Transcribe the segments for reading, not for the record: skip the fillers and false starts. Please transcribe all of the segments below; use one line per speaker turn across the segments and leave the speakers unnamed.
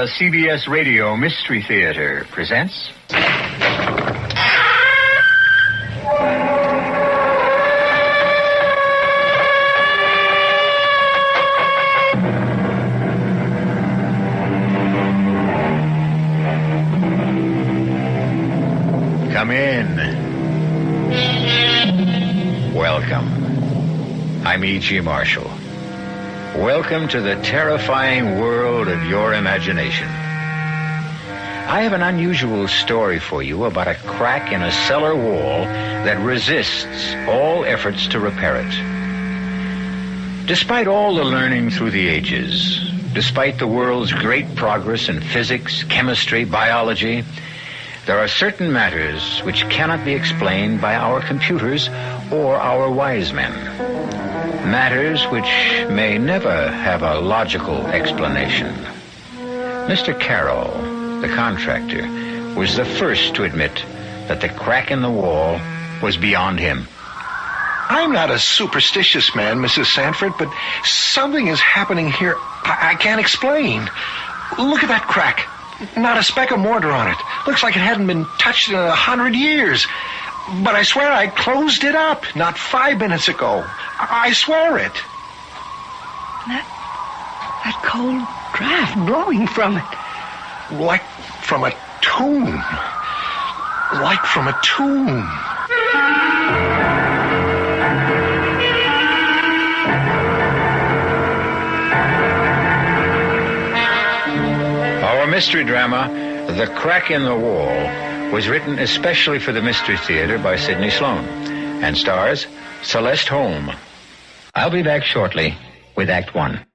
The CBS Radio Mystery Theater presents... Come in. Welcome. I'm E.G. Marshall. Welcome to the terrifying world of your imagination. I have an unusual story for you about a crack in a cellar wall that resists all efforts to repair it. Despite all the learning through the ages, despite the world's great progress in physics, chemistry, biology, there are certain matters which cannot be explained by our computers or our wise men. Matters which may never have a logical explanation. Mr. KARO, the contractor, was the first to admit that the crack in the wall was beyond him.
I'm not a superstitious man, Mrs. Sanford, but something is happening here I can't explain. Look at that crack. Not a speck of mortar on it. Looks like it hadn't been touched in 100 years. But I swear I closed it up not 5 minutes ago. I swear it.
That cold draft blowing from it.
Like from a tomb. Like from a tomb.
Our mystery drama, The Crack in the Wall, was written especially for the Mystery Theater by Sidney Sloan and stars Celeste Holm. I'll be back shortly with Act One.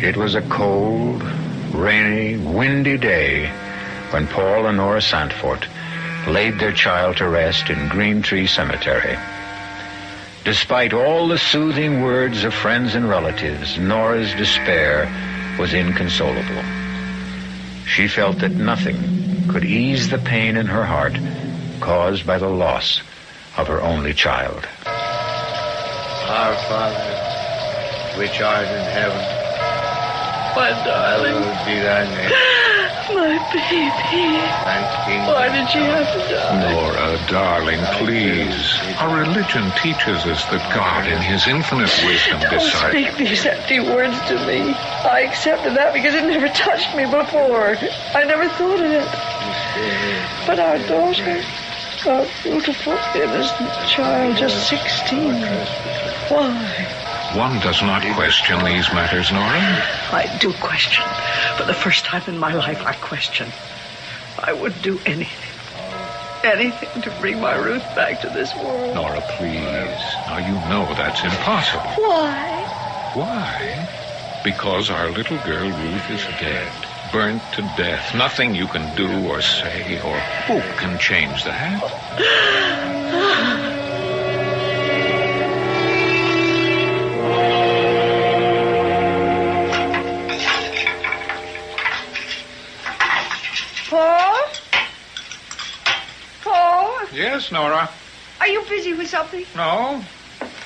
It was a cold, rainy, windy day when Paul and Nora Sandfort laid their child to rest in Green Tree Cemetery. Despite all the soothing words of friends and relatives, Nora's despair was inconsolable. She felt that nothing could ease the pain in her heart caused by the loss of her only child.
Our Father, which art in heaven,
My darling.
hallowed be thy name.
My baby.
Thy kingdom.
Why did you have to die?
Nora, darling, please. Our religion teaches us that God, in his infinite wisdom,
Don't
decides...
speak these empty words to me. I accepted that because it never touched me before. I never thought of it. But our daughter, our beautiful, innocent child, just 16. Why?
One does not question these matters, Nora.
I do question. For the first time in my life, I question. I would do anything. Anything to bring my Ruth back to this world.
Nora, please. Now, you know that's impossible.
Why?
Why? Because our little girl Ruth is dead. Burnt to death. Nothing you can do or say or who can change that.
Paul?
Yes, Nora.
Are you busy with something?
No.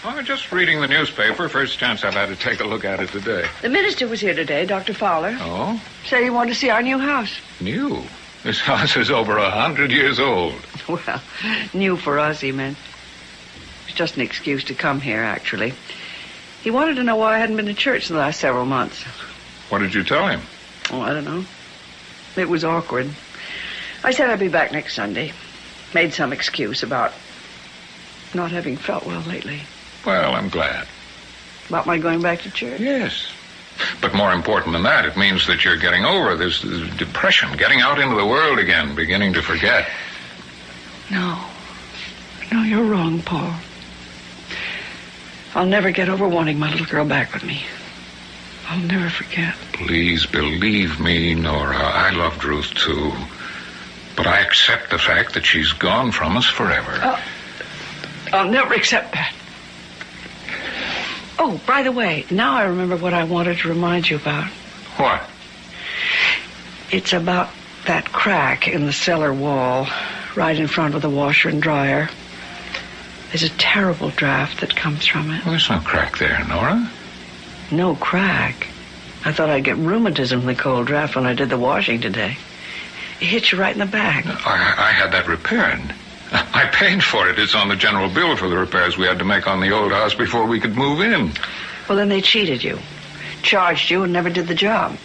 I'm just reading the newspaper. First chance I've had to take a look at it today.
The minister was here today, Dr. Fowler.
Oh?
Said he wanted to see our new house.
New? This house is over 100 years old.
Well, new for us, he meant. It's just an excuse to come here, actually. He wanted to know why I hadn't been to church in the last several months.
What did you tell him?
Oh, I don't know. It was awkward. I said I'd be back next Sunday. Made some excuse about not having felt well lately.
Well, I'm glad.
About my going back to church?
Yes. But more important than that, it means that you're getting over this depression, getting out into the world again, beginning to forget.
No, you're wrong, Paul. I'll never get over wanting my little girl back with me. I'll never forget.
Please believe me, Nora. I loved Ruth, too. But I accept the fact that she's gone from us forever.
I'll never accept that. Oh, by the way, now I remember what I wanted to remind you about.
What?
It's about That crack in the cellar wall, right in front of the washer and dryer. There's a terrible draft that comes from it.
Well, there's no crack there, Nora.
No crack? I thought I'd get rheumatism from the cold draft when I did the washing today. It hit you right in the back.
I had that repaired. I paid for it. It's on the general bill for the repairs we had to make on the old house before we could move in.
Well, then they cheated you. Charged you and never did the job.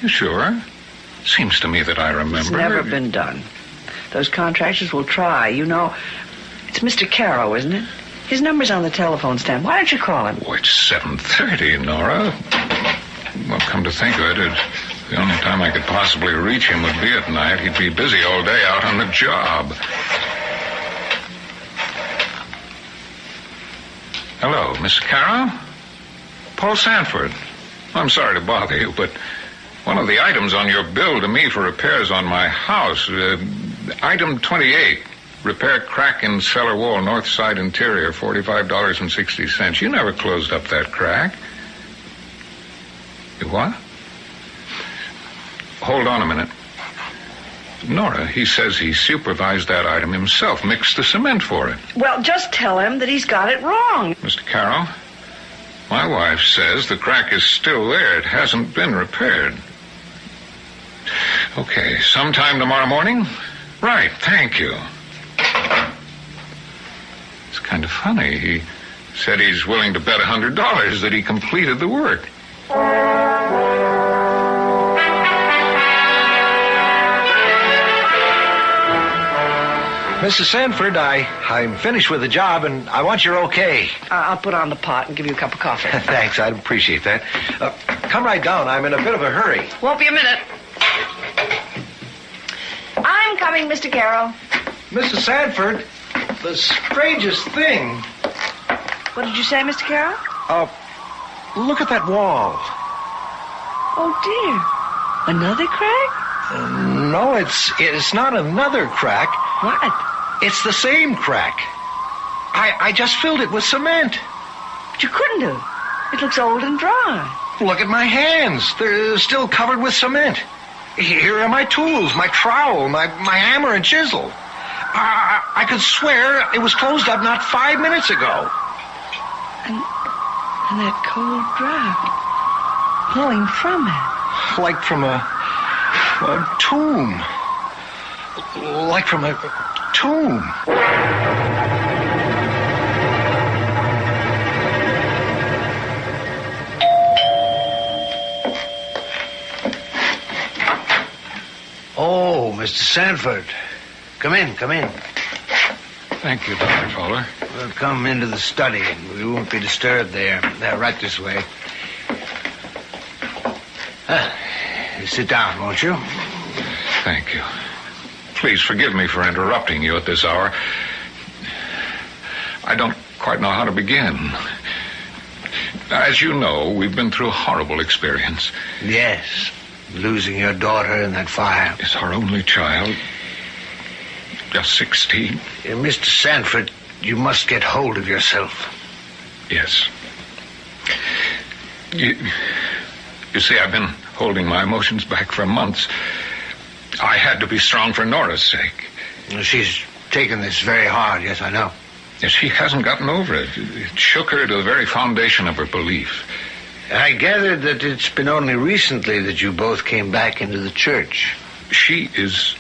You sure? Seems to me that I remember.
It's never been done. Those contractors will try. You know, it's Mr. KARO, isn't it? His number's on the telephone stand. Why don't you call him?
Oh, it's 7:30, Nora. Well, come to think of it, the only time I could possibly reach him would be at night. He'd be busy all day out on the job. Hello, Mr. KARO? Paul Sanford. I'm sorry to bother you, but one of the items on your bill to me for repairs on my house, item 28, repair crack in cellar wall, north side interior, $45.60. You never closed up that crack. You what? Hold on a minute. Nora, he says he supervised that item himself, mixed the cement for it.
Well, just tell him that he's got it wrong.
Mr. KARO, my wife says the crack is still there. It hasn't been repaired. Okay, sometime tomorrow morning? Right, thank you. It's kind of funny. He said he's willing to bet $100 that he completed the work.
Mrs. Sanford, I'm finished with the job, and I want your okay.
I'll put on the pot and give you a cup of coffee.
Thanks, I'd appreciate that. Come right down. I'm in a bit of a hurry.
Won't be a minute. I'm coming, Mr. KARO.
Mrs. Sanford, the strangest thing.
What did you say, Mr. KARO?
Look at that wall.
Oh, dear. Another crack?
No, it's not another crack.
What?
It's the same crack. I just filled it with cement.
But you couldn't have. It looks old and dry.
Look at my hands. They're still covered with cement. Here are my tools, my trowel, my hammer and chisel. I could swear it was closed up not 5 minutes ago.
And that cold draft blowing from it.
Like from a tomb. Like from a tomb.
Oh, Mr. Sanford. Come in.
Thank you, Dr. Fowler.
Well, come into the study. We won't be disturbed there. Right this way. Sit down, won't you?
Thank you. Please forgive me for interrupting you at this hour. I don't quite know how to begin. As you know, we've been through a horrible experience.
Yes. Losing your daughter in that fire.
It's our only child. Just 16.
Mr. Sanford, you must get hold of yourself.
Yes. You see, I've been holding my emotions back for months. I had to be strong for Nora's sake.
She's taken this very hard, yes, I know.
She hasn't gotten over it. It shook her to the very foundation of her belief.
I gathered that it's been only recently that you both came back into the church.
She's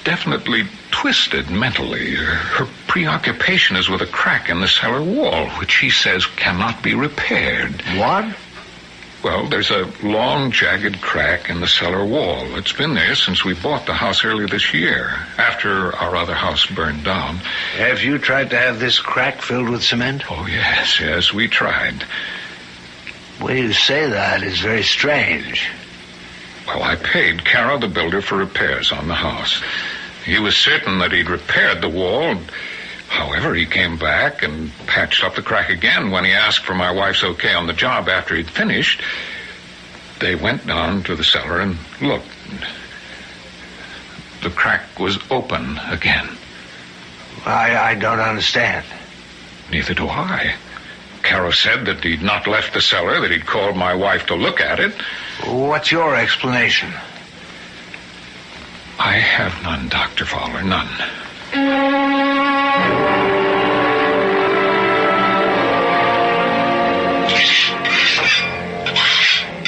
definitely twisted mentally. Her preoccupation is with a crack in the cellar wall, which she says cannot be repaired.
What?
Well, there's a long, jagged crack in the cellar wall. It's been there since we bought the house earlier this year, after our other house burned down.
Have you tried to have this crack filled with cement?
Oh, yes, we tried.
The way you say that is very strange.
Well, I paid KARO the builder for repairs on the house. He was certain that he'd repaired the wall. However, he came back and patched up the crack again when he asked for my wife's okay on the job after he'd finished. They went down to the cellar and looked. The crack was open again.
I don't understand.
Neither do I. KARO said that he'd not left the cellar, that he'd called my wife to look at it.
What's your explanation?
I have none, Dr. Fowler, none.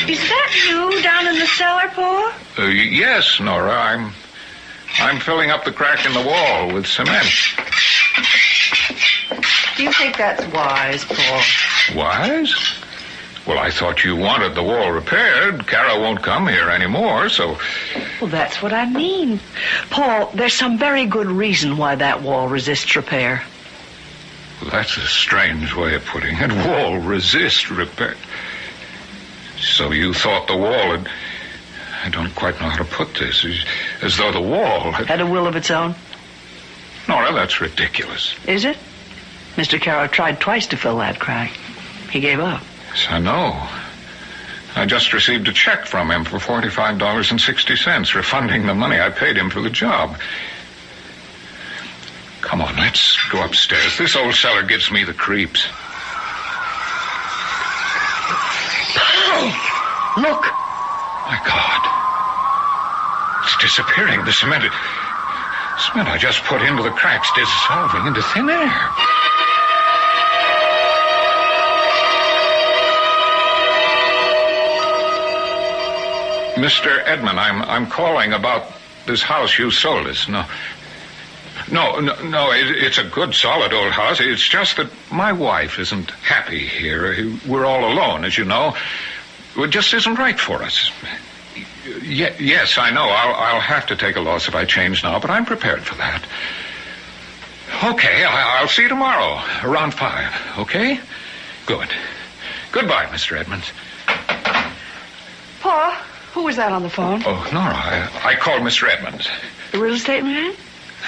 Is that you down in the cellar, Paul?
Yes, Nora. I'm filling up the crack in the wall with cement.
Do you think that's wise, Paul?
Wise? Well, I thought you wanted the wall repaired. KARO won't come here anymore, so...
Well, that's what I mean. Paul, there's some very good reason why that wall resists repair.
Well, that's a strange way of putting it. Wall resist repair. So you thought the wall had... I don't quite know how to put this. As though the wall had...
Had a will of its own?
Nora, that's ridiculous.
Is it? Mr. KARO tried twice to fill that crack. He gave up.
Yes, I know. I just received a check from him for $45.60, refunding the money I paid him for the job. Come on, let's go upstairs. This old cellar gives me the creeps.
Oh, look!
My God. It's disappearing. The cement I just put into the cracks dissolving into thin air. Mr. Edmund, I'm calling about this house you sold us. No, it's a good, solid old house. It's just that my wife isn't happy here. We're all alone, as you know. It just isn't right for us. Yes, I know. I'll have to take a loss if I change now, but I'm prepared for that. Okay, I'll see you tomorrow, around 5, okay? Good. Goodbye, Mr. Edmonds.
Paul, who was that on the phone?
Oh, Nora, I called Mr. Edmonds.
The real estate man?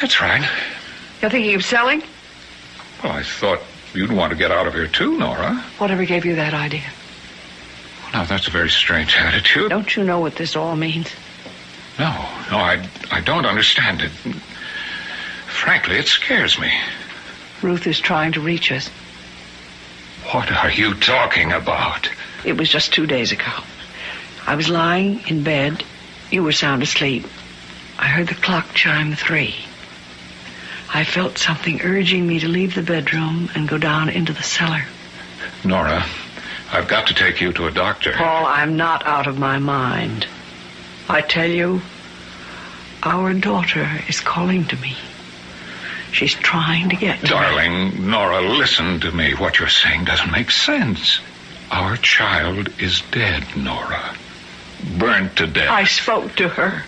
That's right.
You're thinking of selling?
Well, I thought you'd want to get out of here too, Nora.
Whatever gave you that idea?
Now, that's a very strange attitude.
Don't you know what this all means?
No, I don't understand it. Frankly, it scares me.
Ruth is trying to reach us.
What are you talking about?
It was just 2 days ago. I was lying in bed. You were sound asleep. I heard the clock chime 3. I felt something urging me to leave the bedroom and go down into the cellar.
Nora, I've got to take you to a doctor.
Paul, I'm not out of my mind. I tell you, our daughter is calling to me. She's trying to get to me.
Darling, Nora, listen to me. What you're saying doesn't make sense. Our child is dead, Nora. Burnt to death.
I spoke to her.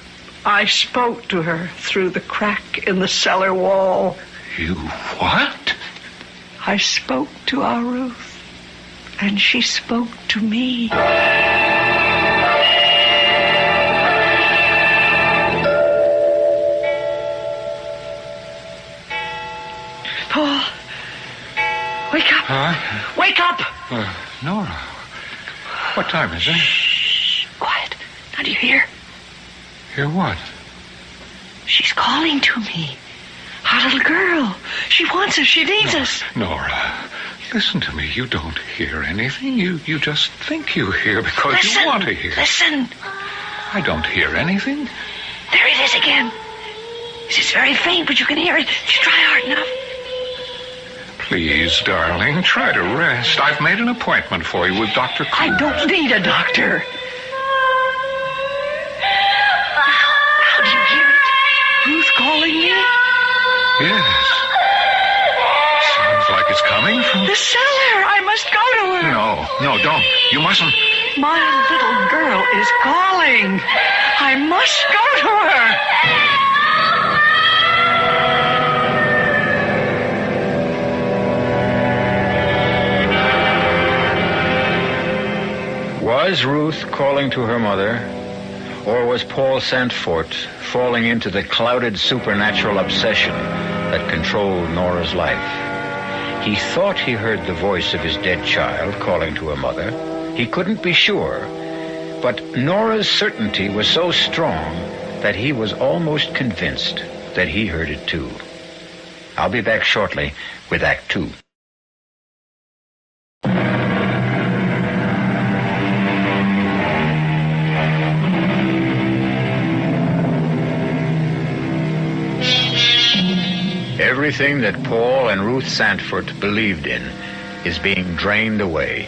I spoke to her through the crack in the cellar wall.
You what?
I spoke to our Ruth, and she spoke to me. Paul, wake up.
Huh?
Wake up.
Nora, what time is it?
Shh, quiet. Now, do you hear?
Hear what?
She's calling to me. Our little girl. She wants us. She needs us.
Nora, listen to me. You don't hear anything. You just think you hear because you want to hear.
Listen.
I don't hear anything.
There it is again. It's very faint, but you can hear it. If you try hard enough.
Please, darling, try to rest. I've made an appointment for you with Dr. Crypt.
I don't need a doctor. Now, do you hear it? Ruth calling me?
Yes. Sounds like it's coming from...
The cellar. I must go to her.
No, don't. You mustn't.
My little girl is calling. I must go to her.
Was Ruth calling to her mother, or was Paul Sandfort falling into the clouded supernatural obsession that controlled Nora's life? He thought he heard the voice of his dead child calling to her mother. He couldn't be sure, but Nora's certainty was so strong that he was almost convinced that he heard it too. I'll be back shortly with Act 2. Everything that Paul and Ruth Sanford believed in is being drained away.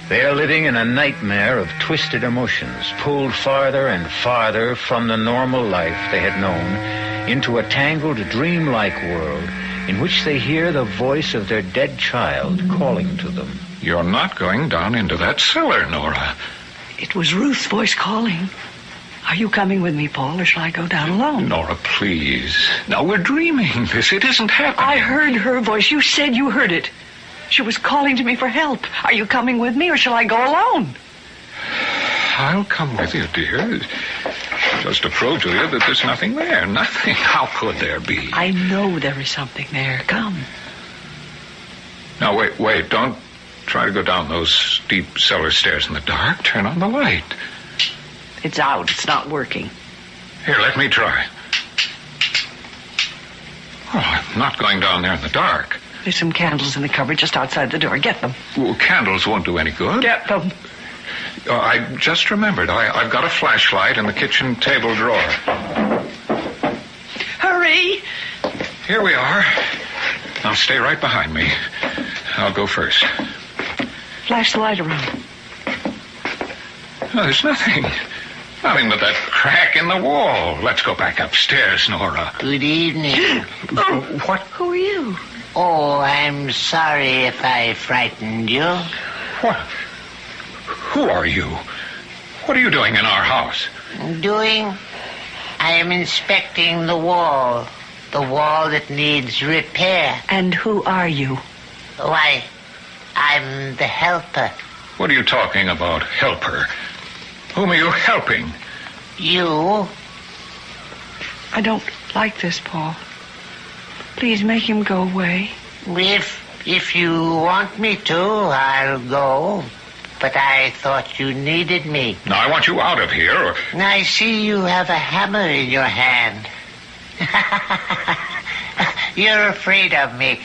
They are living in a nightmare of twisted emotions, pulled farther and farther from the normal life they had known into a tangled, dreamlike world in which they hear the voice of their dead child calling to them.
You're not going down into that cellar, Nora.
It was Ruth's voice calling. Are you coming with me, Paul, or shall I go down alone?
Nora, please. Now, we're dreaming this. It isn't happening.
I heard her voice. You said you heard it. She was calling to me for help. Are you coming with me, or shall I go alone?
I'll come with you, dear. Just to prove to you that there's nothing there. Nothing. How could there be?
I know there is something there. Come.
Now, wait. Don't try to go down those steep cellar stairs in the dark. Turn on the light.
It's out. It's not working.
Here, let me try. Oh, I'm not going down there in the dark.
There's some candles in the cupboard just outside the door. Get them.
Well, candles won't do any good.
Get them.
I just remembered. I've got a flashlight in the kitchen table drawer.
Hurry!
Here we are. Now stay right behind me. I'll go first.
Flash the light around.
No, there's nothing. Nothing but that crack in the wall. Let's go back upstairs, Nora.
Good evening.
What?
Who are you?
Oh, I'm sorry if I frightened you.
What? Who are you? What are you doing in our house?
Doing? I am inspecting the wall. The wall that needs repair.
And who are you?
Why, I'm the helper.
What are you talking about, helper? Whom are you helping?
You?
I don't like this, Paul. Please make him go away.
If you want me to, I'll go. But I thought you needed me.
Now, I want you out of here, or...
I see you have a hammer in your hand. You're afraid of me.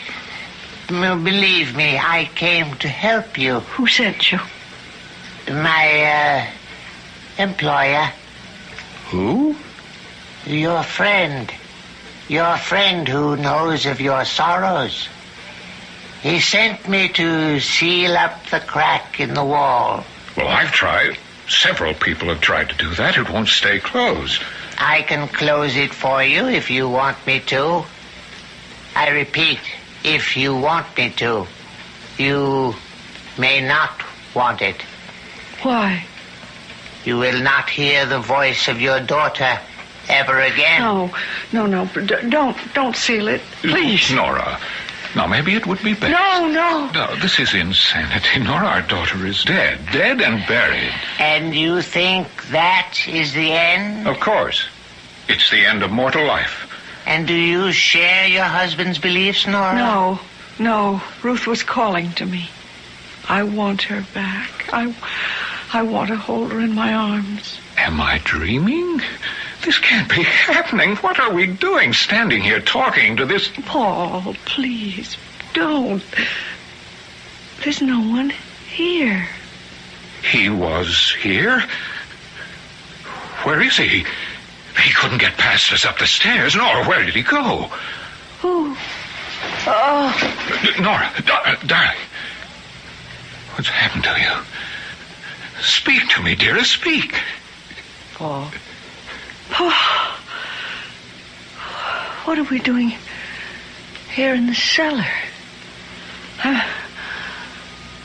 Believe me, I came to help you.
Who sent you?
My, employer.
Who?
Your friend. Your friend who knows of your sorrows. He sent me to seal up the crack in the wall.
Well, I've tried. Several people have tried to do that. It won't stay closed.
I can close it for you if you want me to. I repeat, if you want me to. You may not want it.
Why?
You will not hear the voice of your daughter ever again.
No. Don't seal it. Please.
Nora. Now, maybe it would be best.
No.
No, this is insanity. Nora, our daughter is dead. Dead and buried.
And you think that is the end?
Of course. It's the end of mortal life.
And do you share your husband's beliefs, Nora?
No. Ruth was calling to me. I want her back. I want to hold her in my arms.
Am I dreaming? This can't be happening. What are we doing, standing here talking to this...
Paul, please, don't. There's no one here.
He was here? Where is he? He couldn't get past us up the stairs. Nora, where did he go?
Who? Oh.
Nora, darling. What's happened to you? Speak to me, dearest. Speak.
Paul. What are we doing here in the cellar?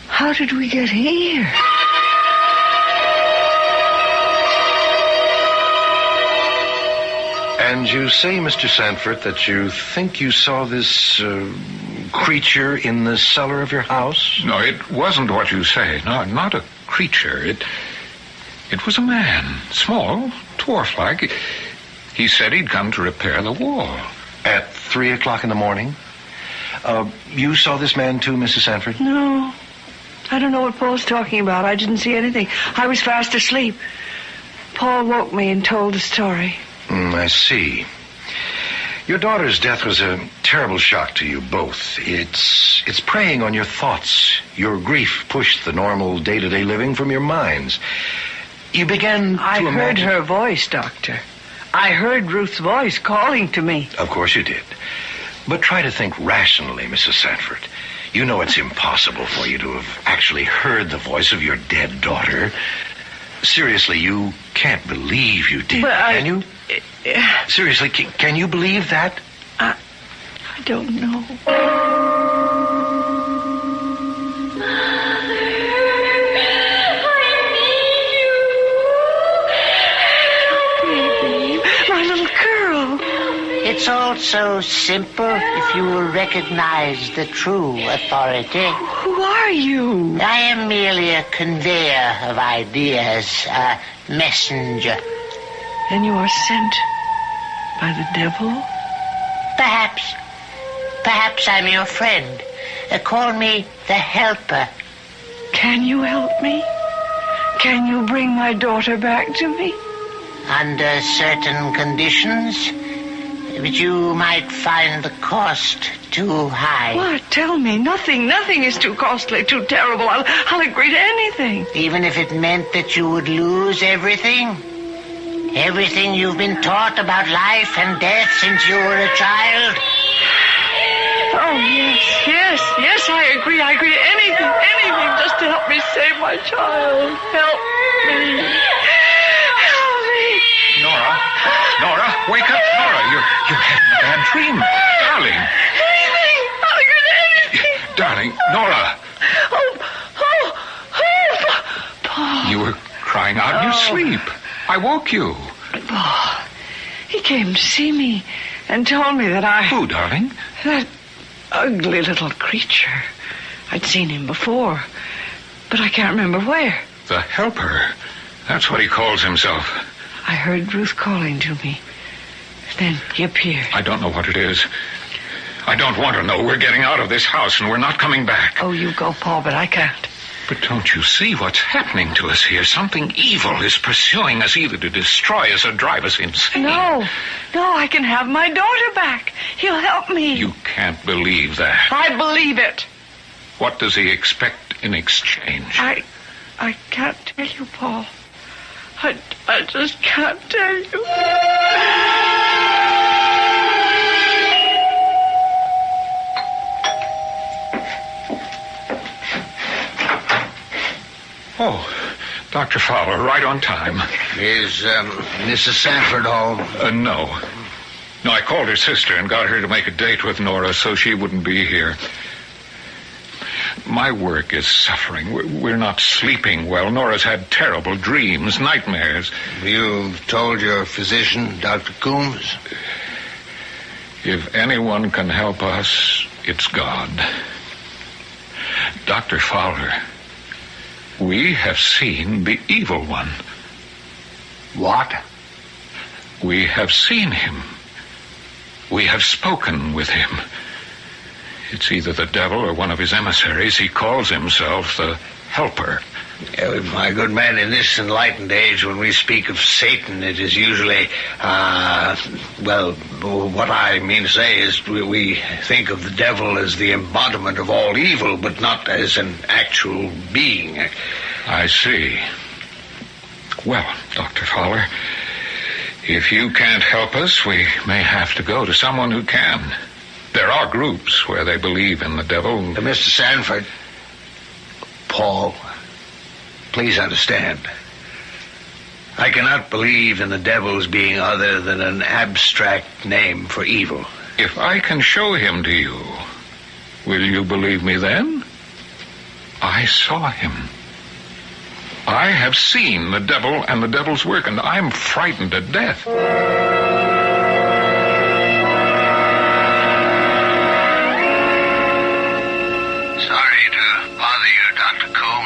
How did we get here?
And you say, Mr. Sanford, that you think you saw this creature in the cellar of your house?
No, it wasn't what you say. No, not a creature. It was a man. Small, dwarf-like. He said he'd come to repair the wall.
At 3 o'clock in the morning? You saw this man too, Mrs. Sanford?
No. I don't know what Paul's talking about. I didn't see anything. I was fast asleep. Paul woke me and told the story.
I see. Your daughter's death was a terrible shock to you both. It's preying on your thoughts. Your grief pushed the normal day-to-day living from your minds. You began to
I heard
imagine...
her voice, Doctor. I heard Ruth's voice calling to me.
Of course you did. But try to think rationally, Mrs. Sanford. You know it's impossible for you to have actually heard the voice of your dead daughter. Seriously, you can't believe you did, can you? Seriously, can you believe that?
I don't know.
It's all so simple if you will recognize the true authority.
Who are you?
I am merely a conveyor of ideas, a messenger.
Then you are sent by the devil?
Perhaps. Perhaps I'm your friend. Call me the helper.
Can you help me? Can you bring my daughter back to me?
Under certain conditions. But you might find the cost too high.
What? Tell me. Nothing is too costly, too terrible. I'll agree to anything.
Even if it meant that you would lose everything? Everything you've been taught about life and death since you were a child?
Oh, yes, I agree. I agree to anything just to help me save my child. Help me.
Nora, wake up, Nora. You're having a bad dream. Darling.
Anything. I'll agree to anything.
Darling, Nora.
Paul.
You were crying out in your sleep. I woke you.
Paul. He came to see me and told me that
Who, darling?
That ugly little creature. I'd seen him before, but I can't remember where.
The helper. That's what he calls himself.
I heard Ruth calling to me. Then he appeared.
I don't know what it is. I don't want to know. We're getting out of this house and we're not coming back.
Oh, you go, Paul, but I can't.
But don't you see what's happening to us here? Something evil is pursuing us, either to destroy us or drive us insane.
No, I can have my daughter back. He'll help me.
You can't believe that.
I believe it.
What does he expect in exchange?
I can't tell you, Paul. I just can't tell you.
Oh, Dr. Fowler, right on time.
Is Mrs. Sanford home?
No. No, I called her sister and got her to make a date with Nora so she wouldn't be here. My work is suffering. We're not sleeping well. Nora's had terrible dreams, nightmares.
You've told your physician, Dr. Coombs?
If anyone can help us, it's God. Dr. Fowler, we have seen the evil one.
What?
We have seen him. We have spoken with him. It's either the devil or one of his emissaries. He calls himself the helper.
My good man, in this enlightened age, when we speak of Satan, it is usually, what I mean to say is we think of the devil as the embodiment of all evil, but not as an actual being.
I see. Well, Dr. Fowler, if you can't help us, we may have to go to someone who can. There are groups where they believe in the devil.
Mr. Sanford, Paul, please understand. I cannot believe in the devil's being other than an abstract name for evil.
If I can show him to you, will you believe me then? I saw him. I have seen the devil and the devil's work, and I'm frightened to death.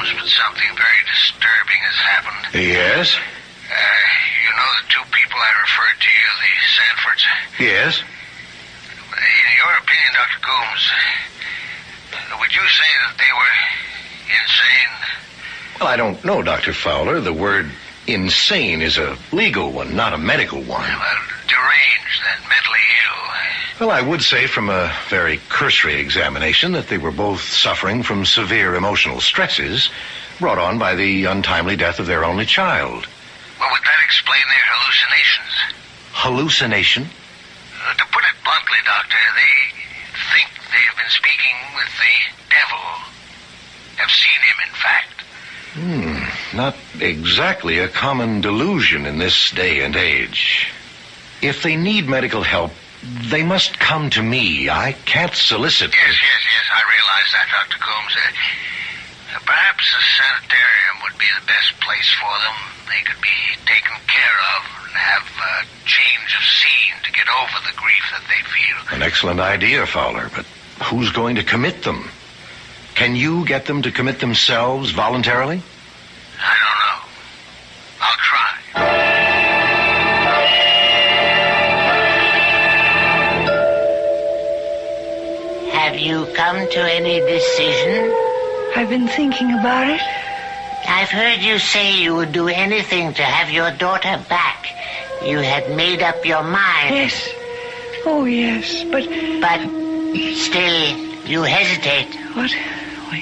But something very disturbing has happened.
Yes?
You know the two people I referred to you, the Sanfords?
Yes.
In your opinion, Dr. Coombs, would you say that they were insane?
Well, I don't know, Dr. Fowler. The word insane is a legal one, not a medical one.
Well, deranged and mentally ill.
Well, I would say from a very cursory examination that they were both suffering from severe emotional stresses brought on by the untimely death of their only child.
Well, would that explain their hallucinations?
Hallucination?
To put it bluntly, Doctor, been speaking with the devil. Have seen him, in fact.
Not exactly a common delusion in this day and age. If they need medical help, they must come to me. I can't solicit...
Yes, I realize that, Dr. Coombs. Perhaps a sanitarium would be the best place for them. They could be taken care of and have a change of scene to get over the grief that they feel.
An excellent idea, Fowler, but who's going to commit them? Can you get them to commit themselves voluntarily?
I don't know. I'll try.
Have you come to any decision?
I've been thinking about it.
I've heard you say you would do anything to have your daughter back. You had made up your mind.
Yes. Oh, yes, but
still, you hesitate.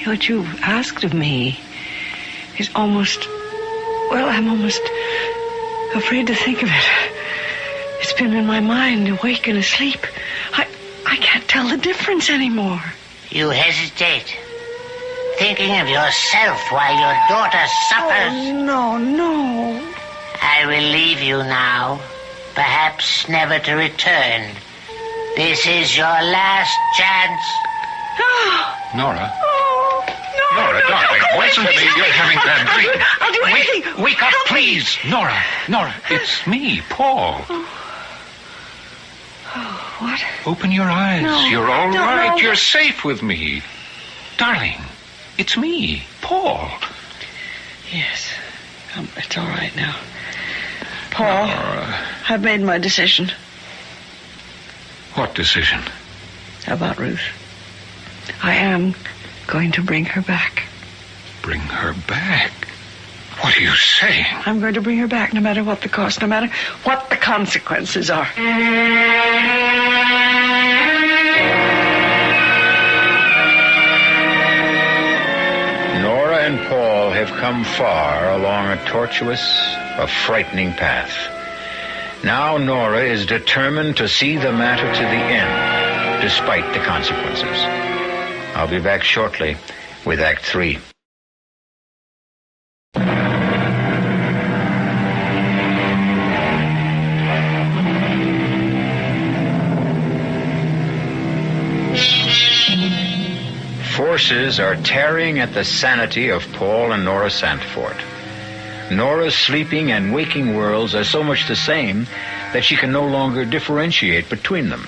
What you've asked of me is almost... Well, I'm almost afraid to think of it. It's been in my mind, awake and asleep. I can't tell the difference anymore.
You hesitate. Thinking of yourself while your daughter suffers.
Oh, no.
I will leave you now, perhaps never to return. This is your last chance.
Nora?
Oh,
Nora, darling, listen to me. You're having bad dreams.
I'll do anything.
Wake up,
Help me.
please. Nora, it's me, Paul.
Oh, what?
Open your eyes.
No,
You're all
no,
right.
no.
You're safe with me. Darling, it's me, Paul.
Yes. It's all right now. Paul, I've made my decision.
What decision?
About Ruth. I am going to bring her back.
Bring her back? What are you saying?
I'm going to bring her back no matter what the cost, no matter what the consequences are.
Nora and Paul have come far along a tortuous, a frightening path. Now Nora is determined to see the matter to the end, despite the consequences. I'll be back shortly with Act 3. Forces are tearing at the sanity of Paul and Nora Sandford. Nora's sleeping and waking worlds are so much the same that she can no longer differentiate between them.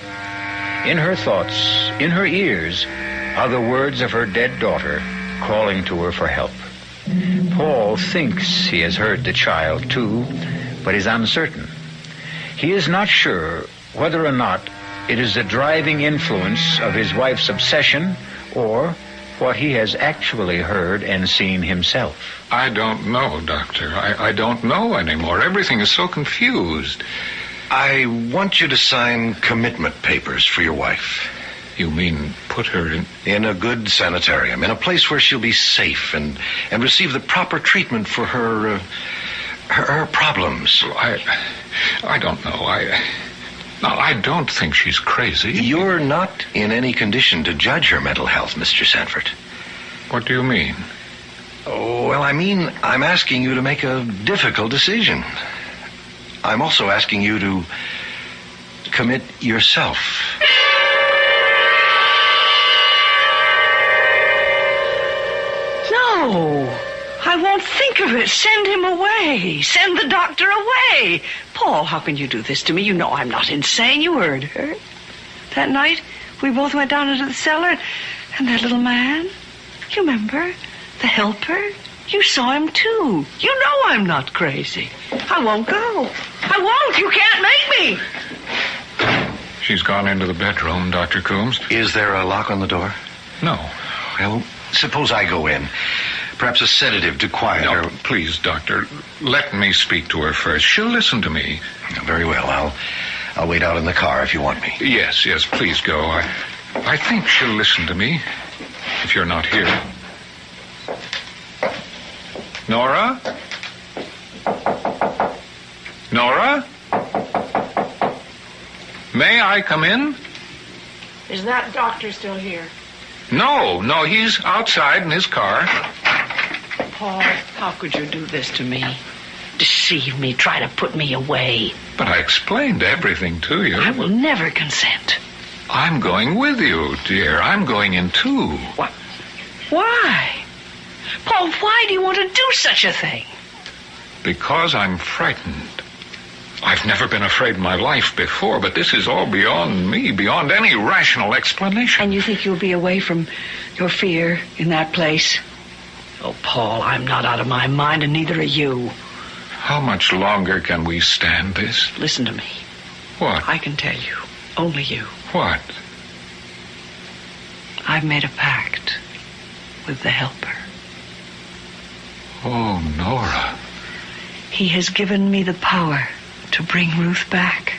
In her thoughts, in her ears, are the words of her dead daughter calling to her for help. Paul thinks he has heard the child too, but is uncertain. He is not sure whether or not it is the driving influence of his wife's obsession or what he has actually heard and seen himself.
I don't know, Doctor. I don't know anymore. Everything is so confused.
I want you to sign commitment papers for your wife.
You mean put her in...
In a good sanitarium, in a place where she'll be safe and receive the proper treatment for her problems.
I don't know. I don't think she's crazy.
You're not in any condition to judge her mental health, Mr. Sanford.
What do you mean?
Oh, well, I'm asking you to make a difficult decision. I'm also asking you to commit yourself.
No, I won't think of it. Send him away. Send the doctor away. Paul, how can you do this to me? You know I'm not insane. You heard her. That night, we both went down into the cellar, and that little man, you remember? The helper? You saw him, too. You know I'm not crazy. I won't go. I won't. You can't make me.
She's gone into the bedroom, Dr. Coombs.
Is there a lock on the door?
No.
Well, suppose I go in. Perhaps a sedative to quiet her.
No, please, Doctor. Let me speak to her first. She'll listen to me.
Very well. I'll wait out in the car if you want me.
Yes, please go. I think she'll listen to me if you're not here. Nora? Nora? May I come in?
Is that doctor still here?
No, he's outside in his car.
Paul, how could you do this to me? Deceive me, try to put me away.
But I explained everything to you.
I will never consent.
I'm going with you, dear. I'm going in too.
What? Why? Paul, why do you want to do such a thing?
Because I'm frightened. I've never been afraid in my life before, but this is all beyond me, beyond any rational explanation.
And you think you'll be away from your fear in that place? Oh, Paul, I'm not out of my mind, and neither are you.
How much longer can we stand this?
Listen to me.
What?
I can tell you. Only you.
What?
I've made a pact with the Helper.
Oh, Nora.
He has given me the power to bring Ruth back.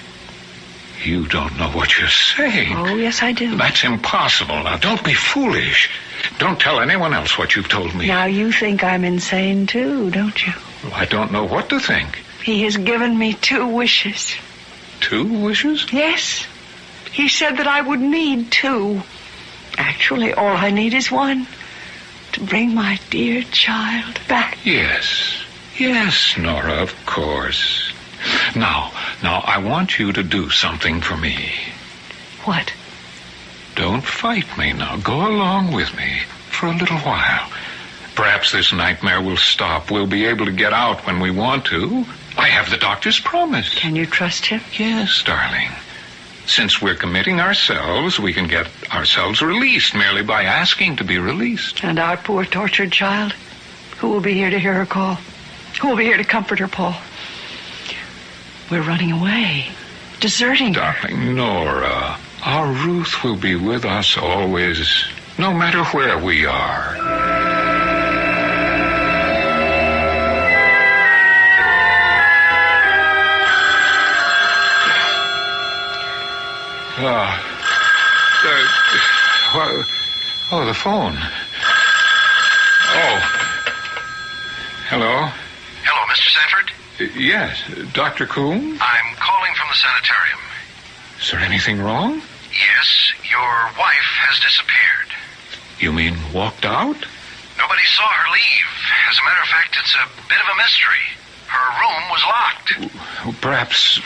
You don't know what you're saying.
Oh, yes, I do.
That's impossible. Now, don't be foolish. Don't tell anyone else what you've told me.
Now, you think I'm insane, too, don't you?
Well, I don't know what to think.
He has given me 2 wishes.
2 wishes?
Yes. He said that I would need 2. Actually, all I need is 1. To bring my dear child back.
Yes, Nora, of course. Now, I want you to do something for me.
What?
Don't fight me now. Go along with me for a little while. Perhaps this nightmare will stop. We'll be able to get out when we want to. I have the doctor's promise.
Can you trust him?
Yes, darling. Since we're committing ourselves, we can get ourselves released merely by asking to be released.
And our poor tortured child? Who will be here to hear her call? Who will be here to comfort her, Paul? We're running away. Deserting her.
Darling Nora, our Ruth will be with us always, no matter where we are. The phone. Oh. Hello?
Hello, Mr. Sanford?
Yes, Dr. Coombe?
I'm calling from the sanitarium.
Is there anything wrong?
Yes, your wife has disappeared.
You mean walked out?
Nobody saw her leave. As a matter of fact, it's a bit of a mystery. Her room was locked.
Perhaps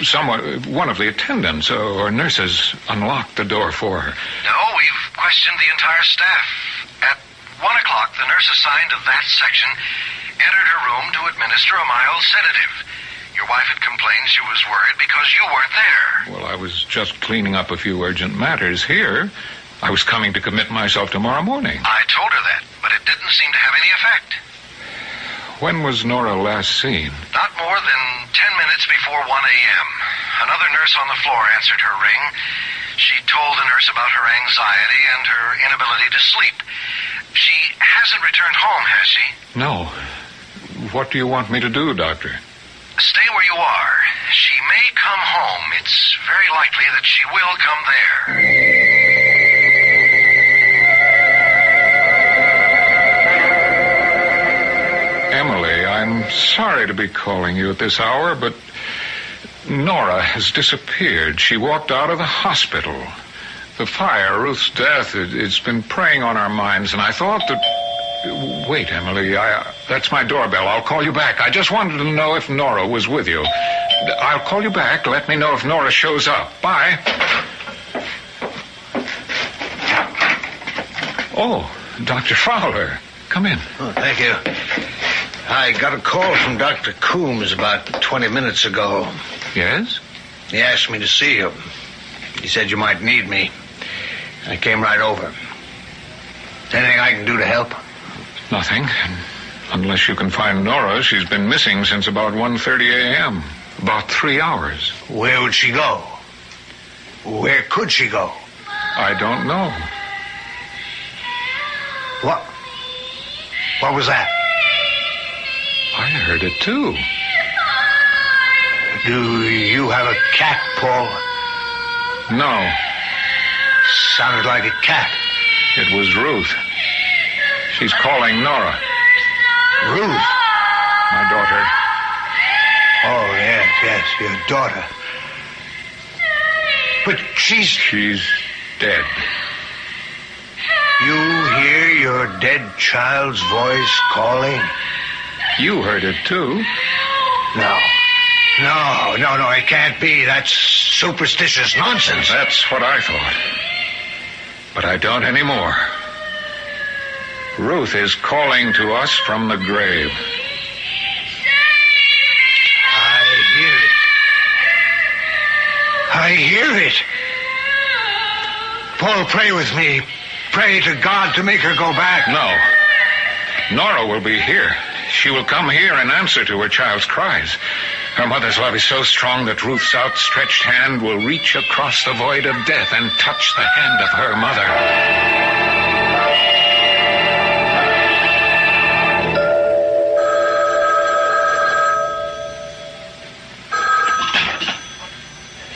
one of the attendants or nurses unlocked the door for her.
No, we've questioned the entire staff. At 1 o'clock, the nurse assigned to that section entered her room to administer a mild sedative. Your wife had complained she was worried because you weren't there.
Well, I was just cleaning up a few urgent matters here. I was coming to commit myself tomorrow morning.
I told her that, but it didn't seem to have any effect.
When was Nora last seen?
Not more than 10 minutes before 1 a.m. Another nurse on the floor answered her ring. She told the nurse about her anxiety and her inability to sleep. She hasn't returned home, has she?
No. What do you want me to do, Doctor?
Stay where you are. She may come home. It's very likely that she will come there.
Emily, I'm sorry to be calling you at this hour, but Nora has disappeared. She walked out of the hospital. The fire, Ruth's death, it's been preying on our minds, and I thought that... Wait, Emily, that's my doorbell. I'll call you back. I just wanted to know if Nora was with you. I'll call you back. Let me know if Nora shows up. Bye. Oh, Dr. Fowler. Come in.
Oh, thank you. I got a call from Dr. Coombs about 20 minutes ago.
Yes?
He asked me to see you. He said you might need me. I came right over. Is anything I can do to help?
Nothing. Unless you can find Nora. She's been missing since about 1:30 a.m. About 3 hours.
Where would she go? Where could she go?
I don't know.
What was that?
I heard it, too.
Do you have a cat, Paul?
No.
Sounded like a cat.
It was Ruth. She's calling Nora.
Ruth?
My daughter.
Oh, yes, your daughter. But she's
dead.
You your dead child's voice calling?
You heard it, too.
No, it can't be. That's superstitious nonsense.
That's what I thought. But I don't anymore. Ruth is calling to us from the grave.
I hear it. Paul, pray with me. Pray to God to make her go back.
No. Nora will be here. She will come here in answer to her child's cries. Her mother's love is so strong that Ruth's outstretched hand will reach across the void of death and touch the hand of her mother.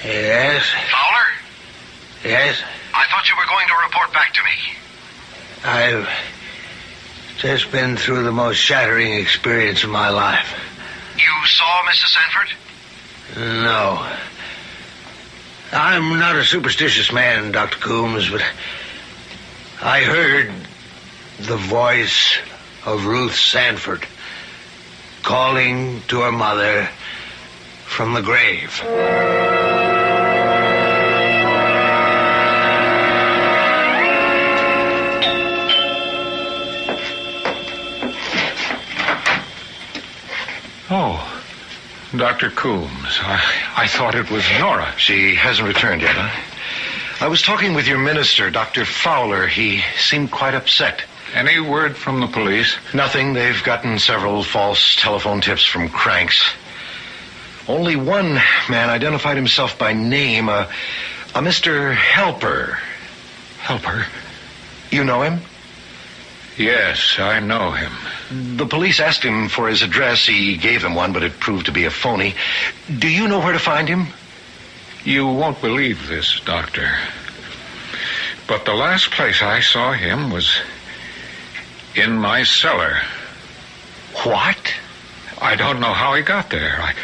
Yes?
Fowler?
Yes?
I thought you were going to report back to me.
I've just been through the most shattering experience of my life.
You saw Mrs. Sanford?
No. I'm not a superstitious man, Dr. Coombs, but I heard the voice of Ruth Sanford calling to her mother from the grave.
Oh, Dr. Coombs, I thought it was Nora.
She hasn't returned yet, huh? I was talking with your minister, Dr. Fowler. He seemed quite upset.
Any word from the police?
Nothing. They've gotten several false telephone tips from cranks. Only one man identified himself by name, a Mr. Helper.
Helper?
You know him?
Yes, I know him.
The police asked him for his address. He gave them one, but it proved to be a phony. Do you know where to find him?
You won't believe this, Doctor. But the last place I saw him was in my cellar.
What?
I don't know how he got there.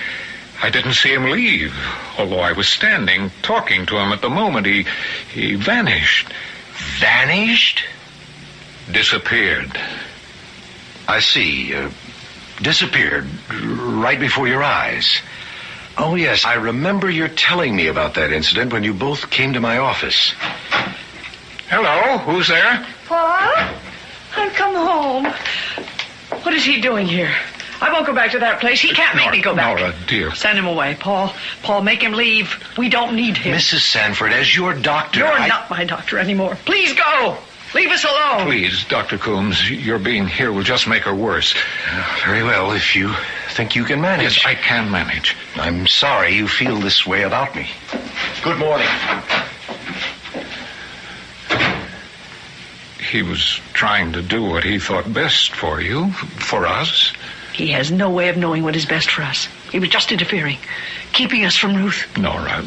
I didn't see him leave, although I was standing talking to him at the moment. He vanished.
Vanished?
Disappeared.
I see. Disappeared right before your eyes. Oh, yes, I remember your telling me about that incident when you both came to my office.
Hello, who's there?
Paul? I've come home. What is he doing here? I won't go back to that place. He can't make me go back.
Nora, dear.
Send him away, Paul. Paul, make him leave. We don't need him.
Mrs. Sanford, as your doctor,
You're not my doctor anymore. Please go. Leave us alone.
Please, Dr. Coombs, your being here will just make her worse.
Very well, if you think you can manage.
Yes, I can manage.
I'm sorry you feel this way about me. Good morning.
He was trying to do what he thought best for you, for us.
He has no way of knowing what is best for us. He was just interfering, keeping us from Ruth.
Nora,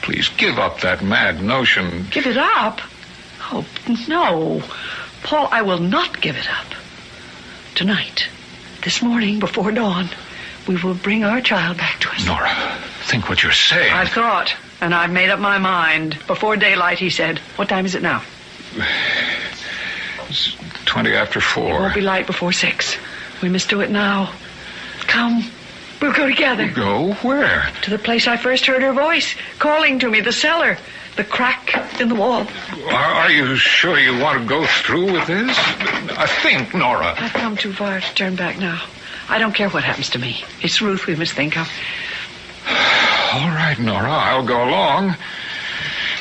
please give up that mad notion.
Give it up? Oh, no. Paul, I will not give it up. Tonight, this morning, before dawn, we will bring our child back to us.
Nora, think what you're saying.
I've thought, and I've made up my mind. Before daylight, he said. What time is it now?
It's 20 after 4.
It won't be light before 6. We must do it now. Come. We'll go together.
Go where?
To the place I first heard her voice, calling to me, the cellar. The crack in the wall.
Are you sure you want to go through with this? I think, Nora.
I've come too far to turn back now. I don't care what happens to me. It's Ruth we must think of.
All right, Nora, I'll go along.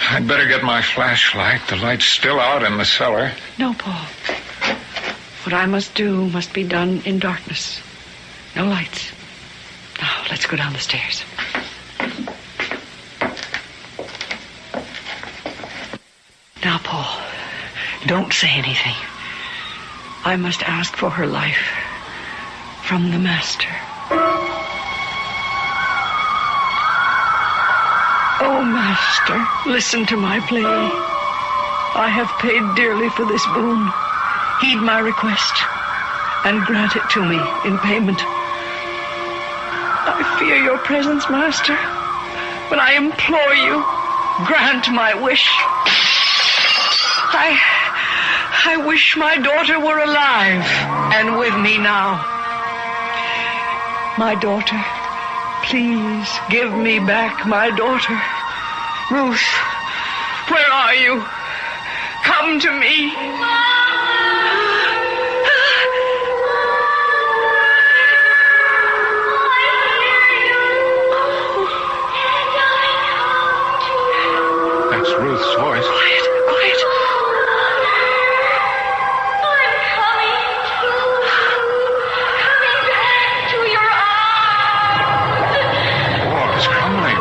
I'd better get my flashlight. The light's still out in the cellar.
No, Paul. What I must do must be done in darkness. No lights. Now, let's go down the stairs. Now, Paul, don't say anything. I must ask for her life from the Master. Oh, Master, listen to my plea. I have paid dearly for this boon. Heed my request and grant it to me in payment. I fear your presence, Master, but I implore you, grant my wish. I wish my daughter were alive and with me now. My daughter, please give me back my daughter. Ruth, where are you? Come to me.
That's Ruth's voice.
Quiet, quiet.
I'm coming back to your arms.
The wall is crumbling.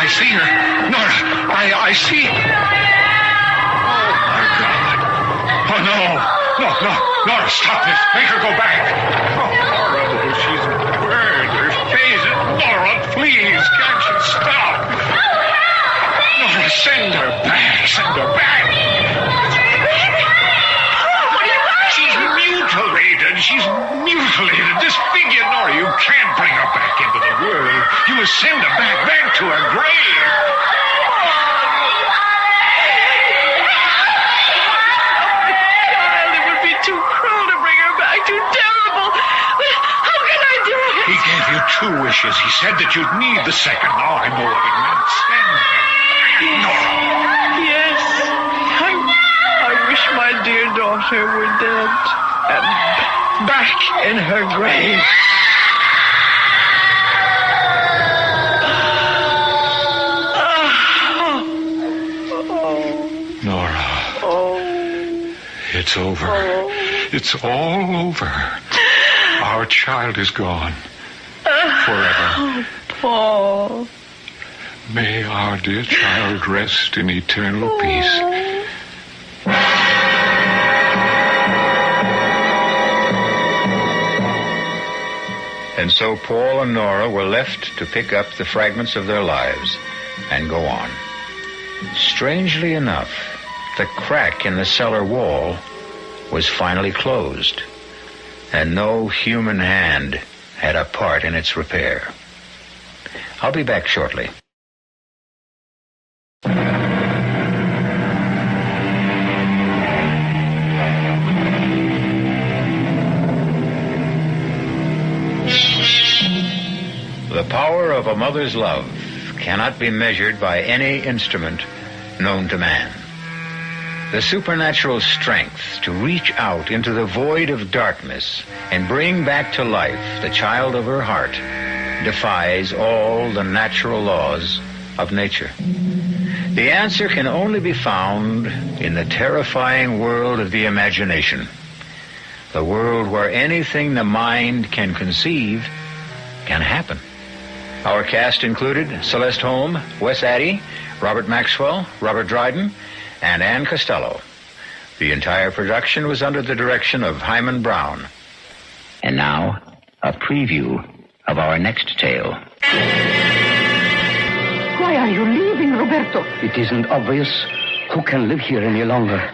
I see her. Nora, I see.
Oh, my God. Oh, no. No. Nora, stop this. Make her go back. Oh, horrible. She's burned. Her face. Nora, please. Can't you stop? Nora, send her back. Send her back. She's mutilated. She's mutilated. Disfigured. Nora, you can't bring her back into the world. You must send her back to her grave.
Child, it would be too cruel to bring her back. Too terrible. But how can I do it?
He gave you 2 wishes. He said that you'd need the second. Now I know what it meant. Send her back. Nora.
Yes. I wish my dear daughter were dead and back in her grave.
Nora. It's over. It's all over. Our child is gone. Forever.
Paul.
May our dear child rest in eternal peace.
And so Paul and Nora were left to pick up the fragments of their lives and go on. Strangely enough, the crack in the cellar wall was finally closed, and no human hand had a part in its repair. I'll be back shortly. The power of a mother's love cannot be measured by any instrument known to man. The supernatural strength to reach out into the void of darkness and bring back to life the child of her heart defies all the natural laws of nature. The answer can only be found in the terrifying world of the imagination, the world where anything the mind can conceive can happen. Our cast included Celeste Holm, Wes Addy, Robert Maxwell, Robert Dryden, and Ann Costello. The entire production was under the direction of Hyman Brown. And now, a preview of our next tale.
Why are you leaving, Roberto?
It isn't obvious. Who can live here any longer?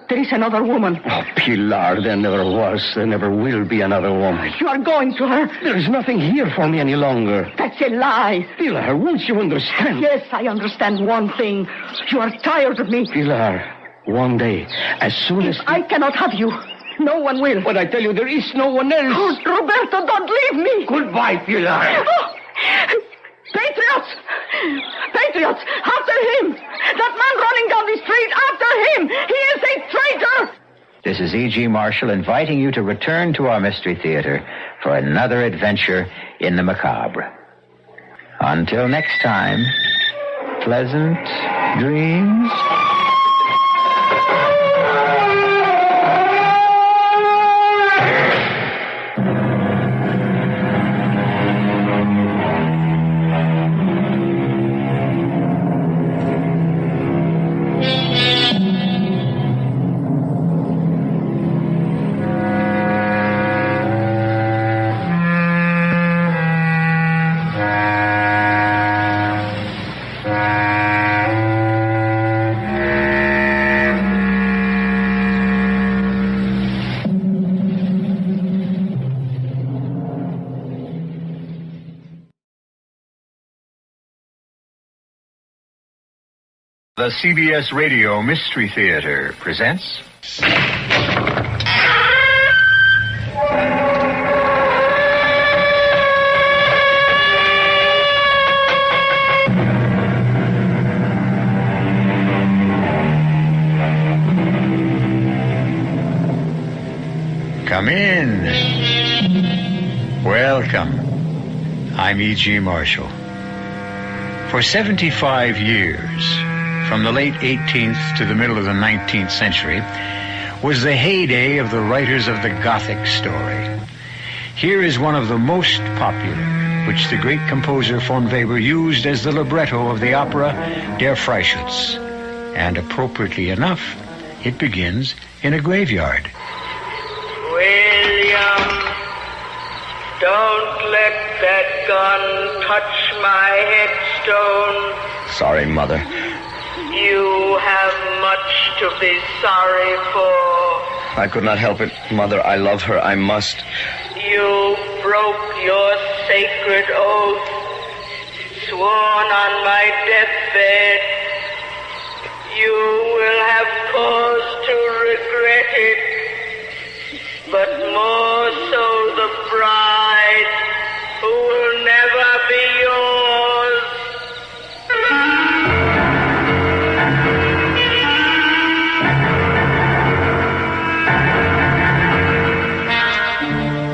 There is another woman.
Oh, Pilar, there never was. There never will be another woman.
You are going to her.
There is nothing here for me any longer.
That's a lie.
Pilar, won't you understand?
Yes, I understand one thing. You are tired of me.
Pilar, one day, as soon as...
I cannot have you. No one will.
But I tell you, there is no one else.
Oh, Roberto, don't leave me.
Goodbye, Pilar.
Oh. Patriots! Patriots! After him! That man running down the street, after him! He is a traitor!
This is E.G. Marshall inviting you to return to our Mystery Theater for another adventure in the macabre. Until next time, pleasant dreams. The CBS Radio Mystery Theater presents Come in. Welcome. I'm E.G. Marshall. For 75 years, from the late 18th to the middle of the 19th century, was the heyday of the writers of the Gothic story. Here is one of the most popular, which the great composer von Weber used as the libretto of the opera Der Freischütz. And appropriately enough, it begins in a graveyard.
William, don't let that gun touch my headstone.
Sorry, Mother.
You have much to be sorry for.
I could not help it. Mother, I love her. I must.
You broke your sacred oath, sworn on my deathbed. You will have cause to regret it, but more so the bride who will never be yours.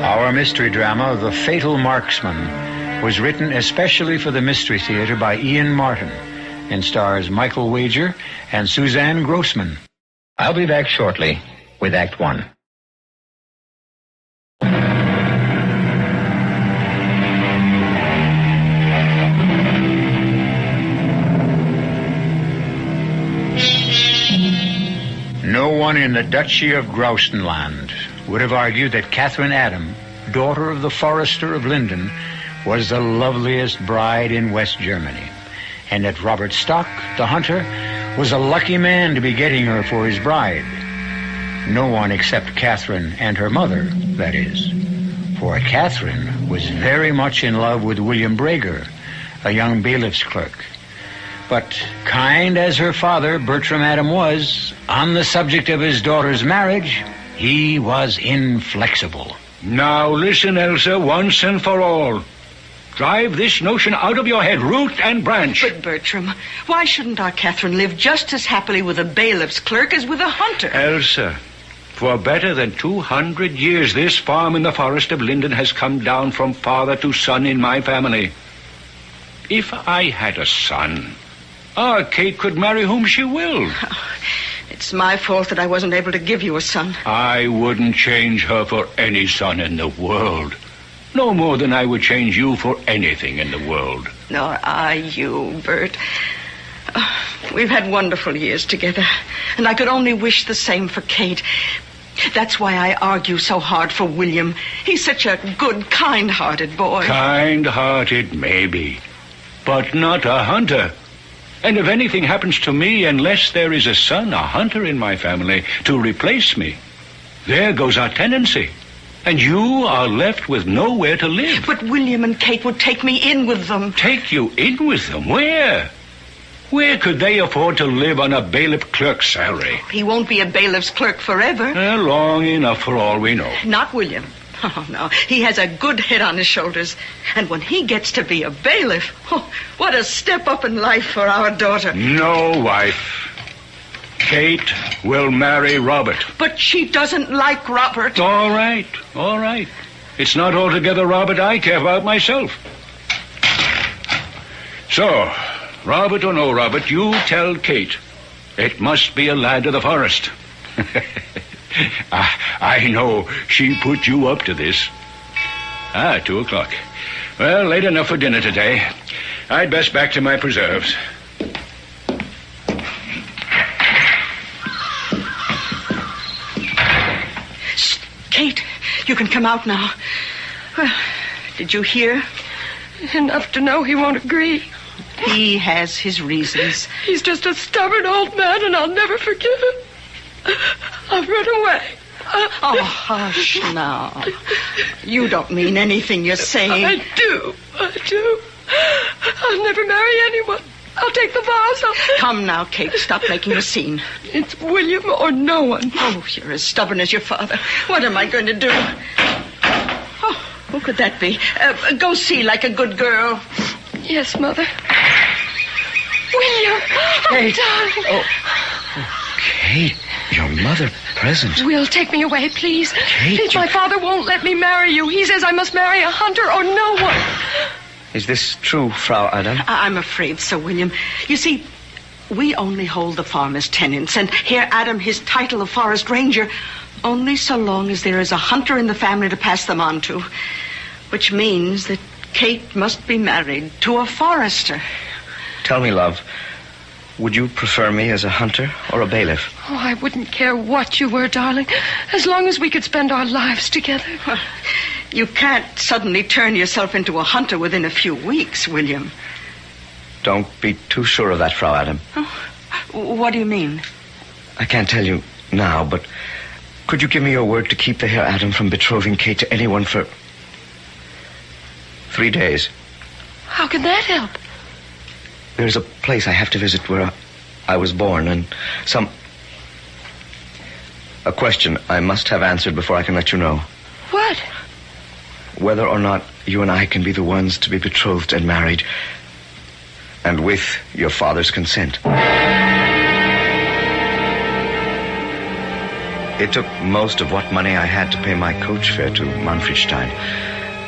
Our mystery drama, The Fatal Marksman, was written especially for the Mystery Theater by Ian Martin and stars Michael Wager and Suzanne Grossman. I'll be back shortly with Act One. No one in the Duchy of Grousenland would have argued that Catherine Adam, daughter of the Forester of Linden, was the loveliest bride in West Germany, and that Robert Stock, the hunter, was a lucky man to be getting her for his bride. No one except Catherine and her mother, that is. For Catherine was very much in love with William Brager, a young bailiff's clerk. But kind as her father, Bertram Adam, was, on the subject of his daughter's marriage, he was inflexible.
Now listen, Elsa, once and for all. Drive this notion out of your head, root and branch.
But, Bertram, why shouldn't our Catherine live just as happily with a bailiff's clerk as with a hunter?
Elsa, for better than 200 years, this farm in the forest of Linden has come down from father to son in my family. If I had a son, our Kate could marry whom she will.
It's my fault that I wasn't able to give you a son.
I wouldn't change her for any son in the world. No more than I would change you for anything in the world.
Nor I you, Bert. We've had wonderful years together, and I could only wish the same for Kate. That's why I argue so hard for William. He's such a good, kind-hearted boy.
Kind-hearted, maybe, but not a hunter. And if anything happens to me, unless there is a son, a hunter in my family, to replace me, there goes our tenancy. And you are left with nowhere to live.
But William and Kate would take me in with them.
Take you in with them? Where? Where could they afford to live on a bailiff clerk's salary?
He won't be a bailiff's clerk forever.
Long enough for all we know.
Not William. Oh, no. He has a good head on his shoulders. And when he gets to be a bailiff, what a step up in life for our daughter.
No, wife. Kate will marry Robert.
But she doesn't like Robert.
All right, all right. It's not altogether Robert I care about myself. So, Robert or no Robert, you tell Kate it must be a lad of the forest. I know she put you up to this. 2:00. Well, late enough for dinner today. I'd best back to my preserves.
Kate, you can come out now. Well, did you hear?
Enough to know he won't agree.
He has his reasons.
He's just a stubborn old man, and I'll never forgive him. I've run away.
Oh, hush now. You don't mean anything you're saying.
I do. I'll never marry anyone.
I'll take the vows.
Come now, Kate. Stop making a scene.
It's William or no one.
Oh, you're as stubborn as your father. What am I going to do? Oh, who could that be? Go see like a good girl.
Yes, Mother. William!
Kate.
Oh, darling.
Oh, Kate, your mother present.
Will, take me away, please.
Kate,
Please, my father won't let me marry you. He says I must marry a hunter or no one.
Is this true, Frau Adam?
I'm afraid so, William. You see, we only hold the farm as tenants, and here Adam his title of forest ranger only so long as there is a hunter in the family to pass them on to. Which means that Kate must be married to a forester.
Tell me, love, would you prefer me as a hunter or a bailiff?
Oh, I wouldn't care what you were, darling, as long as we could spend our lives together.
Well, you can't suddenly turn yourself into a hunter within a few weeks, William.
Don't be too sure of that, Frau Adam.
Oh, what do you mean?
I can't tell you now, but could you give me your word to keep the Herr Adam from betrothing Kate to anyone for 3 days?
How can that help?
There's a place I have to visit where I was born, and a question I must have answered before I can let you know.
What?
Whether or not you and I can be the ones to be betrothed and married, and with your father's consent. It took most of what money I had to pay my coach fare to Manfredstein,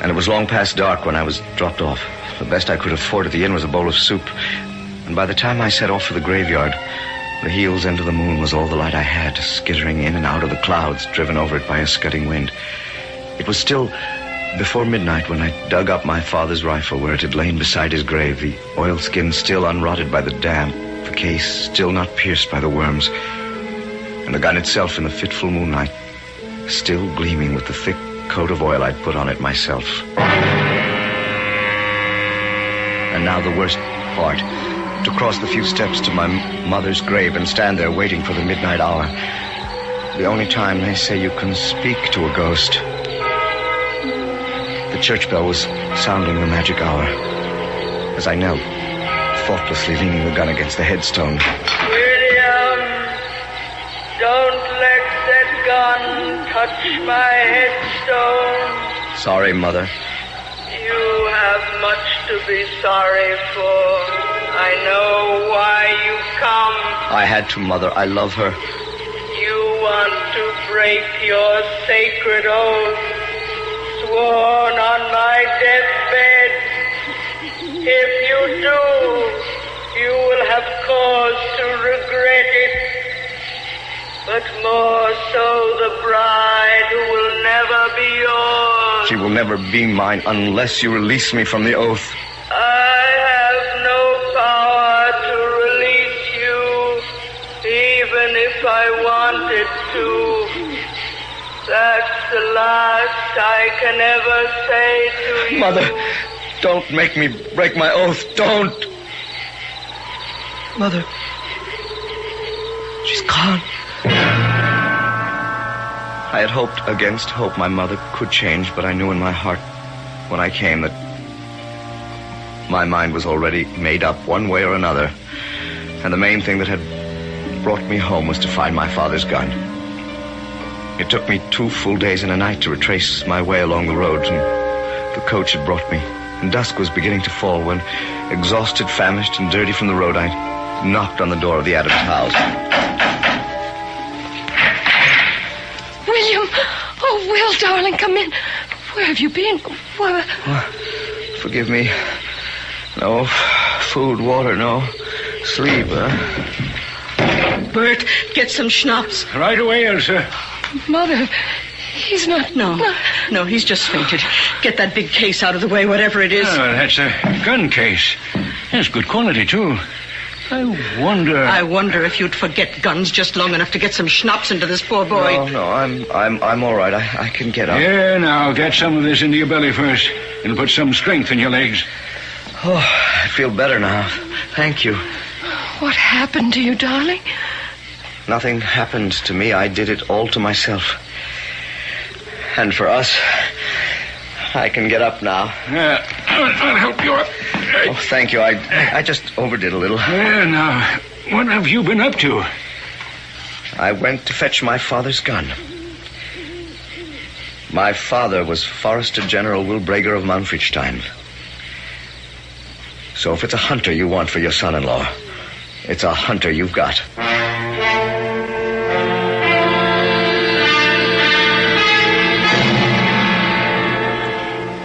and it was long past dark when I was dropped off. The best I could afford at the inn was a bowl of soup, and by the time I set off for the graveyard, the heel's end of the moon was all the light I had, skittering in and out of the clouds, driven over it by a scudding wind. It was still before midnight when I dug up my father's rifle where it had lain beside his grave, the oilskin still unrotted by the damp, the case still not pierced by the worms, and the gun itself in the fitful moonlight, still gleaming with the thick coat of oil I'd put on it myself. And now the worst part, to cross the few steps to my mother's grave and stand there waiting for the midnight hour. The only time they say you can speak to a ghost. The church bell was sounding the magic hour as I knelt, thoughtlessly leaning the gun against the headstone.
William, don't let that gun touch my headstone.
Sorry, Mother.
You have much to be sorry for. I know why you've come.
I had to, Mother. I love her.
You want to break your sacred oath, sworn on my deathbed. If you do, you will have cause to regret it. But more so the bride who will never be yours.
She will never be mine unless you release me from the oath.
I have no power to release you, even if I wanted to. That's the last I can ever say to you.
Mother, don't make me break my oath. Don't. Mother, she's gone. I had hoped against hope my mother could change, but I knew in my heart when I came that my mind was already made up one way or another, and the main thing that had brought me home was to find my father's gun. It took me 2 full days and a night to retrace my way along the road, and the coach had brought me, and dusk was beginning to fall when, exhausted, famished, and dirty from the road, I knocked on the door of the Adams house.
William! Oh, Will, darling, come in. Where have you been? Where...
Forgive me. No food, water, no sleep,
Bert, get some schnapps.
Right away, Elsa.
Mother, he's not...
No, he's just fainted. Get that big case out of the way, whatever it is.
Oh, that's a gun case. It's good quality, too. I wonder
if you'd forget guns just long enough to get some schnapps into this poor boy.
No, I'm all right. I can get up.
Yeah, now, get some of this into your belly first. It'll put some strength in your legs.
Oh, I feel better now. Thank you.
What happened to you, darling?
Nothing happened to me. I did it all to myself. And for us, I can get up now.
I'll help you up.
Oh, thank you. I just overdid a little.
Well, now, what have you been up to?
I went to fetch my father's gun. My father was Forester General Will Brager of Manfredstein. So if it's a hunter you want for your son-in-law, it's a hunter you've got.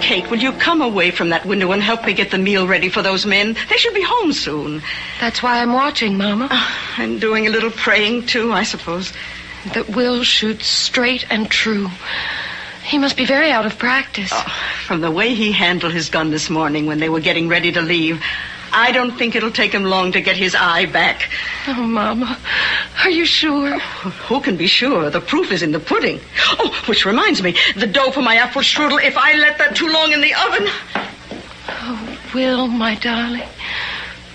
Kate, will you come away from that window and help me get the meal ready for those men? They should be home soon.
That's why I'm watching, Mama.
And doing a little praying, too, I suppose.
That Will shoots straight and true. He must be very out of practice.
From the way he handled his gun this morning when they were getting ready to leave, I don't think it'll take him long to get his eye back.
Oh, Mama, are you sure?
Who can be sure? The proof is in the pudding. Oh, which reminds me, the dough for my apple strudel, if I let that too long in the oven.
Oh, Will, my darling,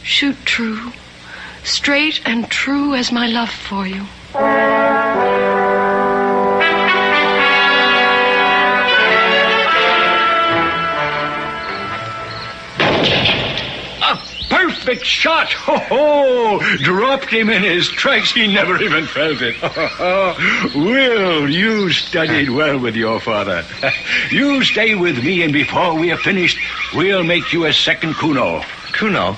shoot true, straight and true as my love for you.
Perfect shot! Ho! Dropped him in his tracks. He never even felt it. Will, you studied well with your father. You stay with me, and before we are finished, we'll make you a second Kuno.
Kuno?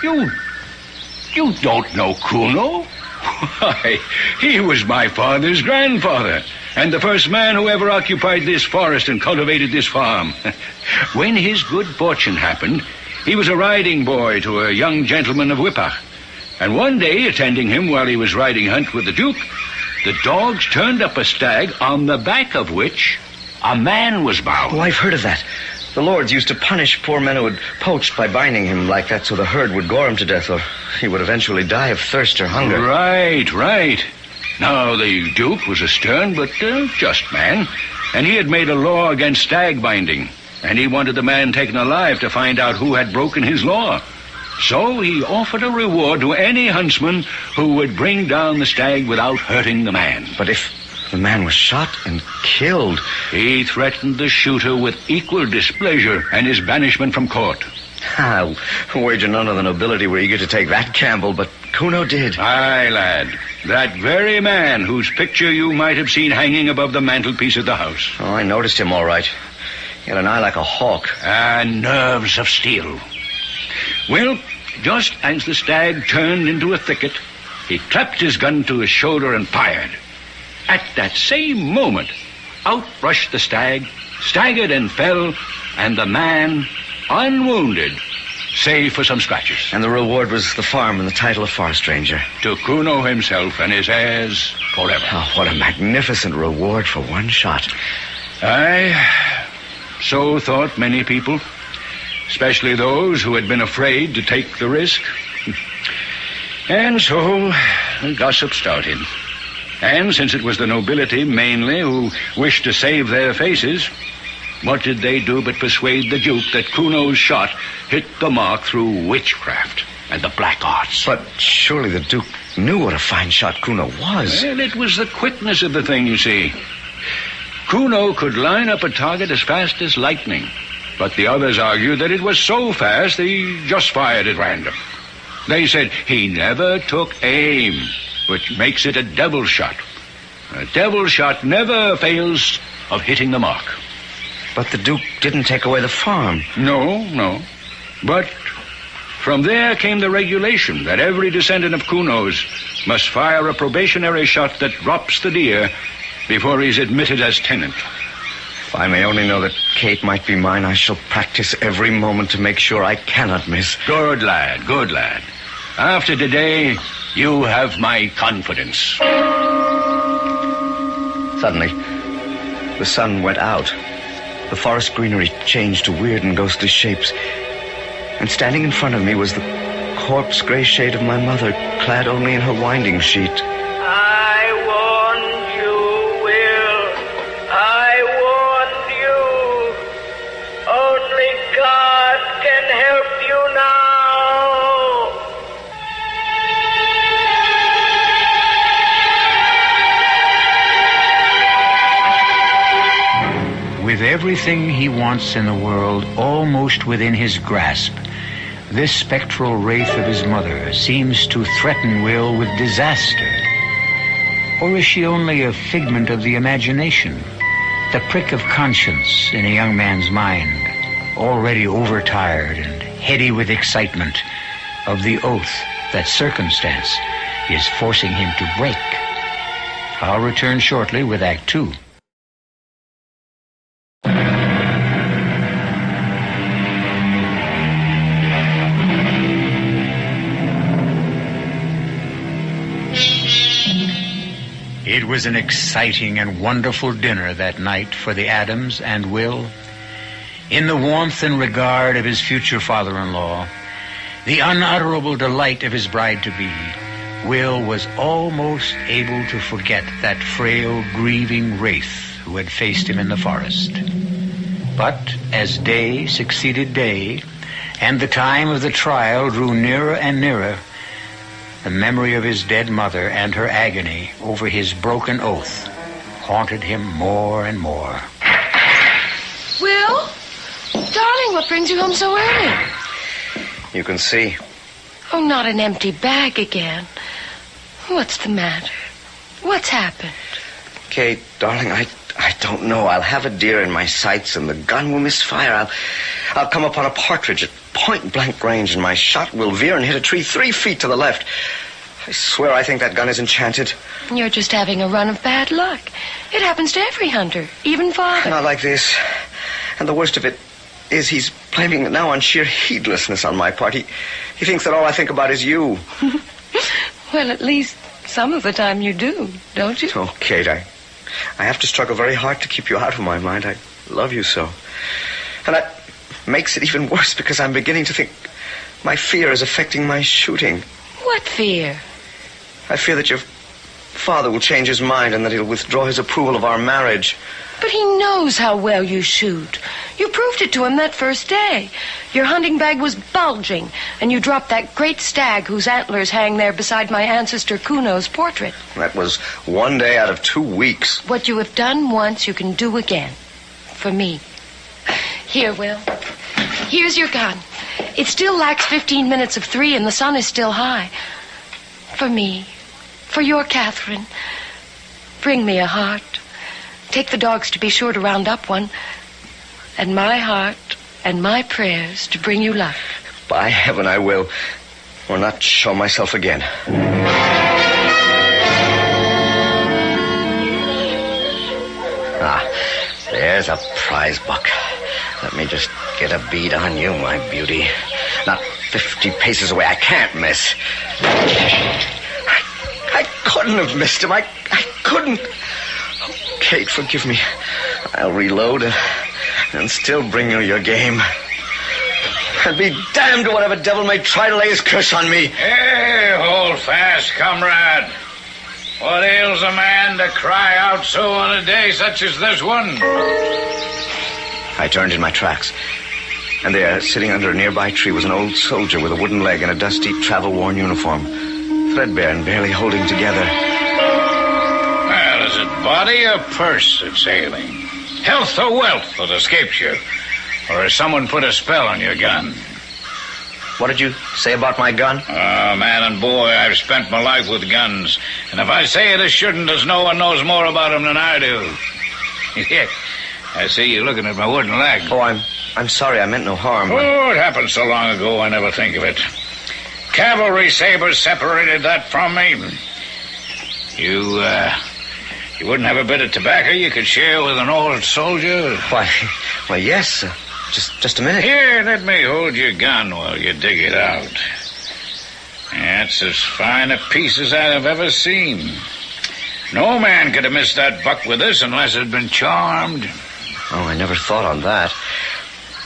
You don't know Kuno? Why, he was my father's grandfather, and the first man who ever occupied this forest and cultivated this farm. When his good fortune happened, he was a riding boy to a young gentleman of Whippach. And one day, attending him while he was riding hunt with the Duke, the dogs turned up a stag on the back of which a man was bound.
Oh, I've heard of that. The lords used to punish poor men who had poached by binding him like that so the herd would gore him to death, or he would eventually die of thirst or hunger.
Right. Now, the Duke was a stern but just man, and he had made a law against stag binding. And he wanted the man taken alive to find out who had broken his law. So he offered a reward to any huntsman who would bring down the stag without hurting the man.
But if the man was shot and killed...
He threatened the shooter with equal displeasure and his banishment from court.
I'll wager none of the nobility were eager to take that gamble, but Kuno did.
Aye, lad. That very man whose picture you might have seen hanging above the mantelpiece of the house.
Oh, I noticed him all right. He had an eye like a hawk.
And nerves of steel. Well, just as the stag turned into a thicket, he clapped his gun to his shoulder and fired. At that same moment, out rushed the stag, staggered and fell, and the man, unwounded, save for some scratches.
And the reward was the farm and the title of forest ranger.
To Kuno himself and his heirs forever.
Oh, what a magnificent reward for one shot.
Aye. So thought many people, especially those who had been afraid to take the risk. And so the gossip started. And since it was the nobility mainly who wished to save their faces, what did they do but persuade the Duke that Kuno's shot hit the mark through witchcraft and the black arts?
But surely the Duke knew what a fine shot Kuno was.
Well, it was the quickness of the thing, you see. Kuno could line up a target as fast as lightning, but the others argued that it was so fast he just fired at random. They said he never took aim, which makes it a devil shot. A devil shot never fails of hitting the mark.
But the Duke didn't take away the farm.
No. But from there came the regulation that every descendant of Kuno's must fire a probationary shot that drops the deer before he's admitted as tenant.
If I may only know that Kate might be mine, I shall practice every moment to make sure I cannot miss.
Good lad. After today, you have my confidence.
Suddenly, the sun went out. The forest greenery changed to weird and ghostly shapes. And standing in front of me was the corpse gray shade of my mother, clad only in her winding sheet.
With everything he wants in the world almost within his grasp, this spectral wraith of his mother seems to threaten Will with disaster. Or is she only a figment of the imagination, the prick of conscience in a young man's mind, already overtired and heady with excitement of the oath that circumstance is forcing him to break? I'll return shortly with Act 2. It was an exciting and wonderful dinner that night for the Adams and Will. In the warmth and regard of his future father-in-law, the unutterable delight of his bride-to-be, Will was almost able to forget that frail, grieving wraith who had faced him in the forest. But as day succeeded day, and the time of the trial drew nearer and nearer, the memory of his dead mother and her agony over his broken oath haunted him more and more.
Will? Darling, what brings you home so early?
You can see.
Oh, not an empty bag again. What's the matter? What's happened?
Kate, darling, I don't know. I'll have a deer in my sights and the gun will misfire. I'll come upon a partridge at point-blank range and my shot will veer and hit a tree 3 feet to the left. I swear I think that gun is enchanted.
You're just having a run of bad luck. It happens to every hunter, even Father.
Not like this. And the worst of it is he's blaming it now on sheer heedlessness on my part. He thinks that all I think about is you.
Well, at least some of the time you do, don't you?
Oh, Kate, I have to struggle very hard to keep you out of my mind. I love you so. And that makes it even worse because I'm beginning to think my fear is affecting my shooting.
What fear?
I fear that your father will change his mind and that he'll withdraw his approval of our marriage.
But he knows how well you shoot. You proved it to him that first day. Your hunting bag was bulging, and you dropped that great stag whose antlers hang there beside my ancestor Kuno's portrait.
That was 1 day out of 2 weeks.
What you have done once, you can do again. For me. Here, Will. Here's your gun. It still lacks 15 minutes of 3, and the sun is still high. For me. For your Catherine. Bring me a heart. Take the dogs to be sure to round up one. And my heart and my prayers to bring you luck.
By heaven, I will. Or not show myself again. Ah, there's a prize buck. Let me just get a bead on you, my beauty. Not 50 paces away. I can't miss. I couldn't have missed him. I couldn't. Oh, Kate, forgive me. I'll reload and still bring you your game. And be damned to whatever devil may try to lay his curse on me.
Hey, hold fast, comrade. What ails a man to cry out so on a day such as this one?
I turned in my tracks. And there, sitting under a nearby tree, was an old soldier with a wooden leg and a dusty, travel-worn uniform. Threadbare and barely holding together.
Well, is it body or purse that's ailing? Health or wealth that escapes you? Or has someone put a spell on your gun?
What did you say about my gun?
Oh, man and boy, I've spent my life with guns. And if I say it as shouldn't, as no one knows more about them than I do. Yeah, I see you looking at my wooden leg.
Oh, I'm sorry. I meant no harm.
Oh, it happened so long ago, I never think of it. Cavalry sabers separated that from me. You wouldn't have a bit of tobacco you could share with an old soldier?
Why, yes. Just a minute.
Here, let me hold your gun while you dig it out. That's as fine a piece as I have ever seen. No man could have missed that buck with this unless it had been charmed.
Oh, I never thought on that.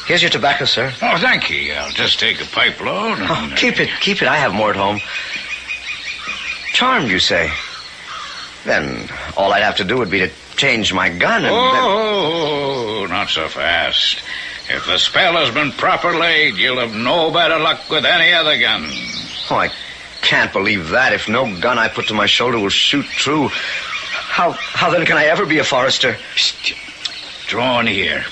Here's your tobacco, sir.
Oh, thank you. I'll just take a pipe load.
Oh, keep it. I have more at home. Charmed, you say? Then all I'd have to do would be to change my gun and
Oh, not so fast. If the spell has been proper laid, you'll have no better luck with any other gun.
Oh, I can't believe that. If no gun I put to my shoulder will shoot true, how then can I ever be a forester?
draw near.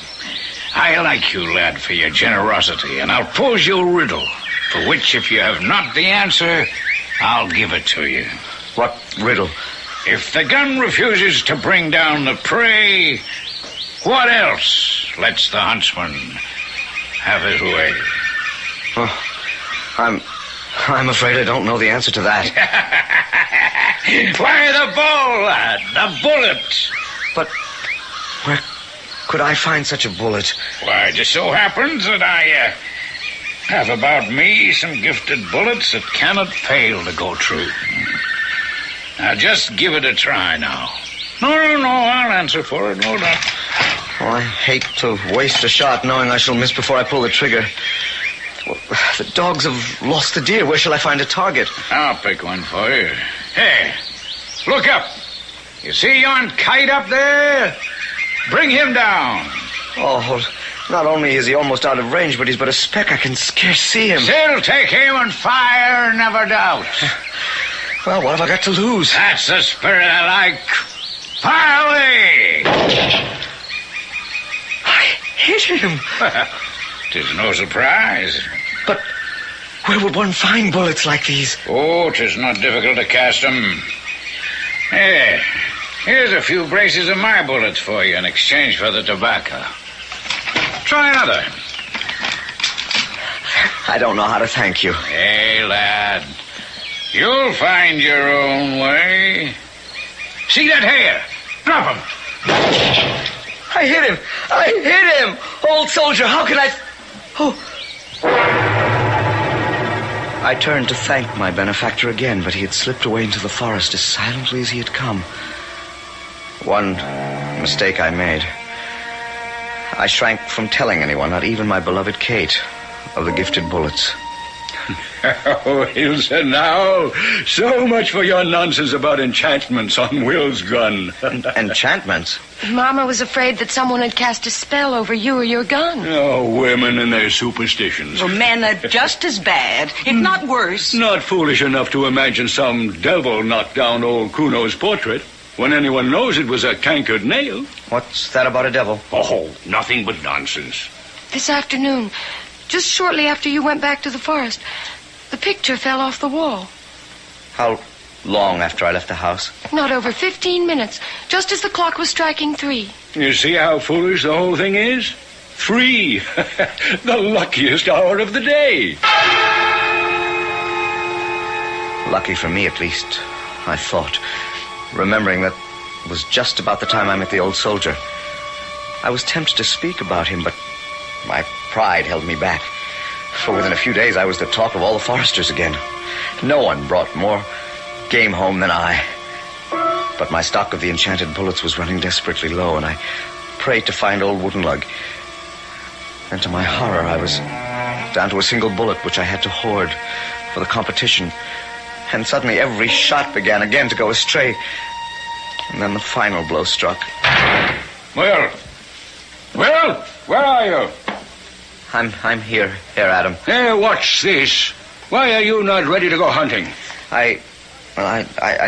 I like you, lad, for your generosity, and I'll pose you a riddle, for which, if you have not the answer, I'll give it to you.
What riddle?
If the gun refuses to bring down the prey, what else lets the huntsman have his way?
Oh, I'm afraid I don't know the answer to that.
Why, the ball, lad, the bullet.
But where could I find such a bullet?
Why, it just so happens that I have about me some gifted bullets that cannot fail to go true. Now, just give it a try now. No, I'll answer for it, no doubt.
Oh, I hate to waste a shot knowing I shall miss before I pull the trigger. Well, the dogs have lost the deer. Where shall I find a target?
I'll pick one for you. Hey, look up. You see yon kite up there? Bring him down.
Oh, not only is he almost out of range, but he's but a speck. I can scarce see him.
Still take him and fire, never doubt.
Well, what have I got to lose?
That's the spirit I like. Fire away!
I hit him.
'Tis no surprise.
But where would one find bullets like these?
Oh, 'tis not difficult to cast them. Here, here's a few braces of my bullets for you in exchange for the tobacco. Try another.
I don't know how to thank you.
Hey, lad. You'll find your own way. See that hair? Drop him.
I hit him! Old soldier, how can I... Oh. I turned to thank my benefactor again, but he had slipped away into the forest as silently as he had come. One mistake I made. I shrank from telling anyone, not even my beloved Kate, of the gifted bullets.
Oh, Ilse, now. So much for your nonsense about enchantments on Will's gun.
Enchantments?
Mama was afraid that someone had cast a spell over you or your gun.
Oh, women and their superstitions.
Well, men are just as bad, if not worse.
Not foolish enough to imagine some devil knocked down old Kuno's portrait when anyone knows it was a cankered nail.
What's that about a devil?
Oh, nothing but nonsense.
This afternoon, just shortly after you went back to the forest, the picture fell off the wall.
How long after I left the house?
Not over 15 minutes, just as the clock was striking 3.
You see how foolish the whole thing is? 3. The luckiest hour of the day.
Lucky for me, at least, I thought, remembering that it was just about the time I met the old soldier. I was tempted to speak about him, but my pride held me back. For within a few days, I was the talk of all the foresters again. No one brought more game home than I. But my stock of the enchanted bullets was running desperately low, and I prayed to find old Woodenlug. And to my horror, I was down to a single bullet, which I had to hoard for the competition. And suddenly every shot began again to go astray. And then the final blow struck.
Will, where are you?
I'm here, Herr Adam.
Hey, watch this. Why are you not ready to go hunting?
I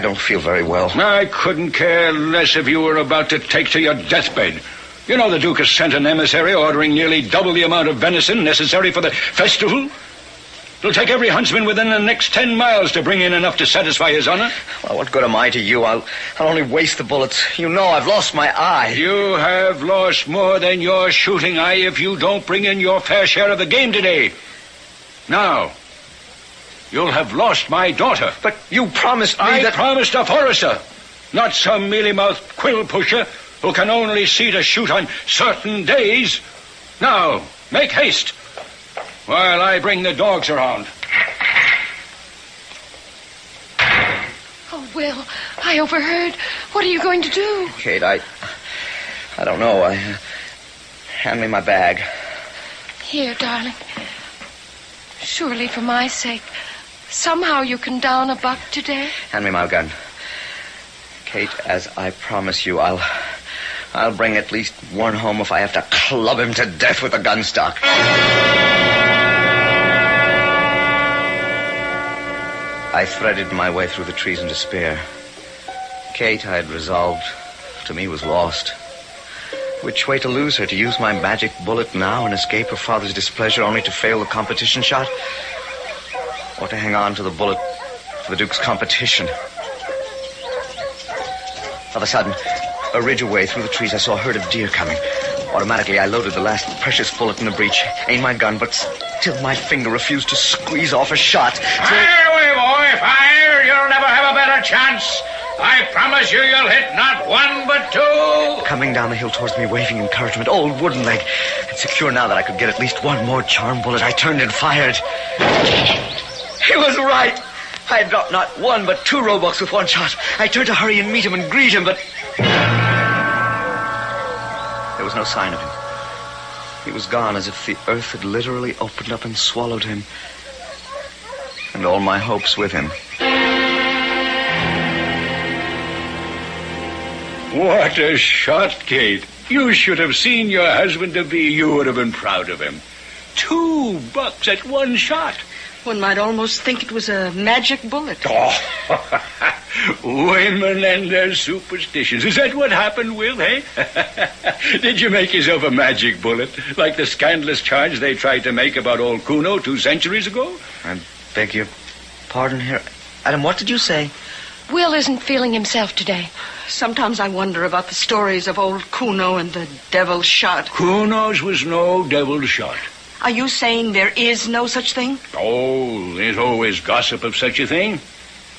don't feel very well.
I couldn't care less if you were about to take to your deathbed. You know the Duke has sent an emissary ordering nearly double the amount of venison necessary for the festival. It'll take every huntsman within the next 10 miles to bring in enough to satisfy his honor.
Well, what good am I to you? I'll only waste the bullets. You know I've lost my eye.
You have lost more than your shooting eye if you don't bring in your fair share of the game today. Now, you'll have lost my daughter.
But you promised me
I promised a forester, not some mealy-mouthed quill pusher who can only see to shoot on certain days. Now, make haste while I bring the dogs around.
Oh, Will, I overheard. What are you going to do?
Kate, I don't know. Hand me my bag.
Here, darling. Surely for my sake, somehow you can down a buck today.
Hand me my gun. Kate, as I promise you, I'll bring at least one home if I have to club him to death with a gun stock. I threaded my way through the trees in despair. Kate, I had resolved, to me was lost. Which way to lose her? To use my magic bullet now and escape her father's displeasure only to fail the competition shot? Or to hang on to the bullet for the Duke's competition? Of a sudden, a ridge away through the trees, I saw a herd of deer coming. Automatically, I loaded the last precious bullet in the breech, aimed my gun, but still my finger refused to squeeze off a shot.
Fire away, boy, fire! You'll never have a better chance. I promise you'll hit not one but two.
Coming down the hill towards me, waving encouragement, old wooden leg. And secure now that I could get at least one more charm bullet, I turned and fired. He was right. I had dropped not one but two roebucks with one shot. I turned to hurry and meet him and greet him, but there was no sign of him. He was gone, as if the earth had literally opened up and swallowed him. And all my hopes with him.
What a shot, Kate. You should have seen your husband-to-be. You would have been proud of him. $2 at one shot.
One might almost think it was a magic bullet.
Oh, women and their superstitions. Is that what happened, Will, eh? Did you make yourself a magic bullet, like the scandalous charge they tried to make about old Kuno 2 centuries ago?
I beg your pardon here. Adam, what did you say?
Will isn't feeling himself today.
Sometimes I wonder about the stories of old Kuno and the devil's shot.
Kuno's was no devil's shot.
Are you saying there is no such thing?
Oh, there's always gossip of such a thing.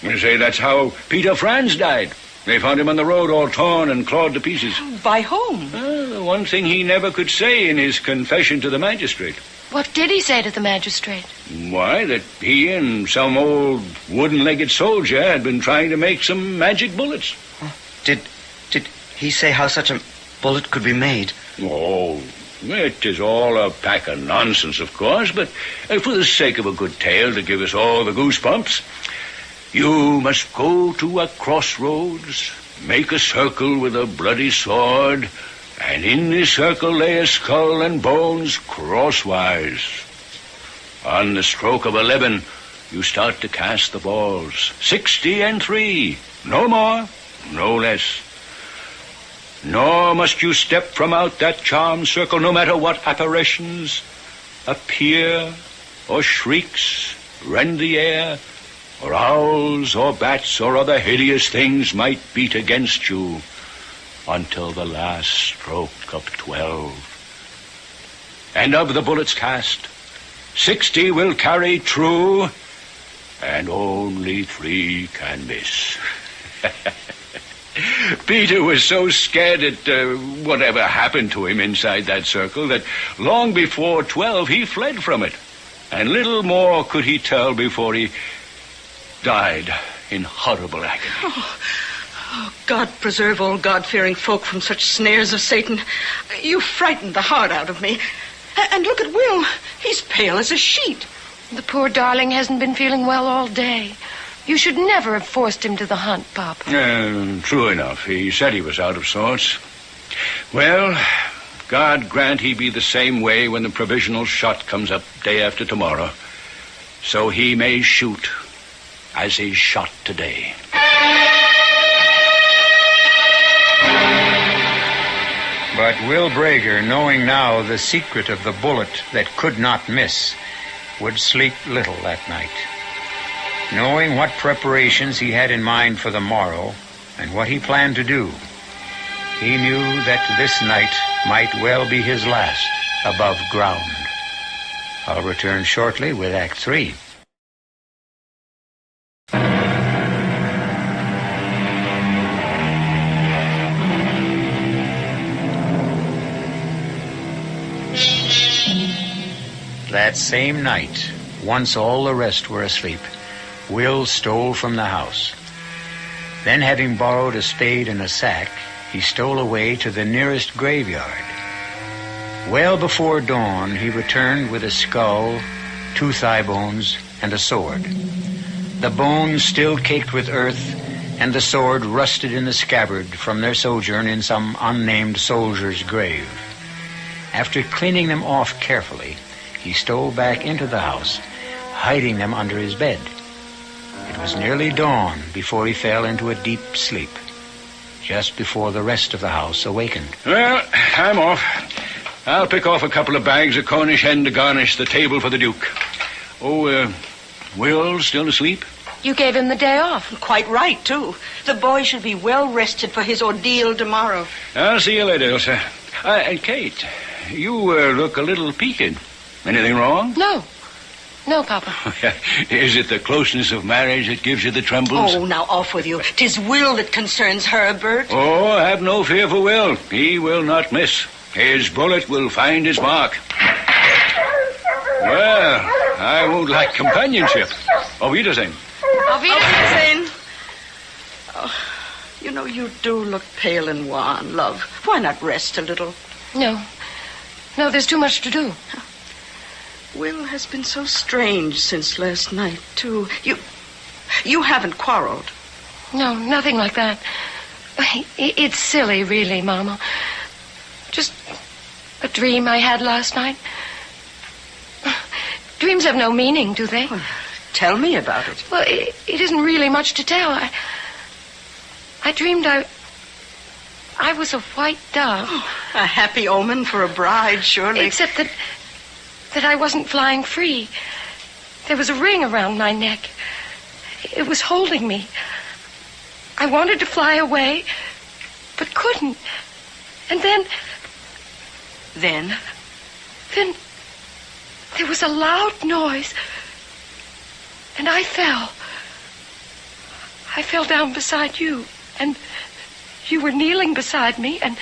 You say that's how Peter Franz died. They found him on the road all torn and clawed to pieces.
By whom?
The one thing he never could say in his confession to the magistrate.
What did he say to the magistrate?
Why, that he and some old wooden-legged soldier had been trying to make some magic bullets.
Did he say how such a bullet could be made?
Oh, it is all a pack of nonsense, of course, but for the sake of a good tale to give us all the goosebumps, you must go to a crossroads, make a circle with a bloody sword, and in this circle lay a skull and bones crosswise. On the stroke of 11, you start to cast the balls. 60 and 3, no more, no less. Nor must you step from out that charmed circle, no matter what apparitions appear, or shrieks rend the air, or owls or bats or other hideous things might beat against you, until the last stroke of 12. And of the bullets cast, 60 will carry true, and only 3 can miss. Peter was so scared at whatever happened to him inside that circle that long before 12 he fled from it. And little more could he tell before he died in horrible agony.
Oh, God preserve all God-fearing folk from such snares of Satan. You frightened the heart out of me. And look at Will. He's pale as a sheet.
The poor darling hasn't been feeling well all day. You should never have forced him to the hunt, Papa.
True enough. He said he was out of sorts. Well, God grant he be the same way when the provisional shot comes up day after tomorrow, so he may shoot as he shot today.
But Will Brager, knowing now the secret of the bullet that could not miss, would sleep little that night. Knowing what preparations he had in mind for the morrow and what he planned to do, he knew that this night might well be his last above ground. I'll return shortly with Act 3. That same night, once all the rest were asleep, Will stole from the house. Then, having borrowed a spade and a sack, he stole away to the nearest graveyard. Well before dawn, he returned with a skull, 2 thigh bones, and a sword. The bones still caked with earth, and the sword rusted in the scabbard from their sojourn in some unnamed soldier's grave. After cleaning them off carefully, he stole back into the house, hiding them under his bed. It was nearly dawn before he fell into a deep sleep.
just before the rest of the house awakened.
Well, I'm off. I'll pick off a couple of bags of Cornish hen to garnish the table for the Duke. Oh, Will still asleep?
You gave him the day off. Quite right, too. The boy should be well rested for his ordeal tomorrow.
I'll see you later, Elsa. And Kate, you look a little peaked. Anything wrong?
No. No, Papa.
Is it the closeness of marriage that gives you the trembles?
Oh, now off with you. 'Tis Will that concerns her, Bert.
Oh, have no fear for Will. He will not miss. His bullet will find his mark. Well, I won't lack companionship. Auf Wiedersehen.
Auf Wiedersehen. Oh, you know, you do look pale and wan, love. Why not rest a little?
No. No, there's too much to do.
Will has been so strange since last night, too. You haven't quarreled.
No, nothing like that. It's silly, really, Mama. Just a dream I had last night. Dreams have no meaning, do they?
Well, tell me about it.
Well, it isn't really much to tell. I dreamed I was a white dove.
Oh, a happy omen for a bride, surely.
Except that I wasn't flying free. There was a ring around my neck. It was holding me. I wanted to fly away, but couldn't. And then there was a loud noise, and I fell. I fell down beside you, and you were kneeling beside me, and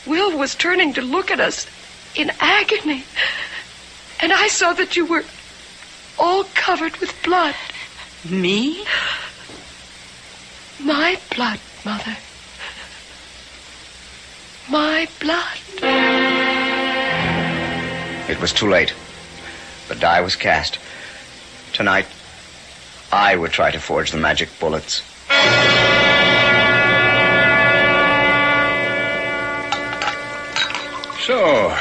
Will was turning to look at us in agony. And I saw that you were all covered with blood.
Me?
My blood, Mother. My blood.
It was too late. The die was cast. Tonight, I would try to forge the magic bullets.
So,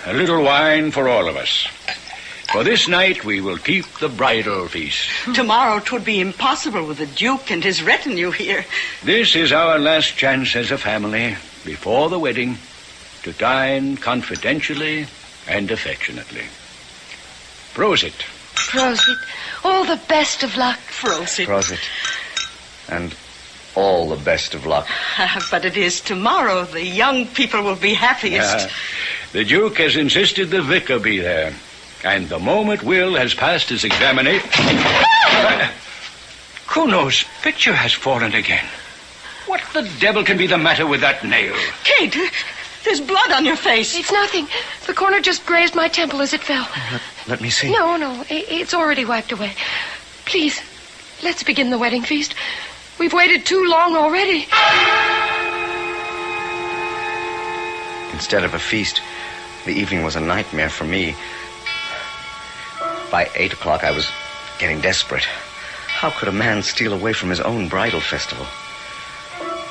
a little wine for all of us. For this night, we will keep the bridal feast.
Tomorrow 'twould be impossible with the Duke and his retinue here.
This is our last chance as a family, before the wedding, to dine confidentially and affectionately. Prosit.
Prosit. All the best of luck.
Prosit.
Prosit. And all the best of luck.
But it is tomorrow. The young people will be happiest.
The Duke has insisted the vicar be there. And the moment Will has passed his examination... Kuno's picture has fallen again. What the devil can be the matter with that nail?
Kate, there's blood on your face.
It's nothing. The corner just grazed my temple as it fell.
Let me see.
No. It's already wiped away. Please, let's begin the wedding feast. We've waited too long already.
Instead of a feast, the evening was a nightmare for me. By 8 o'clock, I was getting desperate. How could a man steal away from his own bridal festival?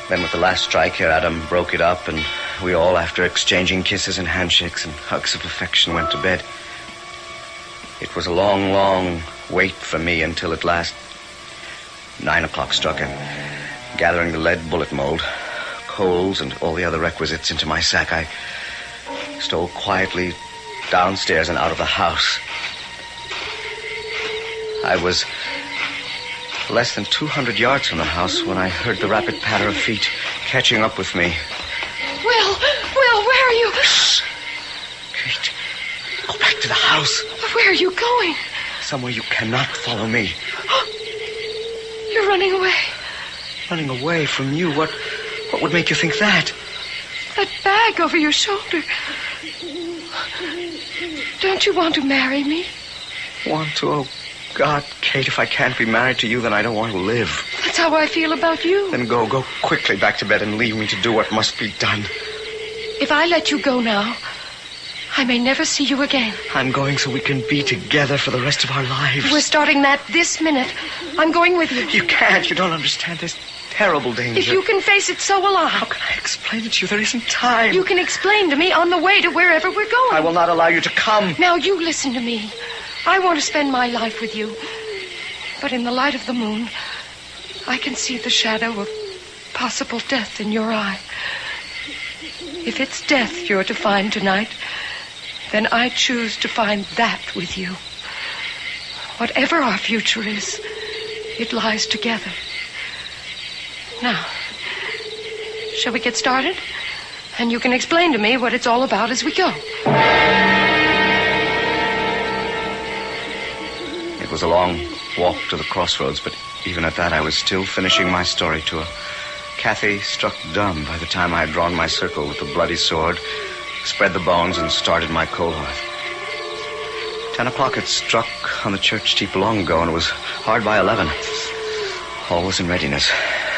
Then with the last strike here, Adam broke it up, and we all, after exchanging kisses and handshakes and hugs of affection, went to bed. It was a long, long wait for me until at last 9 o'clock struck, and gathering the lead bullet mold, coals, and all the other requisites into my sack, I stole quietly downstairs and out of the house. I was less than 200 yards from the house when I heard the rapid patter of feet catching up with me.
Will, where are you?
Shh. Kate, go back to the house.
Where are you going?
Somewhere you cannot follow me.
You're running away.
Running away from you? What would make you think that?
That bag over your shoulder. Don't you want to marry me?
Want to? Oh, God, Kate, if I can't be married to you, then I don't want to live.
That's how I feel about you.
Then go quickly back to bed and leave me to do what must be done.
If I let you go now, I may never see you again.
I'm going so we can be together for the rest of our lives.
We're starting that this minute. I'm going with you.
You can't. You don't understand. There's terrible danger.
If you can face it, so will I.
How can I explain it to you? There isn't time.
You can explain to me on the way to wherever we're going.
I will not allow you to come.
Now you listen to me. I want to spend my life with you. But in the light of the moon, I can see the shadow of possible death in your eye. If it's death you're to find tonight, then I choose to find that with you. Whatever our future is, it lies together. Now, shall we get started? And you can explain to me what it's all about as we go.
It was a long walk to the crossroads, but even at that I was still finishing my story to her. Kathy struck dumb by the time I had drawn my circle with the bloody sword, spread the bones, and started my coal hearth. 10 o'clock had struck on the church steeple long ago, and it was hard by 11. All was in readiness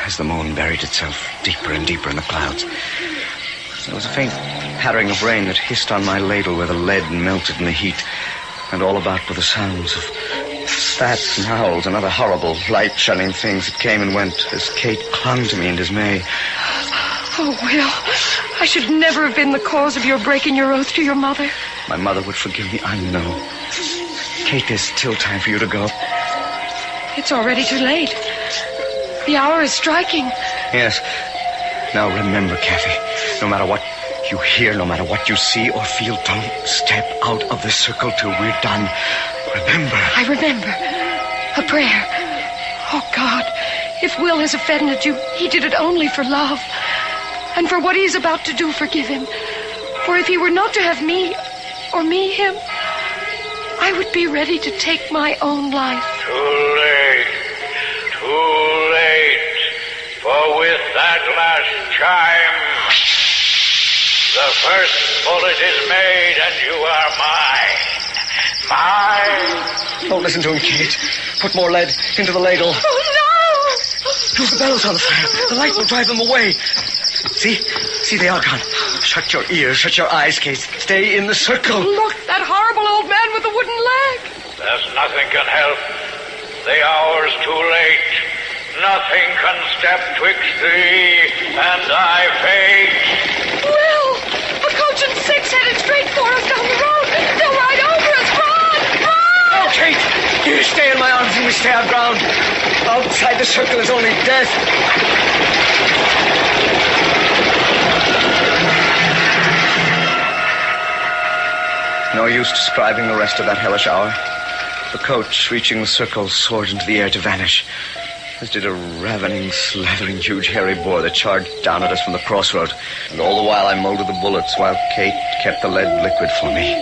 as the moon buried itself deeper and deeper in the clouds. There was a faint pattering of rain that hissed on my ladle where the lead melted in the heat, and all about were the sounds of bats and owls and other horrible light-shunning things that came and went as Kate clung to me in dismay.
Oh, Will, I should never have been the cause of your breaking your oath to your mother.
My mother would forgive me, I know. Kate, there's still time for you to go.
It's already too late. The hour is striking.
Yes. Now remember, Kathy, no matter what you hear, no matter what you see or feel, don't step out of the circle till we're done. Remember.
I remember. A prayer. Oh, God, if Will has offended you, he did it only for love. And for what he is about to do, forgive him. For if he were not to have me, or me him, I would be ready to take my own life.
Too late. Too late. For with that last chime, the first bullet is made and you are mine. Mine.
Don't listen to him, Kate. Put more lead into the ladle.
Oh, no!
Use the bellows on the fire. The light will drive them away. See? See, they are gone. Shut your ears, shut your eyes, Kate. Stay in the circle.
Look, that horrible old man with the wooden leg.
There's nothing can help. The hour's too late. Nothing can step twixt thee and thy fate.
Will! A coach and six headed straight for us down the road. They'll ride over us. Run! Run!
No, Kate! You stay in my arms and we stay our ground. Outside the circle is only death. No use describing the rest of that hellish hour. The coach, reaching the circle, soared into the air to vanish, as did a ravening, slathering, huge, hairy boar that charged down at us from the crossroad. And all the while I molded the bullets, while Kate kept the lead liquid for me.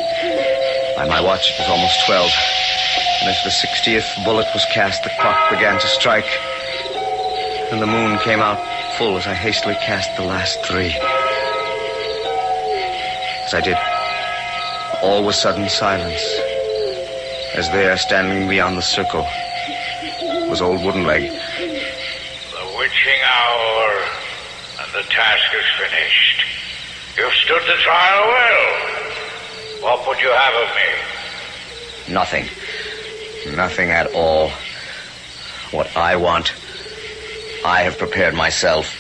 By my watch, it was almost 12. And as the 60th bullet was cast, the clock began to strike. And the moon came out full as I hastily cast the last 3. As I did, all was sudden silence, as there, standing beyond the circle, was old Woodenleg.
The witching hour, and the task is finished. You've stood the trial well. What would you have of me?
Nothing. Nothing at all. What I want, I have prepared myself.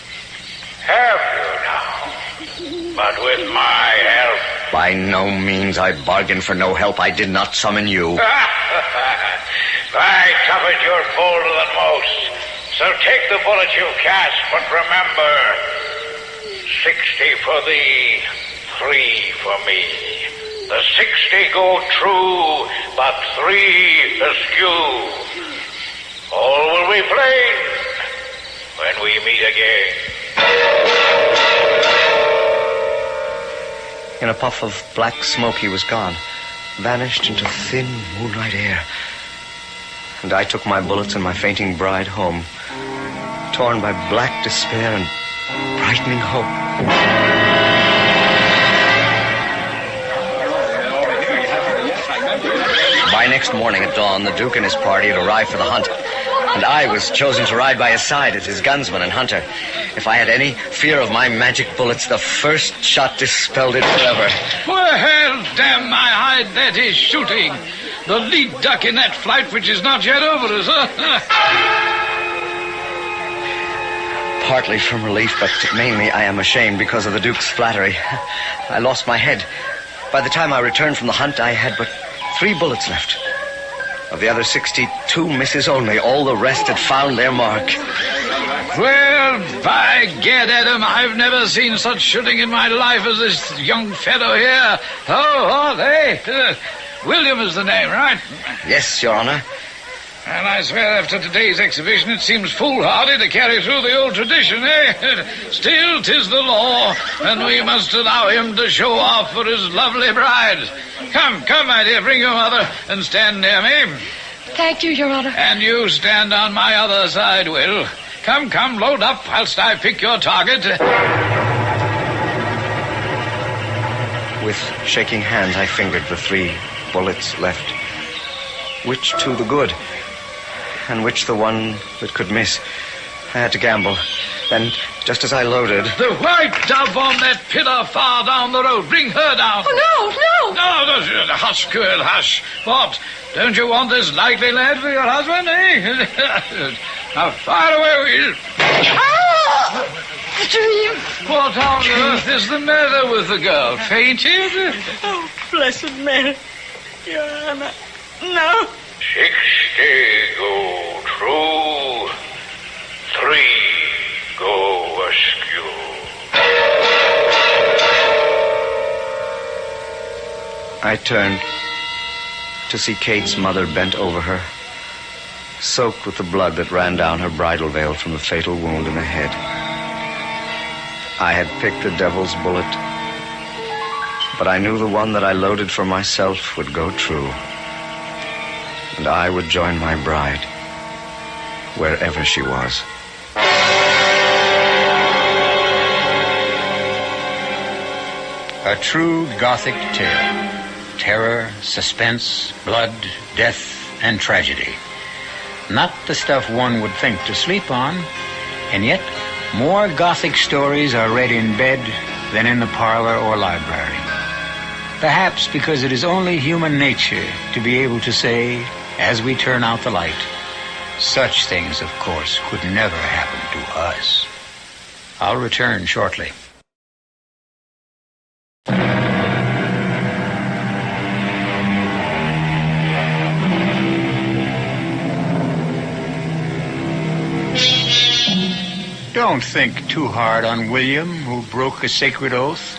Have you now? But with my help.
By no means. I bargained for no help. I did not summon you.
By tuffet, you're bolder than most. So take the bullet you've cast, but remember, 60 for thee, 3 for me. The 60 go true, but 3 askew. All will be plain when we meet again.
In a puff of black smoke he was gone, vanished into thin moonlight air. And I took my bullets and my fainting bride home, torn by black despair and brightening hope. By next morning at dawn, the Duke and his party had arrived for the hunt, and I was chosen to ride by his side as his gunsman and hunter. If I had any fear of my magic bullets, the first shot dispelled it forever.
Well, damn my hide, that is shooting. The lead duck in that flight which is not yet over us, huh?
Partly from relief, but mainly I am ashamed because of the Duke's flattery. I lost my head. By the time I returned from the hunt, I had but 3 bullets left. Of the other 62 misses only. All the rest had found their mark.
Well, by gad, Adam, I've never seen such shooting in my life as this young fellow here. Oh, are they? William is the name, right?
Yes, Your Honor.
And I swear after today's exhibition it seems foolhardy to carry through the old tradition, eh? Still, 'tis the law, and we must allow him to show off for his lovely bride. Come, my dear, bring your mother and stand near me.
Thank you, Your Honor.
And you stand on my other side, Will. Come, load up whilst I pick your target.
With shaking hands, I fingered the 3 bullets left. Which to the good, and which the one that could miss. I had to gamble. Then, just as I loaded...
The white dove on that pillar far down the road. Bring her down.
Oh, no.
No, hush, girl, hush. What? Don't you want this likely lad for your husband, eh? Now, fire away, Will.
Ah! The dream.
What on earth is the matter with the girl? Fainted?
Oh, blessed Mary. Your Honor. No.
60 go true. 3 go askew.
I turned to see Kate's mother bent over her, soaked with the blood that ran down her bridal veil from the fatal wound in the head. I had picked the devil's bullet, but I knew the one that I loaded for myself would go true, and I would join my bride wherever she was.
A true Gothic tale. Terror, suspense, blood, death, and tragedy.
Not the stuff one would think to sleep on, and yet more Gothic stories are read in bed than in the parlor or library. Perhaps because it is only human nature to be able to say, as we turn out the light, such things, of course, could never happen to us. I'll return shortly. Don't think too hard on William, who broke a sacred oath,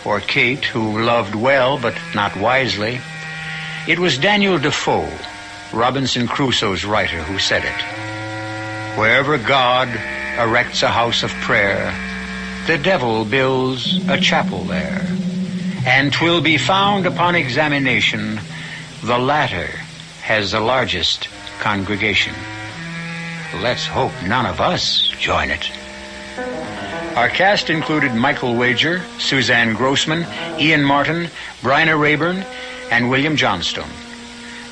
or Kate, who loved well but not wisely. It was Daniel Defoe, Robinson Crusoe's writer, who said it. Wherever God erects a house of prayer, the devil builds a chapel there, and 'twill be found upon examination the latter has the largest congregation. Let's hope none of us join it. Our cast included Michael Wager, Suzanne Grossman, Ian Martin, Bryna Rayburn, and William Johnstone.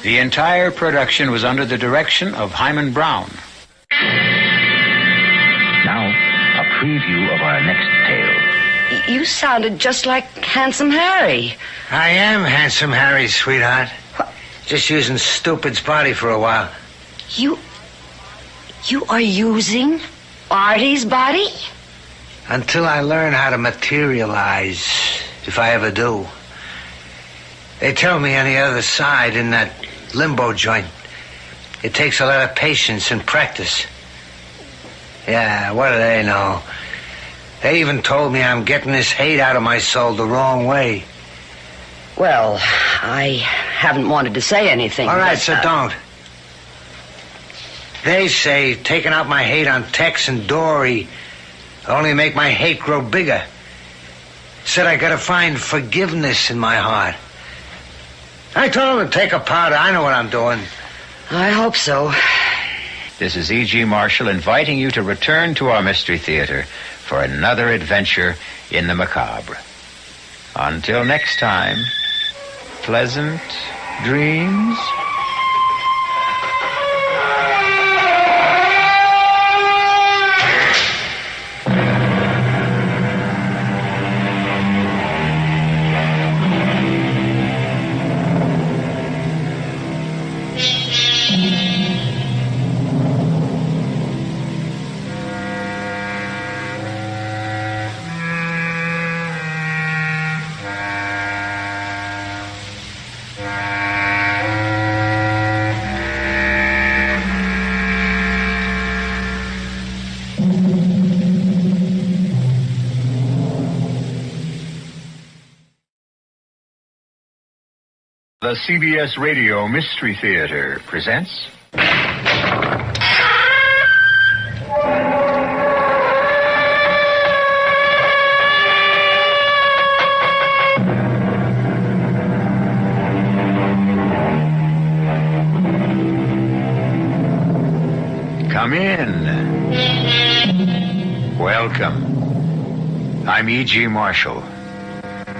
The entire production was under the direction of Hyman Brown.
Now, a preview of our next tale.
You sounded just like Handsome Harry.
I am Handsome Harry, sweetheart. Just using stupid's body for a while.
You are using Artie's body?
Until I learn how to materialize, if I ever do. They tell me on the other side, in that limbo joint, it takes a lot of patience and practice. Yeah, what do they know? They even told me I'm getting this hate out of my soul the wrong way.
Well, I haven't wanted to say anything.
All right,
but,
so don't. They say taking out my hate on Tex and Dory only make my hate grow bigger. Said I gotta find forgiveness in my heart. I told them to take a powder. I know what I'm doing.
I hope so.
This is E.G. Marshall inviting you to return to our Mystery Theater for another adventure in the macabre. Until next time, pleasant dreams. The CBS Radio Mystery Theater presents... Come in. Welcome. I'm E.G. Marshall.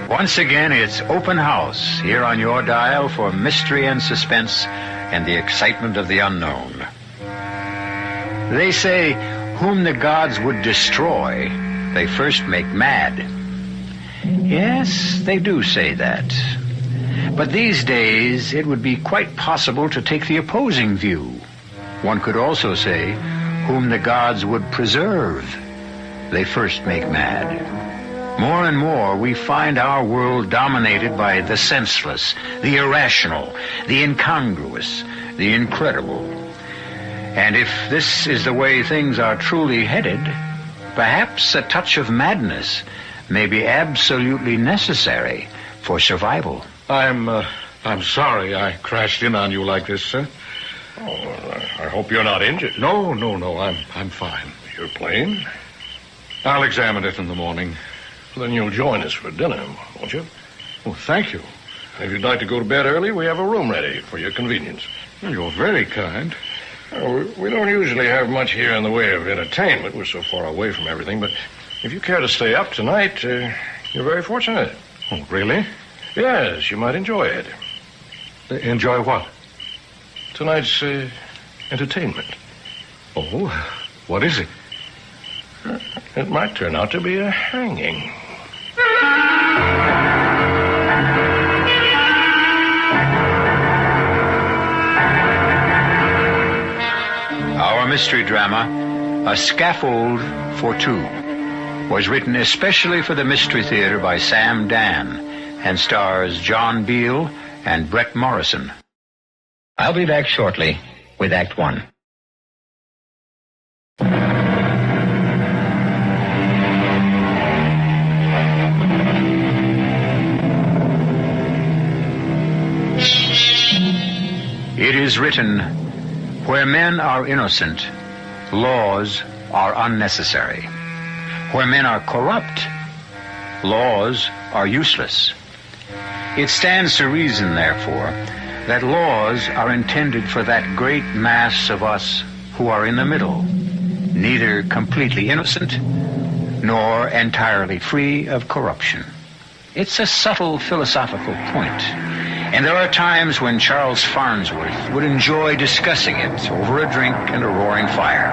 Once again, it's open house here on your dial for mystery and suspense and the excitement of the unknown. They say, whom the gods would destroy, they first make mad. Yes, they do say that. But these days, it would be quite possible to take the opposing view. One could also say, whom the gods would preserve, they first make mad. More and more, we find our world dominated by the senseless, the irrational, the incongruous, the incredible. And if this is the way things are truly headed, perhaps a touch of madness may be absolutely necessary for survival.
I'm sorry I crashed in on you like this, sir.
Oh, I hope you're not injured.
No, I'm fine.
Your plane?
I'll examine it in the morning.
Then you'll join us for dinner, won't you?
Oh, thank you.
If you'd like to go to bed early, we have a room ready for your convenience.
Well, you're very kind.
We don't usually have much here in the way of entertainment. We're so far away from everything. But if you care to stay up tonight, you're very fortunate.
Oh, really?
Yes, you might enjoy it.
Enjoy what?
Tonight's entertainment.
Oh, what is it?
It might turn out to be a hanging.
Our mystery drama, A Scaffold for Two, was written especially for the Mystery Theater by Sam Dan and stars John Beal and Brett Morrison. I'll be back shortly with Act One. It is written, where men are innocent, laws are unnecessary. Where men are corrupt, laws are useless. It stands to reason, therefore, that laws are intended for that great mass of us who are in the middle, neither completely innocent nor entirely free of corruption. It's a subtle philosophical point. And there are times when Charles Farnsworth would enjoy discussing it over a drink and a roaring fire.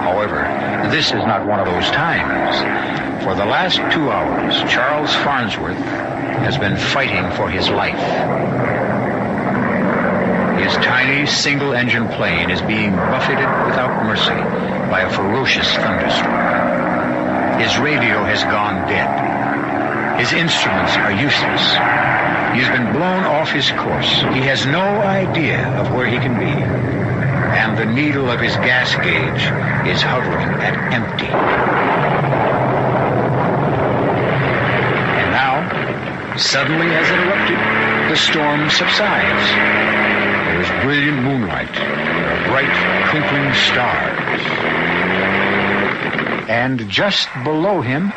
However, this is not one of those times. For the last 2 hours, Charles Farnsworth has been fighting for his life. His tiny single-engine plane is being buffeted without mercy by a ferocious thunderstorm. His radio has gone dead. His instruments are useless. He has been blown off his course. He has no idea of where he can be. And the needle of his gas gauge is hovering at empty. And now, suddenly as it erupted, the storm subsides. There is brilliant moonlight. There are bright, twinkling stars. And just below him,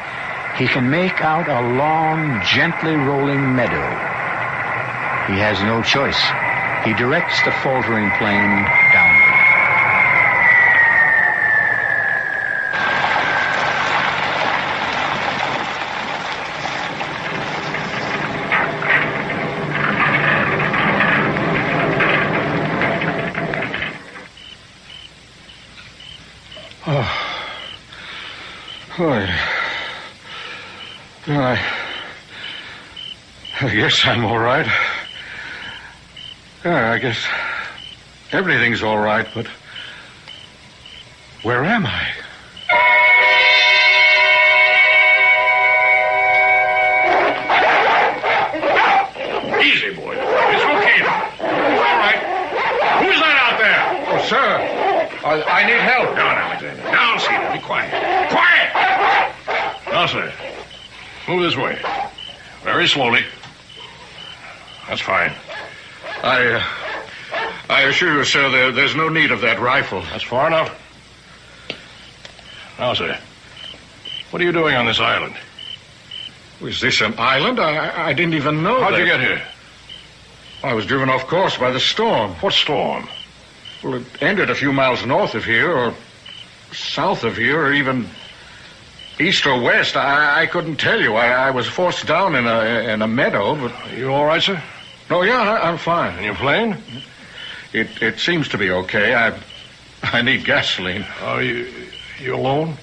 he can make out a long, gently rolling meadow. He has no choice. He directs the faltering plane downward.
I guess I'm all right. Yeah, I guess everything's all right, but where am I?
Easy, boys. It's okay now. All right. Who's that out there?
Oh, sir, I need help.
Now, Alexander. Now, Cedar, be quiet. Quiet! Now, sir, move this way. Very slowly. That's fine.
I assure you, sir, there's no need of that rifle.
That's far enough. Now, sir, what are you doing on this island?
Is this an island? I didn't even know
How'd you get here?
I was driven off course by the storm.
What storm?
Well, it ended a few miles north of here, or south of here, or even east or west. I couldn't tell you. I was forced down in a meadow, but...
Are you all right, sir?
No, yeah, I'm fine.
And your plane?
It seems to be okay. I need gasoline.
Oh, you alone?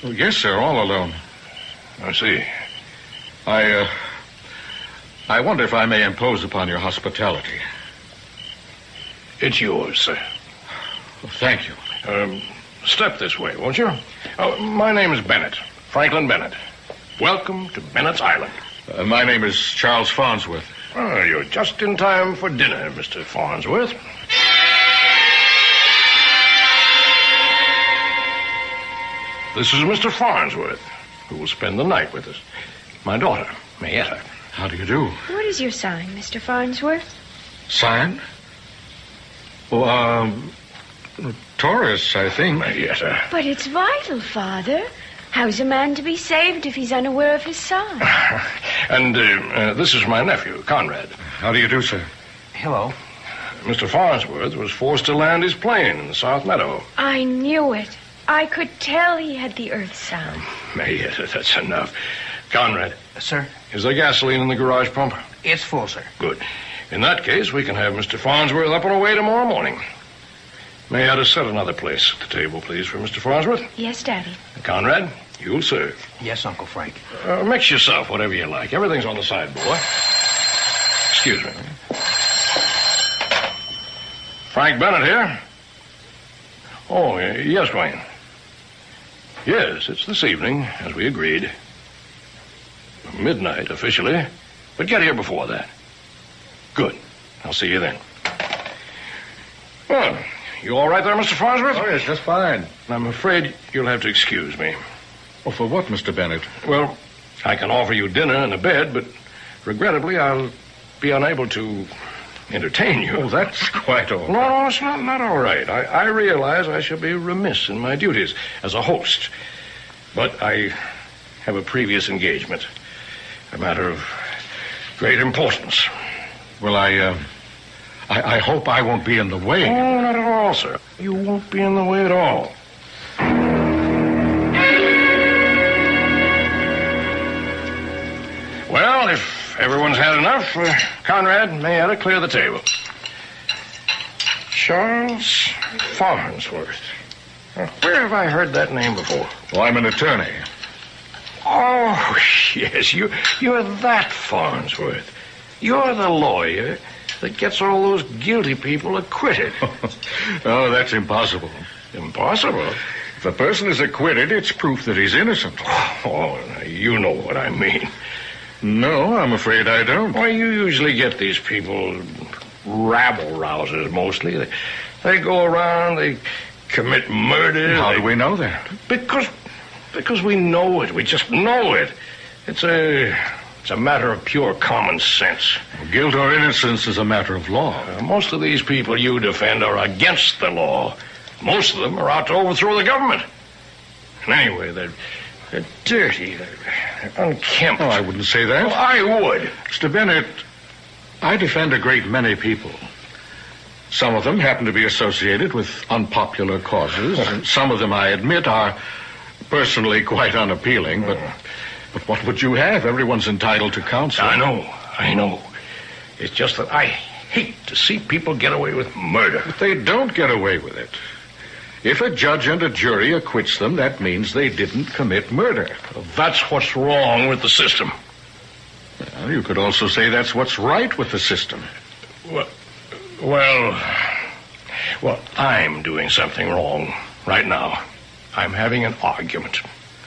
Well, yes, sir, all alone.
I see.
I wonder if I may impose upon your hospitality.
It's yours, sir.
Well, thank you.
Step this way, won't you? My name is Bennett. Franklin Bennett. Welcome to Bennett's Island.
My name is Charles Farnsworth.
Oh, you're just in time for dinner, Mr. Farnsworth. This is Mr. Farnsworth, who will spend the night with us. My daughter, Mayetta.
How do you do?
What is your sign, Mr. Farnsworth?
Sign? Well, Taurus, I think.
Mayetta.
But it's vital, Father. How's a man to be saved if he's unaware of his sign?
And this is my nephew, Conrad.
How do you do, sir?
Hello.
Mr. Farnsworth was forced to land his plane in the South Meadow.
I knew it. I could tell he had the earth sign.
Mayetta, that's enough. Conrad.
Sir?
Is there gasoline in the garage pump?
It's full, sir.
Good. In that case, we can have Mr. Farnsworth up and away tomorrow morning. May I set another place at the table, please, for Mr. Farnsworth?
Yes, Daddy.
Conrad, you'll serve.
Yes, Uncle Frank.
Mix yourself whatever you like. Everything's on the sideboard. Excuse me. Frank Bennett here. Oh, yes, Wayne. Yes, it's this evening, as we agreed. Midnight, officially. But get here before that. Good. I'll see you then. Well, you all right there, Mr. Farnsworth?
Oh, yes, just fine.
I'm afraid you'll have to excuse me.
Oh, for what, Mr. Bennett?
Well, I can offer you dinner and a bed, but regrettably, I'll be unable to entertain you.
Oh, that's quite all right.
No, it's not all right. I realize I shall be remiss in my duties as a host. But I have a previous engagement. A matter of great importance.
Well, I hope I won't be in the way.
Oh, not at all, sir. You won't be in the way at all. Well, if everyone's had enough, Conrad, Mayetta, clear the table. Charles Farnsworth. Where have I heard that name before?
Well, I'm an attorney.
Oh, yes, you're that Farnsworth. You're the lawyer that gets all those guilty people acquitted.
Oh, that's impossible.
Impossible?
If a person is acquitted, it's proof that he's innocent.
Oh, you know what I mean.
No, I'm afraid I don't.
Well, you usually get these people, rabble-rousers mostly. They go around, they commit murder.
How do we know that?
Because we know it. We just know it. It's a matter of pure common sense.
Guilt or innocence is a matter of law.
Most of these people you defend are against the law. Most of them are out to overthrow the government. And anyway, they're dirty. They're unkempt.
Oh, I wouldn't say that.
Well, I would.
Mr. Bennett, I defend a great many people. Some of them happen to be associated with unpopular causes. And some of them, I admit, are personally quite unappealing. But what would you have? Everyone's entitled to counsel.
I know. It's just that I hate to see people get away with murder.
But they don't get away with it. If a judge and a jury acquits them, that means they didn't commit murder.
Well, that's what's wrong with the system.
Well, you could also say that's what's right with the system.
Well, I'm doing something wrong right now. I'm having an argument.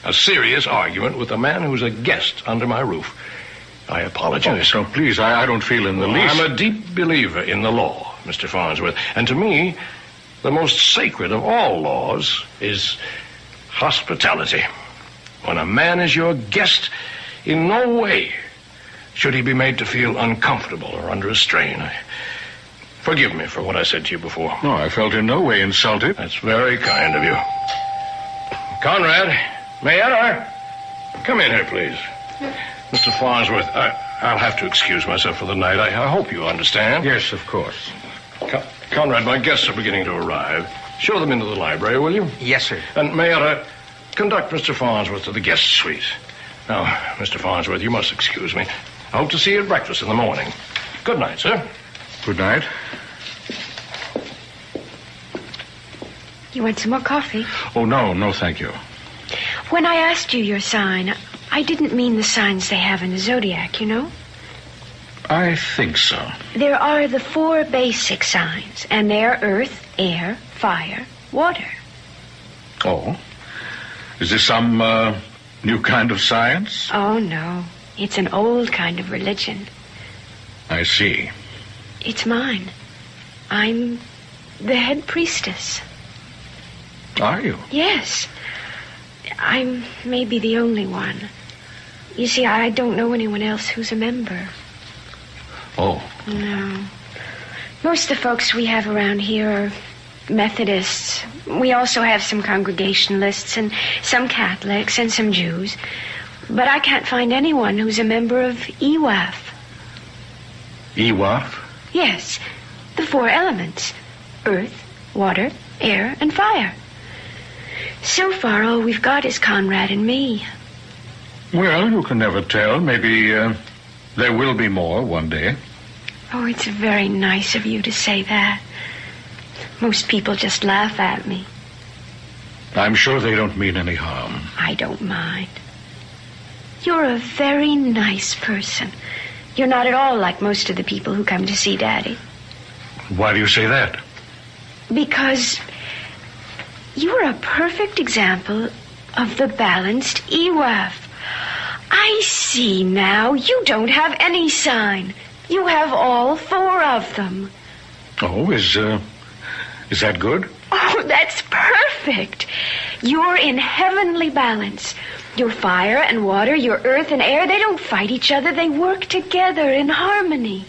A serious argument with a man who's a guest under my roof. I apologize.
Oh, please, I don't feel in the least.
I'm a deep believer in the law, Mr. Farnsworth. And to me, the most sacred of all laws is hospitality. When a man is your guest, in no way should he be made to feel uncomfortable or under a strain. Forgive me for what I said to you before.
No, I felt in no way insulted.
That's very kind of you. Conrad, Mayetta, come in here, please. Mr. Farnsworth, I'll have to excuse myself for the night. I hope you understand.
Yes, of course.
Conrad, my guests are beginning to arrive. Show them into the library, will you?
Yes, sir.
And Mayetta, conduct Mr. Farnsworth to the guest suite. Now, Mr. Farnsworth, you must excuse me. I hope to see you at breakfast in the morning. Good night, sir.
Good night.
You want some more coffee?
Oh, no, thank you.
When I asked you your sign, I didn't mean the signs they have in the zodiac, you know?
I think so.
There are the 4 basic signs, and they're earth, air, fire, water.
Oh? Is this some, new kind of science?
Oh, no. It's an old kind of religion.
I see.
It's mine. I'm the head priestess.
Are you?
Yes. I'm maybe the only one. You see, I don't know anyone else who's a member.
Oh.
No. Most of the folks we have around here are Methodists. We also have some Congregationalists and some Catholics and some Jews. But I can't find anyone who's a member of EWAF.
EWAF?
Yes. The 4 elements. Earth, water, air, and fire. So far, all we've got is Conrad and me.
Well, you can never tell. Maybe, there will be more one day.
Oh, it's very nice of you to say that. Most people just laugh at me.
I'm sure they don't mean any harm.
I don't mind. You're a very nice person. You're not at all like most of the people who come to see Daddy.
Why do you say that?
Because you're a perfect example of the balanced EWAF. I see now. You don't have any sign. You have all 4 of them.
Oh, is that good?
Oh, that's perfect. You're in heavenly balance. Your fire and water, your earth and air, they don't fight each other. They work together in harmony.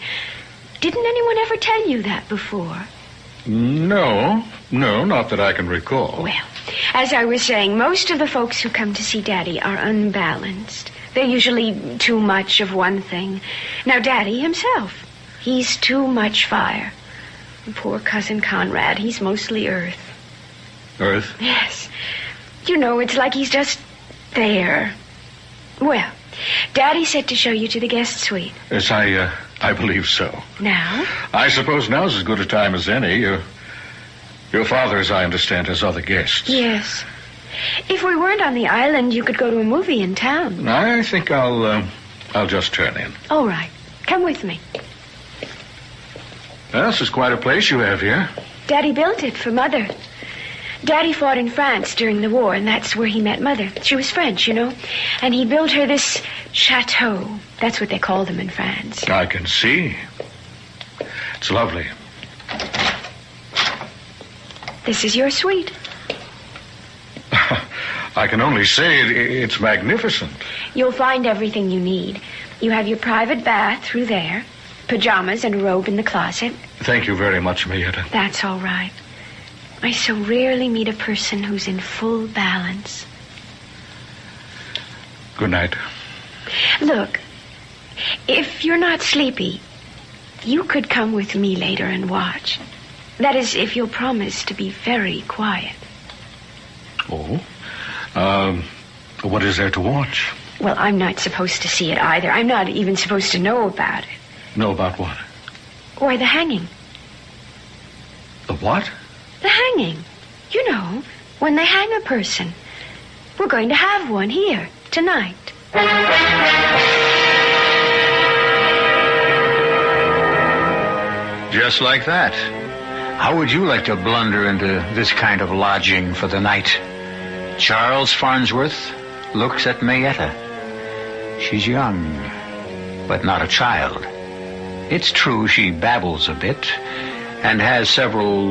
Didn't anyone ever tell you that before?
No, not that I can recall.
Well, as I was saying, most of the folks who come to see Daddy are unbalanced. They're usually too much of one thing. Now, Daddy himself, he's too much fire. And poor cousin Conrad, he's mostly earth.
Earth?
Yes. You know, it's like he's just there. Well, Daddy said to show you to the guest suite.
Yes, I believe so.
Now?
I suppose now's as good a time as any. Your father, as I understand, has other guests.
Yes. If we weren't on the island, you could go to a movie in town.
I think I'll just turn in.
All right. Come with me.
Well, this is quite a place you have here.
Daddy built it for Mother. Daddy fought in France during the war, and that's where he met Mother. She was French, you know. And he built her this chateau. That's what they call them in France.
I can see. It's lovely.
This is your suite.
I can only say it's magnificent.
You'll find everything you need. You have your private bath through there, pajamas and a robe in the closet.
Thank you very much, Mayetta.
That's all right. I so rarely meet a person who's in full balance.
Good night.
Look, if you're not sleepy, you could come with me later and watch. That is, if you'll promise to be very quiet.
Oh? What is there to watch?
Well, I'm not supposed to see it either. I'm not even supposed to know about it.
Know about what?
Why, the hanging.
The what?
The hanging. You know, when they hang a person. We're going to have one here tonight.
Just like that. How would you like to blunder into this kind of lodging for the night? Charles Farnsworth looks at Mayetta. She's young, but not a child. It's true she babbles a bit and has several,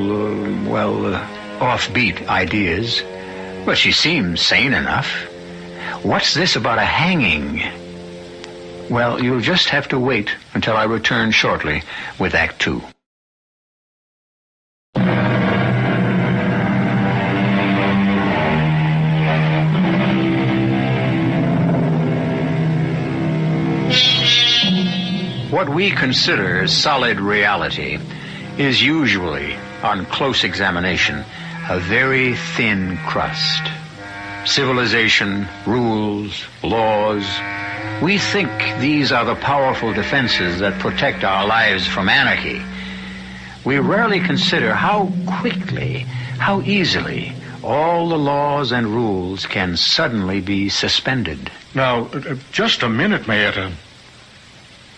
offbeat ideas, but she seems sane enough. What's this about a hanging? Well, you'll just have to wait until I return shortly with Act 2. What we consider solid reality is usually, on close examination, a very thin crust. Civilization, rules, laws. We think these are the powerful defenses that protect our lives from anarchy. We rarely consider how quickly, how easily, all the laws and rules can suddenly be suspended.
Now, just a minute, Mayetta.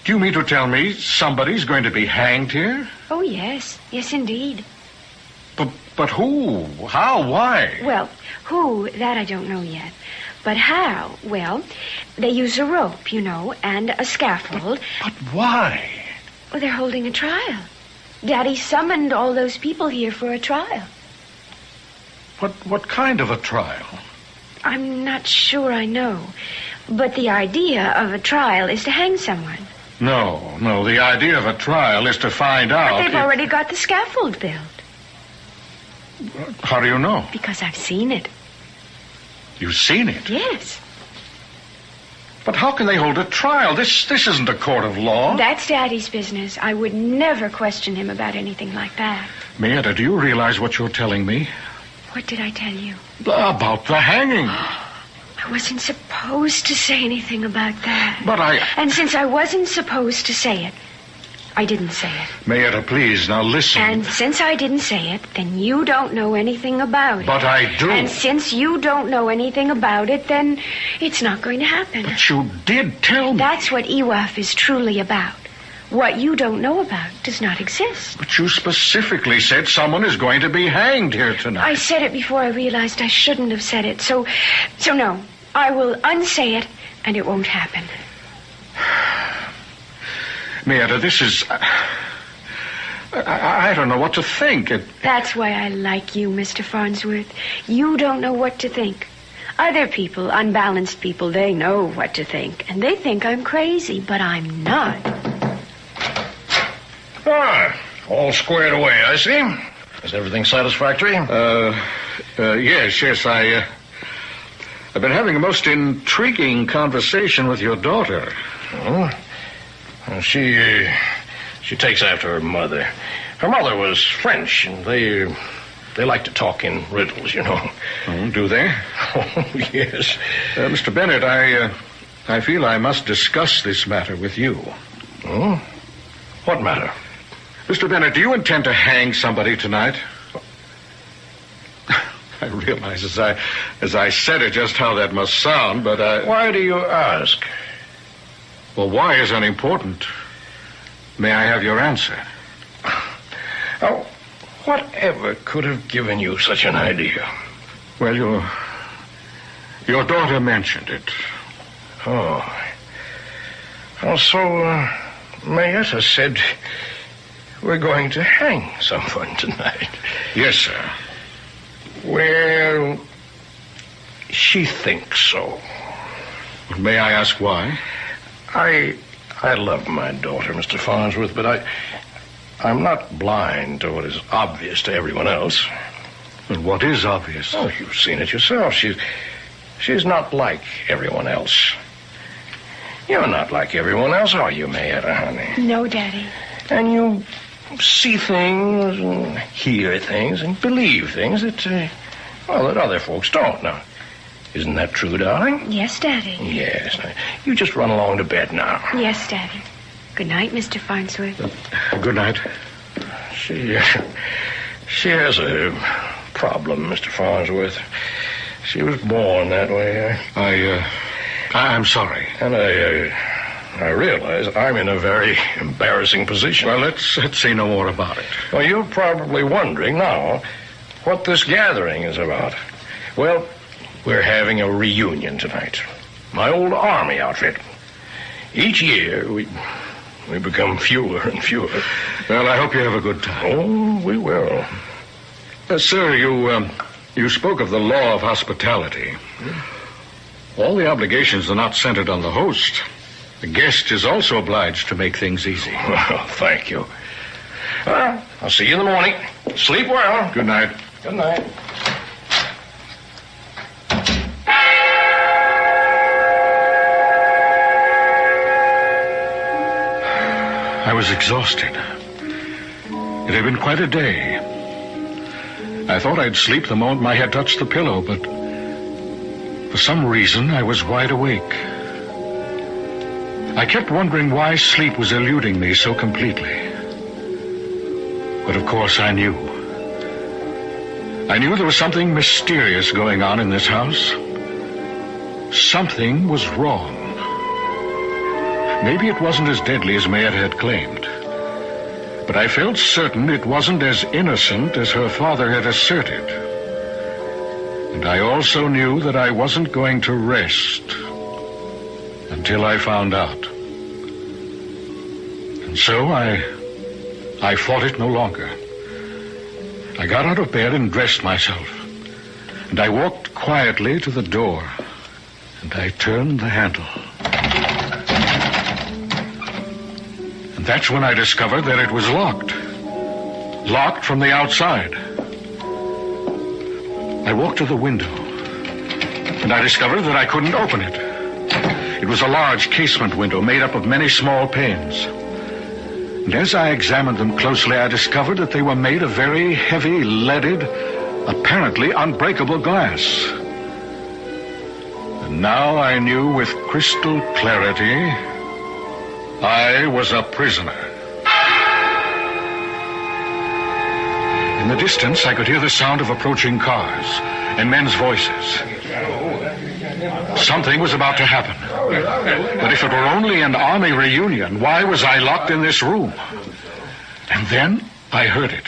Do you mean to tell me somebody's going to be hanged here?
Oh, yes. Yes, indeed.
But who? How? Why?
Well, who, that I don't know yet. But how? Well, they use a rope, you know, and a scaffold.
But why?
Well, they're holding a trial. Daddy summoned all those people here for a trial.
What kind of a trial?
I'm not sure I know. But the idea of a trial is to hang someone.
No. The idea of a trial is to find out.
But they've already got the scaffold built.
How do you know?
Because I've seen it.
You've seen it?
Yes.
But how can they hold a trial? This isn't a court of law.
That's Daddy's business. I would never question him about anything like that.
Mayetta, do you realize what you're telling me?
What did I tell you?
About the hanging.
I wasn't supposed to say anything about that.
But
And since I wasn't supposed to say it, I didn't say it.
Mayetta, please, now listen.
And since I didn't say it, then you don't know anything about it.
But I do.
And since you don't know anything about it, then it's not going to happen.
But you did tell me.
That's what EWAF is truly about. What you don't know about does not exist.
But you specifically said someone is going to be hanged here tonight.
I said it before I realized I shouldn't have said it. So no. I will unsay it, and it won't happen.
Mayetta, this is... I don't know what to think.
That's why I like you, Mr. Farnsworth. You don't know what to think. Other people, unbalanced people, they know what to think. And they think I'm crazy, but I'm not.
All squared away, I see. Is everything satisfactory?
Yes, I've been having a most intriguing conversation with your daughter.
Oh? Well, she takes after her mother. Her mother was French, and they like to talk in riddles, you know.
Oh, do they?
Oh, yes.
Mr. Bennett, I feel I must discuss this matter with you.
Oh? What matter?
Mr. Bennett, do you intend to hang somebody tonight? I realize as I said it just how that must sound, but
Why do you ask?
Well, why is unimportant. May I have your answer?
Oh, whatever could have given you such an idea?
Well, your daughter mentioned it.
Oh. Also, Mayetta said we're going to hang someone tonight.
Yes, sir.
Well, she thinks so.
May I ask why?
I love my daughter, Mr. Farnsworth, but I'm not blind to what is obvious to everyone else.
And what is obvious?
Oh, you've seen it yourself. She's not like everyone else. You're not like everyone else, are you, Mayetta, honey?
No, Daddy.
And you see things and hear things and believe things that other folks don't. Now, isn't that true, darling?
Yes, Daddy.
Yes. Now, you just run along to bed now.
Yes, Daddy. Good night, Mr. Farnsworth.
Good night.
She has a problem, Mr. Farnsworth. She was born that way.
I'm sorry.
And I realize I'm in a very embarrassing position.
Well, let's say no more about it.
Well, you're probably wondering now what this gathering is about. Well, we're having a reunion tonight. My old army outfit. Each year, we become fewer and fewer.
Well, I hope you have a good time.
Oh, we will.
Sir, you spoke of the law of hospitality. All the obligations are not centered on the host. The guest is also obliged to make things easy.
Well, thank you. Well, I'll see you in the morning. Sleep well.
Good night.
Good night.
I was exhausted. It had been quite a day. I thought I'd sleep the moment my head touched the pillow, but for some reason I was wide awake. I kept wondering why sleep was eluding me so completely. But of course I knew. I knew there was something mysterious going on in this house. Something was wrong. Maybe it wasn't as deadly as Mayetta had claimed. But I felt certain it wasn't as innocent as her father had asserted. And I also knew that I wasn't going to rest until I found out. And so I fought it no longer. I got out of bed and dressed myself. And I walked quietly to the door. And I turned the handle. And that's when I discovered that it was locked. Locked from the outside. I walked to the window. And I discovered that I couldn't open it. It was a large casement window made up of many small panes. And as I examined them closely, I discovered that they were made of very heavy, leaded, apparently unbreakable glass. And now I knew with crystal clarity I was a prisoner. In the distance, I could hear the sound of approaching cars and men's voices. Something was about to happen. But if it were only an army reunion, why was I locked in this room? And then I heard it.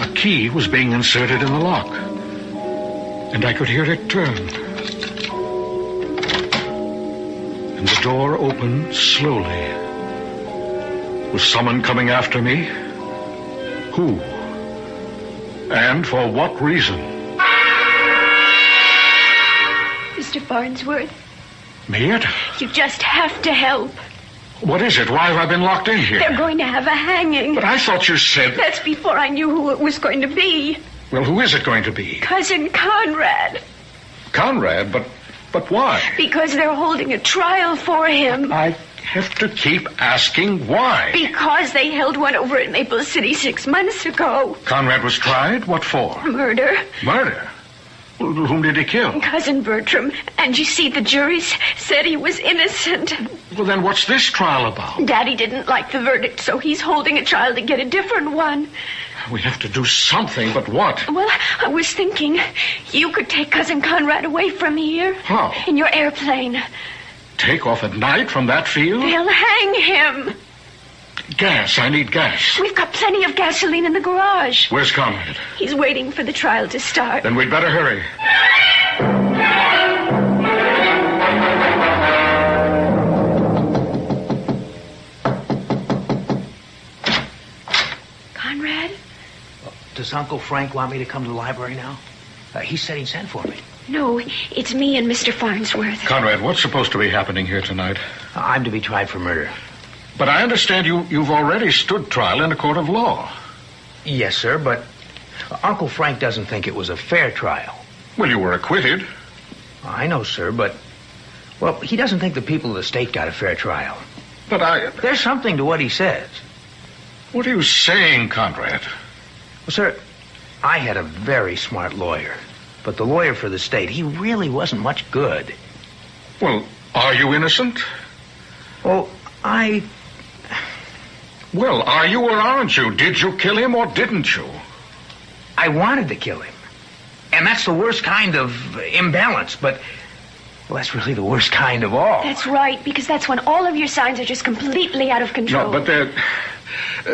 A key was being inserted in the lock. And I could hear it turn. And the door opened slowly. Was someone coming after me? Who? And for what reason?
Mr. Farnsworth,
Mayetta?
you just have to help.
What is it? Why have I been locked in here?
They're going to have a hanging.
But I thought you said...
That's before I knew who it was going to be.
Well, who is it going to be?
Cousin Conrad.
Conrad? But why?
Because they're holding a trial for him.
I have to keep asking why.
Because they held one over at Maple City 6 months ago.
Conrad was tried? What for?
Murder.
Murder? Whom did he kill?
Cousin Bertram. And you see, the jury said he was innocent.
Well, then what's this trial about?
Daddy didn't like the verdict, so he's holding a trial to get a different one.
We have to do something, but what?
Well, I was thinking you could take Cousin Conrad away from here.
How?
In your airplane.
Take off at night from that field?
They'll hang him.
Gas. I need gas.
We've got plenty of gasoline in the garage.
Where's Conrad?
He's waiting for the trial to start.
Then we'd better hurry.
Conrad?
Does Uncle Frank want me to come to the library now? He said he sent for me.
No, it's me and Mr. Farnsworth.
Conrad, what's supposed to be happening here tonight?
I'm to be tried for murder.
But I understand you've already stood trial in a court of law.
Yes, sir, but Uncle Frank doesn't think it was a fair trial.
Well, you were acquitted.
I know, sir, but... Well, he doesn't think the people of the state got a fair trial.
But
There's something to what he says.
What are you saying, Conrad?
Well, sir, I had a very smart lawyer. But the lawyer for the state, he really wasn't much good.
Well, are you innocent?
Well,
Well, are you or aren't you? Did you kill him or didn't you?
I wanted to kill him. And that's the worst kind of imbalance, but... Well, that's really the worst kind of all.
That's right, because that's when all of your signs are just completely out of control.
No, but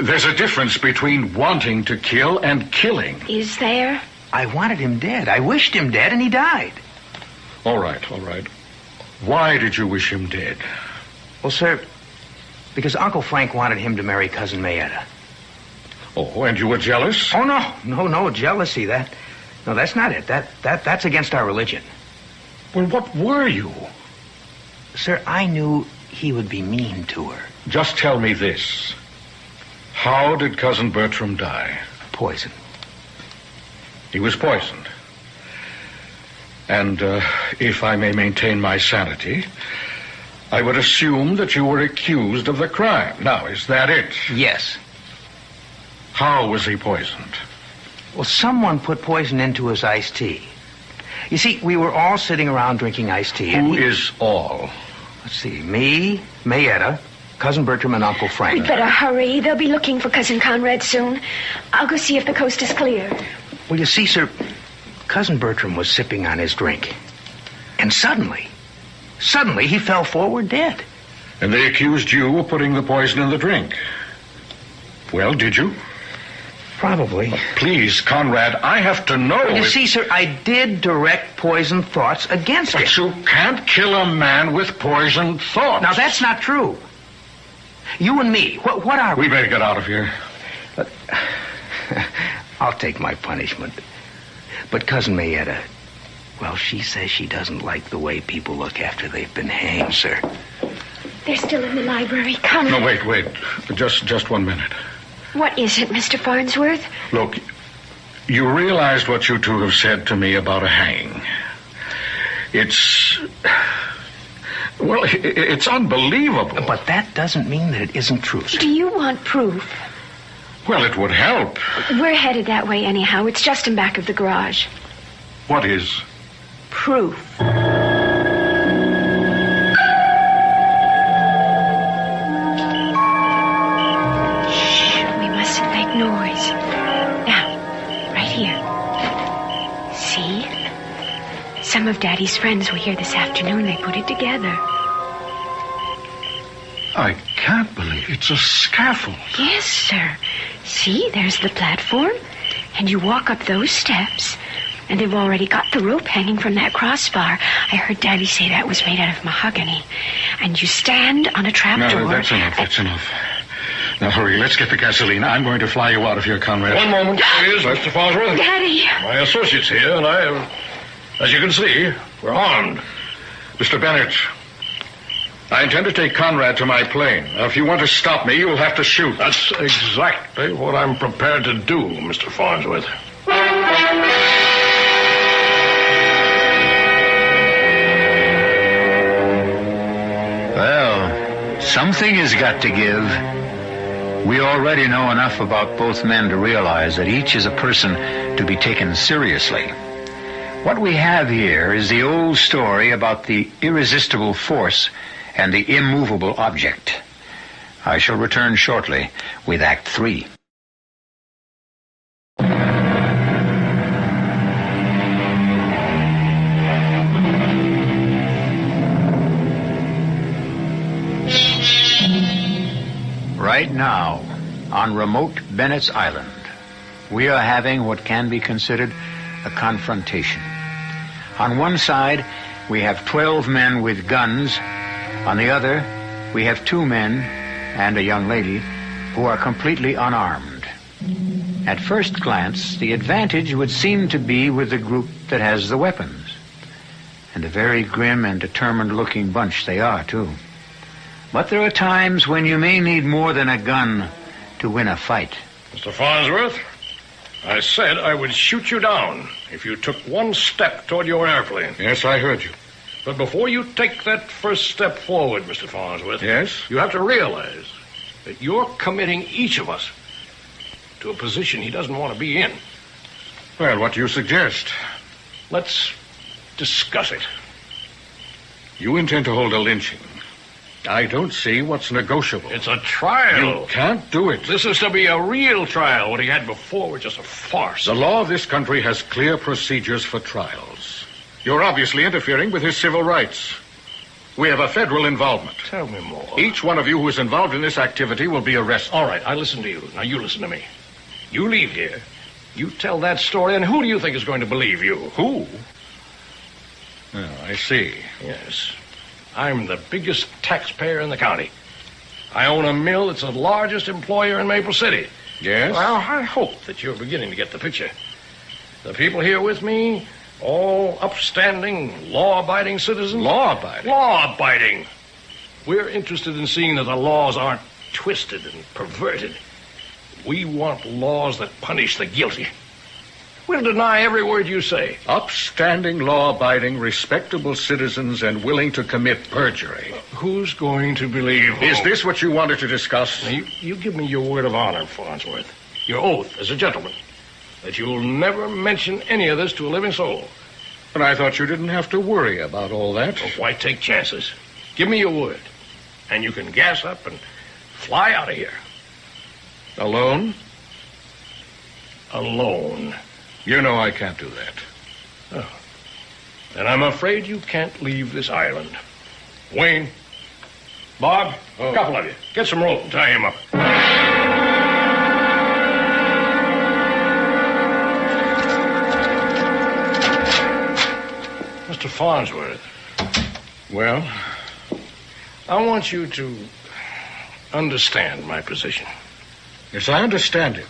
there's a difference between wanting to kill and killing.
Is there?
I wanted him dead. I wished him dead, and he died.
All right. Why did you wish him dead?
Well, sir, because Uncle Frank wanted him to marry Cousin Mayetta.
Oh, and you were jealous?
Oh, no, jealousy. No, that's not it. That's against our religion.
Well, what were you?
Sir, I knew he would be mean to her.
Just tell me this. How did Cousin Bertram die?
Poison.
He was poisoned. And if I may maintain my sanity, I would assume that you were accused of the crime. Now, is that it?
Yes.
How was he poisoned?
Well, someone put poison into his iced tea. You see, we were all sitting around drinking iced tea.
Who is all?
Let's see, me, Mayetta, Cousin Bertram, and Uncle Frank.
We'd better hurry. They'll be looking for Cousin Conrad soon. I'll go see if the coast is clear.
Well, you see, sir, Cousin Bertram was sipping on his drink. And suddenly he fell forward dead.
And they accused you of putting the poison in the drink. Well, did you?
Probably.
Please, Conrad, I have to know.
Well, you see, sir, I did direct poisoned thoughts against him.
But you can't kill a man with poisoned thoughts.
Now, that's not true. You and me, what are we?
We better get out of here.
But I'll take my punishment. But Cousin Mayetta, well, she says she doesn't like the way people look after they've been hanged, sir.
They're still in the library. Come.
No, wait. Just 1 minute.
What is it, Mr. Farnsworth?
Look, you realized what you two have said to me about a hanging. It's unbelievable.
But that doesn't mean that it isn't true, sir.
Do you want proof?
Well, it would help.
We're headed that way anyhow. It's just in back of the garage.
What is?
Proof. Noise. Now, right here. See? Some of Daddy's friends were here this afternoon. They put it together.
I can't believe it's a scaffold.
Yes, sir. See, there's the platform. And you walk up those steps. And they've already got the rope hanging from that crossbar. I heard Daddy say that was made out of mahogany. And you stand on a trapdoor.
No, that's enough. Now, hurry, let's get the gasoline. I'm going to fly you out of here, Conrad.
One moment, please, Mr. Farnsworth.
Daddy!
My associate's here, and as you can see, we're armed.
Mr. Bennett, I intend to take Conrad to my plane. Now, if you want to stop me, you'll have to shoot.
That's exactly what I'm prepared to do, Mr. Farnsworth.
Well, something has got to give. We already know enough about both men to realize that each is a person to be taken seriously. What we have here is the old story about the irresistible force and the immovable object. I shall return shortly with Act 3. Right now, on remote Bennett's Island, we are having what can be considered a confrontation. On one side, we have 12 men with guns. On the other, we have 2 men and a young lady who are completely unarmed. At first glance, the advantage would seem to be with the group that has the weapons. And a very grim and determined-looking bunch they are, too. But there are times when you may need more than a gun to win a fight.
Mr. Farnsworth, I said I would shoot you down if you took one step toward your airplane.
Yes, I heard you.
But before you take that first step forward, Mr. Farnsworth...
Yes?
You have to realize that you're committing each of us to a position he doesn't want to be in.
Well, what do you suggest?
Let's discuss it.
You intend to hold a lynching. I don't see what's negotiable.
It's a trial.
You can't do it.
This is to be a real trial. What he had before was just a farce.
The law of this country has clear procedures for trials. You're obviously interfering with his civil rights. We have a federal involvement.
Tell me more.
Each one of you who is involved in this activity will be arrested.
All right, I listen to you. Now you listen to me. You leave here. You tell that story, and who do you think is going to believe you?
Who? Oh, I see.
Yes. I'm the biggest taxpayer in the county. I own a mill that's the largest employer in Maple City.
Yes?
Well, I hope that you're beginning to get the picture. The people here with me, all upstanding, law-abiding citizens.
Law-abiding?
Law-abiding. We're interested in seeing that the laws aren't twisted and perverted. We want laws that punish the guilty. We'll deny every word you say.
Upstanding, law-abiding, respectable citizens and willing to commit perjury.
Who's going to believe who?
Is this what you wanted to discuss?
Now, you give me your word of honor, Farnsworth. Your oath as a gentleman. That you'll never mention any of this to a living soul.
But I thought you didn't have to worry about all that.
Well, why take chances? Give me your word. And you can gas up and fly out of here.
Alone?
Alone.
You know I can't do that.
Oh. Then I'm afraid you can't leave this island. Wayne, Bob, a couple of you. Get some rope and tie him up. Mr. Farnsworth.
Well?
I want you to understand my position.
Yes, I understand it.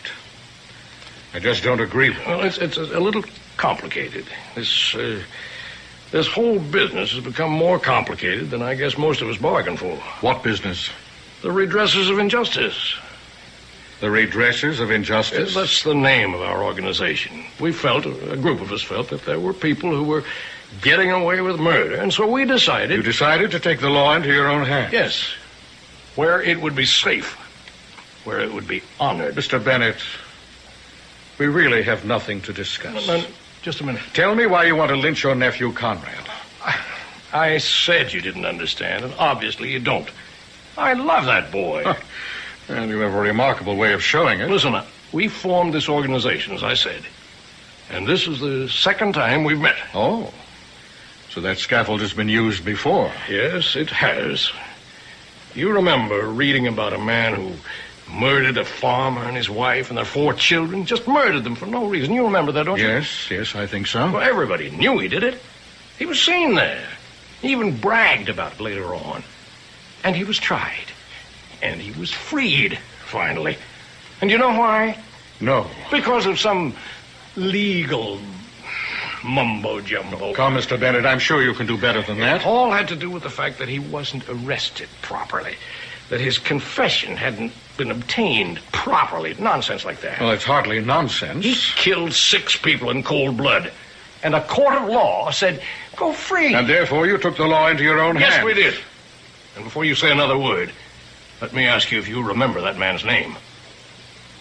I just don't agree with it.
Well, it's a little complicated. This whole business has become more complicated than I guess most of us bargained for.
What business?
The redressers of injustice.
The redressers of injustice?
That's the name of our organization. We felt, a group of us felt, that there were people who were getting away with murder, and so we decided...
You decided to take the law into your own hands?
Yes. Where it would be safe. Where it would be honored.
Mr. Bennett, we really have nothing to discuss.
No, just a minute.
Tell me why you want to lynch your nephew, Conrad.
I said you didn't understand, and obviously you don't. I love that boy.
Huh. And you have a remarkable way of showing it.
Listen, we formed this organization, as I said. And this is the second time we've met.
Oh. So that scaffold has been used before.
Yes, it has. You remember reading about a man who murdered a farmer and his wife and their 4 children? Just murdered them for no reason. You remember that, don't you?
Yes, I think so.
Well, everybody knew he did it. He was seen there. He even bragged about it later on. And he was tried. And he was freed, finally. And you know why?
No.
Because of some legal mumbo-jumbo.
Come, Mr. Bennett, I'm sure you can do better than that.
It all had to do with the fact that he wasn't arrested properly. That his confession hadn't been obtained properly. Nonsense like that.
Well, it's hardly nonsense.
He killed 6 people in cold blood. And a court of law said, go free.
And therefore you took the law into your own hands.
Yes, we did. And before you say another word, let me ask you if you remember that man's name.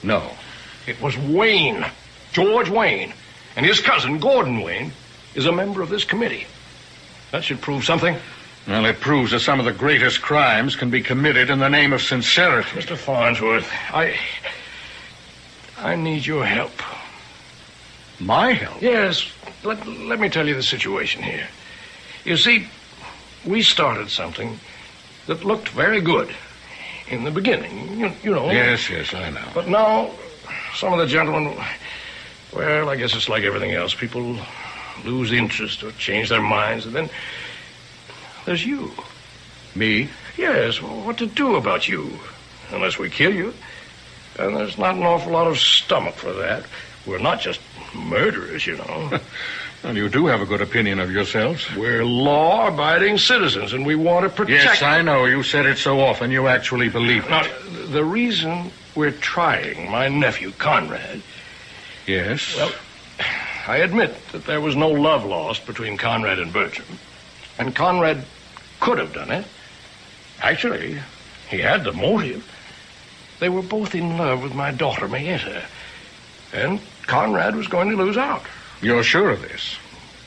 No.
It was Wayne. George Wayne. And his cousin, Gordon Wayne, is a member of this committee. That should prove something.
Well, it proves that some of the greatest crimes can be committed in the name of sincerity.
Mr. Farnsworth, I need your help.
My help?
Yes. Let me tell you the situation here. You see, we started something that looked very good in the beginning. You know.
Yes, I know.
But now, some of the gentlemen, well, I guess it's like everything else. People lose interest or change their minds, and then there's you.
Me?
Yes, well, what to do about you? Unless we kill you. And there's not an awful lot of stomach for that. We're not just murderers, you know.
Well, you do have a good opinion of yourselves.
We're law-abiding citizens, and we want to protect...
Yes, I know. You said it so often, you actually believe it.
Now, the reason we're trying my nephew, Conrad...
Yes?
Well, I admit that there was no love lost between Conrad and Bertram. And Conrad could have done it. Actually, he had the motive. They were both in love with my daughter, Mayetta. And Conrad was going to lose out.
You're sure of this?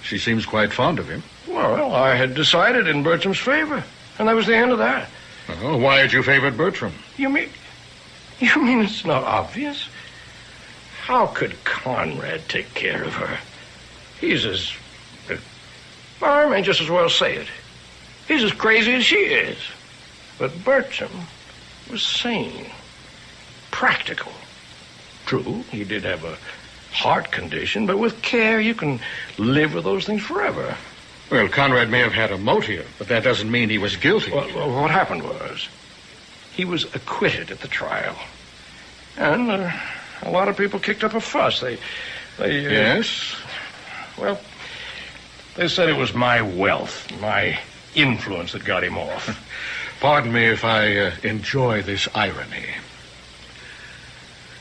She seems quite fond of him.
Well, I had decided in Bertram's favor. And that was the end of that.
Oh, why had you favored Bertram?
You mean it's not obvious? How could Conrad take care of her? He's as... I may just as well say it. He's as crazy as she is. But Bertram was sane. Practical. True, he did have a heart condition, but with care you can live with those things forever.
Well, Conrad may have had a motive, but that doesn't mean he was guilty.
Well, what happened was he was acquitted at the trial. And a lot of people kicked up a fuss. They
Yes?
Well, they said it was my wealth, my influence that got him off.
Pardon me if I enjoy this irony.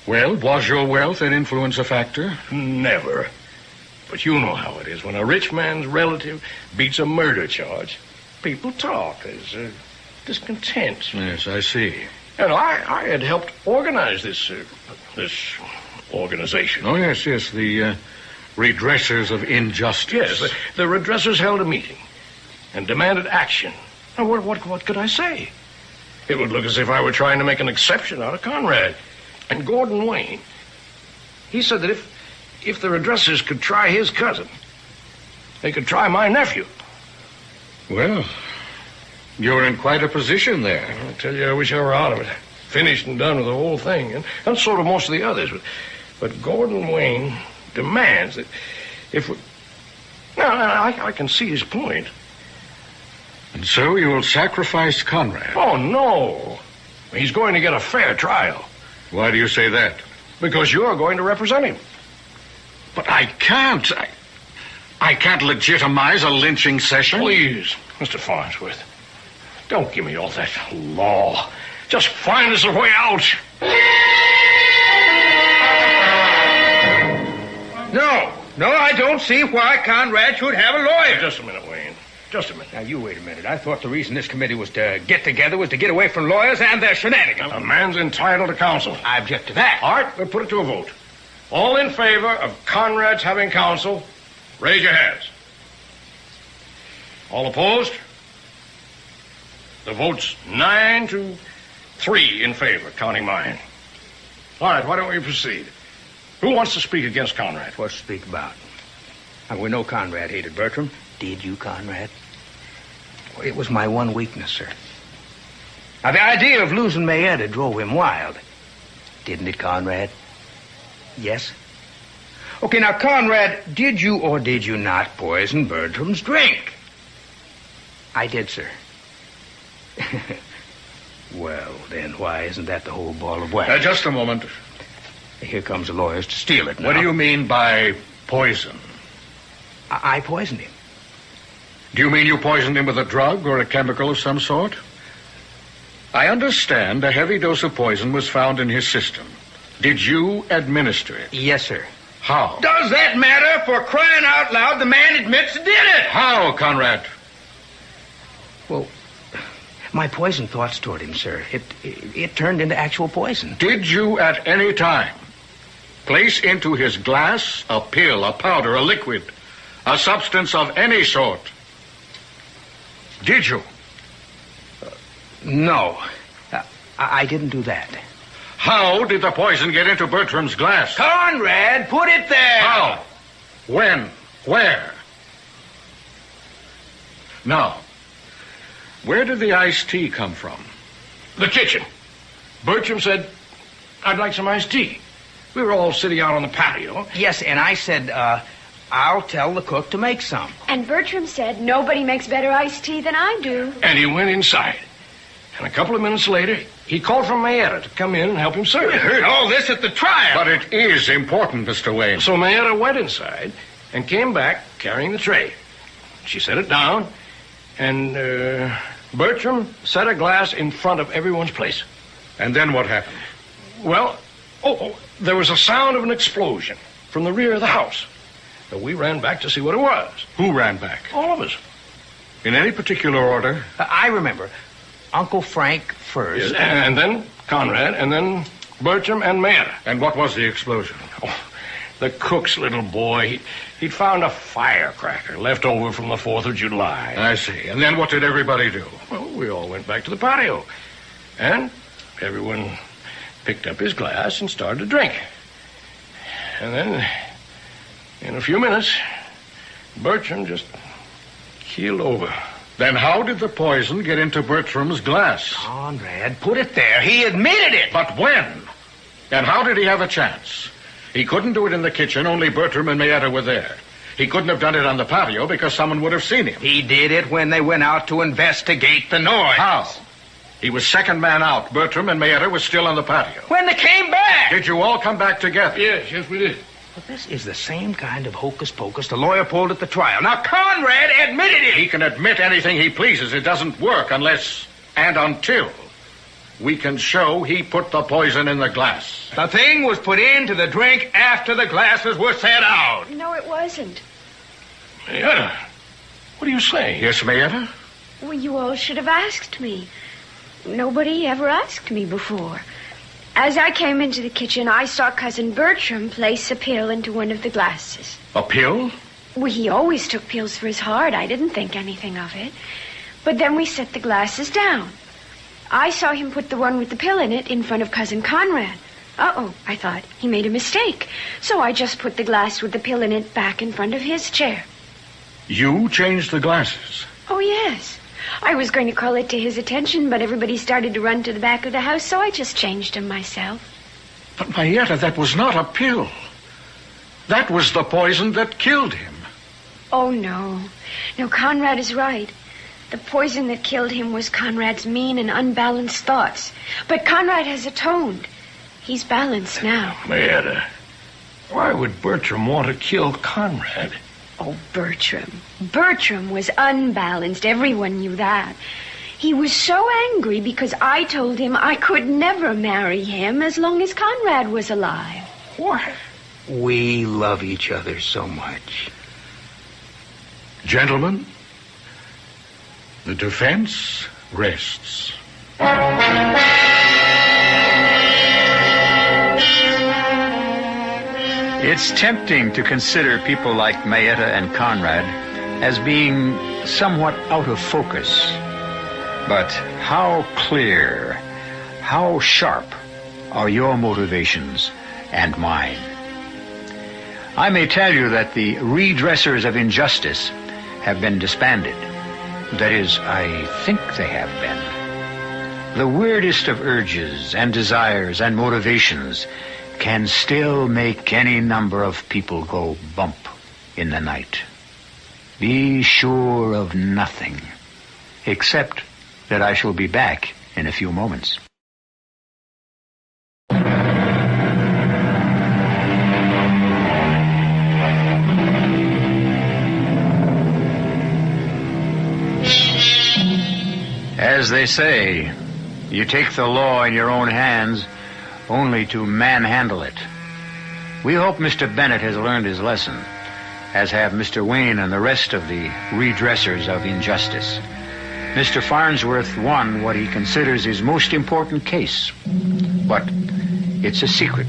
Well, was your wealth and influence a factor?
Never. But you know how it is. When a rich man's relative beats a murder charge, people talk. There's discontent.
Yes, I see.
And I had helped organize this organization.
Oh, yes, the redressers of injustice.
Yes, the redressers held a meeting and demanded action. Now, what could I say? It would look as if I were trying to make an exception out of Conrad. And Gordon Wayne, he said that if the redressers could try his cousin, they could try my nephew.
Well, you're in quite a position there.
I tell you, I wish I were out of it. Finished and done with the whole thing. And so do most of the others. But Gordon Wayne demands that if we... Now, I can see his point.
And so you will sacrifice Conrad?
Oh, no. He's going to get a fair trial.
Why do you say that?
Because you're going to represent him.
But I can't. I can't legitimize a lynching session.
Please, Mr. Farnsworth, don't give me all that law. Just find us a way out.
No, I don't see why Conrad should have a lawyer.
Just a minute, Wayne. Just a minute.
Now, you wait a minute. I thought the reason this committee was to get together was to get away from lawyers and their shenanigans.
A man's entitled to counsel.
I object to that.
All right, we'll put it to a vote. All in favor of Conrad's having counsel, raise your hands. All opposed? The vote's 9-3 in favor, counting mine. All right, why don't we proceed? Who wants to speak against Conrad?
What's to speak about? Now, we know Conrad hated Bertram. Did you, Conrad? Well, it was my one weakness, sir. Now, the idea of losing Mayetta drove him wild. Didn't it, Conrad? Yes? Okay, now, Conrad, did you or did you not poison Bertram's drink? I did, sir. Well, then, why isn't that the whole ball of wax?
Just a moment.
Here comes the lawyers to steal it now.
What do you mean by poison?
I poisoned him.
Do you mean you poisoned him with a drug or a chemical of some sort? I understand a heavy dose of poison was found in his system. Did you administer it?
Yes, sir.
How?
Does that matter? For crying out loud, the man admits he did it.
How, Conrad?
Well, my poison thoughts toward him, sir. It turned into actual poison.
Did you at any time place into his glass a pill, a powder, a liquid, a substance of any sort? Did you?
No. I didn't do that.
How did the poison get into Bertram's glass?
Conrad, put it there!
How? When? Where? Now, where did the iced tea come from?
The kitchen. Bertram said, I'd like some iced tea. We were all sitting out on the patio.
Yes, and I said, I'll tell the cook to make some.
And Bertram said, nobody makes better iced tea than I do.
And he went inside. And a couple of minutes later, he called for Mayetta to come in and help him serve.
We heard all this at the trial.
But it is important, Mr. Wayne.
So Mayetta went inside and came back carrying the tray. She set it down, and Bertram set a glass in front of everyone's place.
And then what happened?
Well, there was a sound of an explosion from the rear of the house. So we ran back to see what it was.
Who ran back?
All of us.
In any particular order?
I remember. Uncle Frank first.
Yes, and then Conrad, and then Bertram and Mayetta.
And what was the explosion?
Oh, the cook's little boy, he'd found a firecracker left over from the 4th of July.
I see. And then what did everybody do?
Well, we all went back to the patio. And everyone picked up his glass and started to drink. And then, in a few minutes, Bertram just keeled over.
Then how did the poison get into Bertram's glass?
Conrad, put it there. He admitted it.
But when? And how did he have a chance? He couldn't do it in the kitchen. Only Bertram and Mayetta were there. He couldn't have done it on the patio because someone would have seen him.
He did it when they went out to investigate the noise.
How? He was second man out. Bertram and Mayetta were still on the patio.
When they came back.
Did you all come back together?
Yes, we did.
But this is the same kind of hocus-pocus the lawyer pulled at the trial. Now, Conrad admitted it.
He can admit anything he pleases. It doesn't work unless and until we can show he put the poison in the glass.
The thing was put into the drink after the glasses were set out.
No, it wasn't.
Mayetta, what do you say?
Yes, Mayetta?
Well, you all should have asked me. Nobody ever asked me before. As I came into the kitchen, I saw Cousin Bertram place a pill into one of the glasses.
A pill?
Well, he always took pills for his heart. I didn't think anything of it. But then we set the glasses down. I saw him put the one with the pill in it in front of Cousin Conrad. Uh-oh, I thought. He made a mistake. So I just put the glass with the pill in it back in front of his chair.
You changed the glasses?
Oh, yes. I was going to call it to his attention, but everybody started to run to the back of the house, so I just changed them myself.
But, Mayetta, that was not a pill. That was the poison that killed him.
Oh, no. No, Conrad is right. The poison that killed him was Conrad's mean and unbalanced thoughts. But Conrad has atoned. He's balanced now.
Mayetta, why would Bertram want to kill Conrad?
Oh, Bertram. Bertram was unbalanced. Everyone knew that. He was so angry because I told him I could never marry him as long as Conrad was alive.
What? We love each other so much.
Gentlemen, the defense rests.
It's tempting to consider people like Mayetta and Conrad as being somewhat out of focus. But how clear, how sharp are your motivations and mine? I may tell you that the redressers of injustice have been disbanded. That is, I think they have been. The weirdest of urges and desires and motivations can still make any number of people go bump in the night. Be sure of nothing, except that I shall be back in a few moments. As they say, you take the law in your own hands only to manhandle it. We hope Mr. Bennett has learned his lesson, as have Mr. Wayne and the rest of the redressers of injustice. Mr. Farnsworth won what he considers his most important case, but it's a secret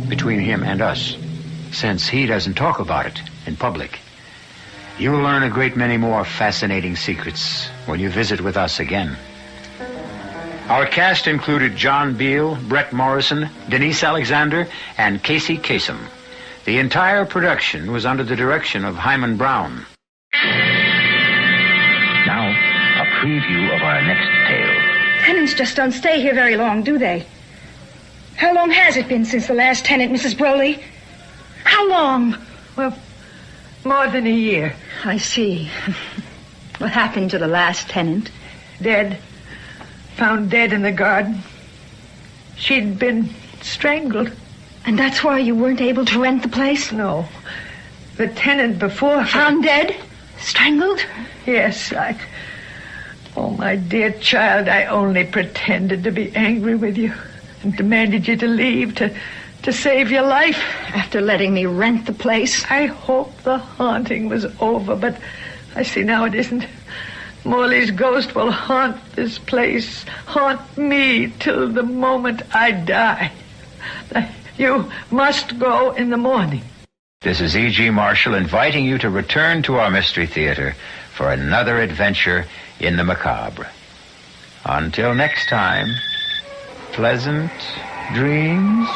between him and us, since he doesn't talk about it in public. You'll learn a great many more fascinating secrets when you visit with us again. Our cast included John Beale, Brett Morrison, Denise Alexander, and Casey Kasem. The entire production was under the direction of Hyman Brown.
Now, a preview of our next tale.
Tenants just don't stay here very long, do they? How long has it been since the last tenant, Mrs. Broley? How long?
Well, more than a year.
I see. What happened to the last tenant?
Dead. Found dead in the garden. She'd been strangled.
And that's why you weren't able to rent the place?
No. The tenant before...
Found dead? Strangled?
Yes, Oh, my dear child, I only pretended to be angry with you and demanded you to leave to save your life.
After letting me rent the place?
I hoped the haunting was over, but I see now it isn't. Morley's ghost will haunt this place, haunt me till the moment I die. You must go in the morning.
This is E.G. Marshall inviting you to return to our Mystery Theater for another adventure in the macabre. Until next time, pleasant dreams.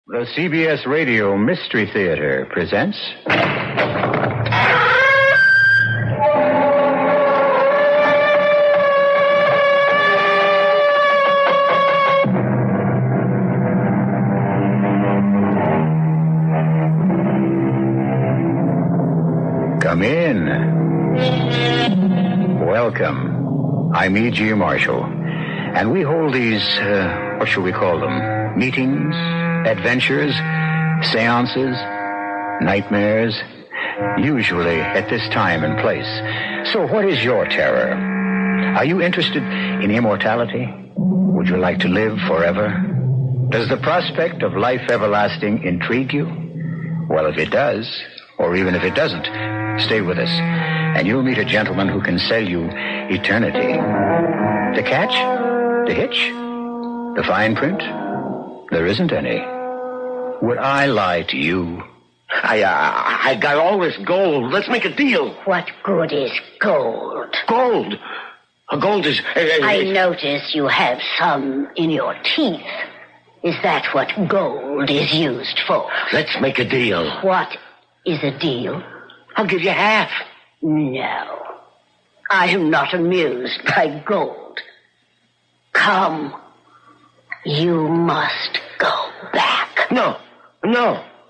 The CBS Radio Mystery Theater presents... Come in. Welcome. I'm E.G. Marshall, and we hold these, what shall we call them? Meetings? Adventures, seances, nightmares, usually at this time and place. So what is your terror? Are you interested in immortality? Would you like to live forever? Does the prospect of life everlasting intrigue you? Well, if it does, or even if it doesn't, stay with us, and you'll meet a gentleman who can sell you eternity. The catch? The hitch? The fine print? There isn't any. Would I lie to you?
I got all this gold. Let's make a deal.
What good is gold?
Gold? Gold is...
I notice you have some in your teeth. Is that what gold is used for?
Let's make a deal.
What is a deal?
I'll give you half.
No. I am not amused by gold. Come. You must go back.
No.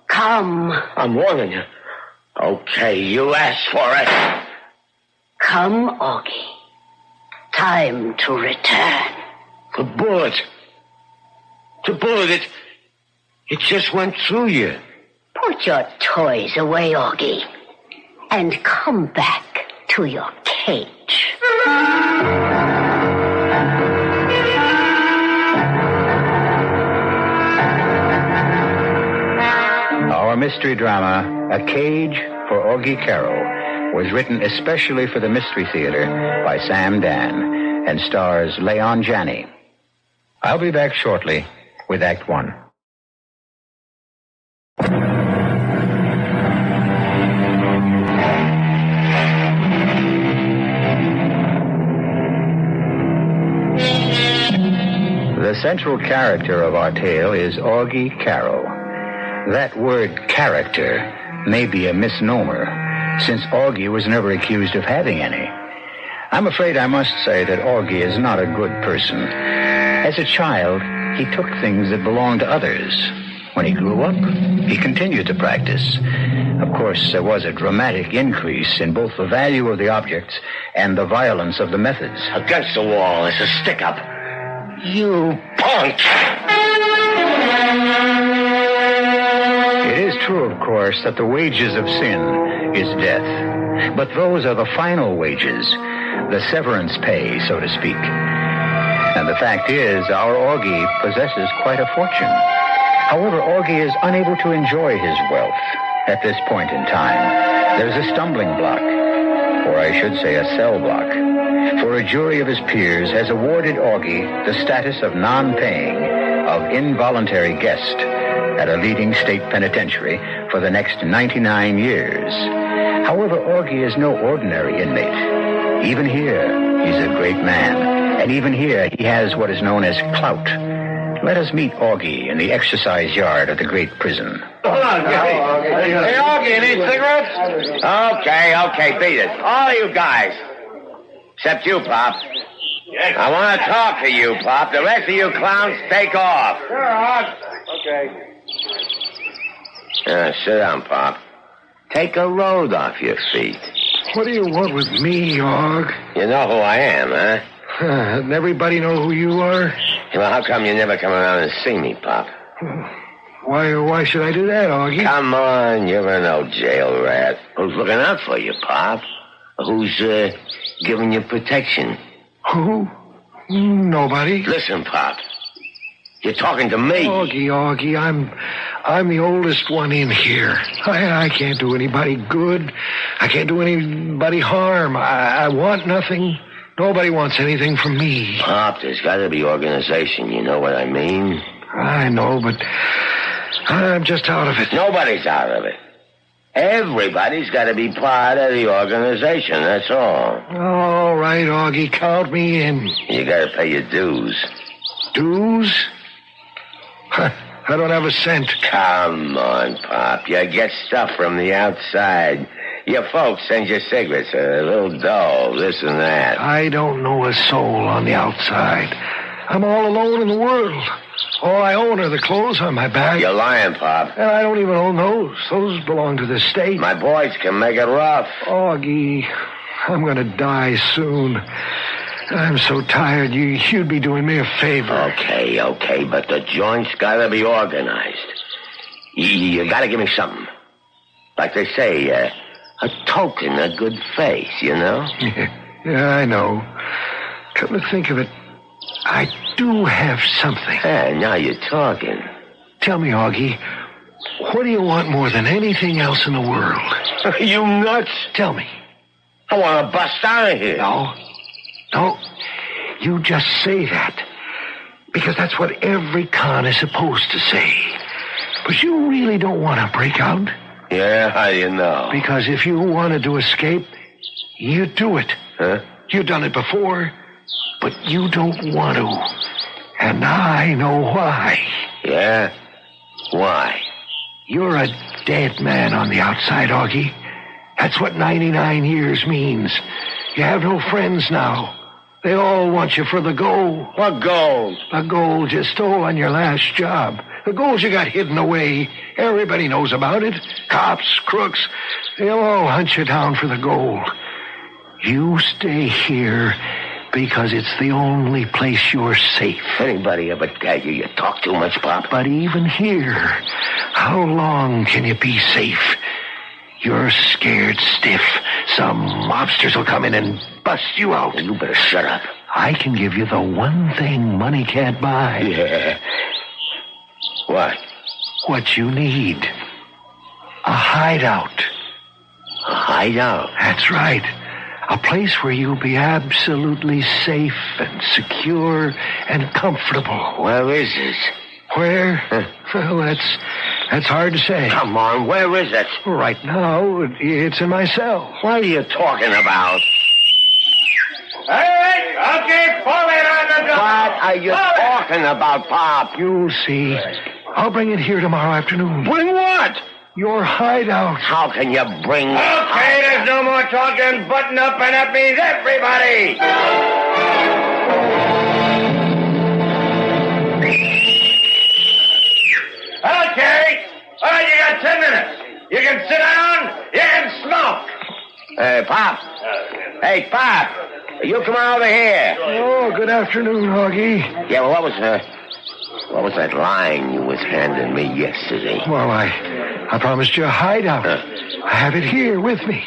Come.
I'm warning you. Okay, you asked for it.
Come, Augie. Time to return.
The bullet, it just went through you.
Put your toys away, Augie, and come back to your cage.
Our mystery drama, A Cage for Augie Caro, was written especially for the Mystery Theater by Sam Dan and stars Leon Janney. I'll be back shortly with Act One. The central character of our tale is Augie Caro. That word character may be a misnomer, since Augie was never accused of having any. I'm afraid I must say that Augie is not a good person. As a child, he took things that belonged to others. When he grew up, he continued to practice. Of course, there was a dramatic increase in both the value of the objects and the violence of the methods.
Against the wall is a stick-up. You punk!
It is true, of course, that the wages of sin is death. But those are the final wages, the severance pay, so to speak. And the fact is, our Augie possesses quite a fortune. However, Augie is unable to enjoy his wealth at this point in time. There's a stumbling block, or I should say a cell block. For a jury of his peers has awarded Augie the status of non-paying, of involuntary guest at a leading state penitentiary for the next 99 years. However, Augie is no ordinary inmate. Even here, he's a great man. And even here, he has what is known as clout. Let us meet Augie in the exercise yard of the great prison.
Hold on, Hey, Augie, you need cigarettes? Okay, beat it. All you guys. Except you, Pop. I want to talk to you, Pop. The rest of you clowns, take off.
Sure, Augie. Okay.
Sit down, Pop. Take a load off your feet.
What do you want with me, Aug?
You know who I am, huh?
Doesn't everybody know who you are?
Well, how come you never come around and see me, Pop?
Why should I do that, Augie?
Come on, you're an old jail rat. Who's looking out for you, Pop? Who's, giving you protection?
Who? Nobody.
Listen, Pop. You're talking to me.
Augie, I'm the oldest one in here. I can't do anybody good. I can't do anybody harm. I want nothing. Nobody wants anything from me.
Pop, there's got to be organization. You know what I mean?
I know, but I'm just out of it.
Nobody's out of it. Everybody's got to be part of the organization, that's all.
All right, Augie, count me in.
You got to pay your dues.
Dues? I don't have a cent.
Come on, Pop. You get stuff from the outside. Your folks send you cigarettes, a little dough, this and that.
I don't know a soul on the outside. I'm all alone in the world. All I own are the clothes on my back.
You're lying, Pop.
And I don't even own those. Those belong to the state.
My boys can make it rough.
Augie, I'm going to die soon. I'm so tired. You'd be doing me a favor.
Okay, but the joint's got to be organized. You got to give me something. Like they say, a token of good faith, you know?
Yeah, I know. Come to think of it, I do have something.
Hey, now you're talking.
Tell me, Augie, what do you want more than anything else in the world?
Are you nuts?
Tell me.
I want to bust out of here.
No, you just say that. Because that's what every con is supposed to say. But you really don't want to break out.
Yeah, how do you know?
Because if you wanted to escape, you'd do it.
Huh?
You've done it before, but you don't want to. And I know why.
Yeah? Why?
You're a dead man on the outside, Augie. That's what 99 years means. You have no friends now. They all want you for the gold.
What gold?
The gold you stole on your last job. The gold you got hidden away. Everybody knows about it. Cops, crooks, they'll all hunt you down for the gold. You stay here because it's the only place you're safe.
Anybody ever tell you talk too much, Pop?
But even here, how long can you be safe? You're scared stiff. Some mobsters will come in and bust you out.
You better shut up.
I can give you the one thing money can't buy.
Yeah. What?
What you need. A hideout.
A hideout?
That's right. A place where you'll be absolutely safe and secure and comfortable.
Where is it?
Where? Well, that's hard to say.
Come on, where is it?
Right now, it's in my cell.
What are you talking about?
Hey, okay, fall it on the door.
What are you talking about, Pop?
You'll see. I'll bring it here tomorrow afternoon.
Bring what?
Your hideout.
How can you bring...
Okay, there's no more talking. Button up, and that means everybody. Okay. All right, you got 10 minutes. You can sit down, you can smoke.
Hey, Pop. Hey, Pop. You come over here.
Oh, good afternoon, Augie.
Yeah, well, what was that line you was handing me yesterday?
Well, I promised you a hideout. I have it here with me.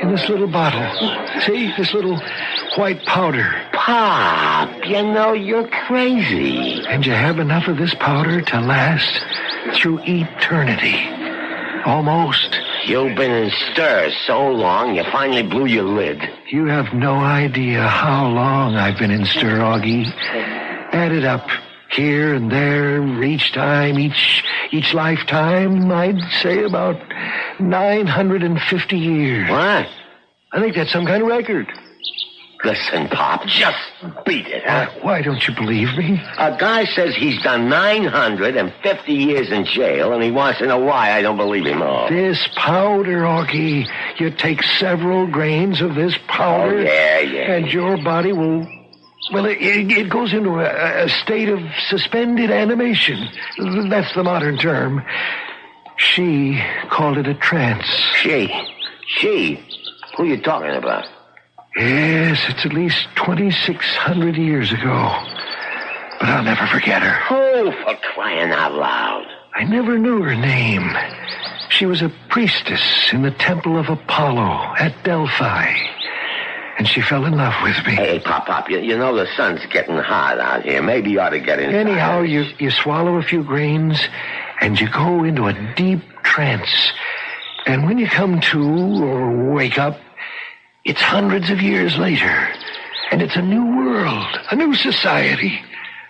In this little bottle. See, this little white powder.
Pop, you know you're crazy.
And you have enough of this powder to last through eternity. Almost.
You've been in stir so long, you finally blew your lid.
You have no idea how long I've been in stir, Augie. Add it up. Here and there, each time, each lifetime, I'd say about 950 years.
What?
I think that's some kind of record.
Listen, Pop, just beat it, huh?
Why don't you believe me?
A guy says he's done 950 years in jail, and he wants to know why I don't believe him all.
This powder, Augie. You take several grains of this powder.
Oh, yeah.
And your body will... Well, it goes into a state of suspended animation. That's the modern term. She called it a trance.
She? Who are you talking about?
Yes, it's at least 2,600 years ago. But I'll never forget her.
Oh, for crying out loud.
I never knew her name. She was a priestess in the temple of Apollo at Delphi. And she fell in love with me.
Hey, Pop, you know the sun's getting hot out here. Maybe you ought to get inside.
Anyhow, you swallow a few grains, and you go into a deep trance. And when you come to or wake up, it's hundreds of years later. And it's a new world, a new society.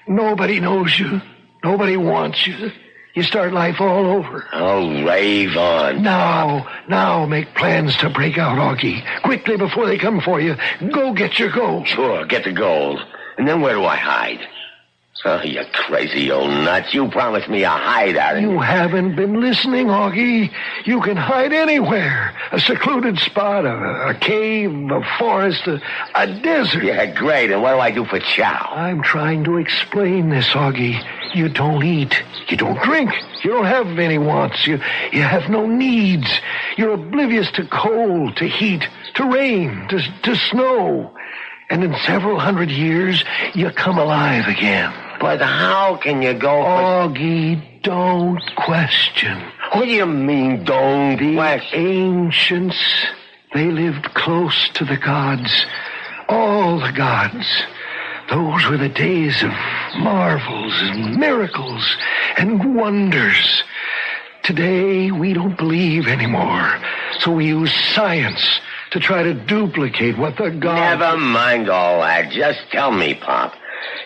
Nobody knows you. Nobody wants you. You start life all over.
Oh, rave on.
Now make plans to break out, Augie. Quickly before they come for you. Go get your gold.
Sure, get the gold. And then where do I hide? Oh, you crazy old nut. You promised me a hideout.
You haven't been listening, Augie. You can hide anywhere. A secluded spot, a cave, a forest, a desert.
Yeah, great. And what do I do for chow?
I'm trying to explain this, Augie. You don't eat. You don't drink. You don't have any wants. You have no needs. You're oblivious to cold, to heat, to rain, to snow. And in several hundred years, you come alive again.
But how can you go
Augie, don't question.
What do you mean, don't question?
Ancients, they lived close to the gods. All the gods. Those were the days of marvels and miracles and wonders. Today, we don't believe anymore. So we use science to try to duplicate what the gods...
Never mind all that. Just tell me, Pop.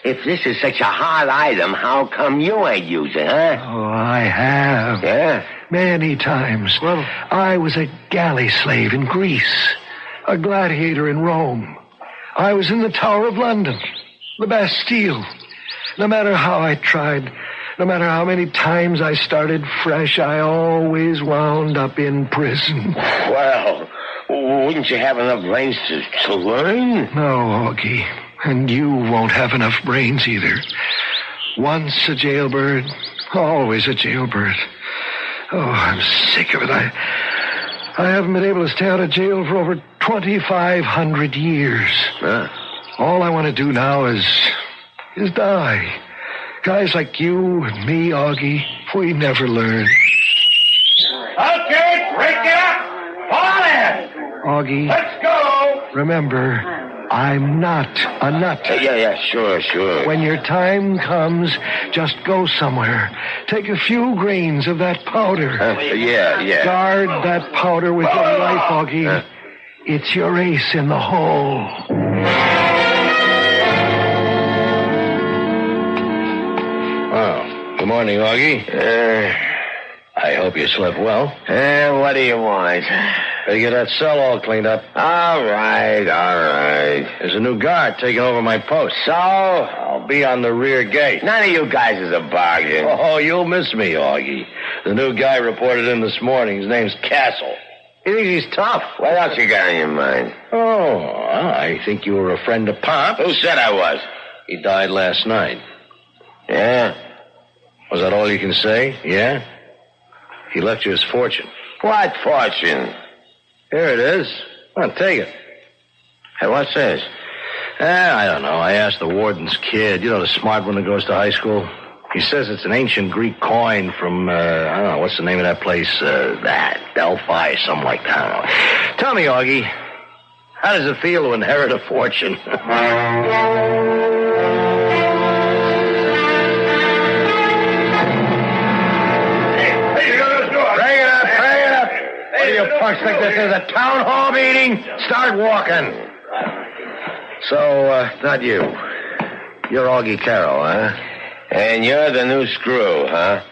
If this is such a hard item, how come you ain't using it, huh?
Oh, I have.
Yeah?
Many times. Well, I was a galley slave in Greece, a gladiator in Rome. I was in the Tower of London, the Bastille. No matter how I tried, no matter how many times I started fresh, I always wound up in prison.
Well, wouldn't you have enough brains to learn?
No, Augie. And you won't have enough brains either. Once a jailbird, always a jailbird. Oh, I'm sick of it. I haven't been able to stay out of jail for over 2,500 years.
Huh?
All I want to do now is die. Guys like you and me, Augie, we never learn.
Okay, break it up! Fall in!
Augie.
Let's go!
Remember, I'm not a nut.
Yeah, sure.
When your time comes, just go somewhere. Take a few grains of that powder.
Yeah.
Guard that powder with your life, Augie. It's your ace in the hole.
Well, good morning, Augie. I hope you slept well.
What do you want?
Better get that cell all cleaned up.
All right.
There's a new guard taking over my post.
So?
I'll be on the rear gate.
None of you guys is a bargain.
Oh, you'll miss me, Augie. The new guy reported in this morning. His name's Castle.
You think he's tough? What else you got on your mind?
Oh, I think you were a friend of Pop.
Who said I was?
He died last night.
Yeah?
Was that all you can say? Yeah? He left you his fortune.
What fortune?
Here it is. Well, take it.
Hey, what's this?
I don't know. I asked the warden's kid. You know, the smart one that goes to high school? He says it's an ancient Greek coin from, I don't know, what's the name of that place? Delphi, something like that. Tell me, Augie, how does it feel to inherit a fortune?
What do you punks think this is, a town hall meeting? Start walking.
So, not you. You're Augie KARO, huh?
And you're the new screw, huh?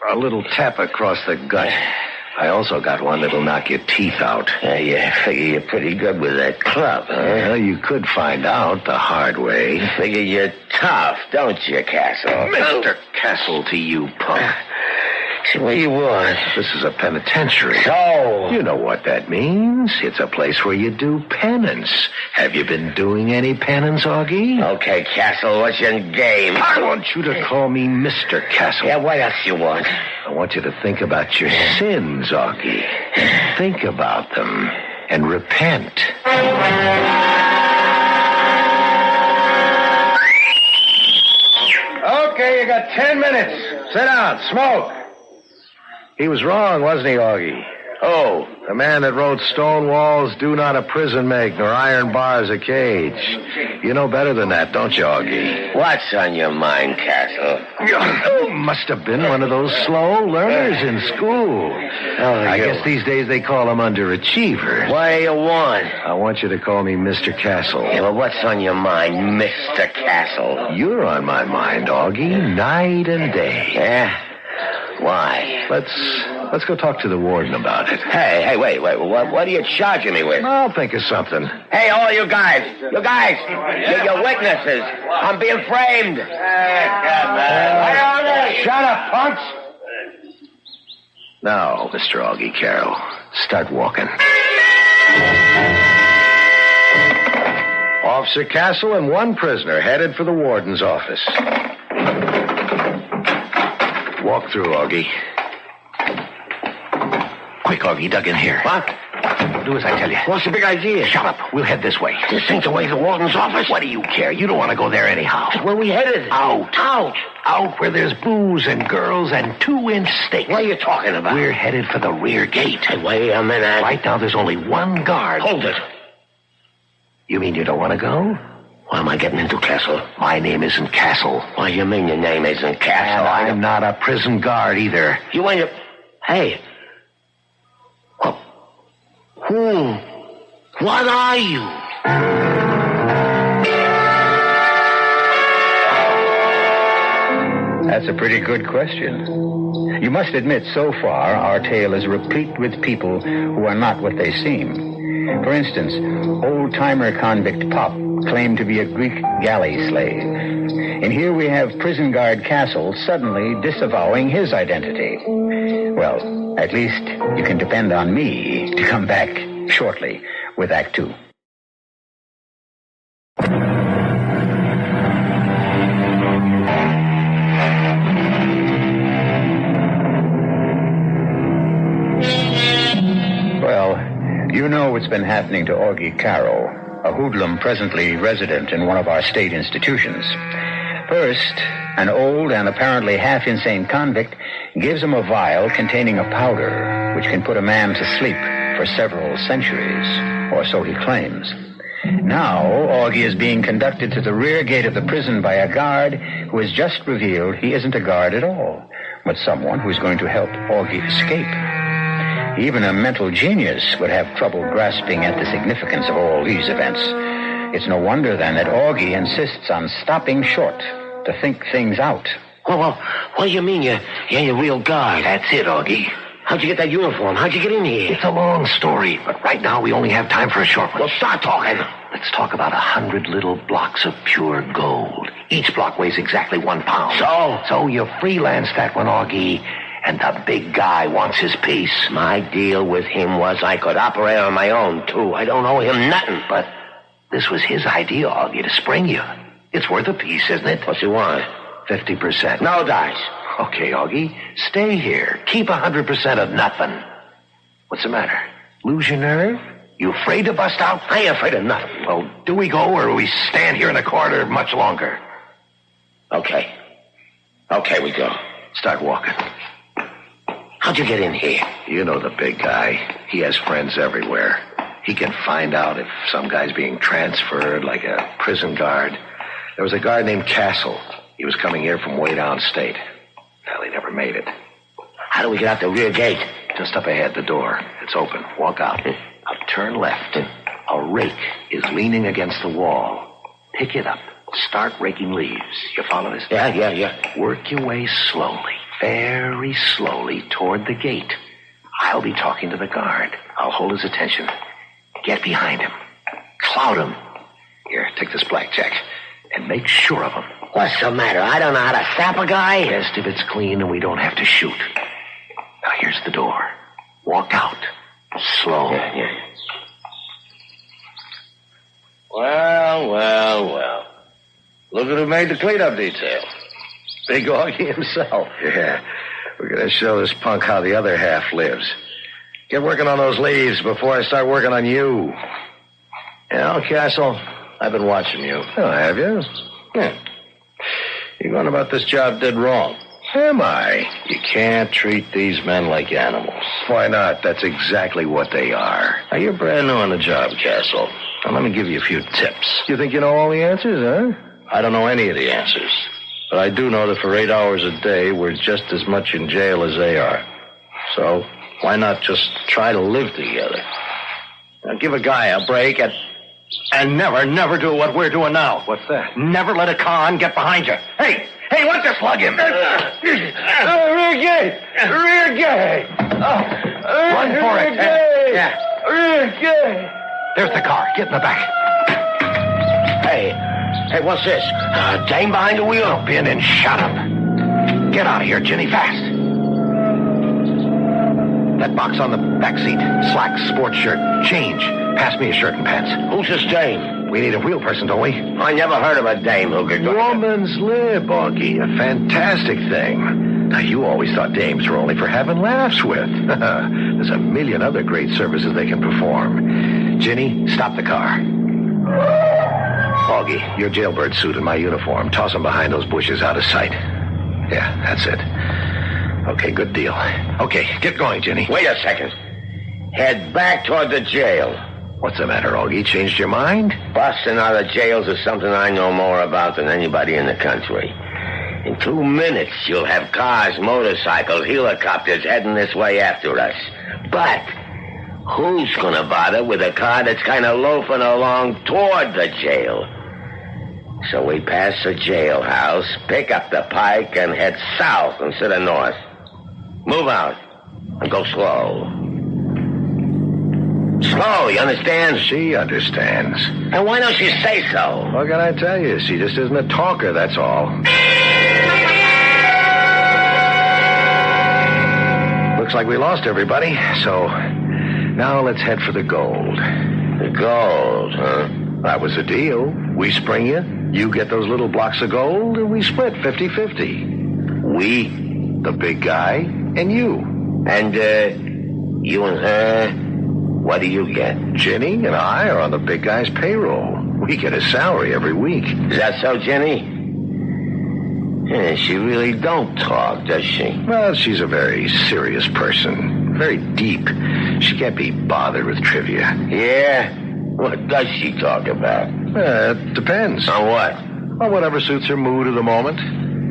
A little tap across the gut. I also got one that'll knock your teeth out.
Yeah, figure you're pretty good with that club, huh?
Well, you could find out the hard way.
Figure you're tough, don't you, Castle?
Mr. Castle to you, punk.
So what do you want?
This is a penitentiary.
So?
You know what that means. It's a place where you do penance. Have you been doing any penance, Augie?
Okay, Castle, what's your game?
I want you to call me Mr. Castle.
Yeah, what else you want?
I want you to think about your sins, Augie. Think about them and repent. Okay, you got 10 minutes. Sit down, smoke. He was wrong, wasn't he, Augie?
Oh.
The man that wrote stone walls do not a prison make, nor iron bars a cage. You know better than that, don't you, Augie?
What's on your mind, Castle?
You must have been one of those slow learners in school. I guess these days they call them underachievers.
What do you want?
I want you to call me Mr. Castle.
Yeah, well, what's on your mind, Mr. Castle?
You're on my mind, Augie, night and day.
Yeah? Why?
Let's
Let's go talk to the warden about it.
Hey, wait. What are you charging me with?
I'll think of something.
Hey, all you guys. You're witnesses. I'm being framed.
Shut up, punks. Now, Mr. Augie Caro, start walking. Officer Castle and one prisoner headed for the warden's office. Walk through, Augie. Quick, Augie, dug in here.
What?
Do as I tell you.
What's the big idea?
Shut up. We'll head this way.
This ain't the way to the warden's office.
What do you care? You don't want to go there anyhow.
Where we headed?
Out where there's booze and girls and 2-inch steaks.
What are you talking about?
We're headed for the rear gate.
Hey, wait a minute.
Right now, there's only one guard.
Hold it.
You mean you don't want to go?
What am I getting into, Castle?
My name isn't Castle.
What do you mean your name isn't Castle?
And I'm not a prison guard either.
You ain't a... Hey. Who? What are you?
That's a pretty good question. You must admit, so far, our tale is replete with people who are not what they seem. For instance, old-timer convict Pop claimed to be a Greek galley slave. And here we have prison guard Castle suddenly disavowing his identity. Well, at least you can depend on me to come back shortly with Act 2. Well, you know what's been happening to Augie Caro, a hoodlum presently resident in one of our state institutions. First, an old and apparently half-insane convict gives him a vial containing a powder which can put a man to sleep for several centuries, or so he claims. Now, Augie is being conducted to the rear gate of the prison by a guard who has just revealed he isn't a guard at all, but someone who's going to help Augie escape. Even a mental genius would have trouble grasping at the significance of all these events. It's no wonder, then, that Augie insists on stopping short to think things out.
Well, what do you mean you ain't a real guard?
That's it, Augie.
How'd you get that uniform? How'd you get in here?
It's a long story, but right now we only have time for a short one.
Well, start talking.
Let's talk about 100 little blocks of pure gold. Each block weighs exactly 1 pound. So you freelanced that one, Augie, and the big guy wants his piece.
My deal with him was I could operate on my own, too. I don't owe him nothing.
But this was his idea, Augie, to spring you. It's worth a piece, isn't it?
What's he want?
50%.
No dice.
Okay, Augie, stay here. Keep 100% of nothing. What's the matter? Lose your nerve? You afraid to bust out?
I ain't afraid of nothing.
Well, do we go or do we stand here in the corridor much longer?
Okay, we go.
Start walking.
How'd you get in here?
You know the big guy. He has friends everywhere. He can find out if some guy's being transferred, like a prison guard. There was a guard named Castle. He was coming here from way downstate. Well, he never made it.
How do we get out the rear gate?
Just up ahead, the door. It's open. Walk out. Now turn left. A rake is leaning against the wall. Pick it up. Start raking leaves. You follow this?
Yeah.
Work your way slowly, very slowly toward the gate. I'll be talking to the guard. I'll hold his attention. Get behind him. Cloud him. Here, take this blackjack. And make sure of him.
What's the matter? I don't know how to sap a guy?
Best if it's clean and we don't have to shoot. Now, here's the door. Walk out. Slow.
Yeah. Well. Look at who made the cleanup detail. Big Augie himself.
Yeah. We're going to show this punk how the other half lives. Get working on those leaves before I start working on you.
Castle, I've been watching you.
Oh, have you?
Yeah. You're going about this job dead wrong.
Am I?
You can't treat these men like animals.
Why not? That's exactly what they are.
Now, you're brand new on the job, Castle. Now, let me give you a few tips.
You think you know all the answers, huh?
I don't know any of the answers. But I do know that for 8 hours a day, we're just as much in jail as they are. So, why not just try to live together? Now, give a guy a break and never do what we're doing now.
What's that?
Never let a con get behind you. Hey, Hey, why don't you slug him?
Rear gate! Rear gate!
Run for it. Yeah.
Rear gate!
There's the car. Get in the back. Hey, what's this? Dame behind the wheel? Don't be an inch. Shut up. Get out of here, Ginny, fast. That box on the back seat. Slacks, sports shirt, change. Pass me a shirt and pants. Who's this dame?
We need a wheel person, don't we?
I never heard of a dame who could go...
Woman's lib, Augie. A fantastic thing. Now, you always thought dames were only for having laughs with. There's a million other great services they can perform. Ginny, stop the car. Augie, your jailbird suit and my uniform. Toss them behind those bushes out of sight. Yeah, that's it. Okay, good deal. Okay, get going, Ginny.
Wait a second. Head back toward the jail.
What's the matter, Augie? Changed your mind?
Busting out of jails is something I know more about than anybody in the country. In 2 minutes, you'll have cars, motorcycles, helicopters heading this way after us. But who's gonna bother with a car that's kind of loafing along toward the jail? So we pass the jailhouse, pick up the pike, and head south instead of north. Move out and go slow. Slow, you understand?
She understands.
And why don't you say so?
What can I tell you? She just isn't a talker, that's all. Looks like we lost everybody, so now let's head for the gold.
The gold, huh?
That was the deal. We spring you get those little blocks of gold, and we split 50-50.
We?
The big guy, and you.
And, you and her, what do you get?
Ginny and I are on the big guy's payroll. We get a salary every week.
Is that so, Ginny? Yeah, she really don't talk, does she?
Well, she's a very serious person. Very deep. She can't be bothered with trivia.
Yeah? What does she talk about?
It depends.
On what?
On whatever suits her mood at the moment.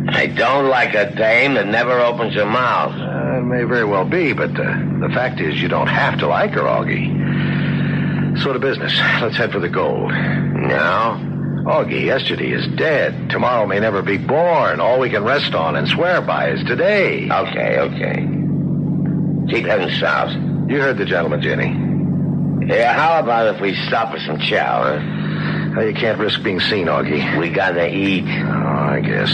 I don't like a dame that never opens her mouth.
It may very well be, but the fact is you don't have to like her, Augie. So to business. Let's head for the gold.
Now?
Augie, yesterday is dead. Tomorrow may never be born. All we can rest on and swear by is today.
Okay. Keep heading south.
You heard the gentleman, Ginny.
Yeah, how about if we stop for some chow, huh?
Well, you can't risk being seen, Augie.
We gotta eat.
Oh, I guess.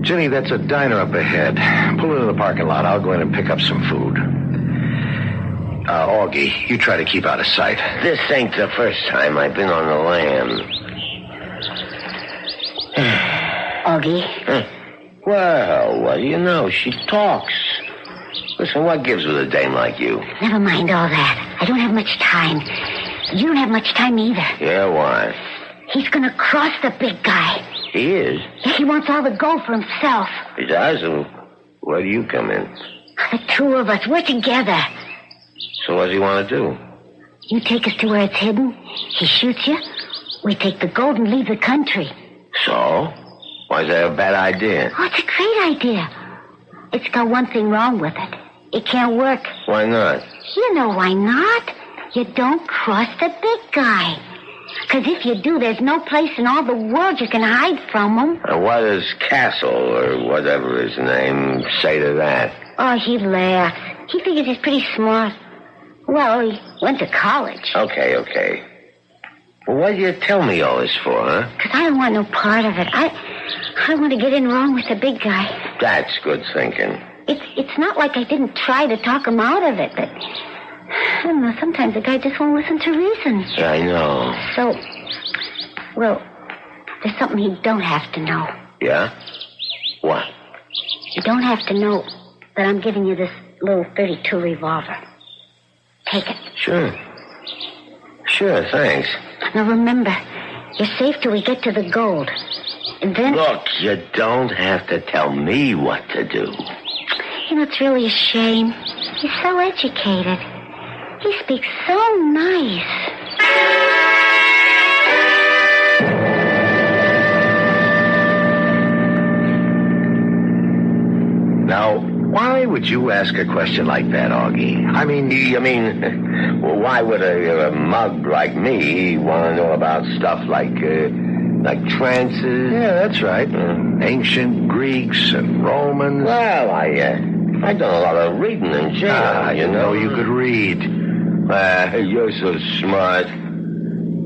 Ginny, that's a diner up ahead. Pull it in the parking lot. I'll go in and pick up some food. Augie, you try to keep out of sight.
This ain't the first time I've been on the lam.
Augie?
Huh. Well, what do you know? She talks. Listen, what gives with a dame like you?
Never mind all that. I don't have much time. You don't have much time either.
Yeah, why?
He's gonna cross the big guy.
He is?
Yeah, he wants all the gold for himself.
He does? And where do you come in?
The two of us, we're together.
So what does he want to do?
You take us to where it's hidden. He shoots you. We take the gold and leave the country.
So? Why is that a bad idea?
Oh, it's a great idea. It's got one thing wrong with it. It can't work.
Why not?
You know why not. You don't cross the big guy. Because if you do, there's no place in all the world you can hide from him.
And what does Castle, or whatever his name, say to that?
Oh, he laughs. He figures he's pretty smart. Well, he went to college.
Okay. Well, what do you tell me all this for, huh?
Because I don't want no part of it. I want to get in wrong with the big guy.
That's good thinking.
It's not like I didn't try to talk him out of it, but I don't know, sometimes the guy just won't listen to reason.
Yeah, I know.
So, well, there's something he don't have to know.
Yeah? What?
You don't have to know that I'm giving you this little .32 revolver. Take it.
Sure, thanks.
Now remember, you're safe till we get to the gold. And then...
Look, you don't have to tell me what to do.
You know, it's really a shame. He's so educated. He speaks so nice.
Now, why would you ask a question like that, Augie?
I mean, well, why would a mug like me want to know about stuff like Like trances?
Yeah, that's right. Ancient Greeks and Romans.
Well, I done a lot of reading in jail,
you know you could read.
You're so smart.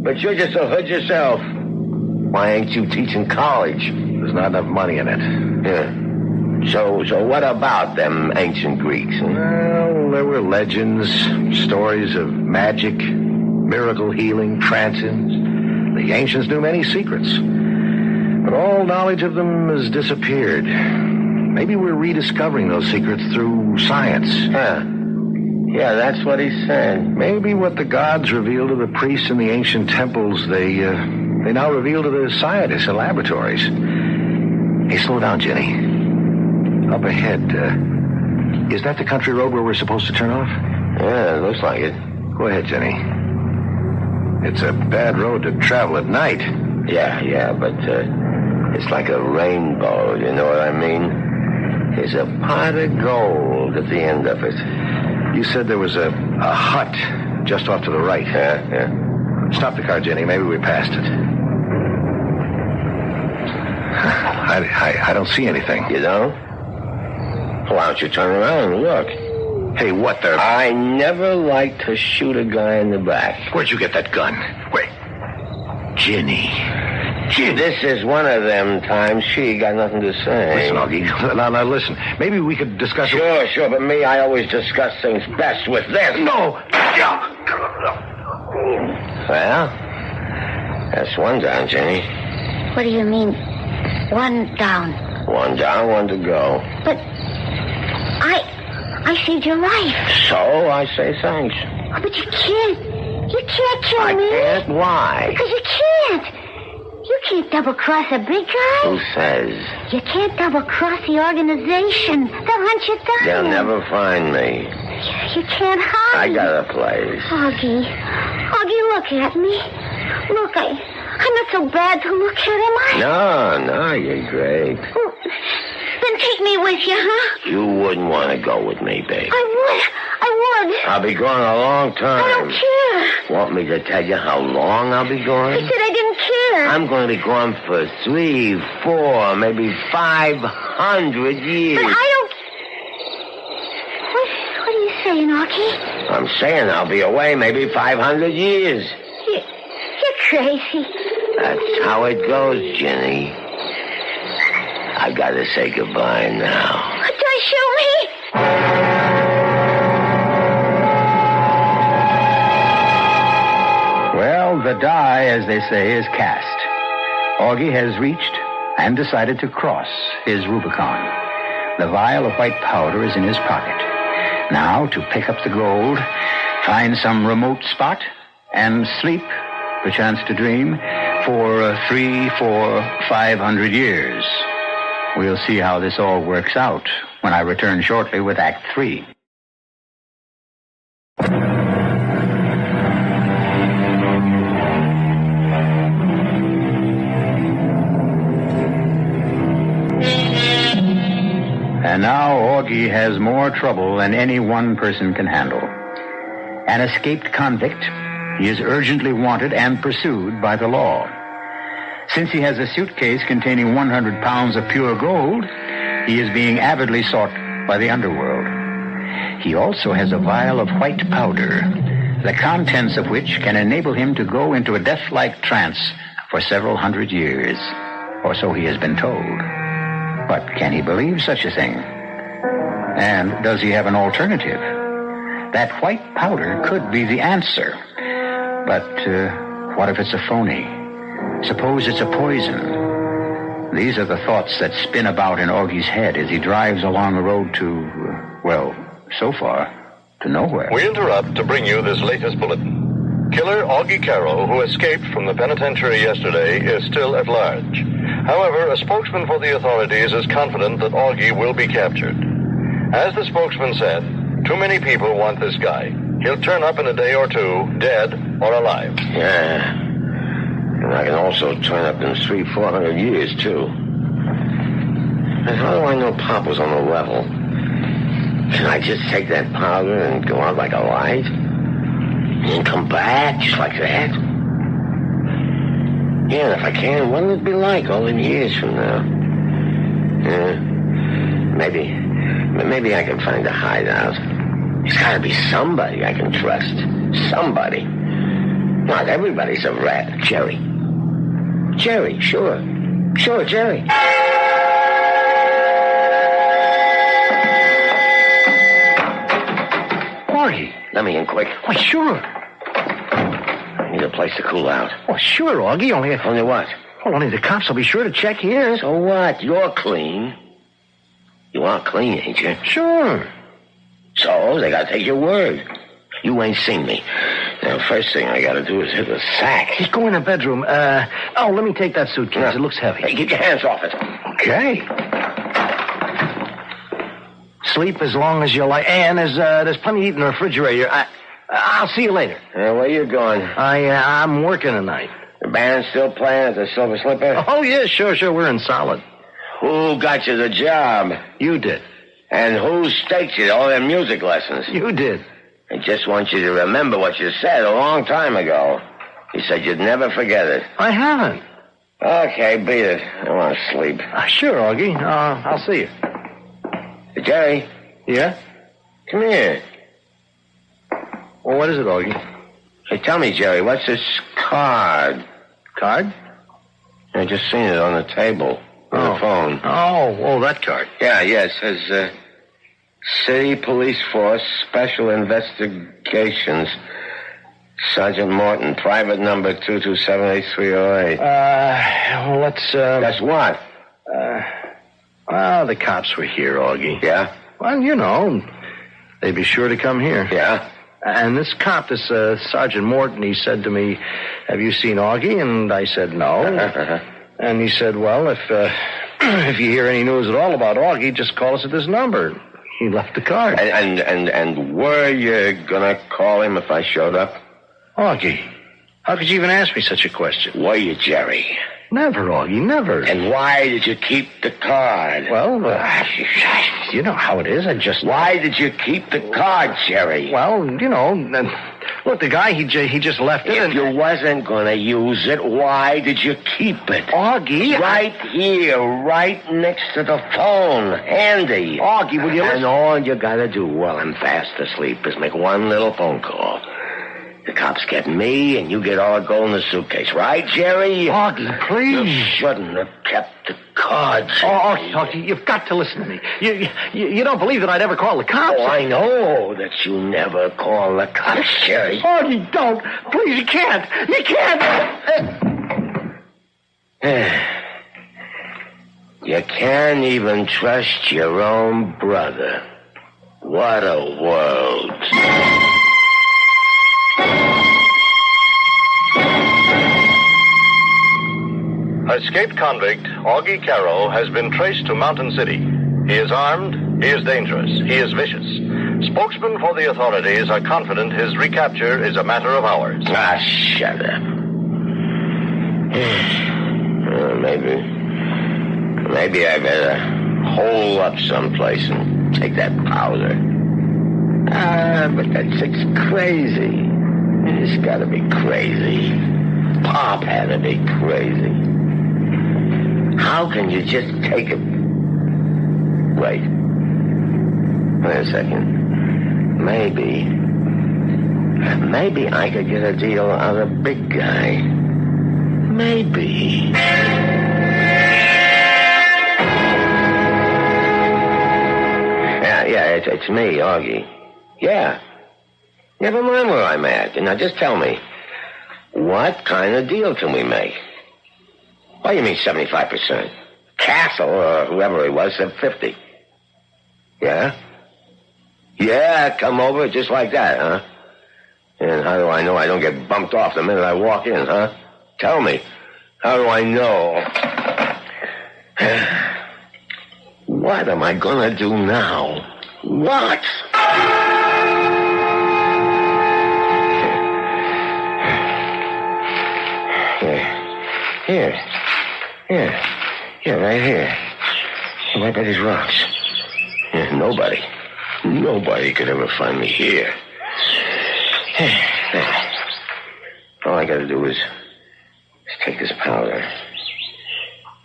But you're just a hood yourself. Why ain't you teaching college?
There's not enough money in it.
Yeah. So what about them ancient Greeks? Huh?
Well, there were legends, stories of magic, miracle healing, trances. The ancients knew many secrets. But all knowledge of them has disappeared. Maybe we're rediscovering those secrets through science.
Yeah, that's what he said.
Maybe what the gods revealed to the priests in the ancient temples, they now reveal to the scientists in laboratories. Hey, slow down, Jenny. Up ahead, is that the country road where we're supposed to turn off?
Yeah, it looks like it.
Go ahead, Jenny. It's a bad road to travel at night.
Yeah, but it's like a rainbow, you know what I mean? There's a pot of gold at the end of it.
You said there was a hut just off to the right.
Yeah.
Stop the car, Jenny. Maybe we passed it. I don't see anything.
You don't? Why don't you turn around and look?
Hey, what the...
I never liked to shoot a guy in the back.
Where'd you get that gun? Wait. Jenny.
This is one of them times she got nothing to say.
Listen, Augie. Now, listen. Maybe we could discuss...
Sure, but me, I always discuss things best with this.
No!
Well, that's one down, Jenny.
What do you mean, one down?
One down, one to go.
But I saved your life.
So I say thanks.
Oh, but you can't. You can't kill me.
I can't? Why?
Because you can't. You can't double-cross a big guy.
Who says?
You can't double-cross the organization. They'll hunt you down.
They'll never find me.
You can't hide.
I got a place.
Augie, look at me. Look, I'm not so bad to look at, am I?
No, you're great.
Well, then take me with you, huh?
You wouldn't want to go with me, babe.
I would.
I'll be gone a long time.
I don't care.
Want me to tell you how long I'll be gone?
I said I didn't care.
I'm going to be gone for 3, 4, maybe 500 years.
But I don't... What are you saying, Augie?
I'm saying I'll be away maybe 500 years.
You're crazy.
That's how it goes, Jenny. I gotta say goodbye now.
Don't shoot me!
Well, the die, as they say, is cast. Augie has reached and decided to cross his Rubicon. The vial of white powder is in his pocket. Now, to pick up the gold, find some remote spot, and sleep, perchance to dream, for 3, 4, 500 years. We'll see how this all works out when I return shortly with Act 3. And now Augie has more trouble than any one person can handle. An escaped convict, he is urgently wanted and pursued by the law. Since he has a suitcase containing 100 pounds of pure gold, he is being avidly sought by the underworld. He also has a vial of white powder, the contents of which can enable him to go into a death-like trance for several hundred years, or so he has been told. But can he believe such a thing? And does he have an alternative? That white powder could be the answer. But what if it's a phony? Suppose it's a poison. These are the thoughts that spin about in Augie's head as he drives along the road to, well, so far, to nowhere.
We interrupt to bring you this latest bulletin. Killer Augie KARO, who escaped from the penitentiary yesterday, is still at large. However, a spokesman for the authorities is confident that Augie will be captured. As the spokesman said, too many people want this guy. He'll turn up in a day or two, dead or alive.
Yeah. And I can also turn up in 300, 400 years, too. And how do I know Pop was on the level? Can I just take that powder and go out like a light? And then come back just like that? Yeah, and if I can, what'll it be like all in years from now? Maybe I can find a hideout. There's gotta be somebody I can trust. Somebody. Not everybody's a rat. Jerry. Jerry, sure. Sure, Jerry.
Augie.
Let me in quick.
Why, sure.
I need a place to cool out.
Well, sure, Augie. Only
what?
Well, only the cops will be sure to check here.
So what? You're clean. You are clean, ain't you?
Sure.
So, they gotta take your word. You ain't seen me. Now, first thing I gotta do is hit the sack.
Just go in the bedroom. Let me take that suitcase.
No.
It looks heavy.
Hey, get your hands off it.
Okay. Sleep as long as you like. And there's plenty to eat in the refrigerator. I'll see you later.
Where you going?
I'm working tonight.
The band's still playing at the Silver Slipper?
Oh, yeah, sure. We're in solid.
Who got you the job?
You did.
And who staked you all them music lessons?
You did.
I just want you to remember what you said a long time ago. You said you'd never forget it.
I haven't.
Okay, beat it. I want to sleep.
Sure, Augie. I'll see you.
Hey, Jerry.
Yeah?
Come here.
Well, what is it, Augie?
Hey, tell me, Jerry, what's this card?
Card?
I just seen it on the table. On the phone.
Oh, that card.
Yeah, it says, City Police Force Special Investigations. Sergeant Morton, private number 2278308.
Let's,
That's what?
The cops were here, Augie.
Yeah?
Well, they'd be sure to come here.
Yeah?
And this cop, Sergeant Morton, he said to me, have you seen Augie? And I said, no. And he said, well, if you hear any news at all about Augie, just call us at this number. He left the card.
And were you gonna call him if I showed up?
Augie, how could you even ask me such a question?
Were you, Jerry?
Never, Augie, never.
And why did you keep the card?
Well, you know how it is.
Why did you keep the card, Jerry?
Well, look, the guy, he just left it.
If you wasn't gonna use it, why did you keep it?
Augie,
right here, right next to the phone. Handy.
Augie, will you listen?
And all you gotta do while I'm fast asleep is make one little phone call. The cops get me, and you get all gold in the suitcase. Right, Jerry?
Augie, please.
You shouldn't have kept the cards.
Augie, you've got to listen to me. You don't believe that I'd ever call the cops?
Oh, I know that you never call the cops, Jerry.
Augie, don't. Please, you can't. You can't.
You can't even trust your own brother. What a world.
Escaped convict Augie KARO has been traced to Mountain City. He is armed, he is dangerous, he is vicious. Spokesmen for the authorities are confident his recapture is a matter of hours.
Shut up. Maybe I better hole up someplace and take that powder. But that chick's crazy. It's gotta be crazy. Pop had to be crazy. How can you just take it? Wait a second. Maybe I could get a deal on a big guy. Maybe. Yeah, it's me, Augie. Yeah. Never mind where I'm at. Now just tell me, what kind of deal can we make? What do you mean 75%? Castle, or whoever he was, said 50. Yeah? Yeah, come over just like that, huh? And how do I know I don't get bumped off the minute I walk in, huh? Tell me. How do I know? What am I gonna do now? What? Here, right here. Right by these rocks. Yeah, nobody could ever find me here. All I gotta do is take this powder.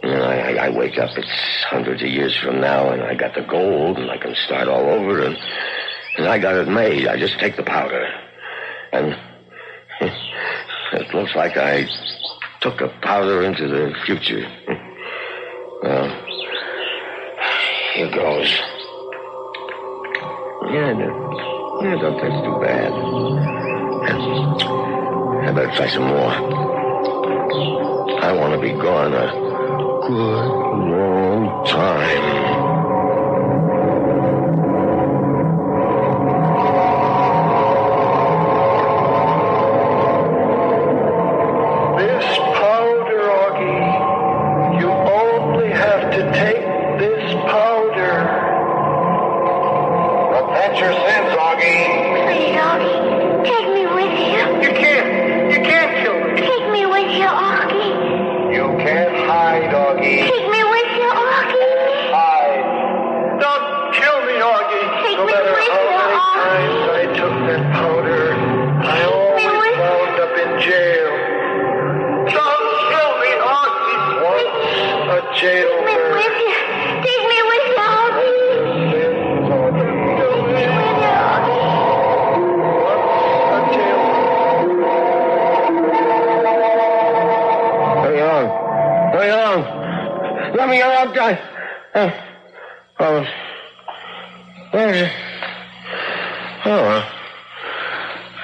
And then I wake up, it's hundreds of years from now, and I got the gold, and I can start all over, and I got it made. I just take the powder. And it looks like I took a powder into the future. Well, here goes. Yeah, don't taste too bad. I better try some more. I want to be gone a good long time.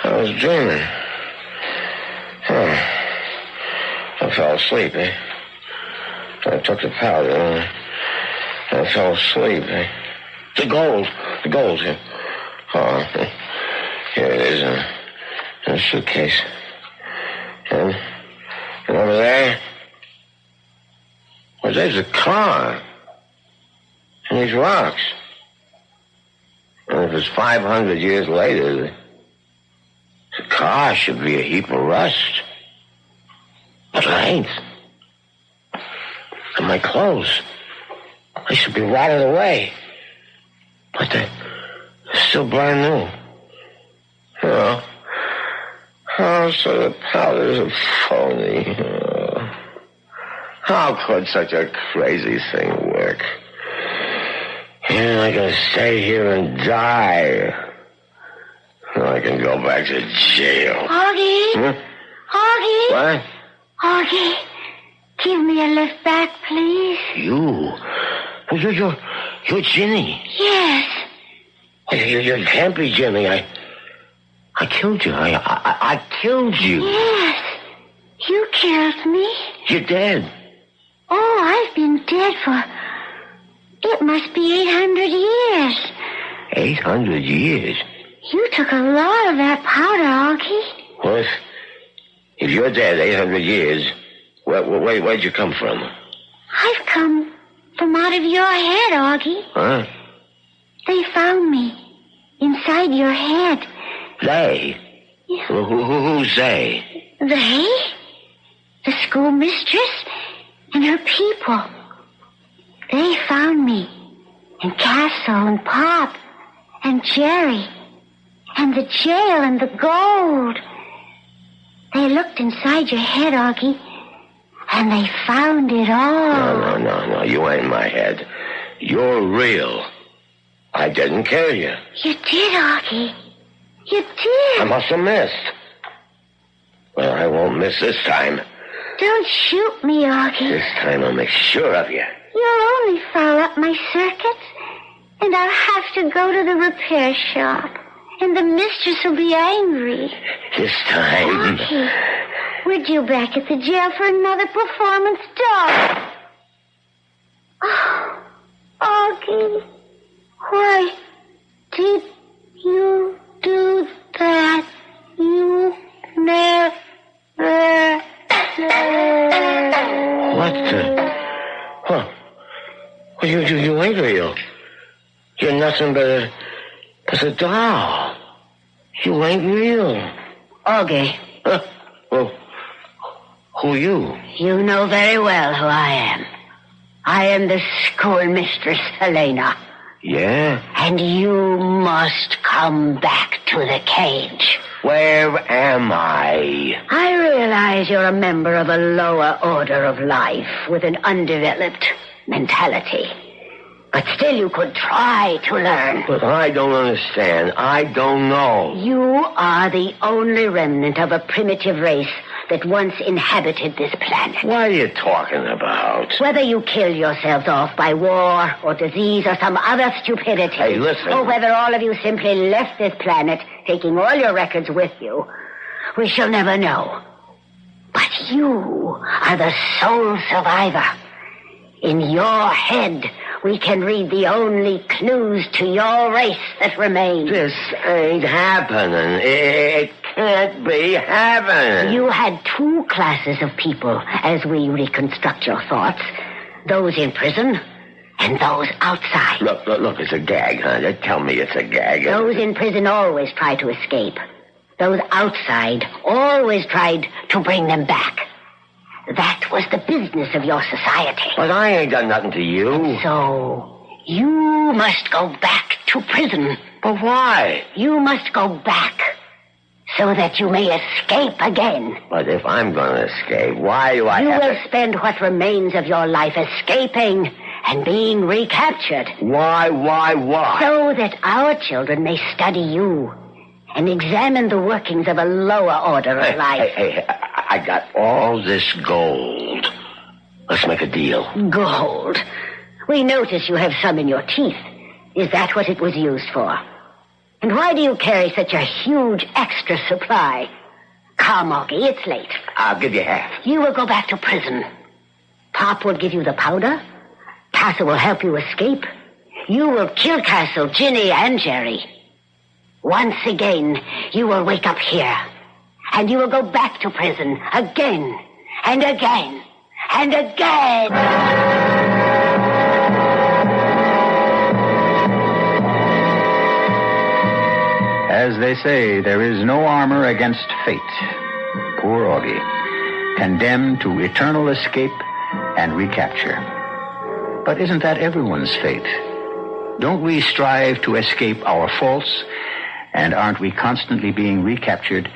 I was dreaming. I fell asleep, I took the powder and I fell asleep, The gold here. Oh, here it is in a suitcase. And over there, well, there's a car. And these rocks. And if it's 500 years later, the car should be a heap of rust. But it ain't. And my clothes, they should be rotted away. But they're still brand new. So the powder's a phony. How could such a crazy thing work? And I can stay here and die. I can go back to jail.
Augie? Augie?
What?
Augie, give me a lift back, please.
You're Ginny.
Yes.
You can't be Ginny. I killed you. I killed you.
Yes. You killed me.
You're dead.
Oh, I've been dead for... It must be 800 years.
800 years?
You took a lot of that powder, Augie.
Well, if you're dead 800 years, where'd you come from?
I've come from out of your head, Augie.
Huh?
They found me inside your head.
They?
Yeah.
Who's they?
They? The schoolmistress and her people. They found me, and Castle, and Pop, and Jerry, and the jail, and the gold. They looked inside your head, Augie, and they found it all.
No, you ain't in my head. You're real. I didn't kill you.
You did, Augie. You did.
I must have missed. Well, I won't miss this time.
Don't shoot me, Augie.
This time I'll make sure of you.
You'll only foul up my circuits, and I'll have to go to the repair shop, and the mistress will be angry.
This time...
Augie, we're due back at the jail for another performance, dog. Oh, Augie, why did you do that? You never...
What the... Huh. Well, you ain't real. You're nothing but a doll. You ain't real.
Augie.
Well, who are you?
You know very well who I am. I am the schoolmistress, Helena.
Yeah?
And you must come back to the cage.
Where am I?
I realize you're a member of a lower order of life with an undeveloped mentality. But still you could try to learn.
But I don't understand. I don't know.
You are the only remnant of a primitive race that once inhabited this planet.
What are you talking about?
Whether you kill yourselves off by war or disease or some other stupidity.
Hey, listen.
Or whether all of you simply left this planet, taking all your records with you, we shall never know. But you are the sole survivor. In your head, we can read the only clues to your race that remain.
This ain't happening. It can't be happening.
You had two classes of people as we reconstruct your thoughts. Those in prison and those outside.
Look, it's a gag, huh? Tell me it's a gag.
Those in prison always try to escape. Those outside always tried to bring them back. That was the business of your society.
But I ain't done nothing to you.
And so, you must go back to prison.
But why?
You must go back so that you may escape again.
But if I'm going to escape, why do I
You
have
will
to...
spend what remains of your life escaping and being recaptured.
Why?
So that our children may study you and examine the workings of a lower order of life.
Hey, I got all this gold. Let's make a deal.
Gold? We notice you have some in your teeth. Is that what it was used for? And why do you carry such a huge extra supply? Come, Augie, it's late.
I'll give you half.
You will go back to prison. Pop will give you the powder. Castle will help you escape. You will kill Castle, Ginny, and Jerry. Once again, you will wake up here. And you will go back to prison again and again and again.
As they say, there is no armor against fate. Poor Augie, condemned to eternal escape and recapture. But isn't that everyone's fate? Don't we strive to escape our faults? And aren't we constantly being recaptured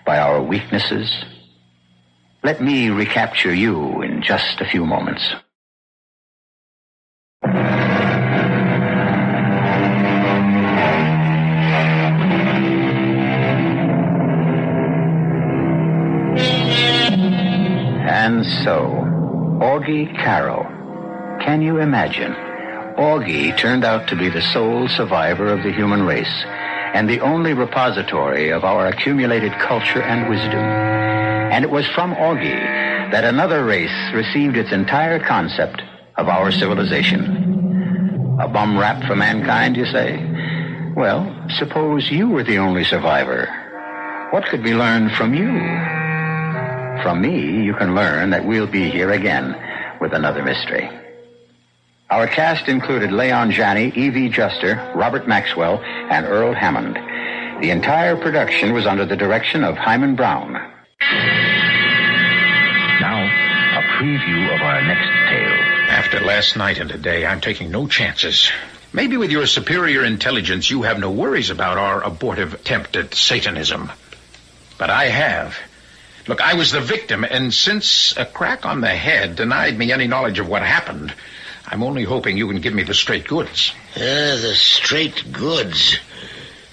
by our weaknesses? Let me recapture you in just a few moments. And so, Augie KARO. Can you imagine? Augie turned out to be the sole survivor of the human race and the only repository of our accumulated culture and wisdom. And it was from Augie that another race received its entire concept of our civilization. A bum rap for mankind, you say? Well, suppose you were the only survivor. What could we learn from you? From me, you can learn that we'll be here again with another mystery. Our cast included Leon Janney, E.V. Juster, Robert Maxwell, and Earl Hammond. The entire production was under the direction of Hyman Brown.
Now, a preview of our next tale.
After last night and today, I'm taking no chances. Maybe with your superior intelligence, you have no worries about our abortive attempt at Satanism. But I have. Look, I was the victim, and since a crack on the head denied me any knowledge of what happened, I'm only hoping you can give me the straight goods.
The straight goods.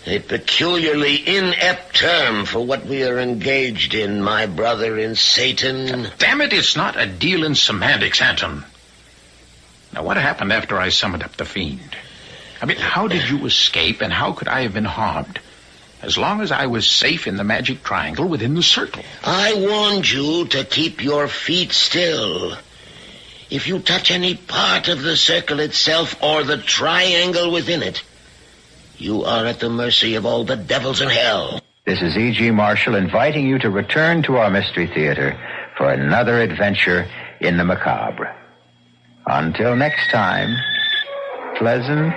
A peculiarly inept term for what we are engaged in, my brother in Satan.
Damn it, it's not a deal in semantics, Anton. Now, what happened after I summoned up the fiend? I mean, how did you escape, and how could I have been harmed? As long as I was safe in the magic triangle within the circle.
I warned you to keep your feet still. If you touch any part of the circle itself or the triangle within it, you are at the mercy of all the devils in hell.
This is E.G. Marshall inviting you to return to our Mystery Theater for another adventure in the macabre. Until next time, pleasant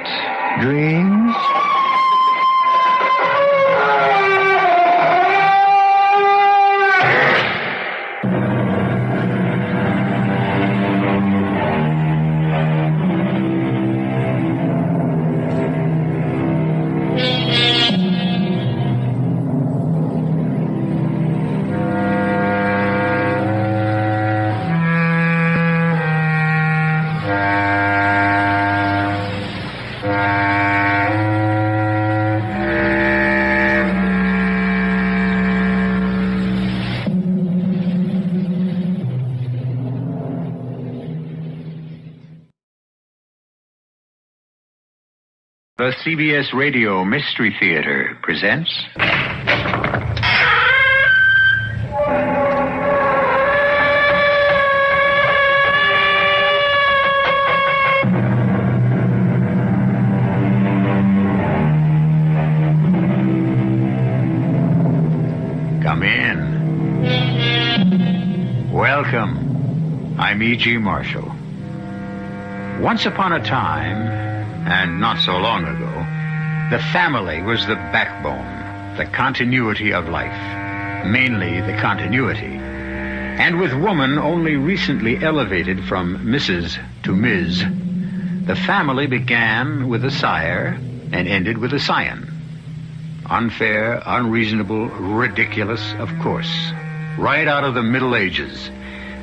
dreams.
The CBS Radio Mystery Theater presents... Come in. Welcome. I'm E.G. Marshall. Once upon a time... and not so long ago, the family was the backbone, the continuity of life, mainly the continuity. And with woman only recently elevated from Mrs. to Ms., the family began with a sire and ended with a scion. Unfair, unreasonable, ridiculous, of course, right out of the Middle Ages.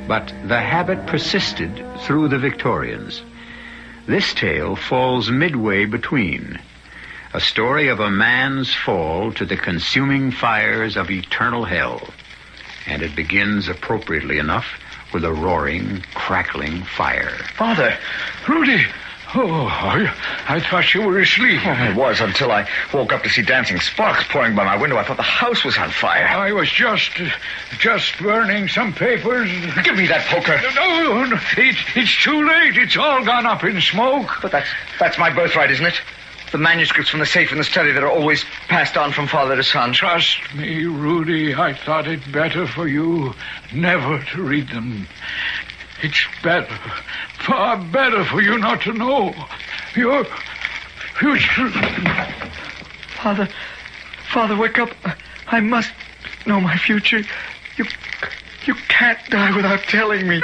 But the habit persisted through the Victorians. This tale falls midway between. A story of a man's fall to the consuming fires of eternal hell. And it begins appropriately enough with a roaring, crackling fire.
Father! Rudy! Oh, I thought you were asleep.
Oh, I was until I woke up to see dancing sparks pouring by my window. I thought the house was on fire.
I was just burning some papers.
Give me that poker.
No, it's too late. It's all gone up in smoke.
But that's my birthright, isn't it? The manuscripts from the safe in the study that are always passed on from father to son.
Trust me, Rudy, I thought it better for you never to read them. It's better, far better for you not to know. Your future...
Father, wake up. I must know my future. You can't die without telling me.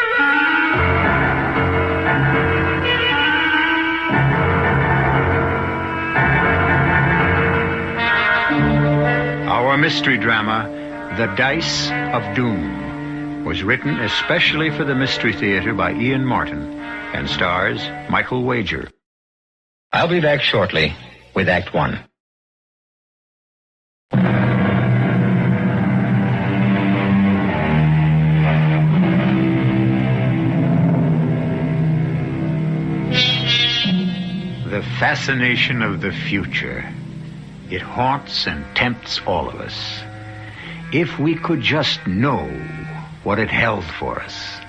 Our mystery drama, The Dice of Doom, was written especially for the Mystery Theater by Ian Martin and stars Michael Wager.
I'll be back shortly with Act One.
The fascination of the future. It haunts and tempts all of us. If we could just know what it held for us.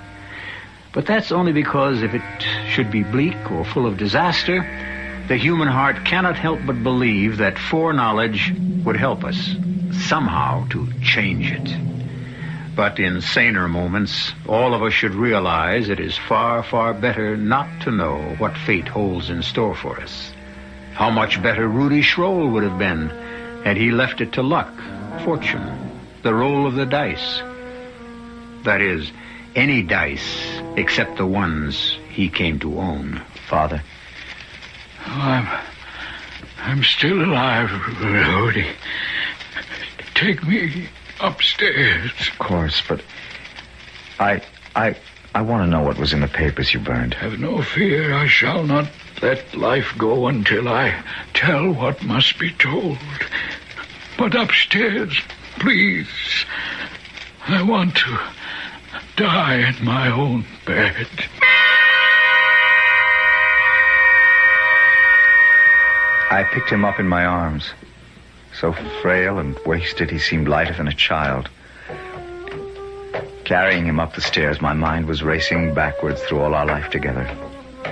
But that's only because if it should be bleak or full of disaster, the human heart cannot help but believe that foreknowledge would help us somehow to change it. But in saner moments, all of us should realize it is far, far better not to know what fate holds in store for us. How much better Rudy Schroll would have been had he left it to luck, fortune, the roll of the dice. That is, any dice except the ones he came to own.
Father?
Oh, I'm still alive, Rudy. Take me upstairs.
Of course, but I want to know what was in the papers you burned.
Have no fear. I shall not let life go until I tell what must be told. But upstairs, please. I want to die in my own bed.
I picked him up in my arms. So frail and wasted, he seemed lighter than a child. Carrying him up the stairs, my mind was racing backwards through all our life together.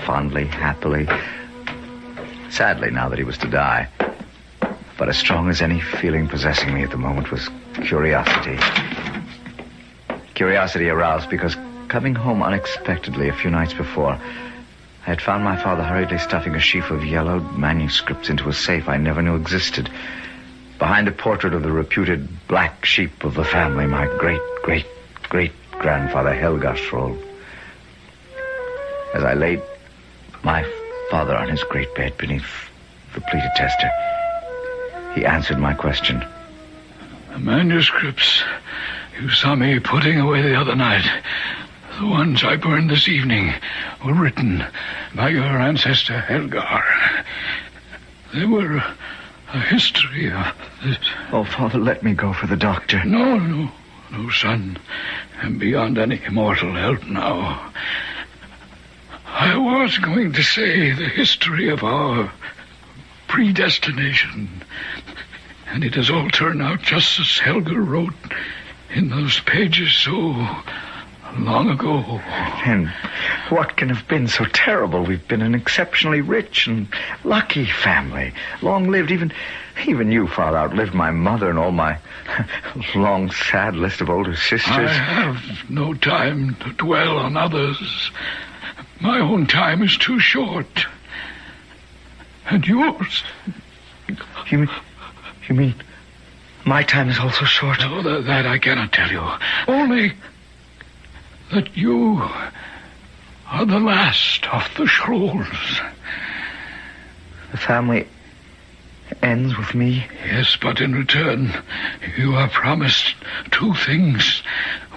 Fondly, happily. Sadly, now that he was to die. But as strong as any feeling possessing me at the moment was curiosity. Curiosity aroused because coming home unexpectedly a few nights before, I had found my father hurriedly stuffing a sheaf of yellowed manuscripts into a safe I never knew existed. Behind a portrait of the reputed black sheep of the family, my great-great-great-grandfather Helga Schroll. As I laid my father on his great bed beneath the pleated tester, he answered my question.
The manuscripts you saw me putting away the other night, the ones I burned this evening, were written by your ancestor Helgar. They were a history of this.
Oh, Father, let me go for the doctor.
No, son. I'm beyond any mortal help now. I was going to say the history of our predestination. And it has all turned out just as Helga wrote in those pages so long ago.
Then what can have been so terrible? We've been an exceptionally rich and lucky family. Long-lived. Even you, Father, outlived my mother and all my long, sad list of older sisters.
I have no time to dwell on others. My own time is too short. And yours?
You mean my time is also short?
No, that I cannot tell you. Only that you are the last of the Scrolls.
The family ends with me?
Yes, but in return, you are promised two things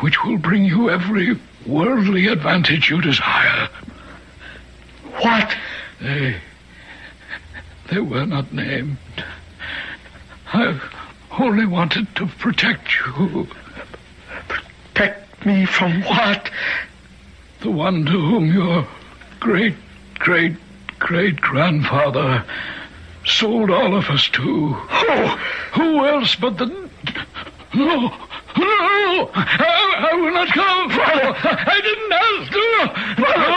which will bring you every worldly advantage you desire.
What?
They were not named. I only wanted to protect you.
Protect me from what?
The one to whom your great-great-great-grandfather sold all of us to. Who else but the... No! I will not come, Father! I didn't ask to!
Father!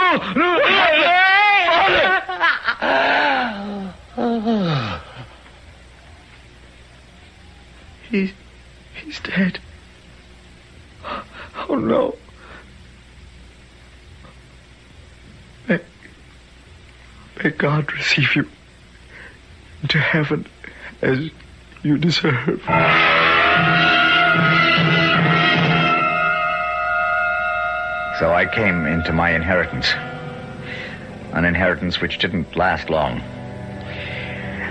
He's dead. Oh, no. May God receive you into heaven as you deserve.
So I came into my inheritance. An inheritance which didn't last long.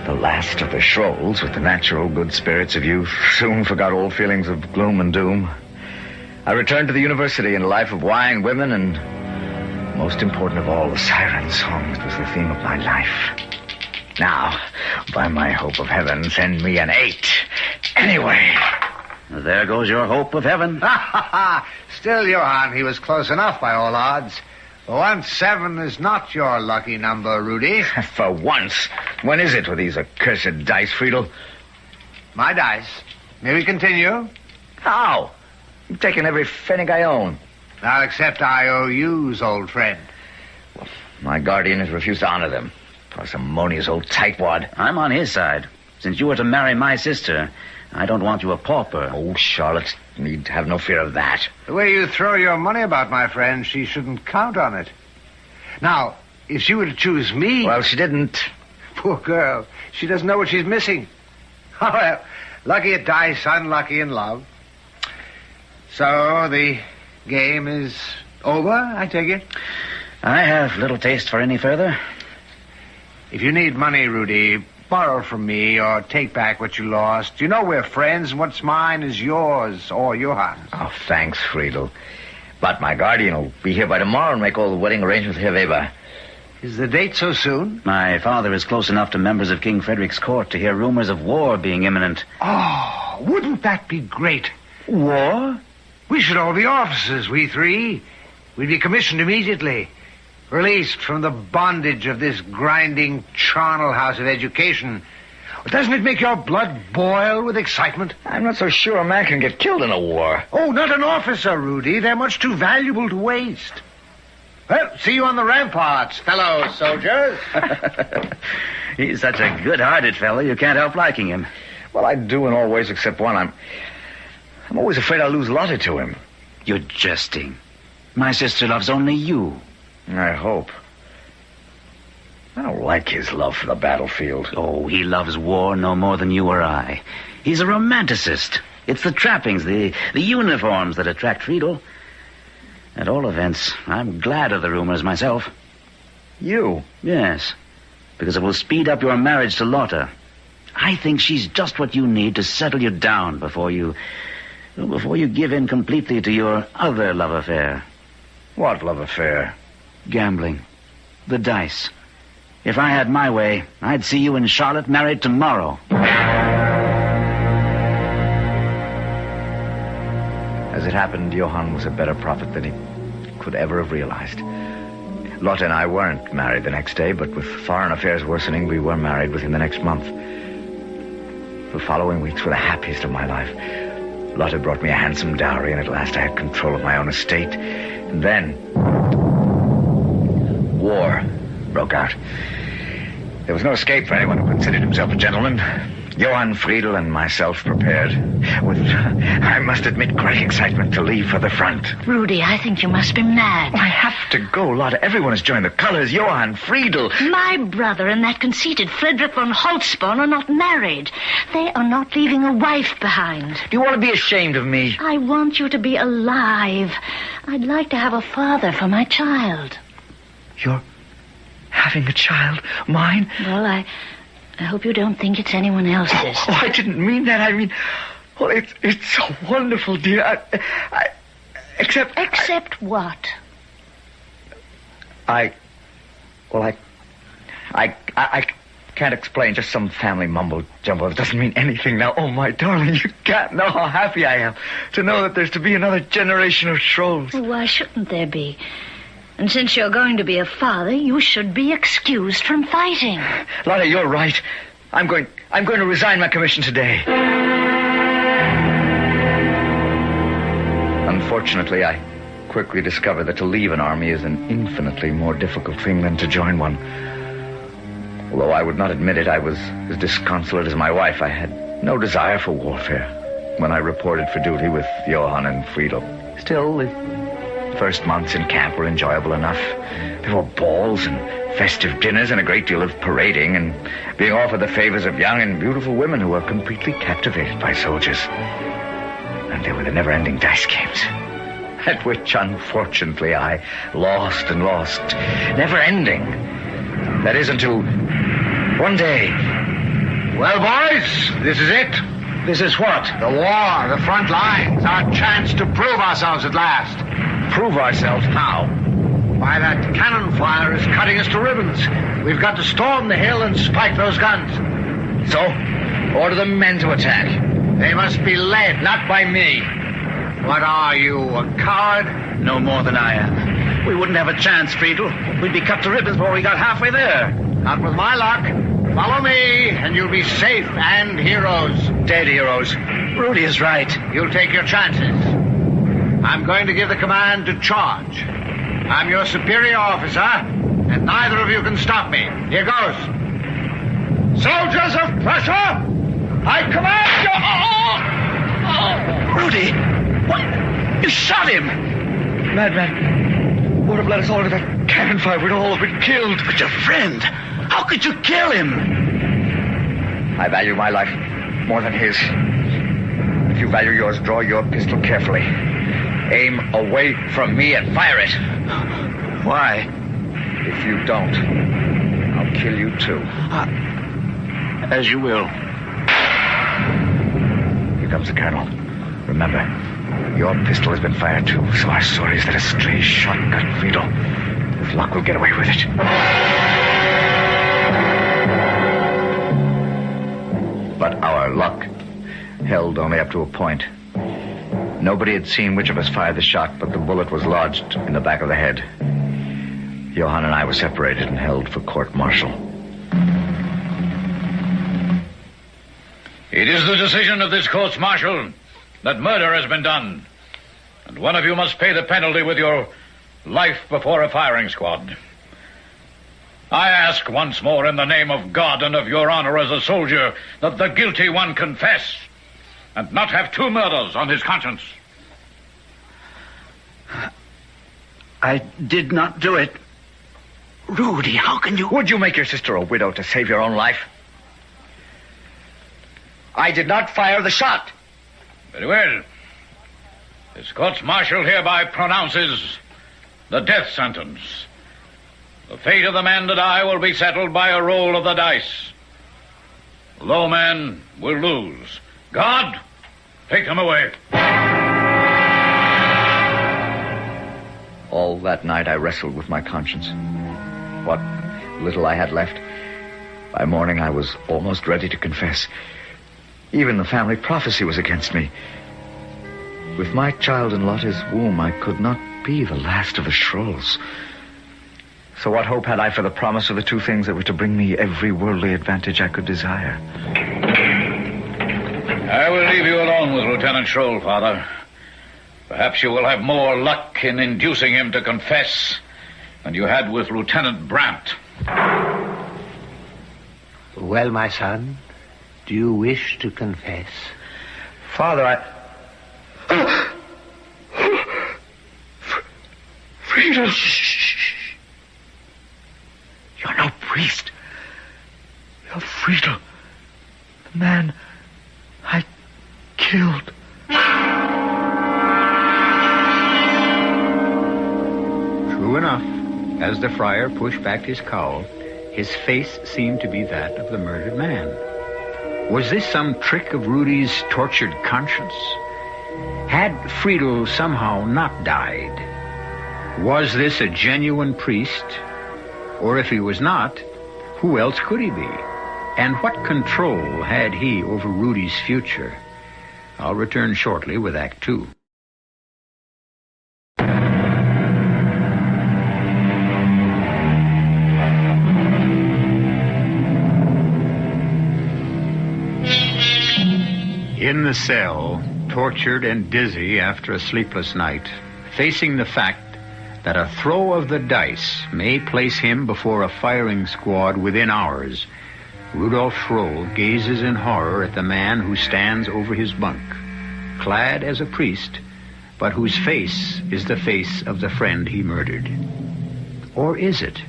The last of the Scrolls, with the natural good spirits of youth, soon forgot all feelings of gloom and doom. I returned to the university in a life of wine, women, and, most important of all, the siren song that was the theme of my life. Now, by my hope of heaven, send me an 8. Anyway.
There goes your hope of heaven.
Still, Johann, he was close enough by all odds. For once, 7 is not your lucky number, Rudy.
For once? When is it with these accursed dice, Friedel?
My dice. May we continue?
How? You've taken every pfennig I own.
I'll accept IOUs, old friend.
Well, my guardian has refused to honor them. Parsimonious old tightwad.
I'm on his side. Since you were to marry my sister, I don't want you a pauper.
Oh, Charlotte need have no fear of that.
The way you throw your money about, my friend, she shouldn't count on it. Now, if she were to choose me...
Well, she didn't.
Poor girl. She doesn't know what she's missing. Oh, well, lucky at dice, unlucky in love. So, the game is over, I take it?
I have little taste for any further.
If you need money, Rudy, borrow from me or take back what you lost. You know we're friends, and what's mine is yours or Johann's.
Oh, thanks, Friedel. But my guardian will be here by tomorrow and make all the wedding arrangements with Herr Weber.
Is the date so soon?
My father is close enough to members of King Frederick's court to hear rumors of war being imminent.
Oh, wouldn't that be great?
War?
We should all be officers, we 3. We'd be commissioned immediately. Released from the bondage of this grinding charnel house of education. Doesn't it make your blood boil with excitement?
I'm not so sure a man can get killed in a war.
Oh, not an officer, Rudy. They're much too valuable to waste. Well, see you on the ramparts, fellow soldiers.
He's such a good-hearted fellow, you can't help liking him.
Well, I do in all ways except one. I'm always afraid I'll lose Lotte to him.
You're jesting. My sister loves only you.
I hope. I don't like his love for the battlefield.
Oh, he loves war no more than you or I. He's a romanticist. It's the trappings, the uniforms that attract Friedel. At all events, I'm glad of the rumors myself.
You?
Yes, because it will speed up your marriage to Lotte. I think she's just what you need to settle you down before you give in completely to your other love affair.
What love affair?
Gambling. The dice. If I had my way, I'd see you and Charlotte married tomorrow.
As it happened, Johann was a better prophet than he could ever have realized.
Lotte and I weren't married the next day, but with foreign affairs worsening, we were married within the next month. The following weeks were the happiest of my life. Lotte brought me a handsome dowry, and at last I had control of my own estate. And then war broke out. There was no escape for anyone who considered himself a gentleman. Johann Friedel and myself prepared with, I must admit, great excitement to leave for the front.
Rudy, I think you must be mad.
I have to go, Lotte. Everyone has joined the colors. Johann Friedel.
My brother and that conceited Frederick von Holtzborn are not married. They are not leaving a wife behind.
Do you want to be ashamed of me?
I want you to be alive. I'd like to have a father for my child.
You're having a child? Mine?
Well, I hope you don't think it's anyone else's.
Oh, I didn't mean that. I mean, well, it's so wonderful, dear. Except...
Except what?
I can't explain. Just some family mumble-jumble. It doesn't mean anything now. Oh, my darling, you can't know how happy I am to know that there's to be another generation of Schrolls.
Well, why shouldn't there be? And since you're going to be a father, you should be excused from fighting.
Lotte, you're right. I'm going to resign my commission today. Unfortunately, I quickly discovered that to leave an army is an infinitely more difficult thing than to join one. Although I would not admit it, I was as disconsolate as my wife. I had no desire for warfare when I reported for duty with Johann and Friedel. Still, the first months in camp were enjoyable enough. There were balls and festive dinners and a great deal of parading and being offered the favors of young and beautiful women who were completely captivated by soldiers. And there were the never-ending dice games, at which, unfortunately, I lost and lost. Never-ending. That is, until one day...
Well, boys, this is it.
This is what?
The war, the front lines, our chance to prove ourselves at last.
Prove ourselves how?
Why, that cannon fire is cutting us to ribbons. We've got to storm the hill and spike those guns.
So, order the men to attack.
They must be led,
not by me.
What are you, a coward?
No more than I am. We wouldn't have a chance, Friedel. We'd be cut to ribbons before we got halfway there.
Not with my luck. Follow me, and you'll be safe and heroes.
Dead heroes.
Rudy is right.
You'll take your chances. I'm going to give the command to charge. I'm your superior officer, and neither of you can stop me. Here goes. Soldiers of Prussia, I command you...
Rudy! What? You shot him!
Madman. Would have let us all into that cannon fire. We'd all have been killed.
But your friend, how could you kill him?
I value my life more than his. If you value yours, draw your pistol carefully. Aim away from me and fire it.
Why?
If you don't, I'll kill you too.
As you will.
Here comes the colonel. Remember, your pistol has been fired too, so our story is that a stray shot got Friedel. With luck, we'll get away with it. But our luck held only up to a point. Nobody had seen which of us fired the shot, but the bullet was lodged in the back of the head. Johann and I were separated and held for court-martial.
It is the decision of this court-martial that murder has been done, and one of you must pay the penalty with your life before a firing squad. I ask once more in the name of God and of your honor as a soldier that the guilty one confess and not have two murders on his conscience.
I did not do it. Rudy, how can you...
Would you make your sister a widow to save your own life? I did not fire the shot.
Very well. This court-martial hereby pronounces the death sentence. The fate of the man to die will be settled by a roll of the dice. The low man will lose. God, take them away.
All that night I wrestled with my conscience. What little I had left. By morning I was almost ready to confess. Even the family prophecy was against me. With my child in Lotte's womb, I could not be the last of the Schrolls. So what hope had I for the promise of the two things that were to bring me every worldly advantage I could desire?
I will leave you alone with Lieutenant Schroll, Father. Perhaps you will have more luck in inducing him to confess than you had with Lieutenant Brandt.
Well, my son, do you wish to confess?
Father, Friedel! Shh. You're no priest. You're Friedel, the man I killed.
True enough, as the friar pushed back his cowl, his face seemed to be that of the murdered man. Was this some trick of Rudy's tortured conscience? Had Friedel somehow not died? Was this a genuine priest? Or if he was not, who else could he be? And what control had he over Rudy's future? I'll return shortly with Act 2. In the cell, tortured and dizzy after a sleepless night, facing the fact that a throw of the dice may place him before a firing squad within hours, Rudolf Schroll gazes in horror at the man who stands over his bunk, clad as a priest, but whose face is the face of the friend he murdered. Or is it?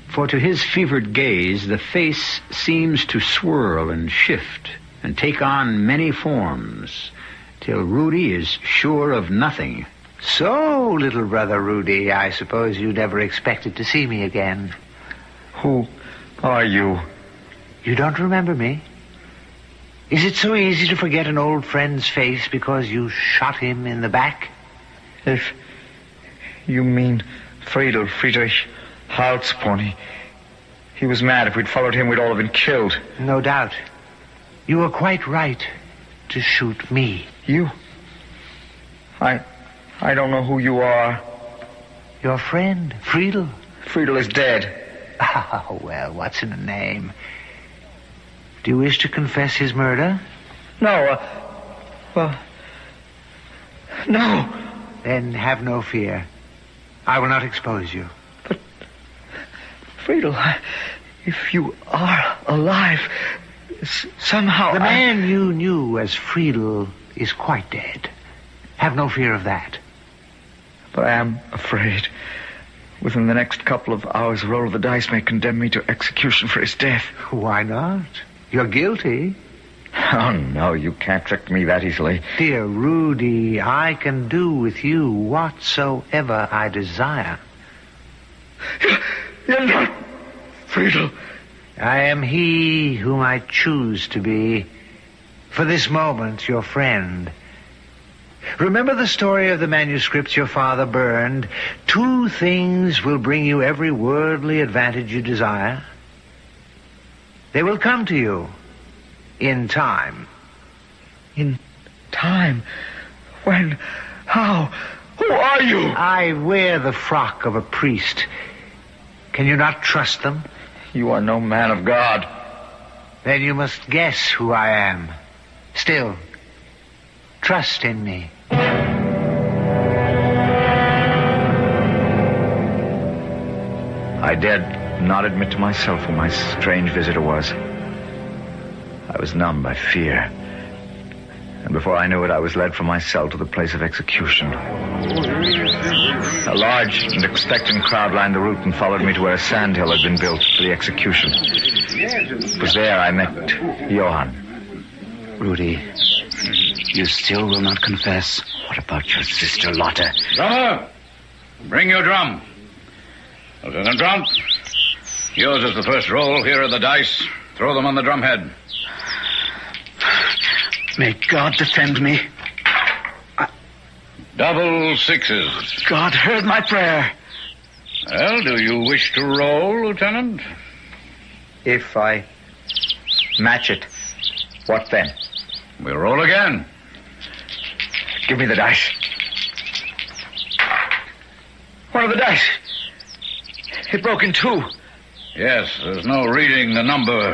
For to his fevered gaze, the face seems to swirl and shift and take on many forms, till Rudy is sure of nothing.
So, little brother Rudy, I suppose you never expected to see me again.
Who are you?
You don't remember me? Is it so easy to forget an old friend's face because you shot him in the back?
If you mean Friedrich Halsborn, he was mad. If we'd followed him, we'd all have been killed.
No doubt. You were quite right to shoot me.
You? I don't know who you are.
Your friend, Friedel.
Friedel is dead.
Oh, well, what's in a name? Do you wish to confess his murder?
No, no.
Then have no fear. I will not expose you.
But, Friedel, if you are alive, somehow
the man you knew as Friedel is quite dead. Have no fear of that.
But I am afraid. Within the next couple of hours, a roll of the dice may condemn me to execution for his death.
Why not? You're guilty.
Oh, no, you can't trick me that easily.
Dear Rudy, I can do with you whatsoever I desire.
You're not Friedel.
I am he whom I choose to be. For this moment, your friend. Remember the story of the manuscripts your father burned? 2 things will bring you every worldly advantage you desire. They will come to you in time.
In time? When? How? Who are you?
I wear the frock of a priest. Can you not trust them?
You are no man of God.
Then you must guess who I am. Still, trust in me.
I dared not admit to myself who my strange visitor was. I was numb by fear. And before I knew it, I was led from my cell to the place of execution. A large and expectant crowd lined the route and followed me to where a sandhill had been built for the execution. It was there I met Johann.
Rudy, you still will not confess. What about your sister Lotte?
Drummer, bring your drum. Lieutenant Drum, yours is the first roll. Here are the dice. Throw them on the drumhead.
May God defend me.
Double 6s.
God heard my prayer.
Well, do you wish to roll, Lieutenant?
If I match it, what then?
We'll roll again.
Give me the dice. One of the dice. It broke in two.
Yes, there's no reading the number.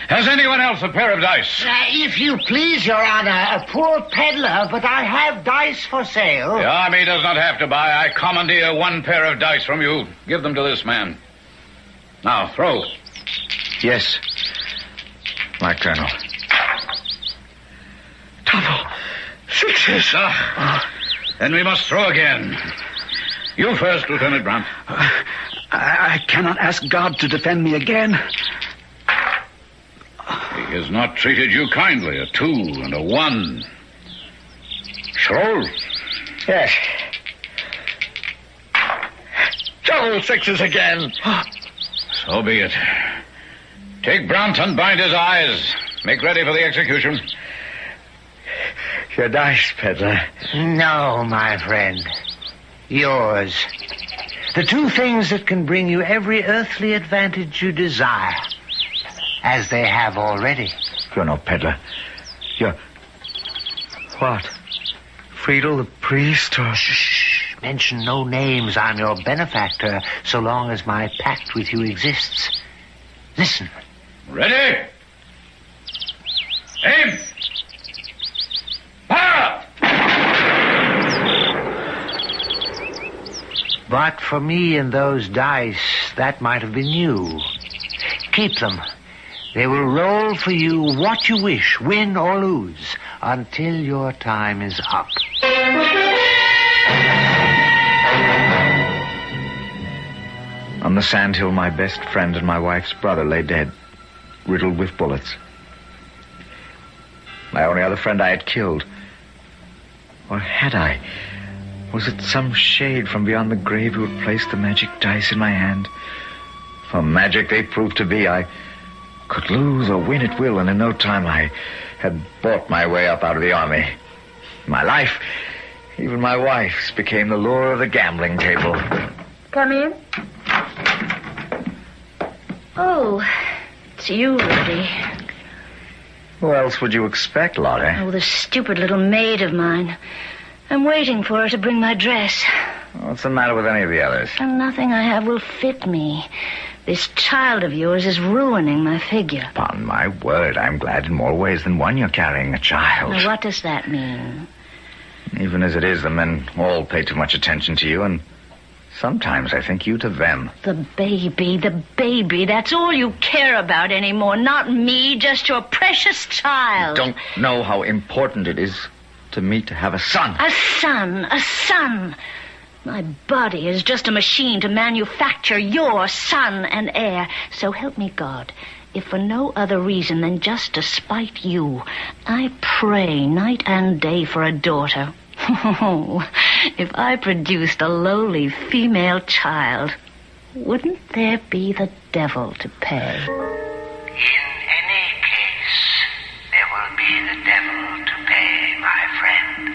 Has anyone else a pair of dice?
If you please, Your Honor, a poor peddler, but I have dice for sale.
The army does not have to buy. I commandeer one pair of dice from you. Give them to this man. Now, throw.
Yes, my Colonel. Double. Sixes.
Then we must throw again. You first, Lieutenant Brown.
I cannot ask God to defend me again.
He has not treated you kindly. A 2 and a 1. Schroll.
Yes. Double sixes again.
So be it. Take Brown, unbind his eyes. Make ready for the execution.
Your dice, peddler.
No, my friend. Yours. The two things that can bring you every earthly advantage you desire. As they have already.
You're no peddler. You're... What? Friedel the priest or...
Shh. Mention no names. I'm your benefactor so long as my pact with you exists. Listen.
Ready? Aim! Fire!
But for me and those dice, that might have been you. Keep them. They will roll for you what you wish, win or lose, until your time is up.
On the sandhill, my best friend and my wife's brother lay dead, riddled with bullets. My only other friend I had killed. Or had I? Was it some shade from beyond the grave who had placed the magic dice in my hand? For magic they proved to be. I could lose or win at will, and in no time I had bought my way up out of the army. My life, even my wife's, became the lure of the gambling table.
Come in. Oh, it's you, Rudy.
Who else would you expect, Lottie?
Oh, the stupid little maid of mine. I'm waiting for her to bring my dress.
What's the matter with any of the others?
And nothing I have will fit me. This child of yours is ruining my figure.
Upon my word, I'm glad in more ways than one you're carrying a child.
Now, what does that mean?
Even as it is, the men all pay too much attention to you, and sometimes I think you to them.
The baby, that's all you care about anymore. Not me, just your precious child.
You don't know how important it is to me to have a son.
A son. My body is just a machine to manufacture your son and heir. So help me God, if for no other reason than just to spite you, I pray night and day for a daughter. Oh, if I produced a lowly female child, wouldn't there be the devil to pay?
In any case, there will be the devil to pay, my friend.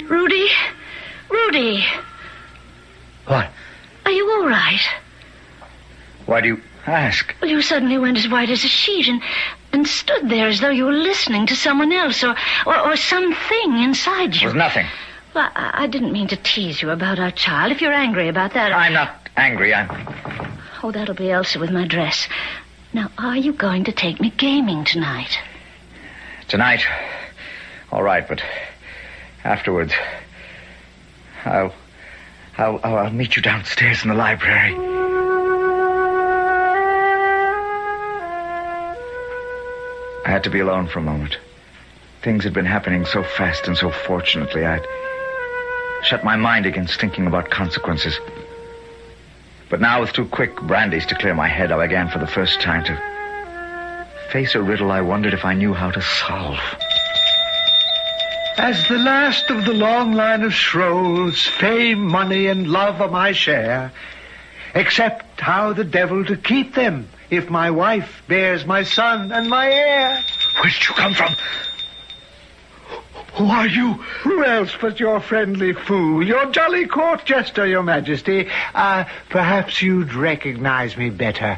Rudy?
What?
Are you all right?
Why do you ask?
Well, you suddenly went as white as a sheet and stood there as though you were listening to someone else or something inside you.
It was nothing.
Well, I didn't mean to tease you about our child. If you're angry about that...
I'm not angry.
Oh, that'll be Elsa with my dress. Now, are you going to take me gaming tonight?
Tonight? All right, but afterwards... I'll meet you downstairs in the library. I had to be alone for a moment. Things had been happening so fast and so fortunately, I'd shut my mind against thinking about consequences. But now, with 2 quick brandies to clear my head, I began for the first time to face a riddle I wondered if I knew how to solve.
As the last of the long line of Scrolls, fame, money, and love are my share, except how the devil to keep them if my wife bears my son and my heir.
Where did you come from? Who are you?
Who else but your friendly fool, your jolly court jester, your majesty. Perhaps you'd recognize me better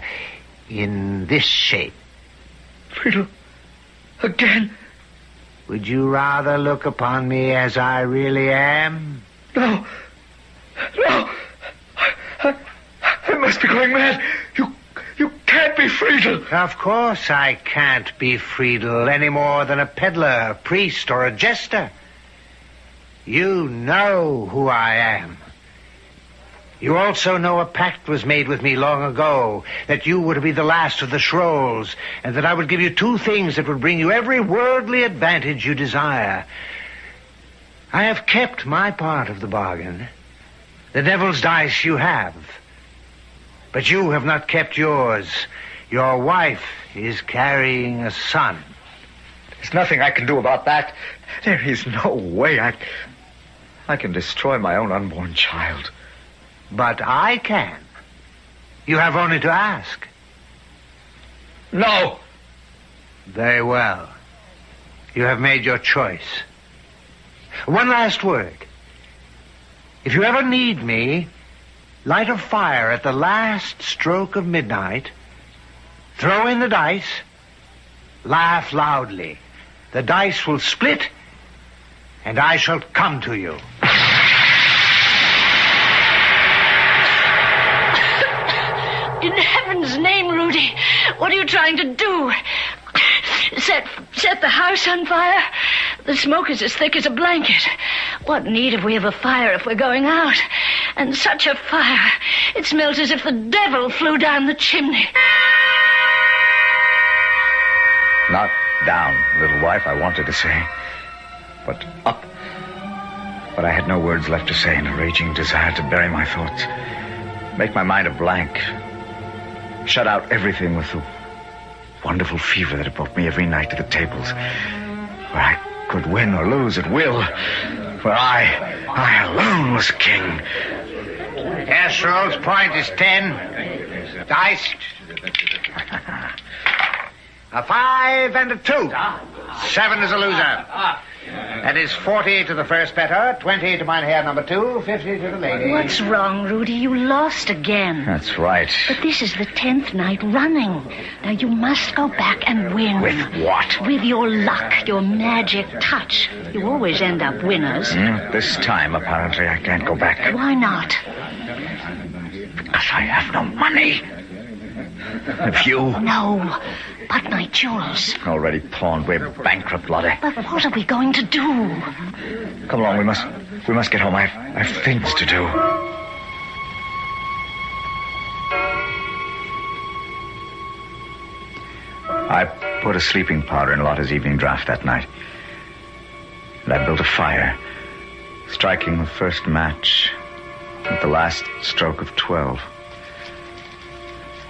in this shape.
Friedel, again?
Would you rather look upon me as I really am?
No.
must be going mad. You can't be Friedel.
Of course I can't be Friedel any more than a peddler, a priest, or a jester. You know who I am. You also know a pact was made with me long ago, that you were to be the last of the Scrolls, and that I would give you 2 things that would bring you every worldly advantage you desire. I have kept my part of the bargain. The devil's dice you have. But you have not kept yours. Your wife is carrying a son.
There's nothing I can do about that. There is no way I can destroy my own unborn child.
But I can. You have only to ask.
No.
Very well. You have made your choice. One last word. If you ever need me, light a fire at the last stroke of midnight, throw in the dice, laugh loudly. The dice will split, and I shall come to you.
In heaven's name, Rudy, what are you trying to do? Set the house on fire? The smoke is as thick as a blanket. What need have we of a fire if we're going out? And such a fire. It smells as if the devil flew down the chimney.
Not down, little wife, I wanted to say, but up. But I had no words left to say in a raging desire to bury my thoughts, make my mind a blank, shut out everything with the wonderful fever that had brought me every night to the tables, where I could win or lose at will, where I alone was king.
Casserole's point is 10. Dice. A 5 and a 2. 7 is a loser. That is 40 to the first better, 20 to Mynheer number 2, 50 to the lady.
What's wrong, Rudy? You lost again.
That's right.
But this is the 10th night running. Now, you must go back and win.
With what?
With your luck, your magic touch. You always end up winners.
This time, apparently, I can't go back.
Why not?
Because I have no money. Have you?
No, but my jewels.
Already pawned. We're bankrupt, Lottie.
But what are we going to do?
Come along, we must get home. I have things to do. I put a sleeping powder in Lotta's evening draft that night. And I built a fire, striking the first match at the last stroke of 12.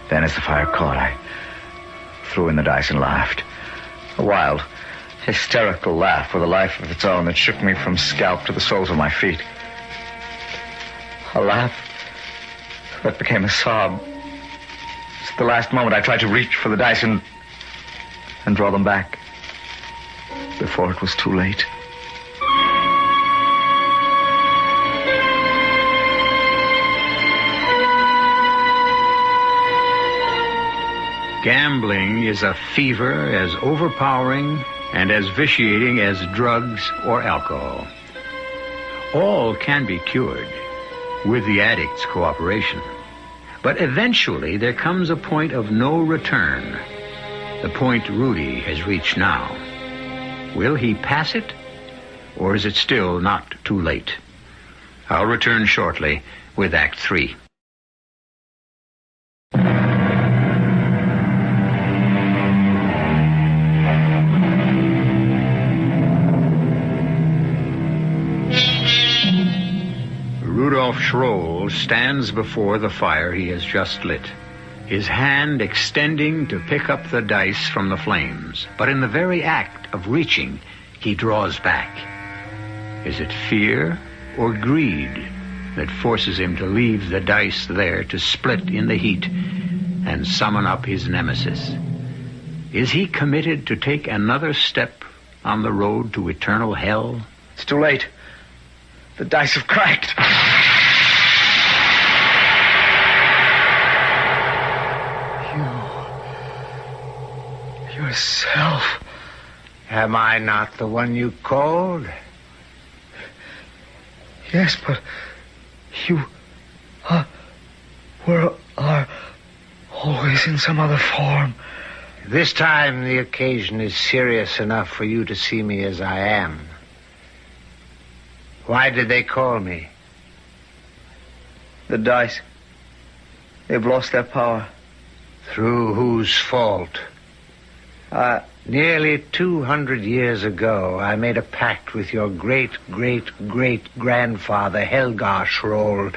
Then, as the fire caught, I threw in the dice and laughed. A wild, hysterical laugh with a life of its own that shook me from scalp to the soles of my feet. A laugh that became a sob. At the last moment, I tried to reach for the dice and draw them back before it was too late.
Gambling is a fever as overpowering and as vitiating as drugs or alcohol. All can be cured with the addict's cooperation. But eventually there comes a point of no return, the point Rudy has reached now. Will he pass it, or is it still not too late? I'll return shortly with Act 3. Rudolph Schroll stands before the fire he has just lit, his hand extending to pick up the dice from the flames. But in the very act of reaching, he draws back. Is it fear or greed that forces him to leave the dice there to split in the heat and summon up his nemesis? Is he committed to take another step on the road to eternal hell?
It's too late. The dice have cracked. Yourself.
Am I not the one you called?
Yes, but you were are always in some other form.
This time the occasion is serious enough for you to see me as I am. Why did they call me?
The dice. They've lost their power.
Through whose fault? Nearly 200 years ago, I made a pact with your great-great-great-grandfather, Helgar Schroll.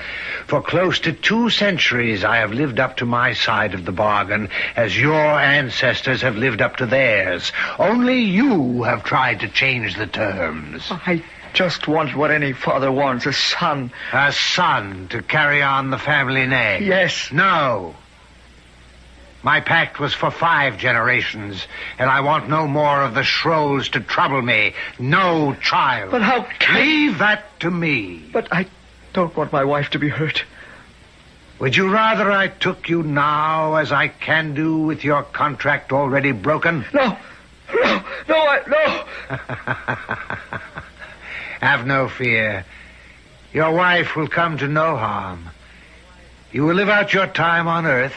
For close to 2 centuries, I have lived up to my side of the bargain, as your ancestors have lived up to theirs. Only you have tried to change the terms.
I just want what any father wants, a son.
A son to carry on the family name?
Yes.
No. My pact was for 5 generations, and I want no more of the Schrolls to trouble me. No child.
But how can...
Leave that to me.
But I don't want my wife to be hurt.
Would you rather I took you now, as I can do with your contract already broken?
No.
Have no fear. Your wife will come to no harm. You will live out your time on Earth,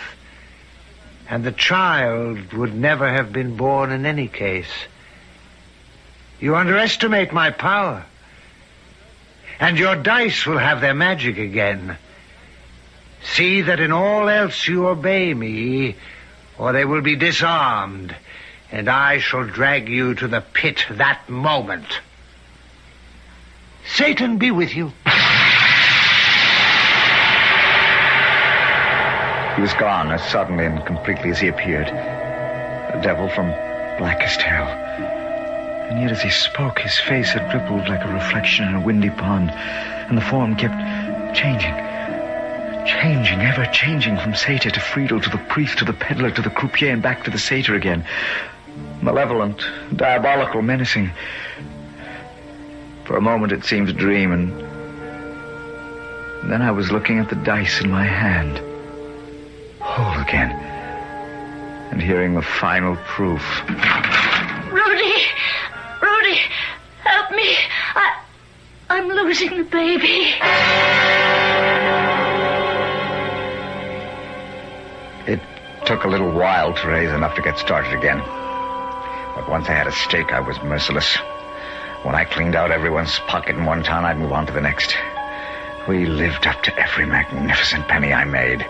and the child would never have been born in any case. You underestimate my power. And your dice will have their magic again. See that in all else you obey me, or they will be disarmed, and I shall drag you to the pit that moment. Satan be with you.
He was gone as suddenly and completely as he appeared. A devil from blackest hell. And yet as he spoke, his face had rippled like a reflection in a windy pond, and the form kept changing, ever changing, from satyr to Friedel, to the priest, to the peddler, to the croupier, and back to the satyr again. Malevolent, diabolical, menacing. For a moment it seemed a dream, and then I was looking at the dice in my hand. Whole again. And hearing the final proof.
Rudy, help me. I'm losing the baby.
It took a little while to raise enough to get started again. But once I had a stake, I was merciless. When I cleaned out everyone's pocket in one town, I'd move on to the next. We lived up to every magnificent penny I made.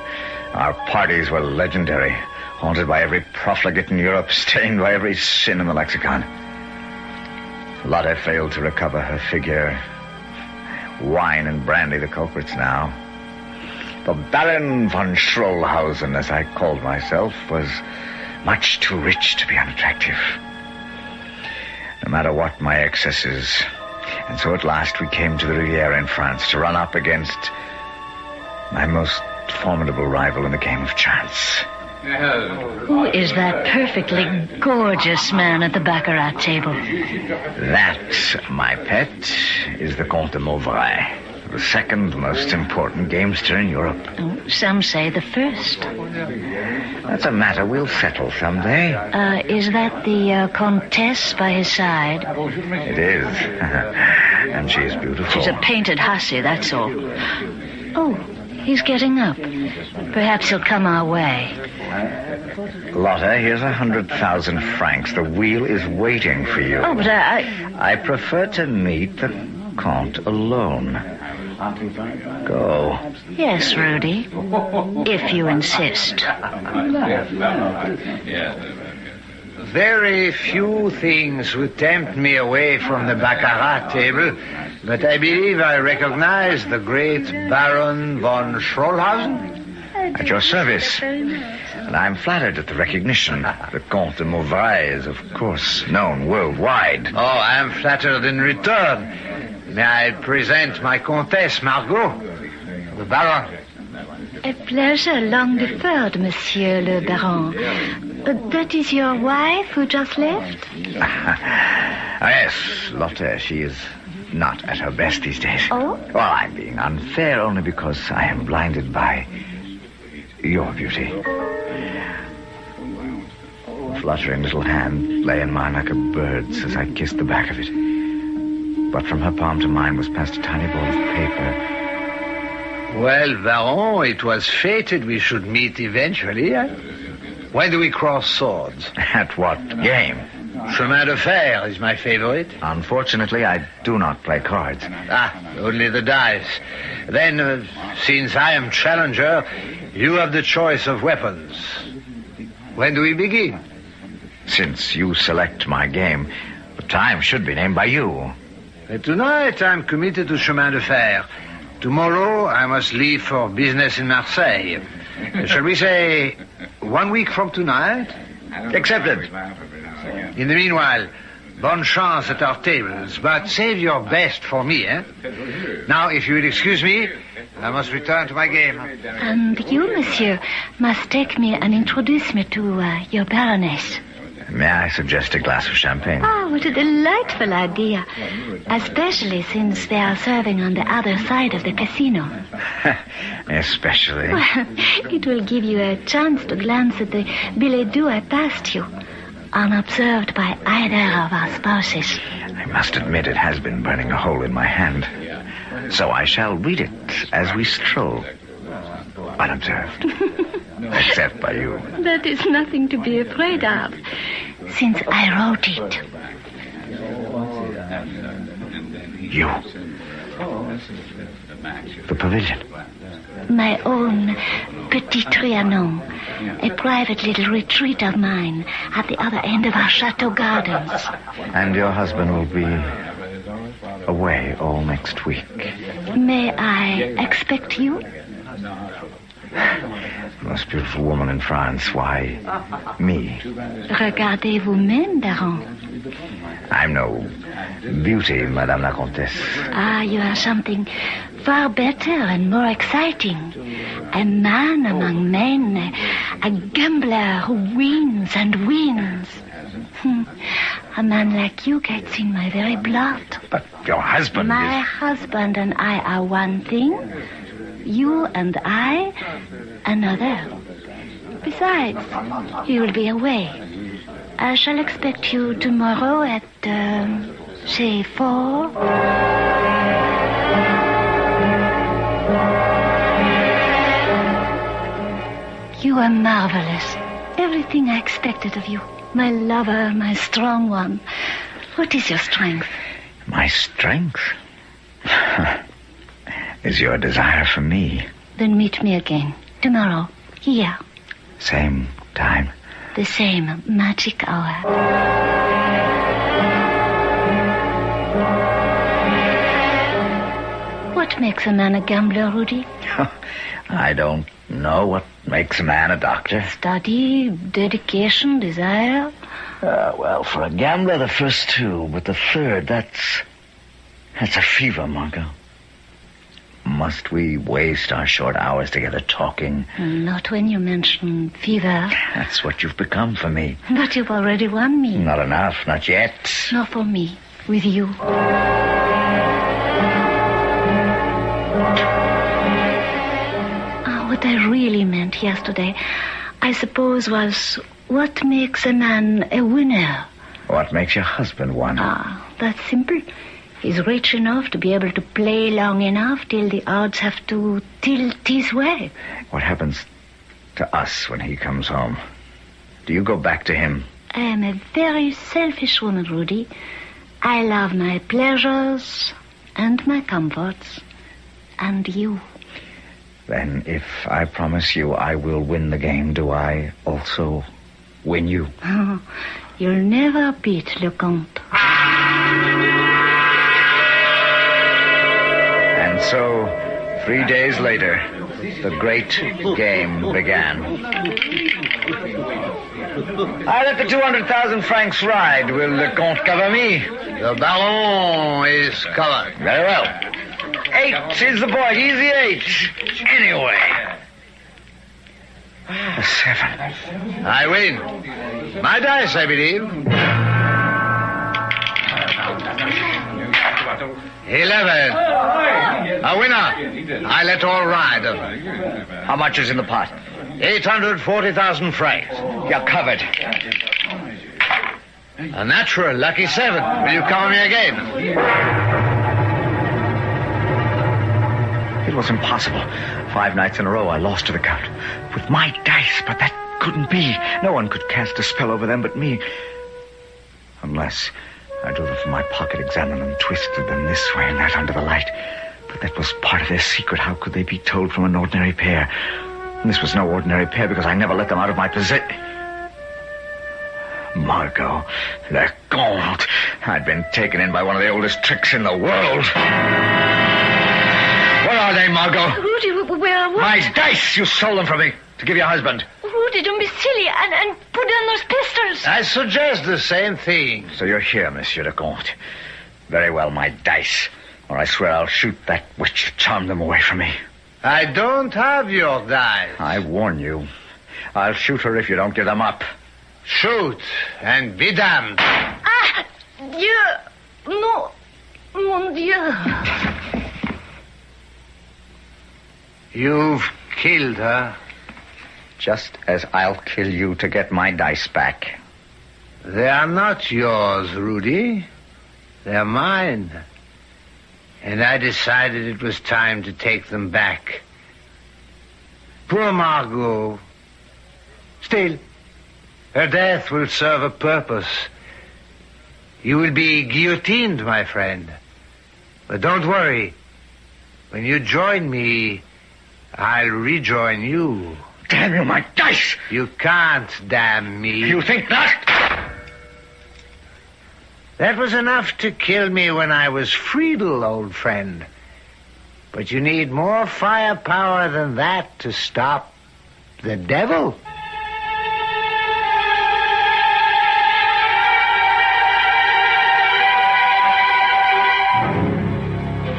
Our parties were legendary, haunted by every profligate in Europe, stained by every sin in the lexicon. Lotte failed to recover her figure. Wine and brandy the culprits now. The Baron von Schrollhausen, as I called myself, was much too rich to be unattractive. No matter what my excesses. And so at last we came to the Riviera in France to run up against my most formidable rival in the game of chance.
Who is that perfectly gorgeous man at the baccarat table?
That, my pet, is the Comte de Mauvrais, the second most important gamester in Europe.
Oh, some say the first.
That's a matter we'll settle someday.
Is that the Comtesse by his side?
It is. And she is beautiful.
She's a painted hussy, that's all. Oh, he's getting up. Perhaps he'll come our way.
Lotte, here's 100,000 francs. The wheel is waiting for you.
Oh, but I
prefer to meet the Comte alone. Go.
Yes, Rudy. If you insist.
Very few things would tempt me away from the baccarat table, but I believe I recognize the great Baron von Schrollhausen.
At your service. And I'm flattered at the recognition. The Comte de Mauvrais is, of course, known worldwide.
Oh, I'm flattered in return. May I present my Comtesse, Margot, the Baron?
A pleasure long deferred, Monsieur le Baron. That is your wife who just left?
Yes, Lotte, she is not at her best these days.
Oh?
Well, I'm being unfair only because I am blinded by your beauty. A fluttering little hand lay in mine like a bird's as I kissed the back of it. But from her palm to mine was passed a tiny ball of paper.
Well, Baron, it was fated we should meet eventually. When do we cross swords?
At what game?
Chemin de fer is my favorite.
Unfortunately, I do not play cards.
Only the dice. Then, since I am challenger, you have the choice of weapons. When do we begin?
Since you select my game, the time should be named by you.
Tonight, I'm committed to chemin de fer. Tomorrow, I must leave for business in Marseille. Shall we say 1 week from tonight?
Accepted.
In the meanwhile, bonne chance at our tables, but save your best for me, eh? Now, if you will excuse me, I must return to my game.
And you, monsieur, must take me and introduce me to your baroness.
May I suggest a glass of champagne?
Oh, what a delightful idea. Especially since they are serving on the other side of the casino.
Especially.
Well, it will give you a chance to glance at the billet doux I passed you, unobserved by either of our spouses.
I must admit it has been burning a hole in my hand. So I shall read it as we stroll. Unobserved. Except by you.
That is nothing to be afraid of, since I wrote it.
You. The pavilion.
My own Petit Trianon, a private little retreat of mine at the other end of our chateau gardens.
And your husband will be away all next week.
May I expect you?
The most beautiful woman in France. Why, me?
Regardez vous-même, Baron.
I'm no beauty, Madame la Comtesse.
You are something far better and more exciting. A man among men, a gambler who wins and wins. A man like you gets in my very blood.
But your husband
My husband and I are one thing. You and I, another. Besides, he will be away. I shall expect you tomorrow at, say, 4. You are marvelous. Everything I expected of you. My lover, my strong one. What is your strength?
My strength? Is your desire for me.
Then meet me again. Tomorrow. Here.
Same time.
The same magic hour. What makes a man a gambler, Rudy?
I don't know what makes a man a doctor.
Study, dedication, desire?
Well, for a gambler, the first two, but the third, that's a fever, Margot. Must we waste our short hours together talking?
Not when you mention fever.
That's what you've become for me.
But you've already won me.
Not enough, not yet.
Nor for me, with you. What I really meant yesterday, I suppose, was what makes a man a winner?
What makes your husband one?
That's simple. He's rich enough to be able to play long enough till the odds have to tilt his way.
What happens to us when he comes home? Do you go back to him?
I am a very selfish woman, Rudy. I love my pleasures and my comforts. And you.
Then if I promise you I will win the game, do I also win you?
Oh, you'll never beat Le Comte.
And so, 3 days later, the great game began. I let the 200,000 francs ride. Will Le Comte cover me?
The Baron is covered.
Very well. 8 is the point. Easy 8. Anyway. A 7.
I win. My dice, I believe. 11. A winner. I let all ride.
How much is in the pot?
840,000 francs.
You're covered.
A natural lucky 7. Will you cover me again?
It was impossible. 5 nights in a row I lost to the count. With my dice, but that couldn't be. No one could cast a spell over them but me. Unless I drew them from my pocket, examined them, twisted them this way and that under the light. But that was part of their secret. How could they be told from an ordinary pair? And this was no ordinary pair because I never let them out of my possession. Margot, they're gold. I'd been taken in by one of the oldest tricks in the world. Where are they, Margot?
Rudy, where?
My dice! You sold them from me to give your husband.
Rudy, don't be silly and put down those pistols.
I suggest the same thing.
So you're here, Monsieur de Comte. Very well, my dice. Or I swear I'll shoot that witch who charmed them away from me.
I don't have your dice.
I warn you. I'll shoot her if you don't give them up.
Shoot and be damned.
Ah! Dieu! No! Mon Dieu!
You've killed her.
Just as I'll kill you to get my dice back.
They are not yours, Rudy. They're mine. And I decided it was time to take them back. Poor Margot. Still, her death will serve a purpose. You will be guillotined, my friend. But don't worry. When you join me, I'll rejoin you.
Damn you, my dice!
You can't damn me.
You think not?
That was enough to kill me when I was Friedel, old friend. But you need more firepower than that to stop the devil.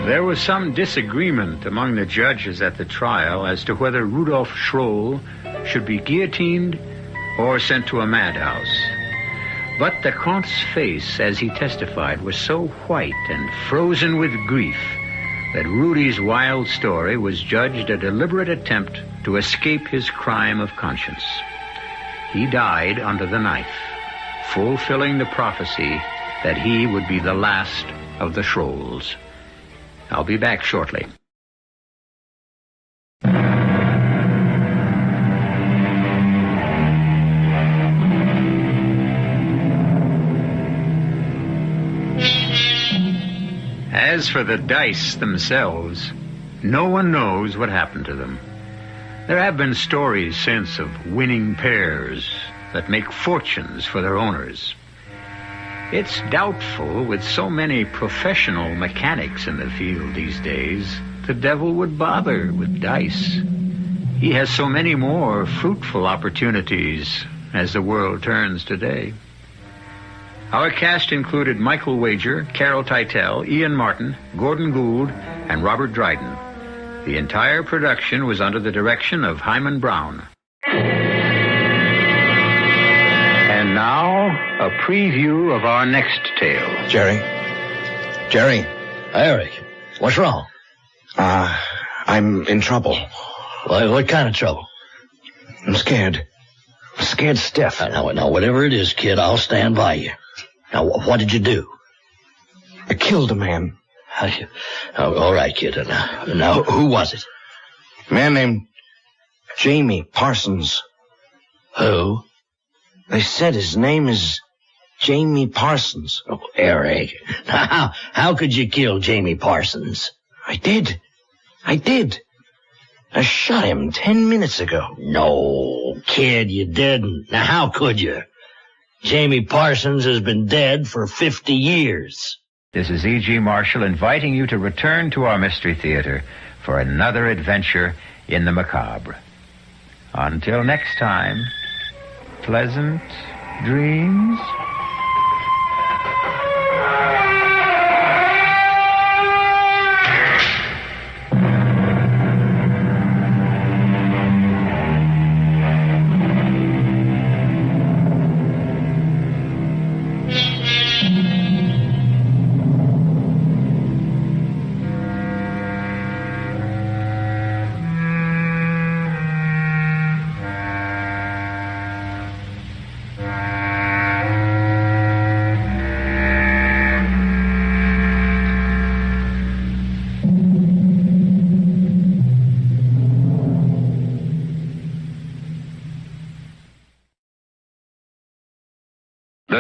There was some disagreement among the judges at the trial as to whether Rudolf Schroll should be guillotined or sent to a madhouse. But the Comte's face, as he testified, was so white and frozen with grief that Rudy's wild story was judged a deliberate attempt to escape his crime of conscience. He died under the knife, fulfilling the prophecy that he would be the last of the Schrolls. I'll be back shortly. As for the dice themselves, no one knows what happened to them. There have been stories since of winning pairs that make fortunes for their owners. It's doubtful, with so many professional mechanics in the field these days, the devil would bother with dice. He has so many more fruitful opportunities as the world turns today. Our cast included Michael Wager, Carol Teitel, Ian Martin, Gordon Gould, and Robert Dryden. The entire production was under the direction of Hyman Brown. And now, a preview of our next tale.
Jerry?
Eric, what's wrong?
I'm in trouble.
What kind of trouble?
I'm scared. I'm scared stiff.
Now, whatever it is, kid, I'll stand by you. Now, what did you do?
I killed a man.
All right, kid. Now, who was it?
A man named Jamie Parsons.
Who?
They said his name is Jamie Parsons.
Oh, Eric. How could you kill Jamie Parsons?
I did. I shot him 10 minutes ago.
No, kid, you didn't. Now, how could you? Jamie Parsons has been dead for 50 years.
This is E.G. Marshall inviting you to return to our Mystery Theater for another adventure in the macabre. Until next time, pleasant dreams.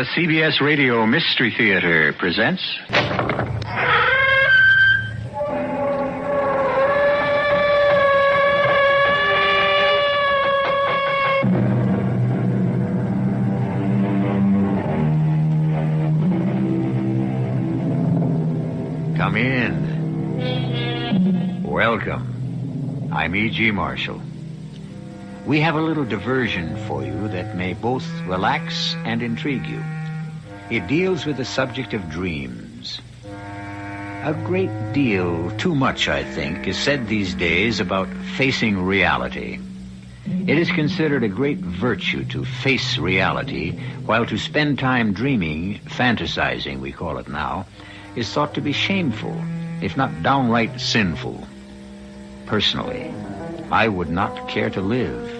The CBS Radio Mystery Theater presents... Come in. Welcome. I'm E.G. Marshall. We have a little diversion for you that may both relax and intrigue you. It deals with the subject of dreams. A great deal, too much, I think, is said these days about facing reality. It is considered a great virtue to face reality, while to spend time dreaming, fantasizing, we call it now, is thought to be shameful, if not downright sinful. Personally, I would not care to live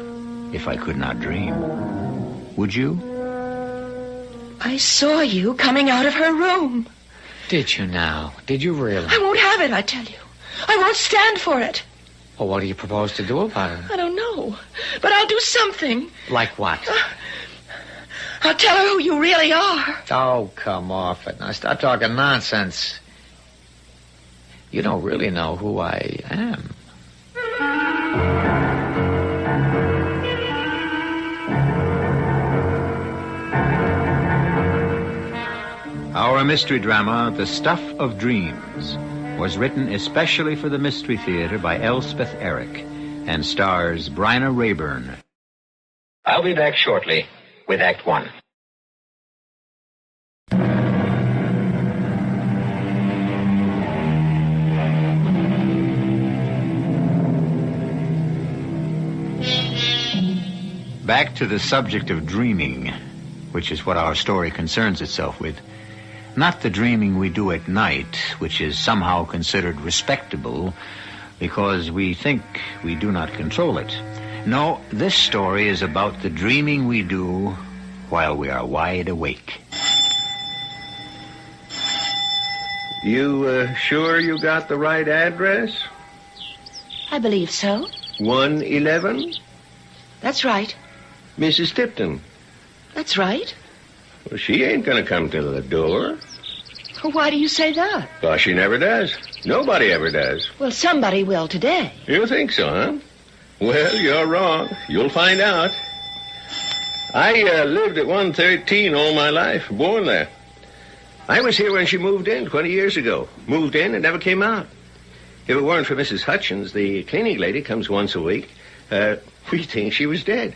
if I could not dream. Would you?
I saw you coming out of her room.
Did you now? Did you really?
I won't have it, I tell you. I won't stand for it.
Well, what do you propose to do about it?
I don't know, but I'll do something.
Like what?
I'll tell her who you really are.
Oh, come off it. Now, stop talking nonsense. You don't really know who I am.
Our mystery drama, The Stuff of Dreams, was written especially for the Mystery Theater by Elspeth Eric and stars Bryna Rayburn.
I'll be back shortly with Act One.
Back to the subject of dreaming, which is what our story concerns itself with. Not the dreaming we do at night, which is somehow considered respectable because we think we do not control it. No, this story is about the dreaming we do while we are wide awake.
You sure you got the right address?
I believe so.
111?
That's right.
Mrs. Tipton?
That's right.
Well, she ain't gonna come to the door.
Well, why do you say that?
Well, she never does. Nobody ever does.
Well, somebody will today.
You think so, huh? Well, you're wrong. You'll find out. I lived at 113 all my life, born there. I was here when she moved in 20 years ago. Moved in and never came out. If it weren't for Mrs. Hutchins, the cleaning lady comes once a week, we'd think she was dead.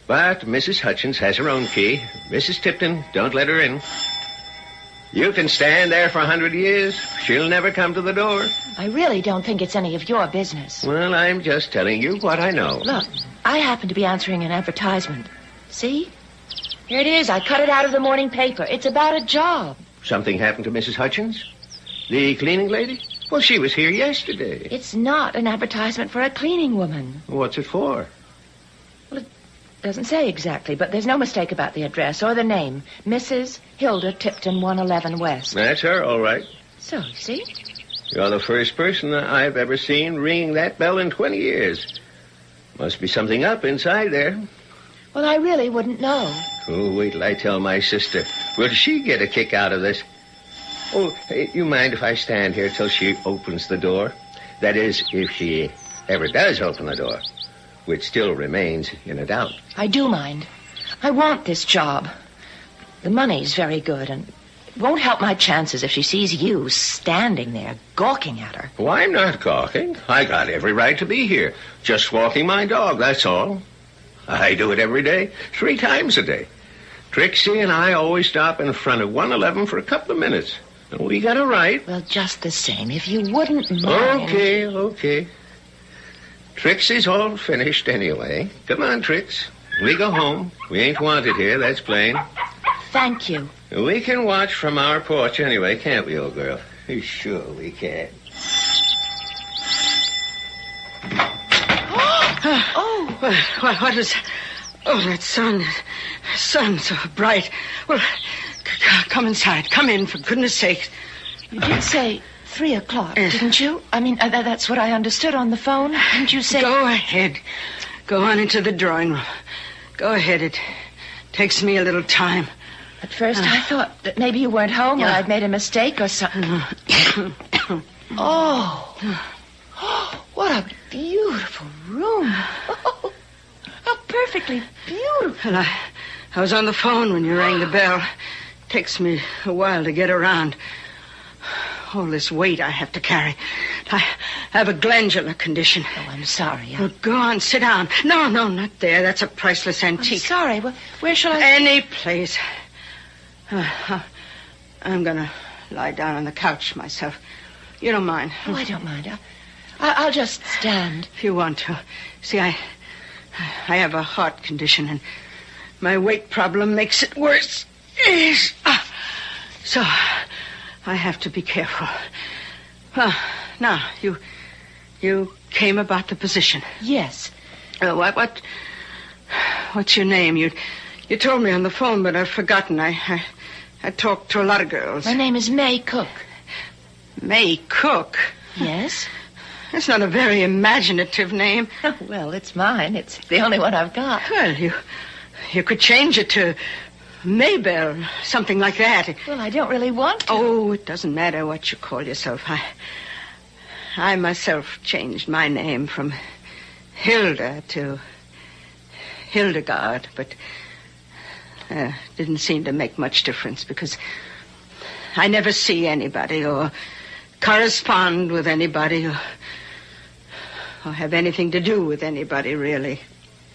But Mrs. Hutchins has her own key. Mrs. Tipton, don't let her in. You can stand there for 100 years. She'll never come to the door.
I really don't think it's any of your business.
Well, I'm just telling you what I know.
Look, I happen to be answering an advertisement. See? Here it is. I cut it out of the morning paper. It's about a job.
Something happened to Mrs. Hutchins? The cleaning lady? Well, she was here yesterday.
It's not an advertisement for a cleaning woman.
What's it for?
Doesn't say exactly, but there's no mistake about the address or the name. Mrs. Hilda Tipton, 111 West.
That's her, all right.
So, you see?
You're the first person I've ever seen ringing that bell in 20 years. Must be something up inside there.
Well, I really wouldn't know.
Oh, wait till I tell my sister. Will she get a kick out of this? Oh, hey, you mind if I stand here till she opens the door? That is, if she ever does open the door, which still remains in a doubt.
I do mind. I want this job. The money's very good, and it won't help my chances if she sees you standing there gawking at her.
Oh, I'm not gawking. I got every right to be here. Just walking my dog, that's all. I do it every day, 3 times a day. Trixie and I always stop in front of 111 for a couple of minutes. We got a right.
Well, just the same, if you wouldn't mind...
Okay. Trixie's all finished anyway. Come on, Trix. We go home. We ain't wanted here, that's plain.
Thank you.
We can watch from our porch anyway, can't we, old girl? Sure we can.
What is...
Oh, that sun so bright. Well, come inside. Come in, for goodness sake.
You did say 3 o'clock, didn't you? I mean, that's what I understood on the phone. Didn't you say...
Go ahead. Go on into the drawing room. Go ahead. It takes me a little time.
At first, I thought that maybe you weren't home or I'd made a mistake or something. Oh, what a beautiful room. Oh, how perfectly beautiful.
Well, I was on the phone when you rang the bell. Takes me a while to get around. All this weight I have to carry. I have a glandular condition.
Oh, I'm sorry.
Well, go on, sit down. No, not there. That's a priceless antique.
I'm sorry. Well, where shall I...
Any place. I'm going to lie down on the couch myself. You don't mind?
Oh, I don't mind. I'll just stand.
If you want to. See, I have a heart condition, and my weight problem makes it worse. So, I have to be careful. Well, now, you came about the position.
Yes.
What's your name? You told me on the phone, but I've forgotten. I talked to a lot of girls.
My name is May Cook.
May Cook?
Yes.
That's not a very imaginative name.
Well, it's mine. It's the only one I've got.
Well, you could change it to Maybelle, something like that.
Well, I don't really want to.
Oh, it doesn't matter what you call yourself. I myself changed my name from Hilda to Hildegard, but didn't seem to make much difference because I never see anybody or correspond with anybody or have anything to do with anybody, really.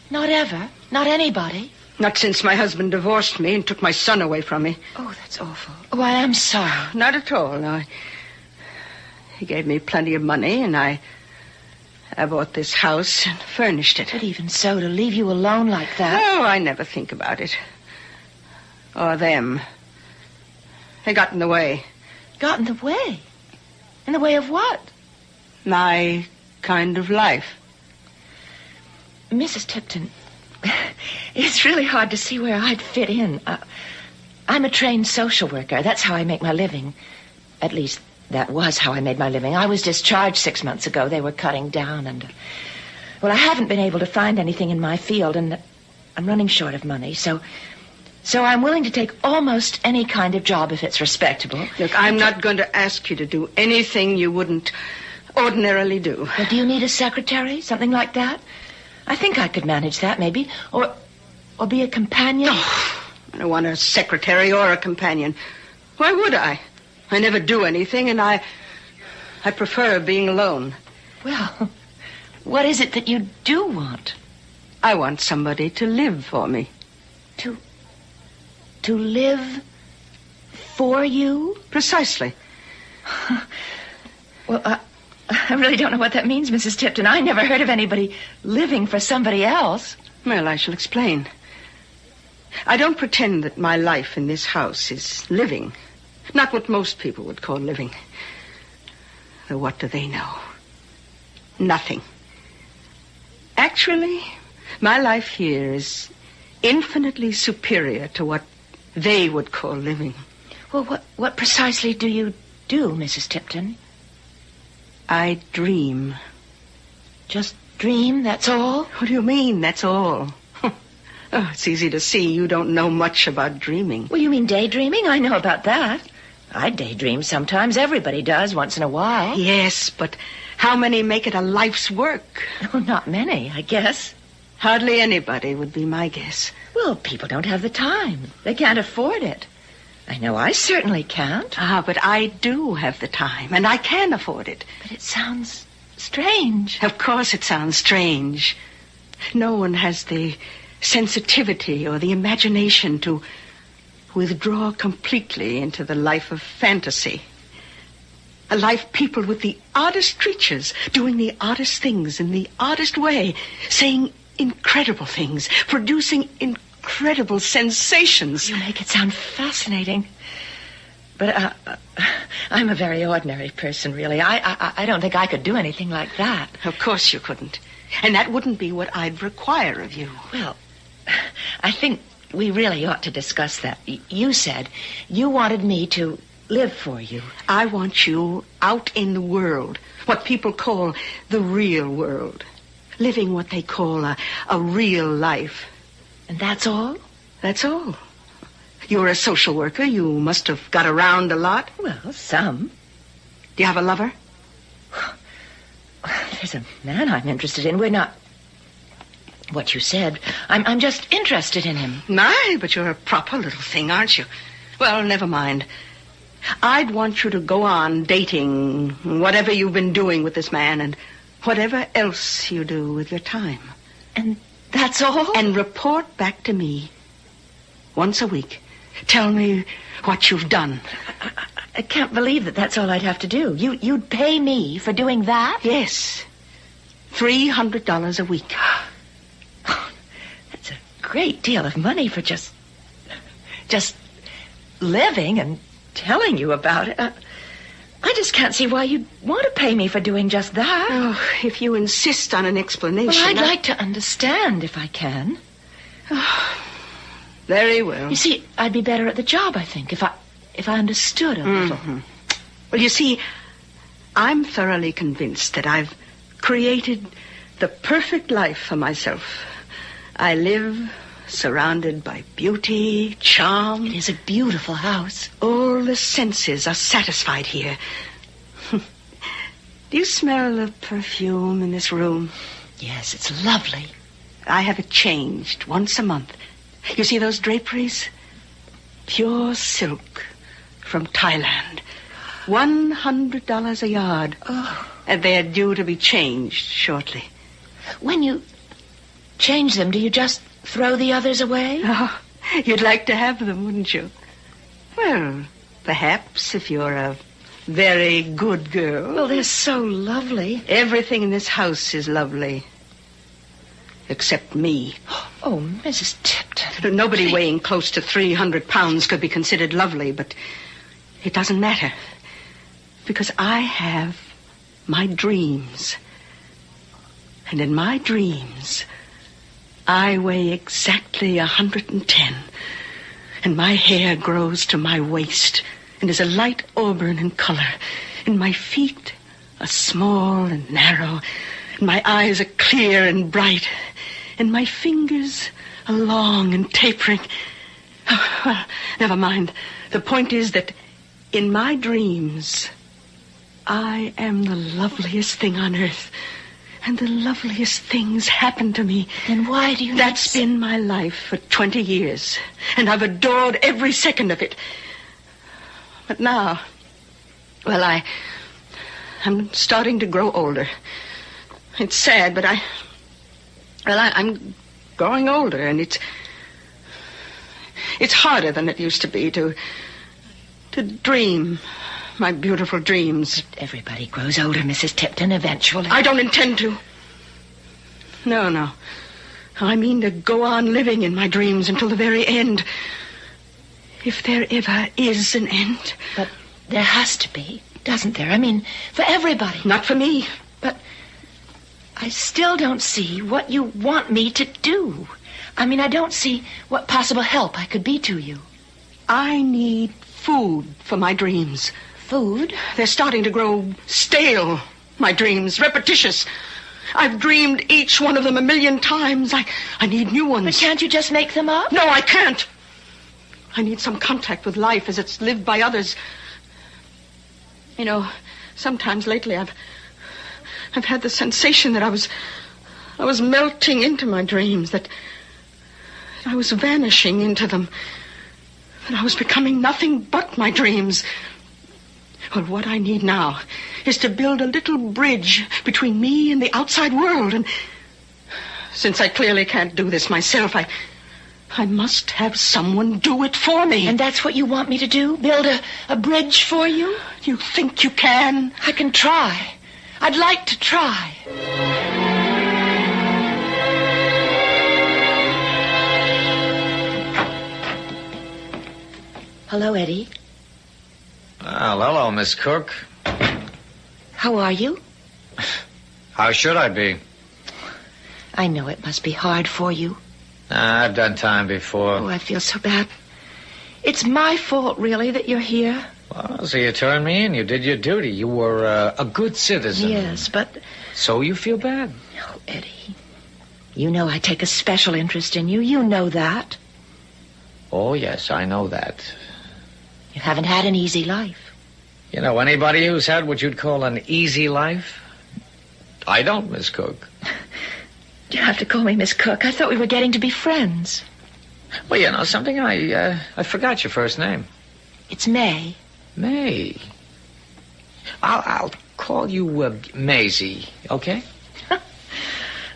Not ever? Not anybody?
Not since my husband divorced me and took my son away from me.
Oh, that's awful. Oh, I am sorry.
Not at all, no. He gave me plenty of money, and I bought this house and furnished it.
But even so, to leave you alone like that...
Oh, I never think about it. Or them. They got in the way.
Got in the way? In the way of what?
My kind of life.
Mrs. Tipton, it's really hard to see where I'd fit in. I'm a trained social worker. That's how I make my living. At least, that was how I made my living. I was discharged 6 months ago. They were cutting down and... Well, I haven't been able to find anything in my field, and I'm running short of money, so I'm willing to take almost any kind of job if it's respectable.
Look, I'm not going to ask you to do anything you wouldn't ordinarily do.
Well, do you need a secretary? Something like that? I think I could manage that, maybe. Or be a companion.
Oh, I don't want a secretary or a companion. Why would I? I never do anything, and I prefer being alone.
Well, what is it that you do want?
I want somebody to live for me.
To live for you?
Precisely.
Well, I really don't know what that means, Mrs. Tipton. I never heard of anybody living for somebody else.
Well, I shall explain. I don't pretend that my life in this house is living. Not what most people would call living. Though what do they know? Nothing. Actually, my life here is infinitely superior to what they would call living.
Well, what precisely do you do, Mrs. Tipton?
I dream.
Just dream, that's all?
What do you mean, that's all? Oh, it's easy to see you don't know much about dreaming.
Well, you mean daydreaming? I know about that. I daydream sometimes. Everybody does once in a while.
Yes, but how many make it a life's work?
Oh, not many, I guess.
Hardly anybody would be my guess.
Well, people don't have the time. They can't afford it. I know I certainly can't.
But I do have the time, and I can afford it.
But it sounds strange.
Of course it sounds strange. No one has the sensitivity or the imagination to withdraw completely into the life of fantasy. A life peopled with the oddest creatures, doing the oddest things in the oddest way, saying incredible things, producing incredible sensations.
You make it sound fascinating. But I'm a very ordinary person, really. I don't think I could do anything like that.
Of course you couldn't. And that wouldn't be what I'd require of you.
Well, I think we really ought to discuss that. You said you wanted me to live for you.
I want you out in the world, what people call the real world. Living what they call a real life.
And that's all?
That's all. You're a social worker. You must have got around a lot.
Well, some.
Do you have a lover?
There's a man I'm interested in. We're not... What you said. I'm just interested in him.
My, but you're a proper little thing, aren't you? Well, never mind. I'd want you to go on dating whatever you've been doing with this man and whatever else you do with your time.
And that's all?
And report back to me once a week. Tell me what you've done.
I can't believe that that's all I'd have to do. You'd pay me for doing that?
Yes. $300 a week.
That's a great deal of money for just living and telling you about it. I just can't see why you'd want to pay me for doing just that.
Oh, if you insist on an explanation...
Well, I'd like to understand if I can.
Oh, very well.
You see, I'd be better at the job, I think, if I understood a little.
Well, you see, I'm thoroughly convinced that I've created the perfect life for myself. I live surrounded by beauty, charm.
It is a beautiful house.
All the senses are satisfied here. Do you smell the perfume in this room?
Yes, it's lovely.
I have it changed once a month. You see those draperies? Pure silk from Thailand. $100 a yard.
Oh.
And they're due to be changed shortly.
When you change them, do you just throw the others away?
Oh, you'd like to have them, wouldn't you? Well, perhaps if you're a very good girl.
Well, they're so lovely.
Everything in this house is lovely. Except me.
Oh, Mrs. Tipton.
Nobody weighing close to 300 pounds could be considered lovely, but it doesn't matter. Because I have my dreams. And in my dreams, I weigh exactly 110. And my hair grows to my waist and is a light auburn in color. And my feet are small and narrow. And my eyes are clear and bright. And my fingers are long and tapering. Oh, well, never mind. The point is that in my dreams, I am the loveliest thing on earth. And the loveliest things happen to me.
Then why do you...
That's been my life for 20 years. And I've adored every second of it. But now, well, I'm starting to grow older. It's sad, but I'm growing older, and it's harder than it used to be to dream my beautiful dreams.
Everybody grows older, Mrs. Tipton, eventually.
I don't intend to. No. I mean to go on living in my dreams until the very end. If there ever is an end.
But there has to be, doesn't there? I mean, for everybody.
Not for me.
But I still don't see what you want me to do. I mean, I don't see what possible help I could be to you.
I need food for my dreams.
Food?
They're starting to grow stale, my dreams, repetitious. I've dreamed each one of them 1,000,000 times. I need new ones.
But can't you just make them up?
No, I can't. I need some contact with life as it's lived by others. You know, sometimes lately I've had the sensation that I was melting into my dreams, that I was vanishing into them, that I was becoming nothing but my dreams. Well, what I need now is to build a little bridge between me and the outside world. And since I clearly can't do this myself, I must have someone do it for me.
And that's what you want me to do? Build a bridge for you?
You think you can?
I can try. I'd like to try. Hello, Eddie.
Well, hello, Miss Cook.
How are you?
How should I be?
I know it must be hard for you.
I've done time before.
Oh, I feel so bad. It's my fault, really, that you're here.
Well, so you turned me in. You did your duty. You were a good citizen.
Yes, but...
So you feel bad?
Oh, Eddie. You know I take a special interest in you. You know that.
Oh, yes, I know that.
You haven't had an easy life.
You know anybody who's had what you'd call an easy life? I don't, Miss Cook.
You have to call me Miss Cook. I thought we were getting to be friends.
Well, you know something? I forgot your first name.
It's May.
May. I'll call you Maisie, okay?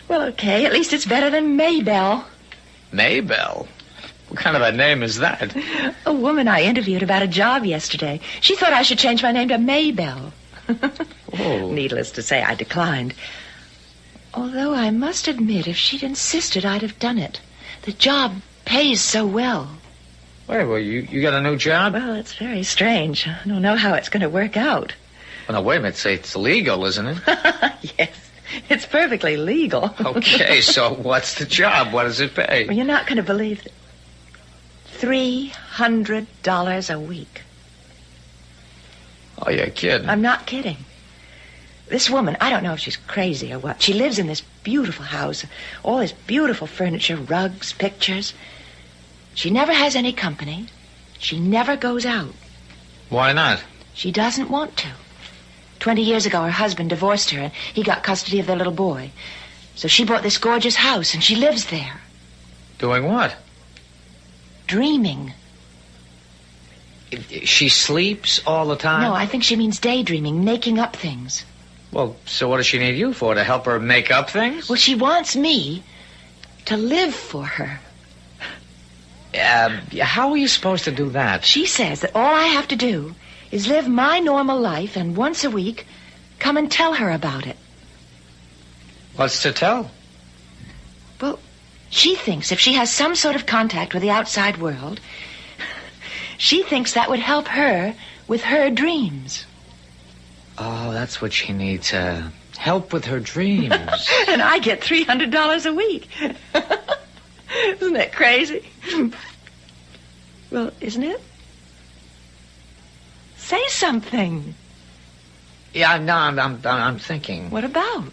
Well, okay. At least it's better than Maybelle.
Maybelle? What kind of a name is that?
A woman I interviewed about a job yesterday. She thought I should change my name to Maybelle.
Oh.
Needless to say, I declined. Although I must admit, if she'd insisted, I'd have done it. The job pays so well.
Wait, well, you got a new job?
Well, it's very strange. I don't know how it's going to work out.
Well, now, wait a minute. It's legal, isn't it?
Yes, it's perfectly legal.
Okay, so what's the job? What does it pay?
Well, you're not going to believe it. $300 a week.
Oh, you're kidding.
I'm not kidding. This woman, I don't know if she's crazy or what. She lives in this beautiful house, all this beautiful furniture, rugs, pictures. She never has any company. She never goes out.
Why not?
She doesn't want to. 20 years ago, her husband divorced her, and he got custody of their little boy. So she bought this gorgeous house, and she lives there.
Doing what?
Dreaming.
She sleeps all the time?
No, I think she means daydreaming, making up things.
Well, so what does she need you for? To help her make up things?
Well, she wants me to live for her.
How are you supposed to do that?
She says that all I have to do is live my normal life and once a week come and tell her about it.
What's to tell?
Well, she thinks if she has some sort of contact with the outside world, she thinks that would help her with her dreams.
Oh, that's what she needs, help with her dreams.
And I get $300 a week. Isn't that crazy? Well, isn't it? Say something.
Yeah, no, I'm thinking.
What about?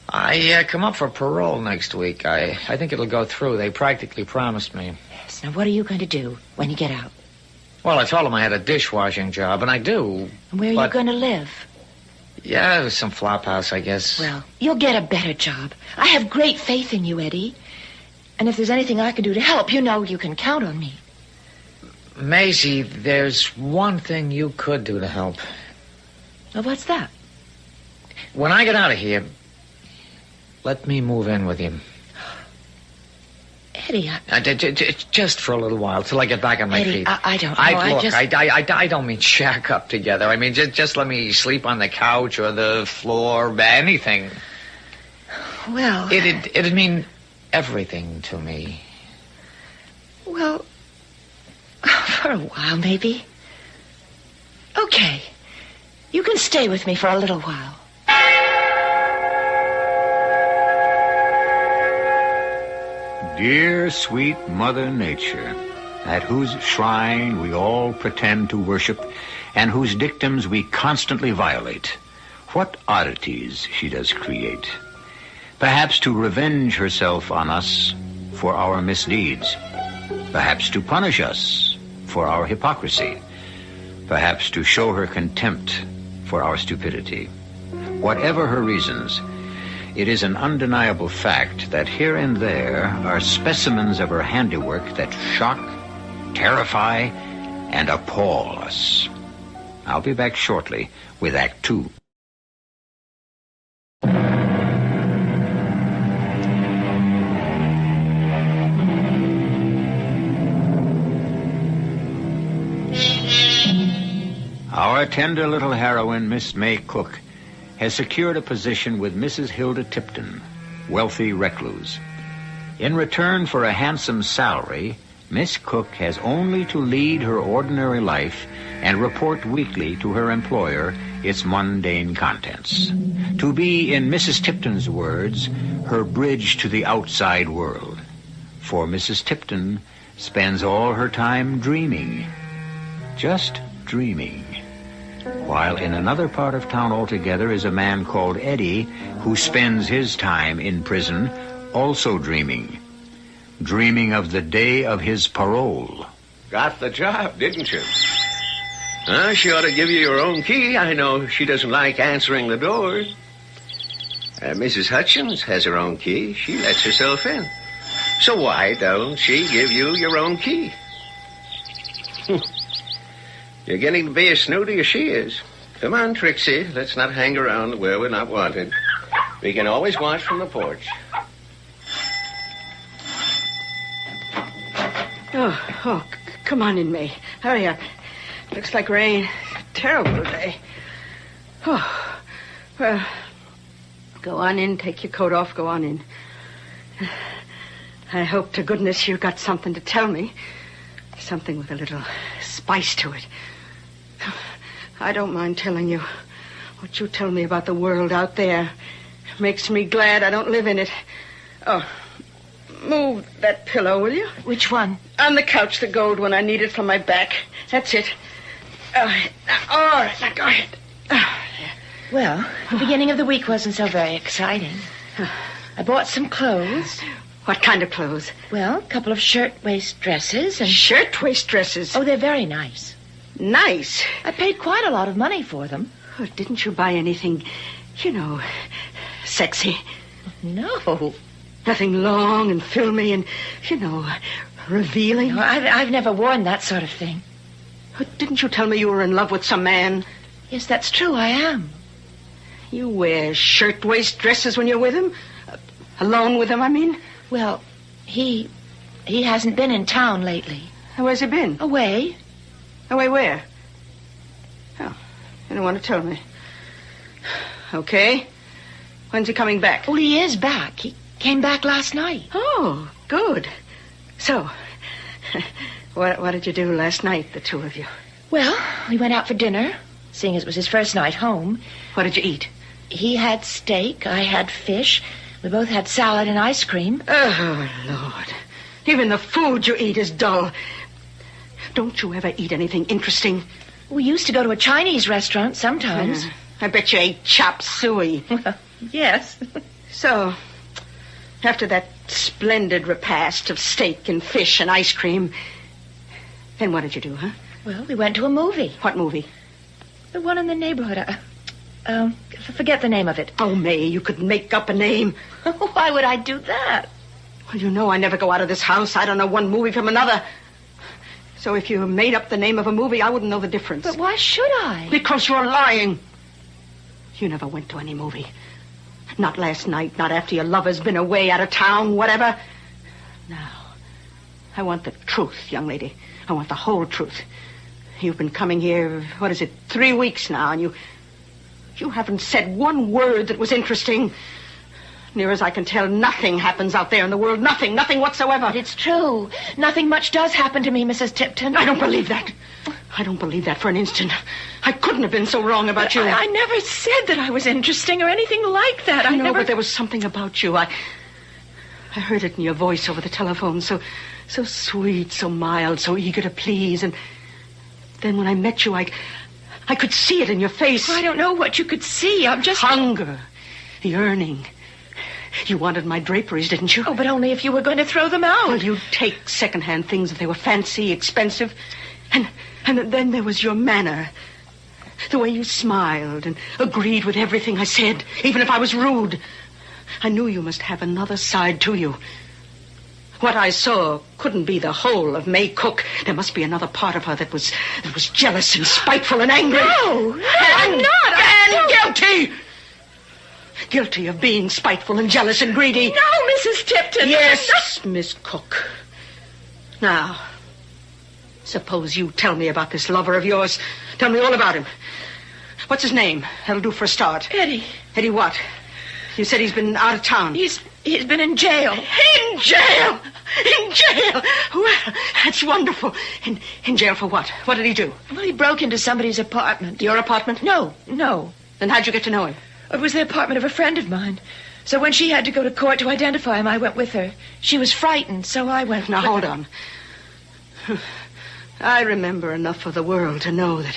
I come up for parole next week. I think it'll go through. They practically promised me.
Yes, now what are you going to do when you get out?
Well, I told them I had a dishwashing job, and I do.
And where are you going to live?
Yeah, some flop house, I guess.
Well, you'll get a better job. I have great faith in you, Eddie. And if there's anything I can do to help, you know you can count on me.
Maisie, there's one thing you could do to help.
Well, what's that?
When I get out of here, let me move in with you.
Eddie,
just for a little while, till I get back on my
Eddie,
feet.
I don't know.
I don't mean shack up together. I mean, just let me sleep on the couch or the floor, anything.
Well...
It'd mean everything to me.
Well, for a while, maybe. Okay. You can stay with me for a little while.
Dear sweet Mother Nature, at whose shrine we all pretend to worship and whose dictums we constantly violate, what oddities she does create. Perhaps to revenge herself on us for our misdeeds. Perhaps to punish us for our hypocrisy. Perhaps to show her contempt for our stupidity. Whatever her reasons, it is an undeniable fact that here and there are specimens of her handiwork that shock, terrify, and appall us. I'll be back shortly with Act 2. Our tender little heroine, Miss May Cook, has secured a position with Mrs. Hilda Tipton, wealthy recluse. In return for a handsome salary, Miss Cook has only to lead her ordinary life and report weekly to her employer its mundane contents. To be, in Mrs. Tipton's words, her bridge to the outside world. For Mrs. Tipton spends all her time dreaming. Just dreaming. While in another part of town altogether is a man called Eddie who spends his time in prison also dreaming.
dreaming of the day of his parole.
Got the job, didn't you? She ought to give you your own key. I know she doesn't like answering the door. Mrs. Hutchins has her own key. She lets herself in. So why don't she give you your own key? You're getting to be as snooty as she is. Come on, Trixie. Let's not hang around where we're not wanted. We can always watch from the porch.
Come on in, May. Hurry up. Looks like rain. Terrible day. Oh, well, go on in. Take your coat off. Go on in. I hope to goodness you got something to tell me. Something with a little spice to it. I don't mind telling you what you tell me about the world out there. Makes me glad I don't live in it. Oh, move that pillow, will you?
Which one?
On the couch, the gold one. I need it for my back. That's it. All right, now go ahead.
Well, the beginning of the week wasn't so very exciting. I bought some clothes.
What kind of clothes?
Well, a couple of shirt-waist dresses and...
Shirt-waist dresses?
Oh, they're very nice.
Nice?
I paid quite a lot of money for them.
Oh, didn't you buy anything, sexy?
No.
Nothing long and filmy and, revealing?
No, I've never worn that sort of thing.
Didn't you tell me you were in love with some man?
Yes, that's true, I am.
You wear shirt-waist dresses when you're with him? Alone with him, I mean?
Well, he hasn't been in town lately.
Where's he been?
Away.
Away where? Oh, you don't want to tell me. Okay. When's he coming back?
Well, he is back. He came back last night.
Oh, good. So, what did you do last night, the two of you?
Well, we went out for dinner, seeing as it was his first night home.
What did you eat?
He had steak, I had fish. We both had salad and ice cream.
Oh, Lord. Even the food you eat is dull. Don't you ever eat anything interesting?
We used to go to a Chinese restaurant sometimes.
I bet you ate chop suey.
Well, yes.
So, after that splendid repast of steak and fish and ice cream, then what did you do, huh?
Well, we went to a movie.
What movie?
The one in the neighborhood. I forget the name of it.
Oh, May, you could make up a name.
Why would I do that?
Well, you know I never go out of this house. I don't know one movie from another. So if you made up the name of a movie, I wouldn't know the difference.
But why should I?
Because you're lying. You never went to any movie. Not last night, not after your lover's been away out of town, whatever. Now, I want the truth, young lady. I want the whole truth. You've been coming here, 3 weeks now, and you haven't said one word that was interesting. Near as I can tell, nothing happens out there in the world. Nothing whatsoever.
But it's true. Nothing much does happen to me, Mrs. Tipton.
I don't believe that. I don't believe that for an instant. I couldn't have been so wrong about you.
I never said that I was interesting or anything like that.
I know, but there was something about you. I heard it in your voice over the telephone. So sweet, so mild, so eager to please. And then when I met you, I could see it in your face.
I don't know what you could see. I'm just...
Hunger. Yearning. You wanted my draperies, didn't you?
Oh, but only if you were going to throw them out.
Well, you'd take second-hand things if they were fancy, expensive. And then there was your manner. The way you smiled and agreed with everything I said, even if I was rude. I knew you must have another side to you. What I saw couldn't be the whole of May Cook. There must be another part of her that was jealous and spiteful and angry.
No, I'm not.
And guilty! Guilty of being spiteful and jealous and greedy.
No, Mrs. Tipton.
Yes, Miss Cook. Now, suppose you tell me about this lover of yours. Tell me all about him. What's his name? That'll do for a start.
Eddie.
Eddie what? You said he's been out of town.
He's been in jail.
In jail? In jail? Well, that's wonderful. In jail for what? What did he do?
Well, he broke into somebody's apartment.
Your apartment?
No.
Then how'd you get to know him?
It was the apartment of a friend of mine. So when she had to go to court to identify him, I went with her. She was frightened, so I went.
Now, hold on. I remember enough of the world to know that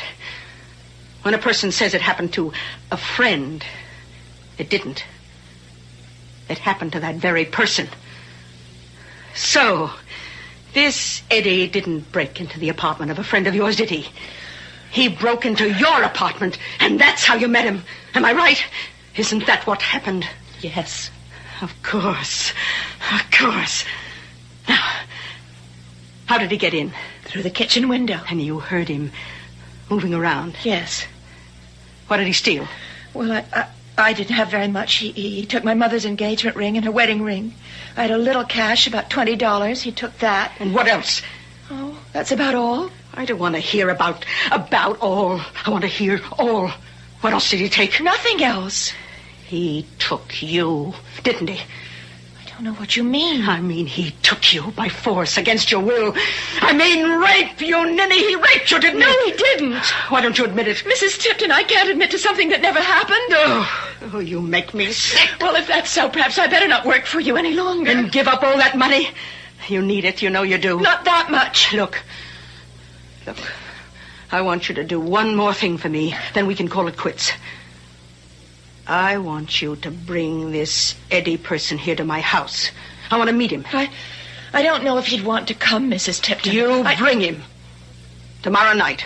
when a person says it happened to a friend, it didn't. It happened to that very person. So, this Eddie didn't break into the apartment of a friend of yours, did he? He broke into your apartment, and that's how you met him. Am I right? Isn't that what happened?
Yes.
Of course. Of course. Now, how did he get in?
Through the kitchen window.
And you heard him moving around?
Yes.
What did he steal?
Well, I didn't have very much. He took my mother's engagement ring and her wedding ring. I had a little cash, about $20. He took that.
And what else?
Oh, that's about all.
I don't want to hear about all. I want to hear all. What else did he take?
Nothing else.
He took you, didn't he?
I don't know what you mean.
I mean, he took you by force against your will. I mean, rape, you ninny. He raped you, didn't he?
No, he didn't.
Why don't you admit it?
Mrs. Tipton, I can't admit to something that never happened.
Oh, you make me sick.
Well, if that's so, perhaps I better not work for you any longer.
And give up all that money? You need it, you know you do.
Not that much.
Look, I want you to do one more thing for me, then we can call it quits. I want you to bring this Eddie person here to my house. I want to meet him.
I don't know if he'd want to come, Mrs. Tipton.
You bring him. Tomorrow night.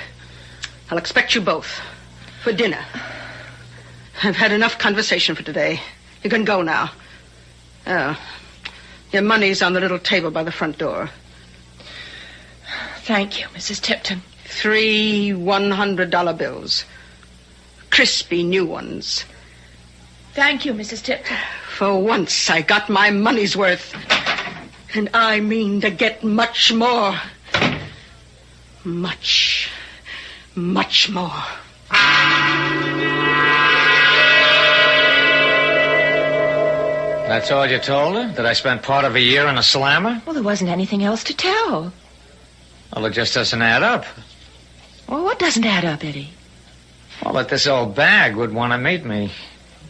I'll expect you both. For dinner. I've had enough conversation for today. You can go now. Oh, your money's on the little table by the front door.
Thank you, Mrs. Tipton.
3 $100 bills. Crispy new ones.
Thank you, Mrs. Tipton.
For once, I got my money's worth. And I mean to get much more. Much, much more.
That's all you told her? That I spent part of a year in a slammer?
Well, there wasn't anything else to tell.
Well, it just doesn't add up.
Well, what doesn't add up, Eddie?
Well, that this old bag would want to meet me.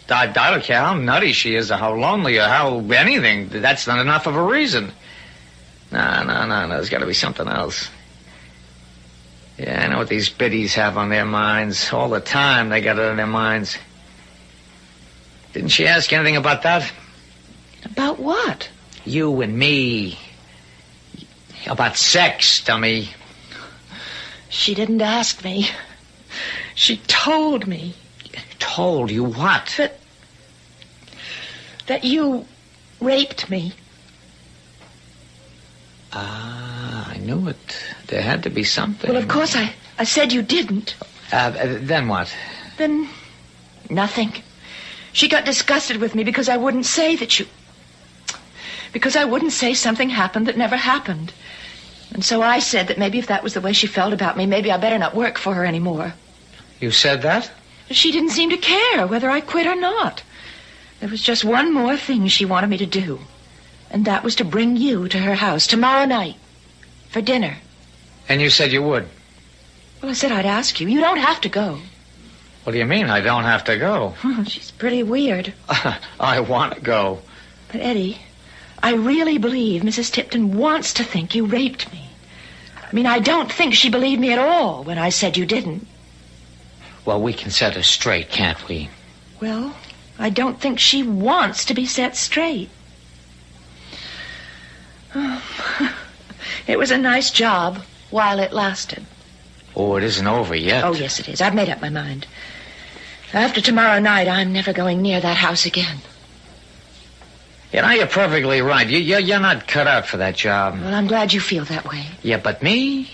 I don't care how nutty she is or how lonely or how anything. That's not enough of a reason. No. There's got to be something else. Yeah, I know what these biddies have on their minds. All the time they got it on their minds. Didn't she ask anything about that?
About what?
You and me. About sex, dummy.
She didn't ask me. She told me.
Told you what?
That you raped me.
I knew it. There had to be something.
Well, of course I said you didn't.
Then what?
Then nothing. She got disgusted with me because I wouldn't say that you... Because I wouldn't say something happened that never happened. And so I said that maybe if that was the way she felt about me, maybe I better not work for her anymore.
You said that?
She didn't seem to care whether I quit or not. There was just one more thing she wanted me to do. And that was to bring you to her house tomorrow night for dinner.
And you said you would?
Well, I said I'd ask you. You don't have to go.
What do you mean I don't have to go?
She's pretty weird.
I want to go.
But, Eddie, I really believe Mrs. Tipton wants to think you raped me. I mean, I don't think she believed me at all when I said you didn't.
Well, we can set her straight, can't we?
Well, I don't think she wants to be set straight. It was a nice job while it lasted.
Oh, it isn't over yet.
Oh, yes, it is. I've made up my mind. After tomorrow night, I'm never going near that house again.
You know, you're perfectly right. You're not cut out for that job.
Well, I'm glad you feel that way.
Yeah, but me?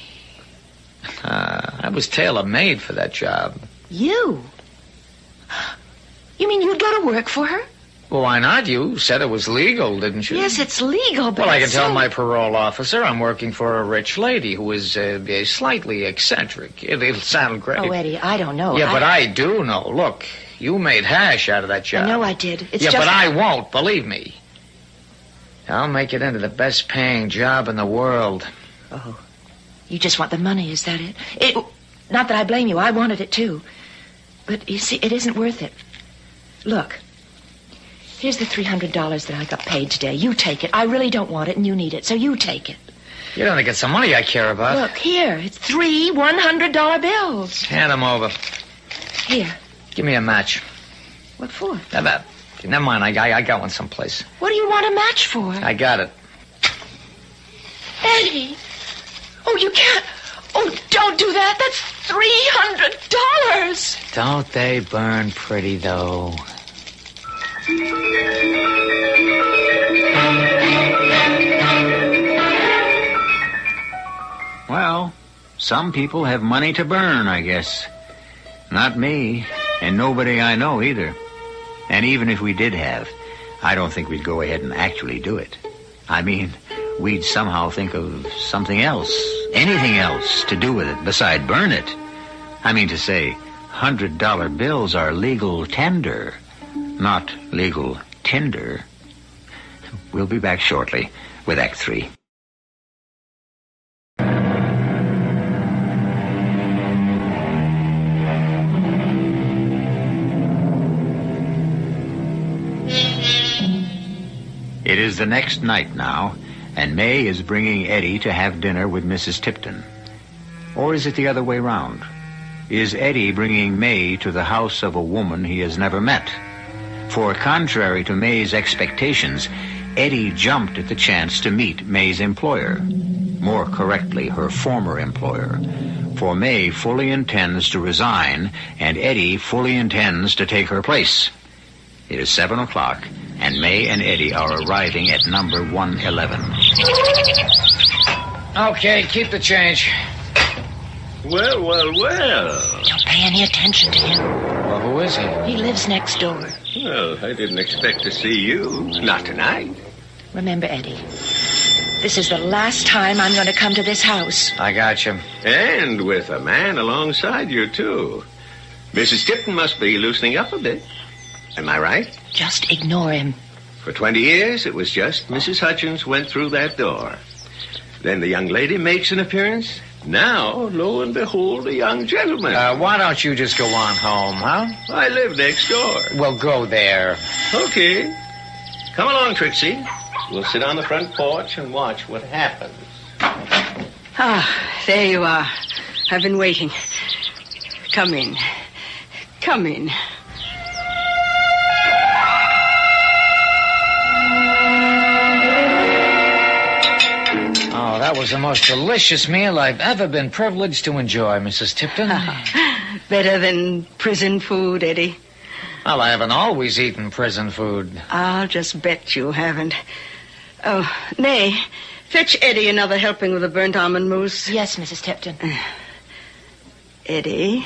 I was tailor-made for that job.
You? You mean you'd go to work for her?
Well, why not? You said it was legal, didn't you?
Yes, it's legal, but
well, I can
it's
tell my parole officer I'm working for a rich lady who is slightly eccentric. It'll sound great.
Oh, Eddie, I don't know.
Yeah, but I do know. Look, you made hash out of that job.
I know I did. It's
yeah,
just...
but I won't, believe me. I'll make it into the best-paying job in the world.
Oh, you just want the money, is that it? Not that I blame you. I wanted it, too. But, you see, it isn't worth it. Look, here's the $300 that I got paid today. You take it. I really don't want it, and you need it, so you take it.
You don't think it's the money I care about.
Look, here. It's 3 $100 bills.
Hand them over.
Here.
Give me a match.
What for?
Never mind. I got one someplace.
What do you want a match for?
I got it.
Eddie! Oh, you can't. Oh, don't do that. That's $300.
Don't they burn pretty, though? Well, some people have money to burn, I guess. Not me, and nobody I know either. And even if we did have, I don't think we'd go ahead and actually do it. I mean, we'd somehow think of something else, anything else to do with it beside burn it. I mean to say, $100 bills are legal tender, not legal tinder. We'll be back shortly with Act 3. It is the next night now, and May is bringing Eddie to have dinner with Mrs. Tipton. Or is it the other way round? Is Eddie bringing May to the house of a woman he has never met? For contrary to May's expectations, Eddie jumped at the chance to meet May's employer. More correctly, her former employer. For May fully intends to resign, and Eddie fully intends to take her place. It is 7 o'clock, and May and Eddie are arriving at number 111. Okay, keep the change.
Well, well, well.
Don't pay any attention to him.
Well, who is he?
He lives next door.
Well, I didn't expect to see you. Not tonight.
Remember, Eddie, this is the last time I'm going to come to this house.
I got you.
And with a man alongside you, too. Mrs. Tipton must be loosening up a bit. Am I right?
Just ignore him.
For 20 years, it was just Mrs. Hutchins went through that door. Then the young lady makes an appearance. Now, lo and behold, a young gentleman.
Why don't you just go on home, huh?
I live next door.
Well, go there.
Okay. Come along, Trixie. We'll sit on the front porch and watch what happens.
Ah, there you are. I've been waiting. Come in. Come in.
Oh, that was the most delicious meal I've ever been privileged to enjoy, Mrs. Tipton.
Better than prison food, Eddie.
Well, I haven't always eaten prison food.
I'll just bet you haven't. Oh, Nay, fetch Eddie another helping of the burnt almond mousse.
Yes, Mrs. Tipton.
Eddie,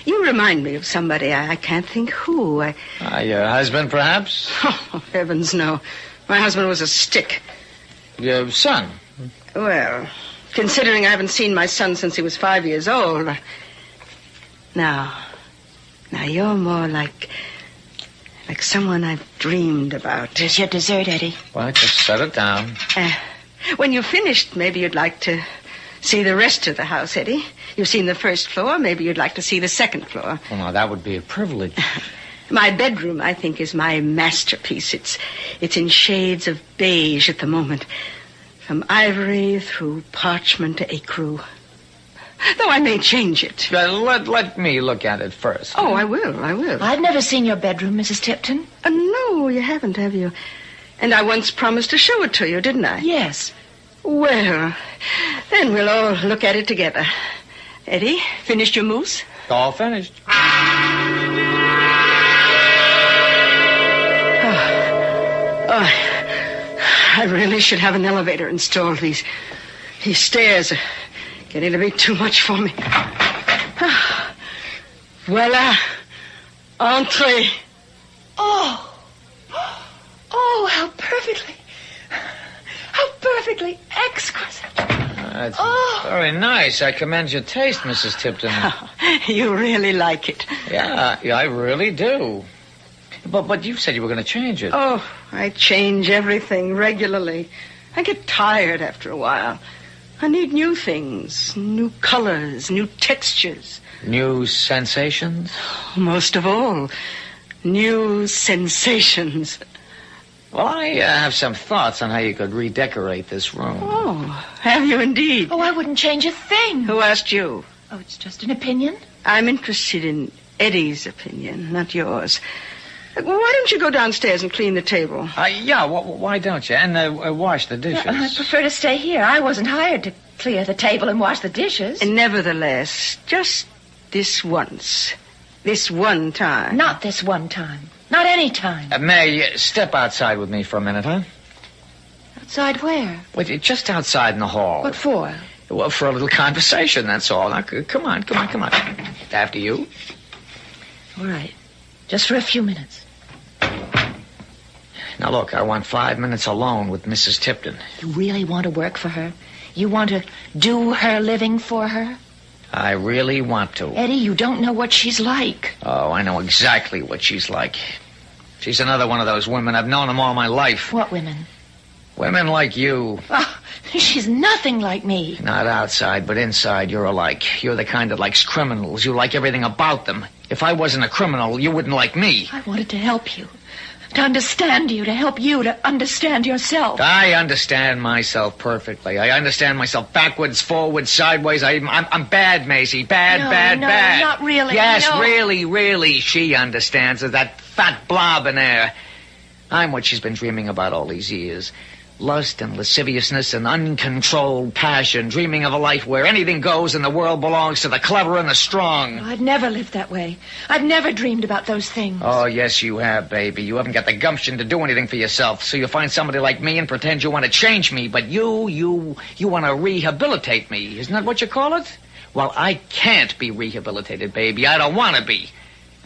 you remind me of somebody. I can't think who.
Your husband, perhaps?
Oh, heavens, no. My husband was a stick.
Your son?
Well, considering I haven't seen my son since he was 5 years old. Now you're more like someone I've dreamed about.
There's your dessert, Eddie.
Well, just set it down.
When you've finished, maybe you'd like to see the rest of the house, Eddie. You've seen the first floor. Maybe you'd like to see the second floor.
Well, no, that would be a privilege.
My bedroom, I think, is my masterpiece. It's in shades of beige at the moment. From ivory through parchment to ecru. Though I may change it.
Let me look at it first.
Oh, I will.
I've never seen your bedroom, Mrs. Tipton.
No, you haven't, have you? And I once promised to show it to you, didn't I?
Yes.
Well, then we'll all look at it together. Eddie, finished your mousse?
All finished.
I really should have an elevator installed. These stairs are getting to be too much for me. Voila. Entree.
Oh, how perfectly exquisite.
That's very nice. I commend your taste, Mrs. Tipton.
You really like it.
Yeah, I really do. But you said you were going to change it.
Oh, I change everything regularly. I get tired after a while. I need new things, new colors, new textures.
New sensations?
Most of all, new sensations.
Well, I have some thoughts on how you could redecorate this room.
Oh, have you indeed?
Oh, I wouldn't change a thing.
Who asked you?
Oh, it's just an opinion.
I'm interested in Eddie's opinion, not yours. Why don't you go downstairs and clean the table?
Why don't you? And wash the dishes.
I prefer to stay here. I wasn't hired to clear the table and wash the dishes.
And nevertheless, just this once. This one time.
Not this one time. Not any time.
May, step outside with me for a minute, huh?
Outside where?
Wait, just outside in the hall.
What for?
Well, for a little conversation, that's all. Now, come on. After you.
All right. Just for a few minutes.
Now, look, I want 5 minutes alone with Mrs. Tipton.
You really want to work for her? You want to do her living for her?
I really want to.
Eddie, you don't know what she's like.
Oh, I know exactly what she's like. She's another one of those women. I've known them all my life.
What women?
Women like you.
Oh, she's nothing like me.
Not outside, but inside, you're alike. You're the kind that likes criminals. You like everything about them. If I wasn't a criminal, you wouldn't like me.
I wanted to help you. To understand you, to help you to understand yourself.
I understand myself perfectly. I understand myself backwards, forwards, sideways. I'm bad, Maisie. Bad.
No, not really.
Yes,
no.
really, she understands. As that fat blob in there. I'm what she's been dreaming about all these years. Lust and lasciviousness and uncontrolled passion, dreaming of a life where anything goes and the world belongs to the clever and the strong.
I've never lived that way. I've never dreamed about those things.
Oh, yes, you have, baby. You haven't got the gumption to do anything for yourself, so you find somebody like me and pretend you want to change me, but you want to rehabilitate me. Isn't that what you call it? Well, I can't be rehabilitated, baby. I don't want to be.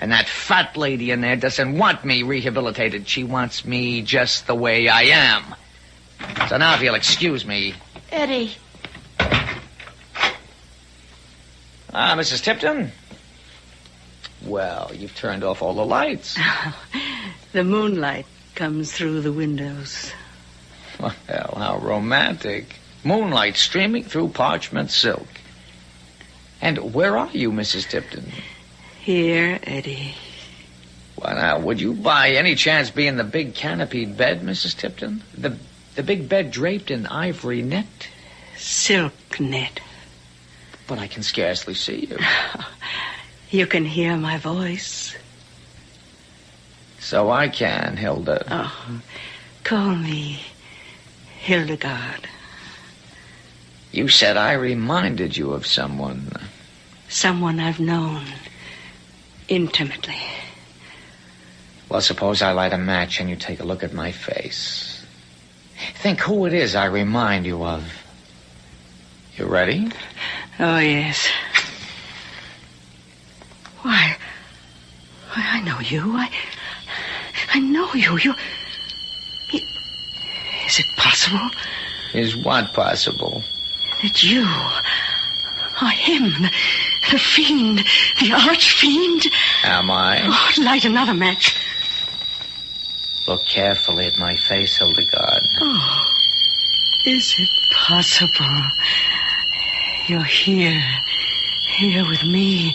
And that fat lady in there doesn't want me rehabilitated. She wants me just the way I am. So now, if you'll excuse me.
Eddie.
Mrs. Tipton? Well, you've turned off all the lights.
The moonlight comes through the windows.
Well, how romantic. Moonlight streaming through parchment silk. And where are you, Mrs. Tipton?
Here, Eddie.
Well, now, would you by any chance be in the big canopied bed, Mrs. Tipton? The big bed draped in ivory net?
Silk net.
But I can scarcely see you.
You can hear my voice.
So I can, Hilda.
Oh, call me Hildegard.
You said I reminded you of someone.
Someone I've known intimately.
Well, suppose I light a match and you take a look at my face. Think who it is I remind you of. You ready?
Oh, yes. Why, I know you. I know you. Is it possible?
Is what possible?
That you are him, the fiend, the arch-fiend.
Am I?
Oh, light another match.
Look carefully at my face, Hildegard.
Oh, is it possible? You're here with me,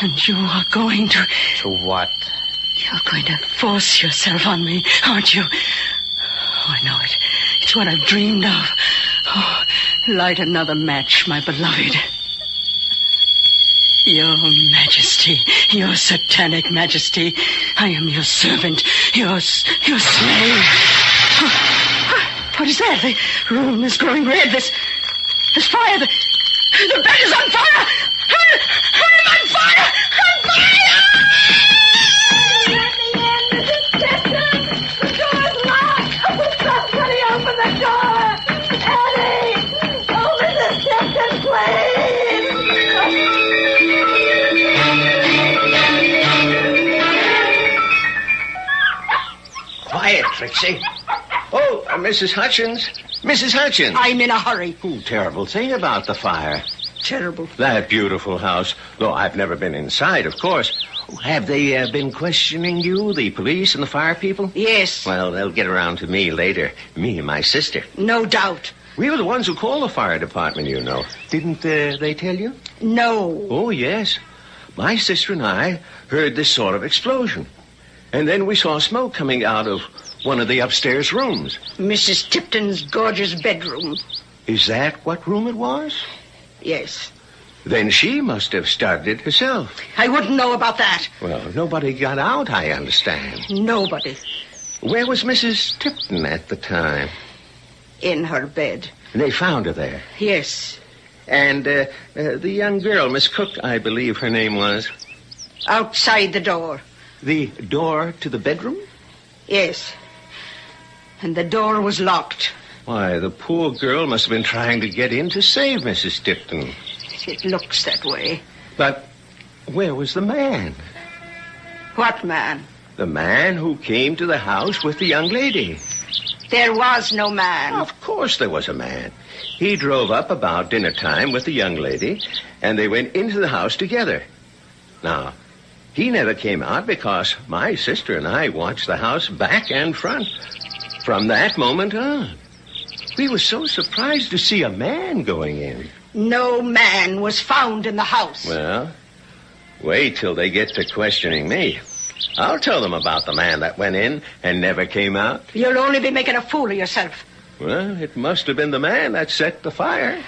and you are going to...
To what?
You're going to force yourself on me, aren't you? Oh, I know it. It's what I've dreamed of. Oh, light another match, my beloved. Your Majesty, your satanic Majesty, I am your servant, your slave. What is that? The room is growing red. There's fire. The bed is on fire. I'm on fire. On fire! The door is locked. Somebody open the door. Eddie, open the Tipton, please.
Quiet, Trixie. Oh, Mrs. Hutchins. Mrs. Hutchins.
I'm in a hurry.
Oh, terrible thing about the fire.
Terrible.
That beautiful house. Though I've never been inside, of course. Have they been questioning you, the police and the fire people?
Yes.
Well, they'll get around to me later. Me and my sister.
No doubt.
We were the ones who called the fire department, you know. Didn't they tell you?
No.
Oh, yes. My sister and I heard this sort of explosion. And then we saw smoke coming out of one of the upstairs rooms.
Mrs. Tipton's gorgeous bedroom.
Is that what room it was?
Yes.
Then she must have started it herself.
I wouldn't know about that.
Well, nobody got out, I understand.
Nobody.
Where was Mrs. Tipton at the time?
In her bed.
They found her there.
Yes.
And the young girl, Miss Cook, I believe her name was?
Outside the door.
The door to the bedroom?
Yes. And the door was locked.
Why, the poor girl must have been trying to get in to save Mrs. Tipton.
It looks that way.
But where was the man?
What man?
The man who came to the house with the young lady.
There was no man.
Of course there was a man. He drove up about dinner time with the young lady, and they went into the house together. Now, he never came out because my sister and I watched the house back and front from that moment on. We were so surprised to see a man going in.
No man was found in the house.
Well, wait till they get to questioning me. I'll tell them about the man that went in and never came out.
You'll only be making a fool of yourself.
Well, it must have been the man that set the fire.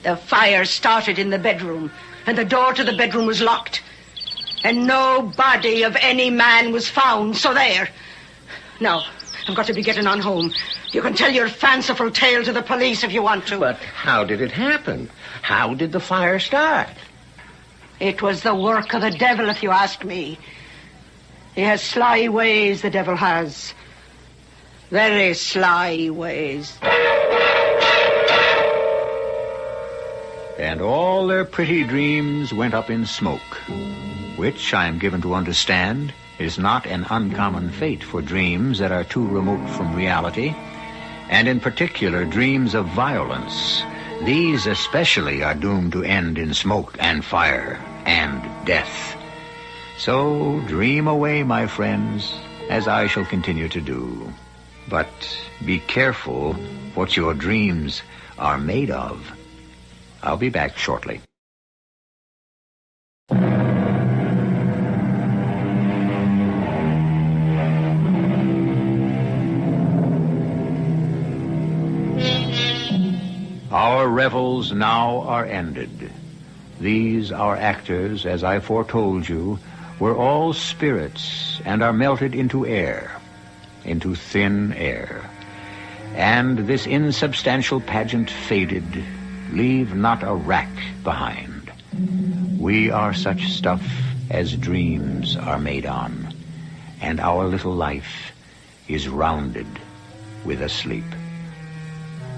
The fire started in the bedroom, and the door to the bedroom was locked. And no body of any man was found, so there. Now, I've got to be getting on home. You can tell your fanciful tale to the police if you want to.
But how did it happen? How did the fire start?
It was the work of the devil, if you ask me. He has sly ways, the devil has. Very sly ways.
And all their pretty dreams went up in smoke, which, I am given to understand, is not an uncommon fate for dreams that are too remote from reality, and in particular dreams of violence. These especially are doomed to end in smoke and fire and death. So dream away, my friends, as I shall continue to do. But be careful what your dreams are made of. I'll be back shortly. Our revels now are ended. These, our actors, as I foretold you, were all spirits and are melted into air, into thin air. And this insubstantial pageant faded, leave not a rack behind. We are such stuff as dreams are made on, and our little life is rounded with a sleep.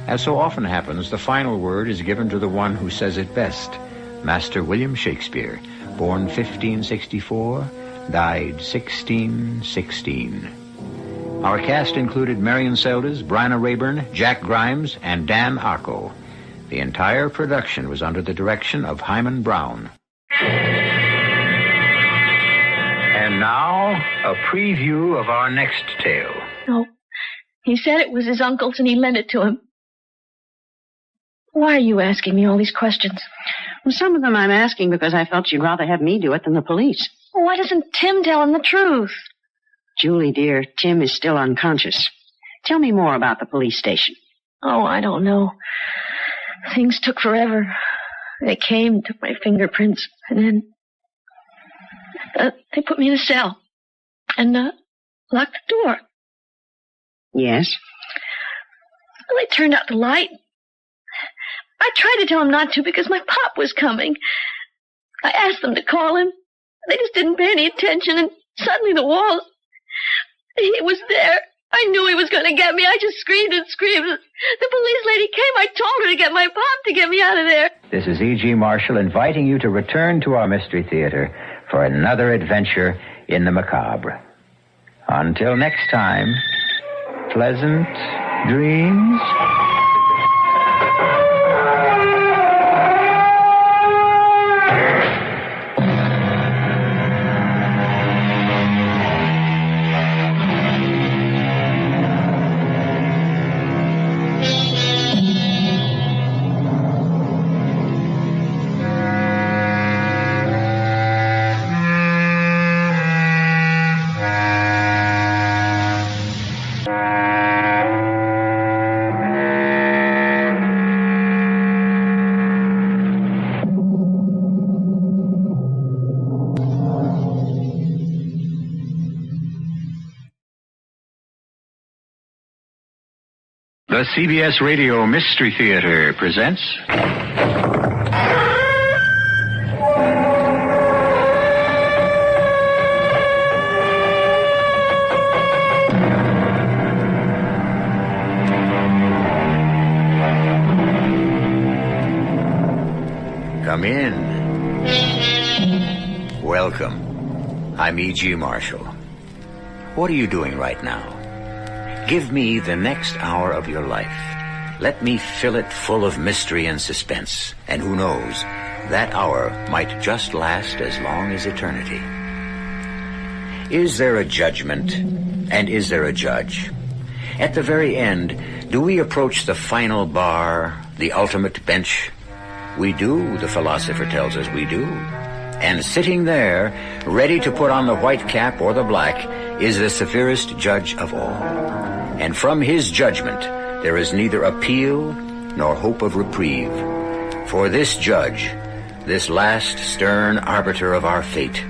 As so often happens, the final word is given to the one who says it best, Master William Shakespeare, born 1564, died 1616. Our cast included Marion Seldes, Bryna Rayburn, Jack Grimes, and Dan Arco. The entire production was under the direction of Hyman Brown. And now, a preview of our next tale.
No. He said it was his uncle's and he lent it to him. Why are you asking me all these questions?
Well, some of them I'm asking because I felt you'd rather have me do it than the police.
Well, why doesn't Tim tell him the truth?
Julie, dear, Tim is still unconscious. Tell me more about the police station.
Oh, I don't know. Things took forever. They came, took my fingerprints, and then they put me in a cell and locked the door.
Yes?
Well, they turned out the light. I tried to tell him not to because my pop was coming. I asked them to call him. They just didn't pay any attention, and suddenly the walls... He was there. I knew he was going to get me. I just screamed and screamed. The police lady came. I told her to get my pop to get me out of there.
This is E.G. Marshall inviting you to return to our Mystery Theater for another adventure in the macabre. Until next time, pleasant dreams. The CBS Radio Mystery Theater presents...
Come in. Welcome. I'm E.G. Marshall. What are you doing right now? Give me the next hour of your life. Let me fill it full of mystery and suspense. And who knows, that hour might just last as long as eternity. Is there a judgment? And is there a judge? At the very end, do we approach the final bar, the ultimate bench? We do, the philosopher tells us we do. And sitting there, ready to put on the white cap or the black, is the severest judge of all. And from his judgment, there is neither appeal nor hope of reprieve. For this judge, this last stern arbiter of our fate,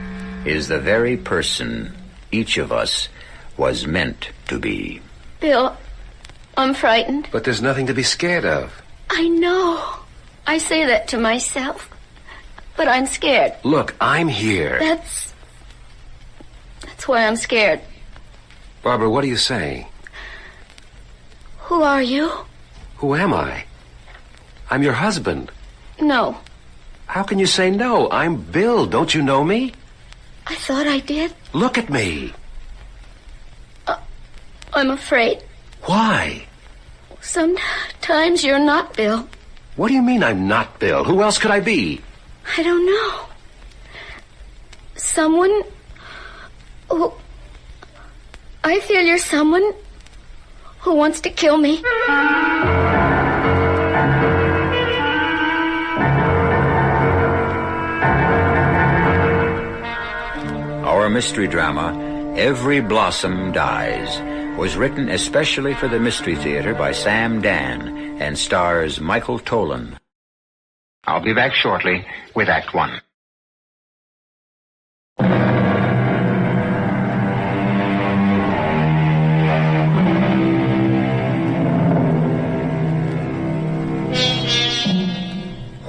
is the very person each of us was meant to be.
Bill, I'm frightened.
But there's nothing to be scared of.
I know. I say that to myself. But I'm scared.
Look, I'm here.
That's why I'm scared.
Barbara, what are you saying?
Who are you?
Who am I? I'm your husband.
No.
How can you say no? I'm Bill. Don't you know me?
I thought I did.
Look at me.
I'm afraid.
Why?
Sometimes you're not Bill.
What do you mean I'm not Bill? Who else could I be?
I don't know. Someone who... I feel you're someone who wants to kill me.
Our mystery drama, Every Blossom Dies, was written especially for the Mystery Theater by Sam Dan and stars Michael Tolan.
I'll be back shortly with Act One.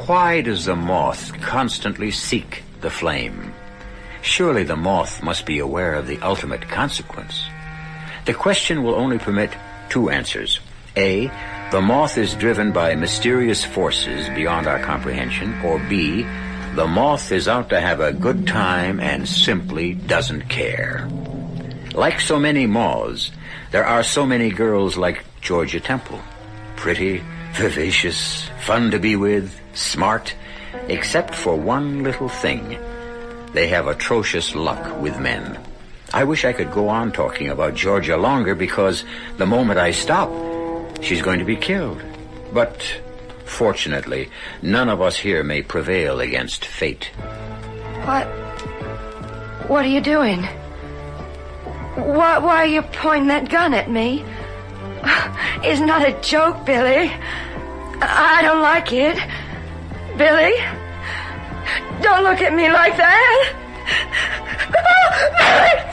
Why does the moth constantly seek the flame? Surely the moth must be aware of the ultimate consequence. The question will only permit two answers. A, the moth is driven by mysterious forces beyond our comprehension, or B, the moth is out to have a good time and simply doesn't care. Like so many moths, there are so many girls like Georgia Temple. Pretty, vivacious, fun to be with, smart, except for one little thing. They have atrocious luck with men. I wish I could go on talking about Georgia longer, because the moment I stop, she's going to be killed. But fortunately, none of us here may prevail against fate.
What are you doing? Why are you pointing that gun at me? It's not a joke, Billy. I don't like it. Billy, don't look at me like that. Billy!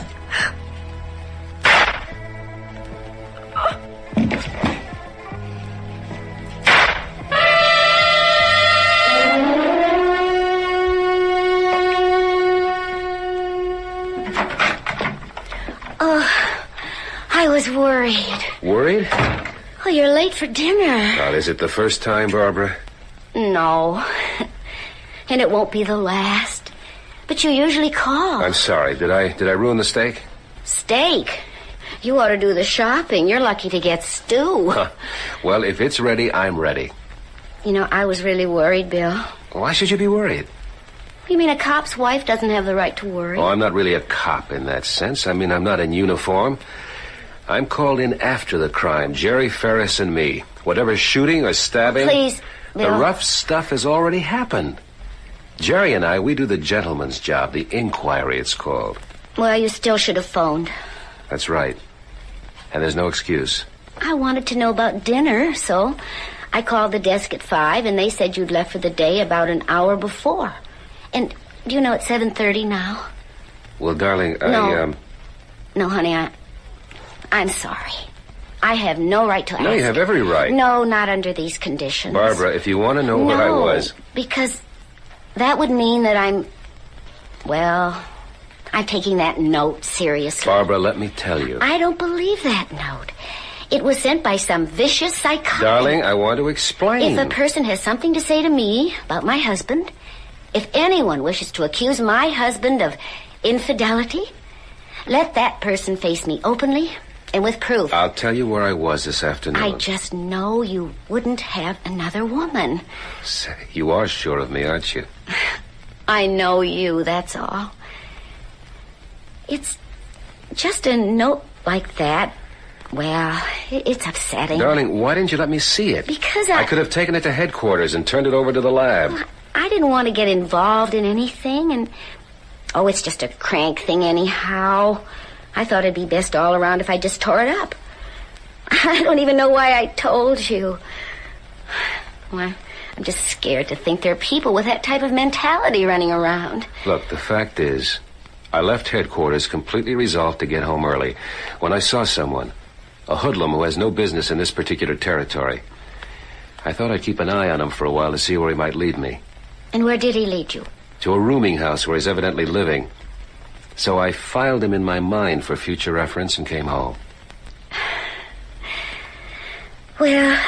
I was worried.
Worried?
Oh, you're late for dinner.
God, is it the first time, Barbara?
No. And it won't be the last. But you usually call.
I'm sorry. Did I ruin the steak?
Steak? You ought to do the shopping. You're lucky to get stew.
Huh. Well, if it's ready, I'm ready.
You know, I was really worried, Bill.
Why should you be worried?
You mean a cop's wife doesn't have the right to worry?
Oh, I'm not really a cop in that sense. I mean, I'm not in uniform. I'm called in after the crime, Jerry Ferris and me. Whatever shooting or stabbing...
Please, Bill.
The rough stuff has already happened. Jerry and I, we do the gentleman's job, the inquiry it's called.
Well, you still should have phoned.
That's right. And there's no excuse.
I wanted to know about dinner, so I called the desk at 5, and they said you'd left for the day about an hour before. And do you know it's 7:30 now?
Well, darling,
No, honey, I'm sorry.
I have no right to ask.
No, you have every right.
No, not under these conditions.
Barbara, if you want to know what I was...
because that would mean that I'm taking that note seriously.
Barbara, let me tell you.
I don't believe that note. It was sent by some vicious psychopath.
Darling, I want to explain.
If a person has something to say to me about my husband, if anyone wishes to accuse my husband of infidelity, let that person face me openly and with proof.
I'll tell you where I was this afternoon.
I just know you wouldn't have another woman.
Say, you are sure of me, aren't you?
I know you, that's all. It's just a note like that. Well, it's upsetting.
Darling, why didn't you let me see it?
Because
I could have taken it to headquarters and turned it over to the lab.
Well, I didn't want to get involved in anything, and... Oh, it's just a crank thing anyhow. I thought it'd be best all around if I just tore it up. I don't even know why I told you. Well, I'm just scared to think there are people with that type of mentality running around.
Look, the fact is, I left headquarters completely resolved to get home early when I saw someone, a hoodlum who has no business in this particular territory. I thought I'd keep an eye on him for a while to see where he might lead me.
And where did he lead you?
To a rooming house where he's evidently living. So I filed him in my mind for future reference and came home.
Well,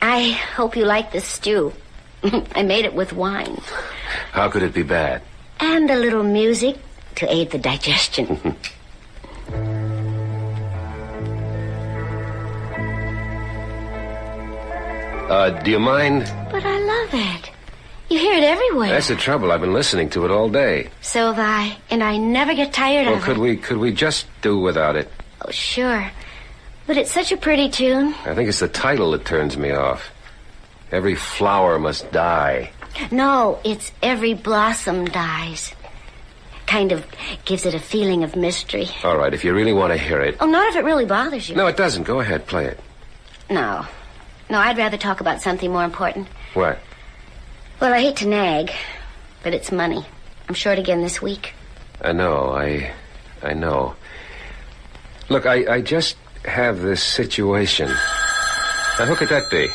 I hope you like the stew. I made it with wine.
How could it be bad?
And a little music to aid the digestion.
Do you mind?
But I love it. You hear it everywhere.
That's the trouble. I've been listening to it all day.
So have I, and I never get tired of it.
Could we just do without it?
Oh, sure. But it's such a pretty tune.
I think it's the title that turns me off. Every flower must die.
No, it's Every Blossom Dies. Kind of gives it a feeling of mystery.
All right, if you really want to hear it.
Oh, not if it really bothers you.
No, it doesn't. Go ahead, play it.
No, I'd rather talk about something more important.
What?
Well, I hate to nag, but it's money. I'm short again this week.
I know, I know. Look, I just have this situation. Now, who could that be?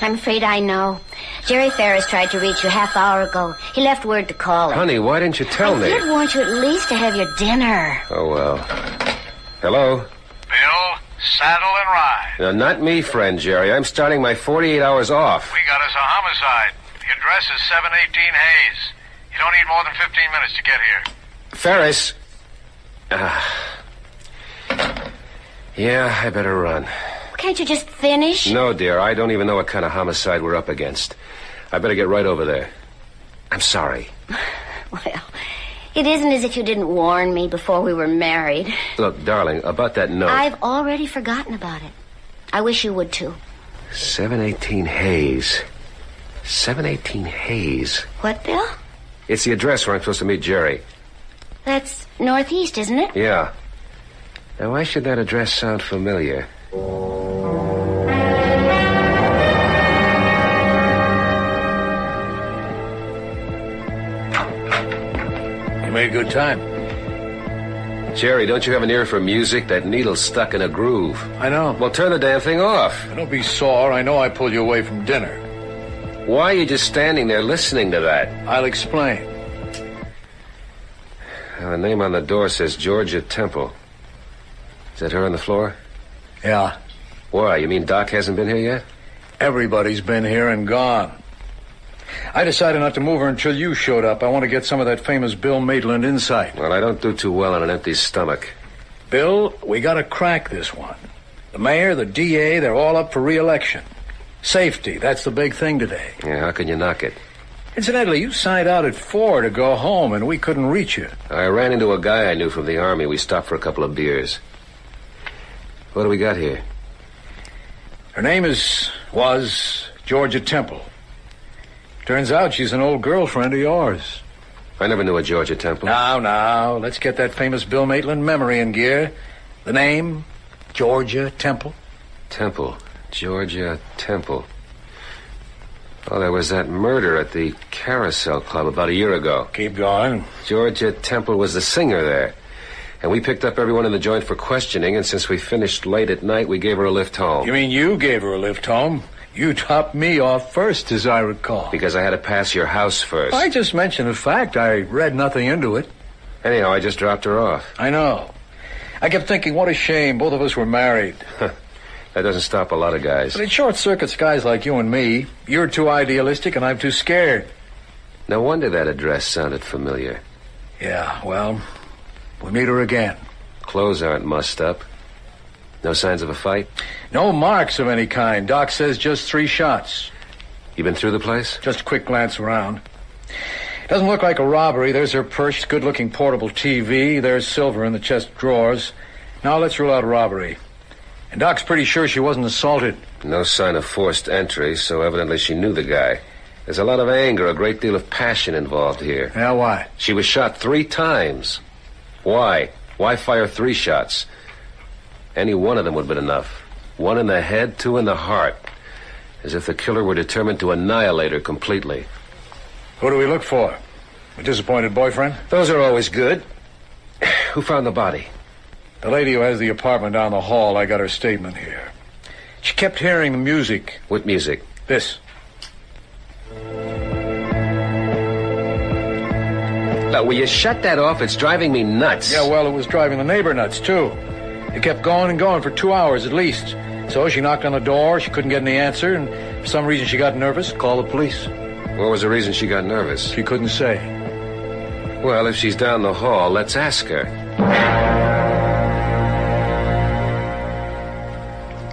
I'm afraid I know. Jerry Ferris tried to reach you half hour ago. He left word to call him.
Honey, why didn't you tell me?
I did want you at least to have your dinner.
Oh, well. Hello?
Bill, saddle and ride.
No, not me, friend Jerry. I'm starting my 48 hours off.
We got us a homicide. The address is 718 Hayes. You don't need more than 15 minutes to get here.
Ferris. Yeah, I better run.
Can't you just finish?
No, dear. I don't even know what kind of homicide we're up against. I better get right over there. I'm sorry.
Well, it isn't as if you didn't warn me before we were married.
Look, darling, about that note...
I've already forgotten about it. I wish you would, too.
718 Hayes. 718 Hayes.
What, Bill?
It's the address where I'm supposed to meet Jerry.
That's northeast, isn't it?
Yeah. Now, why should that address sound familiar?
You made good time.
Jerry, don't you have an ear for music? That needle's stuck in a groove.
I know.
Well, turn the damn thing off.
Don't be sore. I know I pulled you away from dinner.
Why are you just standing there listening to that?
I'll explain.
Well, the name on the door says Georgia Temple. Is that her on the floor?
Yeah.
Why? You mean Doc hasn't been here yet?
Everybody's been here and gone. I decided not to move her until you showed up. I want to get some of that famous Bill Maitland insight.
Well, I don't do too well on an empty stomach.
Bill, we got to crack this one. The mayor, the DA, they're all up for re-election. Safety, that's the big thing today.
Yeah, how can you knock it?
Incidentally, you signed out at 4 to go home, and we couldn't reach you.
I ran into a guy I knew from the Army. We stopped for a couple of beers. What do we got here?
Her name was Georgia Temple. Turns out she's an old girlfriend of yours.
I never knew a Georgia Temple.
Now, let's get that famous Bill Maitland memory in gear. The name, Georgia Temple.
Temple. Georgia Temple. Oh, there was that murder at the Carousel Club about a year ago.
Keep going.
Georgia Temple was the singer there. And we picked up everyone in the joint for questioning, and since we finished late at night, we gave her a lift home.
You mean you gave her a lift home? You topped me off first, as I recall.
Because I had to pass your house first.
I just mentioned a fact. I read nothing into it.
Anyhow, I just dropped her off.
I know. I kept thinking, what a shame. Both of us were married.
That doesn't stop a lot of guys.
But it short-circuits guys like you and me. You're too idealistic, and I'm too scared.
No wonder that address sounded familiar.
Yeah, well, we'll meet her again.
Clothes aren't mussed up. No signs of a fight?
No marks of any kind. Doc says just 3 shots.
You been through the place?
Just a quick glance around. Doesn't look like a robbery. There's her purse, good-looking portable TV. There's silver in the chest drawers. Now let's rule out a robbery. And Doc's pretty sure she wasn't assaulted.
No sign of forced entry, so evidently she knew the guy. There's a lot of anger, a great deal of passion involved here.
Yeah, why?
She was shot 3 times. Why? Why fire 3 shots? Any one of them would have been enough. 1 in the head, 2 in the heart. As if the killer were determined to annihilate her completely.
Who do we look for? A disappointed boyfriend?
Those are always good. Who found the body?
The lady who has the apartment down the hall. I got her statement here. She kept hearing the music.
What music?
This.
Now, will you shut that off? It's driving me nuts.
Yeah, well, it was driving the neighbor nuts, too. It kept going and going for 2 hours at least. So she knocked on the door. She couldn't get any answer, and for some reason she got nervous. Called the police.
What was the reason she got nervous?
She couldn't say.
Well, if she's down the hall, let's ask her.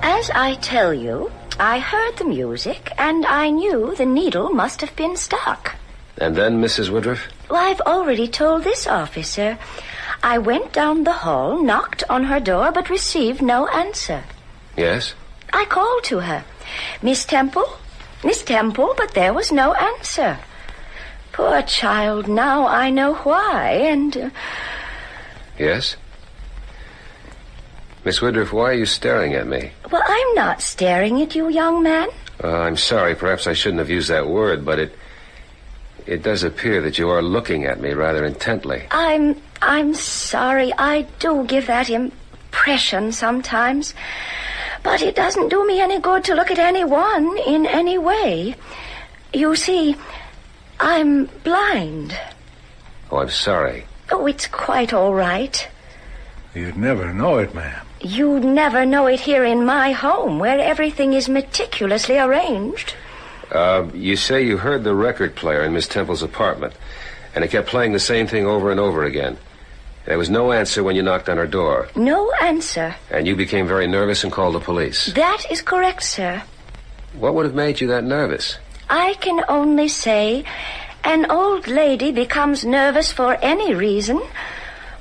As I tell you, I heard the music, and I knew the needle must have been stuck.
And then, Mrs. Woodruff?
Well, I've already told this officer. I went down the hall, knocked on her door, but received no answer.
Yes?
I called to her. Miss Temple, but there was no answer. Poor child, now I know why, and...
Yes? Miss Woodruff, why are you staring at me?
Well, I'm not staring at you, young man.
I'm sorry, perhaps I shouldn't have used that word, but it does appear that you are looking at me rather intently.
I'm sorry. I do give that impression sometimes. But it doesn't do me any good to look at anyone in any way. You see, I'm blind.
Oh, I'm sorry.
Oh, it's quite all right.
You'd never know it, ma'am.
You'd never know it here in my home, where everything is meticulously arranged.
You say you heard the record player in Miss Temple's apartment, and it kept playing the same thing over and over again. There was no answer when you knocked on her door.
No answer.
And you became very nervous and called the police.
That is correct, sir.
What would have made you that nervous?
I can only say an old lady becomes nervous for any reason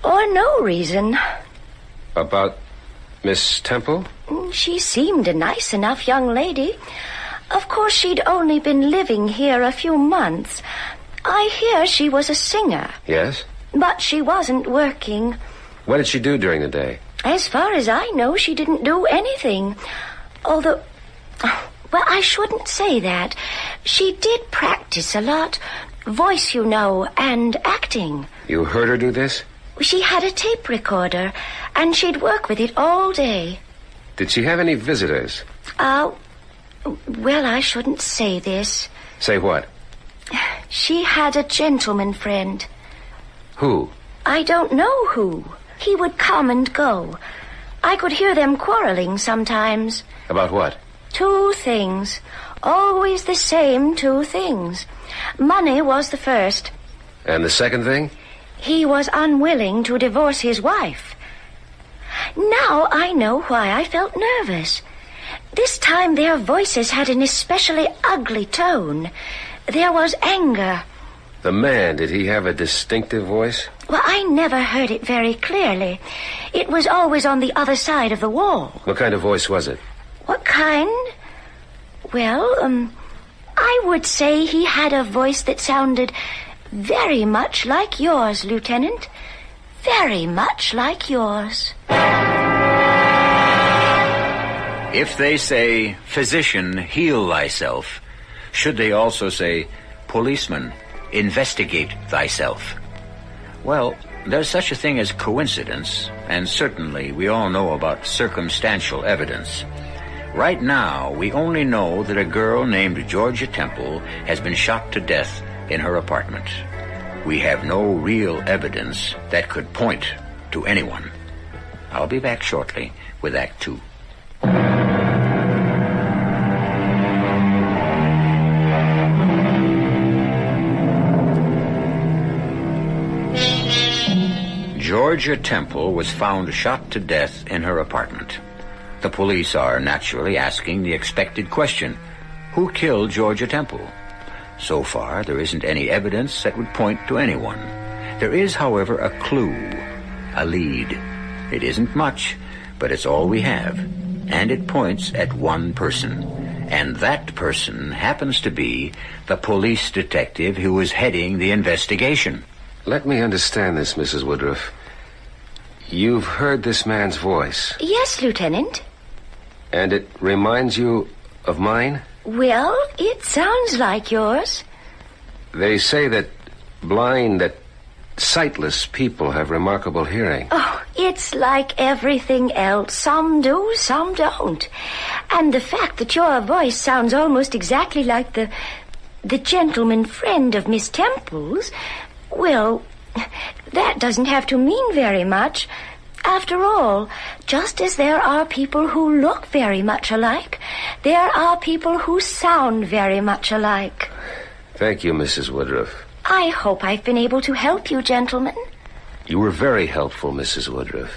or no reason.
About Miss Temple?
She seemed a nice enough young lady. Of course, she'd only been living here a few months. I hear she was a singer.
Yes?
But she wasn't working.
What did she do during the day?
As far as I know, she didn't do anything. Although, well, I shouldn't say that. She did practice a lot. Voice, you know, and acting.
You heard her do this?
She had a tape recorder, and she'd work with it all day.
Did she have any visitors?
Well, I shouldn't say this.
Say what?
She had a gentleman friend.
Who?
I don't know who. He would come and go. I could hear them quarreling sometimes.
About what?
2 things. Always the same 2 things. Money was the first.
And the second thing?
He was unwilling to divorce his wife. Now I know why I felt nervous. This time their voices had an especially ugly tone. There was anger.
The man, did he have a distinctive voice?
Well, I never heard it very clearly. It was always on the other side of the wall.
What kind of voice was it?
What kind? Well, I would say he had a voice that sounded very much like yours, Lieutenant. Very much like yours.
If they say, physician, heal thyself, should they also say, policeman, investigate thyself? Well,
there's such a thing as coincidence, and certainly we all know about circumstantial evidence. Right now, we only know that a girl named Georgia Temple has been shot to death in her apartment. We have no real evidence that could point to anyone. I'll be back shortly with Act 2. Georgia Temple was found shot to death in her apartment. The police are naturally asking the expected question: who killed Georgia Temple? So far, there isn't any evidence that would point to anyone. There is, however, a clue, a lead. It isn't much, but it's all we have, and it points at one person. And that person happens to be the police detective who is heading the investigation.
Let me understand this, Mrs. Woodruff. You've heard this man's voice.
Yes, Lieutenant.
And it reminds you of mine?
Well, it sounds like yours.
They say that sightless people have remarkable hearing.
Oh, it's like everything else. Some do, some don't. And the fact that your voice sounds almost exactly like the gentleman friend of Miss Temple's, well, that doesn't have to mean very much. After all, just as there are people who look very much alike, there are people who sound very much alike.
Thank you, Mrs. Woodruff.
I hope I've been able to help you, gentlemen.
You were very helpful, Mrs. Woodruff.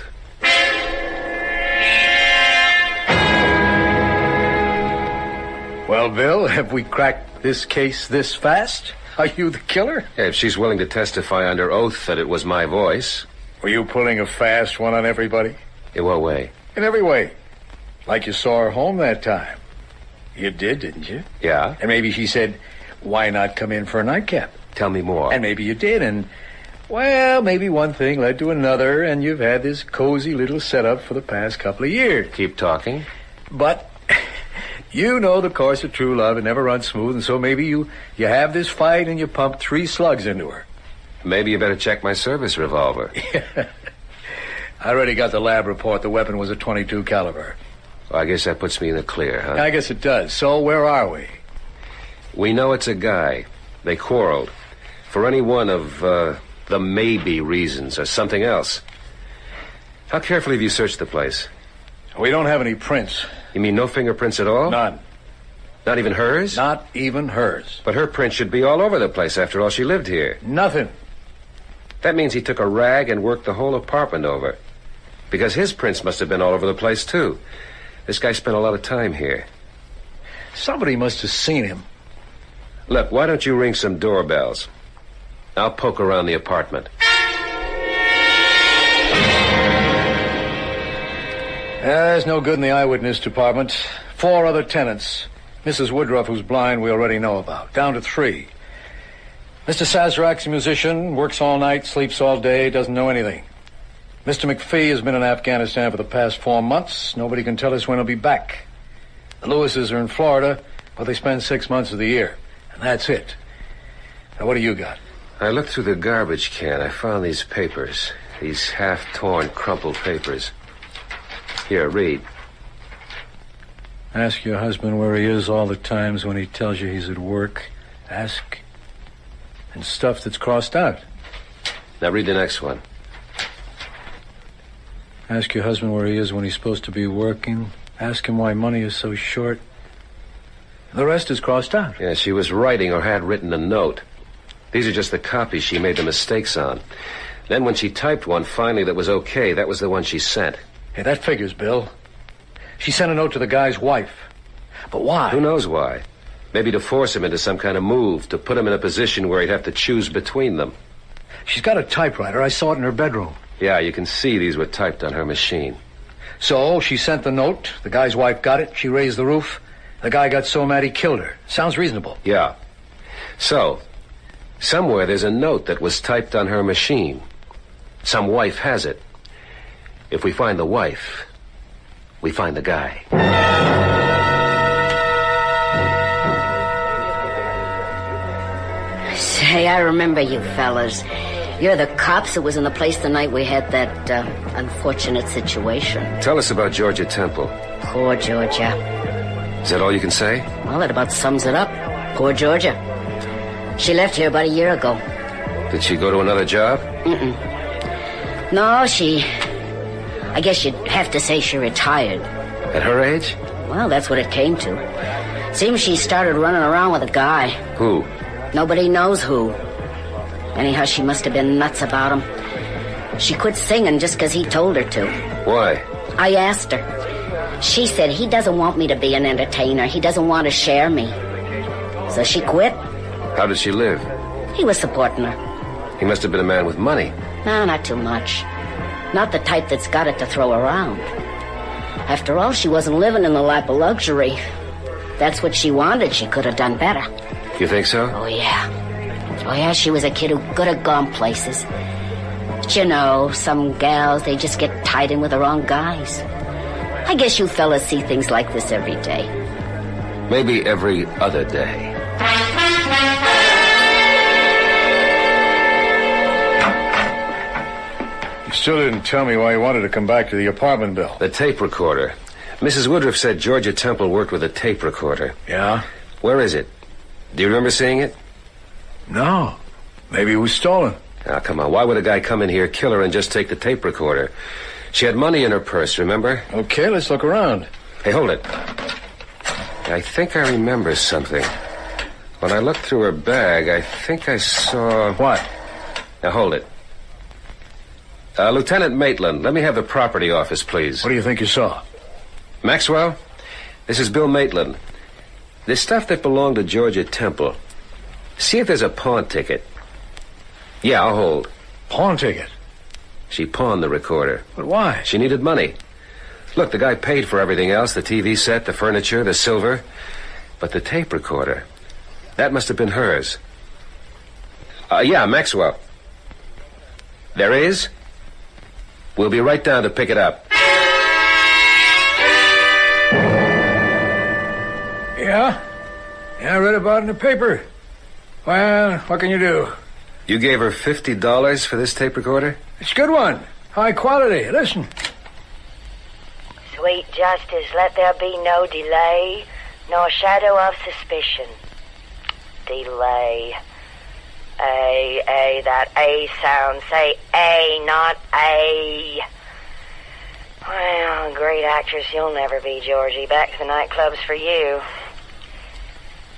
Well, Bill, have we cracked this case this fast? Are you the killer?
Yeah, if she's willing to testify under oath that it was my voice.
Were you pulling a fast one on everybody?
In what way?
In every way. Like you saw her home that time. You did, didn't you?
Yeah.
And maybe she said, why not come in for a nightcap?
Tell me more.
And maybe you did, and, well, maybe one thing led to another, and you've had this cozy little setup for the past couple of years.
Keep talking.
But you know the course of true love, it never runs smooth, and so maybe you have this fight and you pump 3 slugs into her.
Maybe you better check my service revolver.
I already got the lab report. The weapon was a .22 caliber.
Well, I guess that puts me in the clear, huh?
I guess it does. So where are we?
We know it's a guy. They quarreled. For any one of the maybe reasons or something else. How carefully have you searched the place?
We don't have any prints.
You mean no fingerprints at all?
None.
Not even hers?
Not even hers.
But her print should be all over the place. After all, she lived here.
Nothing.
That means he took a rag and worked the whole apartment over. Because his prints must have been all over the place, too. This guy spent a lot of time here.
Somebody must have seen him.
Look, why don't you ring some doorbells? I'll poke around the apartment.
There's no good in the eyewitness department. 4 other tenants. Mrs. Woodruff, who's blind, we already know about. Down to 3. Mr. Sazerac's a musician, works all night, sleeps all day, doesn't know anything. Mr. McPhee has been in Afghanistan for the past 4 months. Nobody can tell us when he'll be back. The Lewises are in Florida, but they spend 6 months of the year. And that's it. Now, what do you got?
I looked through the garbage can. I found these papers. These half-torn, crumpled papers. Here, read.
Ask your husband where he is all the times when he tells you he's at work. Ask. And stuff that's crossed out.
Now read the next one.
Ask your husband where he is when he's supposed to be working. Ask him why money is so short. The rest is crossed out.
Yeah, she was writing or had written a note. These are just the copies she made the mistakes on. Then when she typed one finally that was okay, that was the one she sent.
Hey, that figures, Bill. She sent a note to the guy's wife. But why?
Who knows why? Maybe to force him into some kind of move, to put him in a position where he'd have to choose between them.
She's got a typewriter. I saw it in her bedroom.
Yeah, you can see these were typed on her machine.
So she sent the note. The guy's wife got it. She raised the roof. The guy got so mad he killed her. Sounds reasonable.
Yeah. So, somewhere there's a note that was typed on her machine. Some wife has it. If we find the wife, we find the guy.
Say, I remember you fellas. You're the cops who was in the place the night we had that unfortunate situation.
Tell us about Georgia Temple.
Poor Georgia.
Is that all you can say?
Well, it about sums it up. Poor Georgia. She left here about a year ago.
Did she go to another job?
Mm-mm. No, I guess you'd have to say she retired.
At her age?
Well, that's what it came to. Seems she started running around with a guy.
Who?
Nobody knows who. Anyhow, she must have been nuts about him. She quit singing just because he told her to.
Why?
I asked her. She said he doesn't want me to be an entertainer. He doesn't want to share me. So she quit.
How did she live?
He was supporting her.
He must have been a man with money.
No, not too much. Not the type that's got it to throw around. After all, she wasn't living in the lap of luxury. That's what she wanted. She could have done better.
You think so?
Oh, yeah. Oh, yeah, she was a kid who could have gone places. But you know, some gals, they just get tied in with the wrong guys. I guess you fellas see things like this every day.
Maybe every other day.
You still didn't tell me why you wanted to come back to the apartment, Bill.
The tape recorder. Mrs. Woodruff said Georgia Temple worked with a tape recorder.
Yeah?
Where is it? Do you remember seeing it?
No. Maybe it was stolen.
Now, come on. Why would a guy come in here, kill her, and just take the tape recorder? She had money in her purse, remember?
Okay, let's look around.
Hey, hold it. I think I remember something. When I looked through her bag, I think I saw...
What?
Now, hold it. Lieutenant Maitland, let me have the property office, please.
What do you think you saw?
Maxwell, this is Bill Maitland. There's stuff that belonged to Georgia Temple. See if there's a pawn ticket. Yeah, I'll hold.
Pawn ticket?
She pawned the recorder.
But why?
She needed money. Look, the guy paid for everything else, the TV set, the furniture, the silver. But the tape recorder, that must have been hers. Yeah, Maxwell. There is? We'll be right down to pick it up.
Yeah? Yeah, I read about it in the paper. Well, what can you do?
You gave her $50 for this tape recorder?
It's a good one. High quality. Listen.
Sweet justice, let there be no delay, nor shadow of suspicion. Delay. A, that A sound. Say A, not A. Well, great actress you'll never be, Georgie. Back to the nightclubs for you.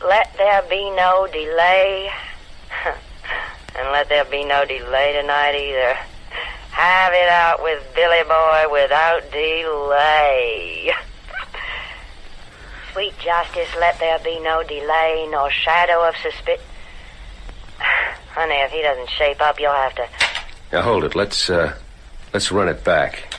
Let there be no delay. And let there be no delay tonight either. Have it out with Billy Boy without delay. Sweet justice, let there be no delay, nor shadow of suspicion. Honey, if he doesn't shape up, you'll have to...
Now, hold it. Let's run it back.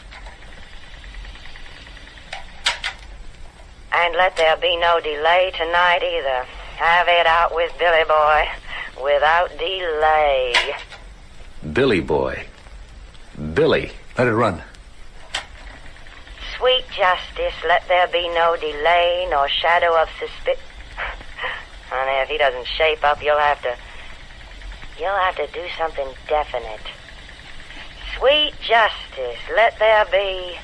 And let there be no delay tonight either. Have it out with Billy Boy without delay.
Billy Boy. Billy.
Let it run.
Sweet justice, let there be no delay, nor shadow of suspicion. Honey, if he doesn't shape up, you'll have to do something definite. Sweet justice, let there be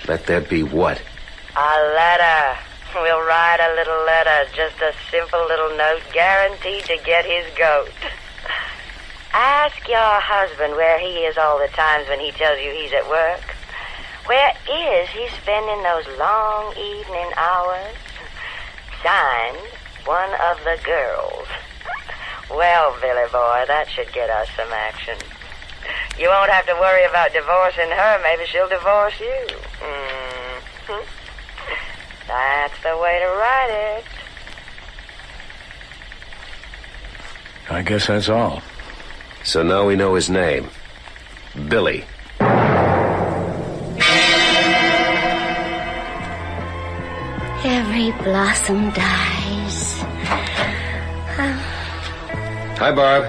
Let there be what?
a letter. We'll write a little letter, just a simple little note guaranteed to get his goat. Ask your husband where he is all the times when he tells you he's at work. Where is he spending those long evening hours? Signed, one of the girls. Well, Billy Boy, that should get us some action. You won't have to worry about divorcing her. Maybe she'll divorce you. Mm-hmm. That's the way to write it.
I guess that's all.
So now we know his name. Billy.
Every blossom dies.
Hi, Barb.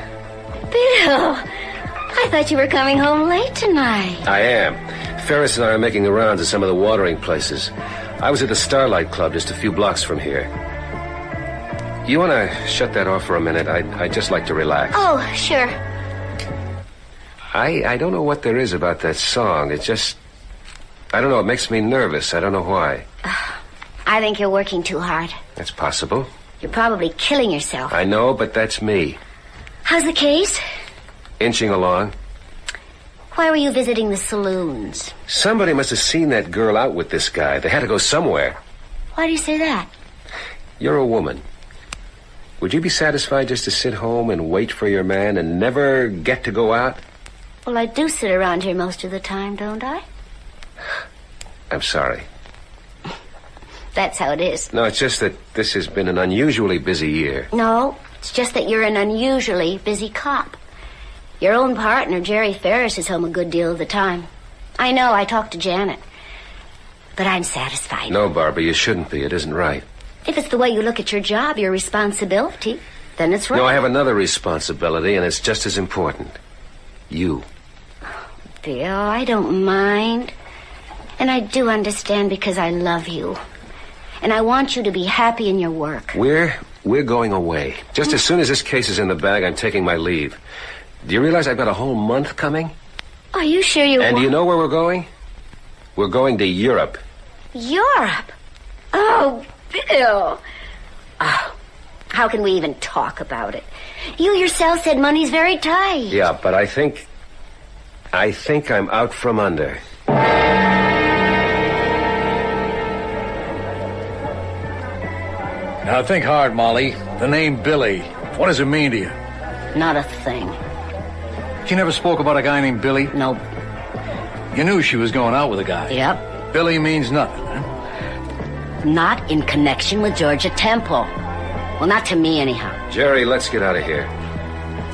Bill, I thought you were coming home late tonight.
I am. Ferris and I are making the rounds at some of the watering places. I was at the Starlight Club just a few blocks from here. You want to shut that off for a minute? I'd just like to relax.
Oh, sure.
I don't know what there is about that song. It just... I don't know, it makes me nervous. I don't know why.
I think you're working too hard.
That's possible.
You're probably killing yourself.
I know, but that's me.
How's the case?
Inching along.
Why were you visiting the saloons?
Somebody must have seen that girl out with this guy. They had to go somewhere.
Why do you say that?
You're a woman. Would you be satisfied just to sit home and wait for your man and never get to go out?
Well, I do sit around here most of the time, don't I?
I'm sorry.
That's how it is.
No, it's just that this has been an unusually busy year.
No, it's just that you're an unusually busy cop. Your own partner, Jerry Ferris, is home a good deal of the time. I know, I talked to Janet. But I'm satisfied.
No, Barbara, you shouldn't be. It isn't right.
If it's the way you look at your job, your responsibility, then it's right.
No, I have another responsibility, and it's just as important. You.
Bill, I don't mind. And I do understand because I love you. And I want you to be happy in your work.
We're going away. Just as soon as this case is in the bag, I'm taking my leave. Do you realize I've got a whole month coming?
Are you sure you
And do you know where we're going? We're going to Europe.
Europe? Oh, Bill. Oh, how can we even talk about it? You yourself said money's very tight.
Yeah, but I think I'm out from under.
Now, think hard, Molly. The name Billy. What does it mean to you?
Not a thing.
She never spoke about a guy named Billy?
Nope.
You knew she was going out with a guy?
Yep.
Billy means nothing, huh?
Not in connection with Georgia Temple. Well, not to me, anyhow.
Jerry, let's get out of here.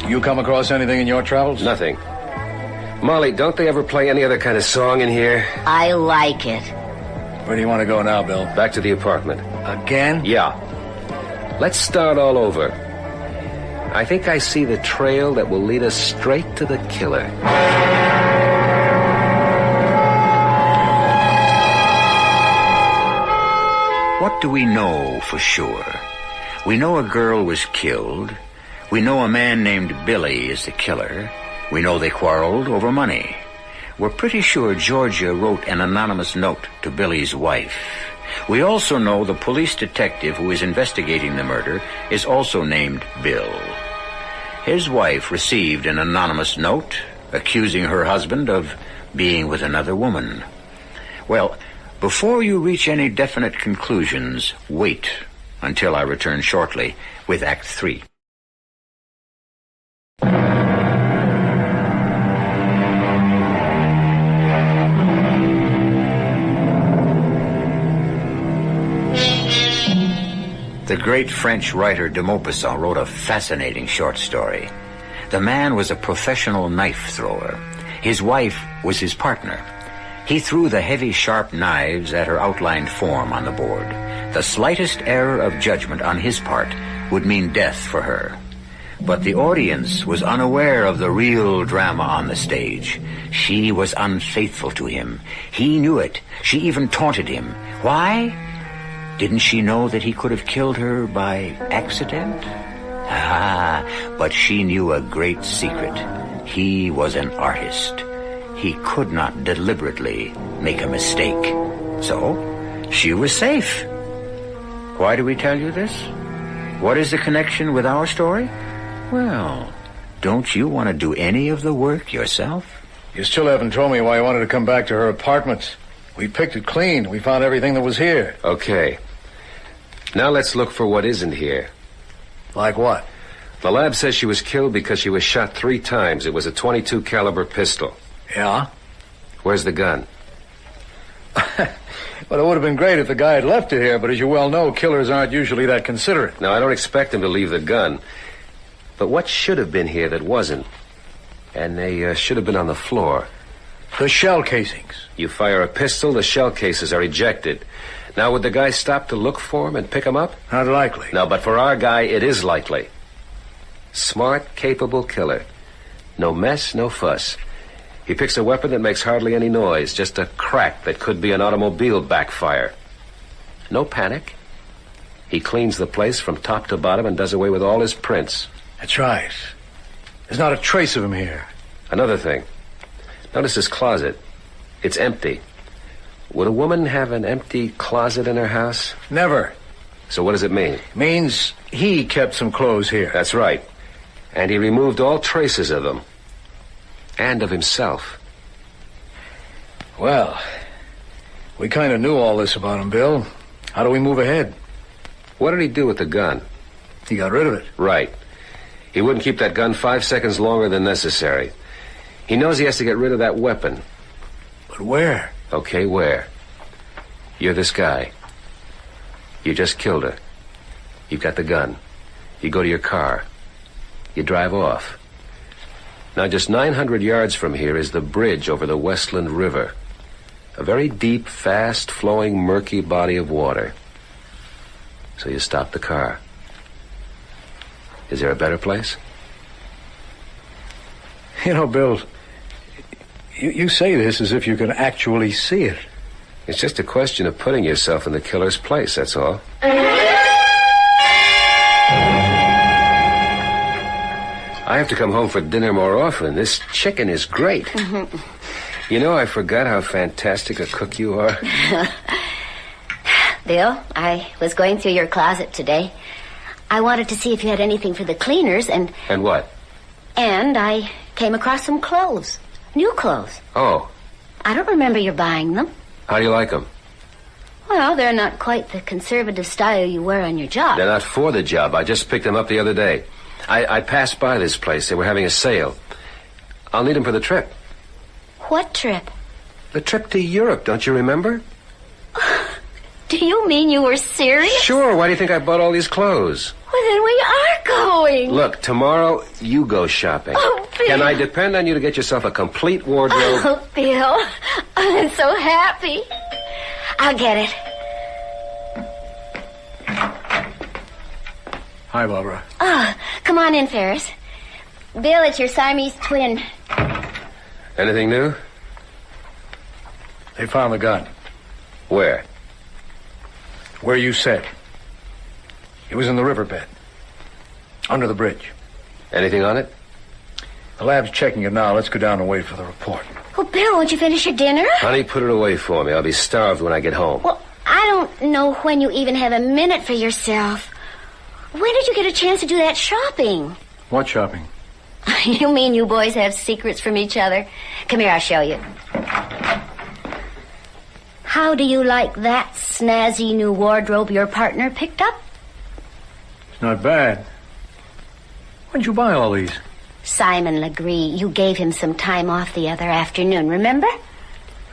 You come across anything in your travels?
Nothing. Molly, don't they ever play any other kind of song in here?
I like it.
Where do you want to go now, Bill?
Back to the apartment.
Again?
Yeah. Let's start all over. I think I see the trail that will lead us straight to the killer.
What do we know for sure? We know a girl was killed. We know a man named Billy is the killer. We know they quarreled over money. We're pretty sure Georgia wrote an anonymous note to Billy's wife. We also know the police detective who is investigating the murder is also named Bill. His wife received an anonymous note accusing her husband of being with another woman. Well, before you reach any definite conclusions, wait until I return shortly with Act 3. The great French writer de Maupassant wrote a fascinating short story. The man was a professional knife thrower. His wife was his partner. He threw the heavy, sharp knives at her outlined form on the board. The slightest error of judgment on his part would mean death for her. But the audience was unaware of the real drama on the stage. She was unfaithful to him. He knew it. She even taunted him. Why? Didn't she know that he could have killed her by accident? But she knew a great secret. He was an artist. He could not deliberately make a mistake. So, she was safe. Why do we tell you this? What is the connection with our story? Well, don't you want to do any of the work yourself?
You still haven't told me why you wanted to come back to her apartment. We picked it clean. We found everything that was here.
Okay. Now let's look for what isn't here.
Like what?
The lab says she was killed because she was shot 3 times. It was a .22 caliber pistol.
Yeah?
Where's the gun?
Well, it would have been great if the guy had left it here, but as you well know, killers aren't usually that considerate.
Now, I don't expect him to leave the gun. But what should have been here that wasn't? And they should have been on the floor.
The shell casings.
You fire a pistol, the shell cases are ejected. Now, would the guy stop to look for him and pick him up?
Not likely.
No, but for our guy, it is likely. Smart, capable killer. No mess, no fuss. He picks a weapon that makes hardly any noise, just a crack that could be an automobile backfire. No panic. He cleans the place from top to bottom and does away with all his prints.
That's right. There's not a trace of him here.
Another thing. Notice his closet. It's empty. Would a woman have an empty closet in her house?
Never.
So what does it mean?
It means he kept some clothes here.
That's right. And he removed all traces of them. And of himself.
Well, we kind of knew all this about him, Bill. How do we move ahead?
What did he do with the gun?
He got rid of it.
Right. He wouldn't keep that gun 5 seconds longer than necessary. He knows he has to get rid of that weapon.
But where?
Okay, where? You're this guy. You just killed her. You've got the gun. You go to your car. You drive off. Now, just 900 yards from here is the bridge over the Westland River. A very deep, fast-flowing, murky body of water. So you stop the car. Is there a better place?
You know, Bill, you say this as if you can actually see it.
It's just a question of putting yourself in the killer's place, that's all. I have to come home for dinner more often. This chicken is great. You know, I forgot how fantastic a cook you are.
Bill, I was going through your closet today. I wanted to see if you had anything for the cleaners, and...
And what?
And I came across some clothes. New clothes.
Oh.
I don't remember you buying them.
How do you like them?
Well, they're not quite the conservative style you wear on your job.
They're not for the job. I just picked them up the other day. I passed by this place. They were having a sale. I'll need them for the trip.
What trip?
The trip to Europe, don't you remember?
Do you mean you were serious?
Sure. Why do you think I bought all these clothes?
Well, then we are going.
Look, tomorrow you go shopping.
Oh, Bill.
Can I depend on you to get yourself a complete wardrobe?
Oh, Bill, I'm so happy. I'll get it.
Hi, Barbara.
Oh, come on in, Ferris. Bill, it's your Siamese twin.
Anything new?
They found the gun.
Where?
Where you said. It was in the riverbed. Under the bridge.
Anything on it?
The lab's checking it now. Let's go down and wait for the report.
Well, Bill, won't you finish your dinner?
Honey, put it away for me. I'll be starved when I get home.
Well, I don't know when you even have a minute for yourself. When did you get a chance to do that shopping?
What shopping?
You mean you boys have secrets from each other? Come here, I'll show you. How do you like that snazzy new wardrobe your partner picked up?
It's not bad. When'd you buy all these?
Simon Legree, you gave him some time off the other afternoon, remember?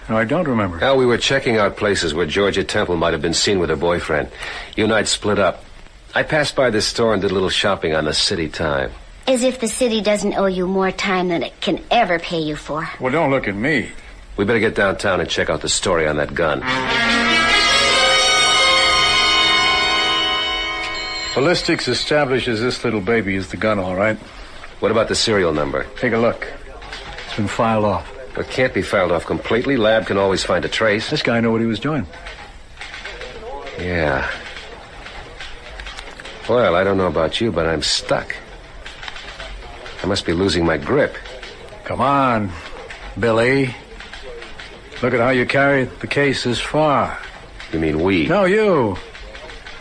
No, I don't remember.
Well, we were checking out places where Georgia Temple might have been seen with her boyfriend. You and I'd split up. I passed by this store and did a little shopping on the city time.
As if the city doesn't owe you more time than it can ever pay you for.
Well, don't look at me.
We better get downtown and check out the story on that gun.
Ballistics establishes this little baby is the gun, all right.
What about the serial number?
Take a look. It's been filed off.
It can't be filed off completely. Lab can always find a trace.
This guy knew what he was doing.
Yeah. Well, I don't know about you, but I'm stuck. I must be losing my grip.
Come on, Billy. Look at how you carried the case this far.
You mean we?
No, you.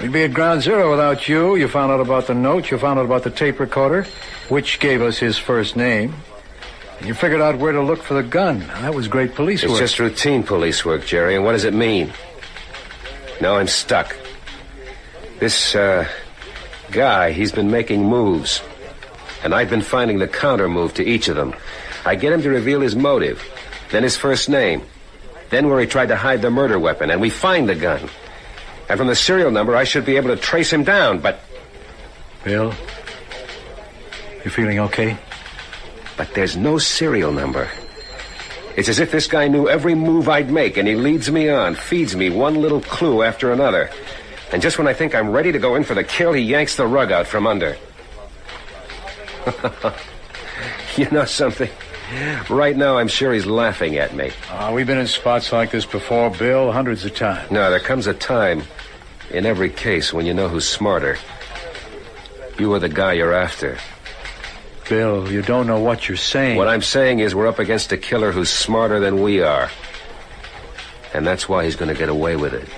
We'd be at ground zero without you. You found out about the note. You found out about the tape recorder, which gave us his first name. And you figured out where to look for the gun. Now, that was great police work.
It's just routine police work, Jerry. And what does it mean? Now I'm stuck. This, guy, he's been making moves. And I've been finding the counter move to each of them. I get him to reveal his motive, then his first name, then where he tried to hide the murder weapon, and we find the gun. And from the serial number, I should be able to trace him down, but...
Bill, you feeling okay?
But there's no serial number. It's as if this guy knew every move I'd make, and he leads me on, feeds me one little clue after another. And just when I think I'm ready to go in for the kill, he yanks the rug out from under. You know something? Right now, I'm sure he's laughing at me.
We've been in spots like this before, Bill, hundreds of times.
No, there comes a time In every case, when you know who's smarter, you are the guy you're after.
Bill, you don't know what you're saying.
What I'm saying is we're up against a killer who's smarter than we are. And that's why he's going to get away with it.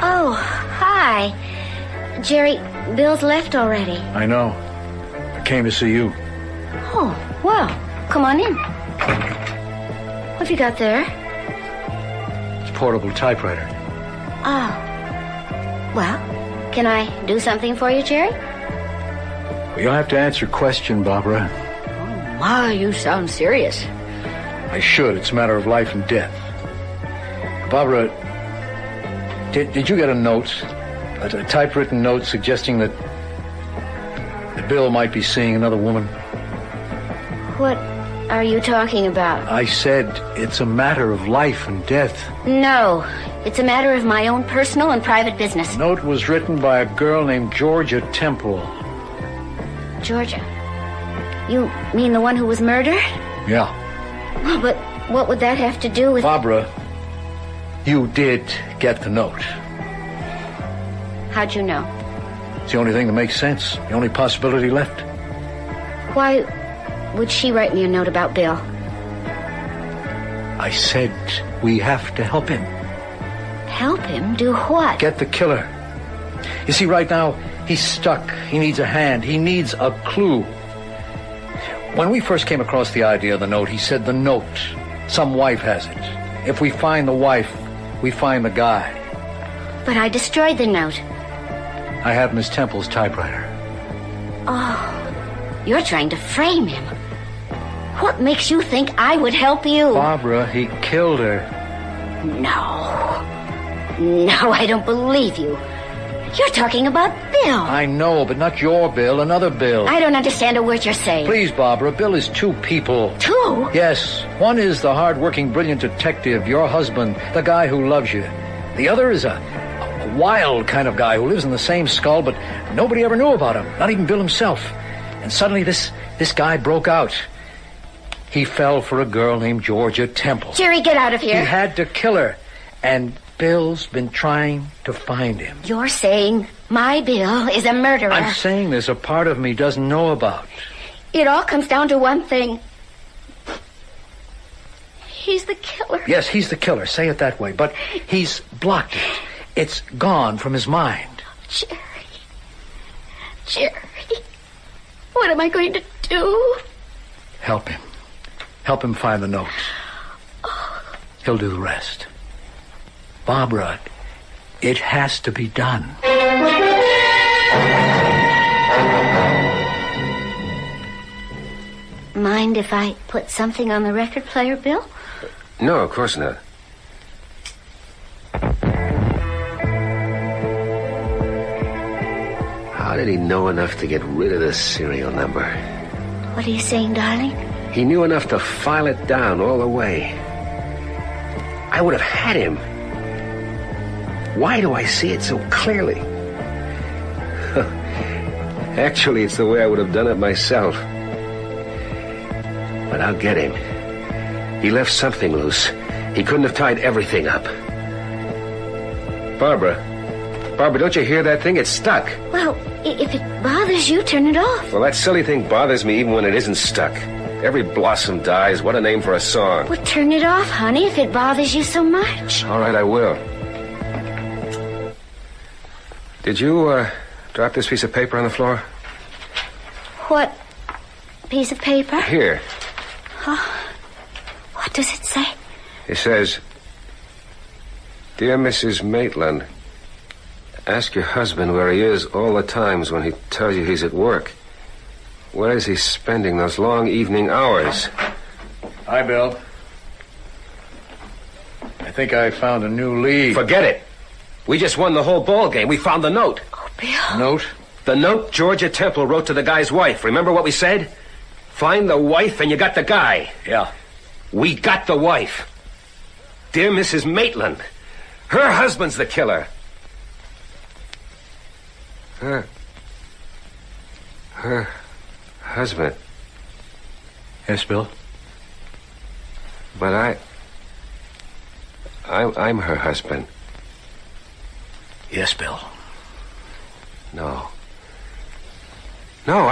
Oh, hi. Jerry, Bill's left already.
I know. I came to see you.
Oh, well, come on in. What have you got there?
It's a portable typewriter.
Oh. Well, can I do something for you, Jerry?
Well, you'll have to answer a question, Barbara.
Oh, my, you sound serious.
I should. It's a matter of life and death. Barbara, did you get a note? A typewritten note suggesting that Bill might be seeing another woman?
What are you talking about?
I said it's a matter of life and death.
No, it's a matter of my own personal and private business.
The note was written by a girl named Georgia Temple.
Georgia? You mean the one who was murdered?
Yeah.
Well, but what would that have to do with...
Barbara, you did get the note.
How'd you know?
It's the only thing that makes sense. The only possibility left.
Why would she write me a note about Bill?
I said we have to help him.
Help him? Do what?
Get the killer. You see, right now, he's stuck. He needs a hand. He needs a clue. When we first came across the idea of the note, he said the note. Some wife has it. If we find the wife, we find the guy.
But I destroyed the note.
I have Miss Temple's typewriter.
Oh, you're trying to frame him. What makes you think I would help you?
Barbara, he killed her.
No, I don't believe you. You're talking about Bill.
I know, but not your Bill, another Bill.
I don't understand a word you're saying.
Please, Barbara, Bill is two people.
Two?
Yes. One is the hard-working, brilliant detective, your husband, the guy who loves you. The other is a wild kind of guy who lives in the same skull, but nobody ever knew about him, not even Bill himself. And suddenly this guy broke out. He fell for a girl named Georgia Temple.
Jerry, get out of here.
He had to kill her, and Bill's been trying to find him.
You're saying my Bill is a murderer.
I'm saying there's a part of me doesn't know about.
It all comes down to one thing. He's the killer.
Yes, he's the killer. Say it that way. But he's blocked it. It's gone from his mind.
Jerry. What am I going to do?
Help him. Help him find the note. He'll do the rest. Barbara, it has to be done.
Mind if I put something on the record player, Bill?
No, of course not. How did he know enough to get rid of the serial number?
What are you saying, darling?
He knew enough to file it down all the way. I would have had him. Why do I see it so clearly? Actually, it's the way I would have done it myself. But I'll get him. He left something loose. He couldn't have tied everything up. Barbara, don't you hear that thing? It's stuck.
Well, if it bothers you, turn it off.
Well, that silly thing bothers me even when it isn't stuck. Every blossom dies. What a name for a song.
Well, turn it off, honey, if it bothers you so much.
All right, I will. Did you, drop this piece of paper on the floor?
What piece of paper?
Here.
Oh, what does it say?
It says, Dear Mrs. Maitland, ask your husband where he is all the times when he tells you he's at work. Where is he spending those long evening hours?
Hi, Bill. I think I found a new lead.
Forget it. We just won the whole ball game. We found the note.
Oh, Bill.
Note?
The note Georgia Temple wrote to the guy's wife. Remember what we said? Find the wife and you got the guy.
Yeah.
We got the wife. Dear Mrs. Maitland. Her husband's the killer. Her Husband.
Yes, Bill?
But I'm her husband.
Yes, Bill.
No. No,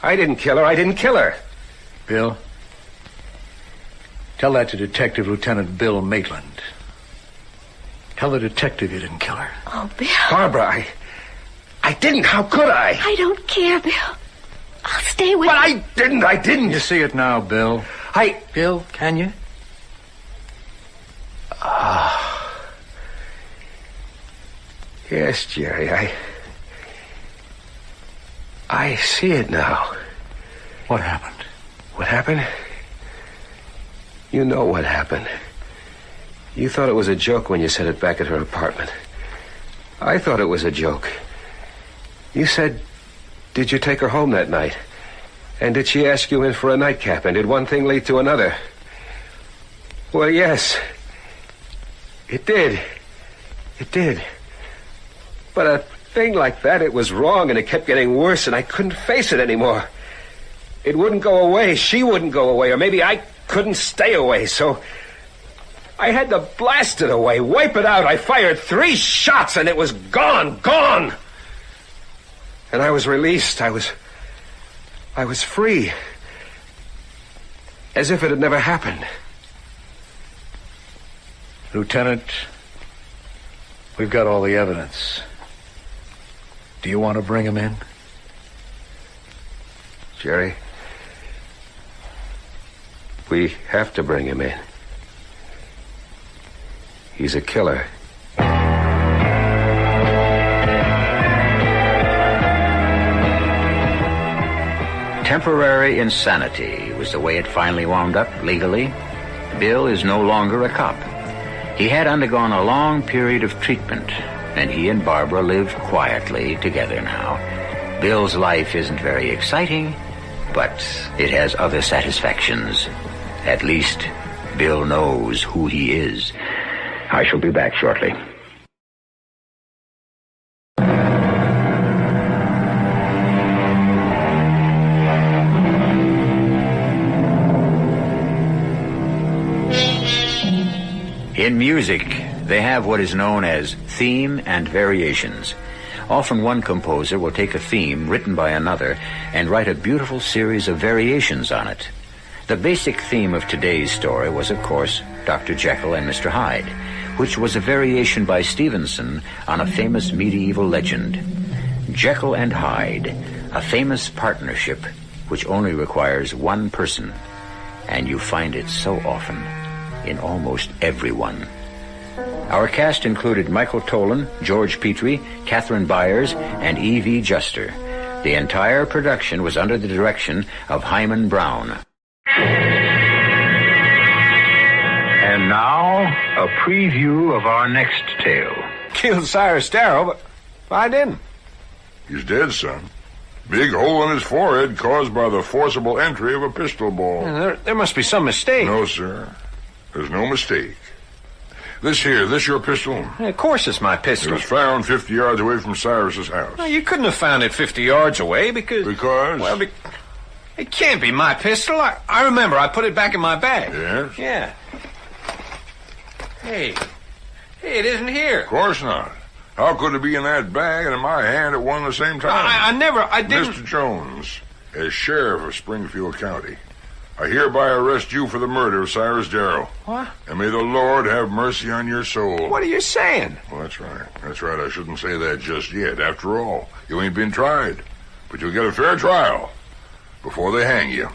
I didn't kill her. I didn't kill her.
Bill, tell that to Detective Lieutenant Bill Maitland. Tell the detective you didn't kill her.
Oh, Bill.
Barbara, I didn't. How could I?
I don't care, Bill. I'll stay with
But
you.
I didn't.
You see it now, Bill. Bill, can you?
Yes, Jerry, I see it now.
What happened?
What happened? You know what happened. You thought it was a joke when you said it back at her apartment. I thought it was a joke. You said, did you take her home that night? And did she ask you in for a nightcap? And did one thing lead to another? Well, yes. It did. It did. But a thing like that, it was wrong, and it kept getting worse, and I couldn't face it anymore. It wouldn't go away. She wouldn't go away, or maybe I couldn't stay away, so I had to blast it away, wipe it out. I fired 3 shots, and it was gone. And I was released. I was free. As if it had never happened.
Lieutenant, we've got all the evidence. Do you want to bring him in?
Jerry, we have to bring him in. He's a killer.
Temporary insanity was the way it finally wound up legally. Bill is no longer a cop. He had undergone a long period of treatment, and he and Barbara live quietly together now. Bill's life isn't very exciting, but it has other satisfactions. At least, Bill knows who he is. I shall be back shortly. In music, they have what is known as theme and variations. Often one composer will take a theme written by another and write a beautiful series of variations on it. The basic theme of today's story was, of course, Dr. Jekyll and Mr. Hyde, which was a variation by Stevenson on a famous medieval legend. Jekyll and Hyde, a famous partnership which only requires one person, and you find it so often in almost everyone. Our cast included Michael Tolan, George Petrie, Catherine Byers, and E.V. Juster. The entire production was under the direction of Hyman Brown. And now, a preview of our next tale.
Killed Cyrus Darrow, but I didn't.
He's dead, son. Big hole in his forehead caused by the forcible entry of a pistol ball.
There must be some mistake.
No, sir. There's no mistake. This your pistol?
Of course it's my pistol.
It was found 50 yards away from Cyrus's house.
Well, you couldn't have found it 50 yards away because...
Because?
Well, it can't be my pistol. I remember. I put it back in my bag.
Yes?
Yeah. Hey, it isn't here.
Of course not. How could it be in that bag and in my hand at one and the same time?
I didn't...
Mr. Jones, as sheriff of Springfield County, I hereby arrest you for the murder of Cyrus Darrow.
What?
And may the Lord have mercy on your soul.
What are you saying?
Well, that's right. That's right. I shouldn't say that just yet. After all, you ain't been tried. But you'll get a fair trial before they hang you.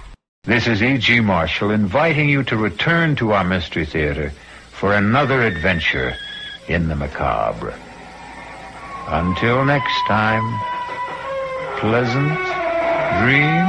This is E.G. Marshall inviting you to return to our Mystery Theater for another adventure in the macabre. Until next time, pleasant dreams.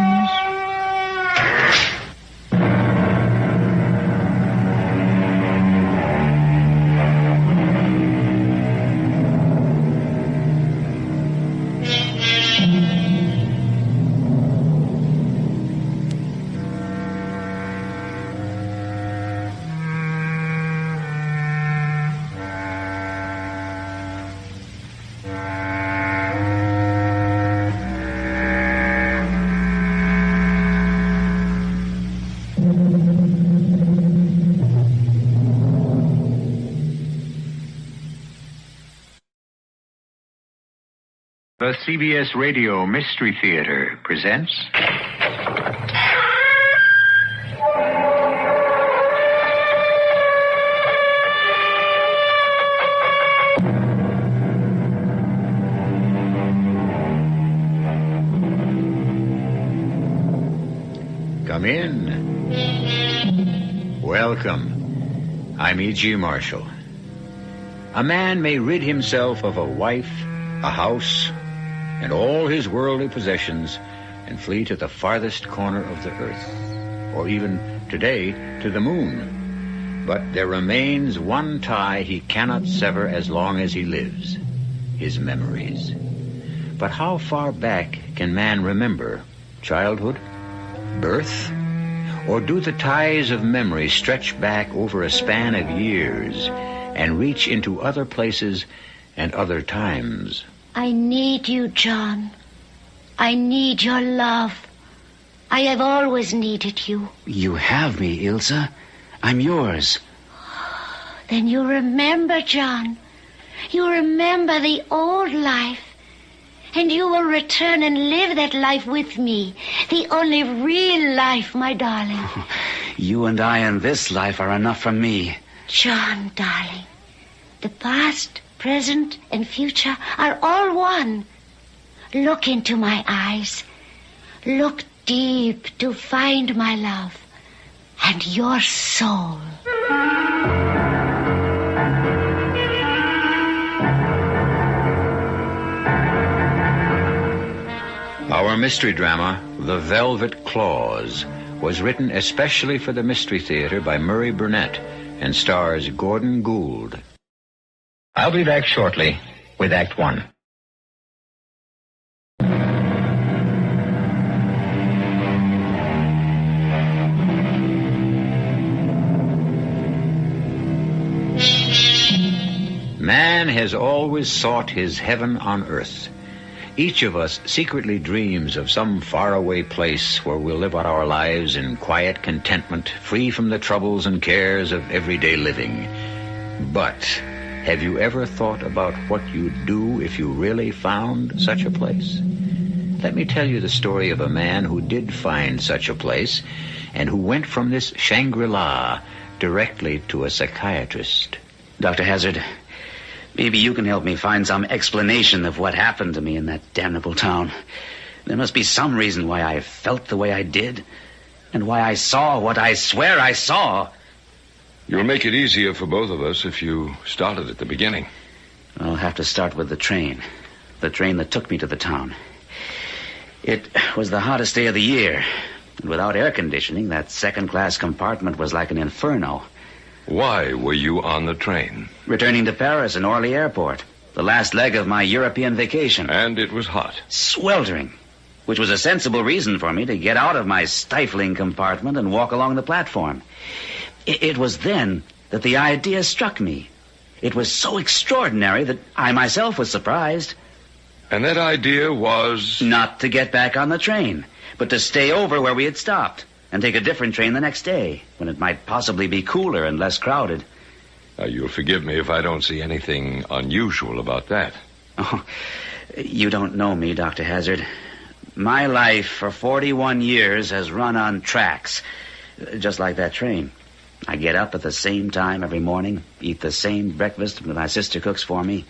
The CBS Radio Mystery Theater presents... Come in. Welcome. I'm E.G. Marshall. A man may rid himself of a wife, a house, and all his worldly possessions and flee to the farthest corner of the earth, or even today to the moon. But there remains one tie he cannot sever as long as he lives, his memories. But how far back can man remember? Childhood? Birth? Or do the ties of memory stretch back over a span of years and reach into other places and other times?
I need you, John. I need your love. I have always needed you.
You have me, Ilsa. I'm yours.
Then you remember, John. You remember the old life. And you will return and live that life with me. The only real life, my darling.
You and I in this life are enough for me.
John, darling. The past, present, and future are all one. Look into my eyes. Look deep to find my love and your soul.
Our mystery drama, The Velvet Claws, was written especially for the Mystery Theater by Murray Burnett and stars Gordon Gould. I'll be back shortly with Act One. Man has always sought his heaven on earth. Each of us secretly dreams of some faraway place where we'll live out our lives in quiet contentment, free from the troubles and cares of everyday living. But have you ever thought about what you'd do if you really found such a place? Let me tell you the story of a man who did find such a place and who went from this Shangri-La directly to a psychiatrist.
Dr. Hazard, maybe you can help me find some explanation of what happened to me in that damnable town. There must be some reason why I felt the way I did, and why I saw what I swear I saw.
You'll make it easier for both of us if you started at the beginning.
I'll have to start with the train that took me to the town. It was the hottest day of the year, and without air conditioning, that second-class compartment was like an inferno.
Why were you on the train?
Returning to Paris and Orly Airport. The last leg of my European vacation.
And it was hot.
Sweltering. Which was a sensible reason for me to get out of my stifling compartment and walk along the platform. It was then that the idea struck me. It was so extraordinary that I myself was surprised.
And that idea was?
Not to get back on the train, but to stay over where we had stopped and take a different train the next day, when it might possibly be cooler and less crowded.
You'll forgive me if I don't see anything unusual about that.
Oh, you don't know me, Dr. Hazard. My life for 41 years has run on tracks, just like that train. I get up at the same time every morning, eat the same breakfast that my sister cooks for me,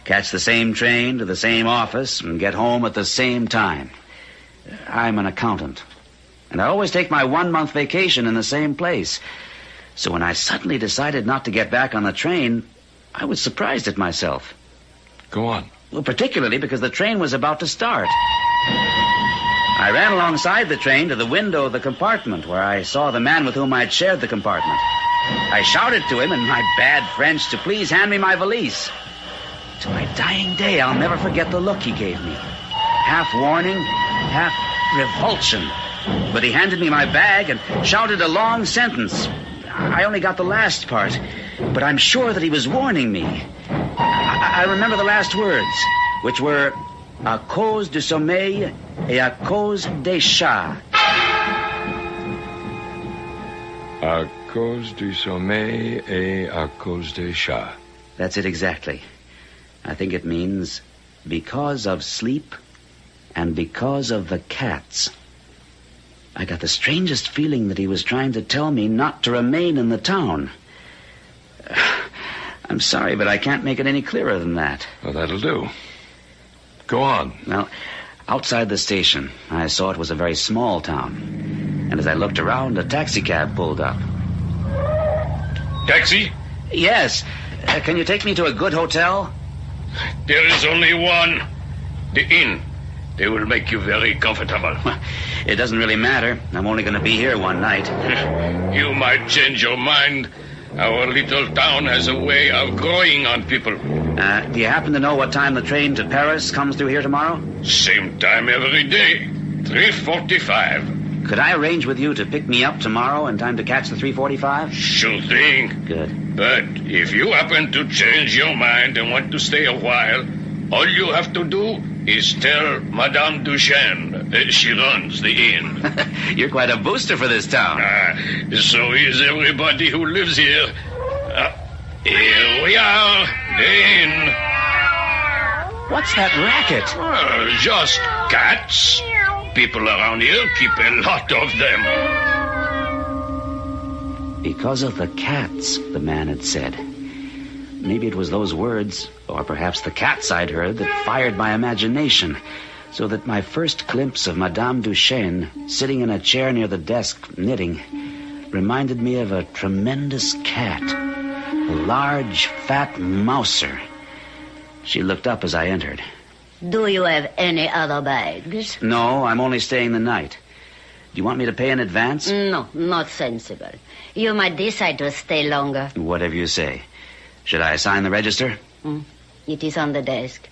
catch the same train to the same office, and get home at the same time. I'm an accountant. And I always take my 1-month vacation in the same place. So when I suddenly decided not to get back on the train, I was surprised at myself.
Go on.
Well, particularly because the train was about to start. I ran alongside the train to the window of the compartment where I saw the man with whom I'd shared the compartment. I shouted to him in my bad French to please hand me my valise. To my dying day, I'll never forget the look he gave me. Half warning, half revulsion. But he handed me my bag and shouted a long sentence. I only got the last part, but I'm sure that he was warning me. I remember the last words, which were, à cause du sommeil et à cause des chats.
À cause du sommeil et à cause des chats.
That's it exactly. I think it means, because of sleep and because of the cats. I got the strangest feeling that he was trying to tell me not to remain in the town. I'm sorry, but I can't make it any clearer than that.
Well, that'll do. Go on.
Well, outside the station, I saw it was a very small town. And as I looked around, a taxicab pulled up.
Taxi?
Yes. Can you take me to a good hotel?
There is only one. The inn. They will make you very comfortable.
It doesn't really matter. I'm only going to be here one night.
You might change your mind. Our little town has a way of growing on people.
Do you happen to know what time the train to Paris comes through here tomorrow?
Same time every day. 3:45.
Could I arrange with you to pick me up tomorrow in time to catch the 3:45?
Sure thing.
Good.
But if you happen to change your mind and want to stay a while, all you have to do is tell Madame Duchesne. She runs the inn.
You're quite a booster for this town.
So is everybody who lives here. Here we are, the inn.
What's that racket?
Just cats. People around here keep a lot of them.
Because of the cats, the man had said. Maybe it was those words, or perhaps the cats I'd heard, that fired my imagination, so that my first glimpse of Madame Duchesne, sitting in a chair near the desk, knitting, reminded me of a tremendous cat, a large, fat mouser. She looked up as I entered.
Do you have any other bags?
No, I'm only staying the night. Do you want me to pay in advance?
No, not sensible. You might decide to stay longer.
Whatever you say. Should I sign the register?
It is on the desk.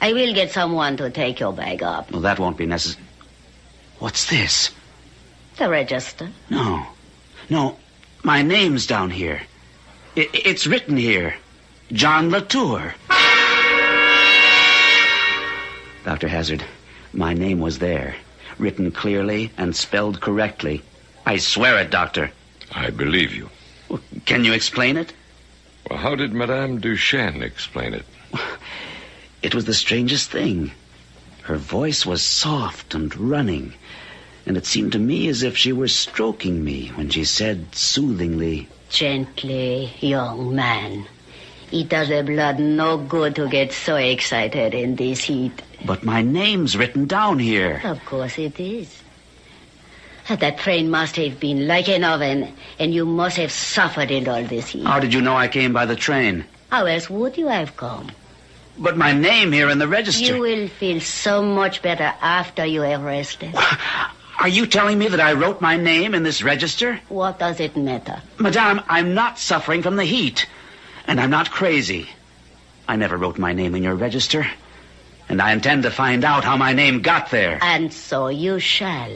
I will get someone to take your bag up.
Well, that won't be necessary. What's this?
The register.
No. My name's down here. It's written here. John Latour. Dr. Hazard, my name was there. Written clearly and spelled correctly. I swear it, Doctor.
I believe you.
Well, can you explain it?
Well, how did Madame Duchesne explain it?
It was the strangest thing. Her voice was soft and running, and it seemed to me as if she were stroking me when she said soothingly,
Gently, young man. It does the blood no good to get so excited in this heat.
But my name's written down here.
Of course it is. That train must have been like an oven, and you must have suffered in all this heat.
How did you know I came by the train?
How else would you have come?
But my name here in the register...
You will feel so much better after you have rested.
Are you telling me that I wrote my name in this register?
What does it matter?
Madame, I'm not suffering from the heat. And I'm not crazy. I never wrote my name in your register. And I intend to find out how my name got there.
And so you shall.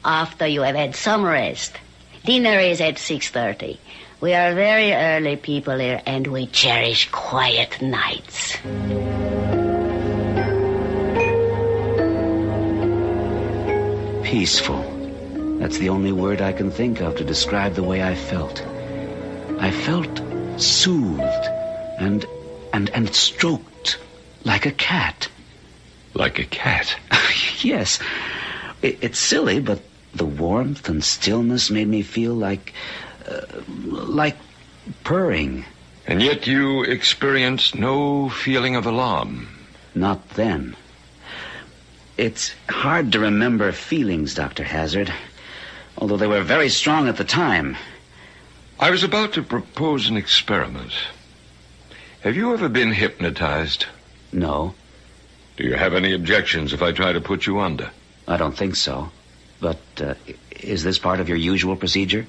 After you have had some rest. Dinner is at 6:30. We are very early people here, and we cherish quiet nights.
Peaceful. That's the only word I can think of to describe the way I felt. I felt soothed and stroked like a cat.
Like a cat?
Yes. It's silly, but the warmth and stillness made me feel like purring.
And yet you experienced no feeling of alarm?
Not then. It's hard to remember feelings, Dr. Hazard, although they were very strong at the time.
I was about to propose an experiment. Have you ever been hypnotized?
No.
Do you have any objections if I try to put you under?
I don't think so. But is this part of your usual procedure?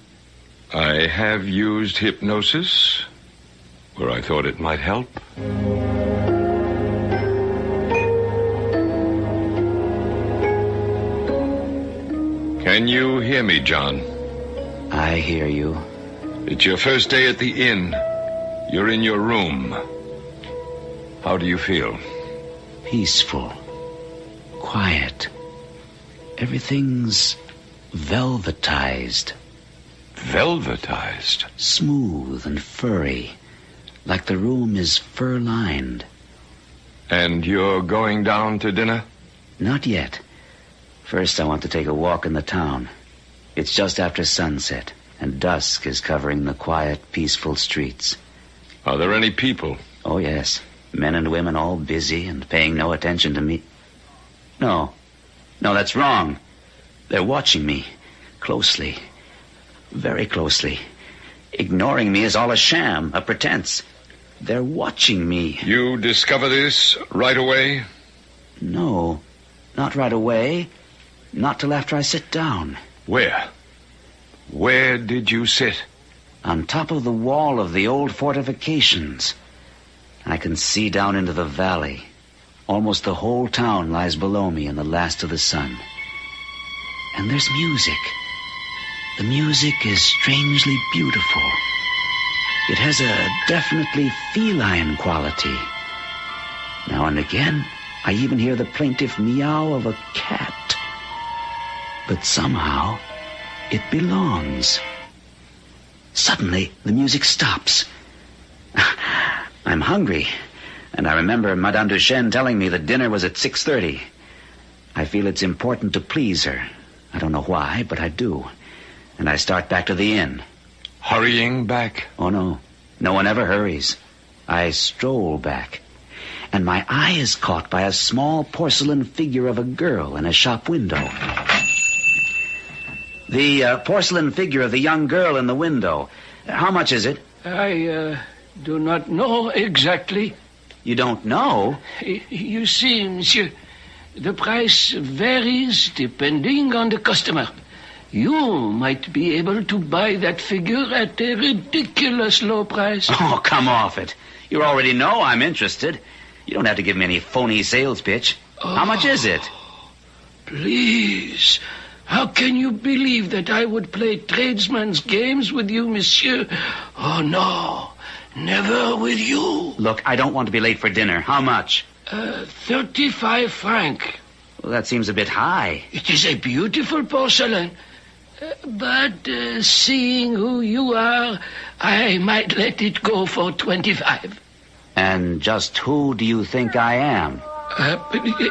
I have used hypnosis where I thought it might help. Can you hear me, John?
I hear you.
It's your first day at the inn. You're in your room. How do you feel?
Peaceful. Quiet. Everything's velvetized.
Velvetized?
Smooth and furry, like the room is fur-lined.
And you're going down to dinner?
Not yet. First, I want to take a walk in the town. It's just after sunset, and dusk is covering the quiet, peaceful streets.
Are there any people?
Oh, yes. Men and women all busy and paying no attention to me. No, that's wrong. They're watching me. Closely. Very closely. Ignoring me is all a sham, a pretense. They're watching me.
You discover this right away?
No, not right away. Not till after I sit down.
Where? Where did you sit?
On top of the wall of the old fortifications. I can see down into the valley. Almost the whole town lies below me in the last of the sun. And there's music. The music is strangely beautiful. It has a definitely feline quality. Now and again, I even hear the plaintive meow of a cat. But somehow, it belongs. Suddenly, the music stops. I'm hungry, and I remember Madame Duchesne telling me that dinner was at 6:30. I feel it's important to please her. I don't know why, but I do. And I start back to the inn.
Hurrying back?
Oh, no. No one ever hurries. I stroll back. And my eye is caught by a small porcelain figure of a girl in a shop window. The porcelain figure of the young girl in the window. How much is it?
I do not know exactly.
You don't know?
You see, monsieur, the price varies depending on the customer. You might be able to buy that figure at a ridiculous low price.
Oh, come off it. You already know I'm interested. You don't have to give me any phony sales pitch. How much is it?
Please. How can you believe that I would play tradesman's games with you, monsieur? Oh, no. Never with you.
Look, I don't want to be late for dinner. How much?
35 francs.
Well, that seems a bit high.
It is a beautiful porcelain. But seeing who you are, I might let it go for 25.
And just who do you think I am?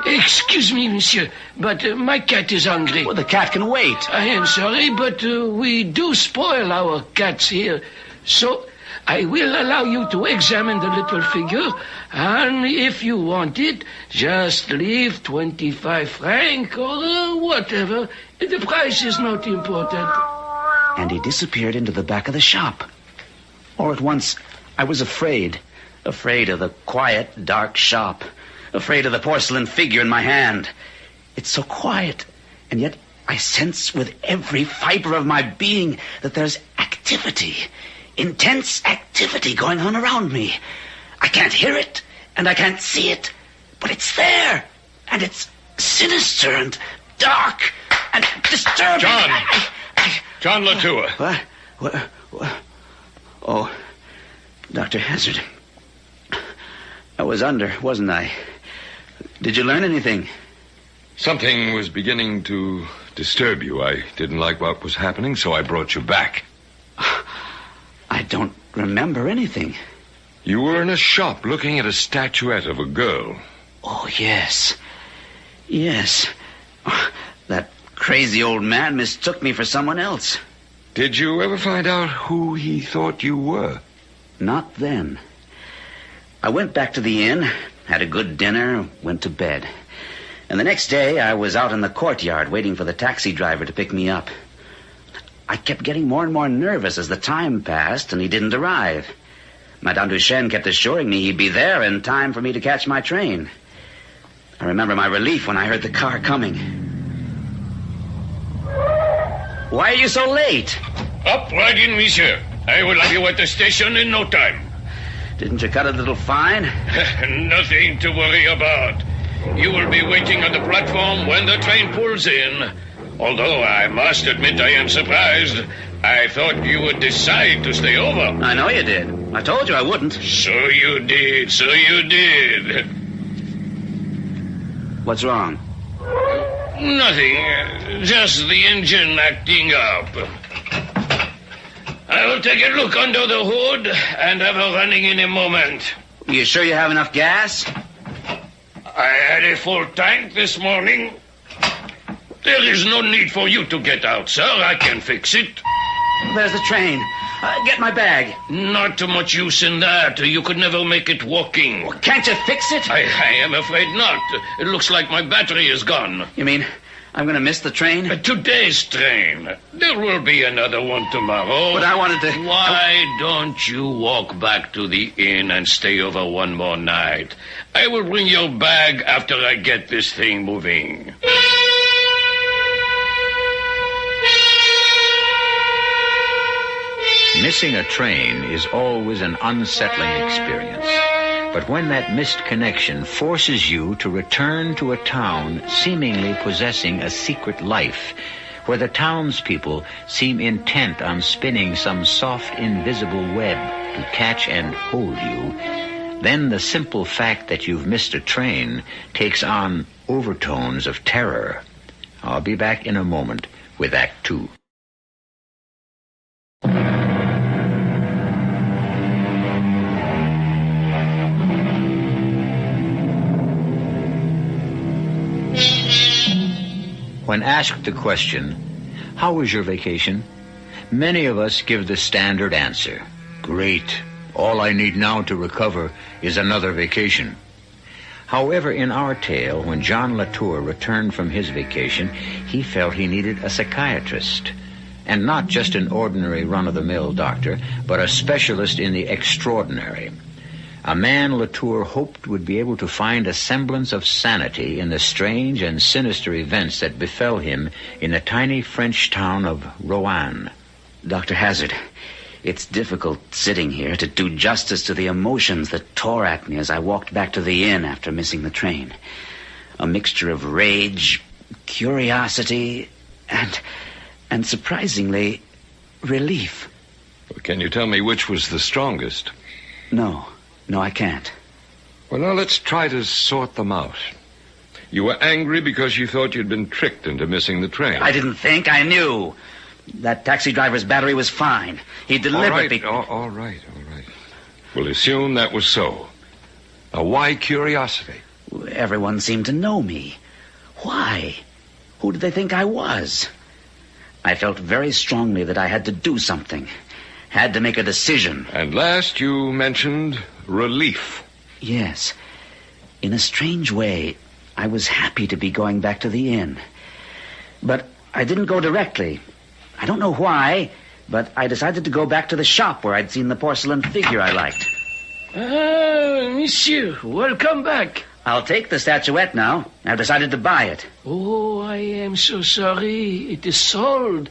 Excuse me, monsieur, but my cat is hungry.
Well, the cat can wait.
I am sorry, but we do spoil our cats here. So I will allow you to examine the little figure, and if you want it, just leave 25 francs or whatever. The price is not important.
And he disappeared into the back of the shop. All at once, I was afraid. Afraid of the quiet, dark shop. Afraid of the porcelain figure in my hand. It's so quiet, and yet I sense with every fiber of my being that there's activity. Intense activity going on around me. I can't hear it, and I can't see it, but it's there, and it's sinister and dark and disturbing.
John Latua.
What? Oh, Dr. Hazard. I was under, wasn't I? Did you learn anything?
Something was beginning to disturb you. I didn't like what was happening, so I brought you back.
I don't remember anything.
You were in a shop looking at a statuette of a girl.
Oh, yes. Yes. That crazy old man mistook me for someone else.
Did you ever find out who he thought you were?
Not then. I went back to the inn, had a good dinner, went to bed. And the next day, I was out in the courtyard waiting for the taxi driver to pick me up. I kept getting more and more nervous as the time passed, and he didn't arrive. Madame Duchesne kept assuring me he'd be there in time for me to catch my train. I remember my relief when I heard the car coming. Why are you so late?
Up right in, monsieur. I will have you at the station in no time.
Didn't you cut a little fine?
Nothing to worry about. You will be waiting on the platform when the train pulls in. Although I must admit I am surprised. I thought you would decide to stay over.
I know you did. I told you I wouldn't.
So you did.
What's wrong?
Nothing. Just the engine acting up. I will take a look under the hood and have her running in a moment.
You sure you have enough gas?
I had a full tank this morning. There is no need for you to get out, sir. I can fix it.
There's the train. Get my bag.
Not too much use in that. You could never make it walking.
Well, can't you fix it?
I am afraid not. It looks like my battery is gone.
You mean I'm going to miss the train?
Today's train. There will be another one tomorrow.
But I wanted to...
Why don't you walk back to the inn and stay over one more night? I will bring your bag after I get this thing moving.
Missing a train is always an unsettling experience. But when that missed connection forces you to return to a town seemingly possessing a secret life, where the townspeople seem intent on spinning some soft, invisible web to catch and hold you, then the simple fact that you've missed a train takes on overtones of terror. I'll be back in a moment with Act 2. When asked the question, "How was your vacation?" many of us give the standard answer, "Great. All I need now to recover is another vacation." However, in our tale, when John Latour returned from his vacation, he felt he needed a psychiatrist. And not just an ordinary run-of-the-mill doctor, but a specialist in the extraordinary. A man Latour hoped would be able to find a semblance of sanity in the strange and sinister events that befell him in the tiny French town of Roanne.
Dr. Hazard, it's difficult sitting here to do justice to the emotions that tore at me as I walked back to the inn after missing the train. A mixture of rage, curiosity, and surprisingly, relief.
Can you tell me which was the strongest?
No, I can't.
Well, now let's try to sort them out. You were angry because you thought you'd been tricked into missing the train.
I didn't think, I knew. That taxi driver's battery was fine. He deliberately...
All right. We'll assume that was so. Now, why curiosity?
Everyone seemed to know me. Why? Who did they think I was? I felt very strongly that I had to do something. Had to make a decision.
And last you mentioned relief.
Yes. In a strange way, I was happy to be going back to the inn. But I didn't go directly. I don't know why, but I decided to go back to the shop where I'd seen the porcelain figure I liked.
Monsieur, welcome back.
I'll take the statuette now. I've decided to buy it.
Oh, I am so sorry. It is sold.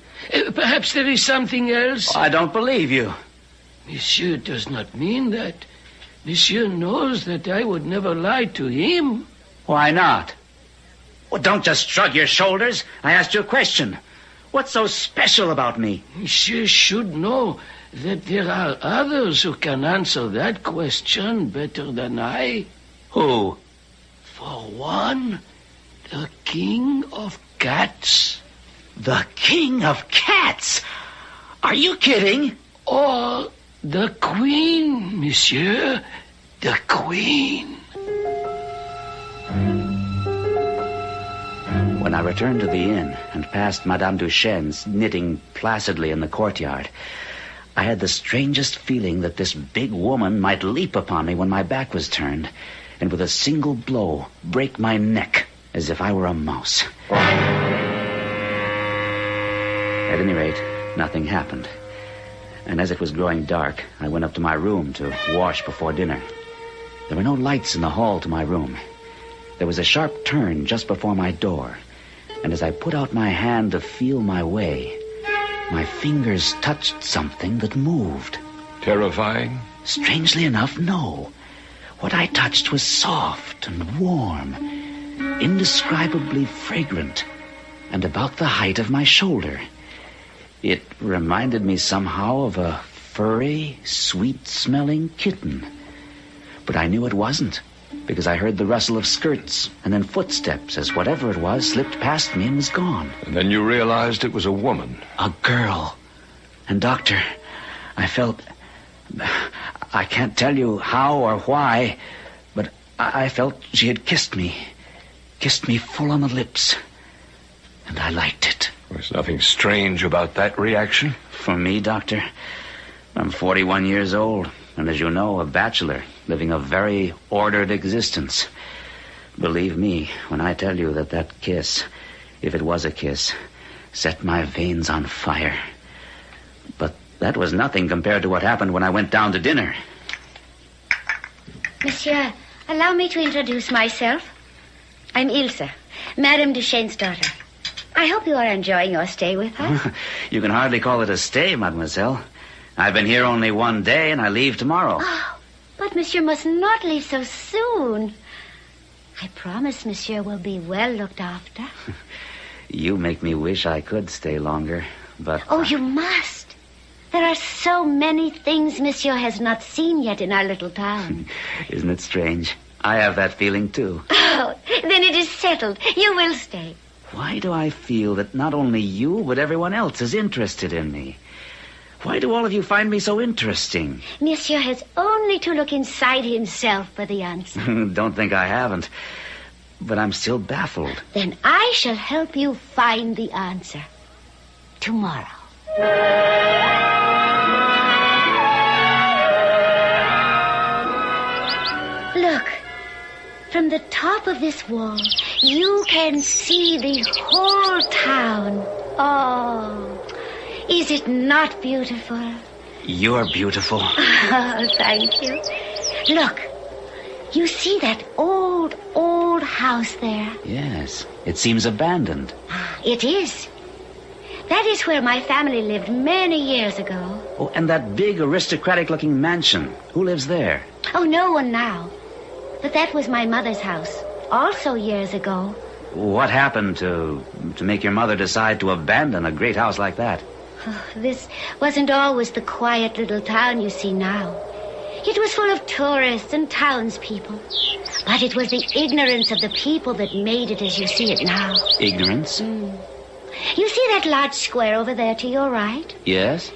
Perhaps there is something else.
Oh, I don't believe you.
Monsieur does not mean that. Monsieur knows that I would never lie to him.
Why not? Well, don't just shrug your shoulders. I asked you a question. What's so special about me?
Monsieur should know that there are others who can answer that question better than I.
Who?
For one, the King of Cats.
The King of Cats? Are you kidding?
Or the Queen, monsieur. The Queen.
When I returned to the inn and passed Madame Duchesne's knitting placidly in the courtyard, I had the strangest feeling that this big woman might leap upon me when my back was turned, and with a single blow break my neck as if I were a mouse. At any rate, nothing happened. And as it was growing dark, I went up to my room to wash before dinner. There were no lights in the hall to my room. There was a sharp turn just before my door, and as I put out my hand to feel my way, my fingers touched something that moved.
Terrifying?
Strangely enough, no. What I touched was soft and warm, indescribably fragrant, and about the height of my shoulder. It reminded me somehow of a furry, sweet-smelling kitten. But I knew it wasn't, because I heard the rustle of skirts and then footsteps as whatever it was slipped past me and was gone.
And then you realized it was a woman.
A girl. And, Doctor, I felt... I can't tell you how or why, but I felt she had kissed me full on the lips. And I liked it.
There's nothing strange about that reaction.
For me, Doctor, I'm 41 years old, and as you know, a bachelor, living a very ordered existence. Believe me when I tell you that that kiss, if it was a kiss, set my veins on fire. But that was nothing compared to what happened when I went down to dinner.
Monsieur, allow me to introduce myself. I'm Ilse, Madame Duchesne's daughter. I hope you are enjoying your stay with us.
You can hardly call it a stay, mademoiselle. I've been here only one day, and I leave tomorrow.
Oh, but monsieur must not leave so soon. I promise monsieur will be well looked after.
You make me wish I could stay longer, but...
Oh, you must. There are so many things monsieur has not seen yet in our little town.
Isn't it strange? I have that feeling, too.
Oh, then it is settled. You will stay.
Why do I feel that not only you, but everyone else is interested in me? Why do all of you find me so interesting?
Monsieur has only to look inside himself for the answer.
Don't think I haven't. But I'm still baffled.
Then I shall help you find the answer. Tomorrow. Look. From the top of this wall, you can see the whole town. Oh, is it not beautiful?
You're beautiful.
Oh, thank you. Look, you see that old house there?
Yes, it seems abandoned.
It is. That is where my family lived many years ago.
Oh, and that big aristocratic-looking mansion. Who lives there?
Oh, no one now. But that was my mother's house, also years ago.
What happened to make your mother decide to abandon a great house like that?
Oh, this wasn't always the quiet little town you see now. It was full of tourists and townspeople. But it was the ignorance of the people that made it as you see it now.
Ignorance?
You see that large square over there to your right?
Yes.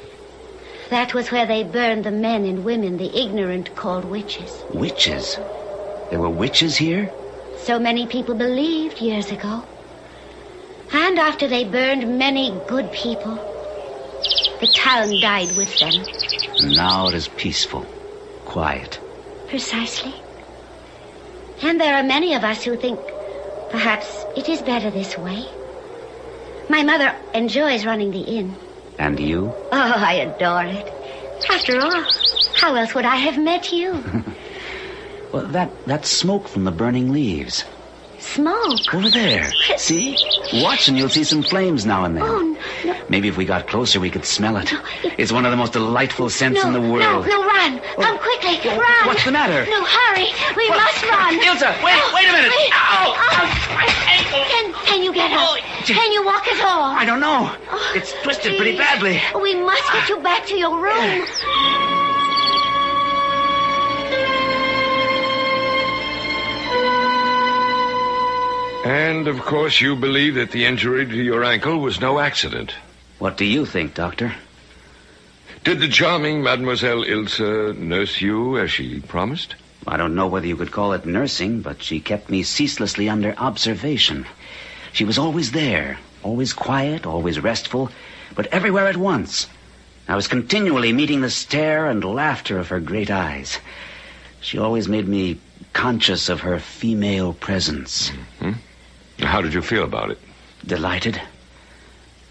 That was where they burned the men and women the ignorant called witches.
Witches? There were witches here?
So many people believed years ago. And after they burned many good people, the town died with them.
Now it is peaceful, quiet.
Precisely. And there are many of us who think perhaps it is better this way. My mother enjoys running the inn.
And you?
Oh, I adore it. After all, how else would I have met you?
Well, that smoke from the burning leaves.
Smoke?
Over there. See? Watch and you'll see some flames now and then.
Oh, no.
Maybe if we got closer, we could smell it. It's one of the most delightful scents in the world.
No, run. Come quickly. Run.
What's the matter?
No, hurry. We must run.
Ilse, wait a minute.
My ankle. Can you get up? Can you walk at all?
I don't know. It's twisted pretty badly.
We must get you back to your room.
And, of course, you believe that the injury to your ankle was no accident.
What do you think, Doctor?
Did the charming Mademoiselle Ilse nurse you as she promised?
I don't know whether you could call it nursing, but she kept me ceaselessly under observation. She was always there, always quiet, always restful, but everywhere at once. I was continually meeting the stare and laughter of her great eyes. She always made me conscious of her female presence.
Mm-hmm. How did you feel about it?
Delighted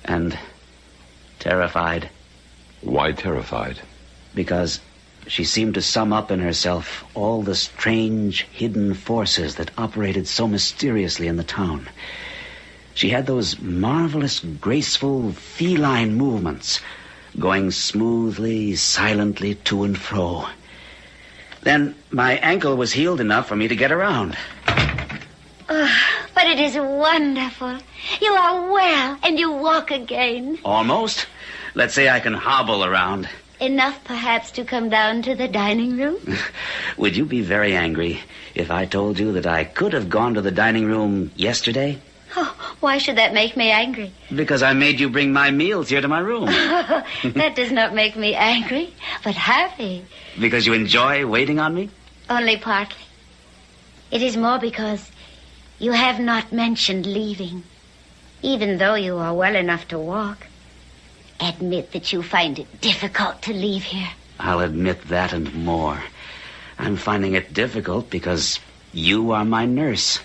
and terrified.
Why terrified?
Because she seemed to sum up in herself all the strange, hidden forces that operated so mysteriously in the town. She had those marvelous, graceful, feline movements, going smoothly, silently to and fro. Then my ankle was healed enough for me to get around.
But it is wonderful. You are well, and you walk again.
Almost. Let's say I can hobble around.
Enough, perhaps, to come down to the dining room?
Would you be very angry if I told you that I could have gone to the dining room yesterday?
Oh, why should that make me angry?
Because I made you bring my meals here to my room.
That does not make me angry, but happy.
Because you enjoy waiting on me?
Only partly. It is more because you have not mentioned leaving, even though you are well enough to walk. Admit that you find it difficult to leave here.
I'll admit that and more. I'm finding it difficult because you are my nurse.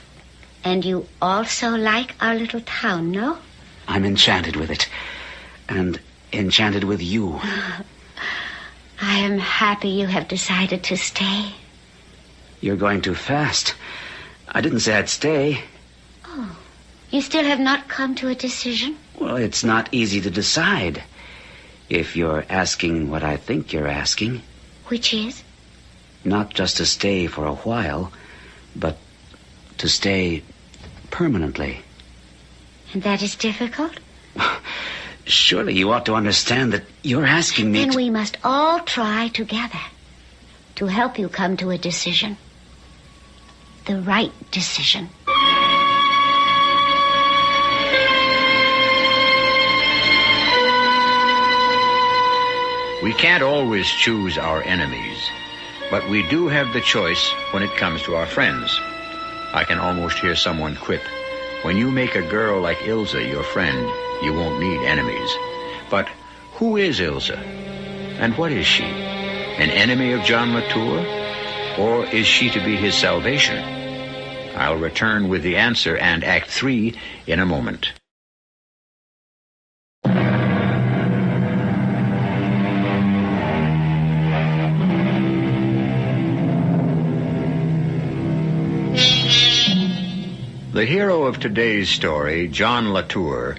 And you also like our little town, no?
I'm enchanted with it. And enchanted with you.
I am happy you have decided to stay.
You're going too fast. I didn't say I'd stay.
Oh, you still have not come to a decision?
Well, it's not easy to decide. If you're asking what I think you're asking.
Which is?
Not just to stay for a while, but to stay permanently.
And that is difficult?
Surely you ought to understand that you're asking me
Then we must all try together to help you come to a decision. The right decision.
We can't always choose our enemies, but we do have the choice when it comes to our friends. I can almost hear someone quip, when you make a girl like Ilsa your friend, you won't need enemies. But who is Ilsa? And what is she? An enemy of John Latour? Or is she to be his salvation? I'll return with the answer and Act 3 in a moment. The hero of today's story, John Latour,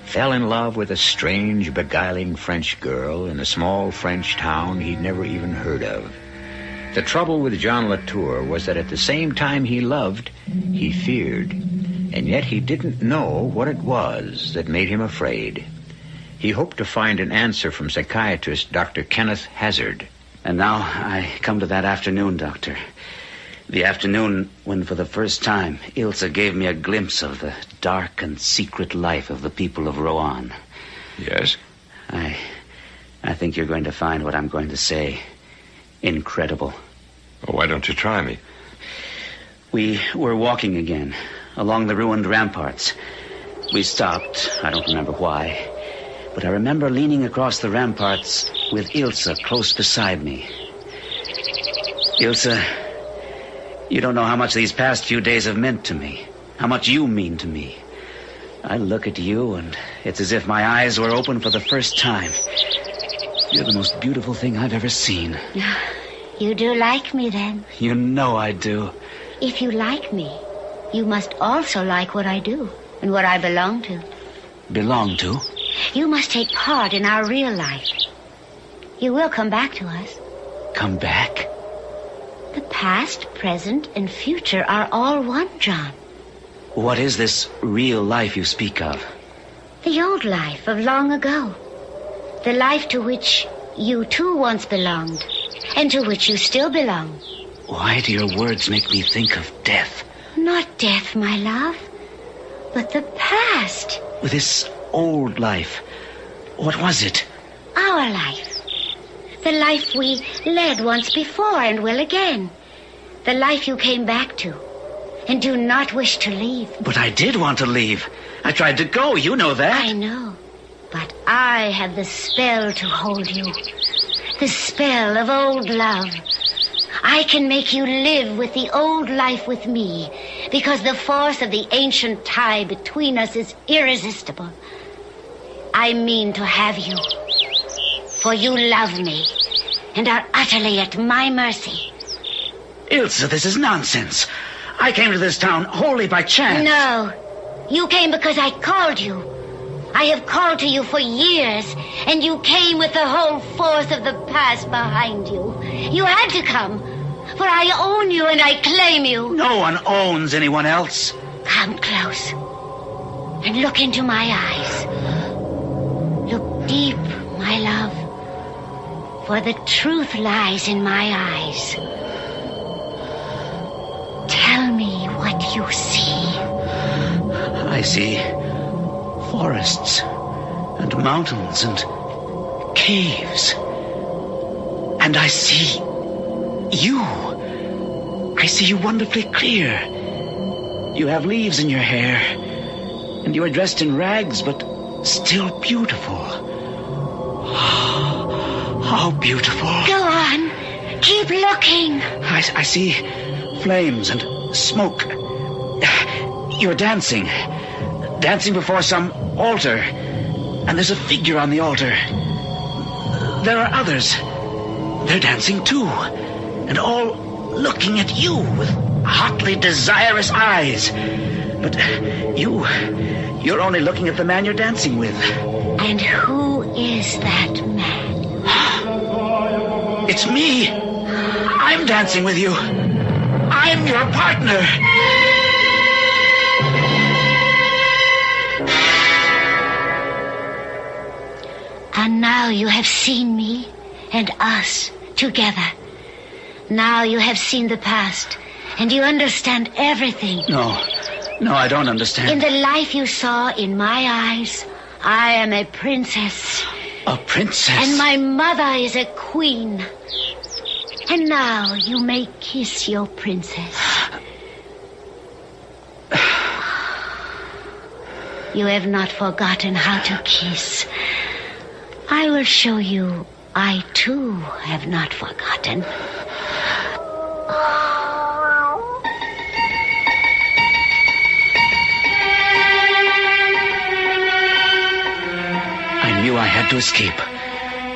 fell in love with a strange, beguiling French girl in a small French town he'd never even heard of. The trouble with John Latour was that at the same time he loved, he feared, and yet he didn't know what it was that made him afraid. He hoped to find an answer from psychiatrist Dr. Kenneth Hazard.
And now I come to that afternoon, Doctor. The afternoon when, for the first time, Ilsa gave me a glimpse of the dark and secret life of the people of Rouen.
Yes?
I think you're going to find what I'm going to say incredible.
Oh, why don't you try me?
We were walking again, along the ruined ramparts. We stopped, I don't remember why, but I remember leaning across the ramparts with Ilsa close beside me. Ilsa, you don't know how much these past few days have meant to me, how much you mean to me. I look at you, and it's as if my eyes were open for the first time. You're the most beautiful thing I've ever seen.
You do like me, then?
You know I do.
If you like me, you must also like what I do and what I belong to.
Belong to?
You must take part in our real life. You will come back to us.
Come back?
The past, present, and future are all one, John.
What is this real life you speak of?
The old life of long ago. The life to which you too once belonged, and to which you still belong.
Why do your words make me think of death?
Not death, my love, but the past.
With this old life, what was it?
Our life. The life we led once before and will again. The life you came back to and do not wish to leave.
But I did want to leave. I tried to go, you know that.
I know. But I have the spell to hold you. The spell of old love. I can make you live with the old life with me because the force of the ancient tie between us is irresistible. I mean to have you. For you love me and are utterly at my mercy.
Ilsa, this is nonsense. I came to this town wholly by chance.
No. You came because I called you. I have called to you for years, and you came with the whole force of the past behind you. You had to come, for I own you and I claim you.
No one owns anyone else.
Come close and look into my eyes. Look deep, my love, for the truth lies in my eyes. Tell me what you see.
I see forests and mountains and caves. And I see you. I I see you wonderfully clear. You have leaves in your hair, and you are dressed in rags, but still beautiful. How beautiful.
Go on. Keep looking.
I see flames and smoke. You're dancing. Dancing before some altar. And there's a figure on the altar. There are others. They're dancing too. And all looking at you with hotly desirous eyes. But you're only looking at the man you're dancing with.
And who is that man?
It's me. I'm dancing with you. I'm your partner.
And now you have seen me and us together. Now you have seen the past, and you understand everything.
No, I don't understand.
In the life you saw in my eyes, I am a princess.
A princess?
And my mother is a queen. And now you may kiss your princess. You have not forgotten how to kiss. I will show you I, too, have not forgotten.
I knew I had to escape.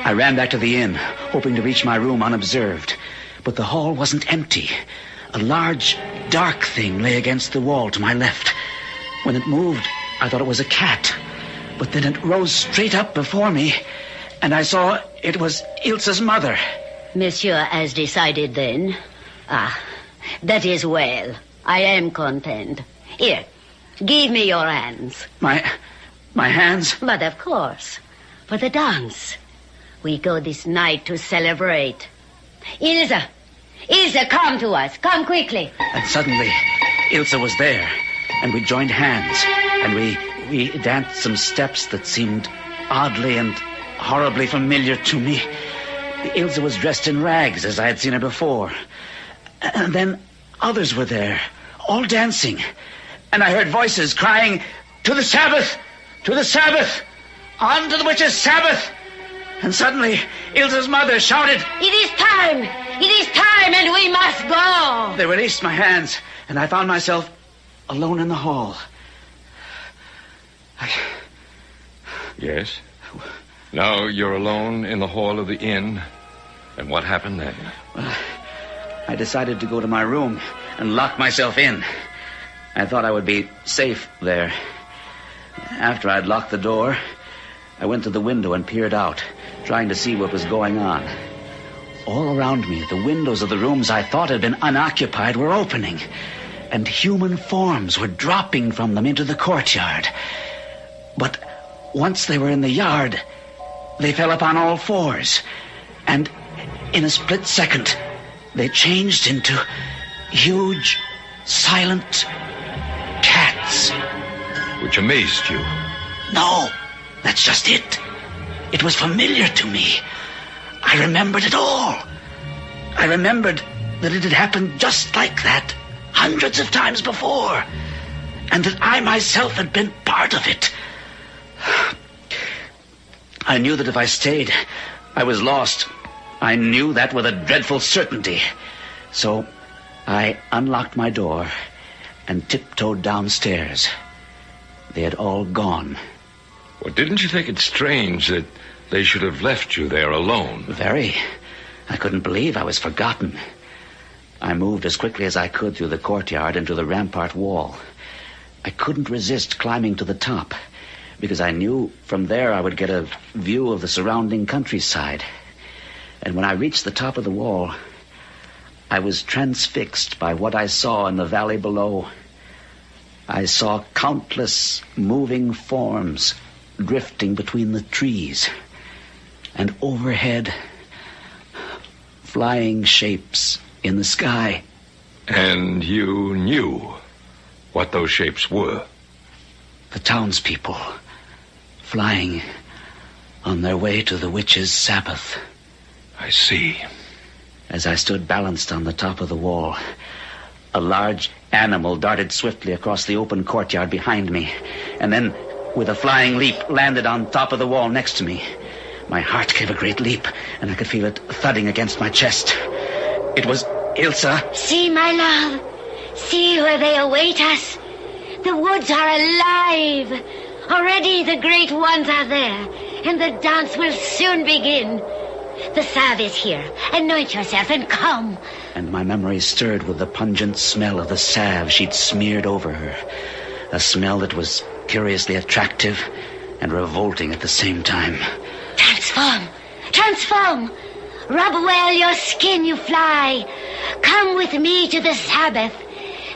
I ran back to the inn, hoping to reach my room unobserved. But the hall wasn't empty. A large, dark thing lay against the wall to my left. When it moved, I thought it was a cat. But then it rose straight up before me, and I saw it was Ilse's mother.
Monsieur has decided then? Ah, that is well. I am content. Here, give me your hands.
My hands?
But of course, for the dance. We go this night to celebrate. Ilse, come to us. Come quickly.
And suddenly, Ilse was there, and we joined hands, and we danced some steps that seemed oddly and horribly familiar to me. Ilse was dressed in rags, as I had seen her before. And then others were there, all dancing. And I heard voices crying, "To the Sabbath! To the Sabbath! On to the witches' Sabbath!" And suddenly, Ilse's mother shouted,
"It is time! It is time, and we must go!"
They released my hands, and I found myself alone in the hall.
Yes? Now you're alone in the hall of the inn. And what happened then?
Well, I decided to go to my room and lock myself in. I thought I would be safe there. After I'd locked the door, I went to the window and peered out, trying to see what was going on. All around me, the windows of the rooms I thought had been unoccupied were opening, and human forms were dropping from them into the courtyard. But once they were in the yard, they fell upon all fours, and in a split second, they changed into huge, silent cats.
Which amazed you?
No, that's just it. It was familiar to me. I remembered it all. I remembered that it had happened just like that, hundreds of times before, and that I myself had been part of it. I knew that if I stayed, I was lost. I knew that with a dreadful certainty. So I unlocked my door and tiptoed downstairs. They had all gone.
Well, didn't you think it strange that they should have left you there alone?
Very. I couldn't believe I was forgotten. I moved as quickly as I could through the courtyard and to the rampart wall. I couldn't resist climbing to the top, because I knew from there I would get a view of the surrounding countryside. And when I reached the top of the wall, I was transfixed by what I saw in the valley below. I saw countless moving forms drifting between the trees, and overhead, flying shapes in the sky.
And you knew what those shapes were?
The townspeople, flying on their way to the witches' Sabbath.
I see.
As I stood balanced on the top of the wall, A large animal darted swiftly across the open courtyard behind me, and then, with a flying leap, landed on top of the wall next to me. My heart gave a great leap, and I could feel it thudding against my chest. It was Ilsa.
See, my love. See where they await us. The woods are alive. Already the great ones are there, and the dance will soon begin. The salve is here. Anoint yourself and come.
And my memory stirred with the pungent smell of the salve she'd smeared over her. A smell that was curiously attractive and revolting at the same time.
Transform! Transform! Rub well your skin, you fly. Come with me to the Sabbath.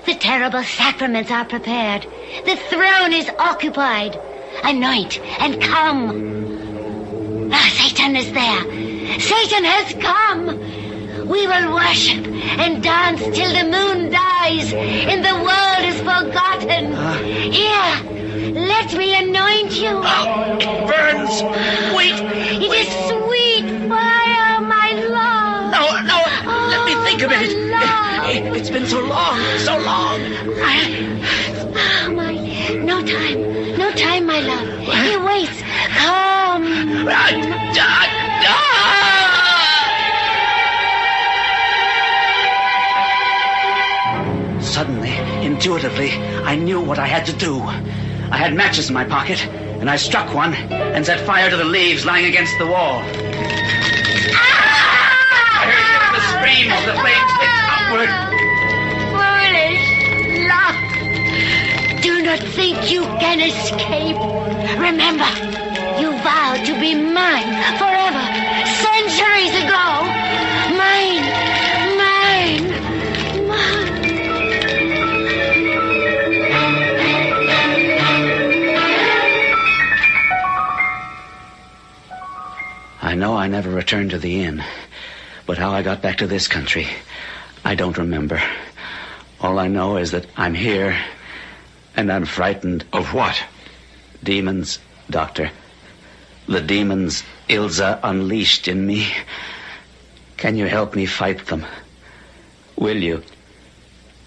The terrible sacraments are prepared. The throne is occupied. Anoint and come. Ah, Satan is there. Satan has come. We will worship and dance till the moon dies and the world is forgotten. Here, let me anoint you.
It burns. Wait.
It is sweet fire, my love.
No, let me think of it. It's been so long, so long.
No time, my love. He waits. Come.
Suddenly, intuitively, I knew what I had to do. I had matches in my pocket, and I struck one and set fire to the leaves lying against the wall. I heard the scream as the flames licked upward.
Foolish luck. Do not think you can escape. Remember, you vowed to be mine forever, centuries ago. Mine.
I know I never returned to the inn, but how I got back to this country, I don't remember. All I know is that I'm here, and I'm frightened.
Of what?
Demons, Doctor. The demons Ilsa unleashed in me. Can you help me fight them? Will you?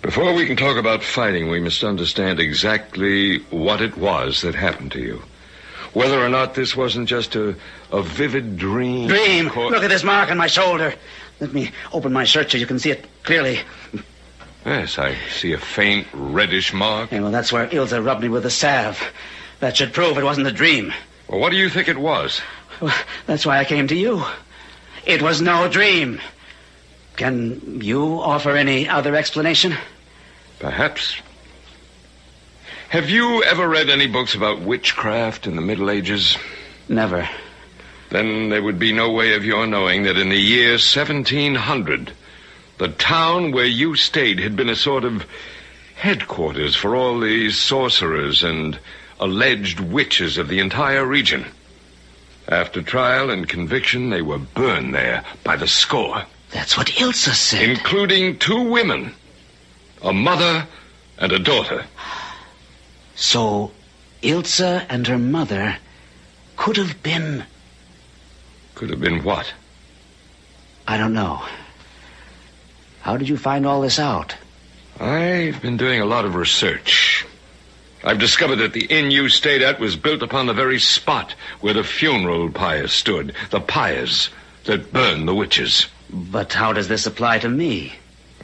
Before we can talk about fighting, we must understand exactly what it was that happened to you. Whether or not this wasn't just a vivid dream.
Dream! Look at this mark on my shoulder. Let me open my shirt so you can see it clearly.
Yes, I see a faint reddish mark.
Yeah, well, that's where Ilsa rubbed me with the salve. That should prove it wasn't a dream.
Well, what do you think it was?
Well, that's why I came to you. It was no dream. Can you offer any other explanation?
Perhaps. Have you ever read any books about witchcraft in the Middle Ages?
Never.
Then there would be no way of your knowing that in the year 1700, the town where you stayed had been a sort of headquarters for all the sorcerers and alleged witches of the entire region. After trial and conviction, they were burned there by the score.
That's what Ilsa said.
Including 2 women, a mother and a daughter.
So, Ilsa and her mother could have been...
Could have been what?
I don't know. How did you find all this out?
I've been doing a lot of research. I've discovered that the inn you stayed at was built upon the very spot where the funeral pyre stood. The pyres that burned the witches.
But how does this apply to me?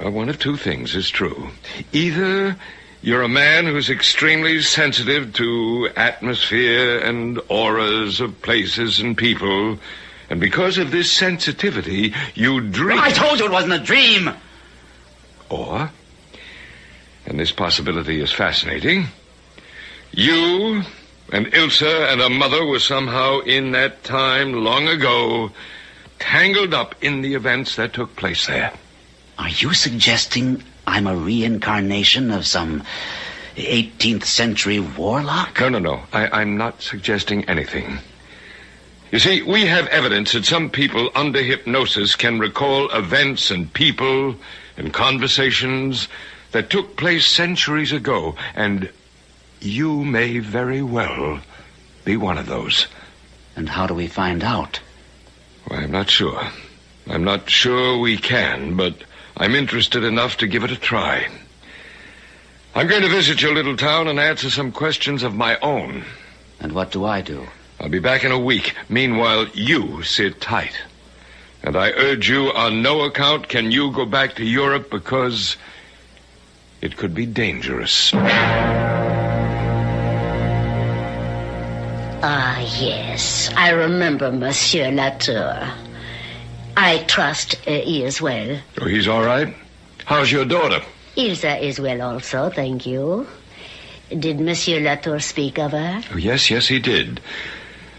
Well, one of 2 things is true. Either you're a man who's extremely sensitive to atmosphere and auras of places and people, and because of this sensitivity, you dream...
I told you it wasn't a dream!
Or, and this possibility is fascinating, you and Ilsa and her mother were somehow in that time long ago tangled up in the events that took place there.
Are you suggesting I'm a reincarnation of some 18th century warlock?
No. I'm not suggesting anything. You see, we have evidence that some people under hypnosis can recall events and people and conversations that took place centuries ago, and you may very well be one of those.
And how do we find out?
Well, I'm not sure. I'm not sure we can, but I'm interested enough to give it a try. I'm going to visit your little town and answer some questions of my own.
And what do I do?
I'll be back in a week. Meanwhile, you sit tight. And I urge you, on no account can you go back to Europe because it could be dangerous.
Ah, yes. I remember Monsieur Latour. I trust he is well.
Oh, he's all right? How's your daughter?
Ilsa is well also, thank you. Did Monsieur Latour speak of her?
Oh, yes, he did.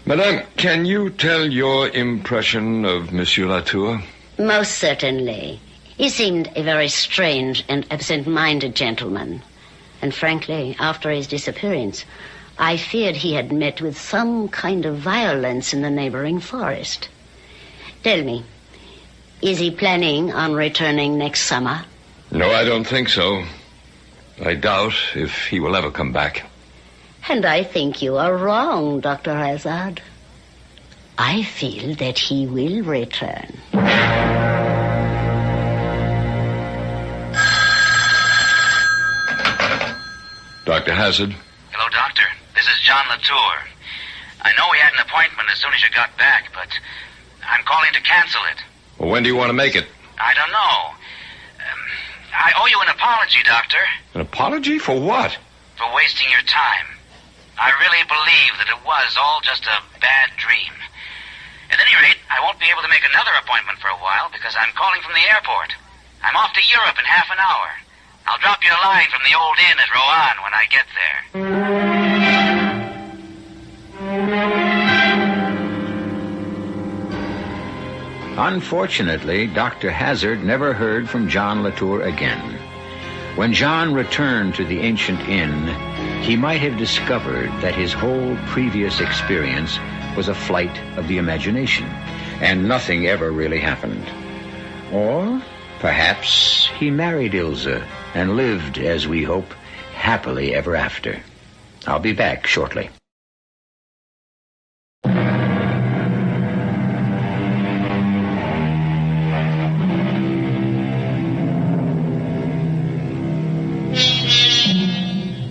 Madame, can you tell your impression of Monsieur Latour?
Most certainly. He seemed a very strange and absent-minded gentleman. And frankly, after his disappearance, I feared he had met with some kind of violence in the neighboring forest. Tell me, is he planning on returning next summer?
No, I don't think so. I doubt if he will ever come back.
And I think you are wrong, Dr. Hazard. I feel that he will return.
Dr. Hazard?
Hello, Doctor. This is John Latour. I know we had an appointment as soon as you got back, but I'm calling to cancel it.
Well, when do you want to make it?
I don't know. I owe you an apology, Doctor.
An apology? For what?
For wasting your time. I really believe that it was all just a bad dream. At any rate, I won't be able to make another appointment for a while because I'm calling from the airport. I'm off to Europe in half an hour. I'll drop you a line from the old inn at Rouen when I get there.
Unfortunately, Dr. Hazard never heard from John Latour again. When John returned to the ancient inn, he might have discovered that his whole previous experience was a flight of the imagination, and nothing ever really happened. Or perhaps he married Ilsa and lived, as we hope, happily ever after. I'll be back shortly.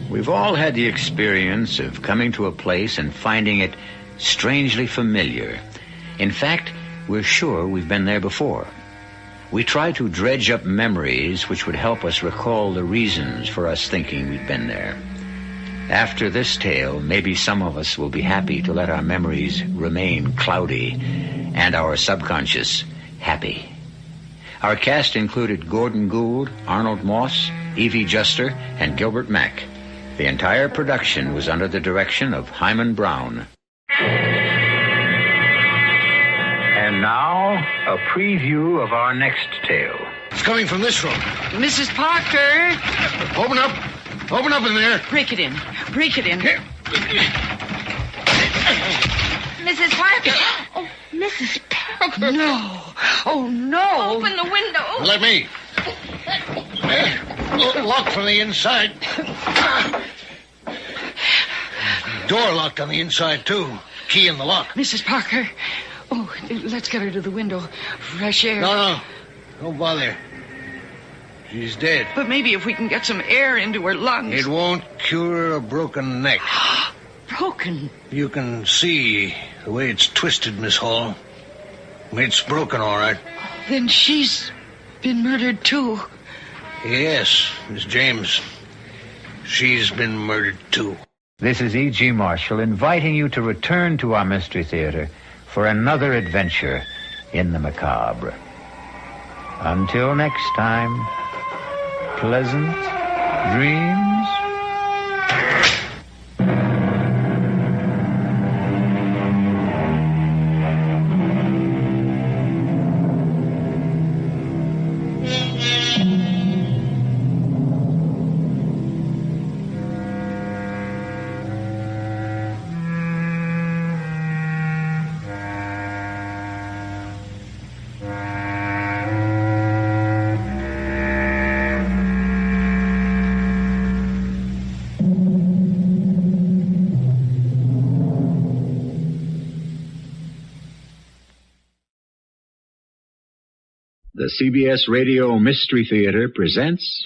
We've all had the experience of coming to a place and finding it strangely familiar. In fact, we're sure we've been there before. We try to dredge up memories which would help us recall the reasons for us thinking we'd been there. After this tale, maybe some of us will be happy to let our memories remain cloudy and our subconscious happy. Our cast included Gordon Gould, Arnold Moss, Evie Juster, and Gilbert Mack. The entire production was under the direction of Hyman Brown. And now, a preview of our next tale.
It's coming from this room.
Mrs. Parker!
Open up! Open up in there!
Break it in. Break it in.
Here.
Mrs. Parker! Oh, Mrs. Parker! No. Oh, no. Open the window.
Let me. Locked from the inside. Door locked on the inside, too. Key in the lock.
Mrs. Parker. Oh, let's get her to the window. Fresh air.
No. Don't bother. She's dead.
But maybe if we can get some air into her lungs.
It won't cure a broken neck.
Broken?
You can see the way it's twisted, Miss Hall. It's broken, all right.
Then she's been murdered, too.
Yes, Miss James. She's been murdered, too.
This is E.G. Marshall inviting you to return to our Mystery Theater for another adventure in the macabre. Until next time, pleasant dreams.
The CBS Radio Mystery Theater presents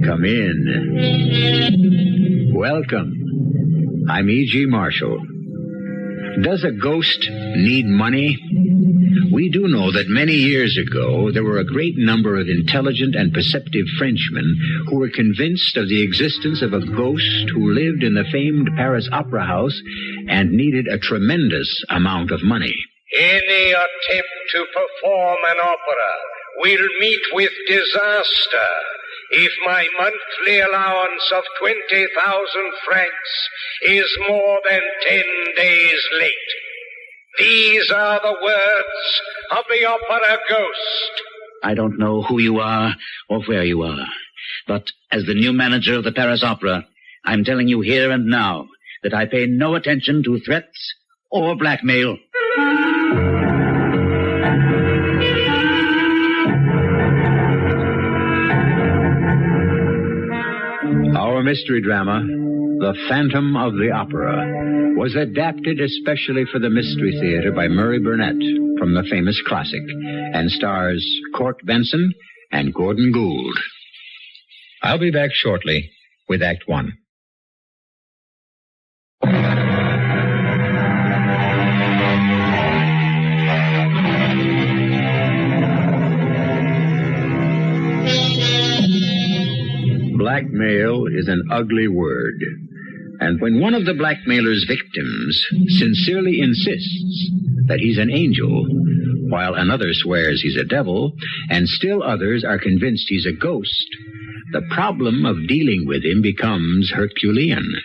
Come in. Welcome. I'm E.G. Marshall. Does a ghost need money? We do know that many years ago there were a great number of intelligent and perceptive Frenchmen who were convinced of the existence of a ghost who lived in the famed Paris Opera House and needed a tremendous amount of money.
Any attempt to perform an opera will meet with disaster if my monthly allowance of 20,000 francs is more than 10 days late. These are the words of the opera ghost.
I don't know who you are or where you are, but as the new manager of the Paris Opera, I'm telling you here and now that I pay no attention to threats or blackmail.
Our mystery drama, The Phantom of the Opera, was adapted especially for the Mystery Theater by Murray Burnett from the famous classic, and stars Court Benson and Gordon Gould. I'll be back shortly with Act One. Blackmail is an ugly word. And when one of the blackmailer's victims sincerely insists that he's an angel, while another swears he's a devil, and still others are convinced he's a ghost, the problem of dealing with him becomes Herculean.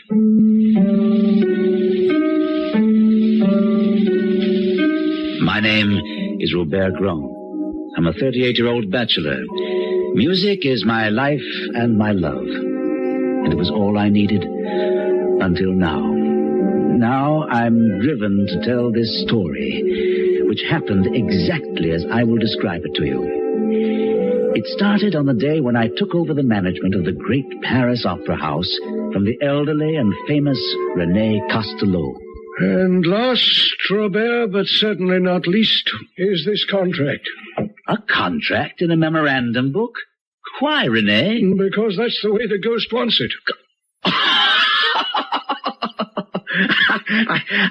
My name is Robert Grand. I'm a 38-year-old bachelor. Music is my life and my love. And it was all I needed until now. Now I'm driven to tell this story, which happened exactly as I will describe it to you. It started on the day when I took over the management of the great Paris Opera House from the elderly and famous René Castelot.
And last, Robert, but certainly not least, is this contract.
A contract in a memorandum book? Why, René?
Because that's the way the ghost wants it.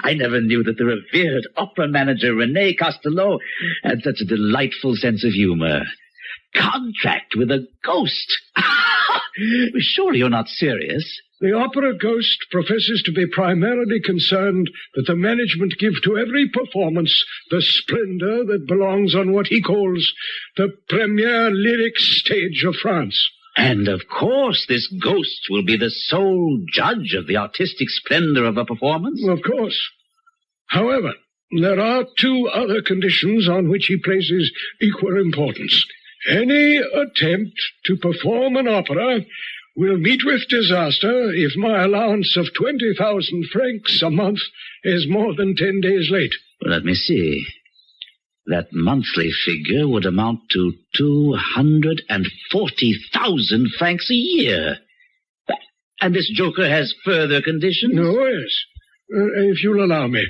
I never knew that the revered opera manager René Castelot had such a delightful sense of humor. Contract with a ghost? Surely you're not serious.
The opera ghost professes to be primarily concerned that the management give to every performance the splendor that belongs on what he calls the premier lyric stage of France.
And of course this ghost will be the sole judge of the artistic splendor of a performance.
Of course. However, there are two other conditions on which he places equal importance. Any attempt to perform an opera will meet with disaster if my allowance of 20,000 francs a month is more than 10 days late.
Let me see. That monthly figure would amount to 240,000 francs a year. And this joker has further conditions?
Oh, yes. If you'll allow me.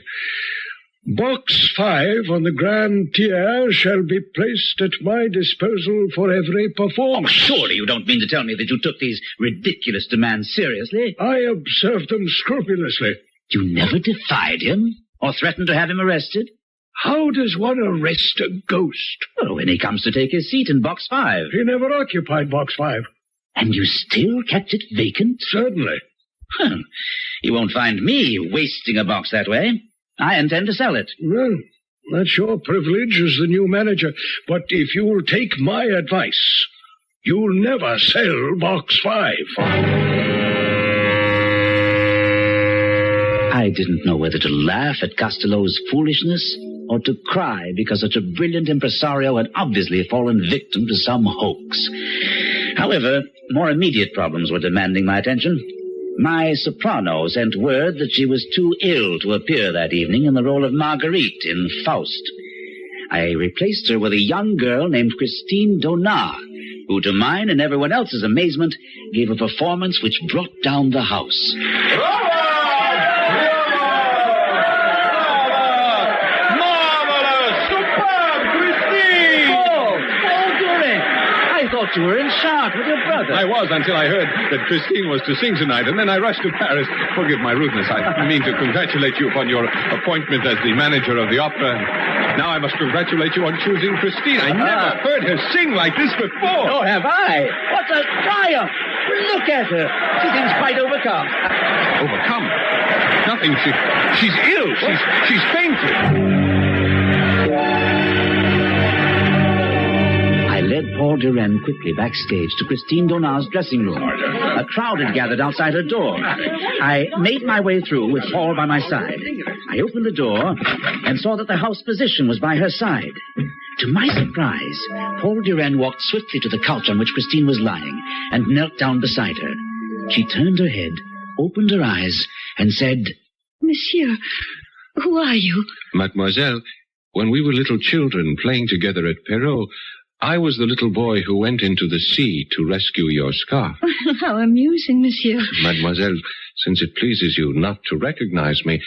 Box 5 on the Grand Tier shall be placed at my disposal for every performance.
Oh, surely you don't mean to tell me that you took these ridiculous demands seriously?
I observed them scrupulously.
You never defied him or threatened to have him arrested?
How does one arrest a ghost?
Well, when he comes to take his seat in Box 5.
He never occupied Box 5.
And you still kept it vacant?
Certainly.
You won't find me wasting a box that way. I intend to sell it.
Well, that's your privilege as the new manager. But if you'll take my advice, you'll never sell Box 5.
I didn't know whether to laugh at Castelot's foolishness or to cry because such a brilliant impresario had obviously fallen victim to some hoax. However, more immediate problems were demanding my attention. My soprano sent word that she was too ill to appear that evening in the role of Marguerite in Faust. I replaced her with a young girl named Christine Donat, who, to mine and everyone else's amazement, gave a performance which brought down the house. thought you were in Chartres with your brother.
I was until I heard that Christine was to sing tonight, and then I rushed to Paris. Forgive my rudeness. I mean to congratulate you upon your appointment as the manager of the opera. Now I must congratulate you on choosing Christine. I never heard her sing like this before.
Oh, have I? What a triumph! Look at her. She seems quite overcome.
Overcome? Nothing. She's ill. She's fainted.
I led Paul Durand quickly backstage to Christine Donat's dressing room. A crowd had gathered outside her door. I made my way through with Paul by my side. I opened the door and saw that the house physician was by her side. To my surprise, Paul Durand walked swiftly to the couch on which Christine was lying and knelt down beside her. She turned her head, opened her eyes, and said,
Monsieur, who are you?
Mademoiselle, when we were little children playing together at Perrault, I was the little boy who went into the sea to rescue your scarf.
How amusing, monsieur.
Mademoiselle, since it pleases you not to recognize me,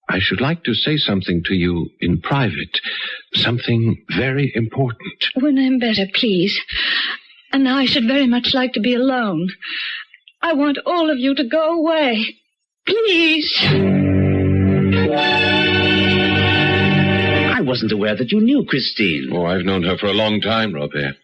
I should like to say something to you in private. Something very important.
When I'm better, please. And I should very much like to be alone. I want all of you to go away. Please.
I wasn't aware that you knew Christine.
Oh, I've known her for a long time, Robert.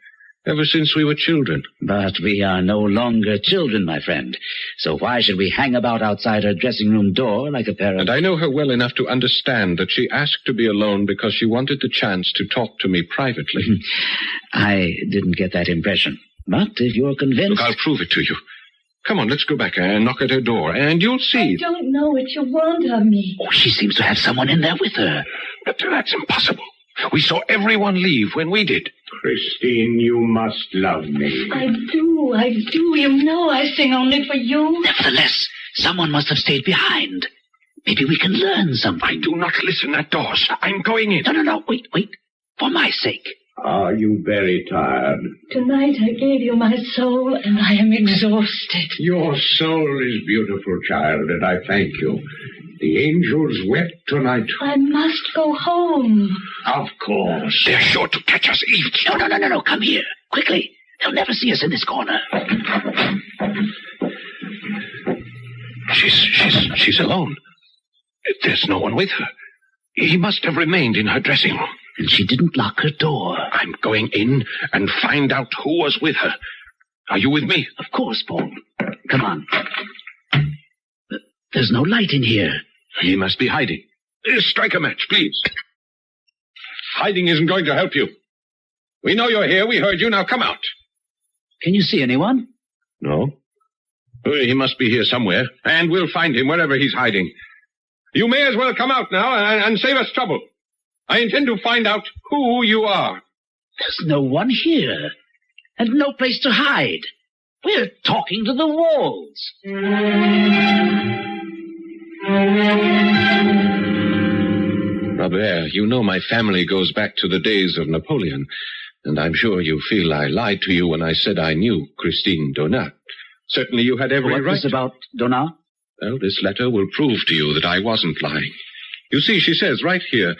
Ever since we were children.
But we are no longer children, my friend. So why should we hang about outside her dressing room door like a pair of...
And I know her well enough to understand that she asked to be alone because she wanted the chance to talk to me privately.
I didn't get that impression. But if you're convinced...
Look, I'll prove it to you. Come on, let's go back and knock at her door, and you'll see.
I don't know what you want of me.
Oh, she seems to have someone in there with her.
But that's impossible. We saw everyone leave when we did.
Christine, you must love me.
I do. You know I sing only for you.
Nevertheless, someone must have stayed behind. Maybe we can learn something.
I do not listen at doors. I'm going in.
No. Wait. For my sake.
Are you very tired?
Tonight I gave you my soul, and I am exhausted.
Your soul is beautiful, child, and I thank you. The angels wept tonight.
I must go home.
Of course.
They're sure to catch us each.
No. Come here. Quickly. They'll never see us in this corner.
She's alone. There's no one with her. He must have remained in her dressing room.
And she didn't lock her door.
I'm going in and find out who was with her. Are you with me?
Of course, Paul. Come on. There's no light in here.
He must be hiding. Strike a match, please. Hiding isn't going to help you. We know you're here. We heard you. Now come out.
Can you see anyone?
No. He must be here somewhere, and we'll find him wherever he's hiding. You may as well come out now and save us trouble. I intend to find out who you are.
There's no one here, and no place to hide. We're talking to the walls.
Robert, you know my family goes back to the days of Napoleon, and I'm sure you feel I lied to you when I said I knew Christine Donat. Certainly you had every right.
What is about Donat?
Well, this letter will prove to you that I wasn't lying. You see, she says right here,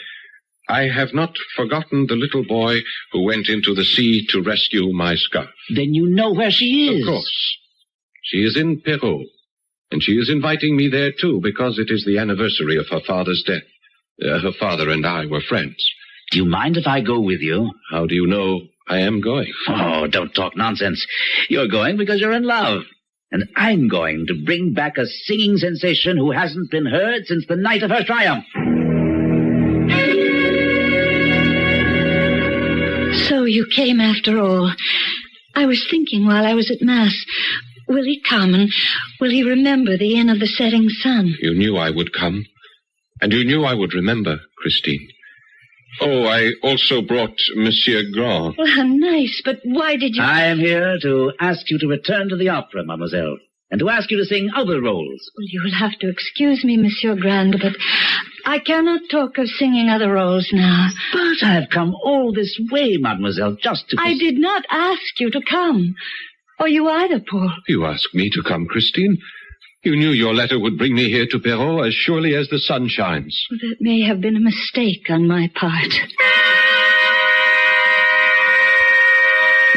I have not forgotten the little boy who went into the sea to rescue my scarf.
Then you know where she is.
Of course. She is in Perrault, and she is inviting me there, too, because it is the anniversary of her father's death. Her father and I were friends.
Do you mind if I go with you?
How do you know I am going?
Oh, don't talk nonsense. You're going because you're in love. And I'm going to bring back a singing sensation who hasn't been heard since the night of her triumph.
So you came after all. I was thinking while I was at Mass, will he come and will he remember the Inn of the Setting Sun?
You knew I would come. And you knew I would remember, Christine. Oh, I also brought Monsieur Grand.
Well, how nice, but why did you...
I am here to ask you to return to the opera, mademoiselle, and to ask you to sing other roles.
Well, you will have to excuse me, Monsieur Grand, but I cannot talk of singing other roles now.
But I have come all this way, mademoiselle, just to...
I did not ask you to come. Or you either, Paul.
You asked me to come, Christine. You knew your letter would bring me here to Perrault as surely as the sun shines.
Well, that may have been a mistake on my part.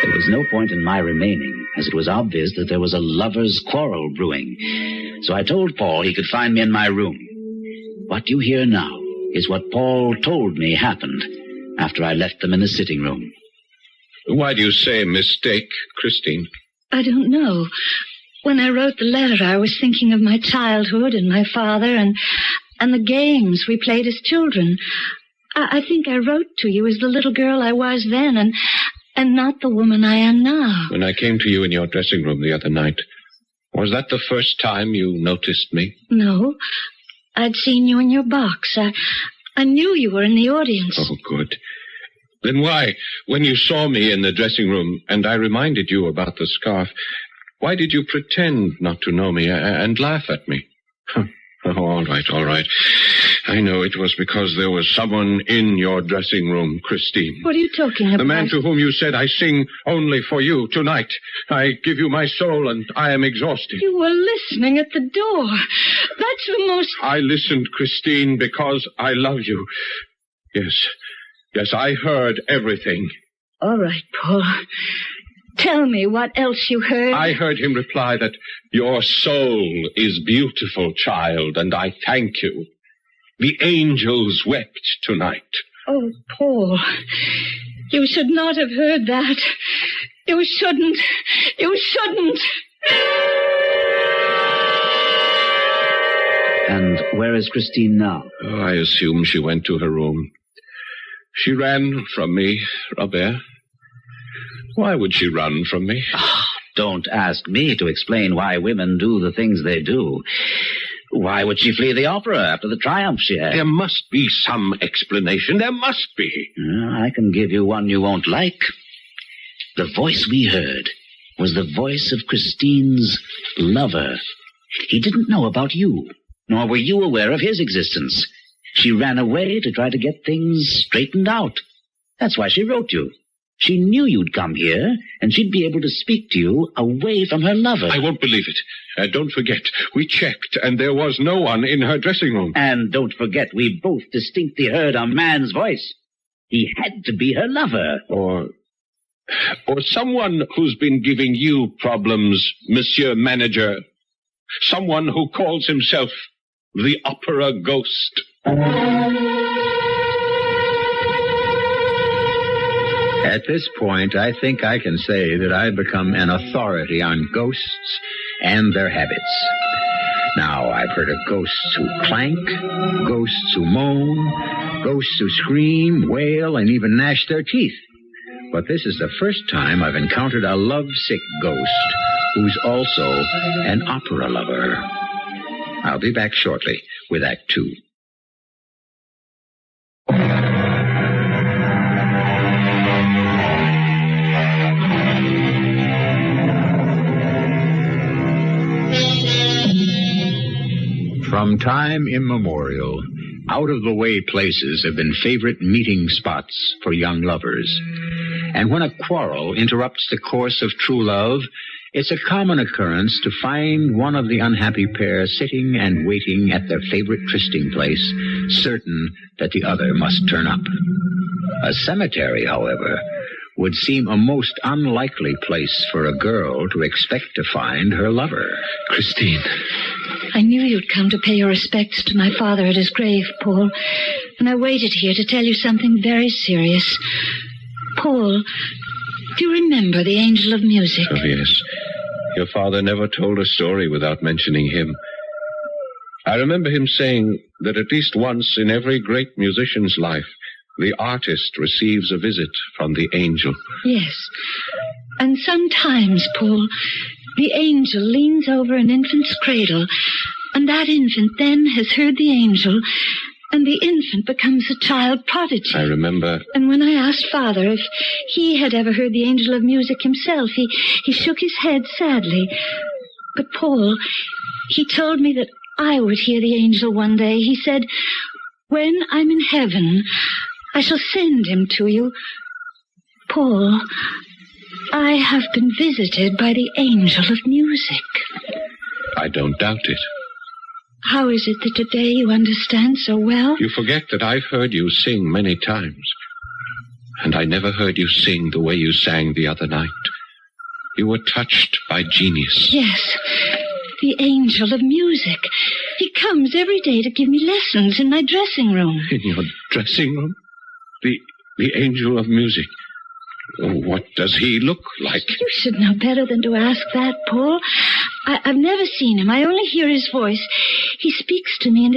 There was no point in my remaining, as it was obvious that there was a lover's quarrel brewing. So I told Paul he could find me in my room. What you hear now is what Paul told me happened after I left them in the sitting room.
Why do you say mistake, Christine?
I don't know. When I wrote the letter, I was thinking of my childhood and my father and the games we played as children. I think I wrote to you as the little girl I was then and not the woman I am now.
When I came to you in your dressing room the other night, was that the first time you noticed me?
No. I'd seen you in your box. I knew you were in the audience.
Oh, good. Then why, when you saw me in the dressing room and I reminded you about the scarf, why did you pretend not to know me and laugh at me? Oh, all right. I know it was because there was someone in your dressing room, Christine.
What are you talking about?
The man to whom you said, I sing only for you tonight. I give you my soul and I am exhausted.
You were listening at the door. That's the most...
I listened, Christine, because I love you. Yes, I heard everything.
All right, Paul. Tell me what else you heard.
I heard him reply that your soul is beautiful, child, and I thank you. The angels wept tonight.
Oh, Paul, you should not have heard that. You shouldn't.
And where is Christine now?
Oh, I assume she went to her room. She ran from me, Robert. Why would she run from me?
Don't ask me to explain why women do the things they do. Why would she flee the opera after the triumph she had?
There must be some explanation. There must be.
I can give you one you won't like. The voice we heard was the voice of Christine's lover. He didn't know about you, nor were you aware of his existence. She ran away to try to get things straightened out. That's why she wrote you. She knew you'd come here, and she'd be able to speak to you away from her lover.
I won't believe it. Don't forget, we checked, and there was no one in her dressing room.
And don't forget, we both distinctly heard a man's voice. He had to be her lover.
Or someone who's been giving you problems, Monsieur Manager. Someone who calls himself the Opera Ghost.
At this point, I think I can say that I've become an authority on ghosts and their habits. Now, I've heard of ghosts who clank, ghosts who moan, ghosts who scream, wail, and even gnash their teeth. But this is the first time I've encountered a lovesick ghost who's also an opera lover. I'll be back shortly with Act Two. From time immemorial, out-of-the-way places have been favorite meeting spots for young lovers. And when a quarrel interrupts the course of true love, it's a common occurrence to find one of the unhappy pair sitting and waiting at their favorite trysting place, certain that the other must turn up. A cemetery, however, would seem a most unlikely place for a girl to expect to find her lover.
Christine.
I knew you'd come to pay your respects to my father at his grave, Paul, and I waited here to tell you something very serious. Paul, do you remember the Angel of Music?
Oh, yes. Your father never told a story without mentioning him. I remember him saying that at least once in every great musician's life, the artist receives a visit from the angel.
Yes. And sometimes, Paul, the angel leans over an infant's cradle, and that infant then has heard the angel, and the infant becomes a child prodigy.
I remember.
And when I asked Father if he had ever heard the Angel of Music himself, he shook his head sadly. But, Paul, he told me that I would hear the angel one day. He said, when I'm in heaven, I shall send him to you. Paul, I have been visited by the Angel of Music.
I don't doubt it.
How is it that today you understand so well?
You forget that I've heard you sing many times. And I never heard you sing the way you sang the other night. You were touched by genius.
Yes, the angel of music. He comes every day to give me lessons in my dressing room.
In your dressing room? The angel of music. What does he look like?
You should know better than to ask that, Paul. I've never seen him. I only hear his voice. He speaks to me, and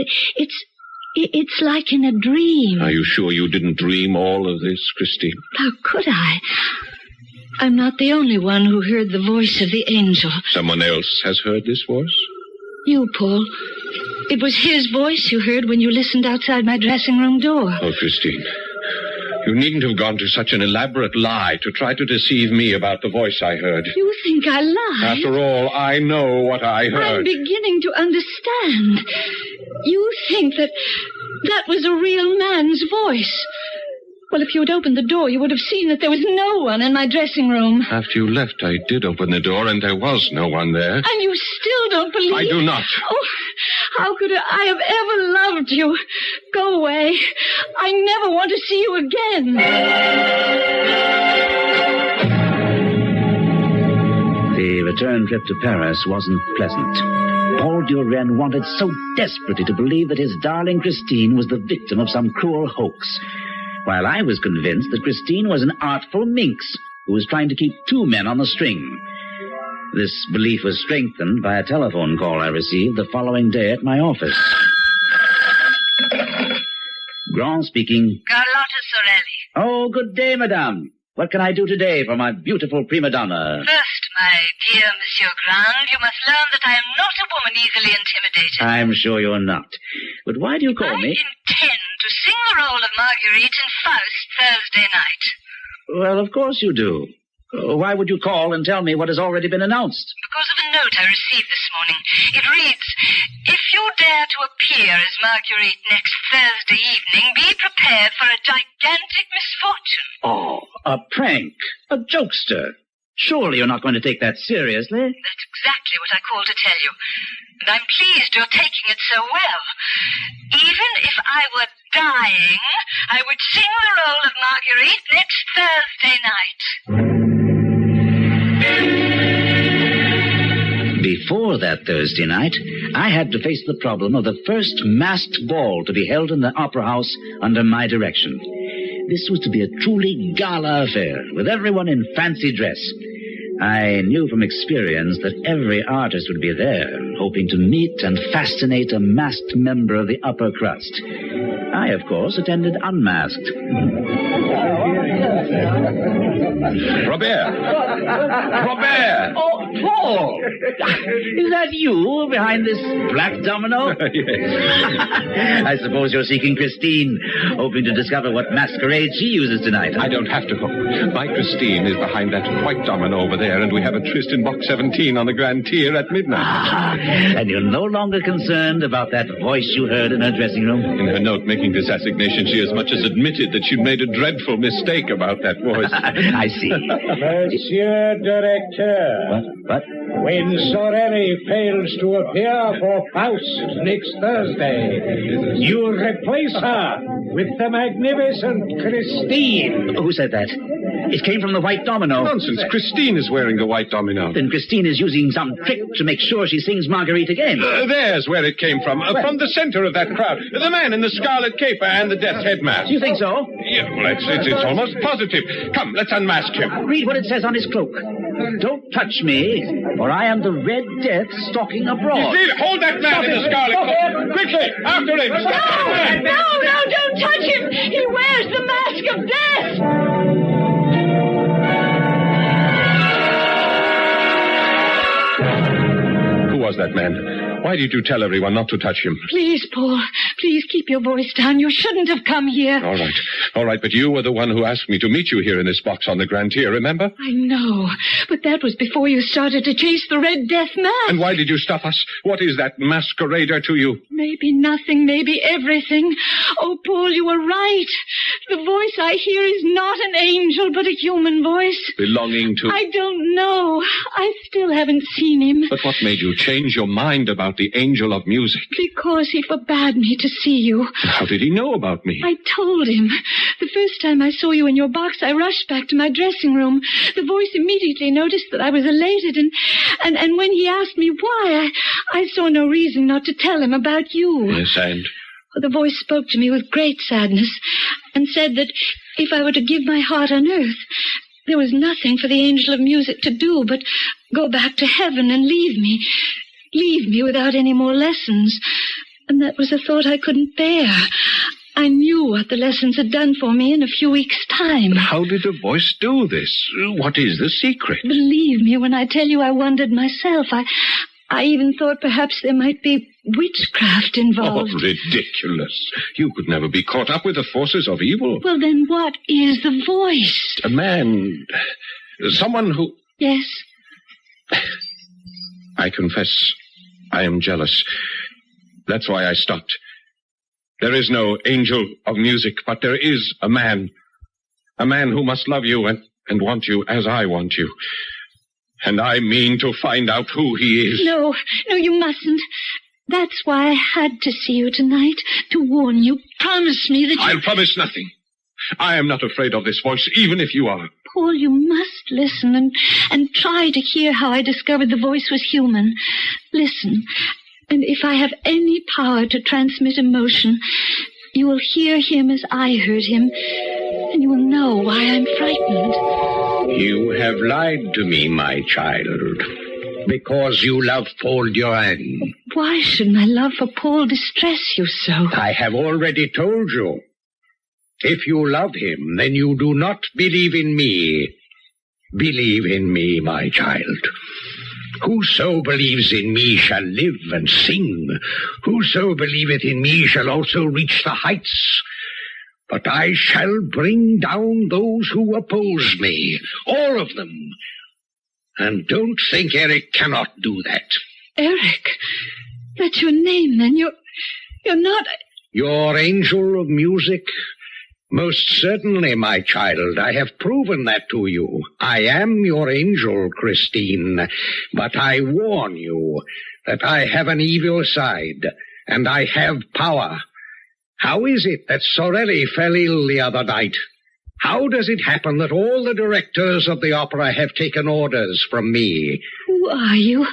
it's like in a dream.
Are you sure you didn't dream all of this, Christine?
How could I? I'm not the only one who heard the voice of the angel.
Someone else has heard this voice?
You, Paul. It was his voice you heard when you listened outside my dressing room door.
Oh, Christine, you needn't have gone to such an elaborate lie to try to deceive me about the voice I heard.
You think I lied?
After all, I know what I heard.
I'm beginning to understand. You think that was a real man's voice. Well, if you had opened the door, you would have seen that there was no one in my dressing room.
After you left, I did open the door, and there was no one there.
And you still don't believe?
I do not.
Oh, how could I have ever loved you? Go away. I never want to see you again.
The return trip to Paris wasn't pleasant. Paul Duren wanted so desperately to believe that his darling Christine was the victim of some cruel hoax, while I was convinced that Christine was an artful minx who was trying to keep two men on the string. This belief was strengthened by a telephone call I received the following day at my office. Grand speaking.
Carlotta Sorelli.
Oh, good day, madame. What can I do today for my beautiful prima donna?
First, my dear Monsieur Grand, you must learn that I am not a woman easily intimidated.
I'm sure you're not. But why do you call me?
I intend to sing the role of Marguerite in Faust Thursday night.
Well, of course you do. Why would you call and tell me what has already been announced?
Because of a note I received this morning. It reads, if you dare to appear as Marguerite next Thursday evening, be prepared for a gigantic misfortune.
Oh, a prank. A jokester. Surely you're not going to take that seriously.
That's exactly what I called to tell you. And I'm pleased you're taking it so well. Even if I were dying, I would sing the role of Marguerite next Thursday night.
Before that Thursday night, I had to face the problem of the first masked ball to be held in the Opera House under my direction. This was to be a truly gala affair, with everyone in fancy dress. I knew from experience that every artist would be there, hoping to meet and fascinate a masked member of the upper crust. I, of course, attended unmasked.
Robert! Robert!
Oh, Paul! Is that you behind this black domino?
Yes.
I suppose you're seeking Christine, hoping to discover what masquerade she uses tonight.
I don't have to hope. My Christine is behind that white domino over there, and we have a tryst in box 17 on the Grand Tier at midnight.
And you're no longer concerned about that voice you heard in her dressing room?
In her note making this assignation, she as much as admitted that she'd made a dreadful mistake about that voice.
I see.
Monsieur Directeur.
What?
When Sorelli fails to appear for Faust next Thursday, you replace her with the magnificent Christine.
Who said that? It came from the white domino.
Nonsense. Christine is wearing the white domino.
Then Christine is using some trick to make sure she sings Marguerite again.
There's where it came from. From the center of that crowd. The man in the scarlet cape and the death's head mask.
You think so?
Yeah, well, it's almost positive. Come, let's unmask him.
Read what it says on his cloak. Don't touch me, for I am the Red Death stalking abroad.
Hold that man in the scarlet cloak. Quickly, after him.
No, don't touch him. He wears the mask of death.
Who was that man? Why did you tell everyone not to touch him?
Please, Paul. Please keep your voice down. You shouldn't have come here.
All right, but you were the one who asked me to meet you here in this box on the Grand Tier, remember?
I know, but that was before you started to chase the Red Death mask.
And why did you stop us? What is that masquerader to you?
Maybe nothing, maybe everything. Oh, Paul, you were right. The voice I hear is not an angel, but a human voice.
Belonging to...
I don't know. I still haven't seen him.
But what made you change your mind about the angel of music?
Because he forbade me to to see you.
How did he know about me?
I told him. The first time I saw you in your box, I rushed back to my dressing room. The voice immediately noticed that I was elated, and when he asked me why, I saw no reason not to tell him about you.
Yes, and?
The voice spoke to me with great sadness and said that if I were to give my heart on earth, there was nothing for the angel of music to do but go back to heaven and leave me without any more lessons. And that was a thought I couldn't bear. I knew what the lessons had done for me in a few weeks' time.
How did the voice do this? What is the secret?
Believe me when I tell you I wondered myself. I even thought perhaps there might be witchcraft involved.
Oh, ridiculous. You could never be caught up with the forces of evil.
Well, then what is the voice?
A man. Someone who...
Yes?
I confess, I am jealous. That's why I stopped. There is no angel of music, but there is a man. A man who must love you and want you as I want you. And I mean to find out who he is.
No, you mustn't. That's why I had to see you tonight, to warn you. Promise me that you...
I'll promise nothing. I am not afraid of this voice, even if you are.
Paul, you must listen and try to hear how I discovered the voice was human. Listen, and if I have any power to transmit emotion, you will hear him as I heard him, and you will know why I'm frightened.
You have lied to me, my child, because you love Paul Durand.
Why should my love for Paul distress you so?
I have already told you. If you love him, then you do not believe in me. Believe in me, my child. Whoso believes in me shall live and sing. Whoso believeth in me shall also reach the heights. But I shall bring down those who oppose me, all of them. And don't think Eric cannot do that.
Eric? That's your name, then. You're not...
Your angel of music? Most certainly, my child. I have proven that to you. I am your angel, Christine. But I warn you that I have an evil side, and I have power. How is it that Sorelli fell ill the other night? How does it happen that all the directors of the opera have taken orders from me?
Who are you?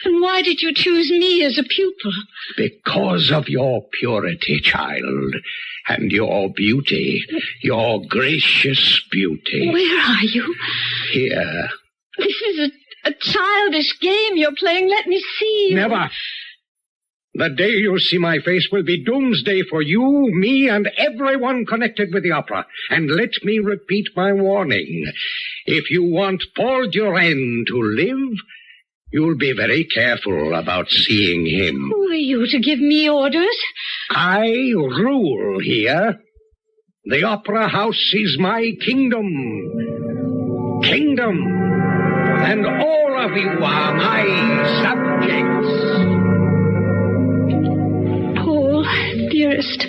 And why did you choose me as a pupil?
Because of your purity, child, and your beauty, your gracious beauty.
Where are you?
Here.
This is a childish game you're playing. Let me see you.
Never. The day you see my face will be doomsday for you, me, and everyone connected with the opera. And let me repeat my warning. If you want Paul Durand to live, you'll be very careful about seeing him.
Who are you to give me orders?
I rule here. The opera house is my kingdom. Kingdom. And all of you are my subjects.
Paul, dearest,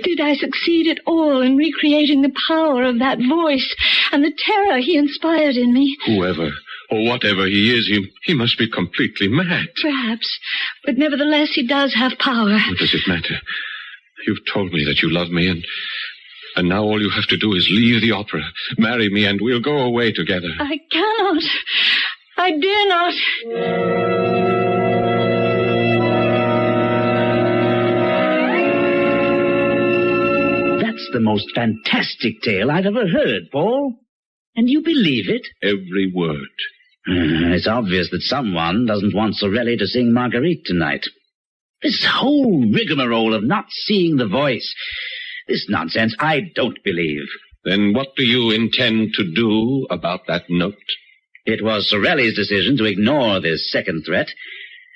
did I succeed at all in recreating the power of that voice and the terror he inspired in me?
Whoever or whatever he is, he must be completely mad.
Perhaps, but nevertheless he does have power.
What does it matter? You've told me that you love me, and now all you have to do is leave the opera, marry me, and we'll go away together.
I cannot. I dare not.
That's the most fantastic tale I've ever heard, Paul. And you believe it?
Every word.
It's obvious that someone doesn't want Sorelli to sing Marguerite tonight. This whole rigmarole of not seeing the voice, this nonsense, I don't believe.
Then what do you intend to do about that note?
It was Sorelli's decision to ignore this second threat,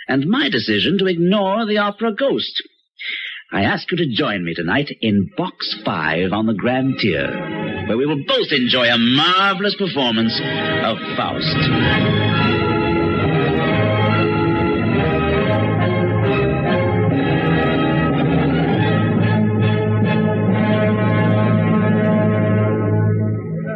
and my decision to ignore the opera ghost. I ask you to join me tonight in Box 5 on the Grand Tier, where we will both enjoy a marvelous performance of Faust.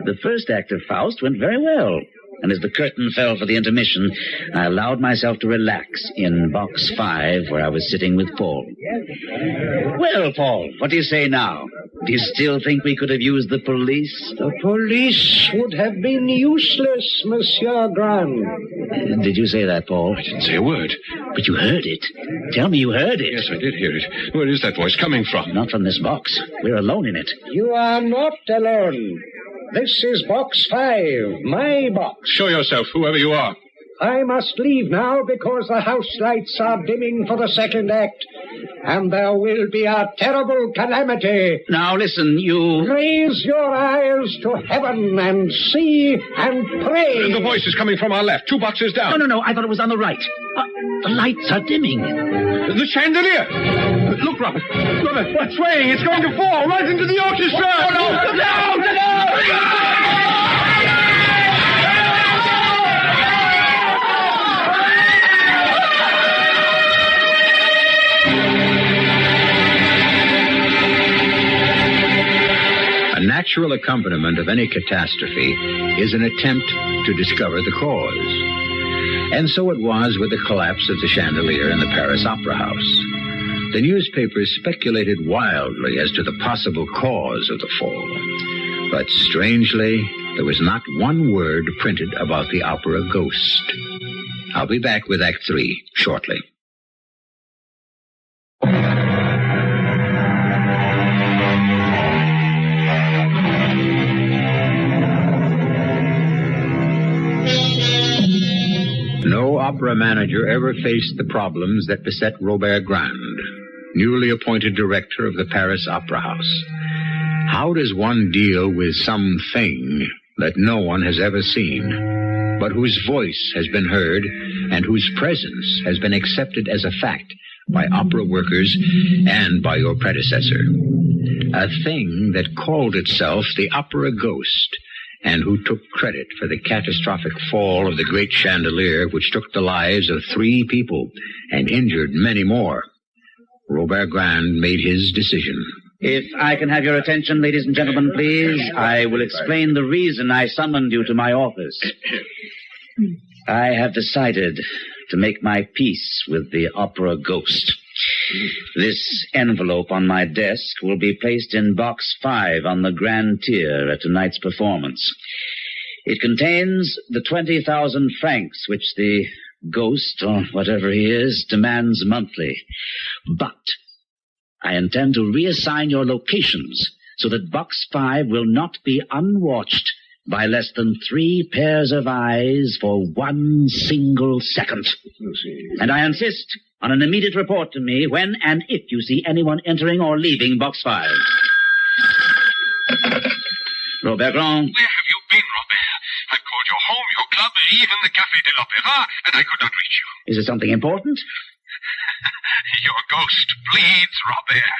The first act of Faust went very well, and as the curtain fell for the intermission, I allowed myself to relax in Box 5, where I was sitting with Paul. Well, Paul, what do you say now? Do you still think we could have used the police?
The police would have been useless, Monsieur Grant.
Did you say that, Paul?
I didn't say a word.
But you heard it. Tell me you heard it.
Yes, I did hear it. Where is that voice coming from?
Not from this box. We're alone in it.
You are not alone. This is Box 5, my box.
Show yourself, whoever you are.
I must leave now because the house lights are dimming for the second act, and there will be a terrible calamity.
Now listen, you...
Raise your eyes to heaven and see and pray.
The voice is coming from our left, 2 boxes down.
No, I thought it was on the right. The lights are dimming.
The chandelier! Look, Robert. Robert, what's swaying? It's going to fall right into the orchestra! Oh, no!
A natural accompaniment of any catastrophe is an attempt to discover the cause. And so it was with the collapse of the chandelier in the Paris Opera House. The newspapers speculated wildly as to the possible cause of the fall. But strangely, there was not one word printed about the opera Ghost. I'll be back with Act 3 shortly. No opera manager ever faced the problems that beset Robert Grand, newly appointed director of the Paris Opera House. How does one deal with something that no one has ever seen, but whose voice has been heard and whose presence has been accepted as a fact by opera workers and by your predecessor? A thing that called itself the Opera Ghost, and who took credit for the catastrophic fall of the great chandelier which took the lives of 3 people and injured many more. Robert Grand made his decision.
If I can have your attention, ladies and gentlemen, please, I will explain the reason I summoned you to my office. I have decided to make my peace with the Opera Ghost. This envelope on my desk will be placed in Box 5 on the grand tier at tonight's performance. It contains the 20,000 francs which the ghost, or whatever he is, demands monthly. But I intend to reassign your locations so that Box 5 will not be unwatched by less than 3 pairs of eyes for 1 single second. And I insist on an immediate report to me when and if you see anyone entering or leaving Box 5. Robert Grand.
Where have you been, Robert? I've called your home, your club, even the Café de l'Opéra, and I could not reach you.
Is it something important?
Your ghost bleeds, Robert.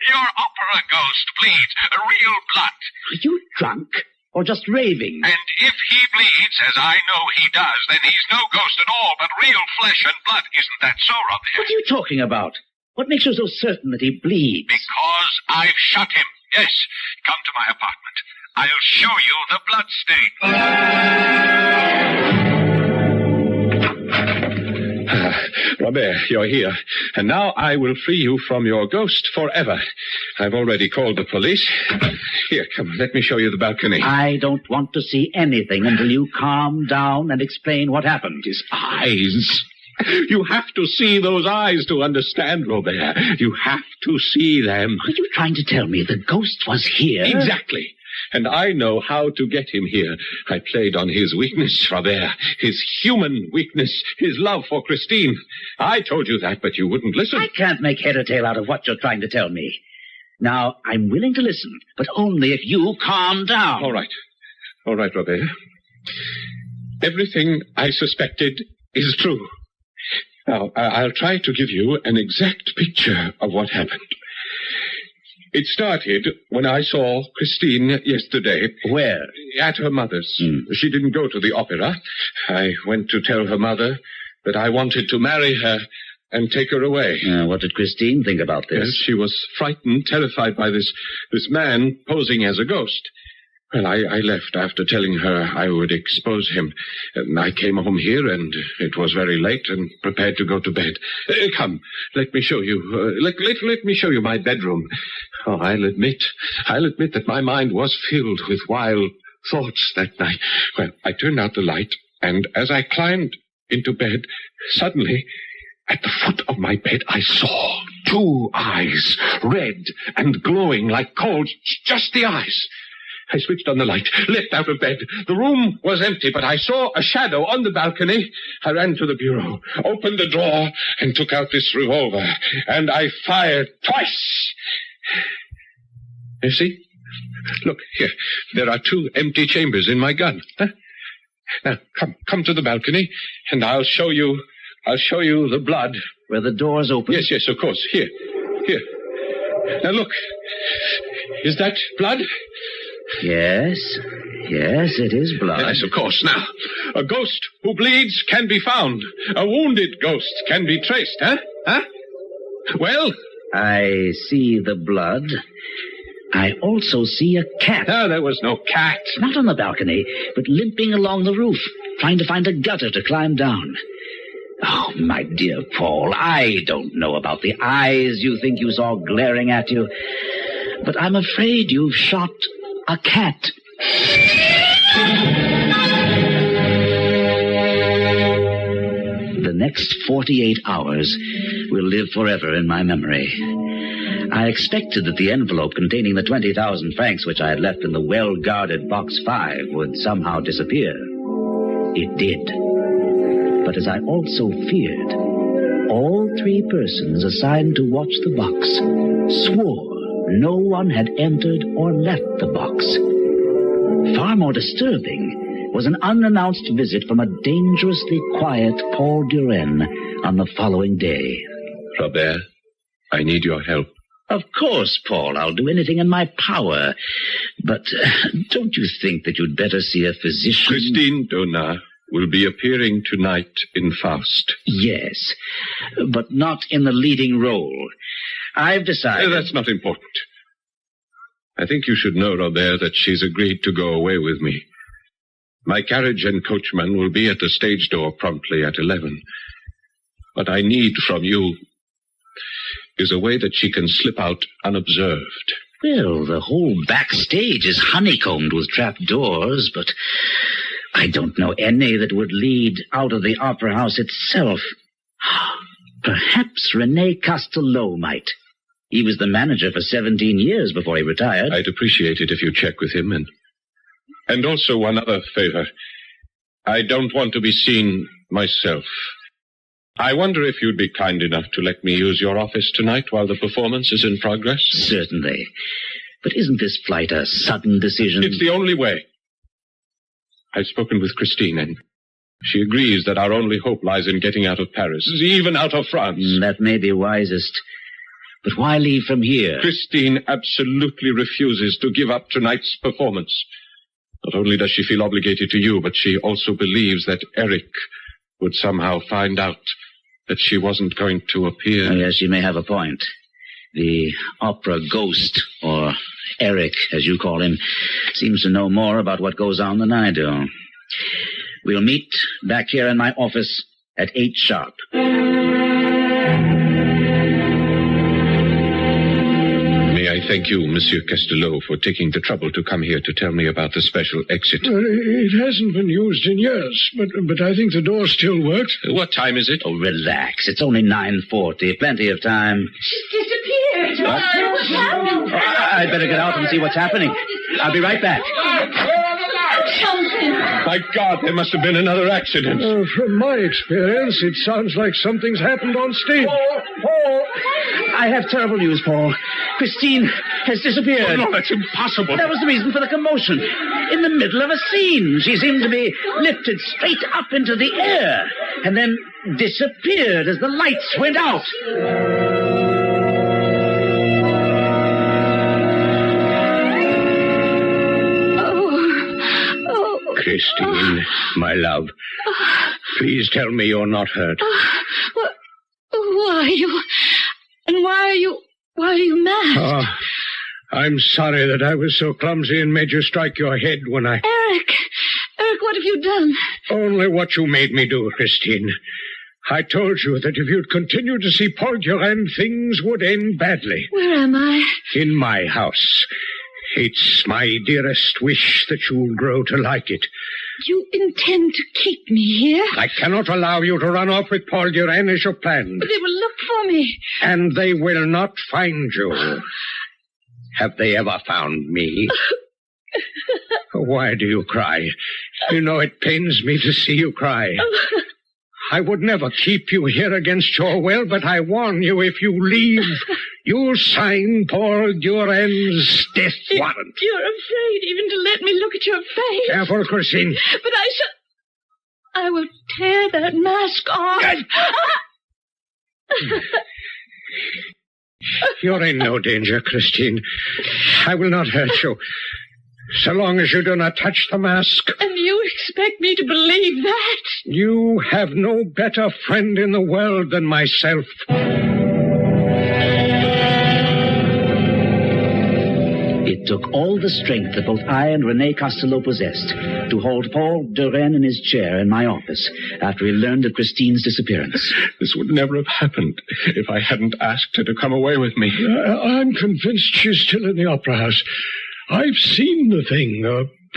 Your opera ghost bleeds. Real blood.
Are you drunk? Or just raving?
And if he bleeds, as I know he does, then he's no ghost at all, but real flesh and blood. Isn't that so, Robert?
What are you talking about? What makes you so certain that he bleeds?
Because I've shot him. Yes. Come to my apartment. I'll show you the blood stain.
Robert, you're here. And now I will free you from your ghost forever. I've already called the police. Here, come, let me show you the balcony.
I don't want to see anything until you calm down and explain what happened.
His eyes. You have to see those eyes to understand, Robert. You have to see them.
Are you trying to tell me the ghost was here?
Exactly. And I know how to get him here. I played on his weakness, Robert. His human weakness. His love for Christine. I told you that, but you wouldn't listen.
I can't make head or tail out of what you're trying to tell me. Now, I'm willing to listen, but only if you calm down.
All right. All right, Robert. Everything I suspected is true. Now, I'll try to give you an exact picture of what happened. It started when I saw Christine yesterday.
Where?
At her mother's. She didn't go to the opera. I went to tell her mother that I wanted to marry her and take her away.
What did Christine think about this?
Yes, she was frightened, terrified by this man posing as a ghost.
Well, I left after telling her I would expose him. And I came home here, and it was very late, and prepared to go to bed. Come, let me show you. Let me show you my bedroom. Oh, I'll admit that my mind was filled with wild thoughts that night. Well, I turned out the light, and as I climbed into bed, suddenly, at the foot of my bed, I saw 2 eyes, red and glowing like coals, just the eyes. I switched on the light, leapt out of bed. The room was empty, but I saw a shadow on the balcony. I ran to the bureau, opened the drawer, and took out this revolver. And I fired twice. You see? Look, here. There are 2 empty chambers in my gun. Huh? Now, come to the balcony, and I'll show you the blood.
Where the door's open?
Yes, of course. Here. Now, look. Is that blood?
Yes, it is blood.
Yes, of course. Now, a ghost who bleeds can be found. A wounded ghost can be traced, huh? Well?
I see the blood. I also see a cat.
No, there was no cat.
Not on the balcony, but limping along the roof, trying to find a gutter to climb down. Oh, my dear Paul, I don't know about the eyes you think you saw glaring at you, but I'm afraid you've shot a cat. The next 48 hours will live forever in my memory. I expected that the envelope containing the 20,000 francs which I had left in the well-guarded box 5 would somehow disappear. It did. But as I also feared, all 3 persons assigned to watch the box swore no one had entered or left the box. Far more disturbing was an unannounced visit from a dangerously quiet Paul Duren on the following day.
Robert, I need your help.
Of course, Paul, I'll do anything in my power. But don't you think that you'd better see a physician?
Christine Donat will be appearing tonight in Faust.
Yes, but not in the leading role. I've decided...
That's not important. I think you should know, Robert, that she's agreed to go away with me. My carriage and coachman will be at the stage door promptly at 11. What I need from you is a way that she can slip out unobserved.
Well, the whole backstage is honeycombed with trap doors, but I don't know any that would lead out of the opera house itself. Perhaps René Castello might. He was the manager for 17 years before he retired.
I'd appreciate it if you check with him. And also one other favor. I don't want to be seen myself. I wonder if you'd be kind enough to let me use your office tonight while the performance is in progress?
Certainly. But isn't this flight a sudden decision?
It's the only way. I've spoken with Christine, and she agrees that our only hope lies in getting out of Paris, even out of France.
That may be wisest. But why leave from here?
Christine absolutely refuses to give up tonight's performance. Not only does she feel obligated to you, but she also believes that Eric would somehow find out that she wasn't going to appear.
Oh, yes, she may have a point. The opera ghost, or Eric, as you call him, seems to know more about what goes on than I do. We'll meet back here in my office at 8 sharp.
May I thank you, Monsieur Castello, for taking the trouble to come here to tell me about the special exit. It hasn't been used in years, but I think the door still works. What time is it?
Oh, relax. It's only 9:40. Plenty of time.
She's disappeared. What happened?
I'd better get out and see what's happening. I'll be right back.
My God, there must have been another accident. From my experience, it sounds like something's happened on stage.
Paul! I have terrible news, Paul. Christine has disappeared.
Oh, no, that's impossible.
That was the reason for the commotion. In the middle of a scene, she seemed to be lifted straight up into the air and then disappeared as the lights went out.
Christine, my love, please tell me you're not hurt.
Why are you... And why are you mad?
I'm sorry that I was so clumsy and made you strike your head when I...
Eric, what have you done?
Only what you made me do, Christine. I told you that if you'd continue to see Paul Durand, things would end badly.
Where am I?
In my house. It's my dearest wish that you'll grow to like it.
You intend to keep me here?
I cannot allow you to run off with Paul Durand as you planned.
But they will look for me.
And they will not find you. Have they ever found me? Why do you cry? You know it pains me to see you cry. I would never keep you here against your will, but I warn you, if you leave, you'll sign Paul Durand's death warrant.
You're afraid even to let me look at your face.
Careful, Christine.
But I will tear that mask off.
You're in no danger, Christine. I will not hurt you, so long as you do not touch the mask.
And you expect me to believe that?
You have no better friend in the world than myself.
It took all the strength that both I and Rene Costello possessed to hold Paul Durand in his chair in my office after he learned of Christine's disappearance.
This would never have happened if I hadn't asked her to come away with me.
I'm convinced she's still in the Opera House. I've seen the thing,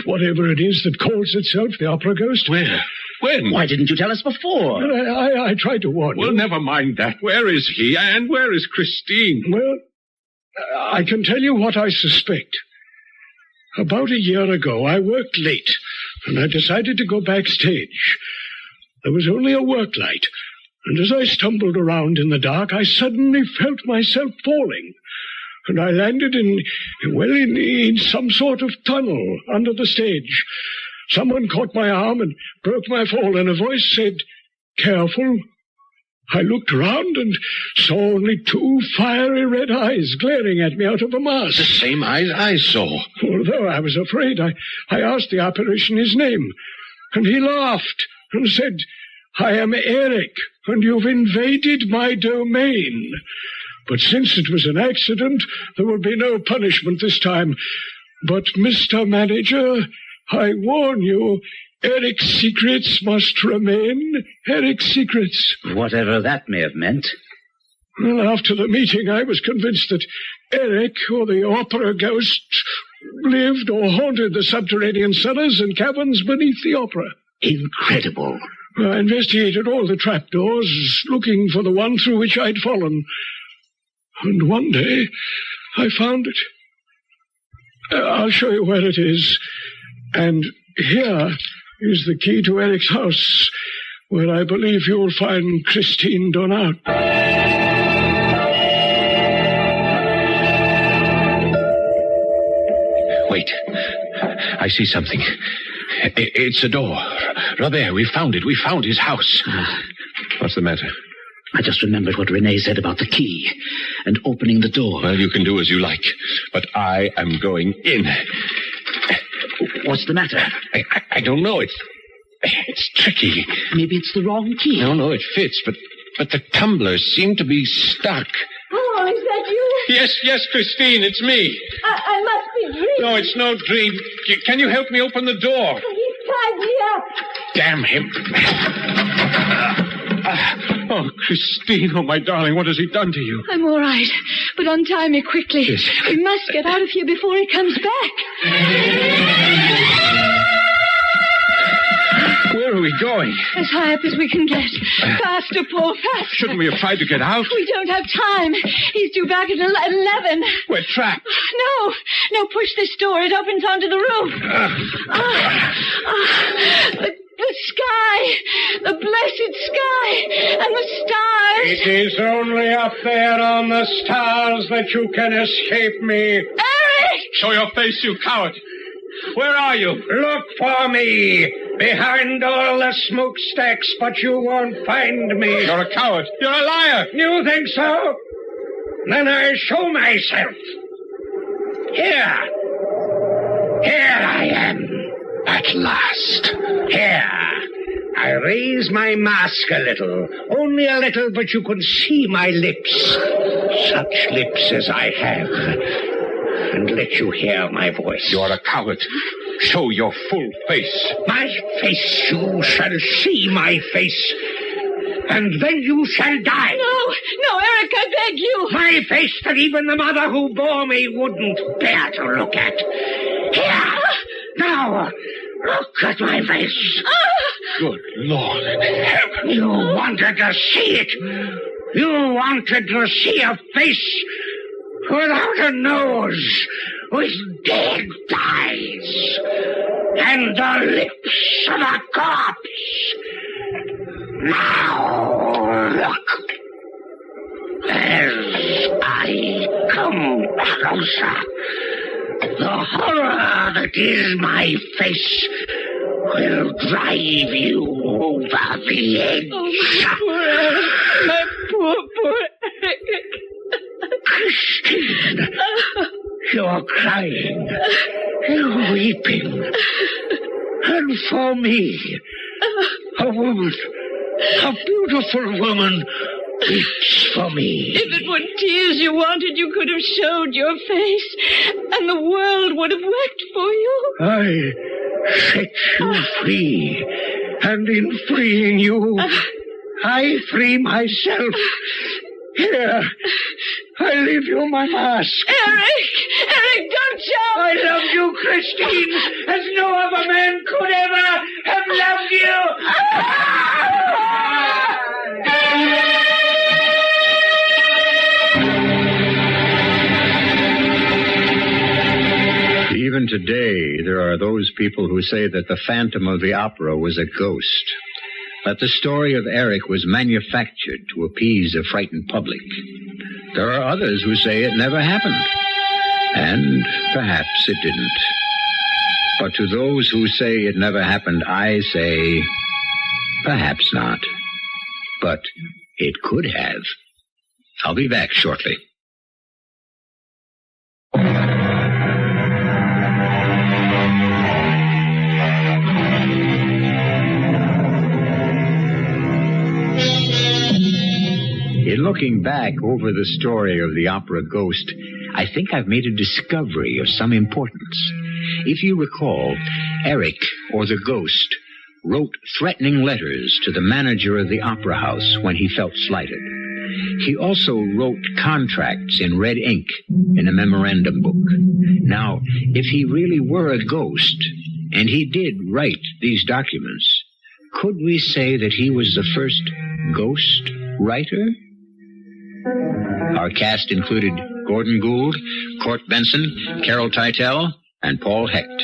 whatever it is that calls itself the Opera Ghost.
Where? When?
Why didn't you tell us before?
I tried to warn you.
Well, never mind that. Where is he, and where is Christine?
Well, I can tell you what I suspect. About a year ago, I worked late, and I decided to go backstage. There was only a work light, and as I stumbled around in the dark, I suddenly felt myself falling. And I landed in some sort of tunnel under the stage. Someone caught my arm and broke my fall, and a voice said, "Careful." I looked around and saw only two fiery red eyes glaring at me out of a mask.
The same eyes I saw.
Although I was afraid, I asked the apparition his name, and he laughed and said, "I am Eric, and you've invaded my domain. But since it was an accident, there will be no punishment this time. But, Mr. Manager, I warn you, Eric's secrets must remain Eric's secrets."
Whatever that may have meant.
Well, after the meeting, I was convinced that Eric, or the Opera Ghost, lived or haunted the subterranean cellars and caverns beneath the opera.
Incredible.
I investigated all the trapdoors, looking for the one through which I'd fallen. And one day, I found it. I'll show you where it is. And here is the key to Eric's house, where I believe you'll find Christine Donat.
Wait. I see something. It's a door. Robert, we found it. We found his house. What's the matter?
I just remembered what Renee said about the key and opening the door.
Well, you can do as you like, but I am going in.
What's the matter?
I don't know. It's tricky.
Maybe it's the wrong key.
No, it fits, but the tumblers seem to be stuck.
Oh, is that you?
Yes, Christine, it's me.
I must be dreaming.
No, it's no dream. Can you help me open the door?
He tied me up.
Damn him. Oh, Christine, oh, my darling, what has he done to you?
I'm all right, but untie me quickly.
Yes.
We must get out of here before he comes back.
Where are we going?
As high up as we can get. Faster, Paul, faster.
Shouldn't we have tried to get out?
We don't have time. He's due back at 11.
We're trapped.
No, push this door. It opens onto the roof. The sky, the blessed sky, and the stars.
It is only up there on the stars that you can escape me.
Eric!
Show your face, you coward. Where are you?
Look for me, behind all the smokestacks, but you won't find me.
You're a coward. You're a liar.
You think so? Then I'll show myself. Here I am.
At last.
Here. I raise my mask a little. Only a little, but you can see my lips. Such lips as I have.
and let you hear my voice.
You are a coward. Show your full face.
My face, you shall see my face. And then you shall die.
No, Eric, I beg you.
My face that even the mother who bore me wouldn't bear to look at. Here, now, look at my face.
Good Lord in heaven.
You wanted to see it. You wanted to see a face without a nose, with dead eyes, and the lips of a corpse. Now look, as I come closer, the horror that is my face will drive you over the edge.
Oh, my poor Eric.
Christine, you're crying, you're weeping, and for me, a woman, a beautiful woman, weeps for me.
If it were tears you wanted, you could have showed your face, and the world would have wept for you.
I set you free, and in freeing you, I free myself. Here, I leave you my mask.
Eric, don't jump!
I love you, Christine, as no other man could ever have loved
you. Even today, there are those people who say that the Phantom of the Opera was a ghost, that the story of Eric was manufactured to appease a frightened public. There are others who say it never happened, and perhaps it didn't. But to those who say it never happened, I say, perhaps not. But it could have. I'll be back shortly. In looking back over the story of the opera Ghost, I think I've made a discovery of some importance. If you recall, Eric, or the Ghost, wrote threatening letters to the manager of the opera house when he felt slighted. He also wrote contracts in red ink in a memorandum book. Now, if he really were a ghost, and he did write these documents, could we say that he was the first ghost writer? Our cast included Gordon Gould, Court Benson, Carol Teitel, and Paul Hecht.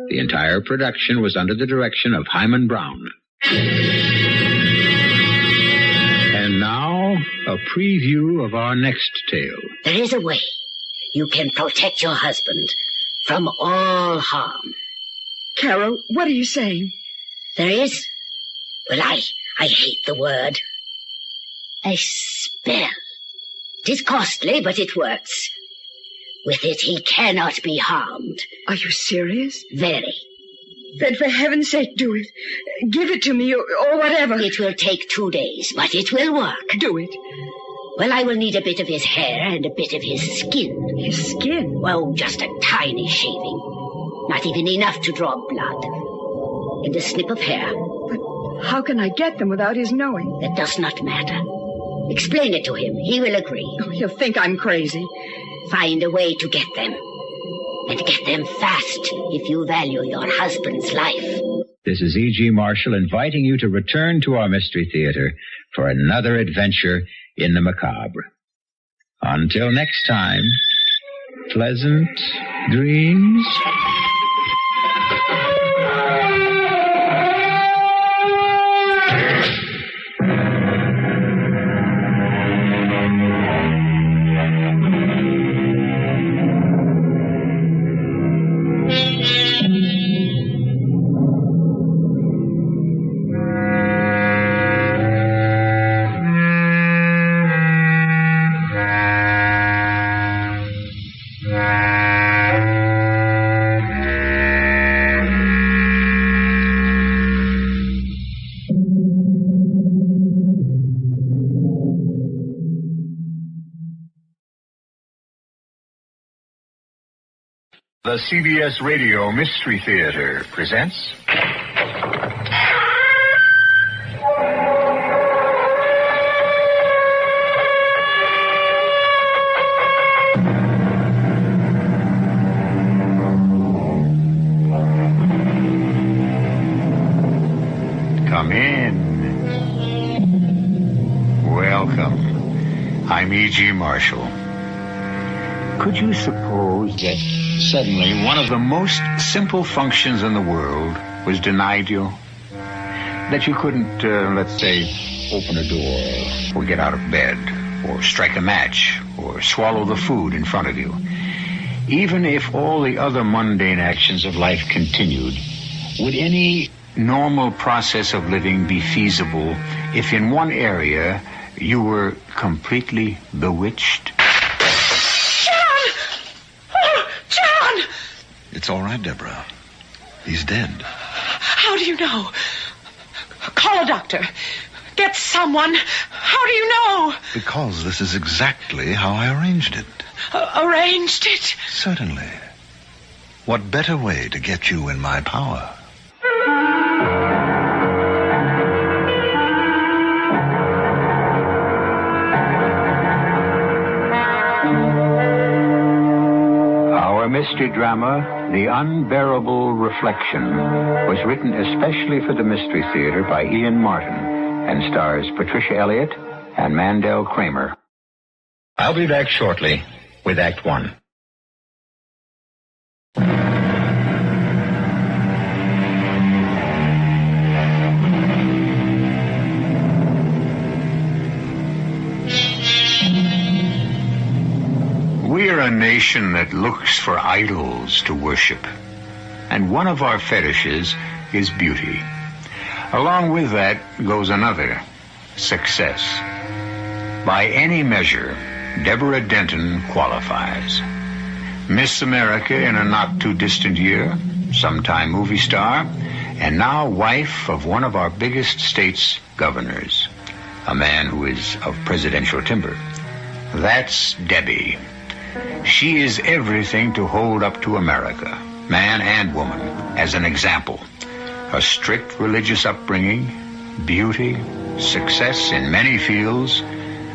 The entire production was under the direction of Hyman Brown. And now, a preview of our next tale.
There is a way you can protect your husband from all harm.
Karo, what are you saying?
There is? Well, I hate the word. A spell. It is costly, but it works. With it, he cannot be harmed.
Are you serious?
Very.
Then for heaven's sake, do it. Give it to me, or whatever.
It will take 2 days, but it will work.
Do it.
Well, I will need a bit of his hair and a bit of his skin.
His skin?
Well, just a tiny shaving. Not even enough to draw blood. And a snip of hair.
But how can I get them without his knowing?
That does not matter. Explain it to him. He will agree.
Oh, he'll think I'm crazy.
Find a way to get them. And get them fast if you value your husband's life.
This is E.G. Marshall inviting you to return to our Mystery Theater for another adventure in the macabre. Until next time, pleasant dreams. The CBS Radio Mystery Theater presents... Come in. Welcome. I'm E.G. Marshall. Could you suppose that suddenly one of the most simple functions in the world was denied you? That you couldn't, let's say, open a door, or get out of bed, or strike a match, or swallow the food in front of you. Even if all the other mundane actions of life continued, would any normal process of living be feasible if in one area you were completely bewitched?
It's all right, Deborah. He's dead.
How do you know? Call a doctor. Get someone. How do you know?
Because this is exactly how I arranged it.
Arranged it?
Certainly. What better way to get you in my power?
Our mystery drama, The Unbearable Reflection, was written especially for the Mystery Theater by Ian Martin and stars Patricia Elliott and Mandel Kramer. I'll be back shortly with Act One. We're a nation that looks for idols to worship, and one of our fetishes is beauty. Along with that goes another, success. By any measure, Deborah Denton qualifies. Miss America in a not-too-distant year, sometime movie star, and now wife of one of our biggest state's governors, a man who is of presidential timber. That's Debbie. She is everything to hold up to America, man and woman, as an example. A strict religious upbringing, beauty, success in many fields,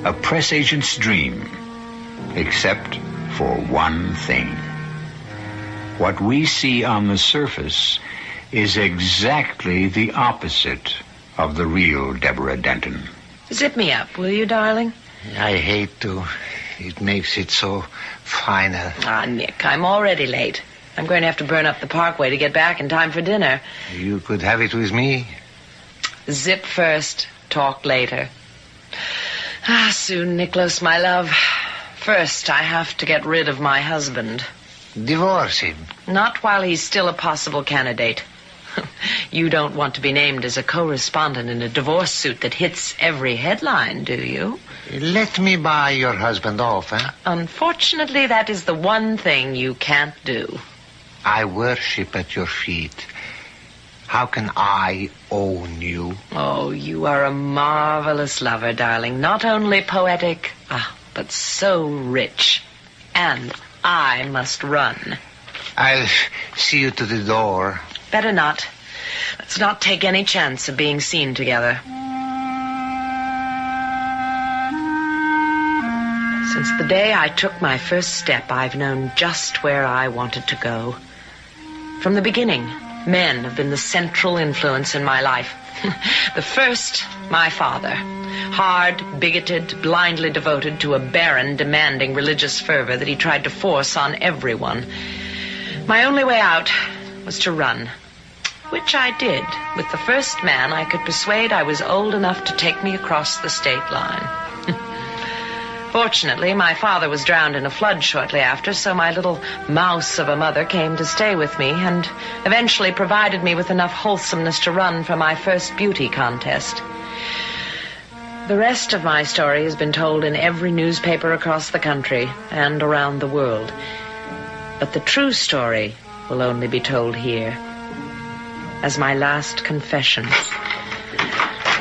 a press agent's dream, except for one thing. What we see on the surface is exactly the opposite of the real Deborah Denton.
Zip me up, will you, darling?
I hate to. It makes it so final.
Ah, Nick, I'm already late. I'm going to have to burn up the parkway to get back in time for dinner.
You could have it with me.
Zip first, talk later. Soon, Nicholas, my love. First, I have to get rid of my husband.
Divorce him?
Not while he's still a possible candidate. You don't want to be named as a co-respondent in a divorce suit that hits every headline, do you?
Let me buy your husband off, eh?
Unfortunately, that is the one thing you can't do.
I worship at your feet. How can I own you?
Oh, you are a marvelous lover, darling. Not only poetic, but so rich. And I must run.
I'll see you to the door.
Better not. Let's not take any chance of being seen together. Since the day I took my first step, I've known just where I wanted to go. From the beginning, men have been the central influence in my life. The first, my father. Hard, bigoted, blindly devoted to a barren, demanding religious fervor that he tried to force on everyone. My only way out was to run, which I did with the first man I could persuade I was old enough to take me across the state line. Fortunately, my father was drowned in a flood shortly after, so my little mouse of a mother came to stay with me and eventually provided me with enough wholesomeness to run for my first beauty contest. The rest of my story has been told in every newspaper across the country and around the world. But the true story will only be told here as my last confession.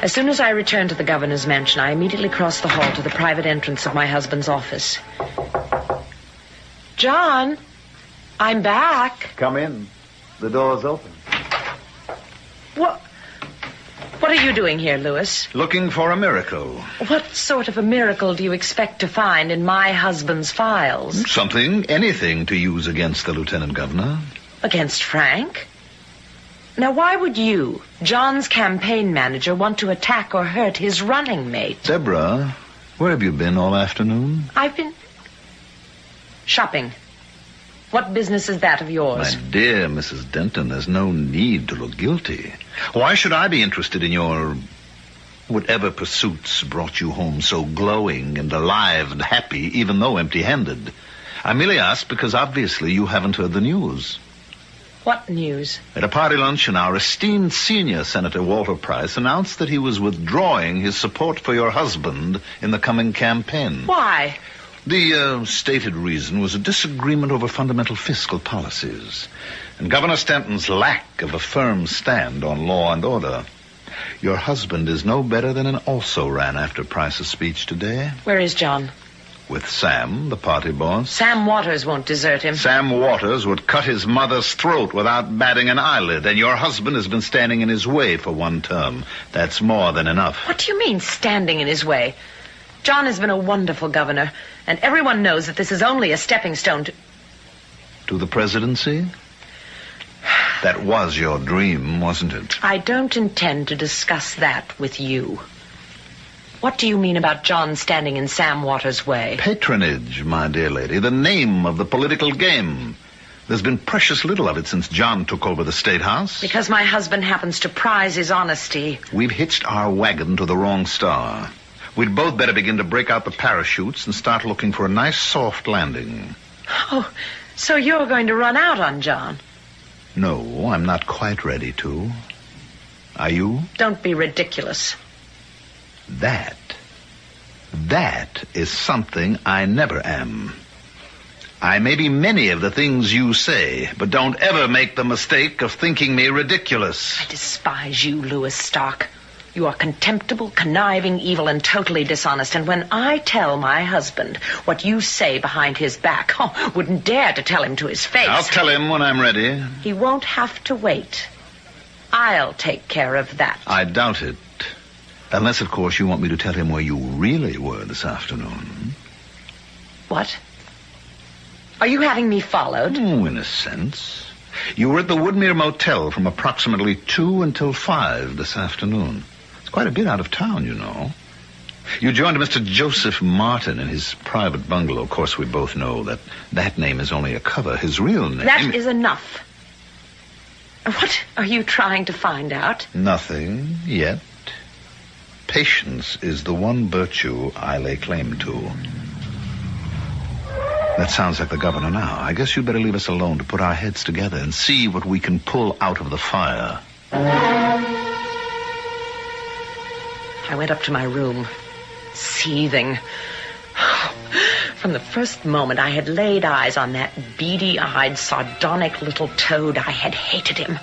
As soon as I returned to the governor's mansion, I immediately crossed the hall to the private entrance of my husband's office. John? I'm back.
Come in. The door's open.
What are you doing here, Lewis?
Looking for a miracle.
What sort of a miracle do you expect to find in my husband's files?
Something, anything to use against the Lieutenant Governor.
Against Frank? Now, why would you, John's campaign manager, want to attack or hurt his running mate?
Deborah, where have you been all afternoon?
I've been shopping. What business is that of yours?
My dear Mrs. Denton, there's no need to look guilty. Why should I be interested in your whatever pursuits brought you home so glowing and alive and happy, even though empty-handed? I merely ask because obviously you haven't heard the news.
What news?
At a party luncheon, our esteemed senior Senator Walter Price announced that he was withdrawing his support for your husband in the coming campaign.
Why?
The stated reason was a disagreement over fundamental fiscal policies and Governor Stanton's lack of a firm stand on law and order. Your husband is no better than an also-ran after Price's speech today.
Where is John?
With Sam, the party boss.
Sam Waters won't desert him.
Sam Waters would cut his mother's throat without batting an eyelid, and your husband has been standing in his way for one term. That's more than enough.
What do you mean, standing in his way? John has been a wonderful governor, and everyone knows that this is only a stepping stone
to the presidency? That was your dream, wasn't it?
I don't intend to discuss that with you. What do you mean about John standing in Sam Waters' way?
Patronage, my dear lady, the name of the political game. There's been precious little of it since John took over the State House.
Because my husband happens to prize his honesty.
We've hitched our wagon to the wrong star. We'd both better begin to break out the parachutes and start looking for a nice soft landing.
Oh, so you're going to run out on John?
No, I'm not quite ready to. Are you?
Don't be ridiculous.
That is something I never am. I may be many of the things you say, but don't ever make the mistake of thinking me ridiculous.
I despise you, Lewis Stark. You are contemptible, conniving, evil, and totally dishonest. And when I tell my husband what you say behind his back, wouldn't dare to tell him to his face.
I'll tell him when I'm ready.
He won't have to wait. I'll take care of that.
I doubt it. Unless, of course, you want me to tell him where you really were this afternoon.
What? Are you having me followed?
Oh, in a sense. You were at the Woodmere Motel from approximately 2 until 5 this afternoon. It's quite a bit out of town, you know. You joined Mr. Joseph Martin in his private bungalow. Of course, we both know that name is only a cover. His real name...
That is enough. What are you trying to find out?
Nothing yet. Patience is the one virtue I lay claim to. That sounds like the governor now. I guess you'd better leave us alone to put our heads together and see what we can pull out of the fire.
I went up to my room, seething. From the first moment I had laid eyes on that beady-eyed, sardonic little toad, I had hated him.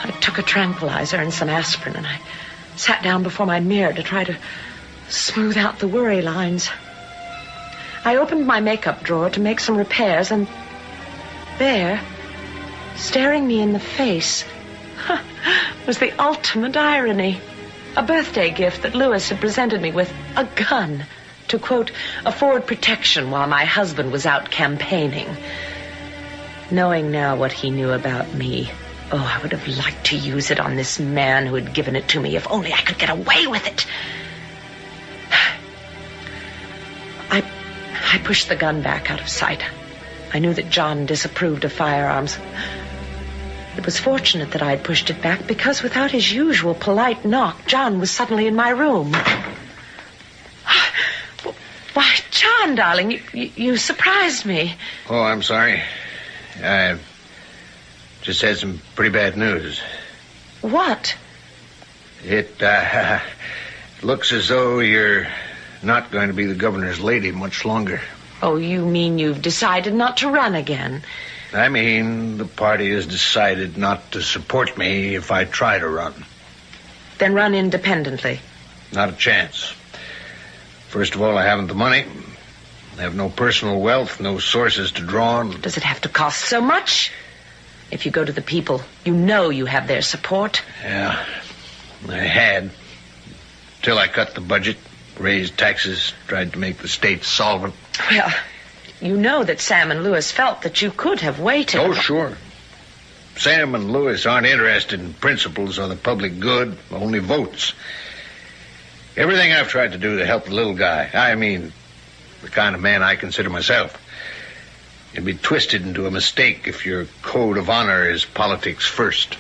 I took a tranquilizer and some aspirin, and I sat down before my mirror to try to smooth out the worry lines. I opened my makeup drawer to make some repairs, and there, staring me in the face, was the ultimate irony. A birthday gift that Lewis had presented me with, a gun, to, quote, afford protection while my husband was out campaigning. Knowing now what he knew about me, I would have liked to use it on this man who had given it to me, if only I could get away with it. I pushed the gun back out of sight. I knew that John disapproved of firearms. It was fortunate that I had pushed it back, because without his usual polite knock, John was suddenly in my room. Why, John, darling, you surprised me.
Oh, I'm sorry. I just had some pretty bad news.
What?
It looks as though you're not going to be the governor's lady much longer.
Oh, you mean you've decided not to run again?
I mean, the party has decided not to support me if I try to run.
Then run independently.
Not a chance. First of all, I haven't the money. I have no personal wealth, no sources to draw on.
Does it have to cost so much? If you go to the people, you know you have their support.
Yeah, I had. Till I cut the budget, raised taxes, tried to make the state solvent.
Well, you know that Sam and Lewis felt that you could have waited.
Oh, sure. Sam and Lewis aren't interested in principles or the public good, only votes. Everything I've tried to do to help the little guy, I mean, the kind of man I consider myself, can be twisted into a mistake if your code of honor is politics first.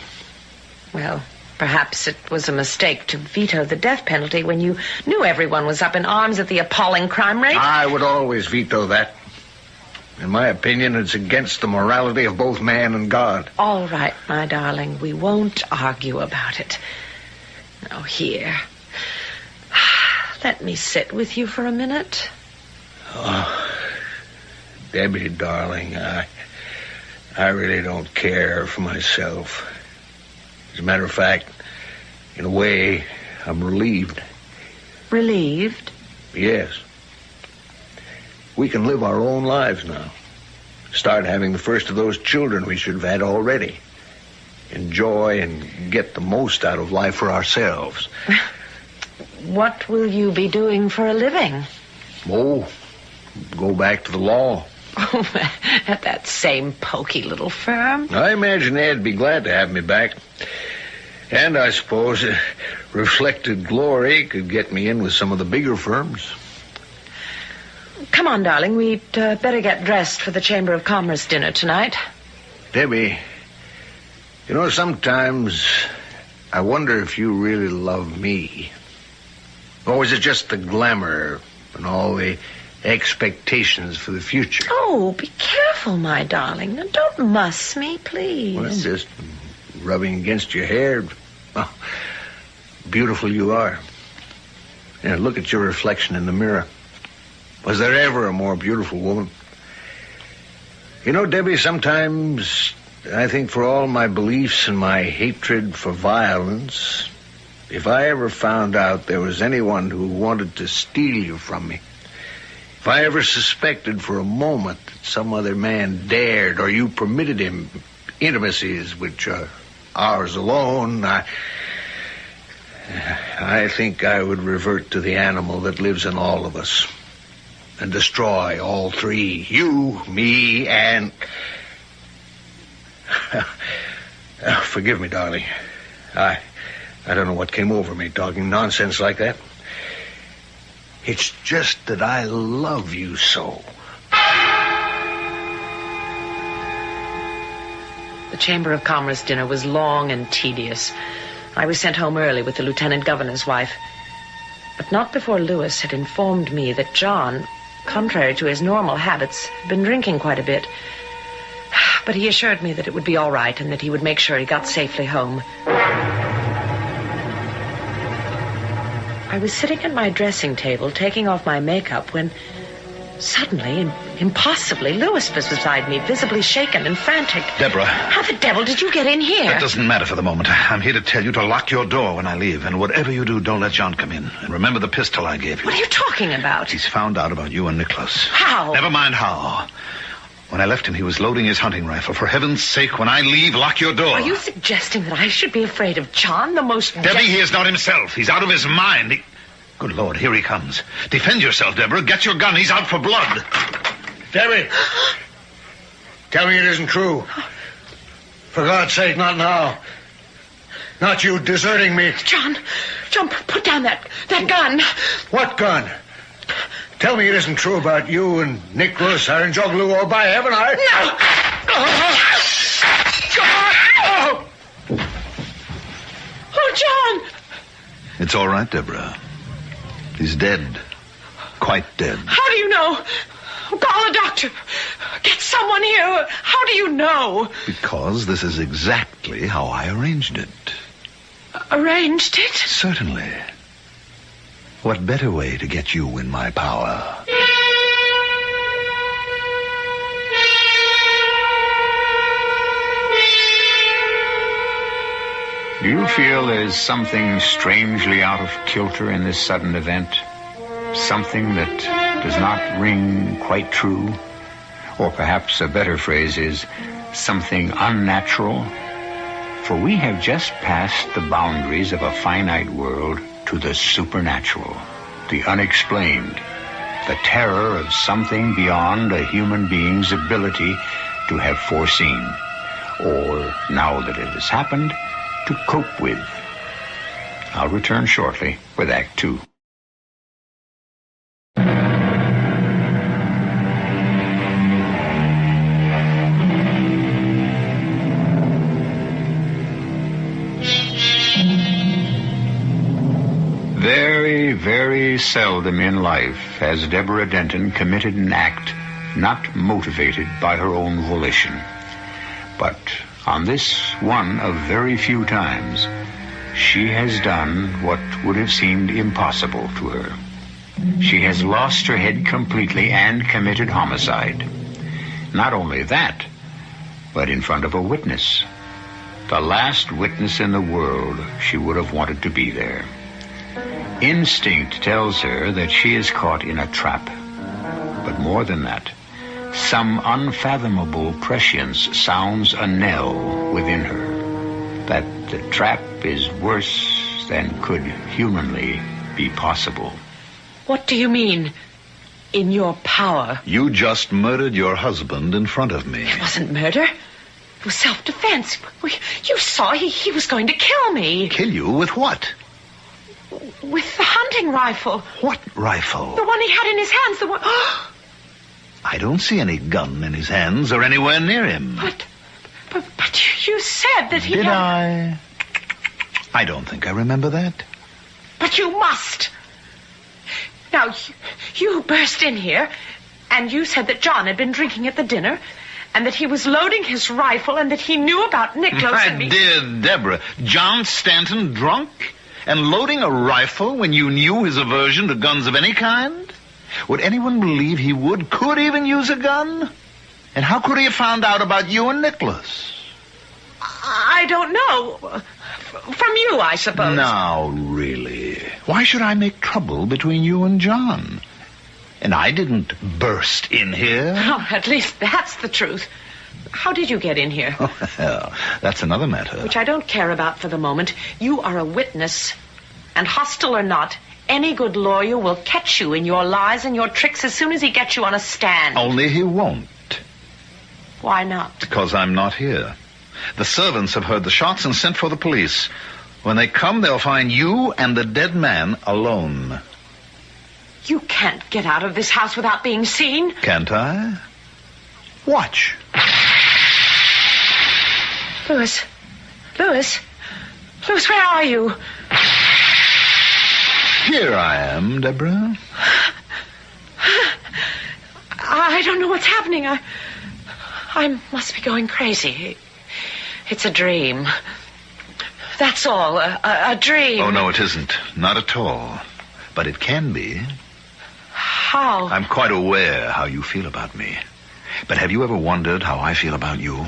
Well, perhaps it was a mistake to veto the death penalty when you knew everyone was up in arms at the appalling crime rate.
I would always veto that. In my opinion, it's against the morality of both man and God.
All right, my darling, we won't argue about it. Now, here. Let me sit with you for a minute.
Oh, Debbie, darling, I really don't care for myself. As a matter of fact, in a way, I'm relieved.
Relieved?
Yes. We can live our own lives now. Start having the first of those children we should have had already. Enjoy and get the most out of life for ourselves.
What will you be doing for a living?
Oh, go back to the law.
At that same poky little firm?
I imagine Ed'd be glad to have me back. And I suppose reflected glory could get me in with some of the bigger firms.
Come on, darling. We'd better get dressed for the Chamber of Commerce dinner tonight.
Debbie, you know, sometimes I wonder if you really love me. Or is it just the glamour and all the expectations for the future?
Oh, be careful, my darling. Now, don't muss me, please.
Well, I'm just rubbing against your hair. Oh, beautiful you are. Yeah, look at your reflection in the mirror. Was there ever a more beautiful woman? You know, Debbie, sometimes I think for all my beliefs and my hatred for violence, if I ever found out there was anyone who wanted to steal you from me, if I ever suspected for a moment that some other man dared or you permitted him intimacies which are ours alone, I think I would revert to the animal that lives in all of us and destroy all three, you, me, and... Forgive me, darling. I don't know what came over me talking nonsense like that. It's just that I love you so.
The Chamber of Commerce dinner was long and tedious. I was sent home early with the lieutenant governor's wife. But not before Lewis had informed me that John, contrary to his normal habits, had been drinking quite a bit. But he assured me that it would be all right and that he would make sure he got safely home. I was sitting at my dressing table taking off my makeup when suddenly, impossibly, Lewis was beside me, visibly shaken and frantic.
Deborah.
How the devil did you get in here?
That doesn't matter for the moment. I'm here to tell you to lock your door when I leave. And whatever you do, don't let John come in. And remember the pistol I gave you.
What are you talking about?
He's found out about you and Nicholas.
How?
Never mind how. When I left him, he was loading his hunting rifle. For heaven's sake, when I leave, lock your door.
Are you suggesting that I should be afraid of John, the most...
Debbie, he is not himself. He's out of his mind. Good Lord, here he comes. Defend yourself, Deborah. Get your gun. He's out for blood.
Debbie! Tell me it isn't true. For God's sake, not now. Not you deserting me.
John, put down that gun.
What gun? Tell me it isn't true about you and Nicholas Aranjoglu, or by heaven,
No! Oh, John!
It's all right, Deborah. He's dead. Quite dead.
How do you know? Call a doctor. Get someone here. How do you know?
Because this is exactly how I arranged it.
Arranged it?
Certainly. What better way to get you in my power?
Do you feel there's something strangely out of kilter in this sudden event? Something that does not ring quite true? Or perhaps a better phrase is something unnatural? For we have just passed the boundaries of a finite world to the supernatural, the unexplained, the terror of something beyond a human being's ability to have foreseen, or, now that it has happened, to cope with. I'll return shortly with Act Two. Very, very seldom in life has Deborah Denton committed an act not motivated by her own volition. But on this one of very few times, she has done what would have seemed impossible to her. She has lost her head completely and committed homicide. Not only that, but in front of a witness. The last witness in the world she would have wanted to be there. Instinct tells her that she is caught in a trap. But more than that, some unfathomable prescience sounds a knell within her that the trap is worse than could humanly be possible.
What do you mean, in your power?
You just murdered your husband in front of me.
It wasn't murder. It was self-defense. You saw he was going to kill me.
Kill you with what?
With the hunting rifle.
What rifle?
The one he had in his hands. The one...
I don't see any gun in his hands or anywhere near him.
But you said that he
Did
had...
I don't think I remember that.
But you must. Now, you burst in here, and you said that John had been drinking at the dinner, and that he was loading his rifle, and that he knew about Nicholas and me.
My dear Deborah, John Stanton drunk? And loading a rifle when you knew his aversion to guns of any kind? Would anyone believe he could even use a gun? And how could he have found out about you and Nicholas?
I don't know. From you, I suppose.
Now, really, why should I make trouble between you and John? And I didn't burst in here.
Oh, at least that's the truth. How did you get in here?
Well, that's another matter.
Which I don't care about for the moment. You are a witness. And hostile or not, any good lawyer will catch you in your lies and your tricks as soon as he gets you on a stand.
Only he won't.
Why not?
Because I'm not here. The servants have heard the shots and sent for the police. When they come, they'll find you and the dead man alone.
You can't get out of this house without being seen.
Can't I? Watch.
Louis, where are you?
Here I am, Deborah.
I don't know what's happening. I must be going crazy. It's a dream. That's all, a dream.
Oh, no, it isn't. Not at all. But it can be.
How?
I'm quite aware how you feel about me. But have you ever wondered how I feel about you?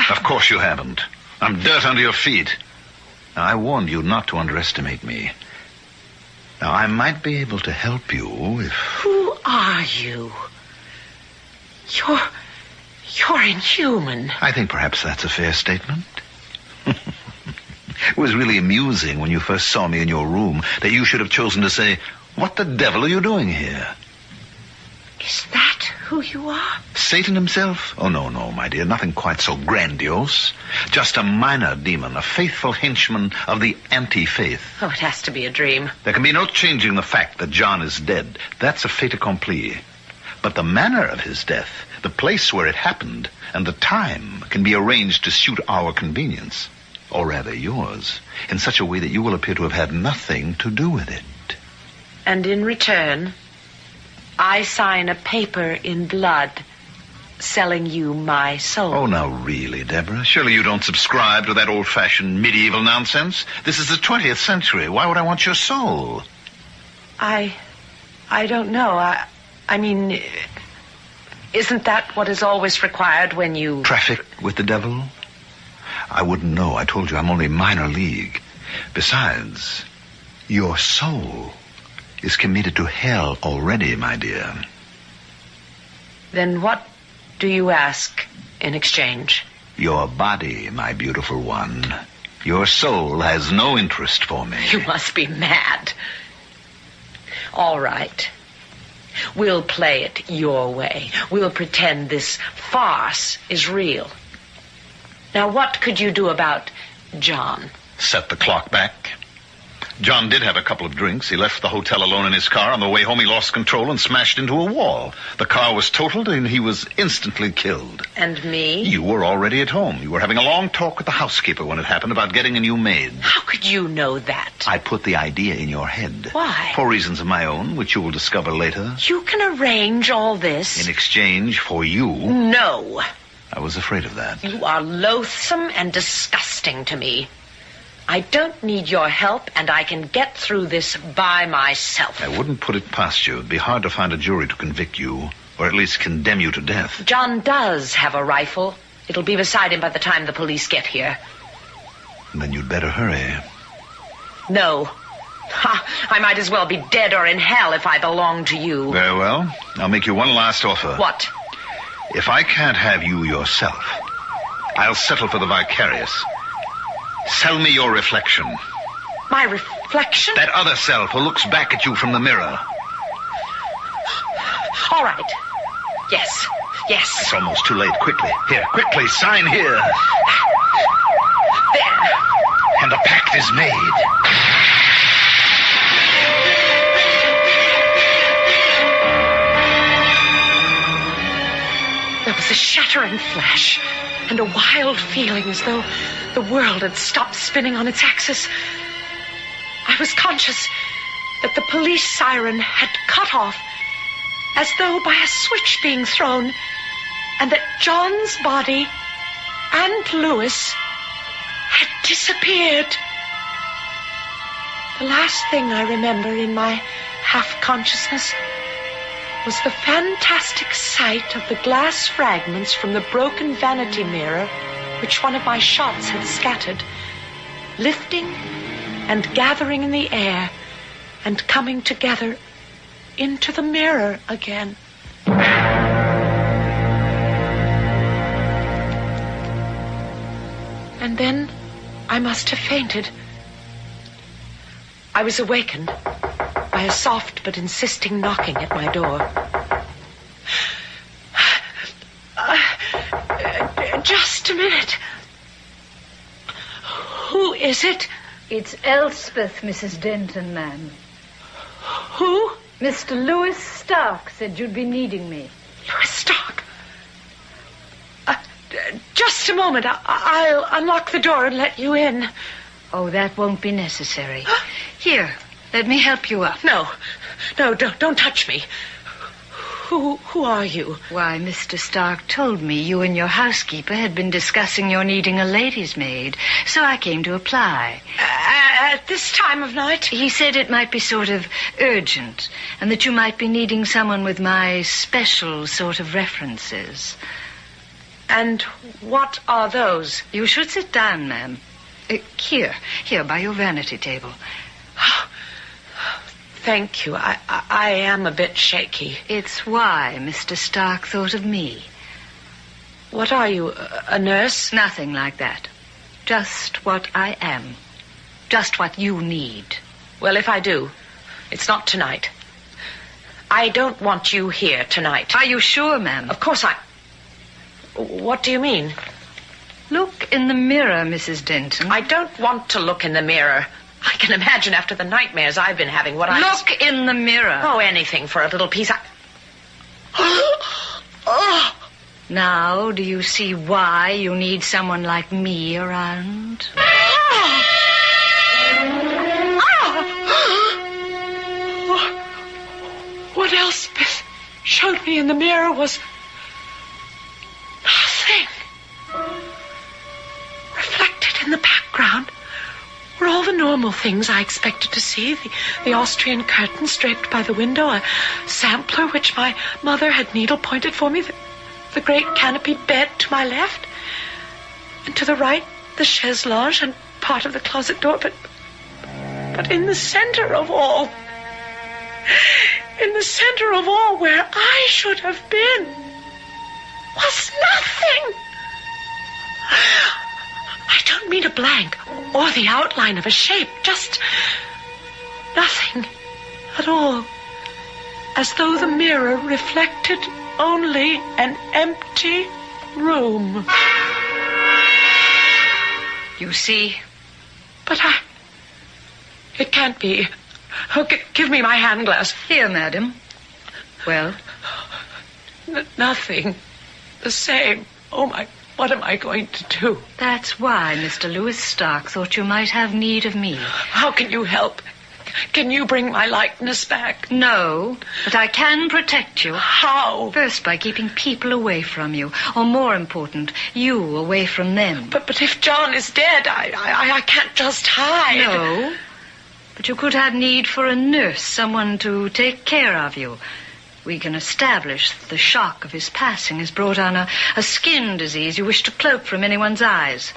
Of course you haven't. I'm dirt under your feet. Now, I warned you not to underestimate me. Now, I might be able to help you if...
Who are you? You're inhuman.
I think perhaps that's a fair statement. It was really amusing when you first saw me in your room that you should have chosen to say, "What the devil are you doing here?"
Is that who you are?
Satan himself? Oh, no, my dear. Nothing quite so grandiose. Just a minor demon, a faithful henchman of the anti-faith.
Oh, it has to be a dream.
There can be no changing the fact that John is dead. That's a fait accompli. But the manner of his death, the place where it happened, and the time can be arranged to suit our convenience, or rather yours, in such a way that you will appear to have had nothing to do with it.
And in return, I sign a paper in blood selling you my soul.
Oh, now really, Deborah, surely you don't subscribe to that old-fashioned medieval nonsense? This is the 20th century. Why would I want your soul?
I don't know. I mean, isn't that what is always required when you...
Traffic with the devil? I wouldn't know. I told you I'm only minor league. Besides, your soul is committed to hell already, my dear.
Then what do you ask in exchange?
Your body, my beautiful one. Your soul has no interest for me.
You must be mad. All right. We'll play it your way. We'll pretend this farce is real. Now, what could you do about John?
Set the clock back. John did have a couple of drinks. He left the hotel alone in his car. On the way home, he lost control and smashed into a wall. The car was totaled, and he was instantly killed.
And me?
You were already at home. You were having a long talk with the housekeeper when it happened about getting a new maid.
How could you know that?
I put the idea in your head.
Why?
For reasons of my own, which you will discover later.
You can arrange all this?
In exchange for you.
No.
I was afraid of that.
You are loathsome and disgusting to me. I don't need your help, and I can get through this by myself.
I wouldn't put it past you. It'd be hard to find a jury to convict you, or at least condemn you to death.
John does have a rifle. It'll be beside him by the time the police get here.
Then you'd better hurry.
No. Ha! I might as well be dead or in hell if I belong to you.
Very well. I'll make you one last offer.
What?
If I can't have you yourself, I'll settle for the vicarious. Sell me your reflection.
My reflection?
That other self who looks back at you from the mirror.
All right. Yes. Yes.
It's almost too late. Quickly. Here, quickly. Sign here.
There.
And the pact is made.
There was a shattering flash and a wild feeling as though the world had stopped spinning on its axis. I was conscious that the police siren had cut off as though by a switch being thrown, and that John's body and Louis had disappeared. The last thing I remember in my half-consciousness was the fantastic sight of the glass fragments from the broken vanity mirror which one of my shots had scattered, lifting and gathering in the air and coming together into the mirror again. And then I must have fainted. I was awakened by a soft but insisting knocking at my door. Just a minute. Who is it?
It's Elspeth, Mrs. Denton, ma'am.
Who?
Mr. Louis Stark said you'd be needing me.
Louis Stark? Just a moment. I'll unlock the door and let you in.
Oh, that won't be necessary. Here, let me help you up.
No, don't touch me. Who are you?
Why, Mr. Stark told me you and your housekeeper had been discussing your needing a lady's maid, so I came to apply.
At this time of night?
He said it might be sort of urgent, and that you might be needing someone with my special sort of references.
And what are those?
You should sit down, ma'am. Here, by your vanity table.
Thank you. I am a bit shaky.
It's why Mr. Stark thought of me.
What are you, a nurse?
Nothing like that. Just what I am. Just what you need.
Well, if I do, it's not tonight. I don't want you here tonight.
Are you sure, ma'am?
Of course I... What do you mean?
Look in the mirror, Mrs. Denton.
I don't want to look in the mirror. I can imagine after the nightmares I've been having what I...
Look in the mirror.
Oh, anything for a little piece.
Now, do you see why you need someone like me around?
What else showed me in the mirror was nothing. Reflected in the background were all the normal things I expected to see. The Austrian curtains draped by the window, a sampler which my mother had needle-pointed for me, the great canopied bed to my left, and to the right, the chaise lounge and part of the closet door. But in the center of all, in the center of all where I should have been, was nothing. I don't mean a blank or the outline of a shape, just nothing at all. As though the mirror reflected only an empty room.
You see?
But it can't be. Oh, give me my hand glass.
Here, madam. Well?
Nothing. The same. Oh, my, what am I going to do?
That's why Mr. Lewis Stark thought you might have need of me.
How can you help? Can you bring my likeness back?
No, but I can protect you.
How?
First, by keeping people away from you. Or more important, you away from them.
But if John is dead, I can't just hide.
No, but you could have need for a nurse, someone to take care of you. We can establish that the shock of his passing has brought on a skin disease you wish to cloak from anyone's eyes,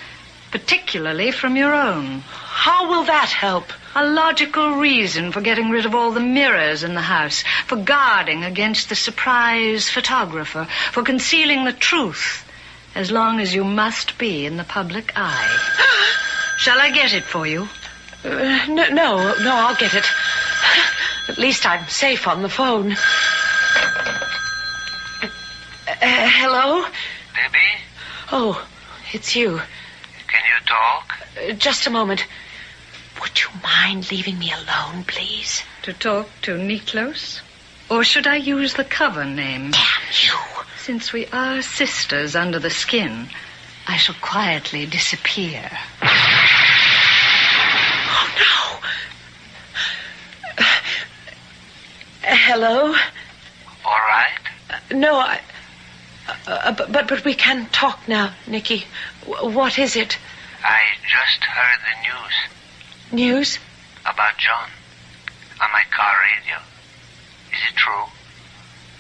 particularly from your own.
How will that help?
A logical reason for getting rid of all the mirrors in the house, for guarding against the surprise photographer, for concealing the truth, as long as you must be in the public eye. Shall I get it for you?
No, I'll get it. At least I'm safe on the phone. Hello?
Debbie?
Oh, it's you.
Can you talk?
Just a moment. Would you mind leaving me alone, please?
To talk to Niklos? Or should I use the cover name?
Damn you!
Since we are sisters under the skin, I shall quietly disappear.
Oh, no! Hello?
All right?
No, but we can talk now, Nicky. What is it?
I just heard the news.
News?
About John. On my car radio. Is it true?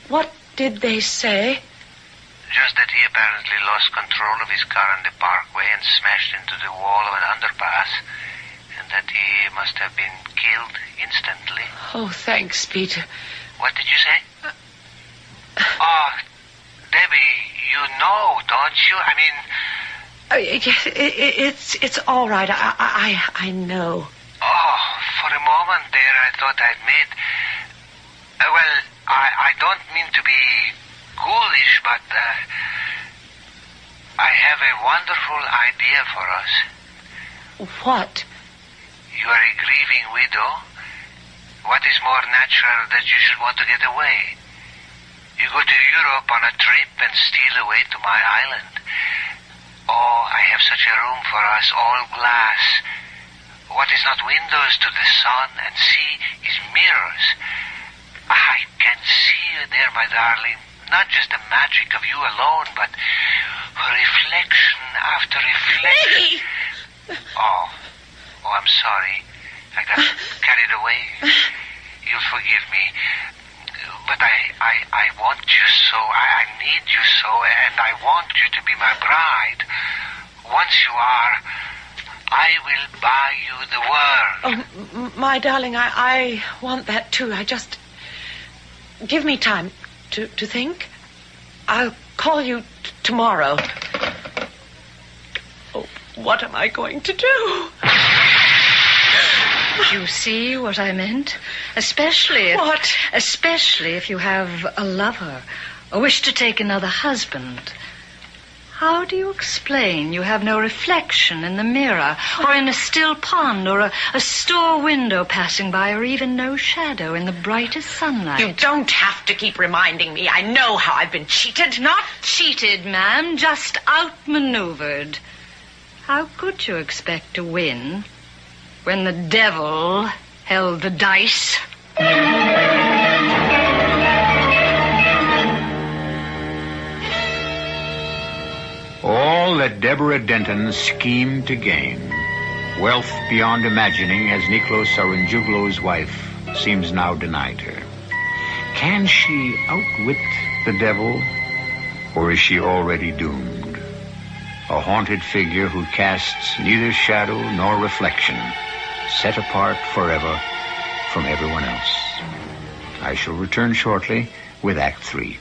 What did they say?
Just that he apparently lost control of his car on the parkway and smashed into the wall of an underpass. And that he must have been killed instantly.
Oh, thanks, Peter.
What did you say? Oh, Debbie, you know, don't you? I mean...
It's all right. I know.
Oh, for a moment there I thought I'd made... well, I don't mean to be ghoulish, but I have a wonderful idea for us.
What?
You are a grieving widow. What is more natural that you should want to get away? You go to Europe on a trip and steal away to my island. Oh, I have such a room for us, all glass. What is not windows to the sun and sea is mirrors. I can see you there, my darling. Not just the magic of you alone, but reflection after reflection. Oh, I'm sorry. I got carried away. You'll forgive me. But I want you so. I need you so, and I want you to be my bride. Once you are, I will buy you the world.
Oh, my darling, I want that too. I just... Give me time to think. I'll call you tomorrow. Oh, what am I going to do?
You see what I meant? Especially if you have a lover or wish to take another husband. How do you explain you have no reflection in the mirror or in a still pond or a store window passing by or even no shadow in the brightest sunlight?
You don't have to keep reminding me. I know how I've been cheated.
Not cheated, ma'am, just outmaneuvered. How could you expect to win when the devil held the dice?
All that Deborah Denton schemed to gain, wealth beyond imagining as Niklos Sarunjuglo's wife, seems now denied her. Can she outwit the devil, or is she already doomed? A haunted figure who casts neither shadow nor reflection, set apart forever from everyone else. I shall return shortly with Act 3.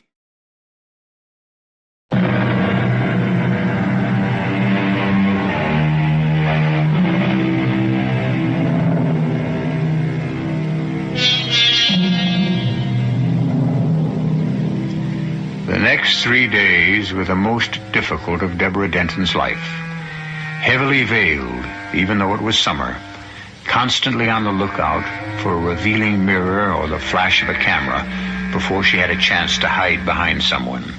The next 3 days were the most difficult of Deborah Denton's life. Heavily veiled, even though it was summer, constantly on the lookout for a revealing mirror or the flash of a camera before she had a chance to hide behind someone.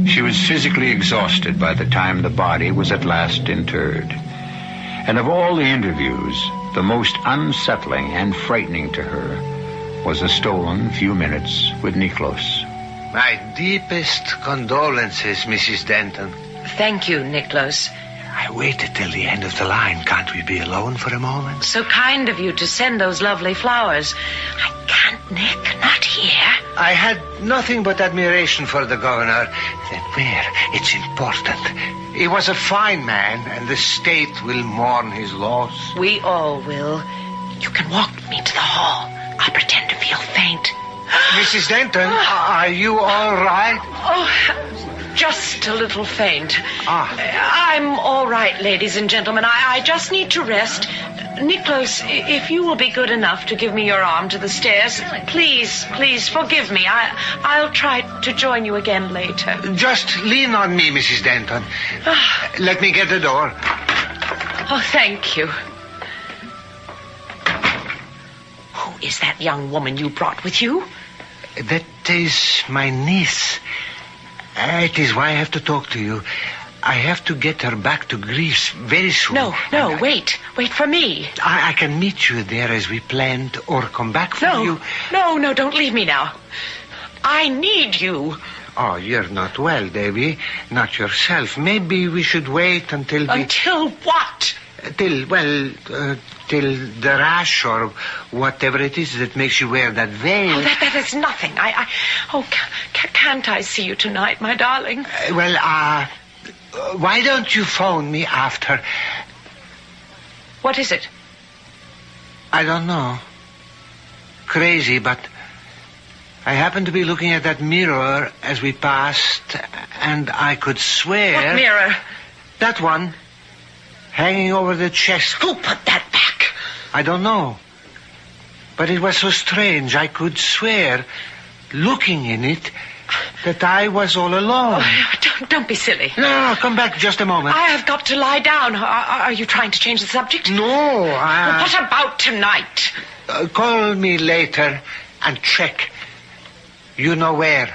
She was physically exhausted by the time the body was at last interred. And of all the interviews, the most unsettling and frightening to her was the stolen few minutes with Niklos.
My deepest condolences, Mrs. Denton.
Thank you, Niklos.
I waited till the end of the line. Can't we be alone for a moment?
So kind of you to send those lovely flowers. I can't, Nick, not here.
I had nothing but admiration for the governor. Then where? It's important. He was a fine man, and the state will mourn his loss.
We all will. You can walk with me to the hall. I'll pretend to feel faint.
Mrs. Denton, are you all right?
Oh, just a little faint. I'm all right, ladies and gentlemen. I just need to rest. Niklos, if you will be good enough to give me your arm to the stairs, please forgive me. I'll try to join you again later.
Just lean on me, Mrs. Denton. Let me get the door.
Oh, thank you. Who is that young woman you brought with you?
That is my niece. It is why I have to talk to you. I have to get her back to Greece very soon.
No, wait for me.
I can meet you there as we planned, or come back for you.
No, don't leave me now. I need you.
Oh, you're not well, Davy. Not yourself. Maybe we should wait until
Until what?
Till the rash or whatever it is that makes you wear that veil.
Oh, that is nothing. Can't I see you tonight, my darling?
Why don't you phone me after?
What is it?
I don't know. Crazy, but I happened to be looking at that mirror as we passed, and I could swear...
What mirror?
That one. Hanging over the chest.
Who put that back?
I don't know. But it was so strange. I could swear, looking in it, that I was all alone.
Oh, don't be silly.
No, come back just a moment.
I have got to lie down. Are you trying to change the subject?
No,
Well, what about tonight?
Call me later and check. You know where.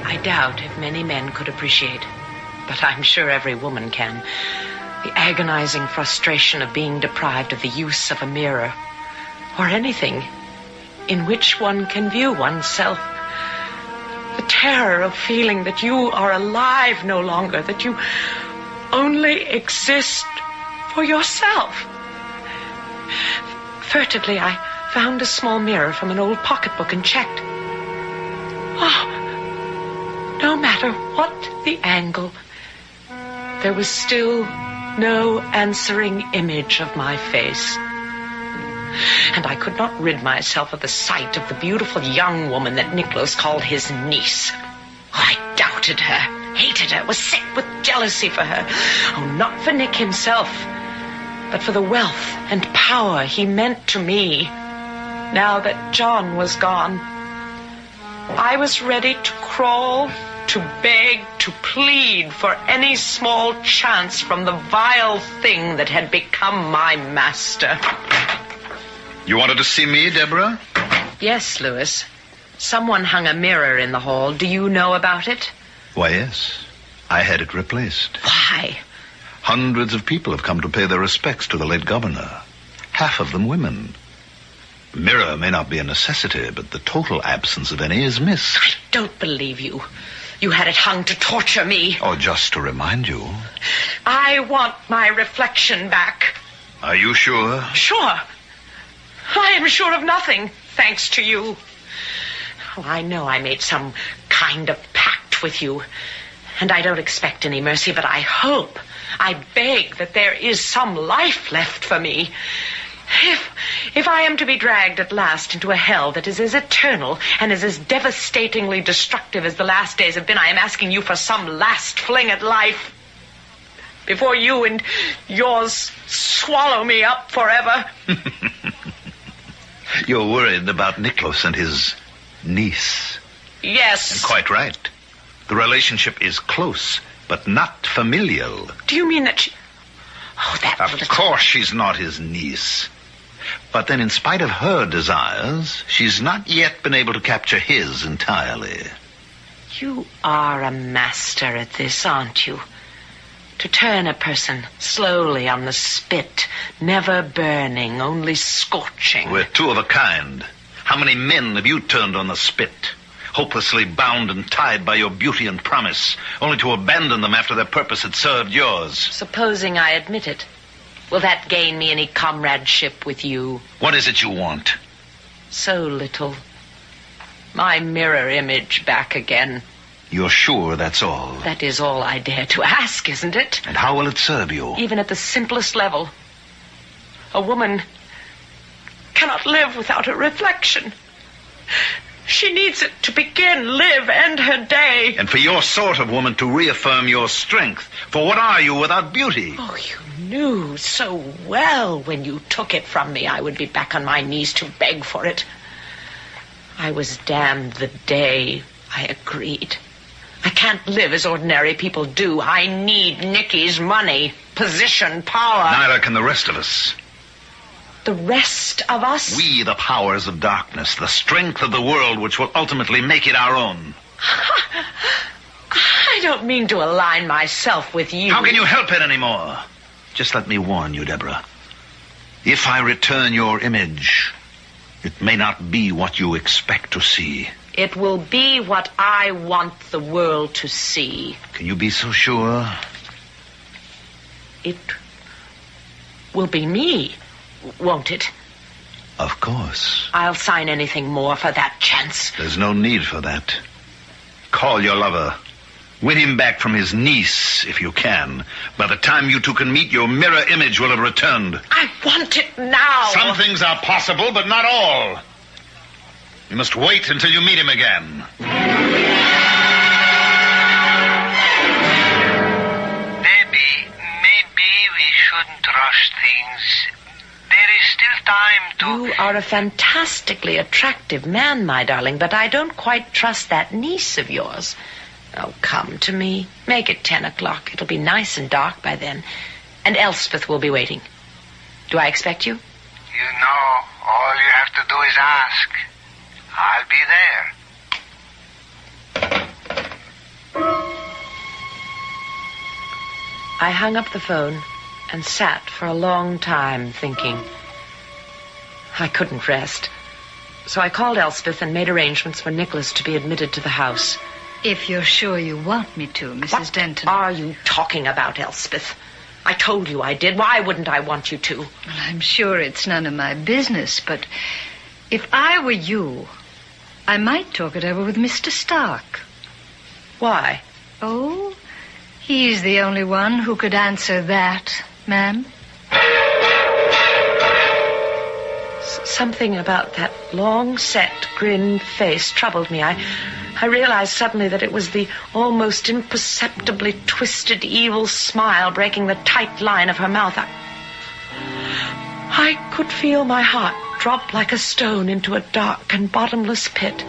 I doubt if many men could appreciate, but I'm sure every woman can, the agonizing frustration of being deprived of the use of a mirror, or anything in which one can view oneself. The terror of feeling that you are alive no longer, that you only exist for yourself. Furtively, I found a small mirror from an old pocketbook and checked. Oh, no matter what the angle, there was still no answering image of my face. And I could not rid myself of the sight of the beautiful young woman that Niklos called his niece. I doubted her, hated her, was sick with jealousy for her. Oh, not for Nick himself, but for the wealth and power he meant to me. Now that John was gone, I was ready to crawl, to beg, to plead for any small chance from the vile thing that had become my master.
You wanted to see me, Deborah?
Yes, Louis. Someone hung a mirror in the hall. Do you know about it?
Why, yes. I had it replaced.
Why?
Hundreds of people have come to pay their respects to the late governor. Half of them women. A mirror may not be a necessity, but the total absence of any is missed.
I don't believe you. You had it hung to torture me.
Oh, just to remind you.
I want my reflection back.
Are you sure?
Sure. I am sure of nothing, thanks to you. Oh, I know I made some kind of pact with you, and I don't expect any mercy, but I hope, I beg that there is some life left for me. If I am to be dragged at last into a hell that is as eternal and is as devastatingly destructive as the last days have been, I am asking you for some last fling at life before you and yours swallow me up forever.
You're worried about Nicholas and his niece.
Yes.
And quite right. The relationship is close, but not familial.
Do you mean that she... Oh, that...
Of course she's not his niece. But then, in spite of her desires, she's not yet been able to capture his entirely.
You are a master at this, aren't you? To turn a person slowly on the spit, never burning, only scorching.
We're two of a kind. How many men have you turned on the spit? Hopelessly bound and tied by your beauty and promise, only to abandon them after their purpose had served yours.
Supposing I admit it, will that gain me any comradeship with you?
What is it you want?
So little. My mirror image back again.
You're sure that's all?
That is all I dare to ask, isn't it?
And how will it serve you?
Even at the simplest level. A woman cannot live without a reflection. She needs it to begin, live, end her day.
And for your sort of woman to reaffirm your strength. For what are you without beauty?
Oh, you knew so well when you took it from me I would be back on my knees to beg for it. I was damned the day I agreed. I can't live as ordinary people do. I need Nicky's money, position, power.
Neither can the rest of us.
The rest of us?
We, the powers of darkness, the strength of the world which will ultimately make it our own.
I don't mean to align myself with you.
How can you help it anymore? Just let me warn you, Deborah. If I return your image, it may not be what you expect to see.
It will be what I want the world to see.
Can you be so sure?
It will be me, won't it?
Of course.
I'll sign anything more for that chance.
There's no need for that. Call your lover. Win him back from his niece, if you can. By the time you two can meet, your mirror image will have returned.
I want it now.
Some things are possible, but not all. You must wait until you meet him again.
Maybe we shouldn't rush things. There is still time to...
You are a fantastically attractive man, my darling, but I don't quite trust that niece of yours. Oh, come to me. Make it 10 o'clock. It'll be nice and dark by then. And Elspeth will be waiting. Do I expect you?
You know, all you have to do is ask. I'll be there.
I hung up the phone and sat for a long time thinking. I couldn't rest. So I called Elspeth and made arrangements for Nicholas to be admitted to the house.
If you're sure you want me to, Mrs. Denton.
What are you talking about, Elspeth? I told you I did. Why wouldn't I want you to?
Well, I'm sure it's none of my business, but if I were you, I might talk it over with Mr. Stark.
Why?
Oh, he's the only one who could answer that, ma'am.
Something about that long-set, grin face troubled me. I realized suddenly that it was the almost imperceptibly twisted, evil smile breaking the tight line of her mouth. I could feel my heart drop like a stone into a dark and bottomless pit.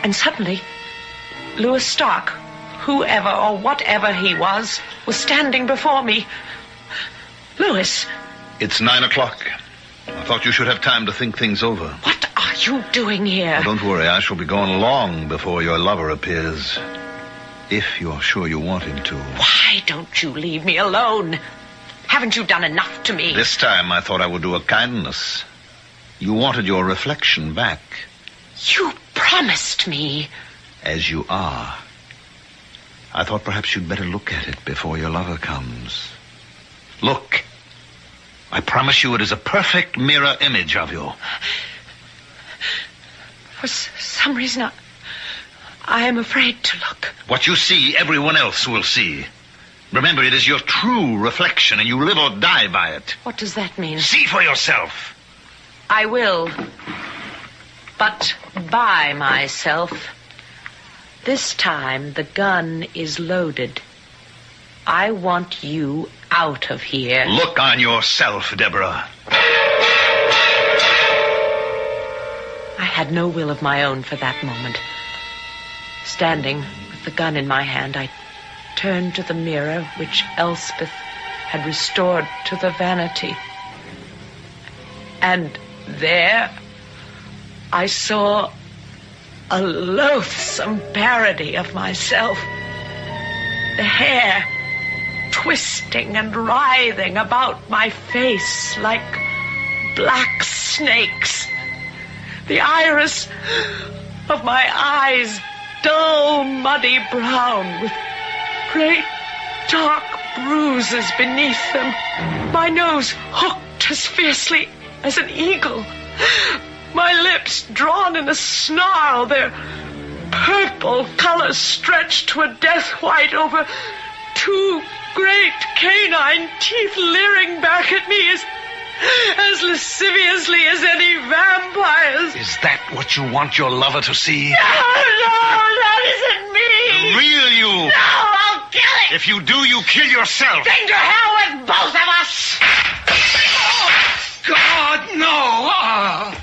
And suddenly, Louis Stark, whoever or whatever he was standing before me. Louis.
It's 9 o'clock. I thought you should have time to think things over.
What are you doing here?
Well, don't worry, I shall be gone long before your lover appears. If you're sure you want him to.
Why don't you leave me alone? Haven't you done enough to me?
This time I thought I would do a kindness. You wanted your reflection back.
You promised me.
As you are. I thought perhaps you'd better look at it before your lover comes. Look. I promise you it is a perfect mirror image of you.
For some reason, I am afraid to look.
What you see, everyone else will see. Remember, it is your true reflection, and you live or die by it.
What does that mean?
See for yourself.
I will. But by myself. This time the gun is loaded. I want you out of here.
Look on yourself, Deborah.
I had no will of my own for that moment. Standing with the gun in my hand, I turned to the mirror which Elspeth had restored to the vanity. And there I saw a loathsome parody of myself. The hair twisting and writhing about my face like black snakes. The iris of my eyes dull, muddy brown with great dark bruises beneath them. My nose hooked as fiercely as an eagle. My lips drawn in a snarl, their purple color stretched to a death white over two great canine teeth leering back at me as lasciviously as any vampires.
Is that what you want your lover to see?
No, that isn't me.
The real you.
No, I'll kill it.
If you do, you kill yourself.
Then to hell with both of us.
God, no.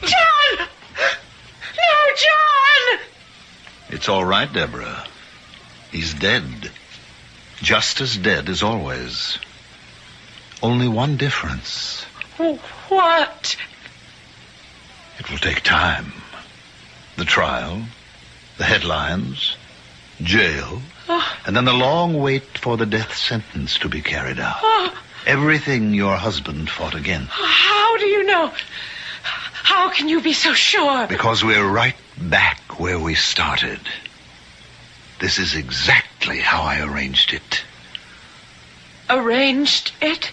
John! No, John!
It's all right, Deborah. He's dead. Just as dead as always. Only one difference.
What?
It will take time. The trial, the headlines, jail, and then the long wait for the death sentence to be carried out. Everything your husband fought against.
How do you know? How can you be so sure?
Because we're right back where we started. This is exactly how I arranged it.
Arranged it?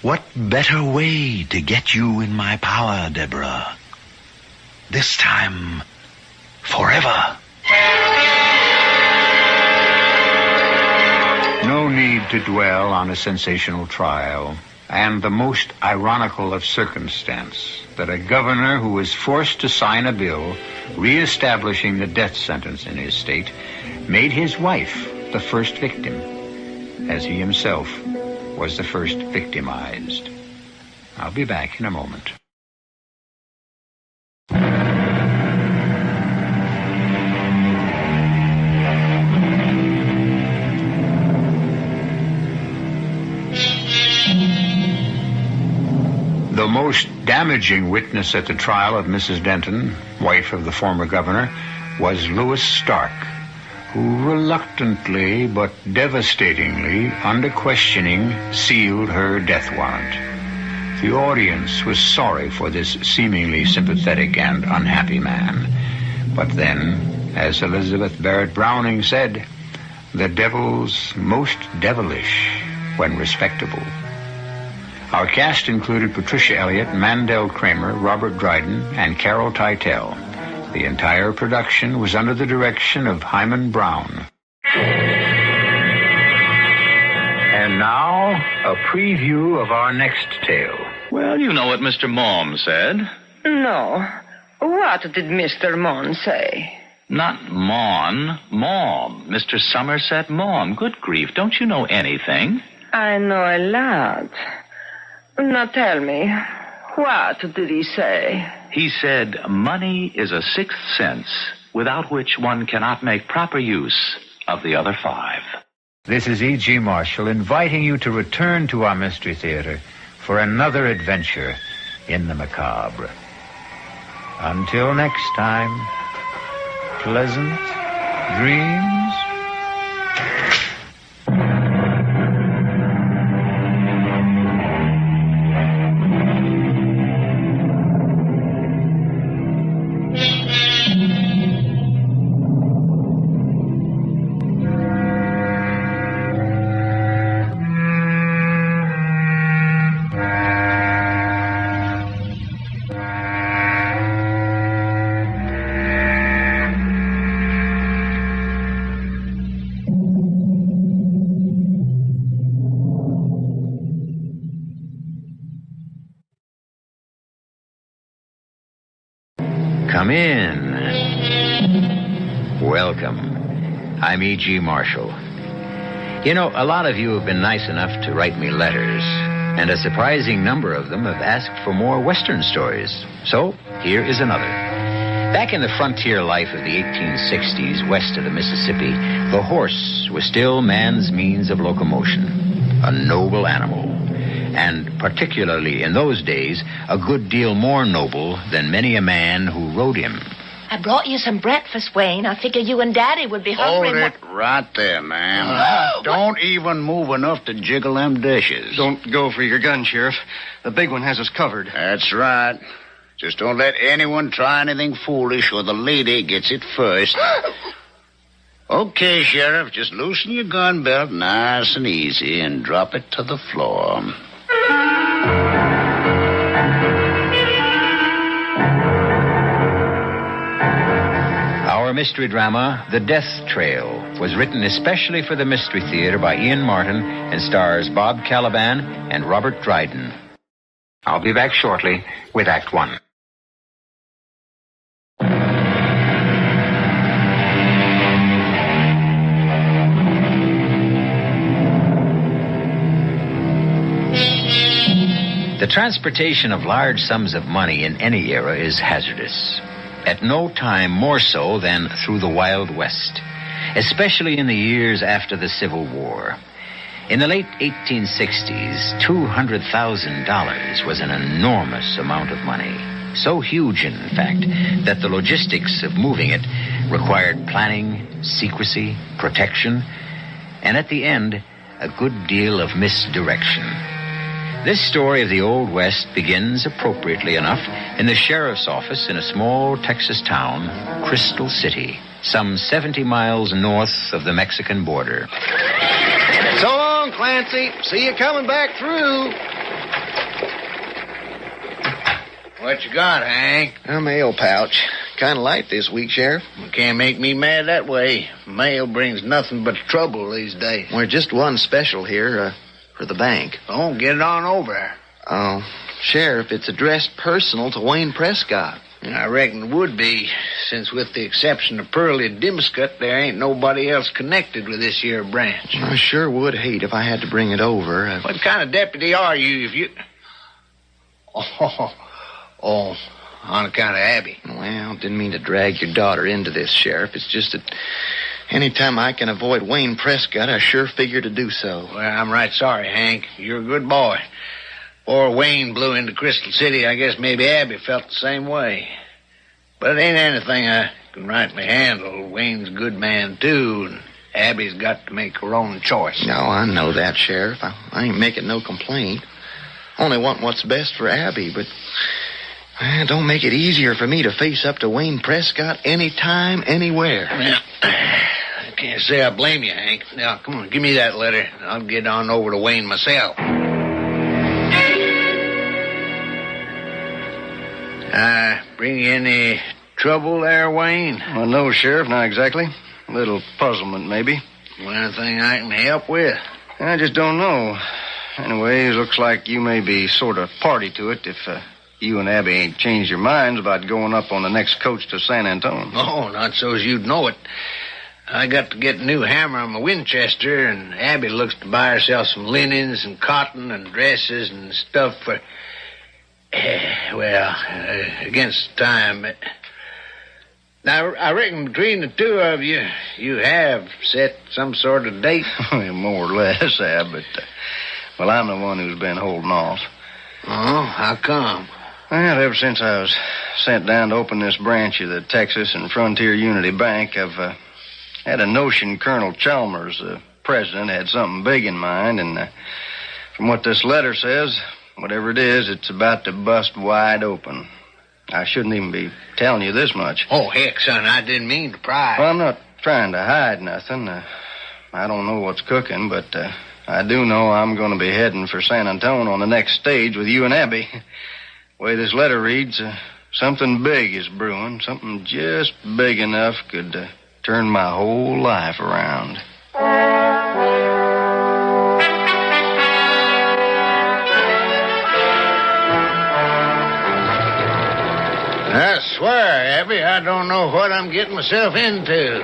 What better way to get you in my power, Deborah? This time, forever.
No need to dwell on a sensational trial and the most ironical of circumstance that a governor who was forced to sign a bill reestablishing the death sentence in his state made his wife the first victim, as he himself was the first victimized. I'll be back in a moment. The most damaging witness at the trial of Mrs. Denton, wife of the former governor, was Louis Stark, who reluctantly but devastatingly, under questioning, sealed her death warrant. The audience was sorry for this seemingly sympathetic and unhappy man. But then, as Elizabeth Barrett Browning said, the devil's most devilish when respectable. Our cast included Patricia Elliott, Mandel Kramer, Robert Dryden, and Carol Teitel. The entire production was under the direction of Hyman Brown. And now, a preview of our next tale.
Well, you know what Mr. Maugham said.
No. What did Mr. Mon say?
Not Maughan, Maugham. Mr. Somerset Maugham. Good grief, don't you know anything?
I know a lot. Now tell me, what did he say?
He said, money is a sixth sense, without which one cannot make proper use of the other five.
This is E.G. Marshall inviting you to return to our Mystery Theater for another adventure in the macabre. Until next time, pleasant dreams. Come in. Welcome. I'm E.G. Marshall. You know, a lot of you have been nice enough to write me letters, and a surprising number of them have asked for more Western stories. So, here is another. Back in the frontier life of the 1860s, west of the Mississippi, the horse was still man's means of locomotion, a noble animal, and particularly in those days, a good deal more noble than many a man who rode him.
I brought you some breakfast, Wayne. I figure you and Daddy would be hungry.
Hold it right there, ma'am. Don't even move enough to jiggle them dishes.
Don't go for your gun, Sheriff. The big one has us covered.
That's right. Just don't let anyone try anything foolish or the lady gets it first. Okay, Sheriff, just loosen your gun belt nice and easy and drop it to the floor.
Our mystery drama, The Death Trail, was written especially for the Mystery Theater by Ian Martin and stars Bob Caliban and Robert Dryden.
I'll be back shortly with Act One. The transportation of large sums of money in any era is hazardous. At no time more so than through the Wild West, especially in the years after the Civil War. In the late 1860s, $200,000 was an enormous amount of money. So huge, in fact, that the logistics of moving it required planning, secrecy, protection, and at the end, a good deal of misdirection. This story of the Old West begins, appropriately enough, in the sheriff's office in a small Texas town, Crystal City, some 70 miles north of the Mexican border.
So long, Clancy. See you coming back through.
What you got, Hank?
A mail pouch. Kind of light this week, Sheriff.
You can't make me mad that way. Mail brings nothing but trouble these days.
We're just one special here, for the bank.
Oh, get it on over.
Oh, Sheriff, it's addressed personal to Wayne Prescott.
I reckon it would be, since with the exception of Pearlie Dimscut, there ain't nobody else connected with this here branch.
I sure would hate if I had to bring it over.
What kind of deputy are you if you... Oh, on account of Abby.
Well, didn't mean to drag your daughter into this, Sheriff. It's just that any time I can avoid Wayne Prescott, I sure figure to do so.
Well, I'm right sorry, Hank. You're a good boy. Before Wayne blew into Crystal City, I guess maybe Abby felt the same way. But it ain't anything I can rightly handle. Wayne's a good man, too, and Abby's got to make her own choice.
No, I know that, Sheriff. I ain't making no complaint. Only want what's best for Abby, but don't make it easier for me to face up to Wayne Prescott anytime, anywhere.
Well, I can't say I blame you, Hank. Now, come on, give me that letter. I'll get on over to Wayne myself. Bring you any trouble there, Wayne?
Well, no, Sheriff, not exactly. A little puzzlement, maybe.
Well, anything I can help with?
I just don't know. Anyway, it looks like you may be sort of party to it if you and Abby ain't changed your minds about going up on the next coach to San Antonio.
Oh, not so's you'd know it. I got to get a new hammer on my Winchester, and Abby looks to buy herself some linens and cotton and dresses and stuff for... against time. Now, I reckon between the two of you, you have set some sort of date.
More or less, Ab, but... well, I'm the one who's been holding off.
Oh, how come?
Well, ever since I was sent down to open this branch of the Texas and Frontier Unity Bank, I've had a notion Colonel Chalmers, the president, had something big in mind, and from what this letter says, whatever it is, it's about to bust wide open. I shouldn't even be telling you this much.
Oh, heck, son, I didn't mean to pry.
Well, I'm not trying to hide nothing. I don't know what's cooking, but I do know I'm going to be heading for San Antonio on the next stage with you and Abby. The way this letter reads, something big is brewing. Something just big enough could turn my whole life around.
I swear,
Abby. I don't know what I'm getting myself into.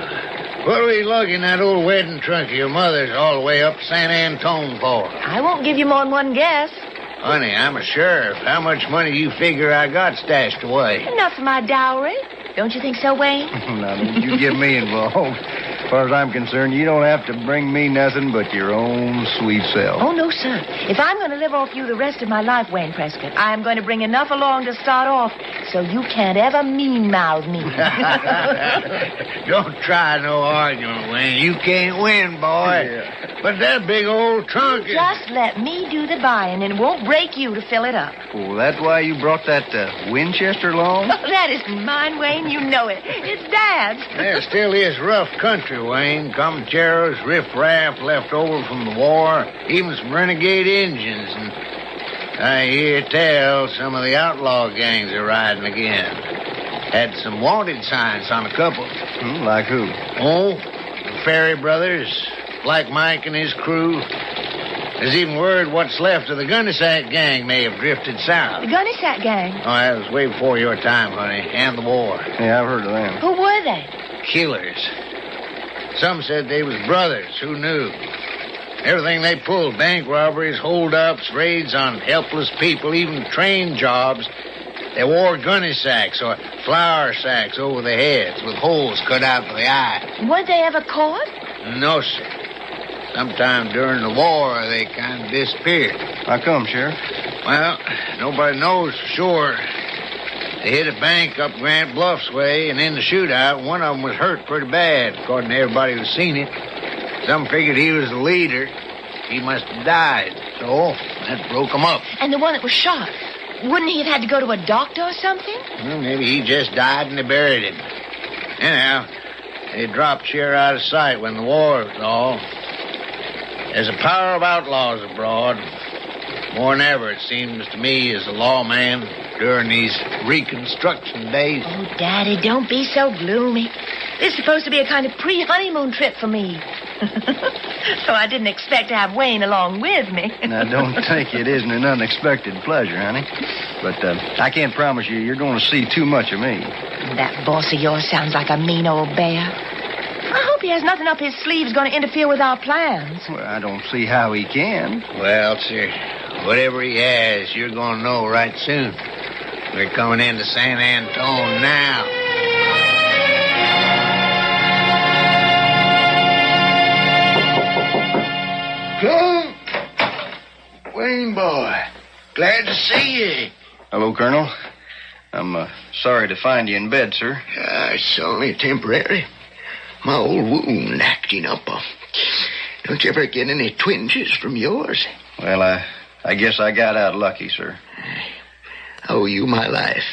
What are we lugging that old wedding trunk of your mother's all the way up to San Antone for?
I won't give you more than one guess.
Honey, I'm a sheriff. How much money do you figure I got stashed away?
Enough for my dowry. Don't you think so, Wayne?
Now, don't you get me involved. As far as I'm concerned, you don't have to bring me nothing but your own sweet self.
Oh, no, sir. If I'm going to live off you the rest of my life, Wayne Prescott, I'm going to bring enough along to start off so you can't ever mean-mouth me.
Don't try no argument, Wayne. You can't win, boy. Yeah. But that big old trunk is...
Just let me do the buying, and it won't break you to fill it up.
Oh, that's why you brought that Winchester along?
Oh, that isn't mine, Wayne. You know it. It's Dad's.
There still is rough country, Wayne. Comancheros, riff-raff left over from the war, even some renegade Indians. And I hear tell some of the outlaw gangs are riding again. Had some wanted signs on a couple.
Like who?
Oh, the Ferry brothers, Black Mike and his crew. There's even word what's left of the Gunnysack gang may have drifted south.
The Gunnysack gang?
Oh, that was way before your time, honey, and the war.
Yeah, I've heard of them.
Who were they?
Killers. Some said they was brothers. Who knew? Everything they pulled, bank robberies, hold-ups, raids on helpless people, even train jobs. They wore gunny sacks or flour sacks over their heads with holes cut out for the eye.
Weren't they ever caught?
No, sir. Sometime during the war, they kind of disappeared.
How come, Sheriff?
Well, nobody knows for sure. They hit a bank up Grant Bluffs way, and in the shootout, one of them was hurt pretty bad, according to everybody who's seen it. Some figured he was the leader. He must have died, so that broke him up.
And the one that was shot, wouldn't he have had to go to a doctor or something?
Well, maybe he just died and they buried him. Anyhow, they dropped sheer out of sight when the war was all. There's a power of outlaws abroad. More than ever, it seems to me, as a lawman during these Reconstruction days.
Oh, Daddy, don't be so gloomy. This is supposed to be a kind of pre-honeymoon trip for me. So I didn't expect to have Wayne along with me.
Now, don't think it isn't an unexpected pleasure, honey. But I can't promise you're going to see too much of me.
That boss of yours sounds like a mean old bear. I hope he has nothing up his sleeves going to interfere with our plans.
Well, I don't see how he can.
Well, sir, whatever he has, you're going to know right soon. We're coming into San Antone now. Come. Wayne, boy. Glad to see you.
Hello, Colonel. I'm sorry to find you in bed, sir.
It's only temporary. My old wound acting up. Don't you ever get any twinges from yours?
Well, I guess I got out lucky, sir.
I owe you my life.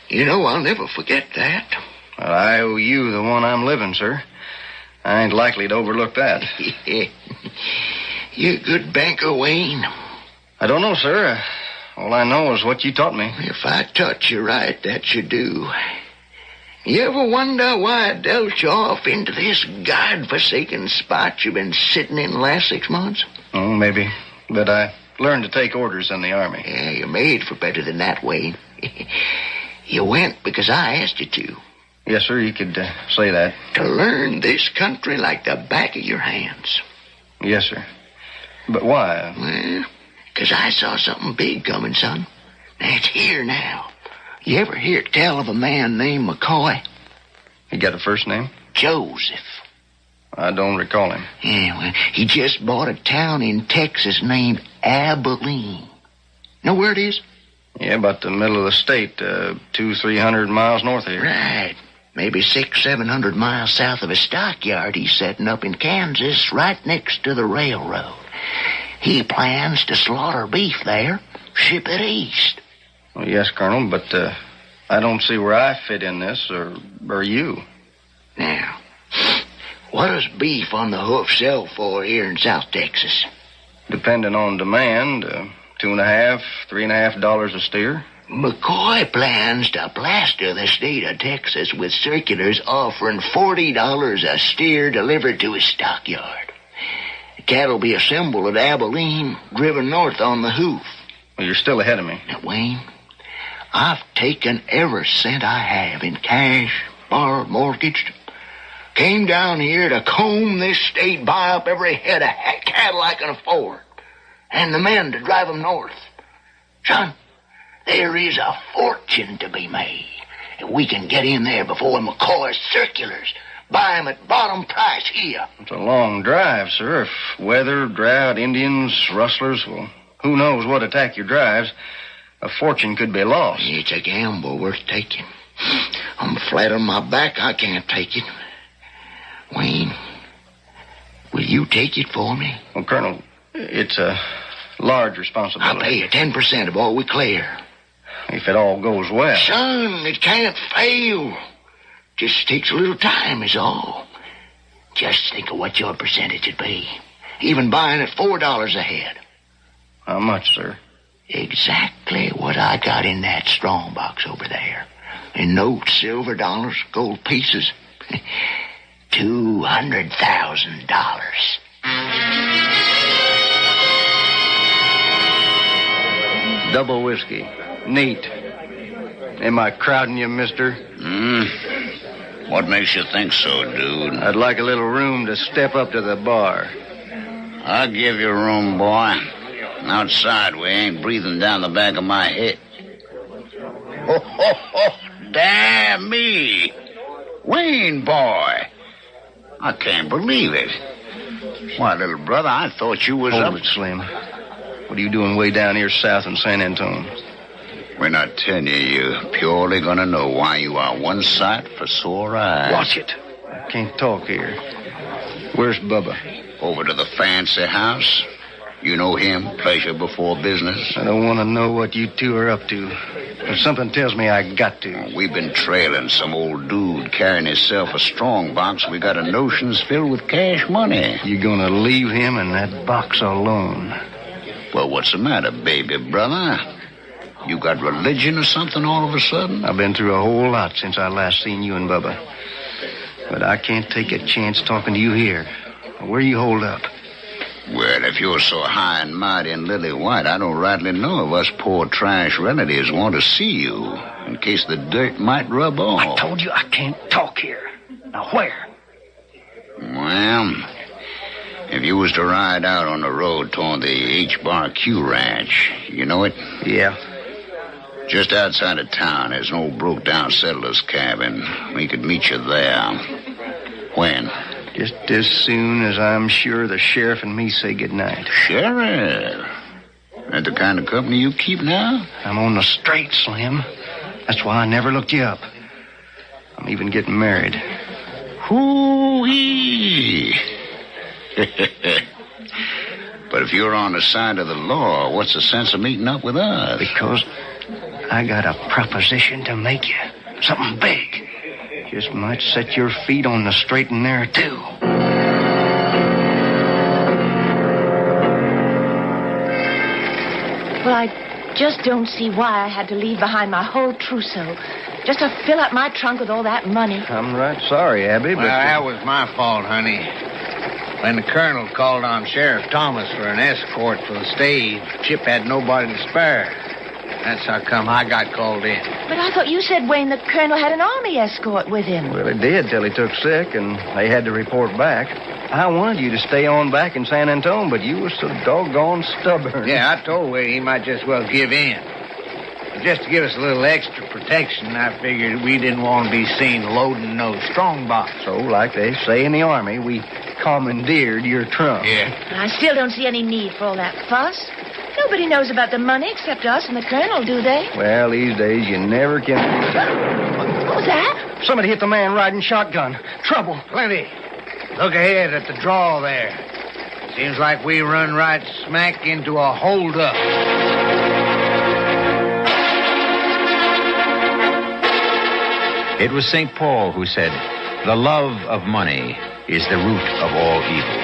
You know I'll never forget that.
Well, I owe you the one I'm living, sir. I ain't likely to overlook that.
You a good banker, Wayne?
I don't know, sir. All I know is what you taught me.
If I taught you right, that you do. You ever wonder why I dealt you off into this godforsaken spot you've been sitting in the last 6 months?
Oh, maybe. But I learned to take orders in the Army.
Yeah, you're made for better than that, Wayne. You went because I asked you to.
Yes, sir, you could say that.
To learn this country like the back of your hands.
Yes, sir. But why?
Well, because I saw something big coming, son. It's here now. You ever hear tell of a man named McCoy?
He got a first name?
Joseph.
I don't recall him.
Yeah, well, he just bought a town in Texas named Abilene. Know where it is?
Yeah, about the middle of the state, 200-300 miles north of here.
Right. Maybe 600-700 miles south of a stockyard he's setting up in Kansas, right next to the railroad. He plans to slaughter beef there, ship it east.
Well, yes, Colonel, but I don't see where I fit in this, or you.
Now, what does beef on the hoof sell for here in South Texas?
Depending on demand, $2.50, $3.50 a steer.
McCoy plans to plaster the state of Texas with circulars offering $40 a steer delivered to his stockyard. The cattle be assembled at Abilene, driven north on the hoof.
Well, you're still ahead of me.
Now, Wayne, I've taken every cent I have in cash, borrowed, mortgaged. Came down here to comb this state, buy up every head of cattle I can afford, and the men to drive them north. Son, there is a fortune to be made if we can get in there before McCoy's circulars. Buy them at bottom price here.
It's a long drive, sir. If weather, drought, Indians, rustlers, well, who knows what attack your drives. A fortune could be lost.
It's a gamble worth taking. I'm flat on my back. I can't take it. Wayne, will you take it for me?
Well, Colonel, it's a large responsibility.
I'll pay you 10% of all we clear.
If it all goes well.
Son, it can't fail. Just takes a little time is all. Just think of what your percentage would be. Even buying at $4 a head.
How much, sir?
Exactly what I got in that strong box over there. In notes, silver dollars, gold pieces. $200,000.
Double whiskey. Neat. Am I crowding you, mister?
What makes you think so, dude?
I'd like a little room to step up to the bar.
I'll give you room, boy. Outside, we ain't breathing down the back of my head. Oh, damn me. Wayne, boy. I can't believe it. Why, little brother, I thought you was
Hold it, Slim. What are you doing way down here south in San Antonio?
When I tell you, you're purely gonna know why you are one sight for sore eyes.
Watch it. I can't talk here. Where's Bubba?
Over to the fancy house. You know him, pleasure before business.
I don't want to know what you two are up to. But something tells me I got to.
We've been trailing some old dude carrying himself a strong box. We got a notions filled with cash money.
You gonna leave him in that box alone?
Well, what's the matter, baby brother? You got religion or something all of a sudden?
I've been through a whole lot since I last seen you and Bubba. But I can't take a chance talking to you here. Where you hold up?
Well, if you're so high and mighty and lily white, I don't rightly know if us poor trash relatives want to see you, in case the dirt might rub off.
I told you I can't talk here. Now, where?
Well, if you was to ride out on the road toward the H-Bar-Q Ranch, you know it?
Yeah.
Just outside of town, there's an old broke-down settler's cabin. We could meet you there. When?
Just as soon as I'm sure the sheriff and me say goodnight.
Sheriff? That the kind of company you keep now?
I'm on the straight, Slim. That's why I never looked you up. I'm even getting married.
Hoo-wee! But if you're on the side of the law, what's the sense of meeting up with us?
Because I got a proposition to make you. Something big. Just might set your feet on the straight and narrow, too.
Well, I just don't see why I had to leave behind my whole trousseau. Just to fill up my trunk with all that money.
I'm right sorry, Abby, but...
Well, that was my fault, honey. When the colonel called on Sheriff Thomas for an escort for the stage, Chip had nobody to spare. That's how come I got called in.
But I thought you said, Wayne, the colonel had an army escort with him.
Well, he did till he took sick, and they had to report back. I wanted you to stay on back in San Antonio, but you were so doggone stubborn.
Yeah, I told Wade he might just well give in. But just to give us a little extra protection, I figured we didn't want to be seen loading no strong box.
So, like they say in the Army, we commandeered your trunk.
Yeah.
I still don't see any need for all that fuss. Nobody knows about the money except us and the colonel, do they?
Well, these days you never can...
What was that?
Somebody hit the man riding shotgun. Trouble.
Plenty. Look ahead at the draw there. Seems like we run right smack into a holdup.
It was St. Paul who said, "The love of money is the root of all evil."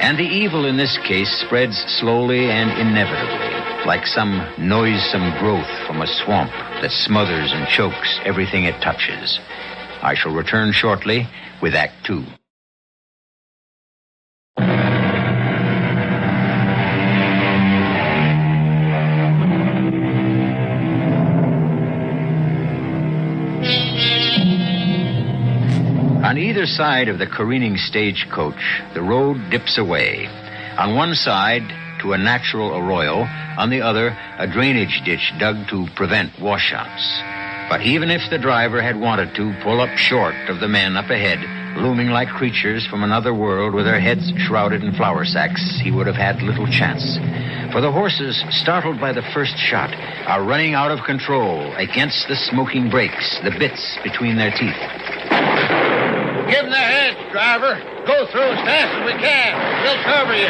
And the evil in this case spreads slowly and inevitably, like some noisome growth from a swamp that smothers and chokes everything it touches. I shall return shortly with Act 2.
On either side of the careening stagecoach, the road dips away. On one side, to a natural arroyo. On the other, a drainage ditch dug to prevent washouts. But even if the driver had wanted to pull up short of the men up ahead, looming like creatures from another world with their heads shrouded in flour sacks, he would have had little chance. For the horses, startled by the first shot, are running out of control against the smoking brakes, the bits between their teeth.
Give them their heads, driver. Go through as fast as we can. We'll cover you.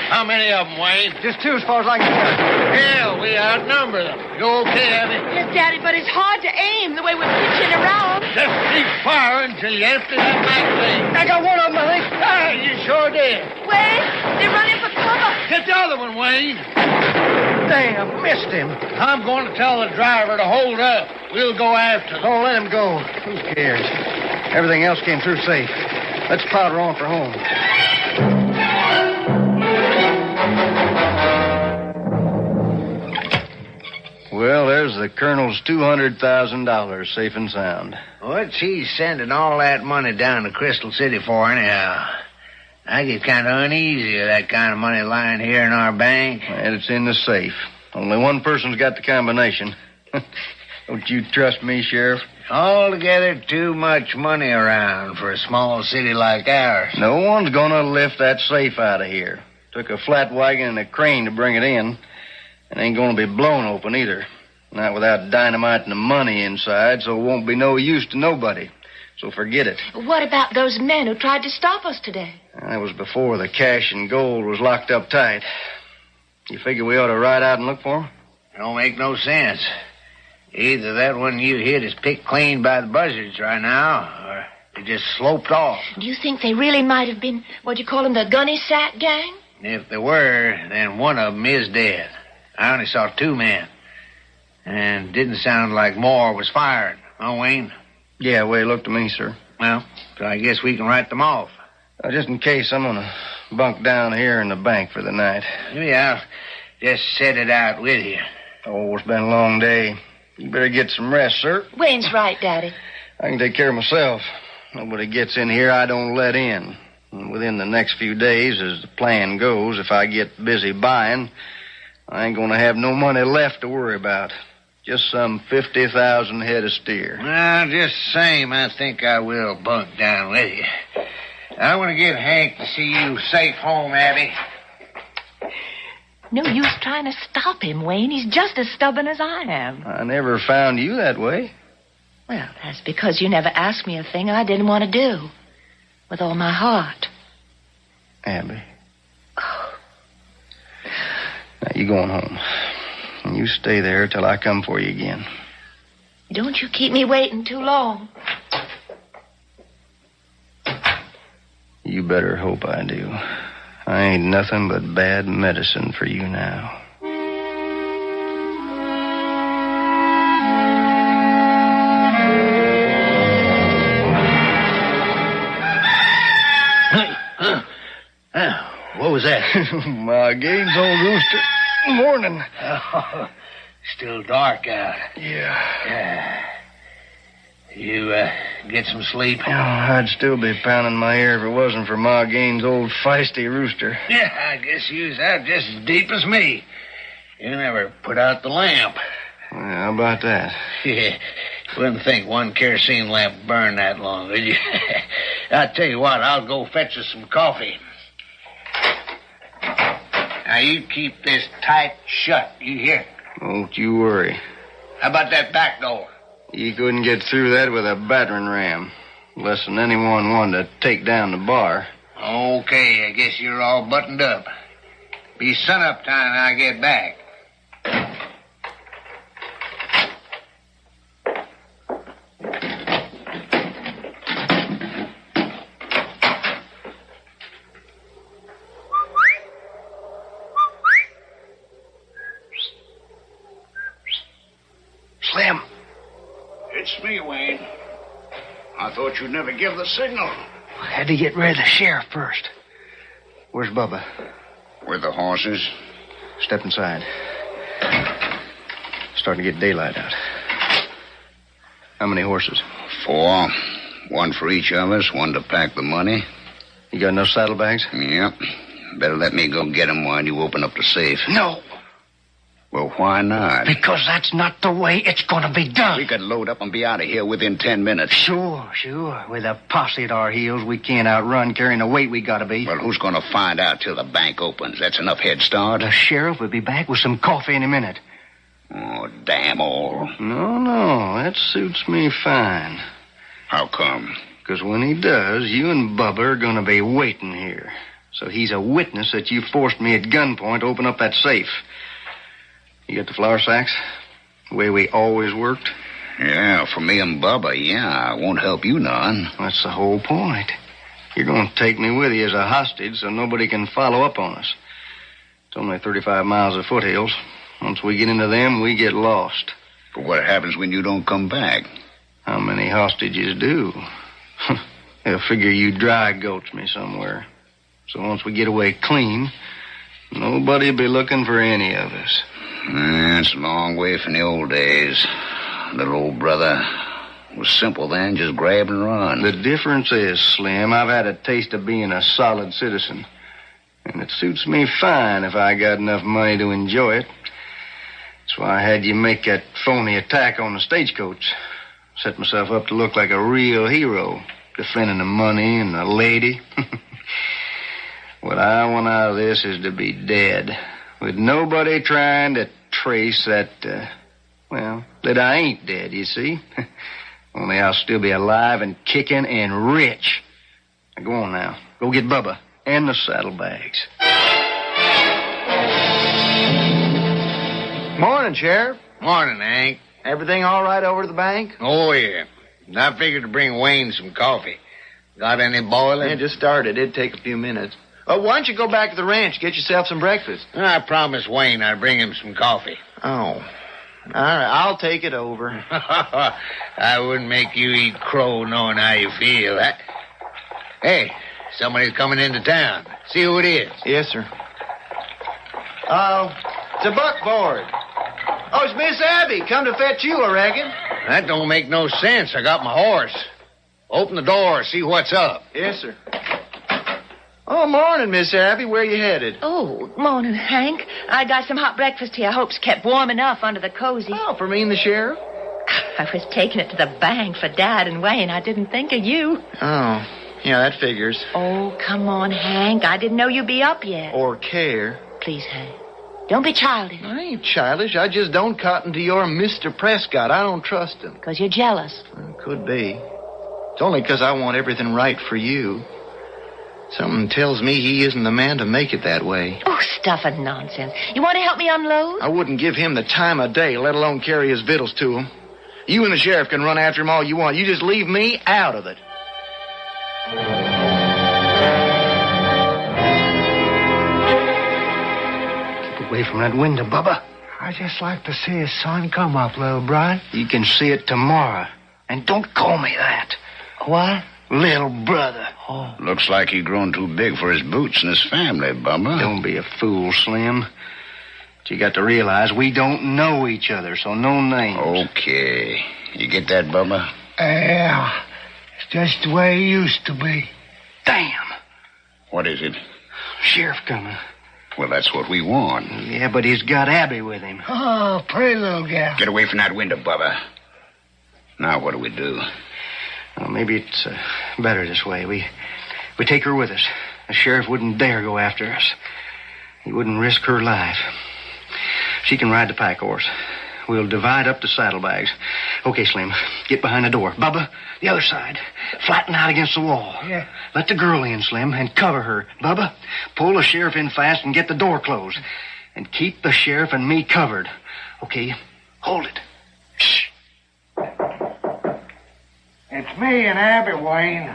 How many of them, Wayne?
Just 2 as far as I can tell.
Hell, we outnumber them. You okay, Abby?
Yes, Daddy, but it's hard to aim the way we're pitching around.
Just keep firing until you empty that magazine.
I got one of them, I think.
Ah, you sure did.
Wayne, they're running for cover.
Hit the other one, Wayne.
Damn, missed him.
I'm going to tell the driver to hold up. We'll go after him.
Don't let him go. Who cares? Everything else came through safe. Let's powder on for home. Well, there's the Colonel's $200,000 safe and sound.
What's he sending all that money down to Crystal City for, anyhow? I get kind of uneasy with that kind of money lying here in our bank.
And it's in the safe. Only one person's got the combination. Don't you trust me, Sheriff?
Altogether too much money around for a small city like ours.
No one's gonna lift that safe out of here. Took a flat wagon and a crane to bring it in. It ain't gonna be blown open either. Not without dynamite and the money inside, so it won't be no use to nobody. So forget it.
What about those men who tried to stop us today?
That was before the cash and gold was locked up tight. You figure we ought to ride out and look for them?
Don't make no sense. Either that one you hit is picked clean by the buzzards right now, or they just sloped off.
Do you think they really might have been, what do you call them, the gunny sack gang?
If they were, then one of them is dead. I only saw 2 men. And didn't sound like more was fired. Huh, Wayne?
Yeah, way it looked to me, sir.
Well, so I guess we can write them off.
Just in case, I'm gonna bunk down here in the bank for the night.
Maybe I'll just set it out with you.
Oh, it's been a long day. You better get some rest, sir.
Wayne's right, Daddy.
I can take care of myself. Nobody gets in here I don't let in. And within the next few days, as the plan goes, if I get busy buying, I ain't gonna have no money left to worry about. Just some 50,000 head of steer.
Well, just the same, I think I will bunk down with you. I want to get Hank to see you safe home, Abby.
No use trying to stop him, Wayne. He's just as stubborn as I am.
I never found you that way.
Well, that's because you never asked me a thing I didn't want to do. With all my heart.
Abby. Now, you going home. And you stay there till I come for you again.
Don't you keep me waiting too long.
You better hope I do. I ain't nothing but bad medicine for you now.
What was that?
My Gaines old rooster. Morning.
Oh, still dark out.
Yeah.
You get some sleep?
Oh, I'd still be pounding my ear if it wasn't for Ma Gaines' old feisty rooster.
Yeah, I guess you was out just as deep as me. You never put out the lamp.
Well, how about that?
Yeah, wouldn't think one kerosene lamp burned that long, would you? I'll tell you what, I'll go fetch us some coffee. Now, you keep this tight shut, you hear?
Don't you worry.
How about that back door?
You couldn't get through that with a battering ram. Less than anyone wanted to take down the bar.
Okay, I guess you're all buttoned up. Be sunup time when I get back.
Slim.
It's me, Wayne. I thought you'd never give the signal.
I had to get rid of the sheriff first. Where's Bubba?
With the horses.
Step inside. Starting to get daylight out. How many horses?
4.
One for each of us, one to pack the money.
You got enough saddlebags?
Yep. Better let me go get 'em while you open up the safe.
No.
Well, why not?
Because that's not the way it's going to be done.
We could load up and be out of here within 10 minutes.
Sure. With a posse at our heels, we can't outrun carrying the weight we gotta be.
Well, who's going to find out till the bank opens? That's enough head start.
The sheriff will be back with some coffee in a minute.
Oh, damn all.
No, that suits me fine.
How come?
Because when he does, you and Bubba are going to be waiting here. So he's a witness that you forced me at gunpoint to open up that safe. You got the flour sacks? The way we always worked?
Yeah, for me and Bubba, yeah. I won't help you none.
That's the whole point. You're going to take me with you as a hostage so nobody can follow up on us. It's only 35 miles of foothills. Once we get into them, we get lost.
But what happens when you don't come back?
How many hostages do? They'll figure you dry gulch me somewhere. So once we get away clean, nobody'll be looking for any of us.
It's a long way from the old days. Little old brother was simple then, just grab and run.
The difference is, Slim, I've had a taste of being a solid citizen. And it suits me fine if I got enough money to enjoy it. That's why I had you make that phony attack on the stagecoach. Set myself up to look like a real hero, defending the money and the lady. What I want out of this is to be dead, with nobody trying to trace that, that I ain't dead, you see? Only I'll still be alive and kicking and rich. Now, go on now. Go get Bubba and the saddlebags.
Morning, Sheriff.
Morning, Hank.
Everything all right over at the bank?
Oh, yeah. I figured to bring Wayne some coffee. Got any boiling?
Yeah, just started. It'd take a few minutes. Oh, why don't you go back to the ranch, get yourself some breakfast?
I promised Wayne I'd bring him some coffee.
Oh. All right, I'll take it over.
I wouldn't make you eat crow knowing how you feel. Hey, somebody's coming into town. See who it is.
Yes, sir. It's a buckboard. Oh, it's Miss Abby. Come to fetch you, I reckon.
That don't make no sense. I got my horse. Open the door, see what's up.
Yes, sir. Oh, morning, Miss Abby. Where you headed?
Oh, morning, Hank. I got some hot breakfast here. I hope it's kept warm enough under the cozy.
Oh, for me and the sheriff?
I was taking it to the bank for Dad and Wayne. I didn't think of you.
Oh, yeah, that figures.
Oh, come on, Hank. I didn't know you'd be up yet.
Or care.
Please, Hank. Don't be childish.
I ain't childish. I just don't cotton to your Mr. Prescott. I don't trust him.
Because you're jealous.
Could be. It's only because I want everything right for you. Something tells me he isn't the man to make it that way.
Oh, stuff and nonsense. You want to help me unload?
I wouldn't give him the time of day, let alone carry his victuals to him. You and the sheriff can run after him all you want. You just leave me out of it.
Keep away from that window, Bubba. I just like to see his sun come up, little brother.
You can see it tomorrow. And don't call me that.
What?
Little brother.
Oh.
Looks like he grown too big for his boots and his family, Bubba.
Don't be a fool, Slim. But you got to realize we don't know each other, so no names.
Okay. You get that, Bubba?
Yeah. It's just the way it used to be.
Damn.
What is it?
Sheriff coming.
Well, that's what we want.
Yeah, but he's got Abby with him.
Oh, pretty little gal.
Get away from that window, Bubba. Now what do we do?
Well, maybe it's better this way. We take her with us. The sheriff wouldn't dare go after us. He wouldn't risk her life. She can ride the pack horse. We'll divide up the saddlebags. Okay, Slim, get behind the door. Bubba, the other side. Flatten out against the wall.
Yeah.
Let the girl in, Slim, and cover her. Bubba, pull the sheriff in fast and get the door closed. And keep the sheriff and me covered. Okay, hold it. Shh.
It's me and Abby, Wayne.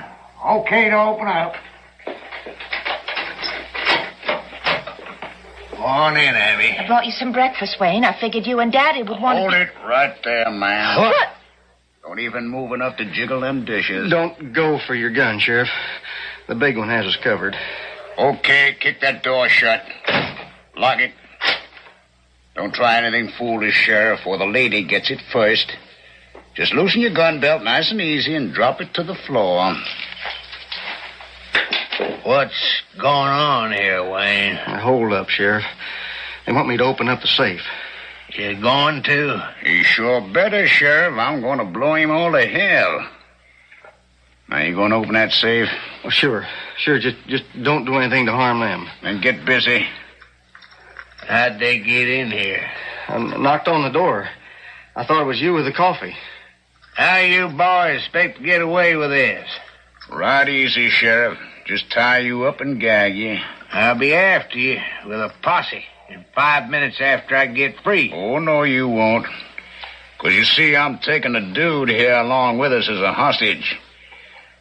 Okay to open up.
Go on in, Abby.
I brought you some breakfast, Wayne. I figured you and Daddy would want
Hold
to...
it right there, man.
What?
Don't even move enough to jiggle them dishes.
Don't go for your gun, Sheriff. The big one has us covered.
Okay, kick that door shut. Lock it. Don't try anything foolish, Sheriff, or the lady gets it first.
Just loosen your gun belt nice and easy and drop it to the floor.
What's going on here, Wayne?
Hold up, Sheriff. They want me to open up the safe.
You going to?
You sure better, Sheriff. I'm going to blow him all to hell. Now, you going to open that safe?
Well, sure. Just don't do anything to harm them.
Then get busy.
How'd they get in here?
I knocked on the door. I thought it was you with the coffee.
How you boys expect to get away with this? Right easy, Sheriff. Just tie you up and gag you.
I'll be after you with a posse in 5 minutes after I get free.
Oh, no, you won't. 'Cause you see, I'm taking a dude here along with us as a hostage.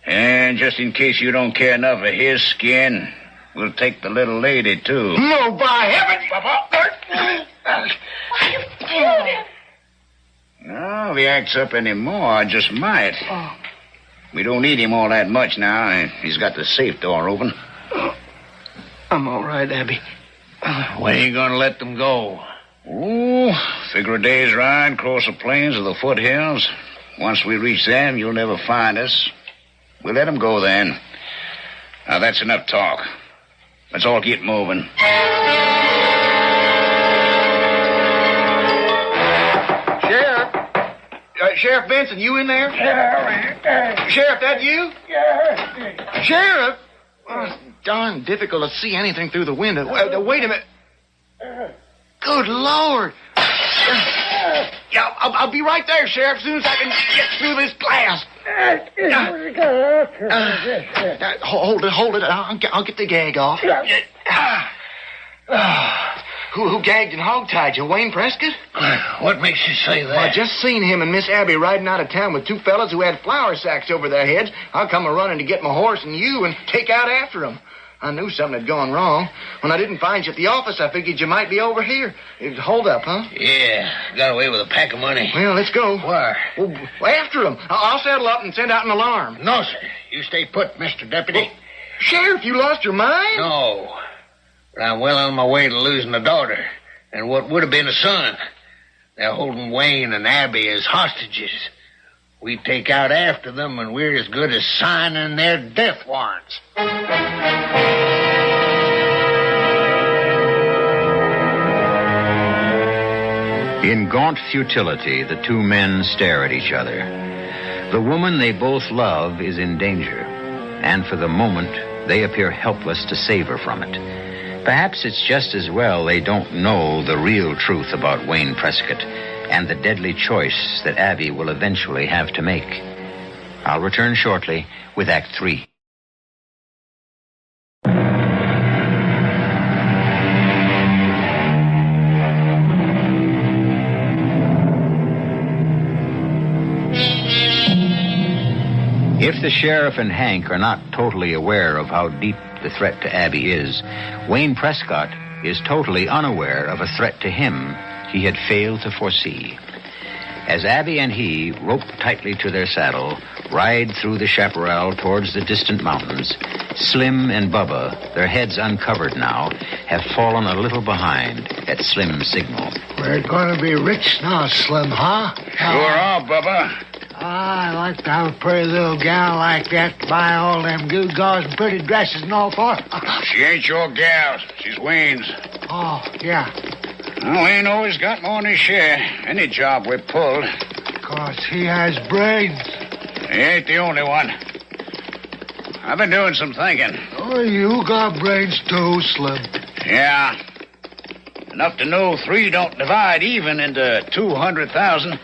And just in case you don't care enough of his skin, we'll take the little lady, too.
No, by heaven!
No, if he acts up anymore, I just might. We don't need him all that much now, and he's got the safe door open.
I'm all right, Abby.
When are you going to let them go?
Oh, figure a day's ride across the plains of the foothills. Once we reach them, you'll never find us. We'll let them go then. Now, that's enough talk. Let's all get moving.
Sheriff Benson, you in there? Sheriff, that you? Sheriff? Oh, it's darn difficult to see anything through the window. Wait a minute. Good Lord. Yeah, I'll be right there, Sheriff, as soon as I can get through this glass. Hold it. I'll get the gag off. Who gagged and hogtied you, Wayne Prescott?
What makes you say that?
I just seen him and Miss Abby riding out of town with two fellas who had flour sacks over their heads. I'll come a-running to get my horse and you and take out after them. I knew something had gone wrong. When I didn't find you at the office, I figured you might be over here. Hold up, huh?
Yeah, got away with a pack of money.
Well, let's go.
Where?
Well, after them. I'll settle up and send out an alarm.
No, sir. You stay put, Mr. Deputy.
Well, Sheriff, you lost your mind?
No. But I'm well on my way to losing a daughter and what would have been a son. They're holding Wayne and Abby as hostages. We take out after them, and we're as good as signing their death warrants.
In gaunt futility, the two men stare at each other. The woman they both love is in danger, and for the moment, they appear helpless to save her from it. Perhaps it's just as well they don't know the real truth about Wayne Prescott and the deadly choice that Abby will eventually have to make. I'll return shortly with Act 3. If the sheriff and Hank are not totally aware of how deep the threat to Abby is, Wayne Prescott is totally unaware of a threat to him he had failed to foresee. As Abby and he, roped tightly to their saddle, ride through the chaparral towards the distant mountains, Slim and Bubba, their heads uncovered now, have fallen a little behind at Slim's signal.
We're going to be rich now, Slim, huh?
Sure are, Bubba.
I'd like to have a pretty little gal like that to buy all them gewgaws and pretty dresses and all for.
She ain't your gal. She's Wayne's.
Oh, yeah.
Well, Wayne always got more than his share. Any job we pulled.
'Cause he has brains.
He ain't the only one. I've been doing some thinking.
Oh, you got brains too, Slim.
Yeah. Enough to know 3 don't divide even into 200,000.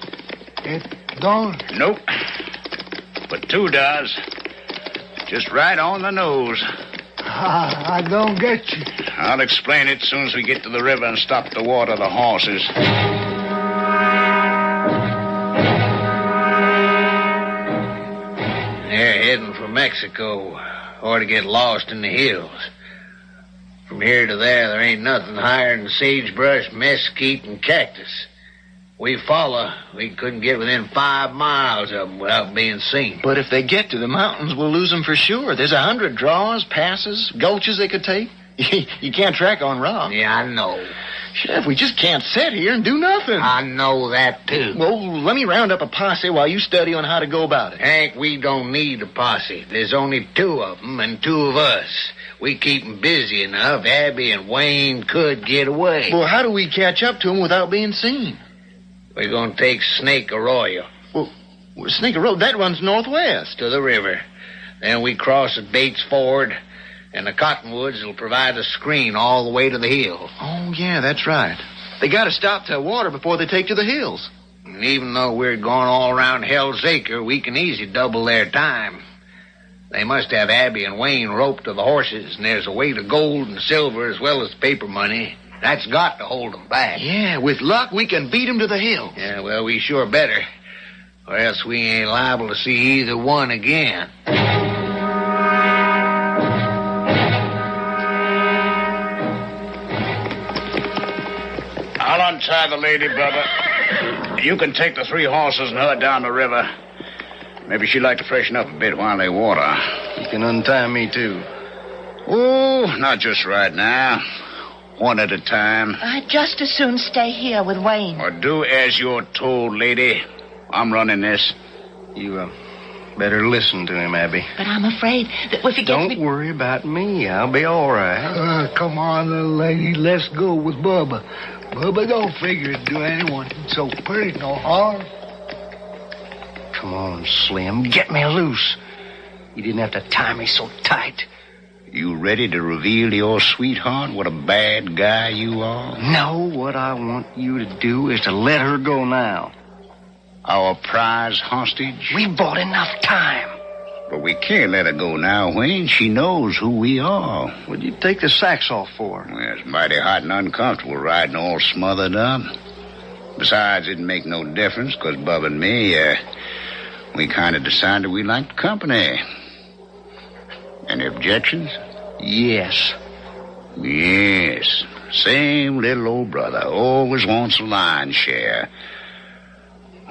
It don't?
Nope. But 2 does. Just right on the nose.
I don't get you.
I'll explain it as soon as we get to the river and stop to water the horses.
They're heading for Mexico, or to get lost in the hills. From here to there ain't nothing higher than sagebrush, mesquite, and cactus. We follow. We couldn't get within 5 miles of them without being seen.
But if they get to the mountains, we'll lose them for sure. There's 100 draws, passes, gulches they could take. You can't track on rock.
Yeah, I know. Sheriff, we just can't sit here and do nothing.
I know that, too.
Well, let me round up a posse while you study on how to go about it.
Hank, we don't need a posse. There's only 2 of them and 2 of us. We keep them busy enough. Abby and Wayne could get away.
Well, how do we catch up to them without being seen?
We're going to take Snake Arroyo.
Well, Snake Arroyo, that runs northwest.
To the river. Then we cross at Bates Ford, and the Cottonwoods will provide a screen all the way to the hill.
Oh, yeah, that's right. They got to stop to water before they take to the hills.
And even though we're going all around Hell's Acre, we can easily double their time. They must have Abby and Wayne roped to the horses, and there's a weight of gold and silver as well as paper money. That's got to hold them back.
Yeah, with luck, we can beat them to the hill.
Yeah, well, we sure better. Or else we ain't liable to see either one again.
I'll untie the lady, brother. You can take the 3 horses and her down the river. Maybe she'd like to freshen up a bit while they water.
You can untie me, too.
Oh, not just right now. One at a time.
I'd just as soon stay here with Wayne.
Or do as you're told, lady. I'm running this.
You, better listen to him, Abby.
But I'm afraid that if he gets
Don't worry about me. I'll be all right.
Come on, little lady. Let's go with Bubba. Bubba don't figure to do anyone so pretty no harm.
Come on, Slim. Get me loose. You didn't have to tie me so tight.
You ready to reveal to your sweetheart what a bad guy you are?
No, what I want you to do is to let her go now.
Our prize hostage?
We bought enough time.
But we can't let her go now, Wayne. She knows who we are.
What'd you take the sacks off for?
Well, it's mighty hot and uncomfortable riding all smothered up. Besides, it didn't make no difference, because Bub and me, we kind of decided we liked company. Any objections?
Yes.
Yes. Same little old brother. Always wants a lion's share.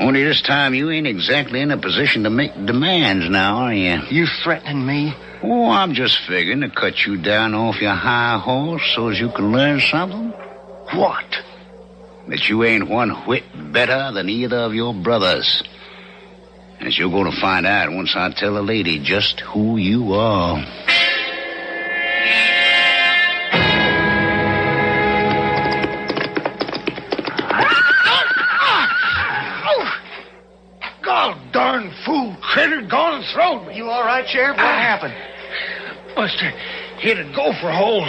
Only this time you ain't exactly in a position to make demands now, are you?
You threatening me?
Oh, I'm just figuring to cut you down off your high horse so as you can learn something.
What?
That you ain't one whit better than either of your brothers. As you're going to find out once I tell the lady just who you are.
God darn fool critter gone and thrown me.
You all right, Sheriff? What happened?
Must have hit a gopher hole.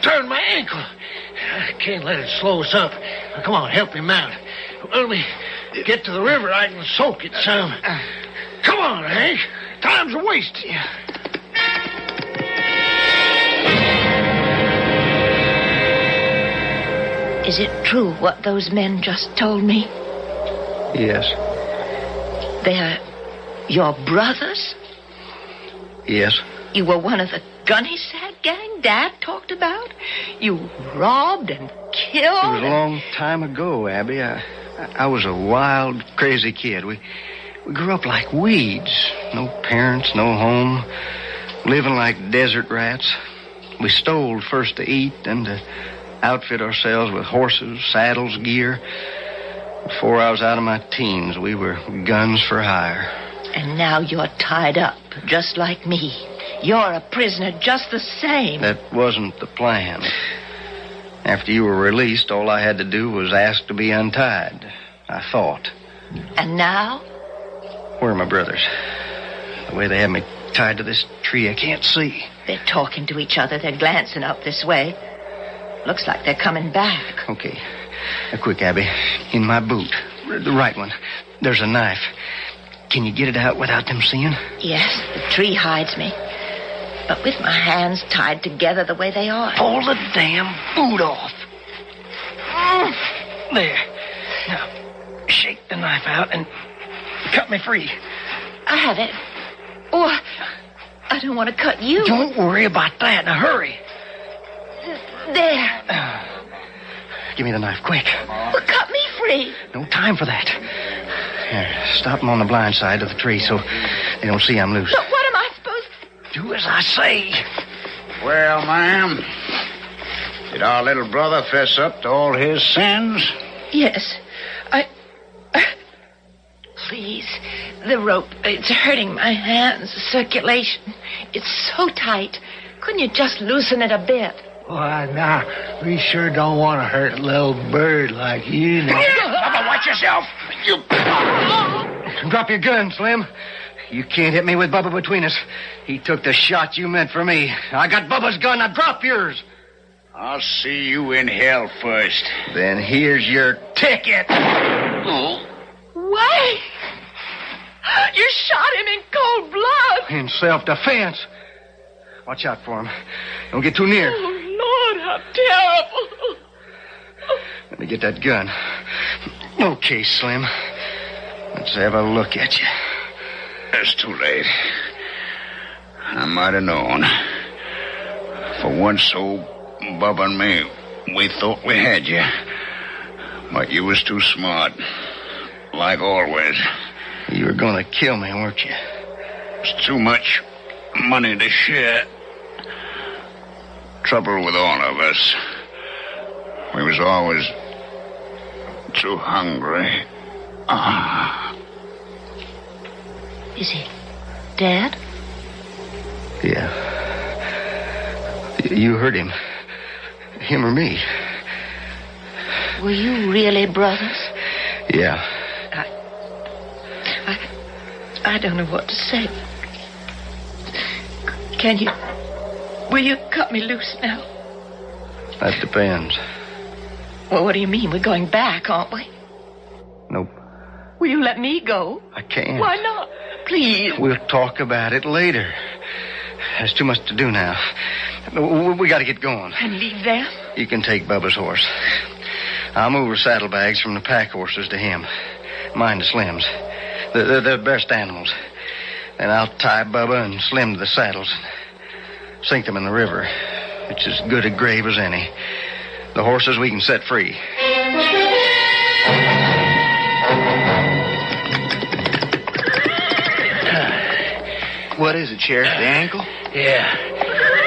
Turned my ankle. I can't let it slow us up. Now, come on, help him out. When we get to the river, I can soak it some. Come on, Hank. Time's a waste.
Is it true what those men just told me?
Yes.
They're your brothers?
Yes.
You were one of the gunny sack gang Dad talked about? You robbed and killed?
It was a long time ago, Abby. I was a wild, crazy kid. We grew up like weeds. No parents, no home. Living like desert rats. We stole first to eat, then to outfit ourselves with horses, saddles, gear. Before I was out of my teens, we were guns for hire.
And now you're tied up, just like me. You're a prisoner just the same.
That wasn't the plan. After you were released, all I had to do was ask to be untied, I thought.
And now?
Where are my brothers? The way they have me tied to this tree, I can't see.
They're talking to each other. They're glancing up this way. Looks like they're coming back.
Okay. Now, quick, Abby. In my boot. The right one. There's a knife. Can you get it out without them seeing?
Yes, the tree hides me. But with my hands tied together the way they are.
Pull the damn boot off. There. Now, shake the knife out and cut me free.
I have it. Oh, I don't want to cut you.
Don't worry about that. Now, hurry.
There.
Give me the knife, quick.
Well, cut me free.
No time for that. Here, stop them on the blind side of the tree so they don't see I'm loose.
But what am I supposed
to do? As I say.
Well, ma'am, Did our little brother fess up to all his sins?
Yes. Please, the rope, it's hurting my hands. The circulation, it's so tight. Couldn't you just loosen it a bit?
Why, now, we sure don't want to hurt a little bird like you.
Bubba, watch yourself. You... Drop your gun, Slim. You can't hit me with Bubba between us. He took the shot you meant for me. I got Bubba's gun. Now drop yours.
I'll see you in hell first.
Then here's your ticket.
Why? You shot him in cold blood.
In self-defense. Watch out for him. Don't get too near.
Oh, Lord, how terrible.
Let me get that gun. Okay, Slim. Let's have a look at you.
It's too late. I might have known. For once, old Bubba and me, we thought we had you. But you was too smart. Like always.
You were gonna kill me, weren't you?
It's too much money to share. Trouble with all of us. We was always too hungry.
Is he dead?
Yeah. You heard him. Him or me.
Were you really brothers?
Yeah.
I don't know what to say. Can you... Will you cut me loose now?
That depends.
Well, what do you mean? We're going back, aren't we?
Nope.
Will you let me go?
I can't.
Why not? Please.
We'll talk about it later. There's too much to do now. We got to get going.
And leave them?
You can take Bubba's horse. I'll move her saddlebags from the pack horses to him. Mine to Slim's. They're the best animals. Then I'll tie Bubba and Slim to the saddles and sink them in the river. It's as good a grave as any. The horses we can set free.
What is it, Sheriff? The ankle?
Yeah.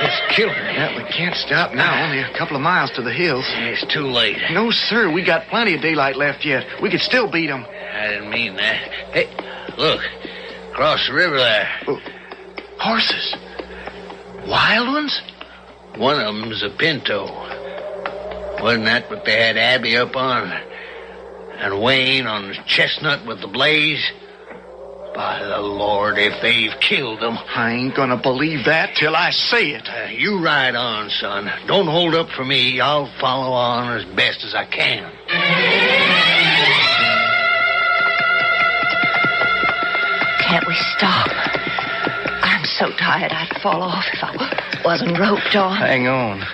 It's killing me.
Yeah, we can't stop now. Only a couple of miles to the hills.
It's too late.
No, sir. We got plenty of daylight left yet. We could still beat them.
I didn't mean that. Hey, look. Across the river there.
Oh, horses. Wild ones?
One of them's a pinto. Wasn't that what they had Abby up on? And Wayne on the chestnut with the blaze? By the Lord, if they've killed them.
I ain't gonna believe that till I see it.
You ride on, son. Don't hold up for me. I'll follow on as best as I can.
Can't we stop? I'm so tired I'd fall off if I wasn't roped on.
Hang on.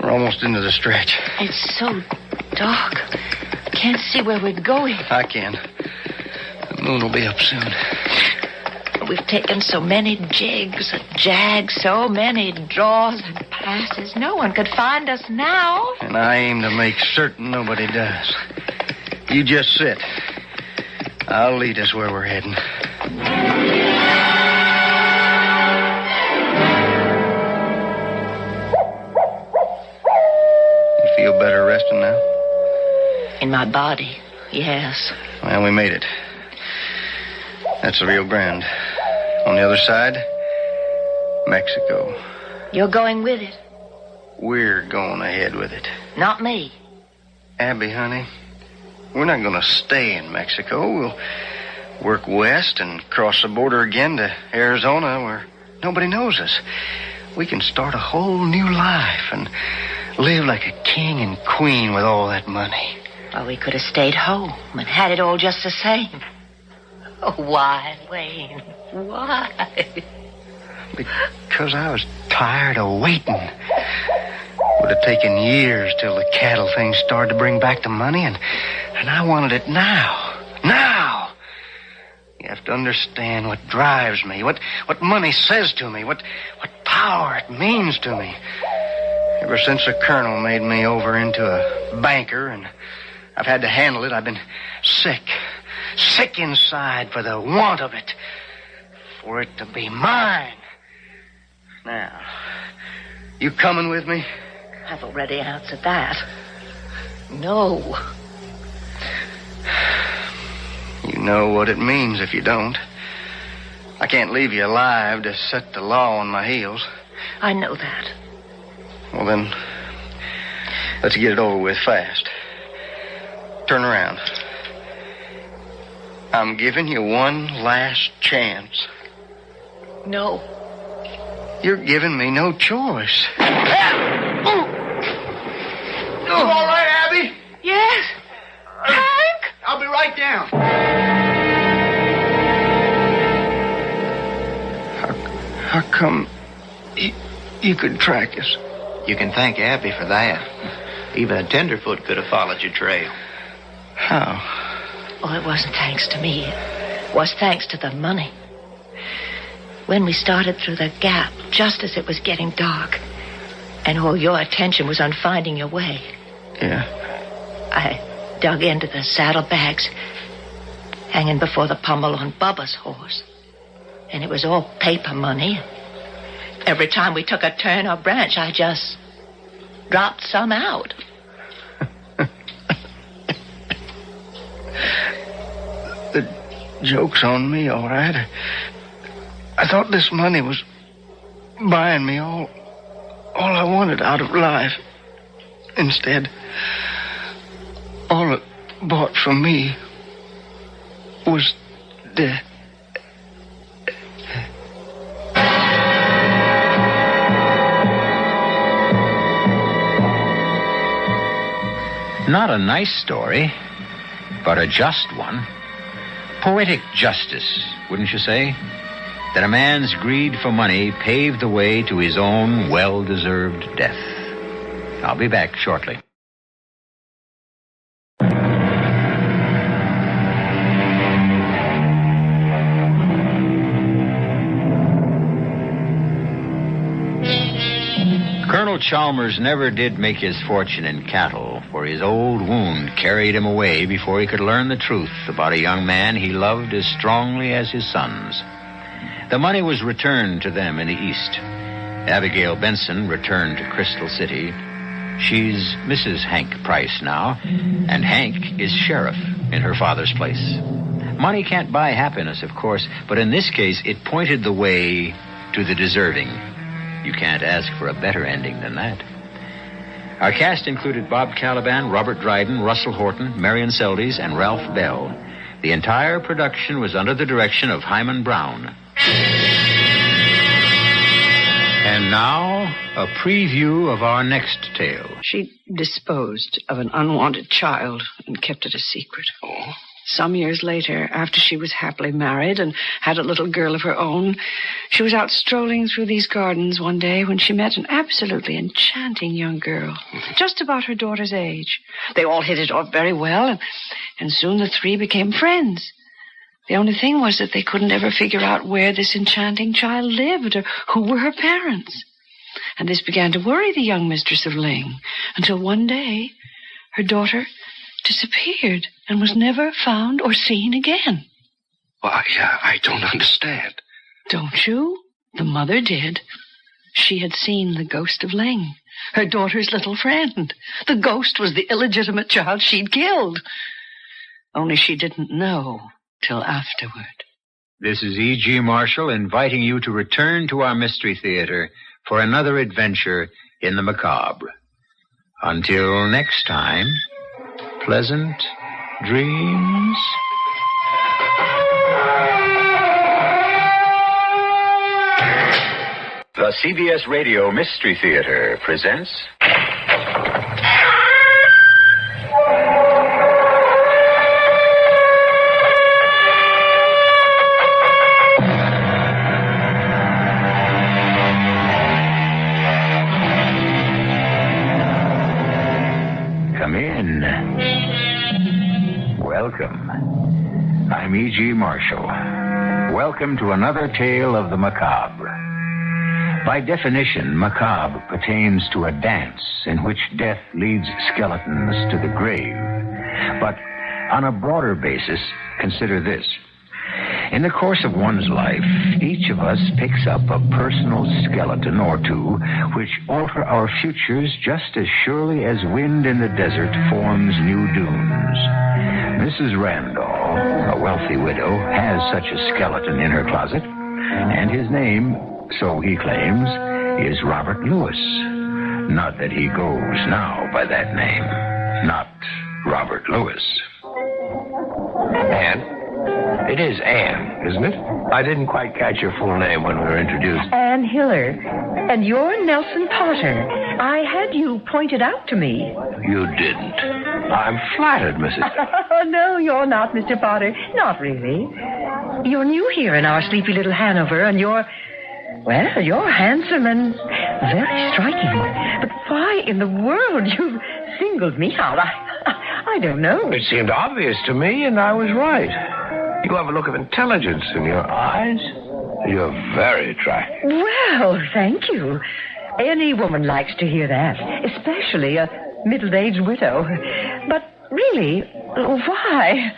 We're almost into the stretch.
It's so dark. I can't see where we're going.
I can. The moon will be up soon.
We've taken so many jigs and jags, so many draws and passes. No one could find us now.
And I aim to make certain nobody does. You just sit. I'll lead us where we're heading. You feel better resting now?
In my body, yes.
Well, we made it. That's the Rio Grande. On the other side, Mexico.
You're going with it?
We're going ahead with it.
Not me.
Abby, honey, we're not going to stay in Mexico. We'll work west and cross the border again to Arizona where nobody knows us. We can start a whole new life and live like a king and queen with all that money.
Well, we could have stayed home and had it all just the same. Oh, why, Wayne? Why?
Because I was tired of waiting. Would have taken years till the cattle thing started to bring back the money, and I wanted it now. Now! You have to understand what drives me, what money says to me, what power it means to me. Ever since the colonel made me over into a banker, and I've had to handle it, I've been sick inside for the want of it, for it to be mine. Now, you coming with me?
I've already answered that. No.
You know what it means if you don't. I can't leave you alive to set the law on my heels.
I know that.
Well, then, let's get it over with fast. Turn around. I'm giving you one last chance.
No.
You're giving me no choice.
You all right, Abby?
Yes. Hank?
I'll be right down.
How come you could track us?
You can thank Abby for that. Even a tenderfoot could have followed your trail.
How?
Oh, it wasn't thanks to me. It was thanks to the money. When we started through the gap, just as it was getting dark, and all your attention was on finding your way,
Yeah.
I dug into the saddlebags hanging before the pommel on Bubba's horse. And it was all paper money. Every time we took a turn or branch, I just dropped some out.
The joke's on me, all right. I thought this money was buying me all I wanted out of life. Instead, all it bought from me was death.
Not a nice story, but a just one. Poetic justice, wouldn't you say? That a man's greed for money paved the way to his own well-deserved death. I'll be back shortly. Colonel Chalmers never did make his fortune in cattle, for his old wound carried him away before he could learn the truth about a young man he loved as strongly as his sons. The money was returned to them in the East. Abigail Benson returned to Crystal City. She's Mrs. Hank Price now, and Hank is sheriff in her father's place. Money can't buy happiness, of course, but in this case, it pointed the way to the deserving. You can't ask for a better ending than that. Our cast included Bob Caliban, Robert Dryden, Russell Horton, Marion Seldes, and Ralph Bell. The entire production was under the direction of Hyman Brown. And now, a preview of our next tale.
She disposed of an unwanted child and kept it a secret.
Oh.
Some years later, after she was happily married and had a little girl of her own, she was out strolling through these gardens one day when she met an absolutely enchanting young girl, just about her daughter's age. They all hit it off very well, and soon the three became friends. The only thing was that they couldn't ever figure out where this enchanting child lived or who were her parents. And this began to worry the young mistress of Ling, until one day her daughter disappeared and was never found or seen again.
Why, I don't understand.
Don't you? The mother did. She had seen the ghost of Ling, her daughter's little friend. The ghost was the illegitimate child she'd killed. Only she didn't know till afterward.
This is E.G. Marshall inviting you to return to our Mystery Theater for another adventure in the macabre. Until next time, pleasant dreams.
The CBS Radio Mystery Theater presents...
Come in. Welcome. I'm E.G. Marshall. Welcome to another tale of the macabre. By definition, macabre pertains to a dance in which death leads skeletons to the grave. But on a broader basis, consider this.
In the course of one's life, each of us picks up a personal skeleton or two which alter our futures just as surely as wind in the desert forms new dunes. Mrs. Randall, a wealthy widow, has such a skeleton in her closet, and his name, so he claims, is Robert Lewis. Not that he goes now by that name. Not Robert Lewis.
Anne? It is Anne, isn't it? I didn't quite catch your full name when we were introduced.
Anne Hiller. And you're Nelson Potter. I had you pointed out to me.
You didn't. I'm flattered, Mrs.
Oh, no, you're not, Mr. Potter. Not really. You're new here in our sleepy little Hanover, and you're handsome and very striking. But why in the world you singled me out? I don't know.
It seemed obvious to me, and I was right. You have a look of intelligence in your eyes. You're very attractive.
Well, thank you. Any woman likes to hear that, especially a middle-aged widow. But really, why?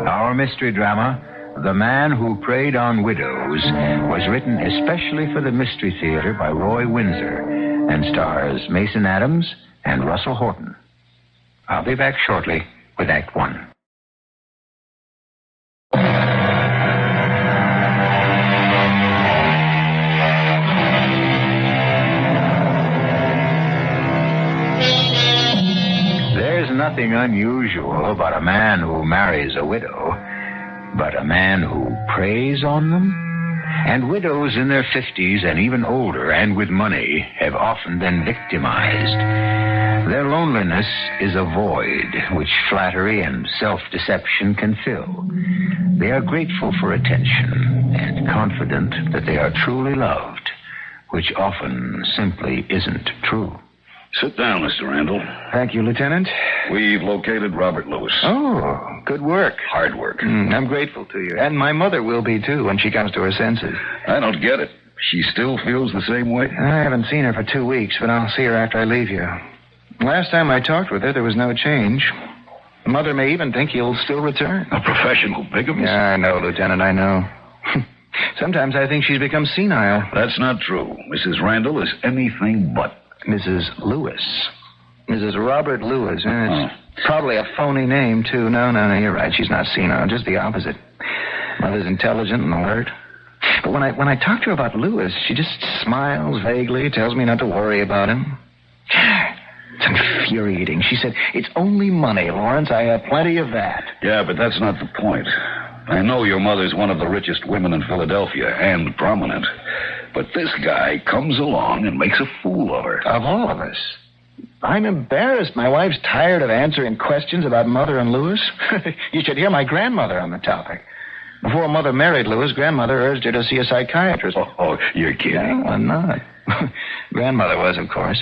Our mystery drama, The Man Who Preyed on Widows, was written especially for the Mystery Theater by Roy Windsor and stars Mason Adams and Russell Horton. I'll be back shortly with Act One. There's nothing unusual about a man who marries a widow, but a man who preys on them? And widows in their 50s and even older and with money have often been victimized. Their loneliness is a void which flattery and self-deception can fill. They are grateful for attention and confident that they are truly loved, which often simply isn't true.
Sit down, Mr. Randall.
Thank you, Lieutenant.
We've located Robert Lewis.
Oh, good work.
Hard work.
I'm grateful to you. And my mother will be, too, when she comes to her senses.
I don't get it. She still feels the same way?
I haven't seen her for 2 weeks, but I'll see her after I leave here. Last time I talked with her, there was no change. Mother may even think he'll still return.
A professional bigamist?
Yeah, I know, Lieutenant, I know. Sometimes I think she's become senile.
That's not true. Mrs. Randall is anything but.
Mrs. Lewis. Mrs. Robert Lewis. It's probably a phony name, too. No, you're right. She's not senile. Just the opposite. Mother's intelligent and alert. But when I talk to her about Lewis, she just smiles vaguely, tells me not to worry about him. It's infuriating. She said, "It's only money, Lawrence. I have plenty of that."
Yeah, but that's not the point. I know your mother's one of the richest women in Philadelphia, and prominent. But this guy comes along and makes a fool of her.
Of all of us. I'm embarrassed. My wife's tired of answering questions about Mother and Lewis. You should hear my grandmother on the topic. Before Mother married Lewis, Grandmother urged her to see a psychiatrist.
Oh, you're kidding.
No, I'm not. Grandmother was, of course.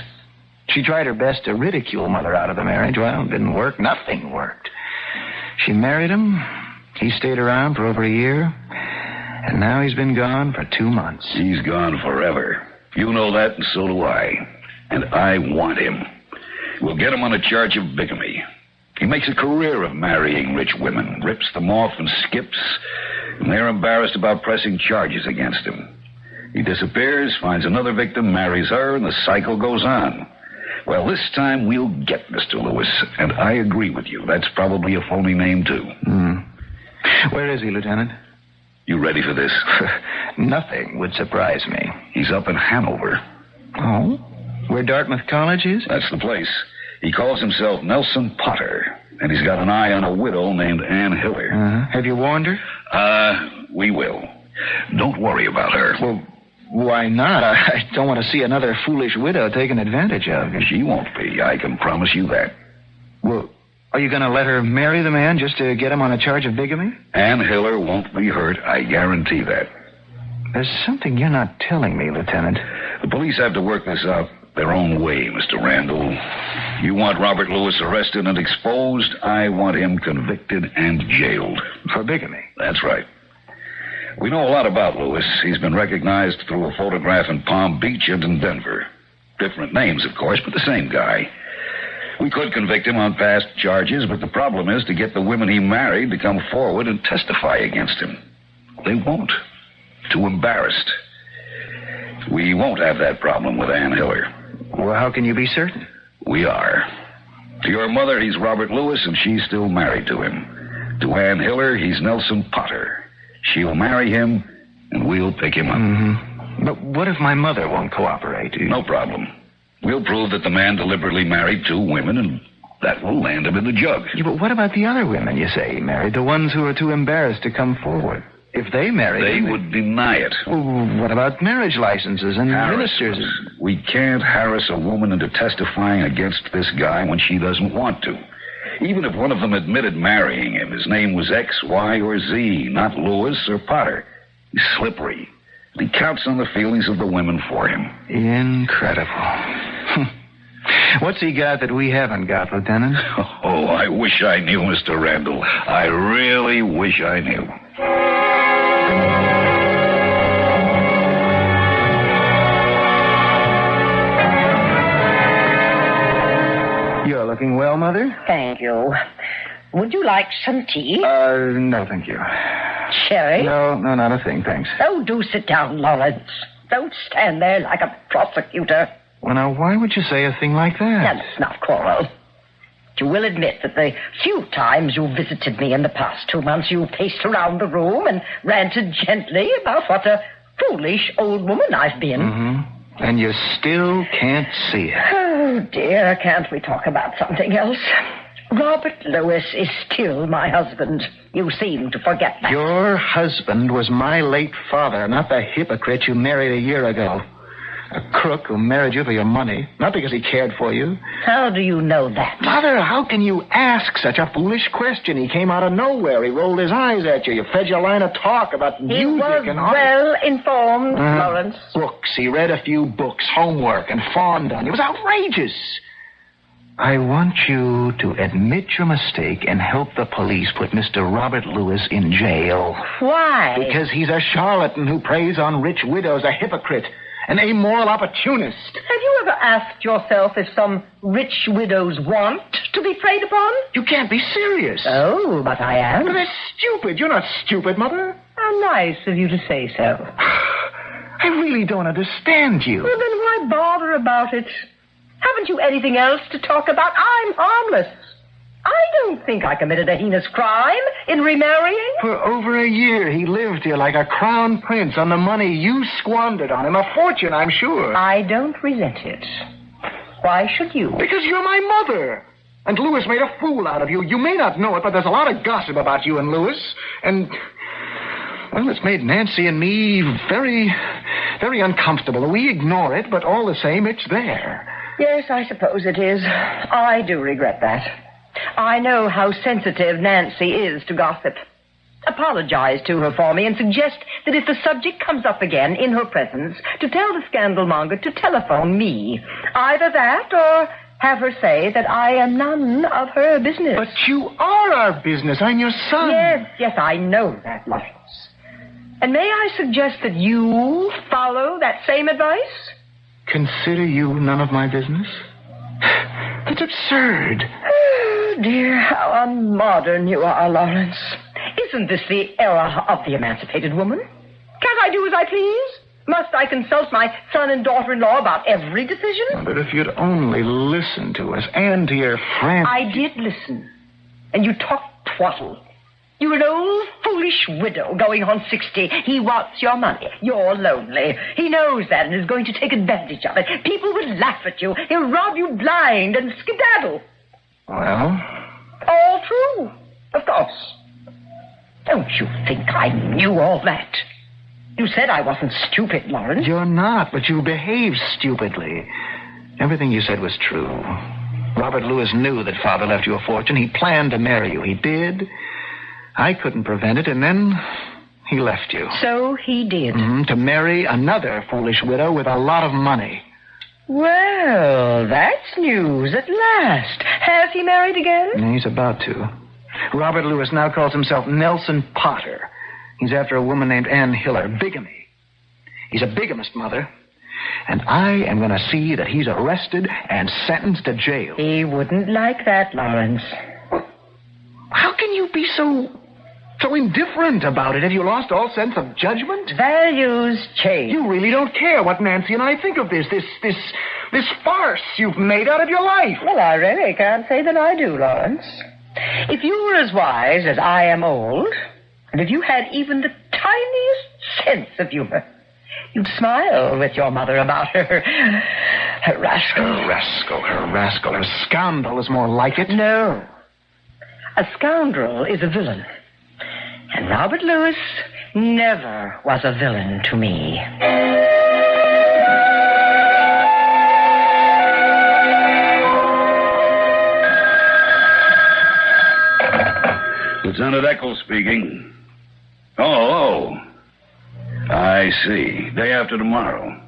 She tried her best to ridicule Mother out of the marriage. Well, it didn't work. Nothing worked. She married him. He stayed around for over a year. And now he's been gone for 2 months.
He's gone forever. You know that, and so do I. And I want him. We'll get him on a charge of bigamy. He makes a career of marrying rich women, rips them off and skips, and they're embarrassed about pressing charges against him. He disappears, finds another victim, marries her, and the cycle goes on. Well, this time we'll get Mr. Lewis, and I agree with you. That's probably a phony name, too.
Where is he, Lieutenant?
You ready for this?
Nothing would surprise me.
He's up in Hanover.
Oh? Where Dartmouth College is?
That's the place. He calls himself Nelson Potter, and he's got an eye on a widow named Anne Hiller.
Have you warned her?
We will. Don't worry about her.
Well, why not? I don't want to see another foolish widow taken advantage of.
She won't be. I can promise you that.
Well, are you going to let her marry the man just to get him on a charge of bigamy?
Anne Hiller won't be hurt. I guarantee that.
There's something you're not telling me, Lieutenant.
The police have to work this out their own way, Mr. Randall. You want Robert Lewis arrested and exposed. I want him convicted and jailed.
For bigamy?
That's right. We know a lot about Lewis. He's been recognized through a photograph in Palm Beach and in Denver. Different names, of course, but the same guy. We could convict him on past charges, but the problem is to get the women he married to come forward and testify against him. They won't. Too embarrassed. We won't have that problem with Ann Hiller.
Well, how can you be certain?
We are. To your mother, he's Robert Lewis, and she's still married to him. To Ann Hiller, he's Nelson Potter. She'll marry him, and we'll pick him up.
Mm-hmm. But what if my mother won't cooperate?
No problem. We'll prove that the man deliberately married 2 women, and that will land him in the jug.
Yeah, but what about the other women you say he married? The ones who are too embarrassed to come forward? If they married
They
him,
would deny it.
Well, what about marriage licenses and ministers?
We can't harass a woman into testifying against this guy when she doesn't want to. Even if one of them admitted marrying him, his name was X, Y, or Z, not Lewis or Potter. He's slippery. He counts on the feelings of the women for him.
Incredible. What's he got that we haven't got, Lieutenant?
Oh, I wish I knew, Mr. Randall. I really wish I knew.
You're looking well, Mother.
Thank you. Would you like some tea?
No, thank you.
Sherry?
No, not a thing, thanks.
Oh, do sit down, Lawrence. Don't stand there like a prosecutor.
Well, now, why would you say a thing like that?
Now, let's not quarrel. You will admit that the few times you visited me in the past 2 months, you paced around the room and ranted gently about what a foolish old woman I've been.
Mm-hmm. And you still can't see it.
Oh, dear, can't we talk about something else? Robert Lewis is still my husband. You seem to forget that.
Your husband was my late father, not the hypocrite you married a year ago. A crook who married you for your money, not because he cared for you.
How do you know that?
Mother, how can you ask such a foolish question? He came out of nowhere. He rolled his eyes at you. You fed your line of talk about music and art.
Well informed, Lawrence.
Books. He read a few books, homework, and fawned on you. It was outrageous. I want you to admit your mistake and help the police put Mr. Robert Lewis in jail.
Why?
Because he's a charlatan who preys on rich widows, a hypocrite, an amoral opportunist.
Have you ever asked yourself if some rich widows want to be preyed upon?
You can't be serious.
Oh, but I am.
But that's stupid. You're not stupid, Mother.
How nice of you to say so.
I really don't understand you.
Well, then why bother about it? Haven't you anything else to talk about? I'm harmless. I don't think I committed a heinous crime in remarrying.
For over a year, he lived here like a crown prince on the money you squandered on him. A fortune, I'm sure.
I don't resent it. Why should you?
Because you're my mother. And Lewis made a fool out of you. You may not know it, but there's a lot of gossip about you and Lewis. And, well, it's made Nancy and me very, very uncomfortable. We ignore it, but all the same, it's there.
Yes, I suppose it is. I do regret that. I know how sensitive Nancy is to gossip. Apologize to her for me and suggest that if the subject comes up again in her presence, to tell the scandalmonger to telephone me. Either that or have her say that I am none of her business.
But you are our business. I'm your son.
Yes, I know that, Lawrence. And may I suggest that you follow that same advice?
Consider you none of my business? That's absurd.
Oh, dear, how unmodern you are, Lawrence. Isn't this the era of the emancipated woman? Can't I do as I please? Must I consult my son and daughter-in-law about every decision?
But if you'd only listen to us and to your friend...
I did listen. And you talked twaddle. You're an old, foolish widow going on 60. He wants your money. You're lonely. He knows that and is going to take advantage of it. People will laugh at you. He'll rob you blind and skedaddle.
Well?
All true, of course. Don't you think I knew all that? You said I wasn't stupid, Lawrence.
You're not, but you behaved stupidly. Everything you said was true. Robert Lewis knew that Father left you a fortune. He planned to marry you. He did. I couldn't prevent it, and then he left you.
So he did.
To marry another foolish widow with a lot of money.
Well, that's news at last. Has he married again?
He's about to. Robert Lewis now calls himself Nelson Potter. He's after a woman named Ann Hiller. Bigamy. He's a bigamist, Mother. And I am going to see that he's arrested and sentenced to jail.
He wouldn't like that, Lawrence.
How can you be so indifferent about it? Have you lost all sense of judgment?
Values change.
You really don't care what Nancy and I think of this farce you've made out of your life.
Well, I really can't say that I do, Lawrence. If you were as wise as I am old, and if you had even the tiniest sense of humor, you'd smile with your mother about her rascal.
Her rascal. Her scoundrel is more like it.
No. A scoundrel is a villain. And Robert Lewis never was a villain to me.
Lieutenant Eccles speaking. Oh. I see. Day after tomorrow.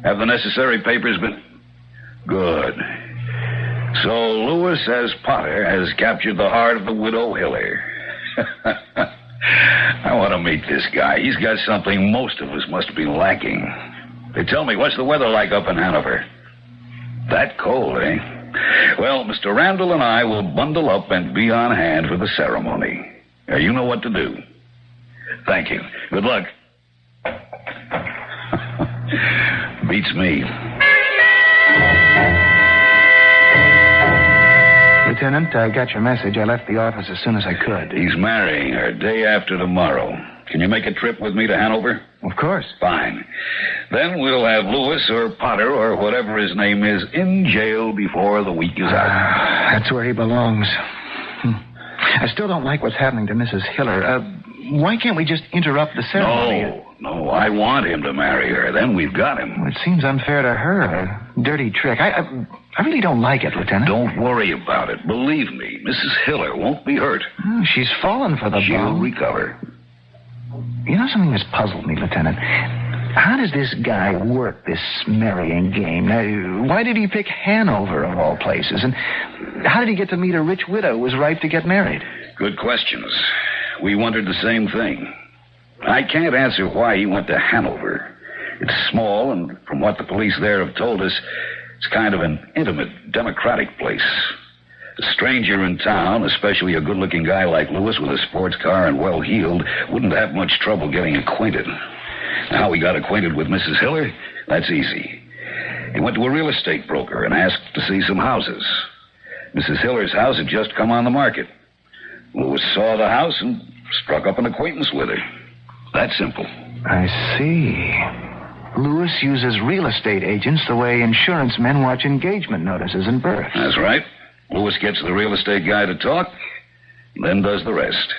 Have the necessary papers been... Good. So Lewis, as Potter, has captured the heart of the widow Hiller. I want to meet this guy. He's got something most of us must be lacking. Hey, tell me, what's the weather like up in Hanover? That cold, eh? Well, Mr. Randall and I will bundle up and be on hand for the ceremony. You know what to do. Thank you. Good luck. Beats me.
Lieutenant, I got your message. I left the office as soon as I could.
He's marrying her day after tomorrow. Can you make a trip with me to Hanover?
Of course.
Fine. Then we'll have Lewis or Potter or whatever his name is in jail before the week is out.
That's where he belongs. I still don't like what's happening to Mrs. Hiller. Why can't we just interrupt the ceremony?
No, I want him to marry her. Then we've got him.
Well, it seems unfair to her. A dirty trick. I really don't like it, Lieutenant.
Don't worry about it. Believe me, Mrs. Hiller won't be hurt.
She's fallen for the
She'll
bomb.
recover.
You know something that's puzzled me, Lieutenant? How does this guy work this marrying game? Now, why did he pick Hanover of all places? And how did he get to meet a rich widow who was ripe to get married?
Good questions. We wondered the same thing. I can't answer why he went to Hanover. It's small, and from what the police there have told us, it's kind of an intimate, democratic place. A stranger in town, especially a good-looking guy like Lewis with a sports car and well-heeled, wouldn't have much trouble getting acquainted. How he got acquainted with Mrs. Hiller, that's easy. He went to a real estate broker and asked to see some houses. Mrs. Hiller's house had just come on the market. Lewis saw the house and struck up an acquaintance with her. That simple.
I see. Lewis uses real estate agents the way insurance men watch engagement notices and births.
That's right. Lewis gets the real estate guy to talk, then does the rest.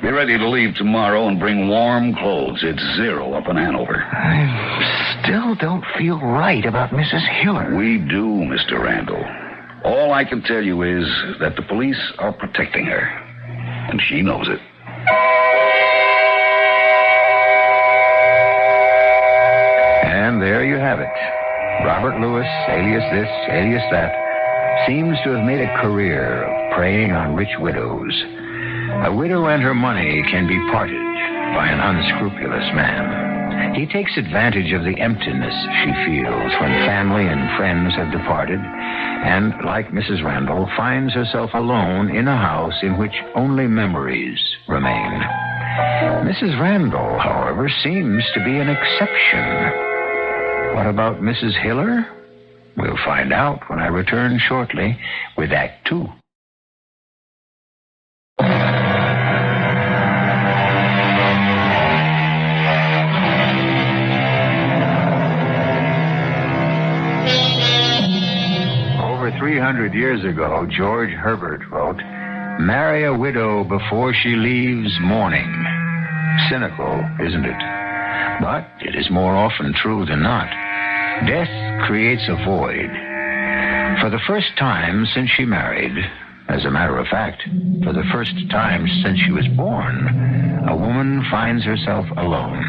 Be ready to leave tomorrow and bring warm clothes. It's 0 up in Hanover.
I still don't feel right about Mrs. Hiller.
We do, Mr. Randall. All I can tell you is that the police are protecting her, and she knows it.
And there you have it. Robert Lewis, alias this, alias that, seems to have made a career of preying on rich widows. A widow and her money can be parted by an unscrupulous man. He takes advantage of the emptiness she feels when family and friends have departed, and, like Mrs. Randall, finds herself alone in a house in which only memories remain. Mrs. Randall, however, seems to be an exception. What about Mrs. Hiller? We'll find out when I return shortly with Act 2. Over 300 years ago, George Herbert wrote, "Marry a widow before she leaves mourning." Cynical, isn't it? But it is more often true than not. Death creates a void. For the first time since she married, as a matter of fact, for the first time since she was born, a woman finds herself alone.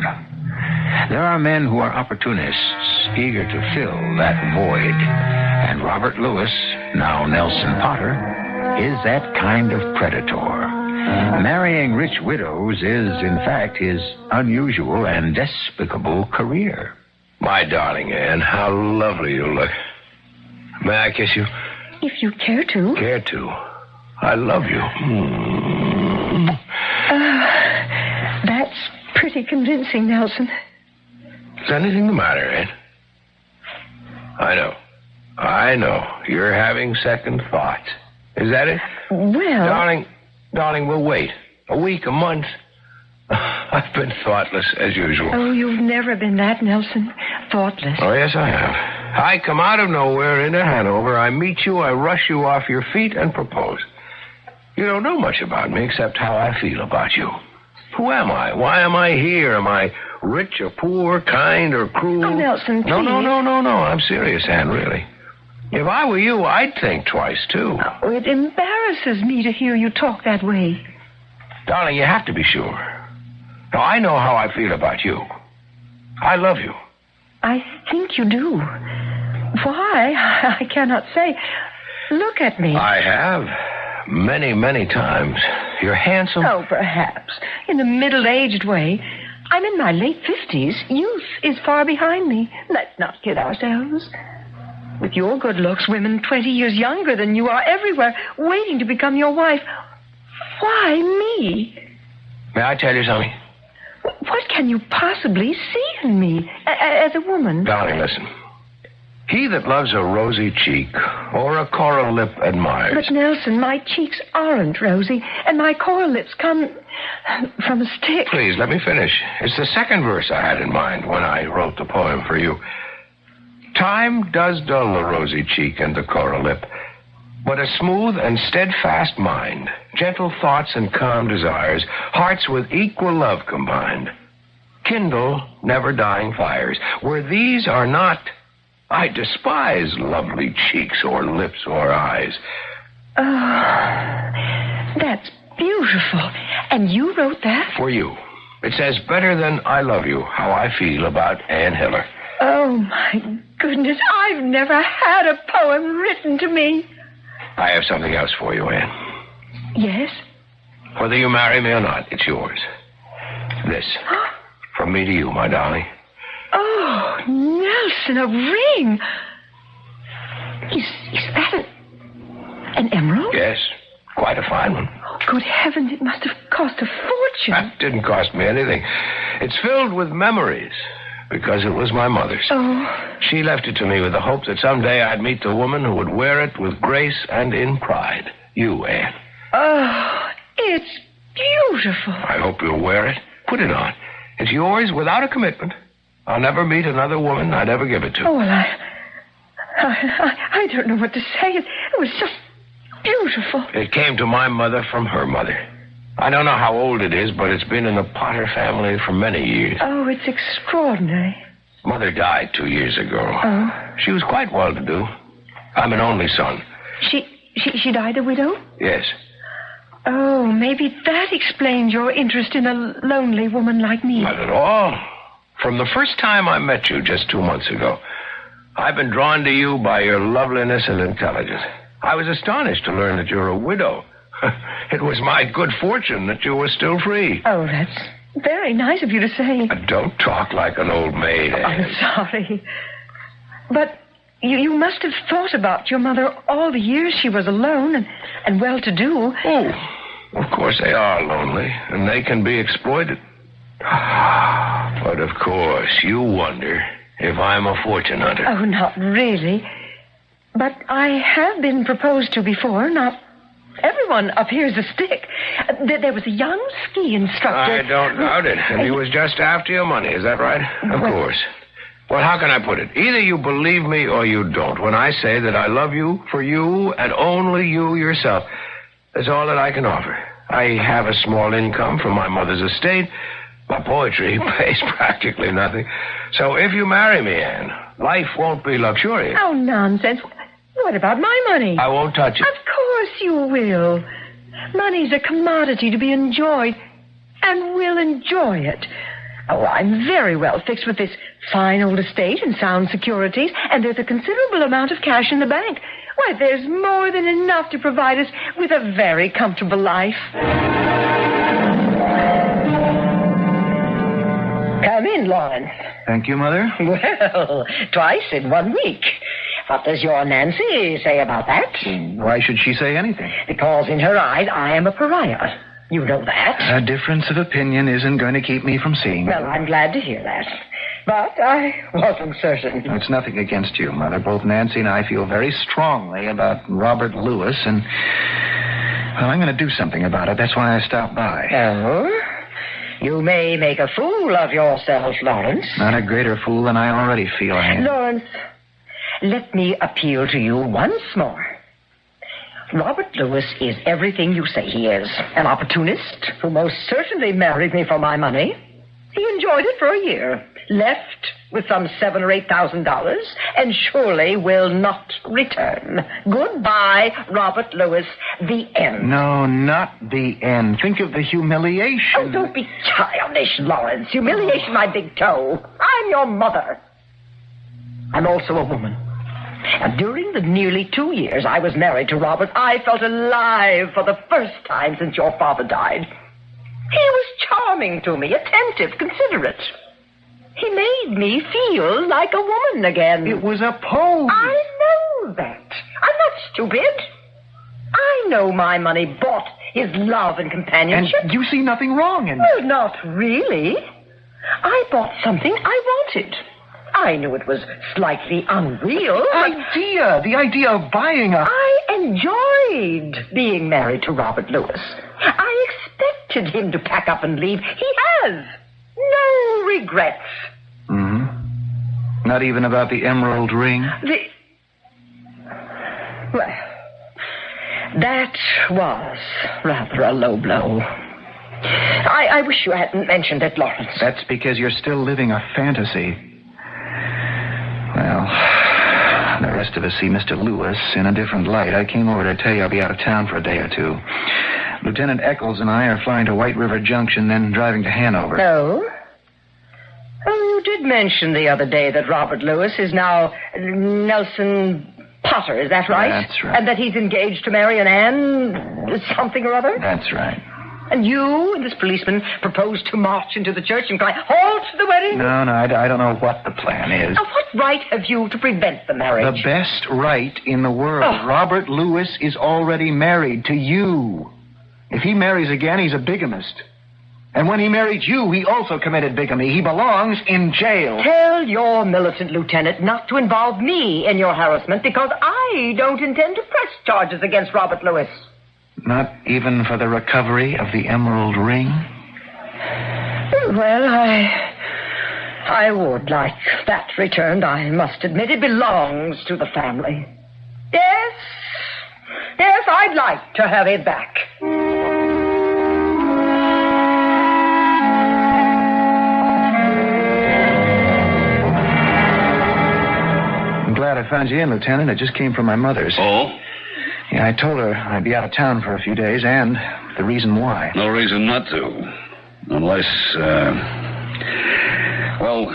There are men who are opportunists, eager to fill that void. And Robert Lewis, now Nelson Potter, is that kind of predator. Marrying rich widows is, in fact, his unusual and despicable career.
My darling Anne, how lovely you look. May I kiss you?
If you care to.
Care to? I love you.
That's pretty convincing, Nelson.
Is anything the matter, Anne? I know. You're having second thoughts. Is that it?
Well...
Darling, we'll wait. A week, a month. I've been thoughtless, as usual.
Oh, you've never been that, Nelson. Thoughtless.
Oh, yes, I have. I come out of nowhere into Hanover. I meet you, I rush you off your feet and propose. You don't know much about me except how I feel about you. Who am I? Why am I here? Am I rich or poor, kind or cruel?
Oh, Nelson, please.
No. I'm serious, Anne, really. If I were you, I'd think twice, too.
Oh, it embarrasses me to hear you talk that way.
Darling, you have to be sure. Now, I know how I feel about you. I love you.
I think you do. Why? I cannot say. Look at me.
I have. Many, many times. You're handsome.
Oh, perhaps. In a middle-aged way. I'm in my late 50s. Youth is far behind me. Let's not kid ourselves. With your good looks, women 20 years younger than you are everywhere, waiting to become your wife. Why me?
May I tell you something?
What can you possibly see in me as a woman?
Darling, listen. He that loves a rosy cheek or a coral lip admires.
But, Nelson, my cheeks aren't rosy, and my coral lips come from a stick.
Please, let me finish. It's the second verse I had in mind when I wrote the poem for you. Time does dull the rosy cheek and the coral lip, but a smooth and steadfast mind, gentle thoughts and calm desires, hearts with equal love combined, kindle never-dying fires. Where these are not, I despise lovely cheeks or lips or eyes.
Oh, that's beautiful. And you wrote that?
For you. It says better than I love you, how I feel about Anne Hiller.
Oh, my goodness, I've never had a poem written to me.
I have something else for you, Anne.
Yes?
Whether you marry me or not, it's yours. This. From me to you, my darling.
Oh, Nelson, a ring. Is that an emerald?
Yes, quite a fine one.
Oh, good heavens, it must have cost a fortune.
That didn't cost me anything. It's filled with memories, because it was my mother's.
Oh.
She left it to me with the hope that someday I'd meet the woman who would wear it with grace and in pride. You, Anne.
Oh, it's beautiful.
I hope you'll wear it. Put it on. It's yours without a commitment. I'll never meet another woman I'd ever give it to.
Oh, well, I don't know what to say. It was just beautiful.
It came to my mother from her mother. I don't know how old it is, but it's been in the Potter family for many years.
Oh, it's extraordinary.
Mother died 2 years ago.
Oh.
She was quite well-to-do. I'm an only son.
She died a widow?
Yes.
Oh, maybe that explains your interest in a lonely woman like me.
Not at all. From the first time I met you just 2 months ago, I've been drawn to you by your loveliness and intelligence. I was astonished to learn that you're a widow. It was my good fortune that you were still free.
Oh, that's very nice of you to say.
Don't talk like an old maid, Anne.
I'm sorry. But you must have thought about your mother all the years she was alone and well-to-do.
Oh, of course they are lonely, and they can be exploited. But, of course, you wonder if I'm a fortune hunter.
Oh, not really. But I have been proposed to before. Not everyone up here's a stick. There was a young ski instructor.
I don't doubt it. And he was just after your money. Is that right? Of course. Well, how can I put it? Either you believe me or you don't. When I say that I love you for you and only you yourself, that's all that I can offer. I have a small income from my mother's estate. My poetry pays practically nothing. So if you marry me, Anne, life won't be luxurious.
Oh, nonsense. What about my money?
I won't touch it.
Of course you will. Money's a commodity to be enjoyed, and we'll enjoy it. Oh, I'm very well fixed with this fine old estate and sound securities, and there's a considerable amount of cash in the bank. Why, there's more than enough to provide us with a very comfortable life. Come in, Lawrence.
Thank you, Mother.
Well, twice in 1 week. What does your Nancy say about that?
Why should she say anything?
Because in her eyes, I am a pariah. You know that.
A difference of opinion isn't going to keep me from seeing
Well,
you.
I'm glad to hear that. But I wasn't certain.
It's nothing against you, Mother. Both Nancy and I feel very strongly about Robert Lewis, and, well, I'm going to do something about it. That's why I stopped by.
Oh? You may make a fool of yourself, Lawrence.
Not a greater fool than I already feel I am.
Lawrence, let me appeal to you once more. Robert Lewis is everything you say he is. An opportunist who most certainly married me for my money. He enjoyed it for a year, left with some $7,000 or $8,000, and surely will not return. Goodbye, Robert Lewis. The end.
No, not the end. Think of the humiliation.
Oh, don't be childish, Lawrence. Humiliation, my big toe. I'm your mother. I'm also a woman. And during the nearly 2 years I was married to Robert, I felt alive for the first time since your father died. He was charming to me, attentive, considerate. He made me feel like a woman again.
It was a pose.
I know that. I'm not stupid. I know my money bought his love and companionship.
And you see nothing wrong in
Well, not really. I bought something I wanted. I knew it was slightly unreal.
The idea of buying a...
I enjoyed being married to Robert Lewis. I expected him to pack up and leave. He has. No regrets.
Mm-hmm. Not even about the emerald ring?
Well, that was rather a low blow. I wish you hadn't mentioned it, Lawrence.
That's because you're still living a fantasy. Well, the rest of us see Mr. Lewis in a different light. I came over to tell you I'll be out of town for a day or two. Lieutenant Eccles and I are flying to White River Junction, then driving to Hanover.
Oh? Oh, you did mention the other day that Robert Lewis is now Nelson Potter, is that right?
That's right.
And that he's engaged to marry an Ann something or other?
That's right.
And you and this policeman proposed to march into the church and cry, halt the wedding?
No, I don't know what the plan is.
Now, what right have you to prevent the marriage?
The best right in the world.
Oh.
Robert Lewis is already married to you. If he marries again, he's a bigamist. And when he married you, he also committed bigamy. He belongs in jail.
Tell your militant lieutenant not to involve me in your harassment because I don't intend to press charges against Robert Lewis.
Not even for the recovery of the emerald ring?
Well, I would like that returned, I must admit. It belongs to the family. Yes, I'd like to have it back.
I'm glad I found you in, Lieutenant. I just came from my mother's.
Oh?
Yeah, I told her I'd be out of town for a few days, and the reason why.
No reason not to. Unless, well,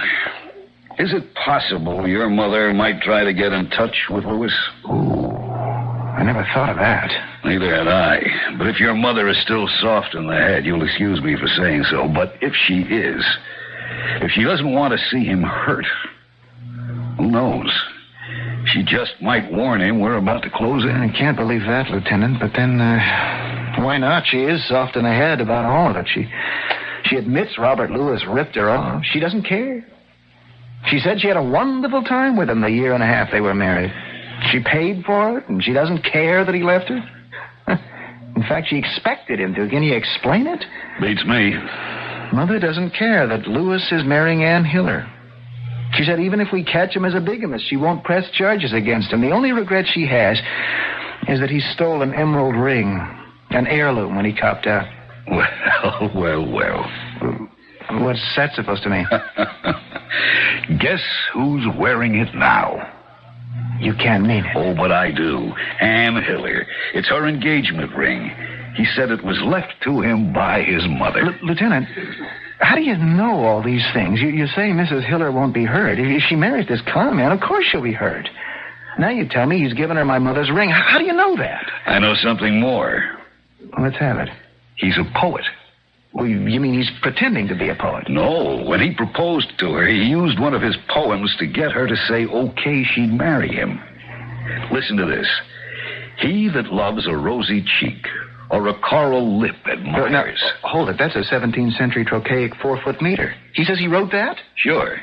is it possible your mother might try to get in touch with Lewis?
Ooh, I never thought of that.
Neither had I. But if your mother is still soft in the head, you'll excuse me for saying so. But if she is, if she doesn't want to see him hurt, who knows? She just might warn him we're about to close in.
I can't believe that, Lieutenant, but then, why not? She is soft in the head about all of it. She admits Robert Lewis ripped her off. She doesn't care. She said she had a wonderful time with him the year and a half they were married. She paid for it, and she doesn't care that he left her. In fact, she expected him to. Can you explain it?
Beats me.
Mother doesn't care that Lewis is marrying Ann Hiller. She said even if we catch him as a bigamist, she won't press charges against him. The only regret she has is that he stole an emerald ring, an heirloom, when he copped out.
Well.
What's that supposed to mean?
Guess who's wearing it now?
You can't mean it.
Oh, but I do. Ann Hiller. It's her engagement ring. He said it was left to him by his mother.
Lieutenant, how do you know all these things? You say Mrs. Hiller won't be hurt. If she marries this con man, of course she'll be hurt. Now you tell me he's given her my mother's ring. How do you know that?
I know something more.
Let's have it.
He's a poet.
Well, you mean he's pretending to be a poet?
No, when he proposed to her, he used one of his poems to get her to say okay she'd marry him. Listen to this. He that loves a rosy cheek or a coral lip admires.
Now, hold it. That's a 17th century trochaic 4-foot meter. He says he wrote that?
Sure.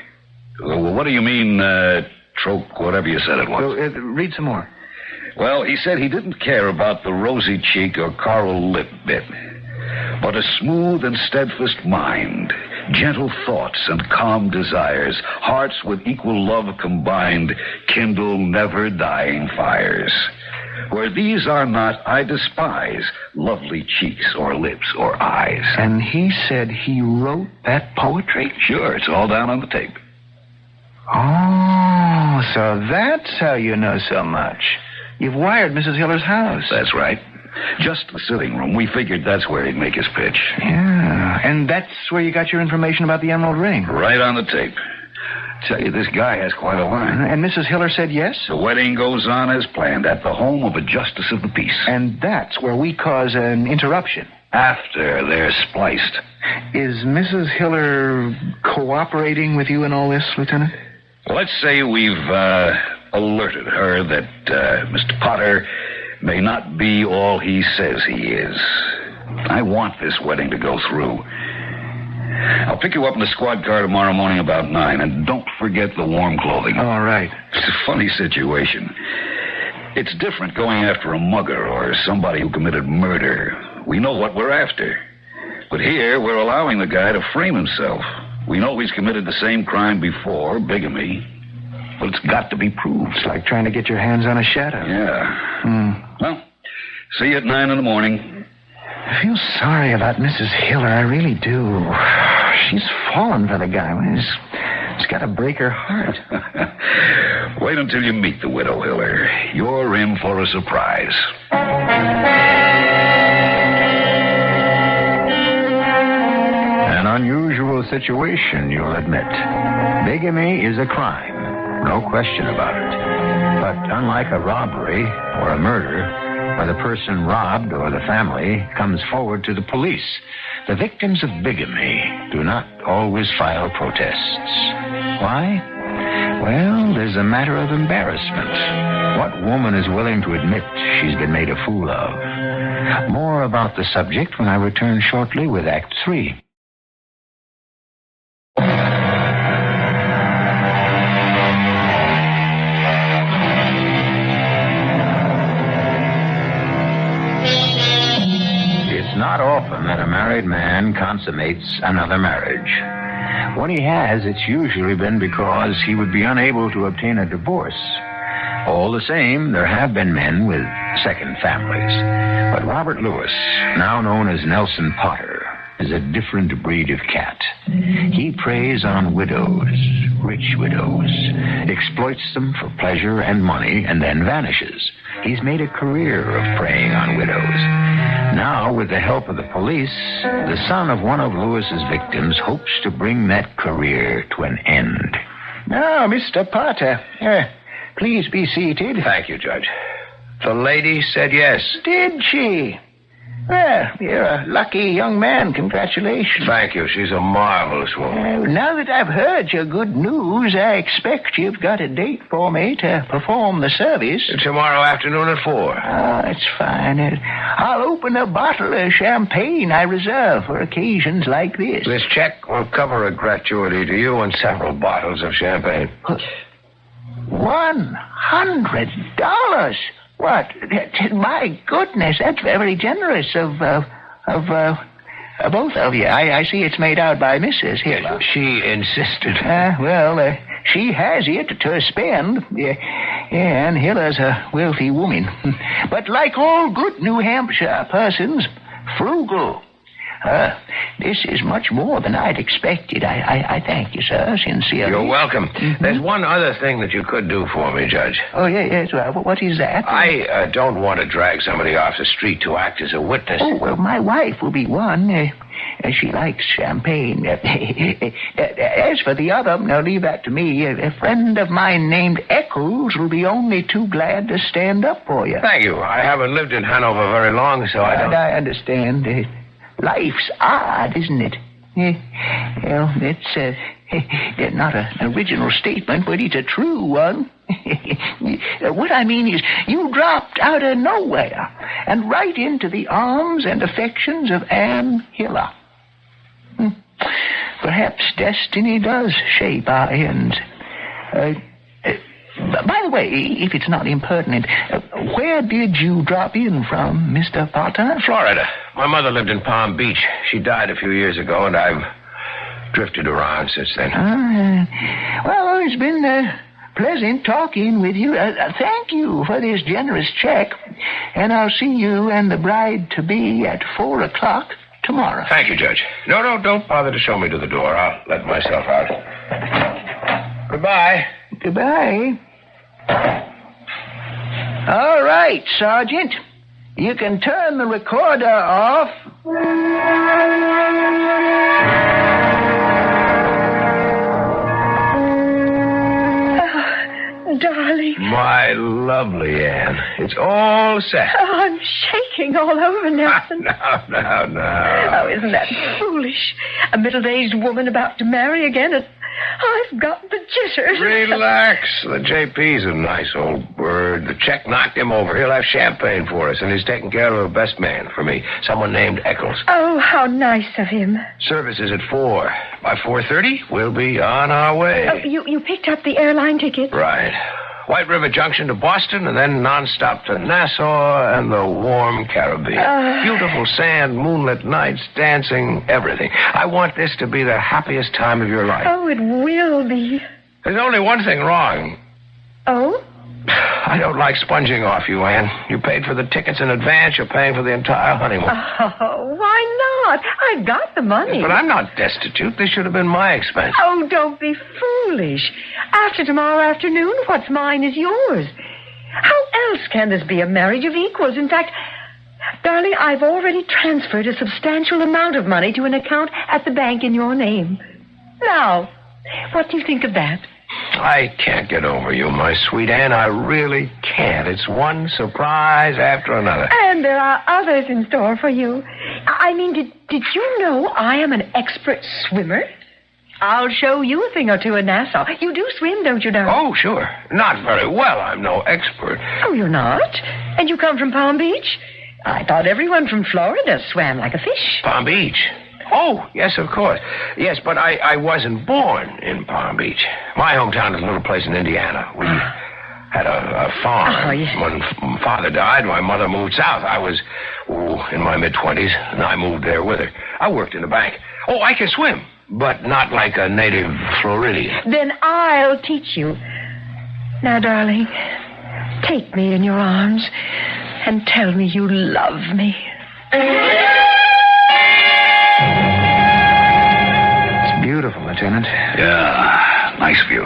Well, what do you mean, whatever you said it was?
Well, read some more.
Well, he said he didn't care about the rosy cheek or coral lip bit, but a smooth and steadfast mind, gentle thoughts and calm desires, hearts with equal love combined, kindle never-dying fires. Where these are not, I despise lovely cheeks or lips or eyes.
And he said he wrote that poetry?
Sure, it's all down on the tape.
Oh, so that's how you know so much. You've wired Mrs. Hiller's house.
That's right. Just the sitting room. We figured that's where he'd make his pitch.
Yeah, and that's where you got your information about the emerald ring.
Right on the tape. Tell you, this guy has quite a line.
And Mrs. Hiller said yes?
The wedding goes on as planned at the home of a justice of the peace.
And that's where we cause an interruption.
After they're spliced.
Is Mrs. Hiller cooperating with you in all this, Lieutenant?
Let's say we've alerted her that Mr. Potter may not be all he says he is. I want this wedding to go through. I'll pick you up in the squad car tomorrow morning about 9, and don't forget the warm clothing.
All right.
It's a funny situation. It's different going after a mugger or somebody who committed murder. We know what we're after. But here, we're allowing the guy to frame himself. We know he's committed the same crime before, bigamy. But it's got to be proved.
It's like trying to get your hands on a shadow.
Yeah. Well, see you at 9 in the morning.
I feel sorry about Mrs. Hiller. I really do. She's fallen for the guy. It's got to break her heart.
Wait until you meet the widow Hiller. You're in for a surprise.
An unusual situation, you'll admit. Bigamy is a crime, no question about it. But unlike a robbery or a murder, where the person robbed or the family comes forward to the police, the victims of bigamy do not always file protests. Why? Well, there's a matter of embarrassment. What woman is willing to admit she's been made a fool of? More about the subject when I return shortly with Act 3. It's not often that a married man consummates another marriage. When he has, it's usually been because he would be unable to obtain a divorce. All the same, there have been men with second families. But Robert Lewis, now known as Nelson Potter, is a different breed of cat. He preys on widows, rich widows, exploits them for pleasure and money, and then vanishes. He's made a career of preying on widows. Now, with the help of the police, the son of one of Lewis's victims hopes to bring that career to an end.
Now, Mr. Potter, please be seated.
Thank you, Judge. The lady said yes.
Did she? Well, you're a lucky young man. Congratulations.
Thank you. She's a marvelous woman.
Now that I've heard your good news, I expect you've got a date for me to perform the service.
Tomorrow afternoon at 4.
Oh, that's fine. I'll open a bottle of champagne I reserve for occasions like this.
This check will cover a gratuity to you and several bottles of champagne.
$100? What? My goodness, that's very generous of both of you. I see it's made out by Mrs. Hiller.
She insisted.
She has it to spend. And Hiller's a wealthy woman. But like all good New Hampshire persons, frugal. This is much more than I'd expected. I thank you, sir, sincerely.
You're welcome. There's one other thing that you could do for me, Judge.
Oh, yes. Well, what is that?
I don't want to drag somebody off the street to act as a witness.
Oh, well, my wife will be one. She likes champagne. As for the other, now leave that to me. A friend of mine named Eccles will be only too glad to stand up for you.
Thank you. I haven't lived in Hanover very long, so I don't...
I understand.
Life's odd, isn't it? Well, that's not an original statement, but it's a true one. What I mean is, you dropped out of nowhere and right into the arms and affections of Anne Hiller. Perhaps destiny does shape our ends. By the way, if it's not impertinent, where did you drop in from, Mr. Potter?
Florida. My mother lived in Palm Beach. She died a few years ago, and I've drifted around since then.
Well, it's been pleasant talking with you. Thank you for this generous check, and I'll see you and the bride-to-be at 4 o'clock tomorrow.
Thank you, Judge. No, don't bother to show me to the door. I'll let myself out. Goodbye.
Goodbye. All right, Sergeant. You can turn the recorder off.
Darling.
My lovely Anne. It's all set.
Oh, I'm shaking all over, Nelson.
No.
Oh, isn't that foolish? A middle-aged woman about to marry again, and I've got the jitters.
Relax. The JP's a nice old bird. The check knocked him over. He'll have champagne for us, and he's taking care of a best man for me, someone named Eccles.
Oh, how nice of him.
Service is at 4. By 4:30, we'll be on our way.
Oh, you picked up the airline ticket?
Right. White River Junction to Boston, and then nonstop to Nassau and the warm Caribbean. Beautiful sand, moonlit nights, dancing, everything. I want this to be the happiest time of your life.
Oh, it will be.
There's only one thing wrong.
Oh?
I don't like sponging off you, Anne. You paid for the tickets in advance. You're paying for the entire honeymoon.
Oh, why not? I've got the money.
But I'm not destitute. This should have been my expense.
Oh, don't be foolish. After tomorrow afternoon, what's mine is yours. How else can this be a marriage of equals? In fact, darling, I've already transferred a substantial amount of money to an account at the bank in your name. Now, what do you think of that?
I can't get over you, my sweet Anne. I really can't. It's one surprise after another.
And there are others in store for you. I mean, did you know I am an expert swimmer? I'll show you a thing or two in Nassau. You do swim, don't you, darling?
Oh, sure. Not very well. I'm no expert.
Oh, you're not? And you come from Palm Beach? I thought everyone from Florida swam like a fish.
Palm Beach? Oh, yes, of course. Yes, but I wasn't born in Palm Beach. My hometown is a little place in Indiana. We had a farm.
Oh, yes.
When Father died, my mother moved south. I was in my mid-20s, and I moved there with her. I worked in a bank. Oh, I can swim, but not like a native Floridian.
Then I'll teach you. Now, darling, take me in your arms and tell me you love me.
Beautiful, Lieutenant.
Yeah, nice view.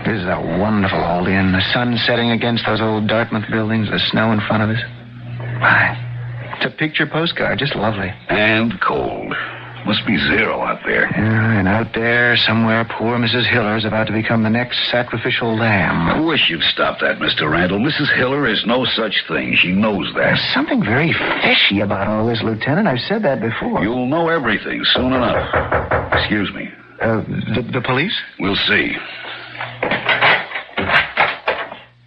This is a wonderful old inn. The sun setting against those old Dartmouth buildings, the snow in front of us. Why, it's a picture postcard, just lovely.
And cold. Must be 0 out there.
Yeah, and out there, somewhere, poor Mrs. Hiller is about to become the next sacrificial lamb.
I wish you'd stop that, Mr. Randall. Mrs. Hiller is no such thing. She knows that.
There's something very fishy about all this, Lieutenant. I've said that before.
You'll know everything soon enough. Excuse me.
The police?
We'll see.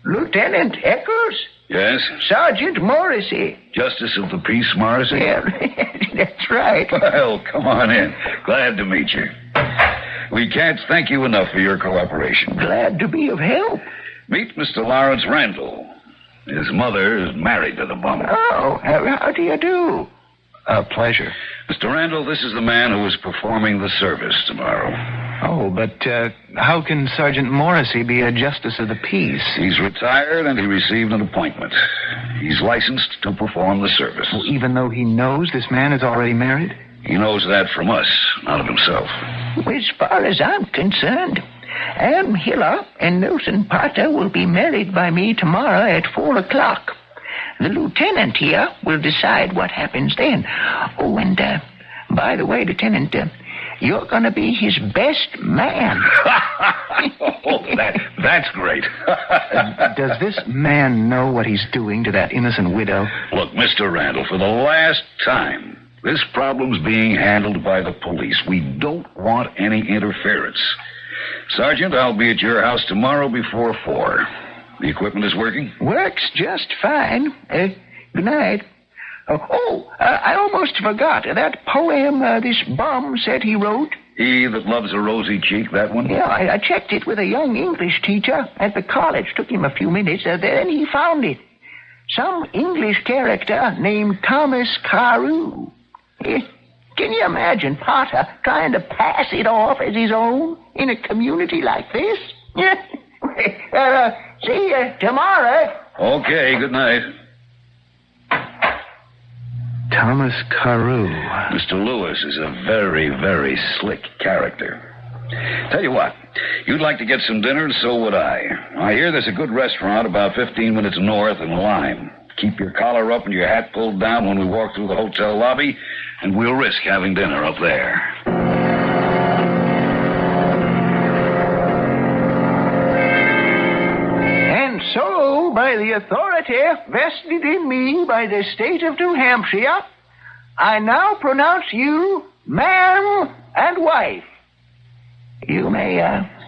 Lieutenant Eccles?
Yes?
Sergeant Morrissey.
Justice of the Peace, Morrissey?
Yeah, that's right.
Well, come on in. Glad to meet you. We can't thank you enough for your cooperation.
Glad to be of help.
Meet Mr. Lawrence Randall. His mother is married to the bum.
Oh, how do you do?
A pleasure.
Mr. Randall, this is the man who is performing the service tomorrow.
Oh, but how can Sergeant Morrissey be a justice of the peace?
He's retired and he received an appointment. He's licensed to perform the service.
Well, even though he knows this man is already married?
He knows that from us, not of himself.
As far as I'm concerned, Anne Hiller and Nelson Potter will be married by me tomorrow at 4 o'clock. The lieutenant here will decide what happens then. Oh, and by the way, Lieutenant, you're going to be his best man.
Oh, that's great.
Does this man know what he's doing to that innocent widow?
Look, Mr. Randall, for the last time, This problem's being handled by the police. We don't want any interference. Sergeant, I'll be at your house tomorrow before 4. The equipment is working?
Works just fine. Good night. I almost forgot. That poem this bum said he wrote.
He that loves a rosy cheek, that one?
Yeah, I checked it with a young English teacher at the college. Took him a few minutes. Then he found it. Some English character named Thomas KARO. Can you imagine Potter trying to pass it off as his own in a community like this? See you tomorrow.
Okay, good night.
Thomas KARO.
Mr. Lewis is a very, very slick character. Tell you what, you'd like to get some dinner, and so would I. I hear there's a good restaurant about 15 minutes north in Lime. Keep your collar up and your hat pulled down when we walk through the hotel lobby, and we'll risk having dinner up there.
And so, by the authority vested in me by the state of New Hampshire, I now pronounce you man and wife. You may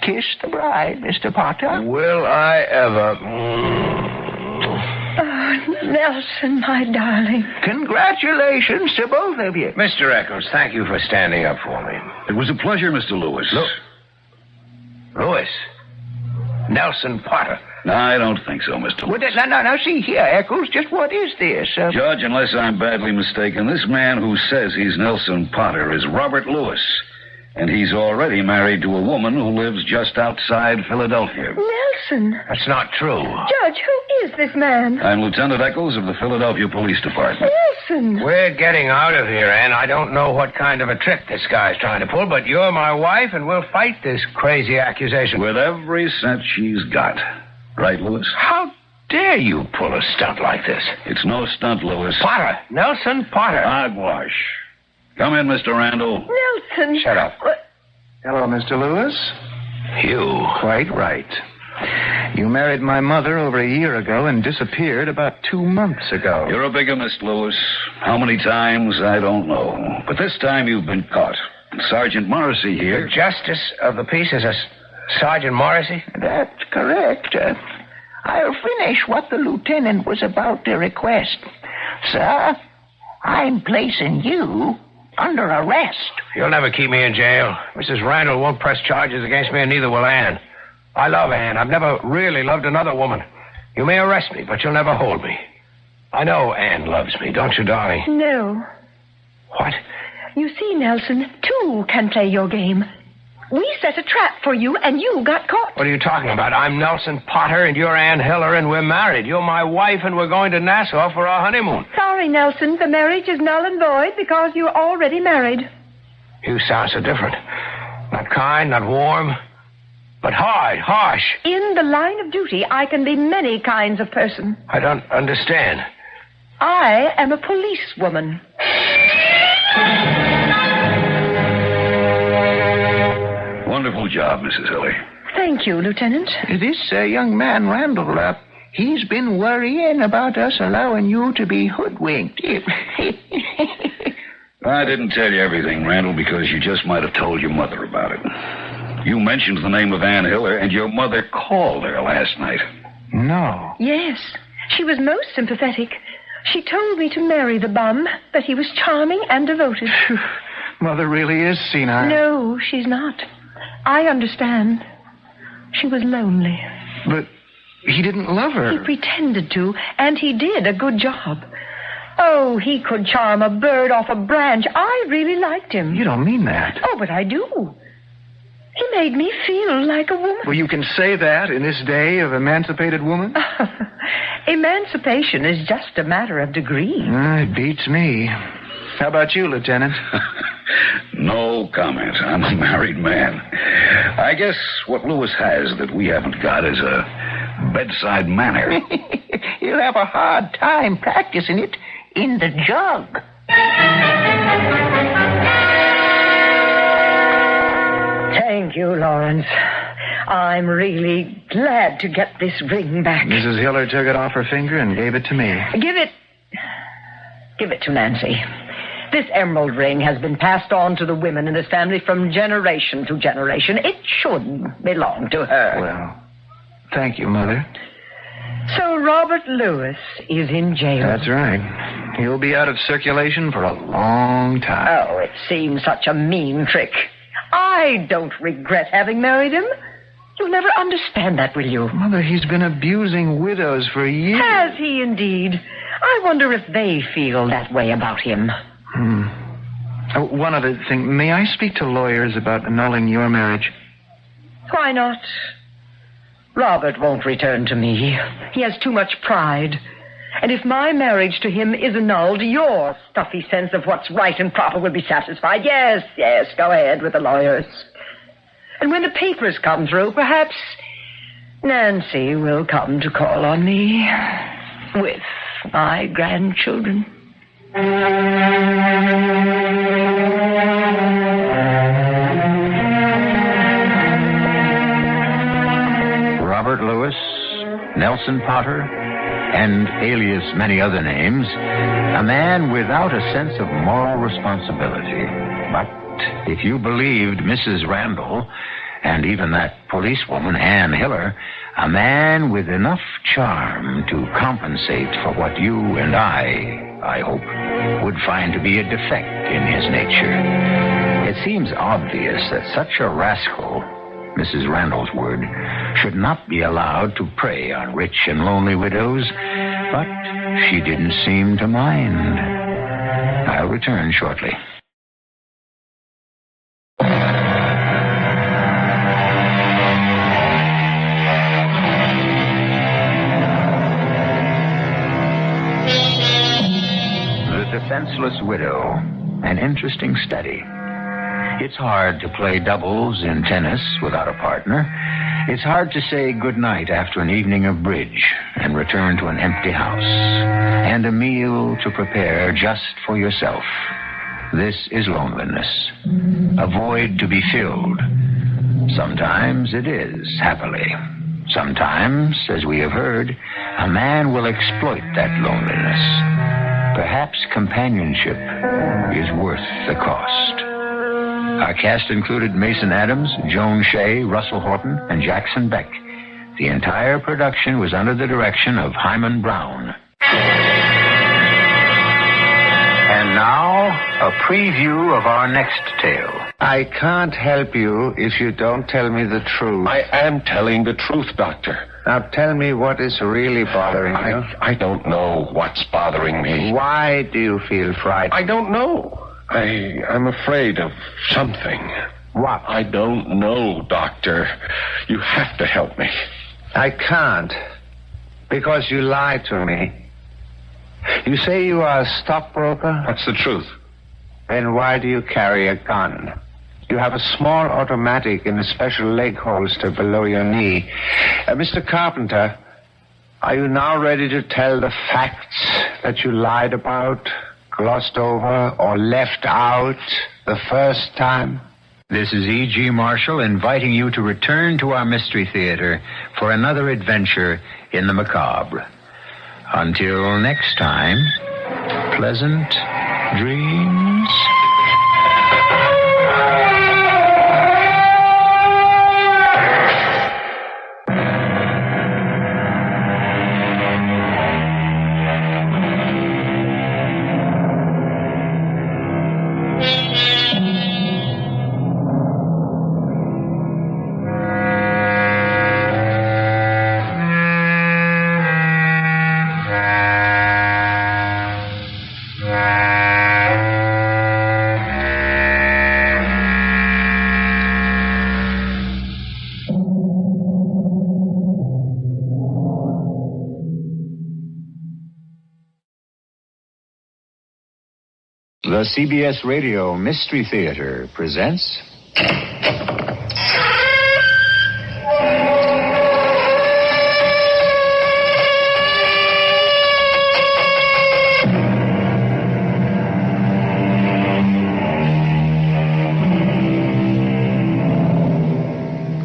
kiss the bride, Mr. Potter.
Will I ever?
Oh, Nelson, my darling.
Congratulations to both of you.
Mr. Eccles, thank you for standing up for me.
It was a pleasure, Mr. Lewis.
Look. Lewis. Nelson Potter.
No, I don't think so, Mr. Lewis.
Now, see here, Eccles, just what is this?
Judge, unless I'm badly mistaken, this man who says he's Nelson Potter is Robert Lewis. And he's already married to a woman who lives just outside Philadelphia.
Nelson.
That's not true.
Judge, who is this man?
I'm Lieutenant Eccles of the Philadelphia Police Department.
Nelson.
We're getting out of here, Ann. I don't know what kind of a trick this guy's trying to pull, but you're my wife, and we'll fight this crazy accusation.
With every cent she's got. Right, Lewis?
How dare you pull a stunt like this?
It's no stunt, Lewis.
Potter. Nelson Potter.
Hogwash. Come in, Mr. Randall.
Nelson.
Shut up.
Hello, Mr. Lewis.
You.
Quite right. You married my mother over a year ago and disappeared about 2 months ago.
You're a bigamist, Lewis. How many times, I don't know. But this time you've been caught. Sergeant Morrissey here.
The justice of the peace is a Sergeant Morrissey?
That's correct. I'll finish what the lieutenant was about to request. Sir, I'm placing you under arrest.
You'll never keep me in jail. Mrs. Randall won't press charges against me, and neither will Ann. I love Ann. I've never really loved another woman. You may arrest me, but you'll never hold me. I know Ann loves me, don't you, darling?
No.
What?
You see, Nelson, two can play your game. We set a trap for you, and you got caught.
What are you talking about? I'm Nelson Potter, and you're Ann Hiller, and we're married. You're my wife, and we're going to Nassau for our honeymoon.
Sorry, Nelson. The marriage is null and void because you're already married.
You sound so different. Not kind, not warm, but hard, harsh.
In the line of duty, I can be many kinds of person.
I don't understand.
I am a policewoman.
Wonderful job, Mrs. Hiller.
Thank you, Lieutenant.
This young man, Randall, he's been worrying about us allowing you to be hoodwinked.
I didn't tell you everything, Randall, because you just might have told your mother about it. You mentioned the name of Ann Hiller, and your mother called her last night.
No.
Yes. She was most sympathetic. She told me to marry the bum, that he was charming and devoted.
Mother really is senile.
No, she's not. I understand. She was lonely.
But he didn't love her.
He pretended to, and he did a good job. Oh, he could charm a bird off a branch. I really liked him.
You don't mean that.
Oh, but I do. He made me feel like a woman.
Well, you can say that in this day of emancipated woman?
Emancipation is just a matter of degree.
It beats me. How about you, Lieutenant?
No comment. I'm a married man. I guess what Lewis has that we haven't got is a bedside manner.
You'll have a hard time practicing it in the jug.
Thank you, Lawrence. I'm really glad to get this ring back.
Mrs. Hiller took it off her finger and gave it to me.
Give it to Nancy. This emerald ring has been passed on to the women in this family from generation to generation. It should belong to her.
Well, thank you, Mother.
So Robert Lewis is in jail.
That's right. He'll be out of circulation for a long time.
Oh, it seems such a mean trick. I don't regret having married him. You'll never understand that, will you?
Mother, he's been abusing widows for years.
Has he indeed? I wonder if they feel that way about him.
Oh, one other thing. May I speak to lawyers about annulling your marriage?
Why not? Robert won't return to me. He has too much pride. And if my marriage to him is annulled, your stuffy sense of what's right and proper will be satisfied. Yes, go ahead with the lawyers. And when the papers come through, perhaps Nancy will come to call on me with my grandchildren.
Robert Lewis, Nelson Potter, and alias many other names, a man without a sense of moral responsibility. But if you believed Mrs. Randall, and even that policewoman, Ann Hiller, a man with enough charm to compensate for what you and I hope, would find to be a defect in his nature. It seems obvious that such a rascal, Mrs. Randall's word, should not be allowed to prey on rich and lonely widows, but she didn't seem to mind. I'll return shortly. The Defenseless Widow, an interesting study. It's hard to play doubles in tennis without a partner. It's hard to say goodnight after an evening of bridge and return to an empty house and a meal to prepare just for yourself. This is loneliness, a void to be filled. Sometimes it is, happily. Sometimes, as we have heard, a man will exploit that loneliness. Perhaps companionship is worth the cost. Our cast included Mason Adams, Joan Shea, Russell Horton, and Jackson Beck. The entire production was under the direction of Hyman Brown. And now, a preview of our next tale.
I can't help you if you don't tell me the truth.
I am telling the truth, Doctor.
Now tell me what is really bothering you.
I don't know what's bothering me.
Why do you feel frightened?
I don't know. I'm afraid of something.
What?
I don't know, Doctor. You have to help me.
I can't. Because you lied to me. You say you are a stockbroker?
That's the truth.
Then why do you carry a gun? You have a small automatic in a special leg holster below your knee. Mr. Carpenter, are you now ready to tell the facts that you lied about, glossed over, or left out the first time?
This is E.G. Marshall inviting you to return to our Mystery Theater for another adventure in the macabre. Until next time, pleasant dreams. The CBS Radio Mystery Theater presents...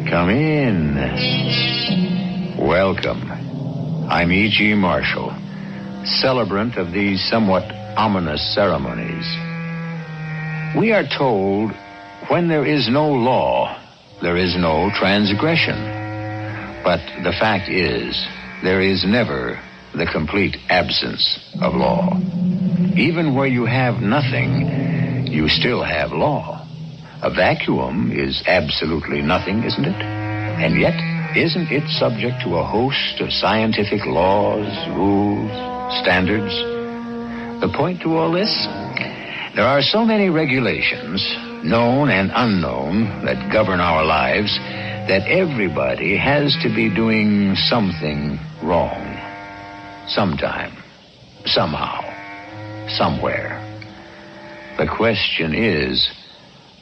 Come in. Welcome. I'm E.G. Marshall, celebrant of these somewhat ominous ceremonies.
We are told when there is no law, there is no transgression. But the fact is, there is never the complete absence of law. Even where you have nothing, you still have law. A vacuum is absolutely nothing, isn't it? And yet, isn't it subject to a host of scientific laws, rules, standards? The point to all this? There are so many regulations, known and unknown, that govern our lives, that everybody has to be doing something wrong. Sometime, somehow, somewhere. The question is,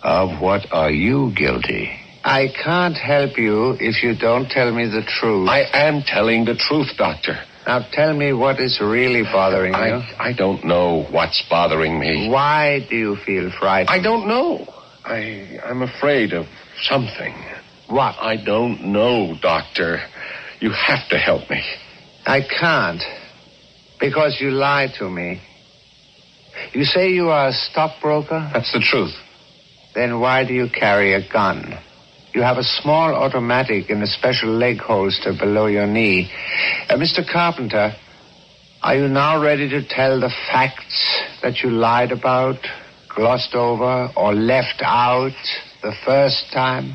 of what are you guilty?
I can't help you if you don't tell me the truth.
I am telling the truth, Doctor.
Now tell me what is really bothering you.
I don't know what's bothering me.
Why do you feel frightened?
I don't know. I'm afraid of something.
What?
I don't know, Doctor. You have to help me.
I can't. Because you lied to me. You say you are a stockbroker?
That's the truth.
Then why do you carry a gun? You have a small automatic in a special leg holster below your knee. Mr. Carpenter, are you now ready to tell the facts that you lied about, glossed over, or left out the first time?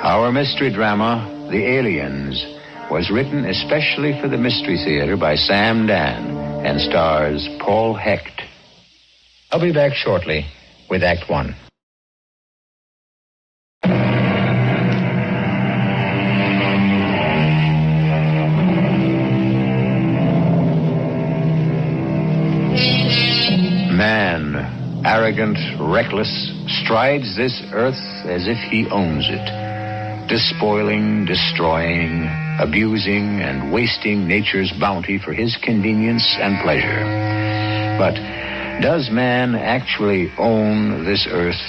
Our mystery drama, The Aliens, was written especially for the Mystery Theater by Sam Dan and stars Paul Hecht. I'll be back shortly with Act One. Man, arrogant, reckless, strides this earth as if he owns it, despoiling, destroying, abusing, and wasting nature's bounty for his convenience and pleasure. But does man actually own this earth?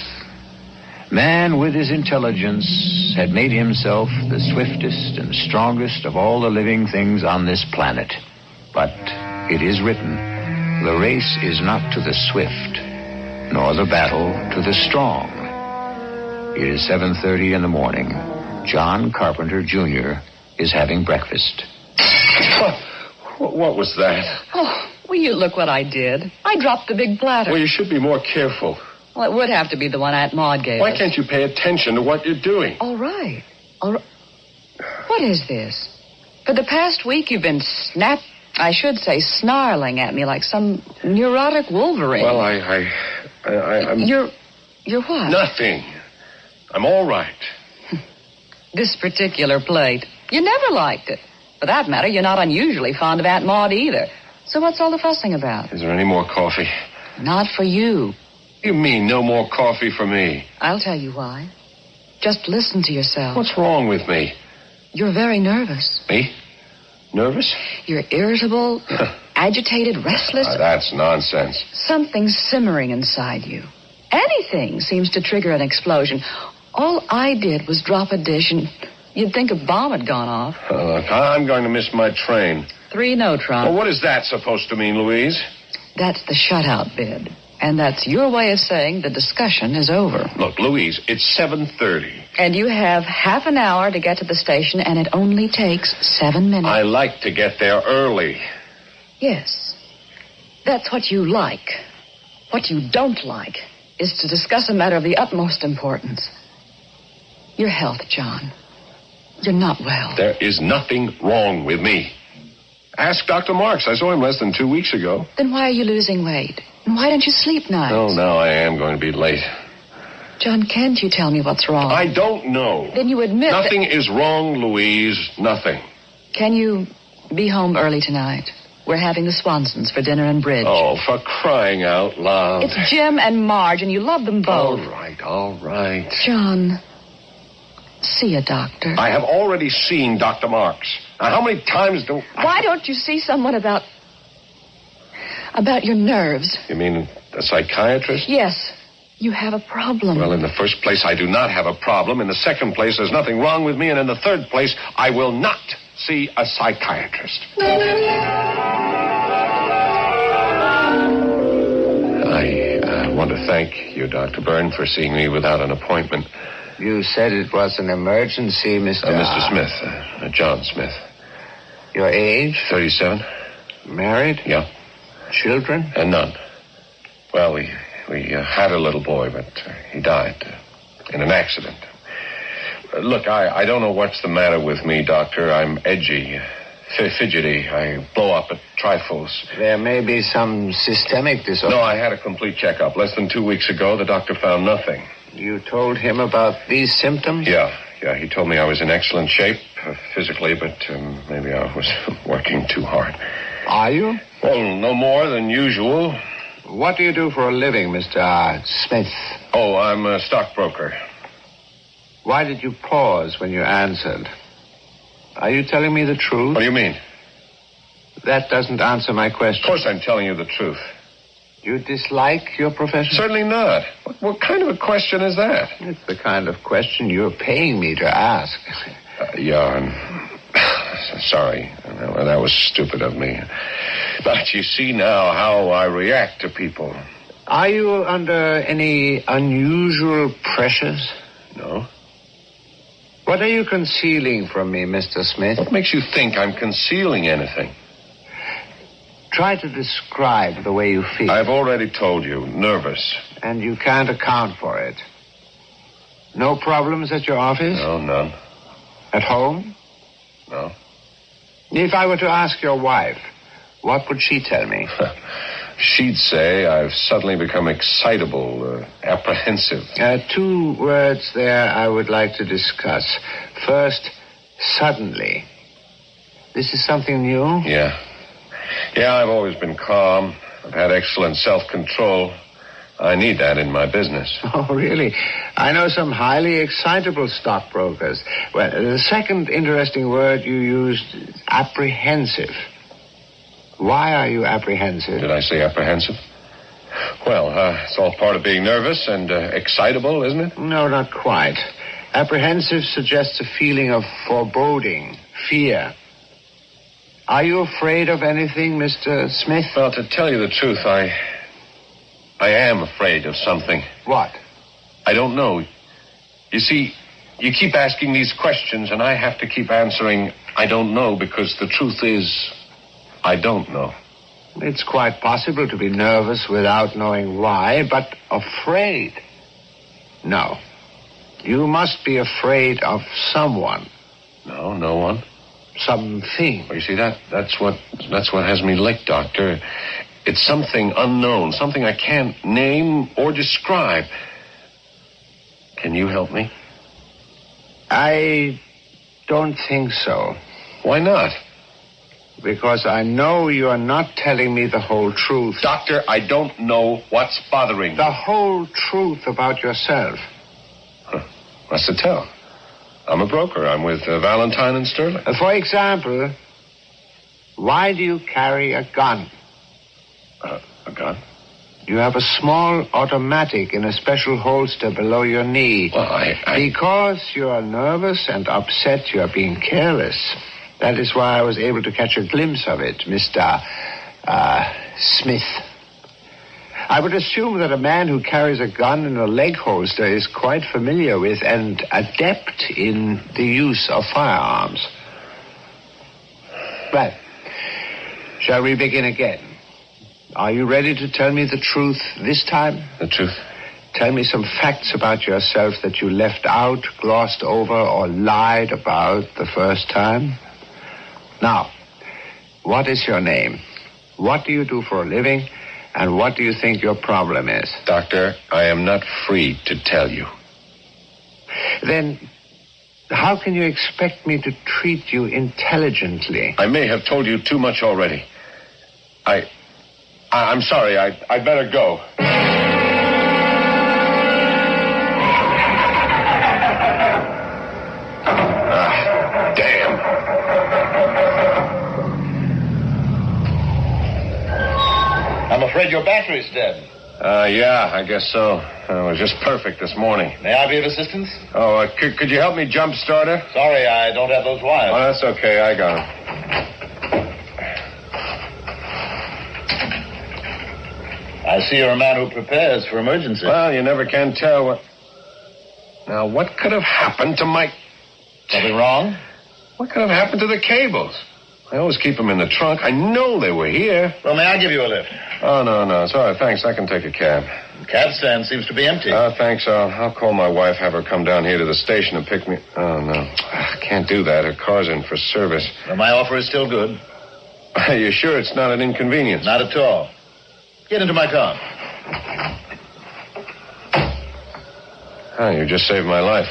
Man, with his intelligence, had made himself the swiftest and strongest of all the living things on this planet. But it is written, the race is not to the swift, nor the battle to the strong. It is 7:30 in the morning. John Carpenter, Jr. is having breakfast.
What was that?
Oh, will you look what I did? I dropped the big platter.
Well, you should be more careful.
Well, it would have to be the one Aunt Maud gave
Why
us.
can't you pay attention to what you're doing?
All right. What is this? For the past week, you've been snarling at me like some neurotic Wolverine.
Well, I'm...
You're what?
Nothing. I'm all right.
This particular plate. You never liked it. For that matter, you're not unusually fond of Aunt Maud either. So what's all the fussing about?
Is there any more coffee?
Not for you.
You mean no more coffee for me?
I'll tell you why. Just listen to yourself.
What's wrong with me?
You're very nervous.
Me? Nervous?
You're irritable, agitated, restless.
That's nonsense.
Something's simmering inside you. Anything seems to trigger an explosion. All I did was drop a dish and you'd think a bomb had gone off.
Look, I'm going to miss my train.
3 Trump.
Well, what is that supposed to mean, Louise?
That's the shutout bid. And that's your way of saying the discussion is over.
Look, Louise, it's 7:30.
And you have half an hour to get to the station, and it only takes 7 minutes.
I like to get there early.
Yes. That's what you like. What you don't like is to discuss a matter of the utmost importance. Your health, John. You're not well.
There is nothing wrong with me. Ask Dr. Marks. I saw him less than 2 weeks ago.
Then why are you losing weight? And why don't you sleep nights?
Oh, now I am going to be late.
John, can't you tell me what's wrong?
I don't know.
Then you admit
Nothing is wrong, Louise. Nothing.
Can you be home early tonight? We're having the Swansons for dinner and bridge.
Oh, for crying out loud.
It's Jim and Marge, and you love them both.
All right.
John, see a doctor.
I have already seen Dr. Marks. Now, how many times do...
Why don't you see someone about your nerves?
You mean a psychiatrist?
Yes. You have a problem.
Well, in the first place, I do not have a problem. In the second place, there's nothing wrong with me. And in the third place, I will not see a psychiatrist. I want to thank you, Dr. Byrne, for seeing me without an appointment.
You said it was an emergency, Mr.
Mr. Smith, John Smith.
Your age?
37.
Married?
Yeah.
Children?
None. Well, we had a little boy, but he died in an accident. Look, I don't know what's the matter with me, Doctor. I'm edgy, fidgety. I blow up at trifles.
There may be some systemic disorder.
No, I had a complete checkup. Less than 2 weeks ago, the doctor found nothing.
You told him about these symptoms?
Yeah. He told me I was in excellent shape physically, but maybe I was working too hard.
Are you?
Well, no more than usual.
What do you do for a living, Mr. Smith?
Oh, I'm a stockbroker.
Why did you pause when you answered? Are you telling me the truth?
What do you mean?
That doesn't answer my question.
Of course I'm telling you the truth.
You dislike your profession?
Certainly not. What kind of a question is that?
It's the kind of question you're paying me to ask.
I'm sorry. That was stupid of me. But you see now how I react to people.
Are you under any unusual pressures?
No.
What are you concealing from me, Mr. Smith?
What makes you think I'm concealing anything?
Try to describe the way you feel.
I've already told you, nervous.
And you can't account for it. No problems at your office?
No, none.
At home?
No.
If I were to ask your wife, what would she tell me?
She'd say I've suddenly become excitable, apprehensive.
2 words there I would like to discuss. First, suddenly. This is something new?
Yeah, I've always been calm. I've had excellent self-control. I need that in my business.
Oh, really? I know some highly excitable stockbrokers. Well, the second interesting word you used, apprehensive. Why are you apprehensive?
Did I say apprehensive? Well, it's all part of being nervous and excitable, isn't it?
No, not quite. Apprehensive suggests a feeling of foreboding, fear. Are you afraid of anything, Mr. Smith?
Well, to tell you the truth, I am afraid of something.
What?
I don't know. You see, you keep asking these questions, and I have to keep answering, I don't know, because the truth is, I don't know.
It's quite possible to be nervous without knowing why, but afraid? No. You must be afraid of someone.
No, no one.
Something.
Well, you see, that's what has me licked, Doctor. It's something unknown, something I can't name or describe. Can you help me?
I don't think so.
Why not?
Because I know you are not telling me the whole truth.
Doctor, I don't know what's bothering you.
The whole truth about yourself.
What's to tell? I'm a broker. I'm with Valentine and Sterling.
For example, why do you carry a gun?
A gun?
You have a small automatic in a special holster below your knee.
Well,
Because you are nervous and upset, you are being careless. That is why I was able to catch a glimpse of it, Mr. Smith. I would assume that a man who carries a gun in a leg holster is quite familiar with and adept in the use of firearms. Right. Shall we begin again? Are you ready to tell me the truth this time?
The truth?
Tell me some facts about yourself that you left out, glossed over, or lied about the first time. Now, what is your name? What do you do for a living? And what do you think your problem is?
Doctor, I am not free to tell you.
Then, how can you expect me to treat you intelligently?
I may have told you too much already. I'm sorry. I'd better go. Damn.
I'm afraid your battery's dead.
Yeah, I guess so. It was just perfect this morning.
May I be of assistance?
Oh, could you help me jump start her?
Sorry, I don't have those wires.
Oh, that's okay. I got them.
I see you're a man who prepares for emergency.
Well, you never can tell. Now, what could have happened to my...
Something wrong?
What could have happened to the cables? I always keep them in the trunk. I know they were here.
Well, may I give you a lift?
Oh, no. It's all right. Thanks. I can take a cab.
The cab stand seems to be empty.
Thanks. I'll call my wife, have her come down here to the station and pick me... Oh, no. I can't do that. Her car's in for service.
Well, my offer is still good.
Are you sure it's not an inconvenience?
Not at all. Get into my car.
Oh, you just saved my life.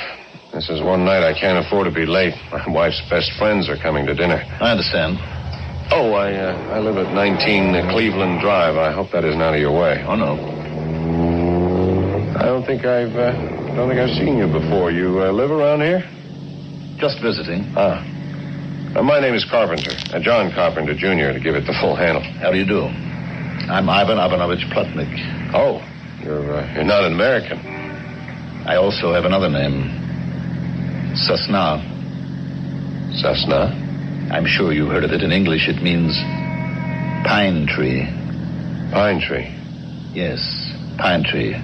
This is one night I can't afford to be late. My wife's best friends are coming to dinner.
I understand.
Oh, I live at 19 Cleveland Drive. I hope that isn't out of your way.
Oh, no.
I don't think I've seen you before. You live around here?
Just visiting.
My name is Carpenter. John Carpenter, Jr., to give it the full handle.
How do you do? I'm Ivan Ivanovich Plotnik.
Oh, you're not an American.
I also have another name. Sasna.
Sasna?
I'm sure you heard of it. In English, it means pine tree.
Pine tree?
Yes, pine tree.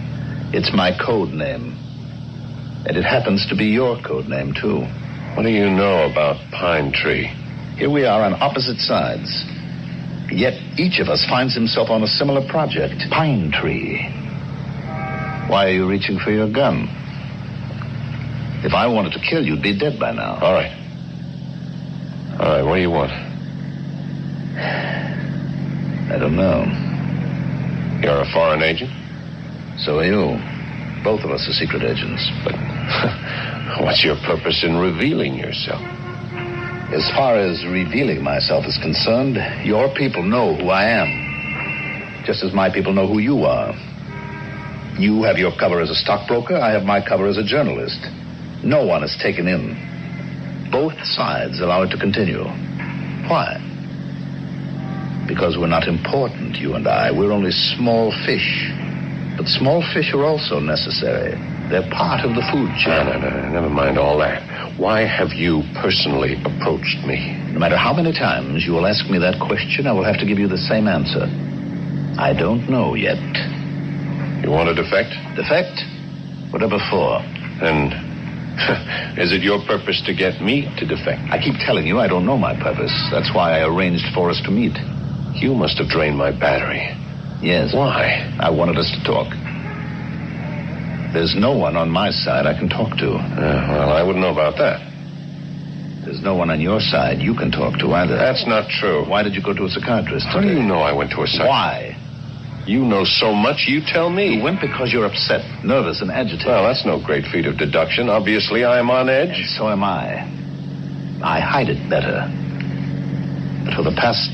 It's my code name. And it happens to be your code name, too.
What do you know about pine tree?
Here we are on opposite sides. Yet each of us finds himself on a similar project. Pine tree. Why are you reaching for your gun? If I wanted to kill you, you'd be dead by now.
All right, what do you want?
I don't know.
You're a foreign agent?
So are you. Both of us are secret agents.
But what's your purpose in revealing yourself?
As far as revealing myself is concerned, your people know who I am. Just as my people know who you are. You have your cover as a stockbroker. I have my cover as a journalist. No one is taken in. Both sides allow it to continue. Why? Because we're not important, you and I. We're only small fish. But small fish are also necessary. They're part of the food chain.
No, never mind all that. Why have you personally approached me?
No matter how many times you will ask me that question, I will have to give you the same answer. I don't know yet.
You want to defect?
Defect? Whatever for.
And is it your purpose to get me to defect?
I keep telling you I don't know my purpose. That's why I arranged for us to meet.
You must have drained my battery.
Yes.
Why?
I wanted us to talk. There's no one on my side I can talk to.
Well, I wouldn't know about that.
There's no one on your side you can talk to either.
That's not true.
Why did you go to a psychiatrist
How
today?
do you know I went to a psychiatrist?
Why?
You know so much, you tell me.
You went because you're upset, nervous, and agitated.
Well, that's no great feat of deduction. Obviously, I am on edge.
And so am I. I hide it better. But for the past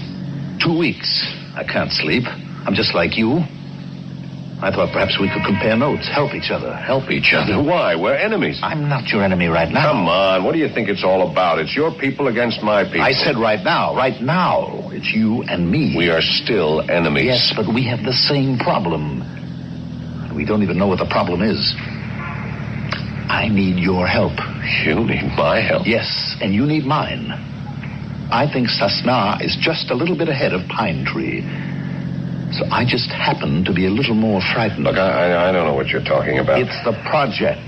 2 weeks, I can't sleep. I'm just like you. I thought perhaps we could compare notes, help each other.
Help each other? Why? We're enemies.
I'm not your enemy right now.
Come on, what do you think it's all about? It's your people against my people.
I said right now. Right now. It's you and me.
We are still enemies.
Yes, but we have the same problem. We don't even know what the problem is. I need your help.
You need my help?
Yes, and you need mine. I think Sasna is just a little bit ahead of Pine Tree. So I just happen to be a little more frightened.
Look, I don't know what you're talking about.
It's the project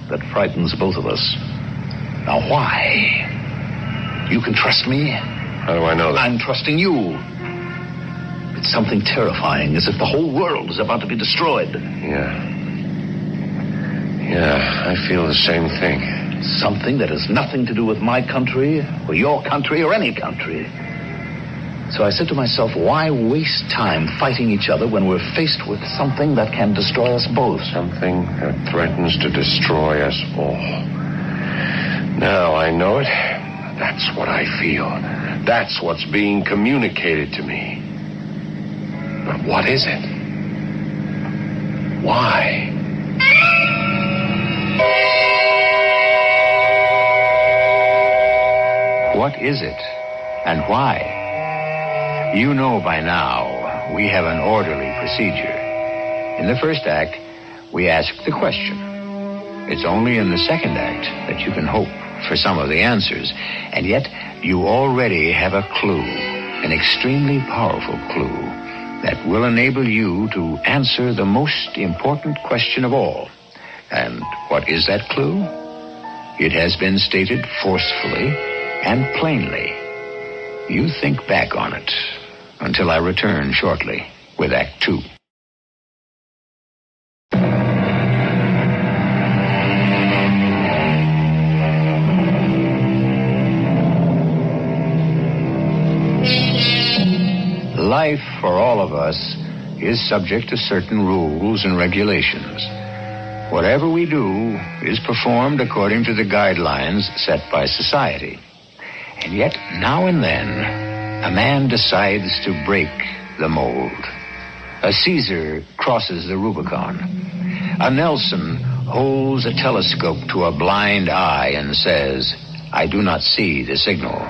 that frightens both of us. Now, why? You can trust me.
How do I know that?
I'm trusting you. It's something terrifying, as if the whole world is about to be destroyed.
Yeah, I feel the same thing.
Something that has nothing to do with my country, or your country, or any country. So I said to myself, why waste time fighting each other when we're faced with something that can destroy us both?
Something that threatens to destroy us all. Now I know it. That's what I feel. That's what's being communicated to me. But what is it? Why?
What is it? And why? You know by now we have an orderly procedure.
In the first act, we ask the question. It's only in the second act that you can hope for some of the answers. And yet, you already have a clue, an extremely powerful clue, that will enable you to answer the most important question of all. And what is that clue? It has been stated forcefully and plainly. You think back on it until I return shortly with Act 2. Life for all of us is subject to certain rules and regulations. Whatever we do is performed according to the guidelines set by society. And yet, now and then, a man decides to break the mold. A Caesar crosses the Rubicon. A Nelson holds a telescope to a blind eye and says, "I do not see the signal."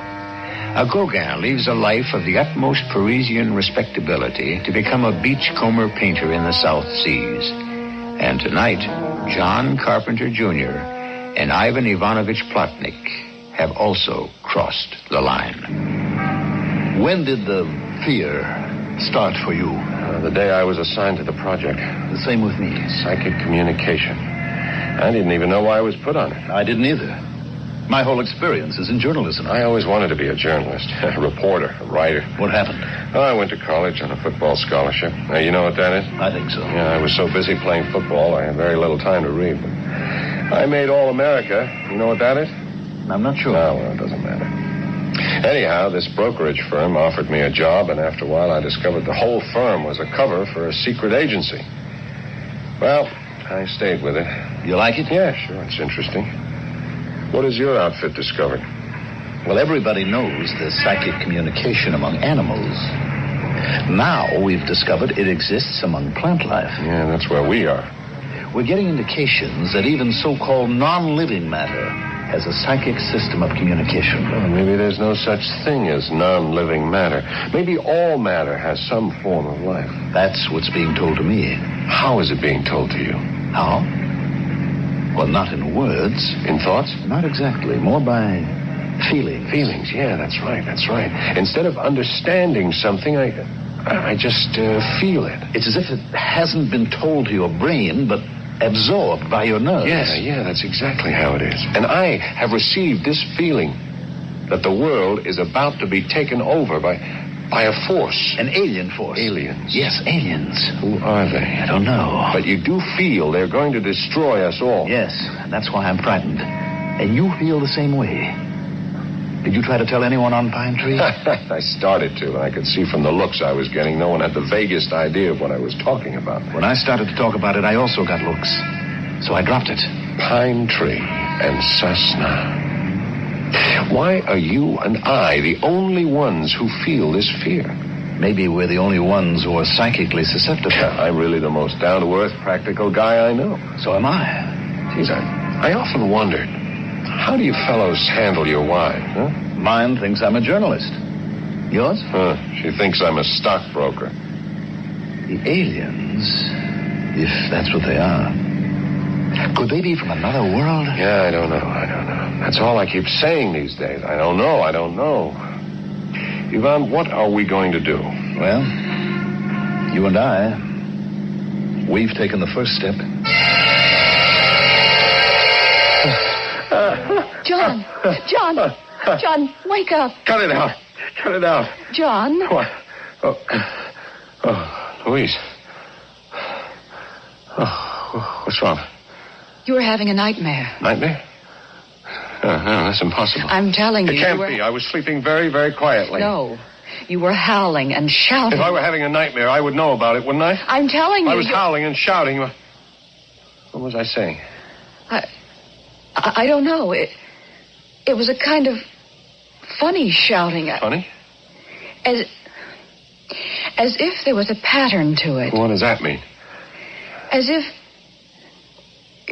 A Gauguin leaves a life of the utmost Parisian respectability to become a beachcomber painter in the South Seas. And tonight, John Carpenter Jr. and Ivan Ivanovich Plotnik have also crossed the line. When did the fear start for you?
The day I was assigned to the project.
The same with me.
Psychic communication. I didn't even know why I was put on it.
I didn't either. My whole experience is in journalism.
I always wanted to be a journalist, a reporter, a writer.
What happened?
I went to college on a football scholarship. Now, you know what that is?
I think so.
Yeah, I was so busy playing football, I had very little time to read. But I made All-America. You know what that is?
I'm not sure.
No, well, it doesn't matter. Anyhow, this brokerage firm offered me a job, and after a while I discovered the whole firm was a cover for a secret agency. Well, I stayed with it.
You like it?
Yeah, sure. It's interesting. What has your outfit discovered?
Well, everybody knows there's psychic communication among animals. Now we've discovered it exists among plant life.
Yeah, that's where we are.
We're getting indications that even so-called non-living matter has a psychic system of communication.
Well, maybe there's no such thing as non-living matter. Maybe all matter has some form of life.
That's what's being told to me.
How is it being told to you?
How? Well, not in words.
In thoughts?
Not exactly. More by feeling.
Feelings, yeah, that's right. Instead of understanding something, I just feel it.
It's as if it hasn't been told to your brain, but absorbed by your nerves.
Yeah, that's exactly how it is. And I have received this feeling that the world is about to be taken over by a force.
An alien force.
Aliens.
Yes, aliens.
Who are they?
I don't know.
But you do feel they're going to destroy us all.
Yes, and that's why I'm frightened. And you feel the same way. Did you try to tell anyone on Pine Tree?
I started to, and I could see from the looks I was getting, no one had the vaguest idea of what I was talking about.
When I started to talk about it, I also got looks. So I dropped it.
Pine Tree and Cessna. Why are you and I the only ones who feel this fear?
Maybe we're the only ones who are psychically susceptible.
I'm really the most down-to-earth, practical guy I know.
So am I.
Geez, I often wondered, how do you fellows handle your wives, huh?
Mine thinks I'm a journalist. Yours?
She thinks I'm a stockbroker.
The aliens, if that's what they are, could they be from another world?
Yeah, I don't know. That's all I keep saying these days. I don't know. Ivan, what are we going to do?
Well, you and I, we've taken the first step.
John, wake up.
Cut it out.
John.
What? Oh, Louise. Oh, what's wrong?
You were having a nightmare.
Nightmare? No, that's impossible.
I'm telling you.
It can't be. I was sleeping very, very quietly.
No. You were howling and shouting.
If I were having a nightmare, I would know about it, wouldn't I?
I'm telling you.
I was howling and shouting. What was I saying?
I don't know. It was a kind of funny shouting.
Funny?
As if there was a pattern to it.
What does that mean?
As if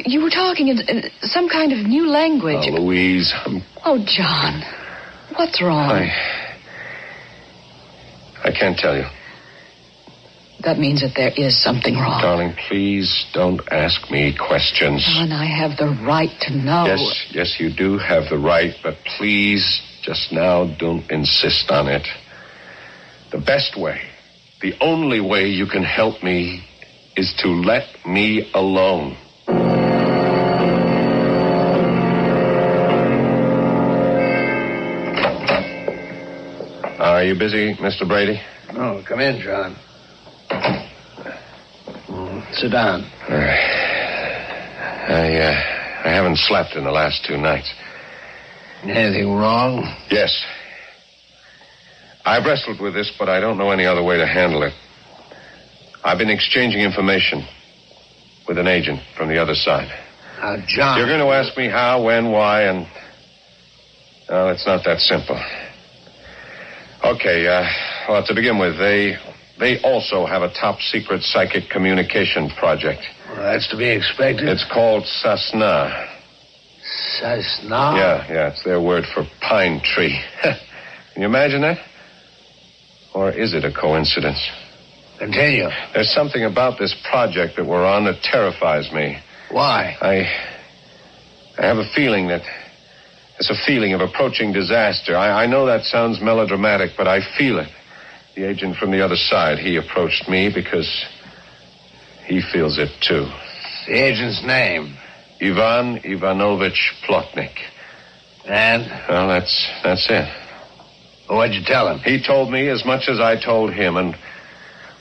you were talking in some kind of new language.
Oh, Louise.
Oh, John. What's wrong?
I can't tell you.
that means that there is something wrong.
Darling, please don't ask me questions.
John, I have the right to know.
Yes, you do have the right, but please, just now, don't insist on it. The best way, the only way you can help me is to let me alone. Are you busy, Mr. Brady?
Oh, come in, John. Sit down.
All right. I haven't slept in the last 2 nights.
Anything wrong?
Yes. I've wrestled with this, but I don't know any other way to handle it. I've been exchanging information with an agent from the other side.
John.
You're going to ask me how, when, why, and... No, it's not that simple. Okay, well, to begin with, they also have a top-secret psychic communication project.
Well, that's to be expected.
It's called Sasna.
Sasna?
Yeah, it's their word for pine tree. Can you imagine that? Or is it a coincidence?
Continue.
There's something about this project that we're on that terrifies me.
Why?
I have a feeling that... It's a feeling of approaching disaster. I know that sounds melodramatic, but I feel it. The agent from the other side, he approached me because he feels it too.
The agent's name?
Ivan Ivanovich Plotnik.
And?
Well, that's it.
Well, what'd you tell him?
He told me as much as I told him, and,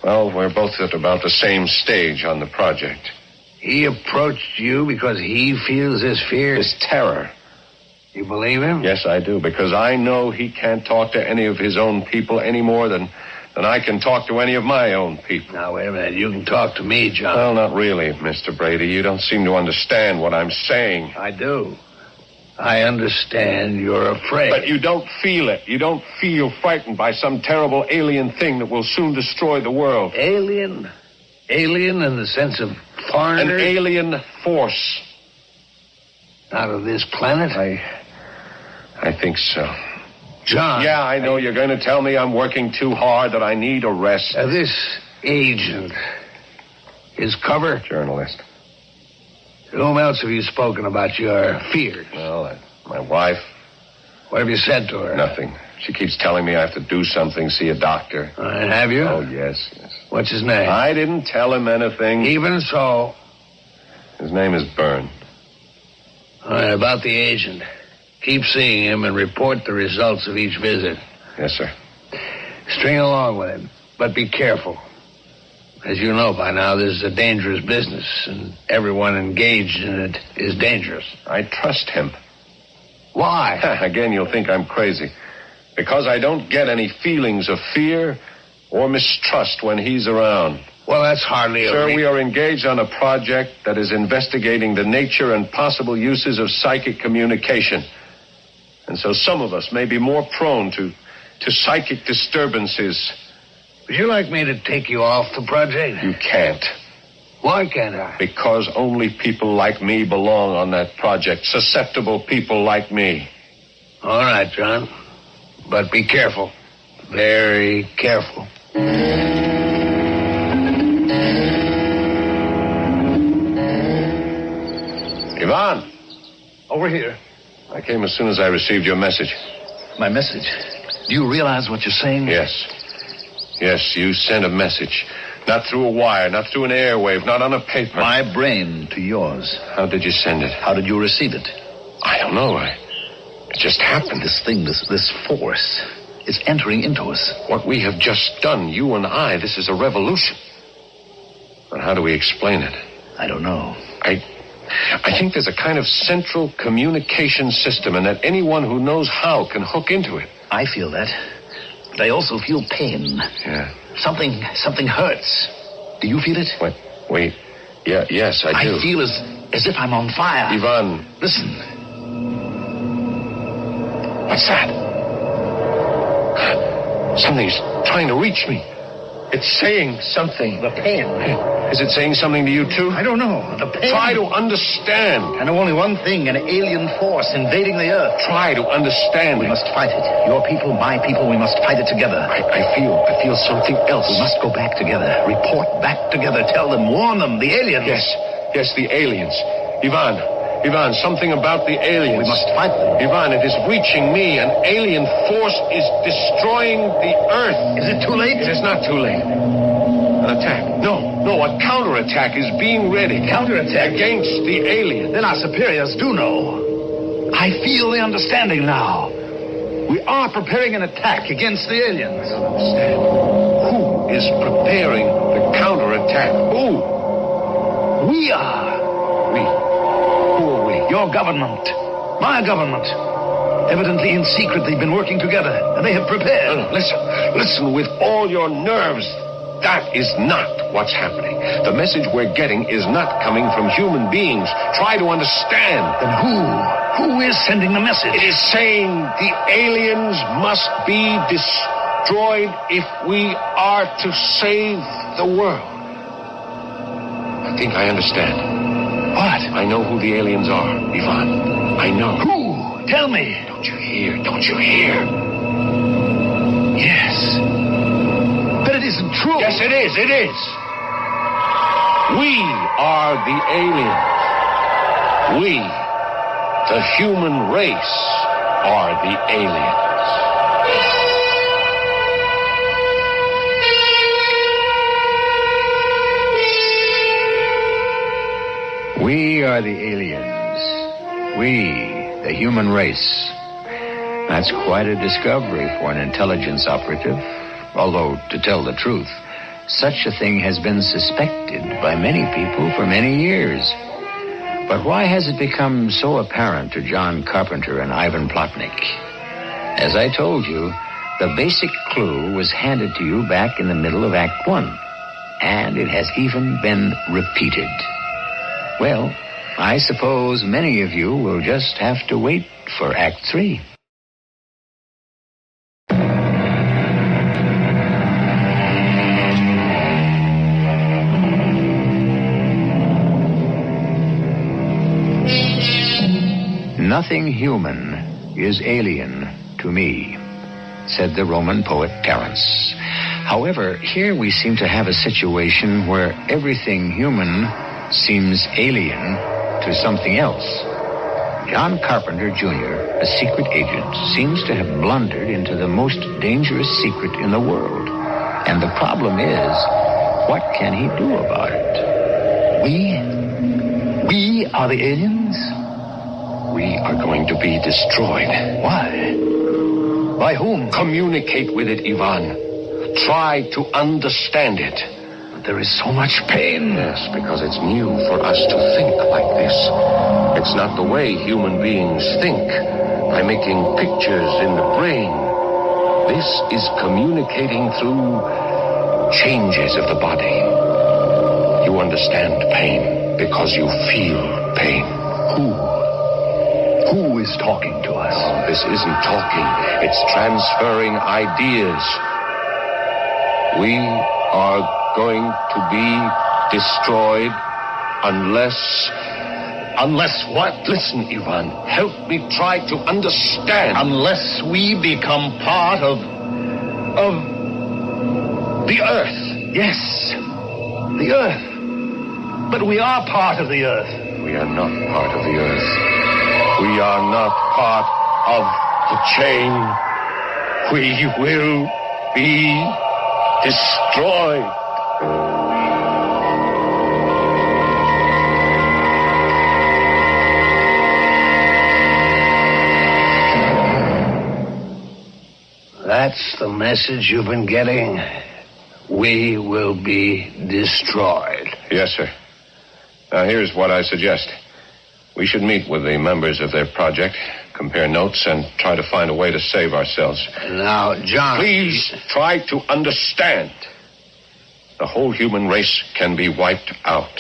well, we're both at about the same stage on the project.
He approached you because he feels this fear?
This terror.
You believe him?
Yes, I do, because I know he can't talk to any of his own people any more than I can talk to any of my own people.
Now, wait a minute. You can talk to me, John.
Well, not really, Mr. Brady. You don't seem to understand what I'm saying.
I do. I understand you're afraid.
But you don't feel it. You don't feel frightened by some terrible alien thing that will soon destroy the world.
Alien? Alien in the sense of foreigner?
An alien force.
Out of this planet?
I think so.
John.
Yeah, I know you're going to tell me I'm working too hard, that I need a rest.
This agent, his cover?
Journalist.
To whom else have you spoken about your fears?
Well, my wife.
What have you said to her?
Nothing. She keeps telling me I have to do something, see a doctor.
Have you?
Oh, yes.
What's his name?
I didn't tell him anything.
Even so.
His name is Byrne.
All right, about the agent. Keep seeing him and report the results of each visit.
Yes, sir.
String along with him, but be careful. As you know by now, this is a dangerous business, and everyone engaged in it is dangerous.
I trust him.
Why?
Again, you'll think I'm crazy. Because I don't get any feelings of fear or mistrust when he's around.
Well, that's hardly
Sir, we are engaged on a project that is investigating the nature and possible uses of psychic communication. And so some of us may be more prone to psychic disturbances.
Would you like me to take you off the project?
You can't.
Why can't I?
Because only people like me belong on that project. Susceptible people like me.
All right, John. But be careful. Very careful.
Ivan!
Over here.
I came as soon as I received your message.
My message? Do you realize what you're saying?
Yes. Yes, you sent a message. Not through a wire, not through an airwave, not on a paper.
My brain to yours.
How did you send it?
How did you receive it?
I don't know. It just happened.
This thing, this force, it's entering into us.
What we have just done, you and I, this is a revolution. But how do we explain it?
I don't know.
I think there's a kind of central communication system, and that anyone who knows how can hook into it.
I feel that. But I also feel pain.
Yeah.
Something hurts. Do you feel it?
What? Wait. Yeah, yes, I do.
I feel as if I'm on fire.
Ivan.
Listen.
What's that? Something's trying to reach me. It's saying something.
The pen.
Is it saying something to you, too?
I don't know. The pain.
Try to understand.
I know only one thing, an alien force invading the Earth.
Try to understand.
We must fight it. Your people, my people, we must fight it together.
I feel something else.
We must go back together. Report back together. Tell them, warn them, the aliens.
Yes, the aliens. Ivan, something about the aliens.
We must fight them.
Ivan, it is reaching me. An alien force is destroying the Earth.
Is it too late?
It is not too late. An attack. No, a counterattack is being ready.
Counterattack?
Against the aliens.
Then our superiors do know. I feel the understanding now. We are preparing an attack against the aliens.
I don't understand. Who is preparing the counterattack? Who?
We are.
We? Who are we?
Your government. My government. Evidently in secret they've been working together, and they have prepared.
No, listen with all your nerves. That is not what's happening. The message we're getting is not coming from human beings. Try to understand.
Then who is sending the message?
It is saying the aliens must be destroyed if we are to save the world. I think I understand.
What?
I know who the aliens are, Ivan. I know.
Who? Tell me.
Don't you hear?
Yes. But it isn't true.
Yes, it is. We are the aliens. We, the human race, are the aliens.
We are the aliens. We, the human race. That's quite a discovery for an intelligence operative. Although, to tell the truth, such a thing has been suspected by many people for many years. But why has it become so apparent to John Carpenter and Ivan Plotnik? As I told you, the basic clue was handed to you back in the middle of Act 1. And it has even been repeated. Well, I suppose many of you will just have to wait for Act 3. Nothing human is alien to me, said the Roman poet Terence. However, here we seem to have a situation where everything human seems alien to something else. John Carpenter, Jr., a secret agent, seems to have blundered into the most dangerous secret in the world. And the problem is, what can he do about it?
We are the aliens?
We are going to be destroyed.
Why? By whom?
Communicate with it, Ivan. Try to understand it.
But there is so much pain.
Yes, because it's new for us to think like this. It's not the way human beings think, by making pictures in the brain. This is communicating through changes of the body. You understand pain because you feel pain.
Who is talking to us?
Oh, this isn't talking. It's transferring ideas. We are going to be destroyed unless...
Unless what?
Listen, Ivan. Help me try to understand.
Unless we become part of the Earth. Yes, the Earth. But we are part of the Earth.
We are not part of the Earth. We are not part of the chain. We will be destroyed.
That's the message you've been getting? We will be destroyed.
Yes, sir. Now, here's what I suggest. We should meet with the members of their project, compare notes, and try to find a way to save ourselves.
Now, John...
Please try to understand. The whole human race can be wiped out.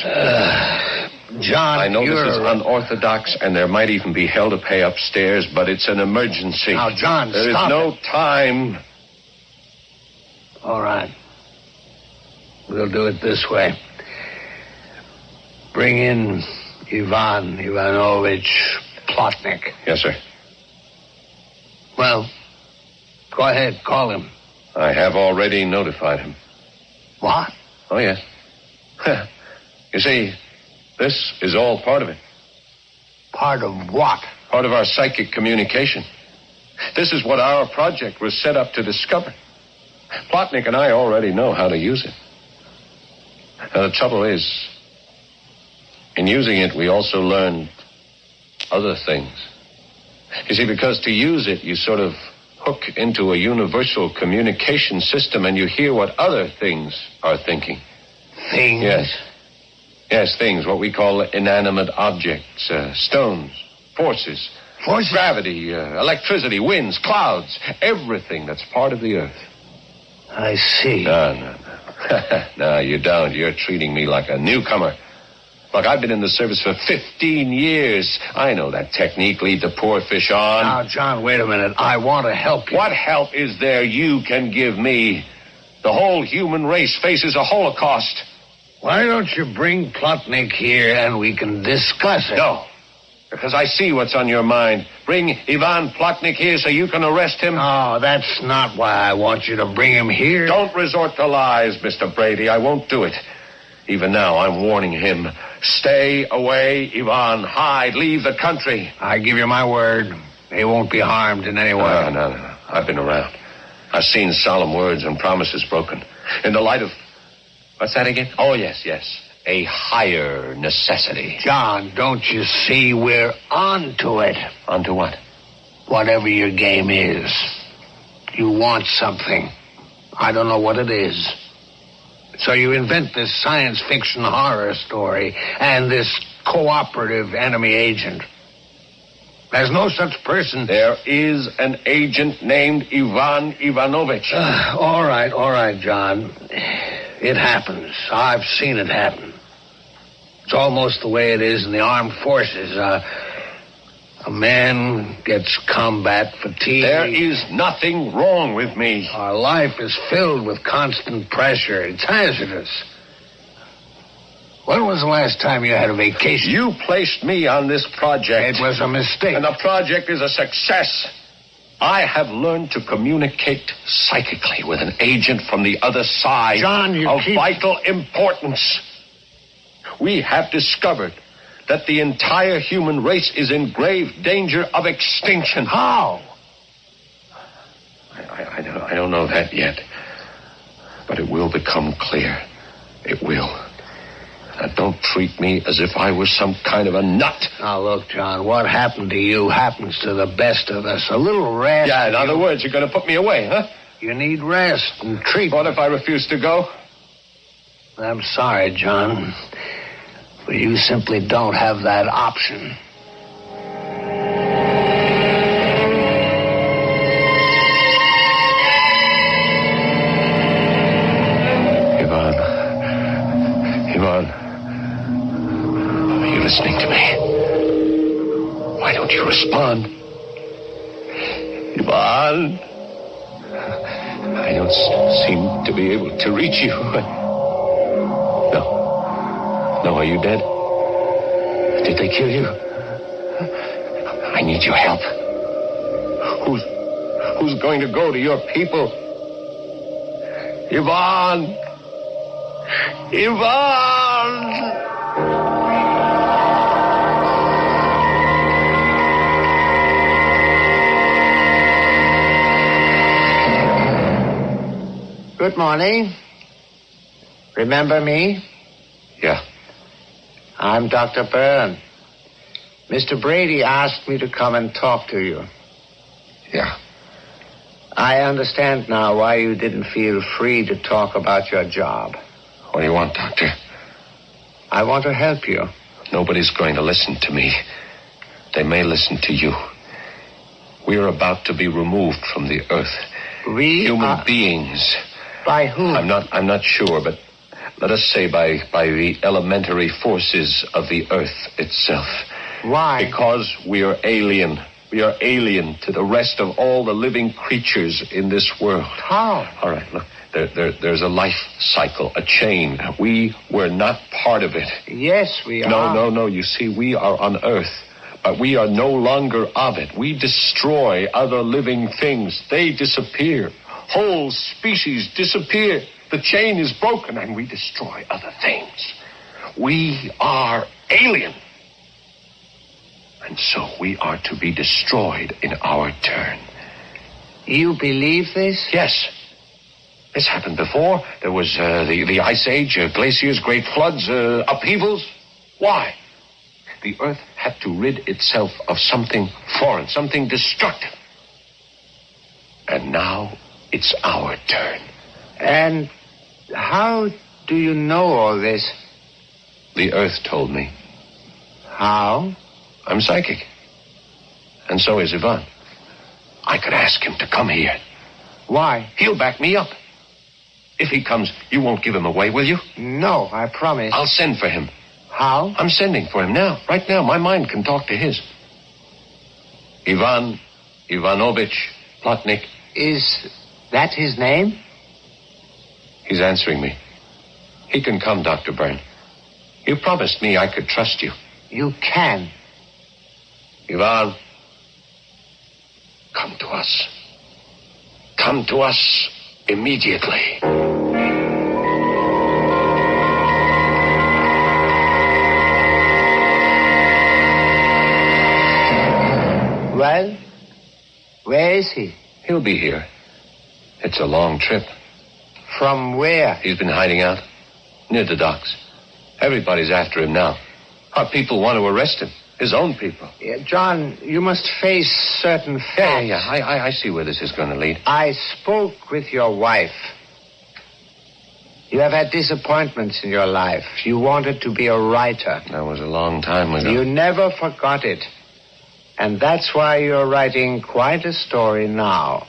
John,
I know this is unorthodox, and there might even be hell to pay upstairs, but it's an emergency.
Now, John,
there
stop
is no time.
All right. We'll do it this way.
bring in Ivan Ivanovich Plotnik.
Yes, sir.
Well, go ahead, call him.
I have already notified him.
What?
Oh, yes. You see, this is all part of it.
Part of what?
Part of our psychic communication. This is what our project was set up to discover. Plotnik and I already know how to use it. Now, the trouble is, in using it, we also learned other things. You see, because to use it, you sort of hook into a universal communication system and you hear what other things are thinking.
Things?
Yes. Yes, things, what we call inanimate objects, stones, forces.
Forces?
Gravity, electricity, winds, clouds, everything that's part of the earth.
I see.
No. No, you don't. You're treating me like a newcomer. Look, I've been in the service for 15 years. I know that technique, lead the poor fish on.
Now, John, wait a minute. I want to help you.
What help is there you can give me? The whole human race faces a holocaust.
Why don't you bring Plotnik here and we can discuss it?
No, because I see what's on your mind. Bring Ivan Plotnik here so you can arrest him.
Oh, that's not why I want you to bring him here.
Don't resort to lies, Mr. Brady. I won't do it. Even now, I'm warning him. Stay away, Ivan. Hide. Leave the country.
I give you my word. He won't be harmed in any way.
No. I've been around. I've seen solemn words and promises broken. In the light of... What's that again? Oh, yes. A higher necessity.
John, don't you see we're on to it?
On to what?
Whatever your game is. You want something. I don't know what it is. So you invent this science fiction horror story and this cooperative enemy agent. There's no such person.
There is an agent named Ivan Ivanovich.
All right, John. It happens. I've seen it happen. It's almost the way it is in the armed forces. A man gets combat fatigue.
There is nothing wrong with me.
Our life is filled with constant pressure. It's hazardous. When was the last time you had a vacation?
You placed me on this project.
It was a mistake.
And the project is a success. I have learned to communicate psychically with an agent from the other side.
John,
vital importance. We have discovered that the entire human race is in grave danger of extinction.
How?
I don't know that yet. But it will become clear. It will. Now, don't treat me as if I was some kind of a nut.
Now, look, John, what happened to you happens to the best of us. A little rest.
Yeah, in other words, you're going to put me away, huh?
You need rest and treatment.
What if I refuse to go?
I'm sorry, John. But you simply don't have that option.
Ivan, are you listening to me? Why don't you respond? Ivan, I don't seem to be able to reach you. No, are you dead? Did they kill you? I need your help. Who's going to go to your people? Ivan!
Good morning. Remember me?
Yeah.
I'm Dr. Byrne. Mr. Brady asked me to come and talk to you.
Yeah.
I understand now why you didn't feel free to talk about your job.
What do you want, Doctor?
I want to help you.
Nobody's going to listen to me. They may listen to you. We're about to be removed from the earth. Human beings.
By whom?
I'm not sure, but let us say by the elementary forces of the earth itself.
Why?
Because we are alien. We are alien to the rest of all the living creatures in this world.
How?
All right, look. There's a life cycle, a chain. We were not part of it.
Yes, we are.
No. You see, we are on Earth, but we are no longer of it. We destroy other living things. They disappear. Whole species disappear. The chain is broken, and we destroy other things. We are alien. And so we are to be destroyed in our turn.
You believe this?
Yes. This happened before. There was the Ice Age, glaciers, great floods, upheavals. Why? The Earth had to rid itself of something foreign, something destructive. And now it's our turn.
And how do you know all this?
The Earth told me.
How?
I'm psychic. And so is Ivan. I could ask him to come here.
Why?
He'll back me up. If he comes, you won't give him away, will you?
No, I promise.
I'll send for him.
How?
I'm sending for him now. Right now, my mind can talk to his. Ivan Ivanovich Plotnik.
Is that his name?
He's answering me. He can come, Dr. Byrne. You promised me I could trust you.
You can.
Ivan, come to us. Come to us immediately.
Well, where is he?
He'll be here. It's a long trip.
From where?
He's been hiding out. Near the docks. Everybody's after him now. Our people want to arrest him. His own people.
John, you must face certain facts.
Yeah. I see where this is going to lead.
I spoke with your wife. You have had disappointments in your life. You wanted to be a writer.
That was a long time ago.
You never forgot it. And that's why you're writing quite a story now.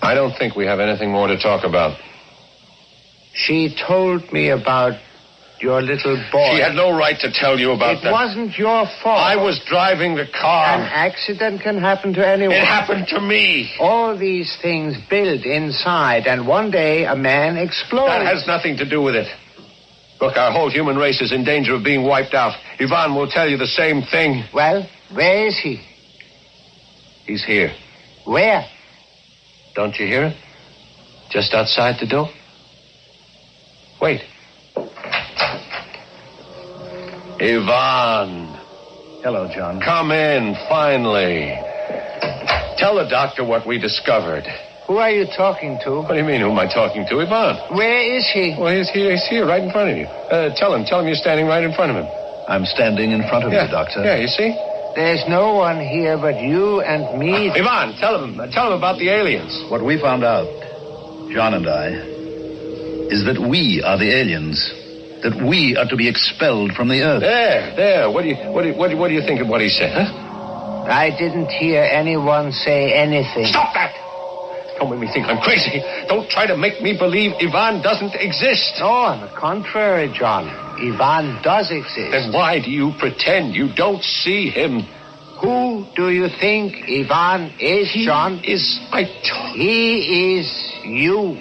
I don't think we have anything more to talk about.
She told me about your little boy.
She had no right to tell you about that.
It wasn't your fault.
I was driving the car.
An accident can happen to anyone.
It happened to me.
All these things build inside, and one day a man explodes.
That has nothing to do with it. Look, our whole human race is in danger of being wiped out. Ivan will tell you the same thing.
Well, where is he?
He's here.
Where?
Don't you hear it? Just outside the door. Wait. Ivan.
Hello, John.
Come in, finally. Tell the doctor what we discovered.
Who are you talking to?
What do you mean, who am I talking to? Ivan.
Where is he?
Well, he's here, right in front of you. Tell him you're standing right in front of him.
I'm standing in front of you, Doctor.
Yeah, you see?
There's no one here but you and me.
Ivan, tell him about the aliens.
What we found out, John and I, is that we are the aliens. That we are to be expelled from the Earth.
There. What do you think of what he said, huh?
I didn't hear anyone say anything.
Stop that! Don't make me think I'm crazy. Don't try to make me believe Ivan doesn't exist.
No, on the contrary, John. Ivan does exist.
Then why do you pretend you don't see him?
Who do you think Ivan is, John?
He
is you.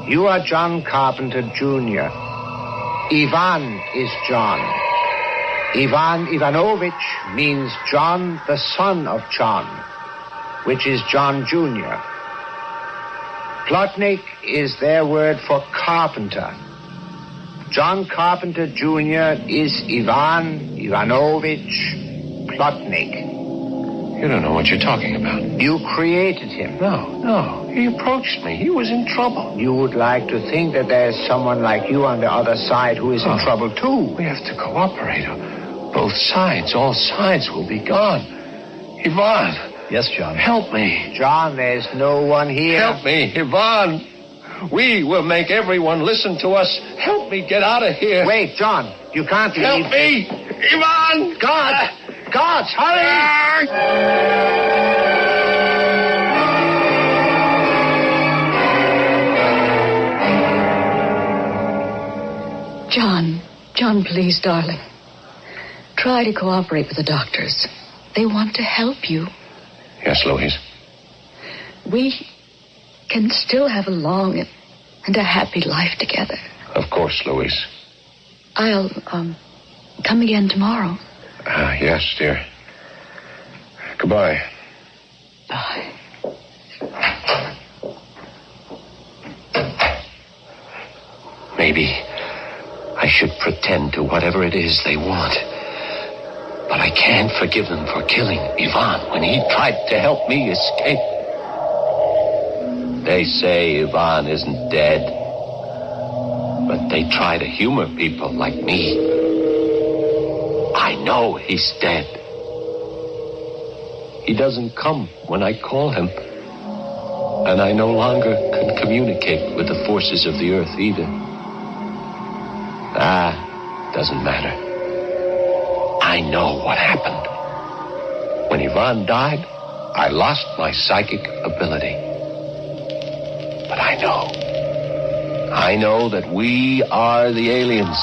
You are John Carpenter, Jr. Ivan is John. Ivan Ivanovich means John, the son of John, which is John, Jr. Plotnik is their word for carpenter. John Carpenter, Jr. is Ivan Ivanovich Plotnik.
You don't know what you're talking about.
You created him.
No. He approached me. He was in trouble.
You would like to think that there's someone like you on the other side who is in trouble, too.
We have to cooperate. Both sides, all sides will be gone. Ivan.
Yes, John.
Help me.
John, there's no one here.
Help me, Ivan. We will make everyone listen to us. Help me get out of here.
Wait, John. You can't leave.
Help me. Ivan.
Guards, hurry!
John, please, darling. Try to cooperate with the doctors. They want to help you.
Yes, Louise.
we can still have a long and a happy life together.
Of course, Louise.
I'll, come again tomorrow.
Yes, dear. Goodbye.
Bye.
Maybe I should pretend to whatever it is they want. But I can't forgive them for killing Ivan when he tried to help me escape. They say Ivan isn't dead, but they try to humor people like me. I know he's dead. He doesn't come when I call him, and I no longer can communicate with the forces of the earth either. Doesn't matter. I know what happened. When Ivan died, I lost my psychic ability. But I know that we are the aliens.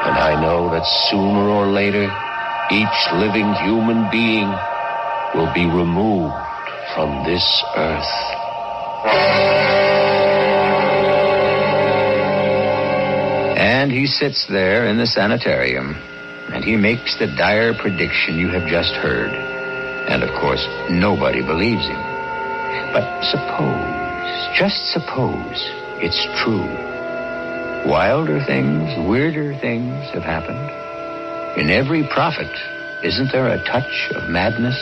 And I know that sooner or later, each living human being will be removed from this earth.
And he sits there in the sanitarium, and he makes the dire prediction you have just heard. And, of course, nobody believes him. But suppose, just suppose, it's true. Wilder things, weirder things have happened. In every prophet, isn't there a touch of madness?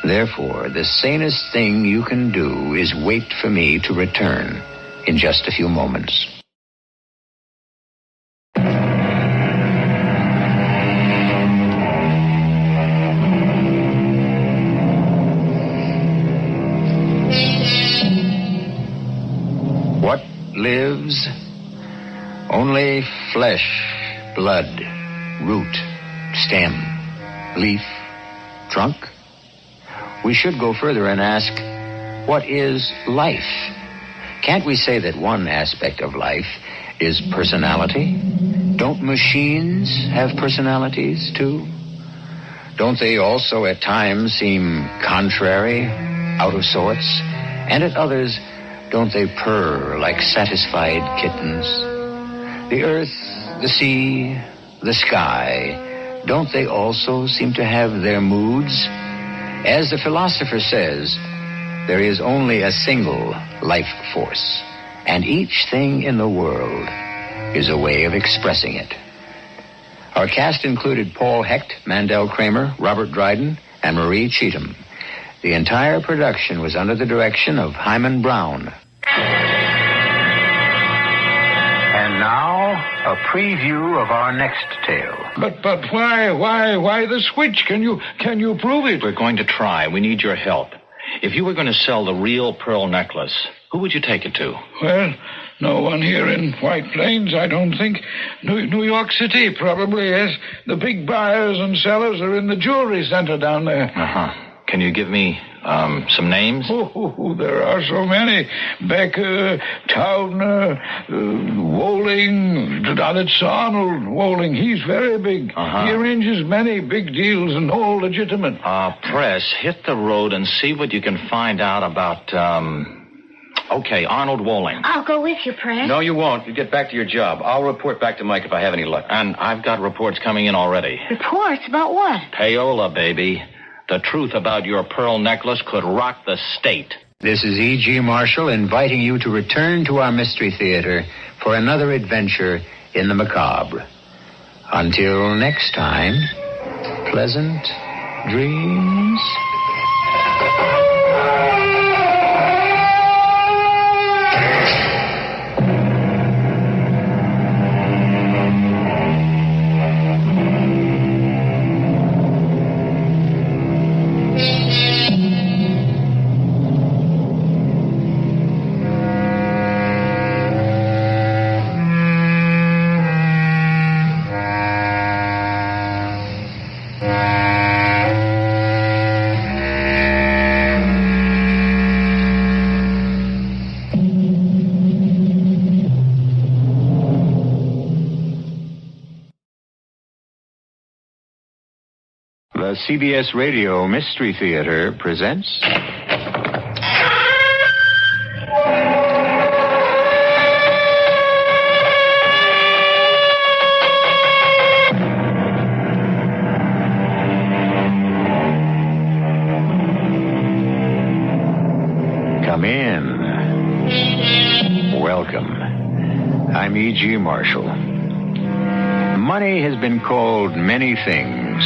Therefore, the sanest thing you can do is wait for me to return in just a few moments. What lives? Only flesh, blood, root, stem, leaf, trunk. We should go further and ask, what is life? Can't we say that one aspect of life is personality? Don't machines have personalities too? Don't they also at times seem contrary, out of sorts? And at others, don't they purr like satisfied kittens? The earth, the sea, the sky, don't they also seem to have their moods? As the philosopher says, there is only a single life force, and each thing in the world is a way of expressing it. Our cast included Paul Hecht, Mandel Kramer, Robert Dryden, and Marie Cheatham. The entire production was under the direction of Hyman Brown.
And now, a preview of our next tale.
But why the switch? Can you prove it?
We're going to try. We need your help. If you were going to sell the real pearl necklace, who would you take it to?
Well, no one here in White Plains, I don't think. New York City, probably, yes. The big buyers and sellers are in the jewelry center down there.
Uh-huh. Can you give me some names?
Oh, there are so many. Becker, Taubner, Woling. That's Arnold Woling. He's very big.
Uh-huh.
He arranges many big deals and all legitimate.
Press, hit the road and see what you can find out about, okay, Arnold Woling.
I'll go with you, Press.
No, you won't. You get back to your job. I'll report back to Mike if I have any luck. And I've got reports coming in already.
Reports? About what?
Payola, baby. The truth about your pearl necklace could rock the state.
This is E.G. Marshall inviting you to return to our Mystery Theater for another adventure in the macabre. Until next time, pleasant dreams.
The CBS Radio Mystery Theater presents I'm E.G. Marshall. Money has been called many things,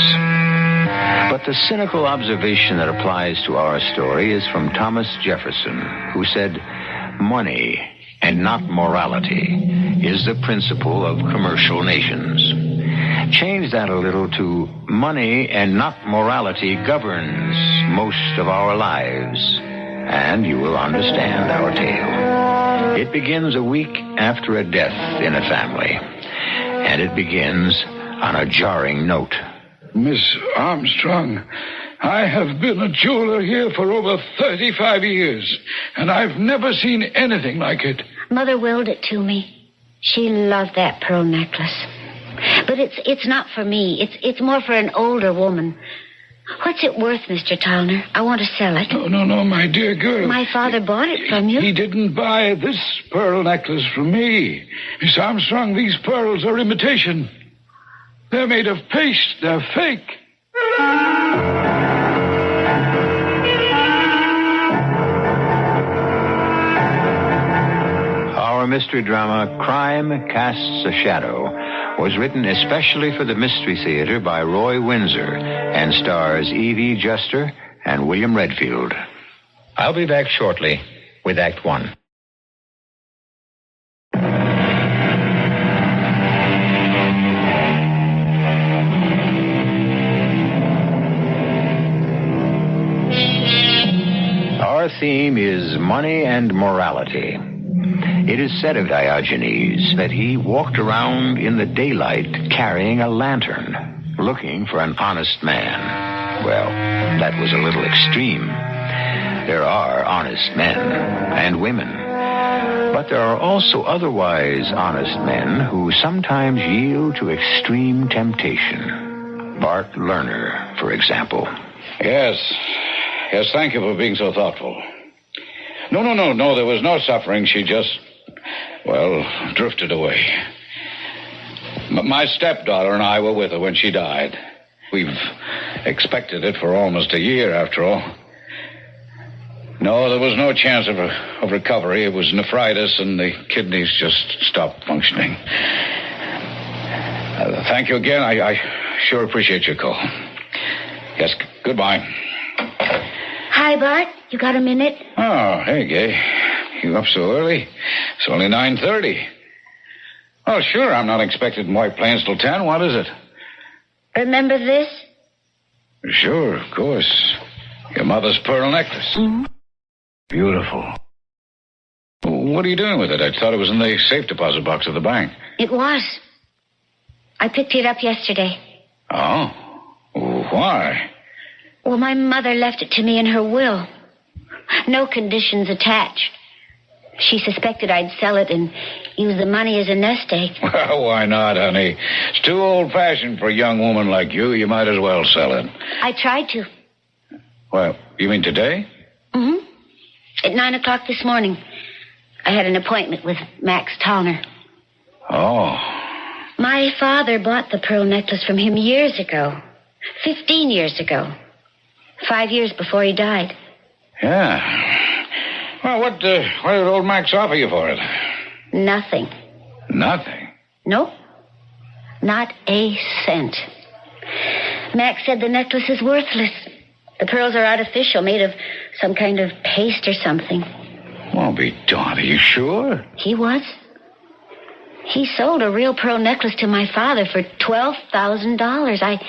but the cynical observation that applies to our story is from Thomas Jefferson, who said, "Money, and not morality, is the principle of commercial nations." Change that a little to money and not morality governs most of our lives, and you will understand our tale. It begins a week after a death in a family, and it begins on a jarring note.
Miss Armstrong, I have been a jeweler here for over 35 years, and I've never seen anything like it.
Mother willed it to me. She loved that pearl necklace. But it's not for me. It's more for an older woman. What's it worth, Mr. Towner? I want to sell it.
No, my dear girl.
My father bought it from you.
He didn't buy this pearl necklace from me. Miss Armstrong, these pearls are imitation. They're made of paste. They're fake.
Our mystery drama, Crime Casts a Shadow, was written especially for the Mystery Theater by Roy Windsor and stars Evie Juster and William Redfield. I'll be back shortly with Act One. Our theme is money and morality. It is said of Diogenes that he walked around in the daylight carrying a lantern, looking for an honest man. Well, that was a little extreme. There are honest men and women, but there are also otherwise honest men who sometimes yield to extreme temptation. Bart Lerner, for example.
Yes, thank you for being so thoughtful. No, there was no suffering. She just, drifted away. My stepdaughter and I were with her when she died. We've expected it for almost a year, after all. No, there was no chance of recovery. It was nephritis, and the kidneys just stopped functioning. Thank you again. I sure appreciate your call. Yes, goodbye.
Hi, Bart. You got a minute?
Oh, hey, Gay. You up so early? It's only 9:30. Oh, sure, I'm not expected in White Plains till 10. What is it?
Remember this?
Sure, of course. Your mother's pearl necklace.
Mm-hmm.
Beautiful. What are you doing with it? I thought it was in the safe deposit box of the bank.
It was. I picked it up yesterday.
Oh? Why?
Well, my mother left it to me in her will. No conditions attached. She suspected I'd sell it and use the money as a nest egg.
Well, why not, honey? It's too old-fashioned for a young woman like you. You might as well sell it.
I tried to.
Well, you mean today?
Mm-hmm. At 9 o'clock this morning. I had an appointment with Max Towner.
Oh.
My father bought the pearl necklace from him years ago. 15 years ago. 5 years before he died.
Yeah. Well, what did old Max offer you for it?
Nothing.
Nothing?
Nope. Not a cent. Max said the necklace is worthless. The pearls are artificial, made of some kind of paste or something.
Well, be darned. Are you sure?
He was. He sold a real pearl necklace to my father for $12,000.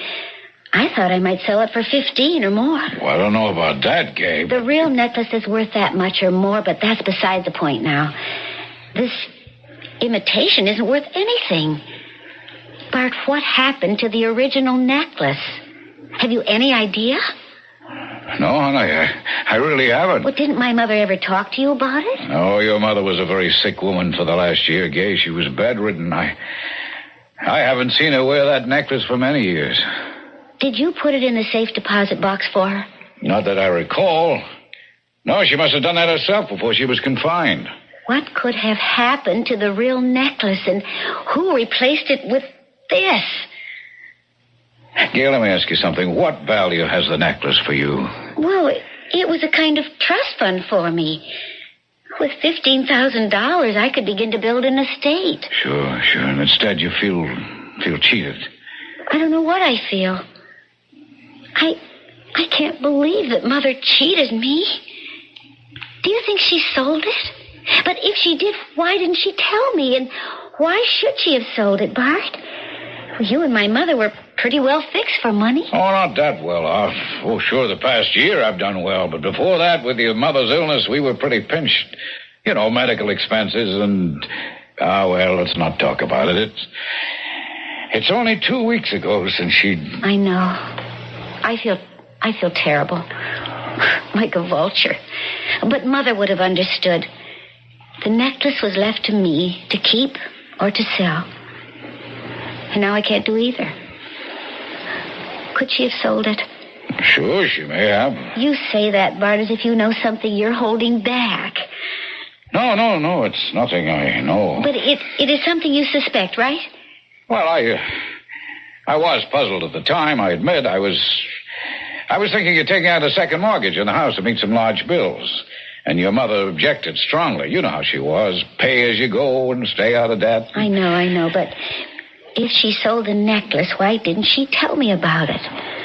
I thought I might sell it for 15 or more.
Well, I don't know about that, Gabe.
The real necklace is worth that much or more, but that's beside the point now. This imitation isn't worth anything. Bart, what happened to the original necklace? Have you any idea?
No, honey, I really haven't.
Well, didn't my mother ever talk to you about it?
No, your mother was a very sick woman for the last year, Gay. She was bedridden. I haven't seen her wear that necklace for many years.
Did you put it in the safe deposit box for her?
Not that I recall. No, she must have done that herself before she was confined.
What could have happened to the real necklace, and who replaced it with this?
Gail, let me ask you something. What value has the necklace for you?
Well, it was a kind of trust fund for me. With $15,000, I could begin to build an estate.
Sure. And instead you feel cheated.
I don't know what I feel. I can't believe that Mother cheated me. Do you think she sold it? But if she did, why didn't she tell me? And why should she have sold it, Bart? You and my mother were pretty well fixed for money.
Oh, not that well off. Oh, sure, the past year I've done well. But before that, with your mother's illness, we were pretty pinched. You know, medical expenses and... well, let's not talk about it. It's only 2 weeks ago since she...
I know. I feel terrible. Like a vulture. But Mother would have understood. The necklace was left to me to keep or to sell. And now I can't do either. Could she have sold it?
Sure, she may have.
You say that, Bart, as if you know something you're holding back.
No, it's nothing I know.
But it is something you suspect, right?
Well, I was puzzled at the time, I admit. I was thinking of taking out a second mortgage in the house to meet some large bills. And your mother objected strongly. You know how she was. Pay as you go and stay out of debt.
I know, but if she sold the necklace, why didn't she tell me about it?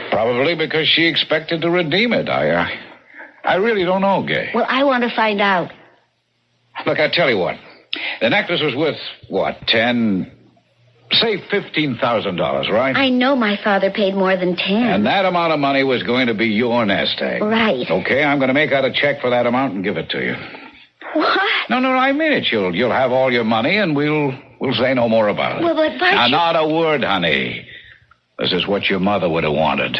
Probably because she expected to redeem it. I really don't know, Gay.
Well, I want to find out.
Look, I tell you what. The necklace was worth, say $15,000, right?
I know my father paid more than 10.
And that amount of money was going to be your nest egg.
Right.
Okay, I'm going to make out a check for that amount and give it to you.
What?
No, I mean it. You'll have all your money and we'll say no more about it.
Well, but
now, not a word, honey. This is what your mother would have wanted.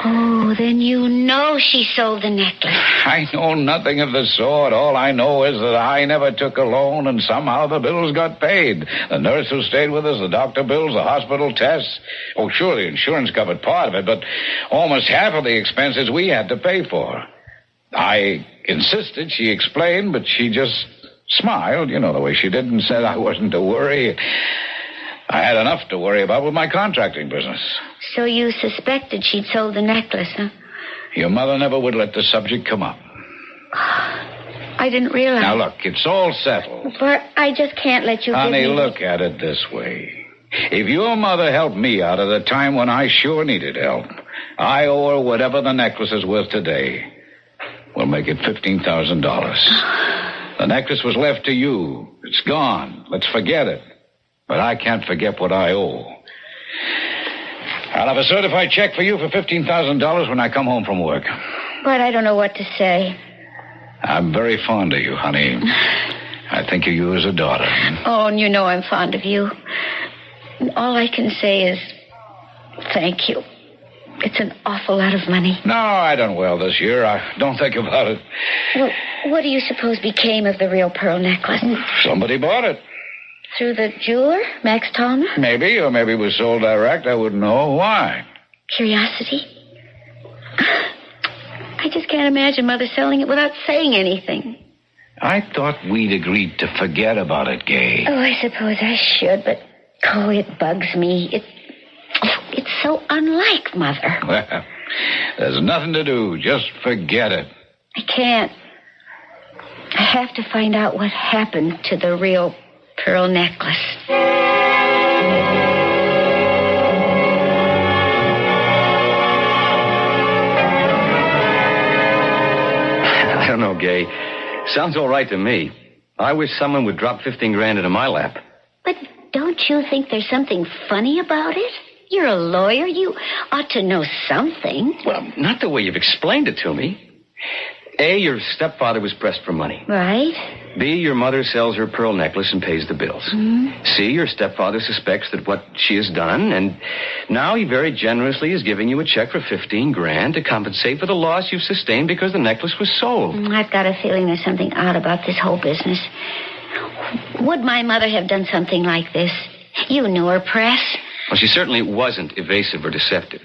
Oh, then you know she sold the necklace.
I know nothing of the sort. All I know is that I never took a loan, and somehow the bills got paid. The nurse who stayed with us, the doctor bills, the hospital tests. Oh, sure, the insurance covered part of it, but almost half of the expenses we had to pay for. I insisted, she explained, but she just smiled, you know the way she did, and said I wasn't to worry. I had enough to worry about with my contracting business.
So you suspected she'd sold the necklace, huh?
Your mother never would let the subject come up.
I didn't realize.
Now, look, it's all settled.
Bart, I just can't let you
Honey,
give me...
look at it this way. If your mother helped me out at a time when I sure needed help, I owe her whatever the necklace is worth today. We'll make it $15,000. The necklace was left to you. It's gone. Let's forget it. But I can't forget what I owe. I'll have a certified check for you for $15,000 when I come home from work.
But I don't know what to say.
I'm very fond of you, honey. I think of you as a daughter.
Oh, and you know I'm fond of you. And all I can say is thank you. It's an awful lot of money.
No, I done well this year. Don't think about it.
Well, what do you suppose became of the real pearl necklace?
Somebody bought it.
Through the jeweler, Max Tallman?
Maybe, or maybe it was sold direct. I wouldn't know. Why?
Curiosity. I just can't imagine Mother selling it without saying anything.
I thought we'd agreed to forget about it, Gay.
Oh, I suppose I should, but, it bugs me. It's so unlike Mother.
Well, there's nothing to do. Just forget it.
I can't. I have to find out what happened to the real pearl necklace.
I don't know, Gay. Sounds all right to me. I wish someone would drop 15 grand into my lap.
But don't you think there's something funny about it? You're a lawyer. You ought to know something.
Well, not the way you've explained it to me. A, your stepfather was pressed for money.
Right.
B, your mother sells her pearl necklace and pays the bills.
Mm-hmm.
C, your stepfather suspects that what she has done, and now he very generously is giving you a check for 15 grand to compensate for the loss you've sustained because the necklace was sold.
I've got a feeling there's something odd about this whole business. Would my mother have done something like this? You knew her, Press.
Well, she certainly wasn't evasive or deceptive.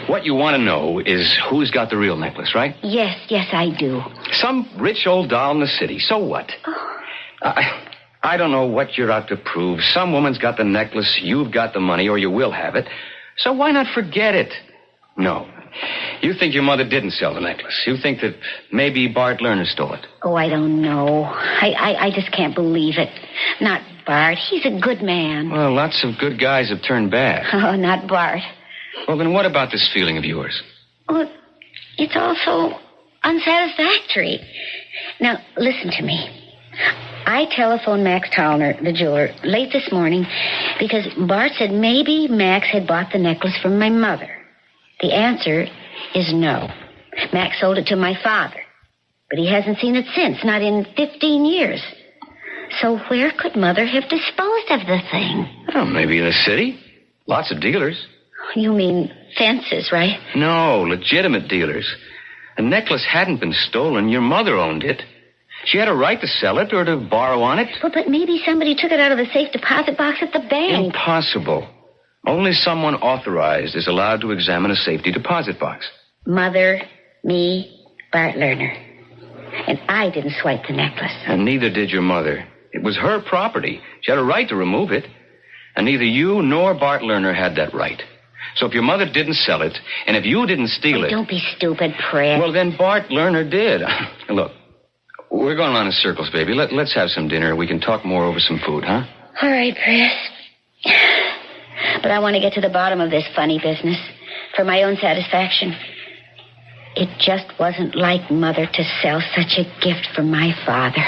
What you want to know is who's got the real necklace, right?
Yes, I do.
Some rich old doll in the city. So what?
Oh.
I don't know what you're out to prove. Some woman's got the necklace, you've got the money, or you will have it. So why not forget it? No. You think your mother didn't sell the necklace. You think that maybe Bart Lerner stole it.
Oh, I don't know. I just can't believe it. Not Bart. He's a good man.
Well, lots of good guys have turned bad.
Oh, not Bart.
Well, then what about this feeling of yours?
Well, it's also unsatisfactory. Now, listen to me. I telephoned Max Tallner, the jeweler, late this morning because Bart said maybe Max had bought the necklace from my mother. The answer is no. Max sold it to my father, but he hasn't seen it since, not in 15 years. So where could Mother have disposed of the thing?
Oh, maybe in the city. Lots of dealers.
You mean fences, right?
No, legitimate dealers. The necklace hadn't been stolen. Your mother owned it. She had a right to sell it or to borrow on it.
Well, but maybe somebody took it out of the safe deposit box at the bank.
Impossible. Only someone authorized is allowed to examine a safety deposit box.
Mother, me, Bart Lerner. And I didn't swipe the necklace.
And neither did your mother. It was her property. She had a right to remove it. And neither you nor Bart Lerner had that right. So if your mother didn't sell it, and if you didn't steal it...
Don't be stupid, Fred.
Well, then Bart Lerner did. Look, we're going on in circles, baby. Let's have some dinner. We can talk more over some food, huh?
All right, Chris. But I want to get to the bottom of this funny business for my own satisfaction. It just wasn't like Mother to sell such a gift for my father.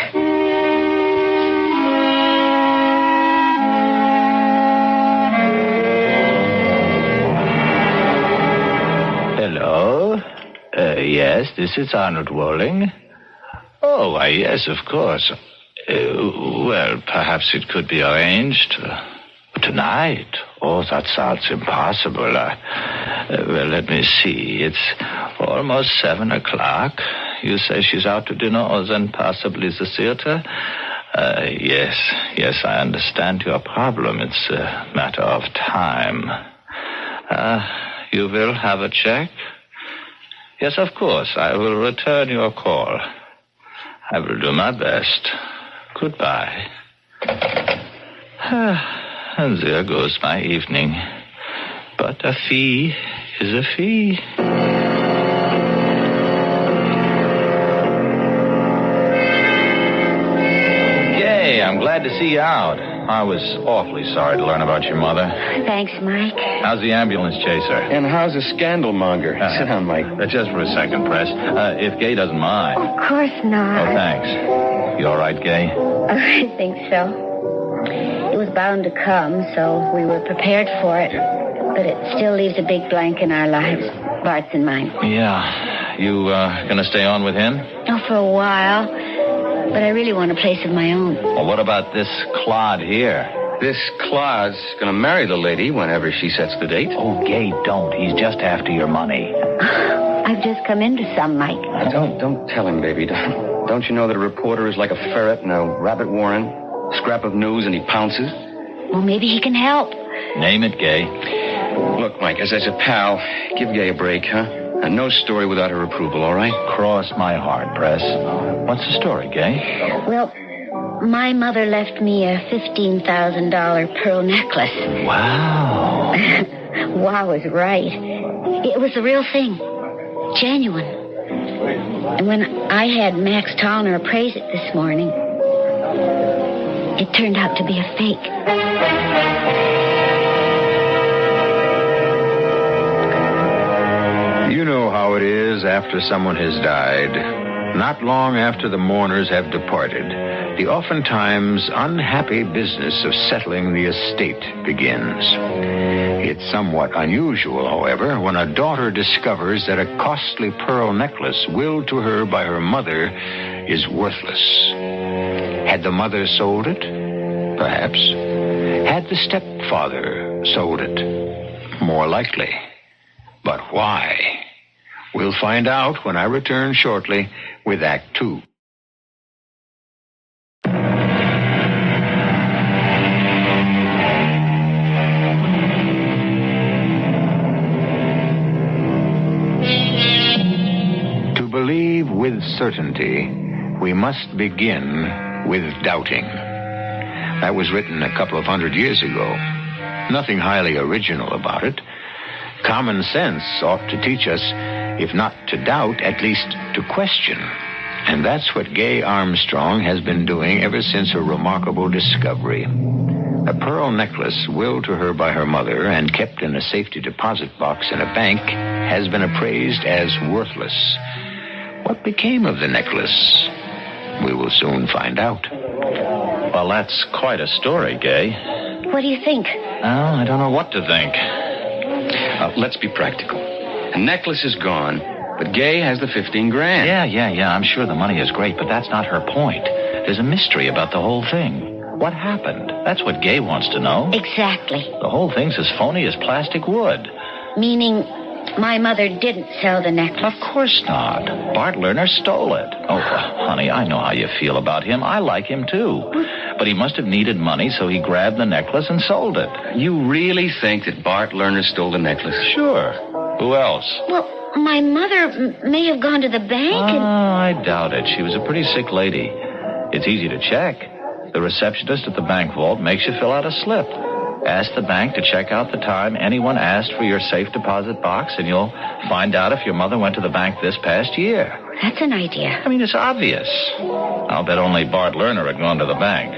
Hello? Yes, this is Arnold Walling. Oh, why, yes, of course. Well, perhaps it could be arranged. Tonight? Oh, that sounds impossible. Well, let me see. It's almost 7 o'clock. You say she's out to dinner or then possibly the theater? Yes, I understand your problem. It's a matter of time. You will have a check? Yes, of course. I will return your call. I will do my best. Goodbye. And there goes my evening. But a fee is a fee. Yay, I'm glad to see you out. I was awfully sorry to learn about your mother.
Thanks, Mike.
How's the ambulance chaser?
And how's the scandal monger? Sit down, Mike.
Just for a second, Press. If Gay doesn't mind.
Of course not.
Oh, thanks. You all right, Gay?
I think so. It was bound to come, so we were prepared for it. But it still leaves a big blank in our lives, Bart's and mine.
Yeah. You gonna stay on with him?
Oh, for a while. But I really want a place of my own.
Well, what about this clod here?
This clod's gonna marry the lady whenever she sets the date.
Oh, Gay, don't. He's just after your money.
I've just come into some, Mike.
Don't tell him, baby. Don't you know that a reporter is like a ferret in a rabbit warren? Scrap of news and he pounces.
Well, maybe he can help.
Name it, Gay.
Look, Mike, as a pal, give Gay a break, huh? And no story without her approval, all right?
Cross my heart, Press. What's the story, Gay?
Well, my mother left me a $15,000 pearl necklace.
Wow.
Wow is right. It was the real thing. Genuine. And when I had Max Tallner appraise it this morning, it turned out to be a fake.
You know how it is after someone has died. Not long after the mourners have departed, the oftentimes unhappy business of settling the estate begins. It's somewhat unusual, however, when a daughter discovers that a costly pearl necklace willed to her by her mother is worthless. Had the mother sold it? Perhaps. Had the stepfather sold it? More likely. But why? We'll find out when I return shortly with Act 2. To believe with certainty, we must begin with doubting. That was written a couple of 100 years ago. Nothing highly original about it. Common sense ought to teach us, if not to doubt, at least to question. And that's what Gay Armstrong has been doing ever since her remarkable discovery. A pearl necklace willed to her by her mother and kept in a safety deposit box in a bank has been appraised as worthless. What became of the necklace? We will soon find out.
Well, that's quite a story, Gay.
What do you think?
Well, I don't know what to think.
Let's be practical. The necklace is gone, but Gay has the 15 grand.
Yeah. I'm sure the money is great, but that's not her point. There's a mystery about the whole thing. What happened? That's what Gay wants to know.
Exactly.
The whole thing's as phony as plastic wood.
Meaning my mother didn't sell the necklace?
Of course not. Bart Lerner stole it. Oh, honey, I know how you feel about him. I like him, too. But he must have needed money, so he grabbed the necklace and sold it.
You really think that Bart Lerner stole the necklace?
Sure. Who else?
Well, my mother may have gone to the bank and...
I doubt it. She was a pretty sick lady. It's easy to check. The receptionist at the bank vault makes you fill out a slip. Ask the bank to check out the time anyone asked for your safe deposit box, and you'll find out if your mother went to the bank this past year.
That's an idea.
I mean, it's obvious. I'll bet only Bart Lerner had gone to the bank.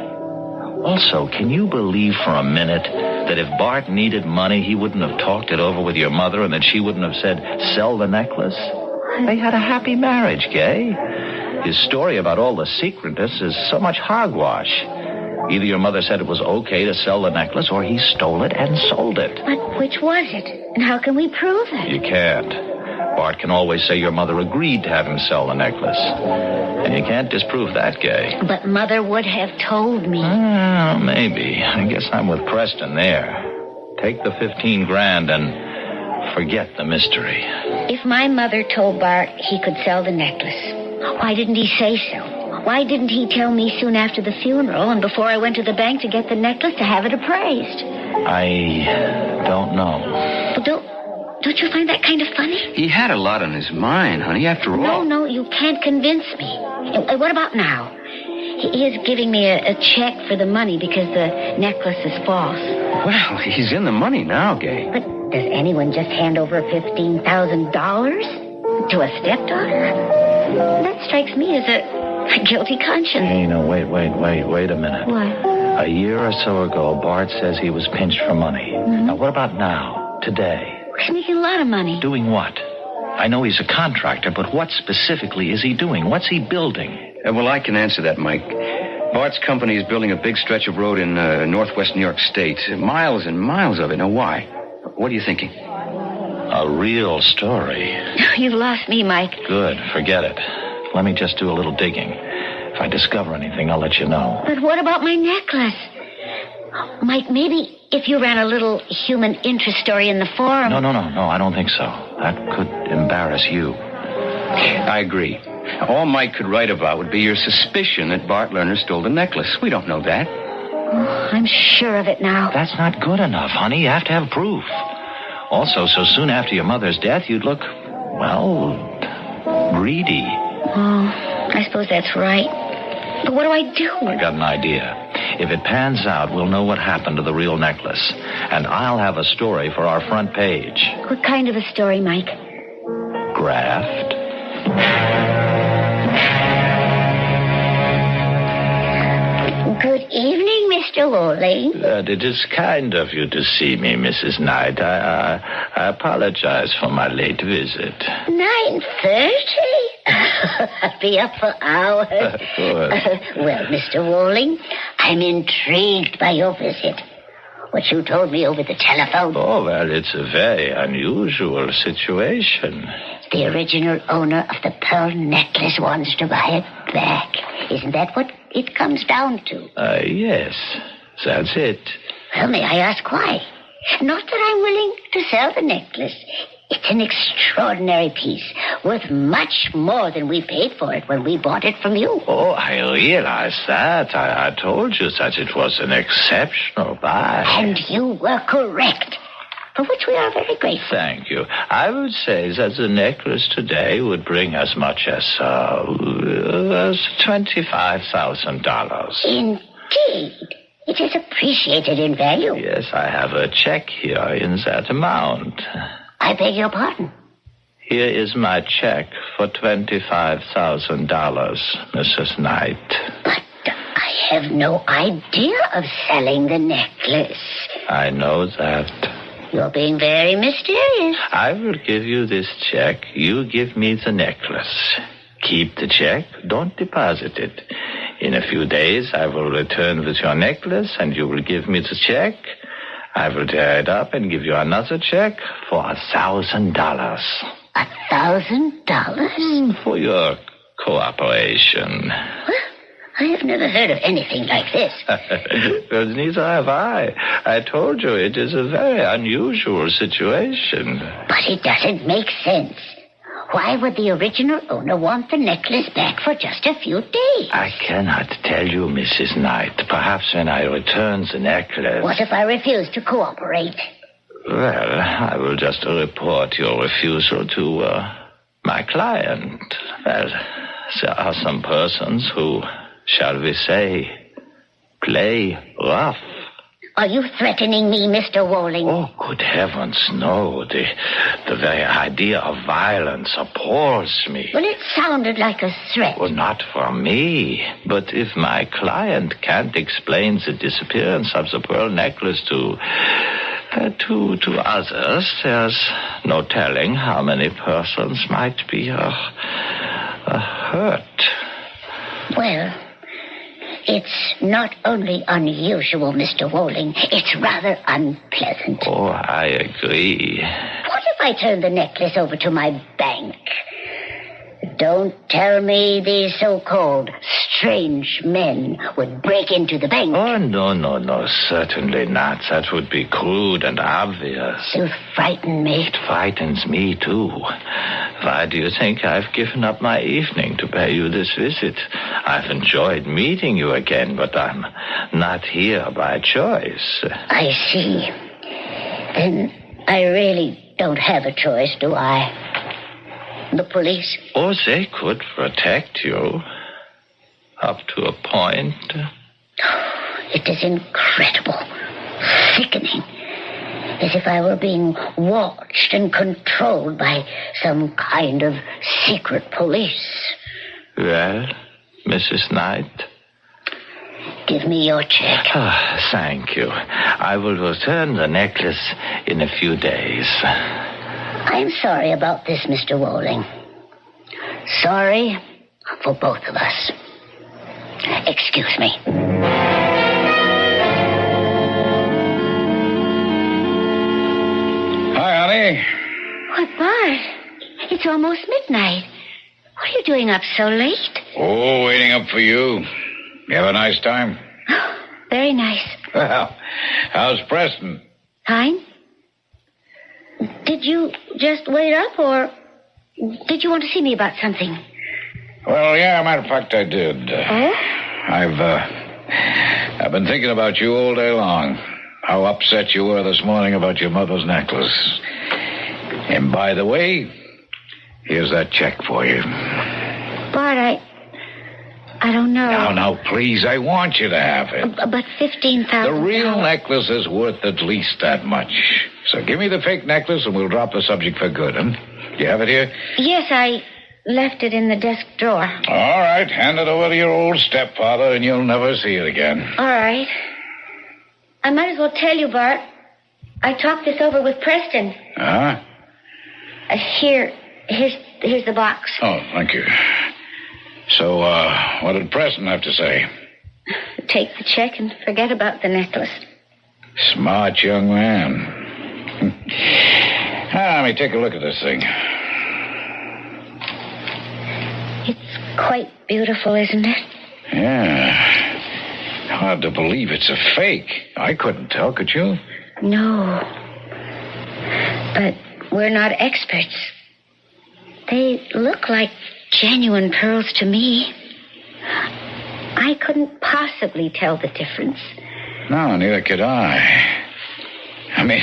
Also, can you believe for a minute that if Bart needed money, he wouldn't have talked it over with your mother and that she wouldn't have said, sell the necklace? They had a happy marriage, Gay. His story about all the secretness is so much hogwash. Either your mother said it was okay to sell the necklace or he stole it and sold it.
But which was it? And how can we prove it?
You can't. Bart can always say your mother agreed to have him sell the necklace. And you can't disprove that, Gay.
But Mother would have told me.
Maybe. I guess I'm with Preston there. Take the 15 grand and forget the mystery.
If my mother told Bart he could sell the necklace, why didn't he say so? Why didn't he tell me soon after the funeral and before I went to the bank to get the necklace to have it appraised?
I don't know.
Well, don't you find that kind of funny?
He had a lot on his mind, honey, after all.
No, you can't convince me. And what about now? He is giving me a check for the money because the necklace is false.
Well, he's in the money now, Gay.
But does anyone just hand over $15,000 to a stepdaughter? That strikes me as a guilty conscience.
Hey, no, wait a minute.
What?
A year or so ago, Bart says he was pinched for money.
Mm-hmm.
Now, what about now, today?
He's making a lot of money.
Doing what? I know he's a contractor, but what specifically is he doing? What's he building?
Well, I can answer that, Mike. Bart's company is building a big stretch of road in northwest New York State. Miles and miles of it. Now, why? What are you thinking?
A real story.
You've lost me, Mike.
Good. Forget it. Let me just do a little digging. If I discover anything, I'll let you know.
But what about my necklace? Mike, maybe if you ran a little human interest story in the forum...
No, I don't think so. That could embarrass you.
I agree. All Mike could write about would be your suspicion that Bart Lerner stole the necklace. We don't know that.
Oh, I'm sure of it now.
That's not good enough, honey. You have to have proof. Also, so soon after your mother's death, you'd look, well, greedy.
Oh, I suppose that's right. But what do I do?
I got an idea. If it pans out, we'll know what happened to the real necklace. And I'll have a story for our front page.
What kind of a story, Mike?
Graft.
Good evening, Mr. Wolling.
It is kind of you to see me, Mrs. Knight. I apologize for my late visit.
9:30? I'll be up for hours. Well, Mr. Wolling, I'm intrigued by your visit. What you told me over the telephone.
Oh, well, it's a very unusual situation.
The original owner of the pearl necklace wants to buy it back. Isn't that what it comes down to?
Yes, that's it.
Well, may I ask why? Not that I'm willing to sell the necklace. It's an extraordinary piece, worth much more than we paid for it when we bought it from you.
Oh, I realize that. I told you that it was an exceptional buy.
And you were correct, for which we are very grateful.
Thank you. I would say that the necklace today would bring as much as $25,000.
Indeed. It is appreciated in value.
Yes, I have a check here in that amount.
I beg your pardon.
Here is my check for $25,000, Mrs. Knight.
But I have no idea of selling the necklace.
I know that.
You're being very mysterious.
I will give you this check. You give me the necklace. Keep the check. Don't deposit it. In a few days, I will return with your necklace, and you will give me the check. I will tear it up and give you another check for $1,000.
$1,000?
For your cooperation.
I have never heard of anything like this.
Well, neither have I. I told you it is a very unusual situation.
But it doesn't make sense. Why would the original owner want the necklace back for just a few days?
I cannot tell you, Mrs. Knight. Perhaps when I return the necklace...
What if I refuse to cooperate?
Well, I will just report your refusal to my client. Well, there are some persons who, shall we say, play rough.
Are you threatening me, Mr. Walling?
Oh, good heavens, no. The very idea of violence appalls me.
Well, it sounded like a threat.
Well, not for me. But if my client can't explain the disappearance of the pearl necklace to others, there's no telling how many persons might be hurt.
Well, it's not only unusual, Mr. Walling. It's rather unpleasant.
Oh, I agree.
What if I turn the necklace over to my bank? Don't tell me these so-called strange men would break into the bank.
Oh, no, certainly not. That would be crude and obvious.
You frighten me.
It frightens me, too. Why do you think I've given up my evening to pay you this visit? I've enjoyed meeting you again, but I'm not here by choice.
I see. Then I really don't have a choice, do I? The police?
Oh, they could protect you. Up to a point.
It is incredible. Sickening. As if I were being watched and controlled by some kind of secret police.
Well, Mrs. Knight?
Give me your check.
Thank you. I will return the necklace in a few days.
I'm sorry about this, Mr. Walling. Sorry for both of us. Excuse me.
Hi, honey.
What, Bart? It's almost midnight. What are you doing up so late?
Oh, waiting up for you. You have a nice time?
Very nice.
Well, how's Preston?
Fine. Did you just wait up, or did you want to see me about something?
Well, yeah, matter of fact, I did.
Oh?
I've been thinking about you all day long. How upset you were this morning about your mother's necklace. And by the way, here's that check for you.
Bart, I don't know.
Now, please, I want you to have it.
But $15,000.
The real necklace is worth at least that much. So give me the fake necklace and we'll drop the subject for good, huh? You have it here?
Yes, I left it in the desk drawer.
All right, hand it over to your old stepfather and you'll never see it again.
All right. I might as well tell you, Bart. I talked this over with Preston.
Huh?
Here's the box.
Oh, thank you. So, what did Preston have to say?
Take the check and forget about the necklace.
Smart young man. Let me take a look at this thing.
It's quite beautiful, isn't it?
Yeah. Hard to believe it's a fake. I couldn't tell, could you?
No. But we're not experts. They look like genuine pearls to me. I couldn't possibly tell the difference.
No, neither could I. I mean,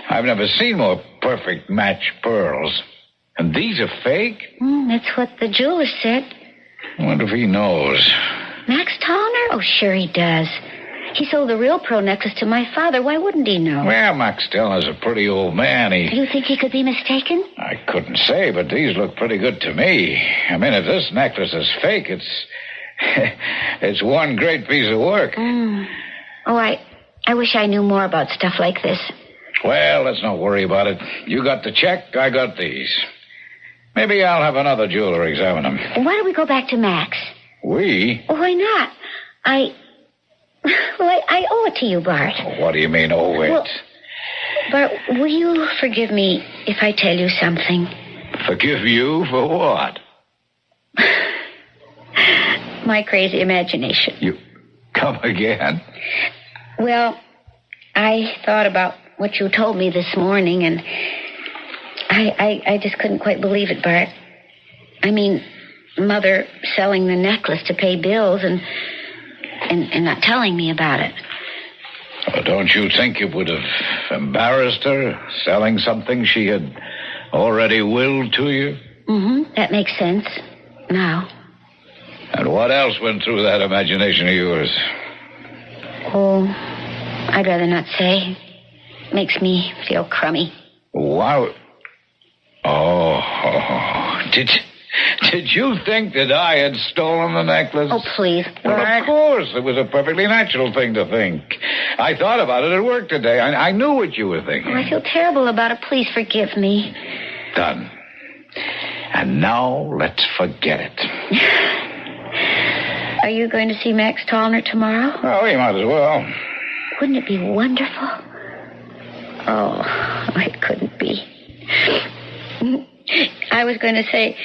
I've never seen more perfect match pearls. And these are fake?
That's what the jeweler said.
I wonder if he knows.
Max Tallner? Oh, sure he does. He sold the real pearl necklace to my father. Why wouldn't he know?
Well, Max Dillner's a pretty old man.
You think he could be mistaken?
I couldn't say, but these look pretty good to me. I mean, if this necklace is fake, it's one great piece of work.
Oh, I wish I knew more about stuff like this.
Well, let's not worry about it. You got the check, I got these. Maybe I'll have another jeweler examine them.
Why don't we go back to Max?
We?
Why not? I owe it to you, Bart.
What do you mean, owe it?
Well, Bart, will you forgive me if I tell you something?
Forgive you for what?
My crazy imagination.
You come again?
Well, I thought about what you told me this morning, and I just couldn't quite believe it, Bart. I mean, Mother selling the necklace to pay bills and not telling me about it.
Well, don't you think it would have embarrassed her, selling something she had already willed to you?
That makes sense. Now.
And what else went through that imagination of yours?
Oh, I'd rather not say. Makes me feel crummy.
Wow. Oh, did you think that I had stolen the necklace?
Oh, please, Bart.
Well, of course. It was a perfectly natural thing to think. I thought about it at work today. I knew what you were thinking.
Oh, I feel terrible about it. Please forgive me.
Done. And now let's forget it.
Are you going to see Max Tallner tomorrow?
Oh, you might as well.
Wouldn't it be wonderful? Oh, it couldn't be. I was going to say,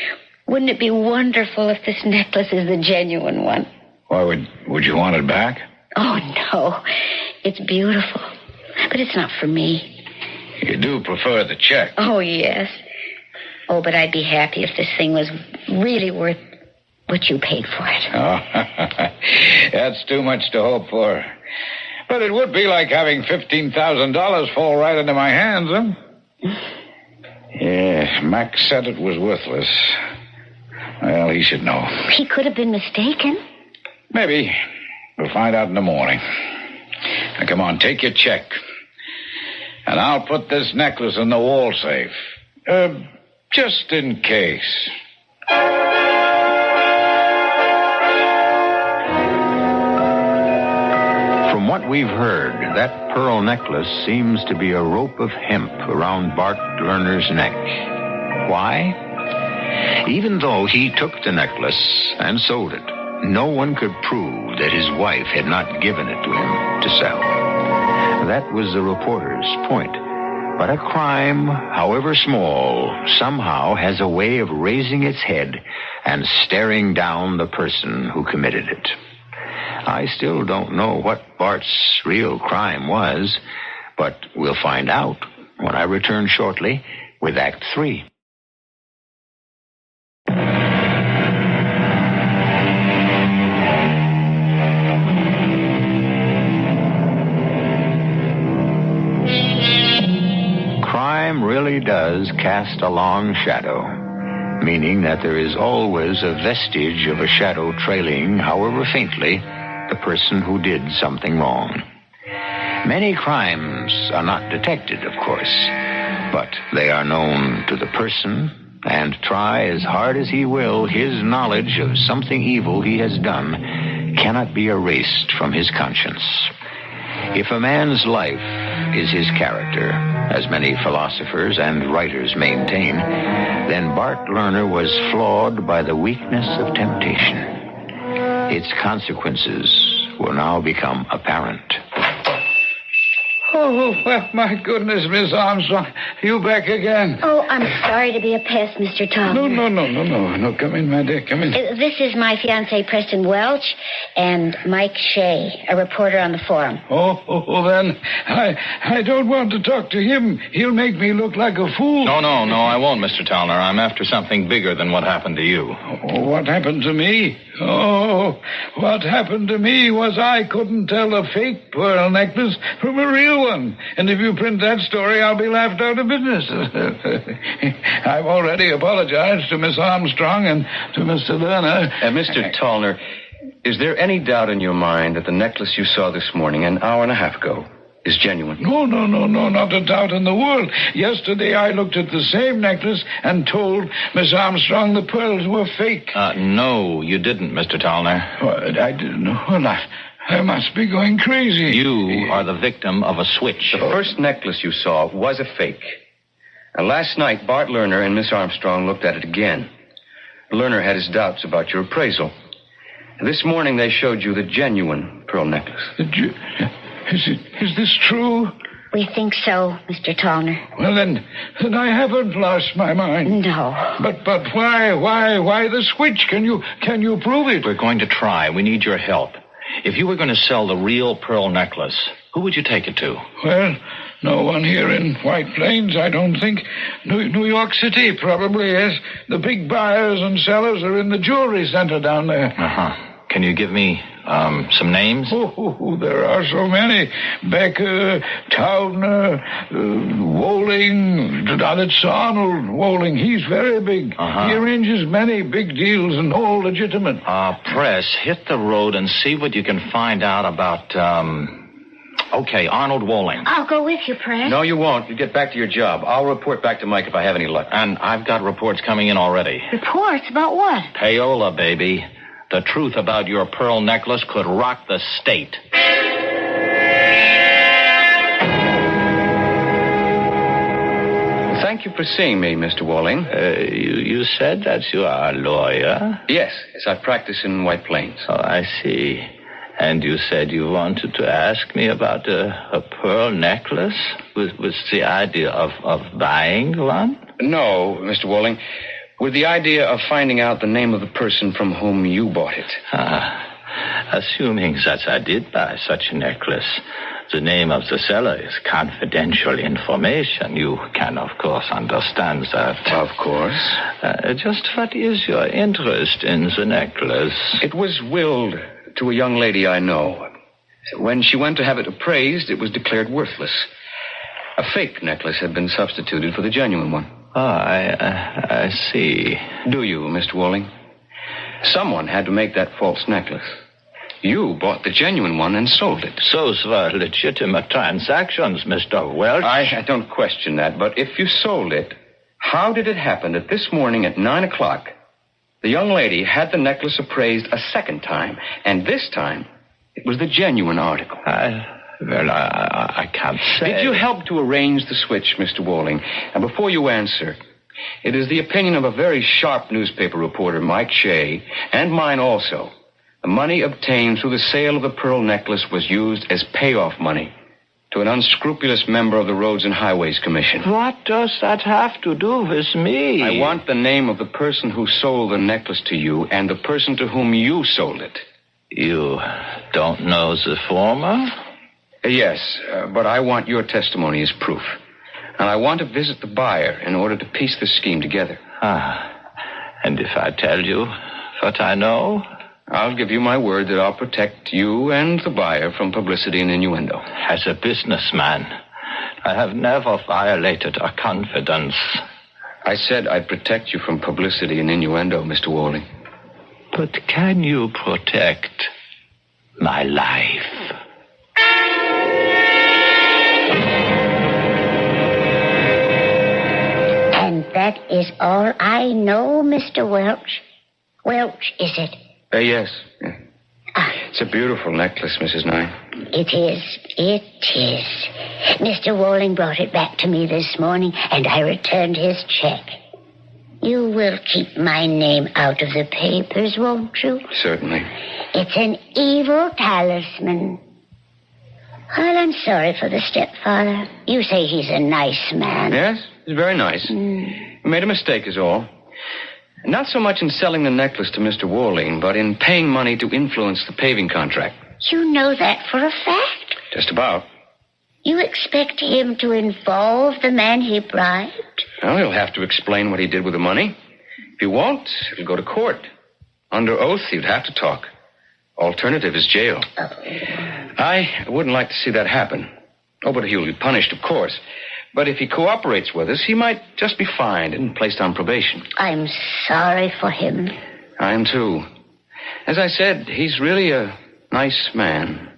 wouldn't it be wonderful if this necklace is the genuine one?
Why, would you want it back?
Oh, no. It's beautiful. But it's not for me.
You do prefer the check.
Oh, yes. Oh, but I'd be happy if this thing was really worth what you paid for it.
Oh, that's too much to hope for. But it would be like having $15,000 fall right into my hands, huh? Yes, Max said it was worthless. Well, he should know.
He could have been mistaken.
Maybe. We'll find out in the morning. Now, come on, take your check. And I'll put this necklace in the wall safe. Just in case.
From what we've heard, that pearl necklace seems to be a rope of hemp around Bart Lerner's neck. Why? Even though he took the necklace and sold it, no one could prove that his wife had not given it to him to sell. That was the reporter's point. But a crime, however small, somehow has a way of raising its head and staring down the person who committed it. I still don't know what Bart's real crime was, but we'll find out when I return shortly with Act 3. Crime really does cast a long shadow, meaning that there is always a vestige of a shadow trailing, however faintly, the person who did something wrong. Many crimes are not detected, of course, but they are known to the person, and try as hard as he will, his knowledge of something evil he has done cannot be erased from his conscience. If a man's life is his character, as many philosophers and writers maintain, then Bart Lerner was flawed by the weakness of temptation. Its consequences will now become apparent.
Oh, well, my goodness, Miss Armstrong. You back again?
Oh, I'm sorry to be a pest, Mr. Tallner.
No. Come in, my dear. Come in.
This is my fiancé, Preston Welch, and Mike Shea, a reporter on the forum.
Oh, then I don't want to talk to him. He'll make me look like a fool.
No, I won't, Mr. Tallner. I'm after something bigger than what happened to you.
Oh, what happened to me? Oh, what happened to me was I couldn't tell a fake pearl necklace from a real one. And if you print that story, I'll be laughed out of business. I've already apologized to Miss Armstrong and to Mr. Lerner.
Mr. Tallner, Is there any doubt in your mind that the necklace you saw this morning, an hour and a half ago, is genuine?
No, not a doubt in the world. Yesterday I looked at the same necklace and told Miss Armstrong the pearls were fake.
No, you didn't, Mr. Tallner.
I didn't know. Well, I must be going crazy.
You are the victim of a switch.
The first necklace you saw was a fake. And last night, Bart Lerner and Miss Armstrong looked at it again. Lerner had his doubts about your appraisal. This morning they showed you the genuine pearl necklace.
Is this true?
We think so, Mr. Tallner.
Well, then I haven't lost my mind.
No.
But why the switch? Can you prove it?
We're going to try. We need your help. If you were going to sell the real pearl necklace, who would you take it to?
Well, no one here in White Plains, I don't think. New York City, probably, yes. The big buyers and sellers are in the jewelry center down there.
Uh-huh. Can you give me some names?
Oh, there are so many. Becker, Taubner, Woling. That's Arnold Woling. He's very big.
Uh-huh.
He arranges many big deals and all legitimate.
Press, hit the road and see what you can find out about, okay, Arnold Woling.
I'll go with you, Press.
No, you won't. You get back to your job. I'll report back to Mike if I have any luck.
And I've got reports coming in already.
Reports? About what?
Payola, baby. The truth about your pearl necklace could rock the state.
Thank you for seeing me, Mr. Walling.
You said that you are a lawyer?
Yes, I practice in White Plains.
Oh, I see. And you said you wanted to ask me about a pearl necklace? With the idea of buying one?
No, Mr. Walling. With the idea of finding out the name of the person from whom you bought it.
Assuming that I did buy such a necklace, the name of the seller is confidential information. You can, of course, understand that.
Of course.
Just what is your interest in the necklace?
It was willed to a young lady I know. When she went to have it appraised, it was declared worthless. A fake necklace had been substituted for the genuine one.
I see.
Do you, Mr. Walling? Someone had to make that false necklace. You bought the genuine one and sold it.
Those were legitimate transactions, Mr. Welch.
I don't question that, but if you sold it, how did it happen that this morning at 9 o'clock, the young lady had the necklace appraised a second time, and this time it was the genuine article?
I can't say.
Did you help to arrange the switch, Mr. Walling? And before you answer, it is the opinion of a very sharp newspaper reporter, Mike Shea, and mine also. The money obtained through the sale of the pearl necklace was used as payoff money to an unscrupulous member of the Roads and Highways Commission.
What does that have to do with me?
I want the name of the person who sold the necklace to you and the person to whom you sold it.
You don't know the former?
Yes, but I want your testimony as proof. And I want to visit the buyer in order to piece this scheme together.
And if I tell you what I know?
I'll give you my word that I'll protect you and the buyer from publicity and innuendo.
As a businessman, I have never violated a confidence.
I said I'd protect you from publicity and innuendo, Mr. Walling.
But can you protect my life?
And that is all I know, Mr. Welch. Welch, is it?
Yes. It's a beautiful necklace, Mrs. Nye.
It is. Mr. Walling brought it back to me this morning, and I returned his check. You will keep my name out of the papers, won't you?
Certainly.
It's an evil talisman. Well, I'm sorry for the stepfather. You say he's a nice man.
Yes, he's very nice. He made a mistake is all. Not so much in selling the necklace to Mr. Walling, but in paying money to influence the paving contract.
You know that for a fact?
Just about.
You expect him to involve the man he bribed?
Well, he'll have to explain what he did with the money. If he won't, it'll go to court. Under oath, he'd have to talk. Alternative is jail.
Oh.
I wouldn't like to see that happen. Oh, but he'll be punished, of course. But if he cooperates with us, he might just be fined and placed on probation.
I'm sorry for him.
I am, too. As I said, he's really a nice man.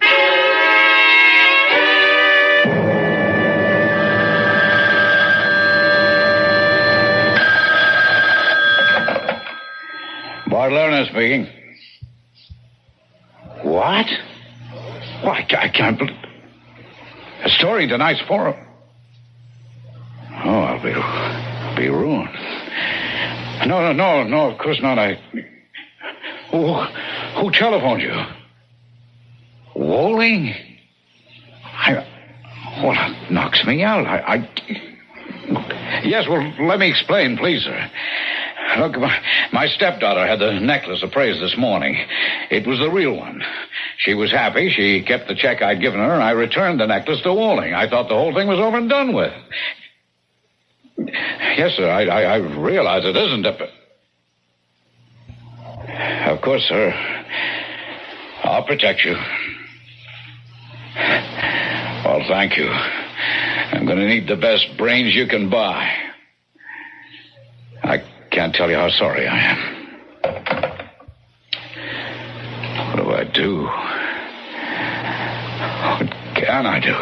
Bart Lerner speaking. What? Why, I can't believe... A story tonight's forum. Oh, I'll be ruined. No, of course not. Who telephoned you? Walling? Well, that knocks me out. Yes, well, let me explain, please, sir. Look, my stepdaughter had the necklace appraised this morning. It was the real one. She was happy. She kept the check I'd given her, and I returned the necklace to Walling. I thought the whole thing was over and done with. Yes, sir, I realize it isn't a... Of course, sir. I'll protect you. Well, thank you. I'm going to need the best brains you can buy. I can't tell you how sorry I am. What do I do? What can I do?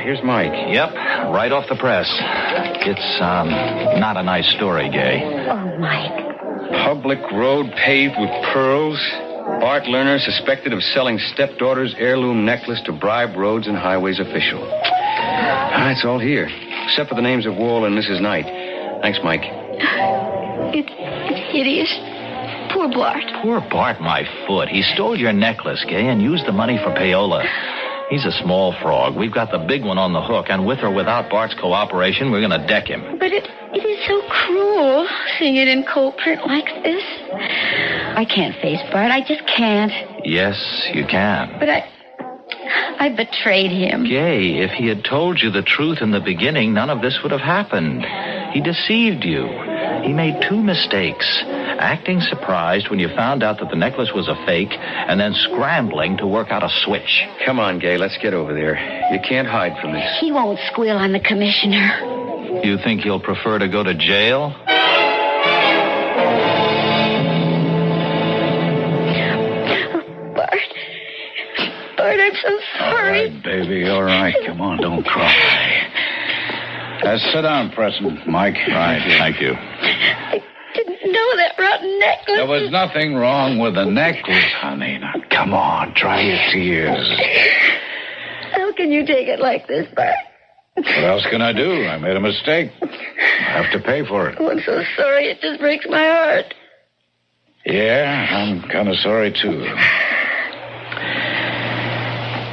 Here's Mike.
Yep, right off the press. It's, not a nice story, Gay.
Oh, Mike.
Public road paved with pearls. Bart Lerner suspected of selling stepdaughter's heirloom necklace to bribe roads and highways official. It's all here, except for the names of Wall and Mrs. Knight. Thanks, Mike.
It's hideous. Poor Bart.
Poor Bart, my foot. He stole your necklace, Gay, and used the money for payola. He's a small frog. We've got the big one on the hook, and with or without Bart's cooperation, we're going to deck him.
But it is so cruel, seeing it in cold print like this. I can't face Bart. I just can't.
Yes, you can.
But I betrayed him.
Gay, if he had told you the truth in the beginning, none of this would have happened. He deceived you. He made two mistakes. Acting surprised when you found out that the necklace was a fake, and then scrambling to work out a switch.
Come on, Gay, let's get over there. You can't hide from this.
He won't squeal on the commissioner.
You think he'll prefer to go to jail?
Bart, I'm so sorry.
All right, baby, all right. Come on, don't cry. Sit down, Preston. Mike.
Right, thank you.
I didn't know that rotten necklace.
There was nothing wrong with the necklace, honey. Now, come on, dry your tears.
How can you take it like this, Bart?
What else can I do? I made a mistake. I have to pay for it.
Oh, I'm so sorry. It just breaks my heart.
Yeah, I'm kind of sorry, too.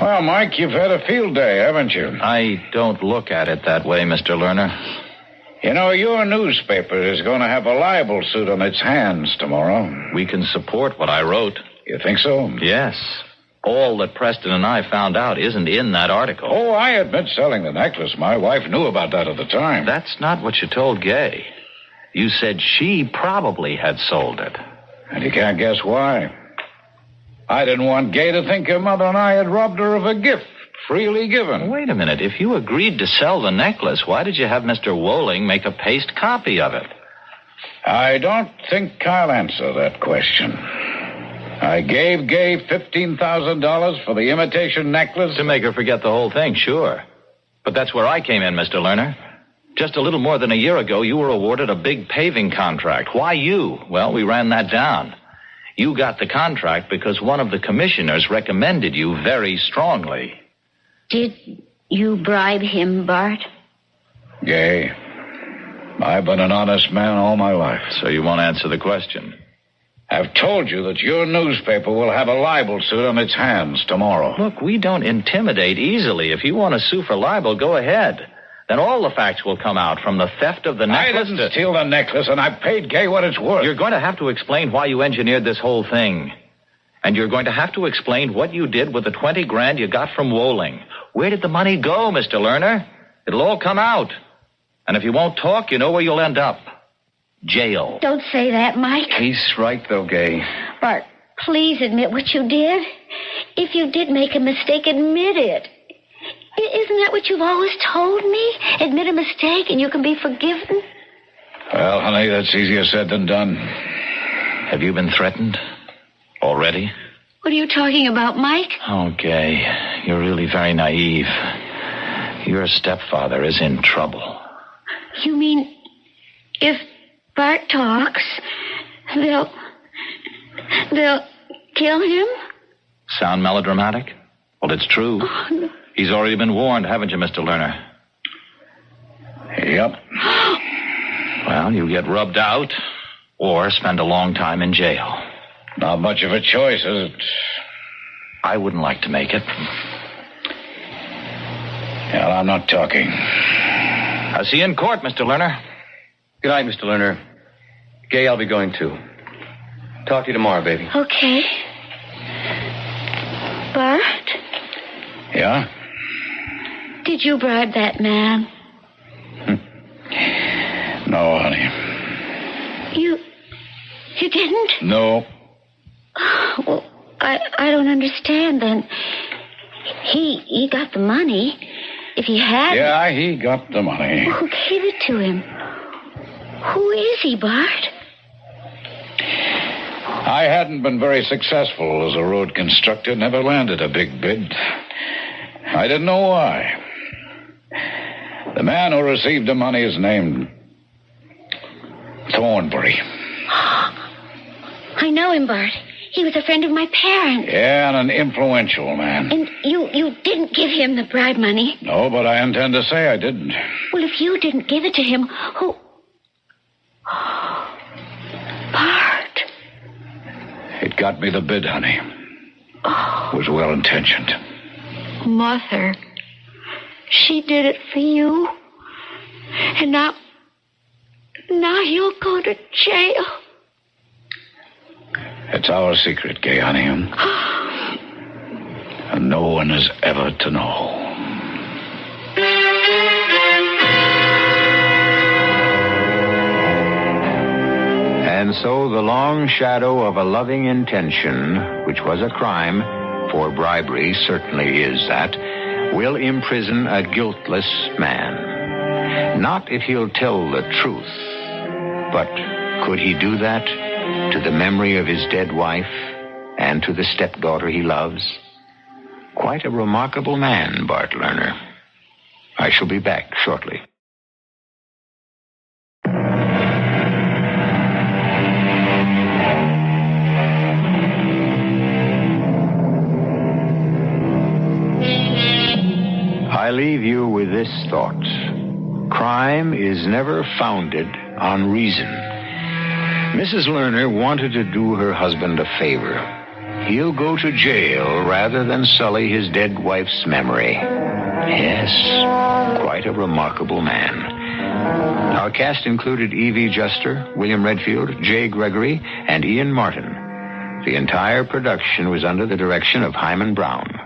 Well, Mike, you've had a field day, haven't you?
I don't look at it that way, Mr. Lerner.
You know, your newspaper is going to have a libel suit on its hands tomorrow.
We can support what I wrote.
You think so?
Yes. All that Preston and I found out isn't in that article.
Oh, I admit selling the necklace. My wife knew about that at the time.
That's not what you told Gay. You said she probably had sold it.
And you can't guess why. I didn't want Gay to think her mother and I had robbed her of a gift, freely given.
Wait a minute. If you agreed to sell the necklace, why did you have Mr. Wolling make a paste copy of it?
I don't think I'll answer that question. I gave Gay $15,000 for the imitation necklace.
To make her forget the whole thing, sure. But that's where I came in, Mr. Lerner. Just a little more than a year ago, you were awarded a big paving contract. Why you? Well, we ran that down. You got the contract because one of the commissioners recommended you very strongly.
Did you bribe him, Bart?
Gay, I've been an honest man all my life.
So you won't answer the question?
I've told you that your newspaper will have a libel suit on its hands tomorrow.
Look, we don't intimidate easily. If you want to sue for libel, go ahead. Then all the facts will come out, from the theft of the necklace.
I didn't steal the necklace, and I paid Gay what it's worth.
You're going to have to explain why you engineered this whole thing. And you're going to have to explain what you did with the $20,000 you got from Wolling. Where did the money go, Mr. Lerner? It'll all come out. And if you won't talk, you know where you'll end up. Jail.
Don't say that, Mike.
He's right, though, Gay.
Bart, please admit what you did. If you did make a mistake, admit it. Isn't that what you've always told me? Admit a mistake and you can be forgiven?
Well, honey, that's easier said than done.
Have you been threatened? Already?
What are you talking about, Mike?
Okay. You're really very naive. Your stepfather is in trouble.
You mean if Bart talks, they'll kill him?
Sound melodramatic? Well, it's true.
Oh, no.
He's already been warned, haven't you, Mr. Lerner?
Yep.
Well, you get rubbed out or spend a long time in jail.
Not much of a choice, is it?
I wouldn't like to make it.
Well, I'm not talking.
I'll see you in court, Mr. Lerner.
Good night, Mr. Lerner. Gay, I'll be going too. Talk to you tomorrow, baby.
Okay. Bart?
Yeah?
Did you bribe that man?
No, honey.
You didn't?
No.
Well, I don't understand then. He got the money. If he had...
Yeah, he got the money.
Who gave it to him? Who is he, Bart?
I hadn't been very successful as a road constructor, never landed a big bid. I didn't know why. The man who received the money is named Thornbury.
I know him, Bart. He was a friend of my parents.
Yeah, and an influential man.
And you didn't give him the bribe money?
No, but I intend to say I didn't.
Well, if you didn't give it to him, who... Bart.
It got me the bid, honey. It was well-intentioned.
Mother. She did it for you. And now you'll go to jail.
It's our secret, Gay, honey. And no one is ever to know.
And so the long shadow of a loving intention, which was a crime, for bribery certainly is that, will imprison a guiltless man. Not if he'll tell the truth, but could he do that to the memory of his dead wife and to the stepdaughter he loves? Quite a remarkable man, Bart Lerner. I shall be back shortly. I leave you with this thought. Crime is never founded on reason. Mrs. Lerner wanted to do her husband a favor. He'll go to jail rather than sully his dead wife's memory. Yes, quite a remarkable man. Our cast included E.V. Juster, William Redfield, J. Gregory, and Ian Martin. The entire production was under the direction of Hyman Brown.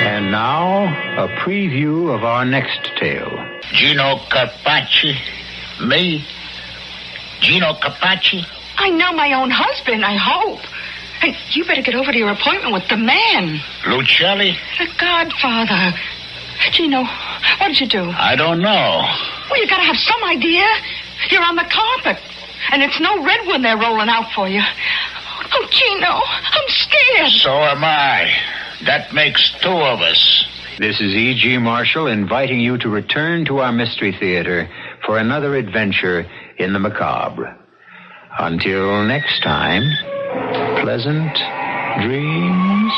And now, a preview of our next tale.
Gino Carpacci? Me? Gino Carpacci?
I know my own husband, I hope. And you better get over to your appointment with the man.
Lucelli?
The Godfather. Gino, what did you do?
I don't know.
Well, you gotta have some idea. You're on the carpet. And it's no redwood they're rolling out for you. Oh, Gino, I'm scared.
So am I. That makes two of us.
This is E.G. Marshall inviting you to return to our Mystery Theater for another adventure in the macabre. Until next time, pleasant dreams.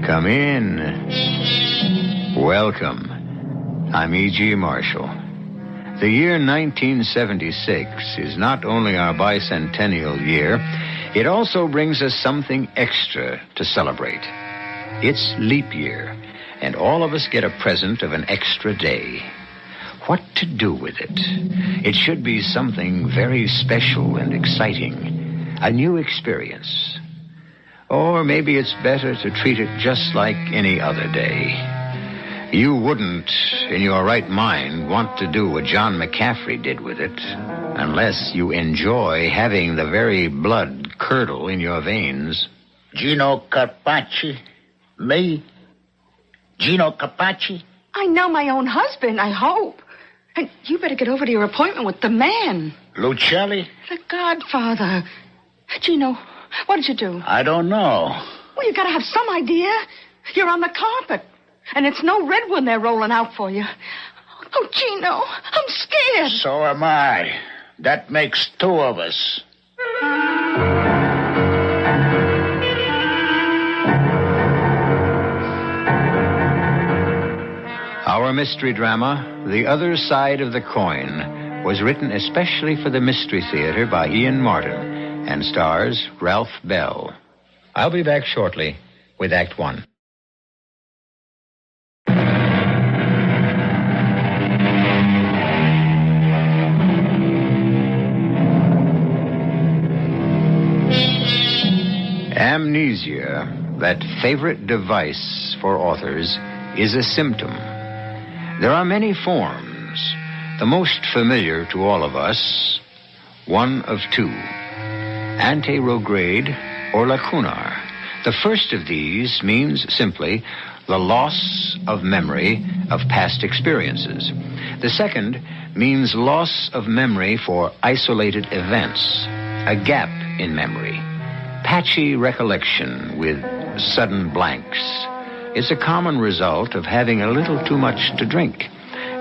Come in. Welcome. I'm E.G. Marshall. The year 1976 is not only our bicentennial year, it also brings us something extra to celebrate. It's leap year, and all of us get a present of an extra day. What to do with it? It should be something very special and exciting, a new experience. Or maybe it's better to treat it just like any other day. You wouldn't, in your right mind, want to do what John McCaffrey did with it, unless you enjoy having the very blood curdle in your veins.
Gino Carpacci? Me? Gino Carpacci?
I know my own husband, I hope. And you better get over to your appointment with the man.
Lucelli?
The Godfather. Gino, what did you do?
I don't know.
Well, you gotta have some idea. You're on the carpet. And it's no redwood they're rolling out for you. Oh, Gino, I'm scared.
So am I. That makes two of us.
Our mystery drama, The Other Side of the Coin, was written especially for the Mystery Theater by Ian Martin and stars Ralph Bell. I'll be back shortly with Act One. Amnesia, that favorite device for authors, is a symptom. There are many forms. The most familiar to all of us, one of two, anterograde or lacunar. The first of these means simply the loss of memory of past experiences. The second means loss of memory for isolated events, a gap in memory. Patchy recollection with sudden blanks is a common result of having a little too much to drink.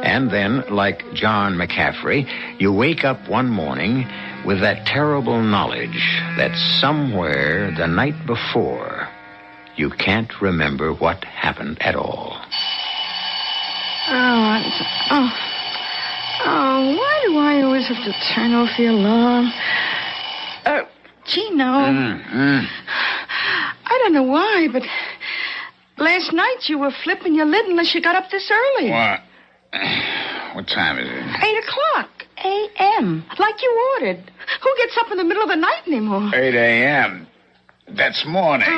And then, like John McCaffrey, you wake up one morning with that terrible knowledge that somewhere the night before, you can't remember what happened at all.
Why do I always have to turn off the alarm? Gino. I don't know why, but last night you were flipping your lid unless you got up this early.
What? What time is it?
8:00 a.m., like you ordered. Who gets up in the middle of the night anymore?
8 a.m. That's morning.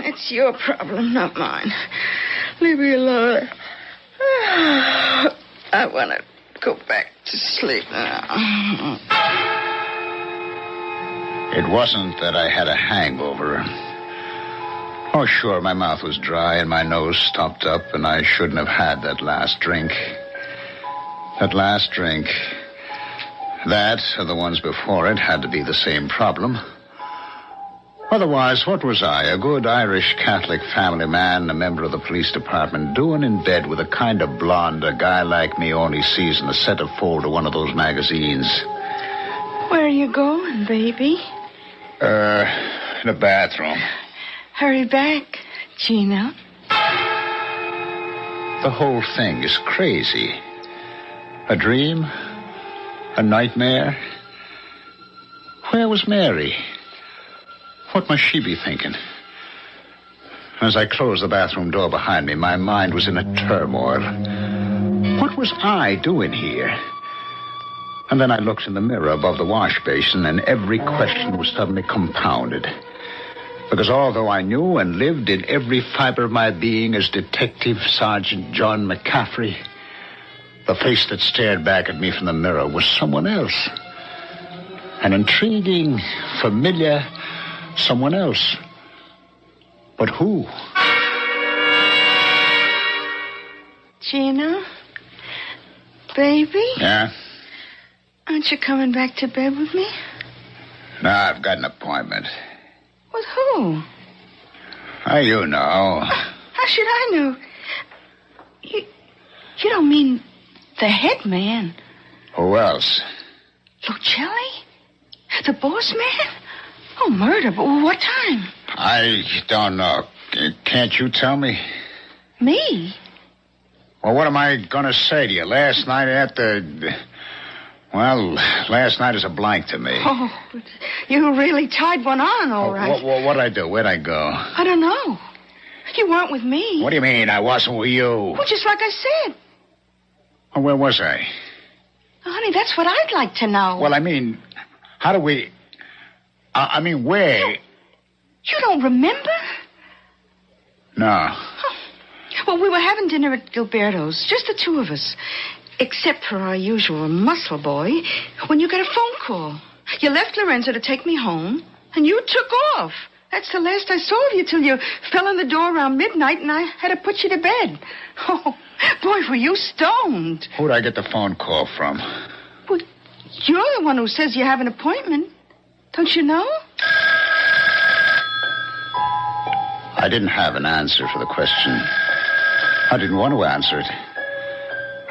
It's your problem, not mine. Leave me alone. I want to go back to sleep now.
It wasn't that I had a hangover. Oh, sure, my mouth was dry and my nose stopped up, and I shouldn't have had that last drink. That last drink. That, or the ones before it, had to be the same problem. Otherwise, what was I, a good Irish Catholic family man, a member of the police department, doing in bed with the kind of blonde a guy like me only sees in the centerfold of one of those magazines?
Where are you going, baby?
In the bathroom.
Hurry back, Gino.
The whole thing is crazy. A dream? A nightmare? Where was Mary? What must she be thinking? As I closed the bathroom door behind me, my mind was in a turmoil. What was I doing here? And then I looked in the mirror above the wash basin, and every question was suddenly compounded. Because although I knew and lived in every fiber of my being as Detective Sergeant John McCaffrey, the face that stared back at me from the mirror was someone else. An intriguing, familiar someone else. But who?
Gino? Baby?
Yeah?
Aren't you coming back to bed with me?
No, I've got an appointment.
With who?
You know.
How should I know? You don't mean the head man?
Who else?
Lucelli? The boss man? Oh, murder, but what time?
I don't know. Can't you tell me?
Me?
Well, what am I going to say to you? Last night at the... Well, last night is a blank to me.
Oh, but you really tied one on, all right.
What'd I do? Where'd I go?
I don't know. You weren't with me.
What do you mean I wasn't with you?
Well, just like I said.
Oh, where was I?
Honey, that's what I'd like to know.
Well, I mean, how do we... where?
You don't remember?
No.
Oh. Well, we were having dinner at Gilberto's, just the two of us. Except for our usual muscle boy, when you got a phone call. You left Lorenzo to take me home, and you took off. That's the last I saw of you till you fell in the door around midnight, and I had to put you to bed. Oh, boy, were you stoned.
Who'd I get the phone call from?
Well, you're the one who says you have an appointment. Don't you know?
I didn't have an answer for the question. I didn't want to answer it.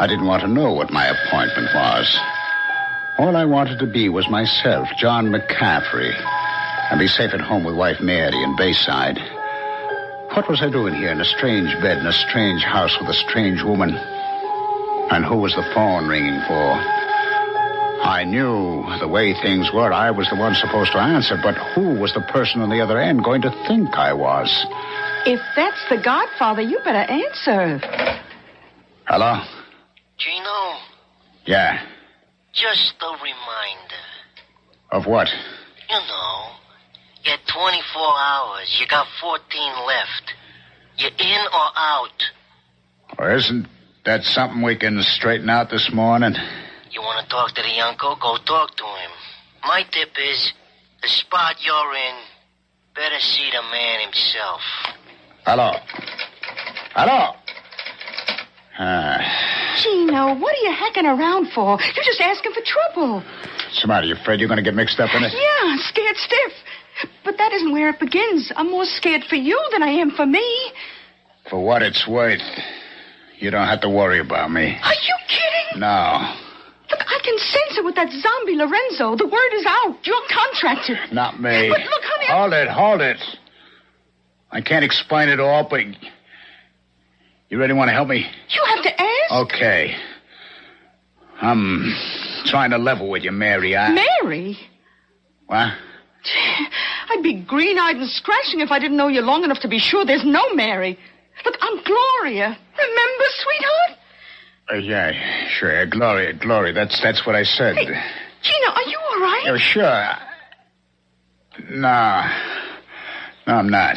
I didn't want to know what my appointment was. All I wanted to be was myself, John McCaffrey, and be safe at home with wife Mary in Bayside. What was I doing here in a strange bed in a strange house with a strange woman? And who was the phone ringing for? I knew the way things were, I was the one supposed to answer, but who was the person on the other end going to think I was?
If that's the Godfather, you better answer.
Hello?
Gino?
Yeah.
Just a reminder.
Of what?
You know, you had 24 hours. You got 14 left. You in or out?
Well, isn't that something we can straighten out this morning?
You want to talk to the uncle? Go talk to him. My tip is, the spot you're in, better see the man himself.
Hello? Hello?
Gino, what are you hacking around for? You're just asking for trouble.
What's the matter? You afraid you're going to get mixed up in it?
Yeah, scared stiff. But that isn't where it begins. I'm more scared for you than I am for me.
For what it's worth, you don't have to worry about me.
Are you kidding?
No.
Look, I can sense it with that zombie Lorenzo. The word is out. You're contracted.
Not me.
But look, honey...
Hold it. I can't explain it all, but... You really want to help me?
You have to ask.
Okay. I'm trying to level with you, Mary.
Mary?
What?
I'd be green-eyed and scratching if I didn't know you long enough to be sure there's no Mary. Look, I'm Gloria. Remember, sweetheart?
Yeah, sure. Gloria. That's what I said.
Hey, Gina, are you all right?
Oh, sure. No, I'm not.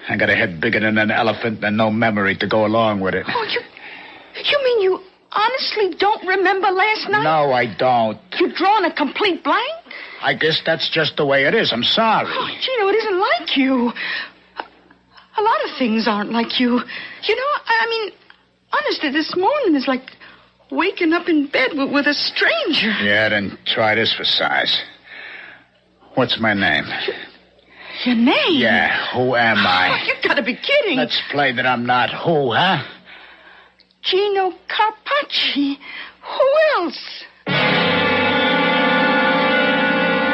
I got a head bigger than an elephant and no memory to go along with it.
Oh, you mean you honestly don't remember last night?
No, I don't.
You've drawn a complete blank?
I guess that's just the way it is. I'm sorry.
Oh, Gino, it isn't like you. A lot of things aren't like you. You know, I mean, honestly, this morning is like waking up in bed with a stranger.
Yeah, then try this for size. What's my name?
Your name?
Yeah, who am I?
Oh, you've got to be kidding.
Let's play that I'm not who, huh?
Gino Carpacci. Who else?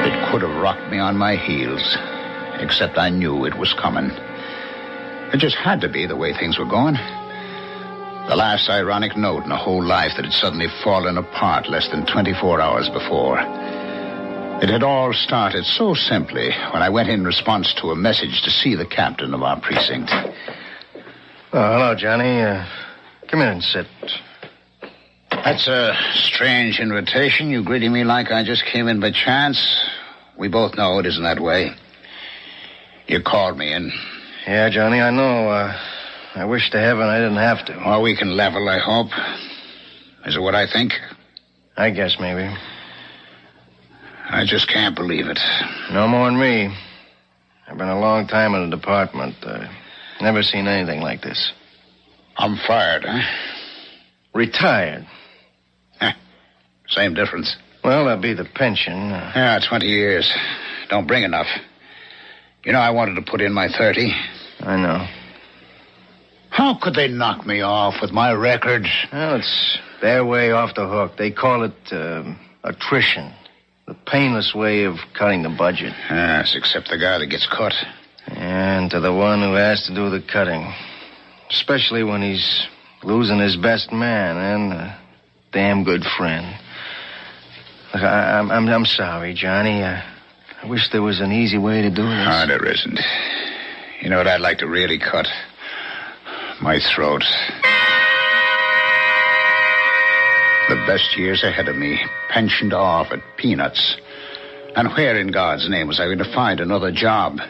It could have rocked me on my heels, except I knew it was coming. It just had to be the way things were going. The last ironic note in a whole life that had suddenly fallen apart less than 24 hours before. It had all started so simply when I went in response to a message to see the captain of our precinct.
Oh, hello, Johnny. Come in and sit.
That's a strange invitation. You greeting me like I just came in by chance. We both know it isn't that way. You called me in.
Yeah, Johnny, I know. I wish to heaven I didn't have to.
Well, we can level, I hope. Is it what I think?
I guess maybe.
I just can't believe it.
No more than me. I've been a long time in the department. Never seen anything like this.
I'm fired, huh?
Retired.
Same difference.
Well, that'd be the pension.
Yeah, 20 years. Don't bring enough. You know, I wanted to put in my 30.
I know.
How could they knock me off with my record?
Well, it's their way off the hook. They call it attrition. The painless way of cutting the budget.
Yes, except the guy that gets cut.
And to the one who has to do the cutting. Especially when he's losing his best man and a damn good friend.
Look, I'm sorry, Johnny. I wish there was an easy way to do this.
Ah, there isn't. You know what I'd like to really cut? My throat. The best years ahead of me, pensioned off at peanuts. And where in God's name was I going to find another job?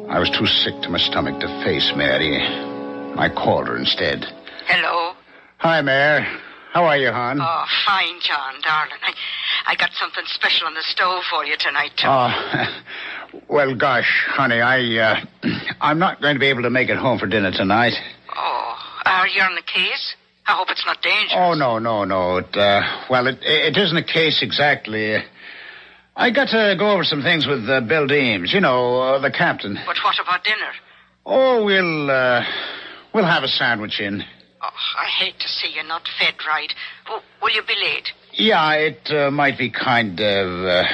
I was too sick to my stomach to face Mary. I called her instead.
Hello.
Hi, Mare. How are you, hon?
Oh, fine, John, darling. I got something special on the stove for you tonight, too.
Oh, well, gosh, honey, I'm not going to be able to make it home for dinner tonight.
Oh, are you on the case? I hope it's not dangerous.
Oh, no. It isn't a case exactly. I got to go over some things with Bill Deems, the captain.
But what about dinner?
Oh, we'll have a sandwich in.
Oh, I hate to see you not fed right. Oh, will you be late?
Yeah, it might be kind of...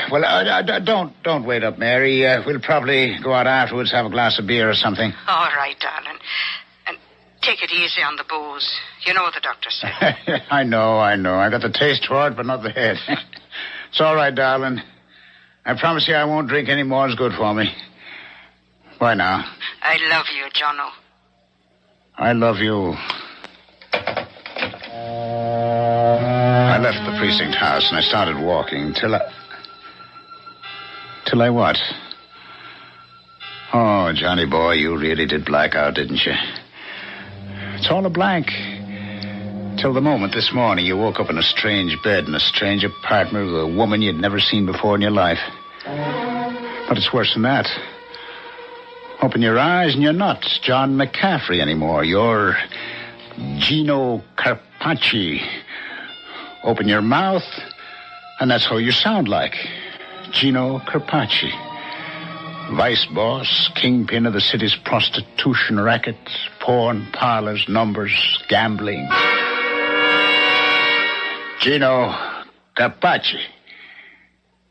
don't wait up, Mary. We'll probably go out afterwards, have a glass of beer or something.
All right, darling. And take it easy on the booze. You know what the doctor said.
I know. I got the taste for it, but not the head. It's all right, darling. I promise you I won't drink any more. It's good for me. Bye now.
I love you, Jono.
I love you. I left the precinct house and I started walking till I what? Oh, Johnny boy, you really did black out, didn't you? It's all a blank. Till the moment this morning you woke up in a strange bed in a strange apartment with a woman you'd never seen before in your life. But it's worse than that. Open your eyes and you're not John McCaffrey anymore. You're Gino Carpacci. Open your mouth, and that's how you sound like. Gino Carpacci. Vice boss, kingpin of the city's prostitution racket, porn parlors, numbers, gambling. Gino Carpacci.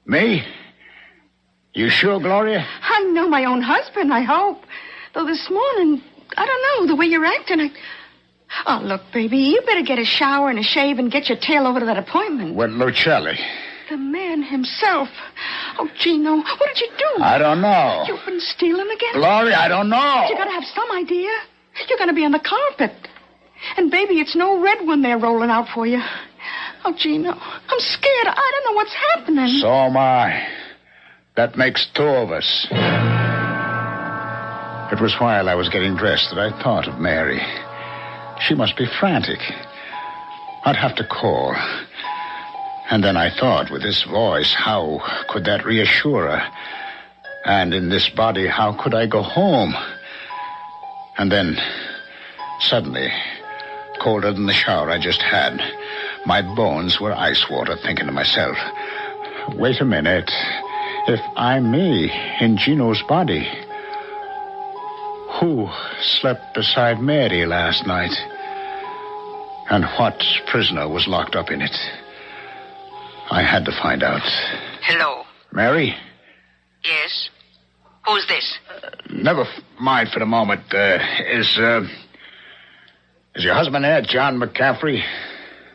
Me? You sure, Gloria?
I know my own husband, I hope. Though this morning, I don't know, the way you're acting, Oh, look, baby, you better get a shower and a shave and get your tail over to that appointment.
With Lucelli.
The man himself. Oh, Gino, what did you do?
I don't know.
You've been stealing again?
Gloria, I don't know.
You gotta have some idea. You're gonna be on the carpet. And, baby, it's no red one they're rolling out for you. Oh, Gino, I'm scared. I don't know what's happening.
So am I. That makes two of us. It was while I was getting dressed that I thought of Mary. She must be frantic. I'd have to call. And then I thought, with this voice, how could that reassure her? And in this body, how could I go home? And then, suddenly, colder than the shower I just had, my bones were ice water, thinking to myself, wait a minute. If I'm me in Gino's body, who slept beside Mary last night? And what prisoner was locked up in it? I had to find out.
Hello.
Mary?
Yes? Who's this?
Never mind for the moment. Is your husband there, John McCaffrey?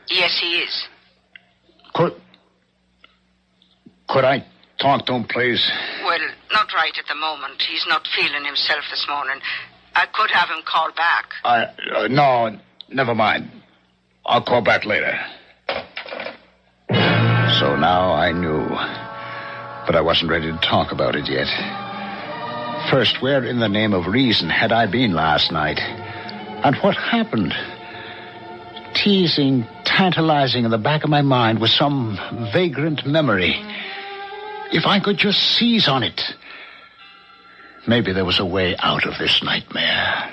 Yes, he is.
Could I talk to him, please?
Well, not right at the moment. He's not feeling himself this morning. I could have him call back.
No, never mind. I'll call back later. So now I knew. But I wasn't ready to talk about it yet. First, where in the name of reason had I been last night? And what happened? Teasing, tantalizing in the back of my mind was some vagrant memory. If I could just seize on it, maybe there was a way out of this nightmare.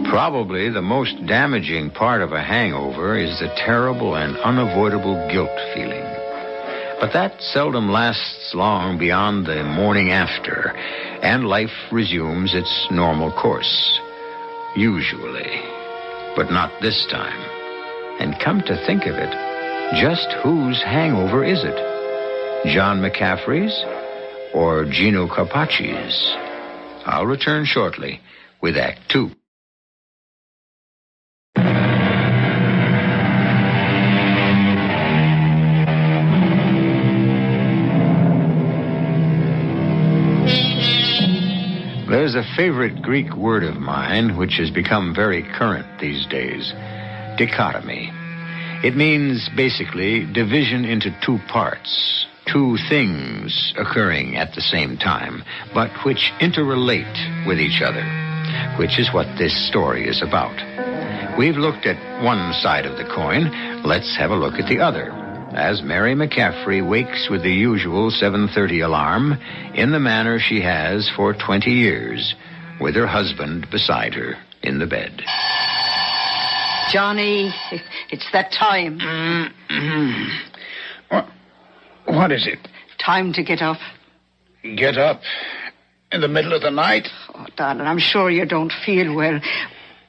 Probably the most damaging part of a hangover is the terrible and unavoidable guilt feeling. But that seldom lasts long beyond the morning after, and life resumes its normal course. Usually. But not this time. And come to think of it, just whose hangover is it? John McCaffrey's or Gino Carpacci's? I'll return shortly with Act 2. There's a favorite Greek word of mine which has become very current these days. Dichotomy. It means, basically, division into two parts. Two things occurring at the same time, but which interrelate with each other, which is what this story is about. We've looked at one side of the coin. Let's have a look at the other. As Mary McCaffrey wakes with the usual 7:30 alarm in the manner she has for 20 years, with her husband beside her in the bed.
Johnny, it's that time.
What is it?
Time to get up.
Get up? In the middle of the night?
Oh, darling, I'm sure you don't feel well.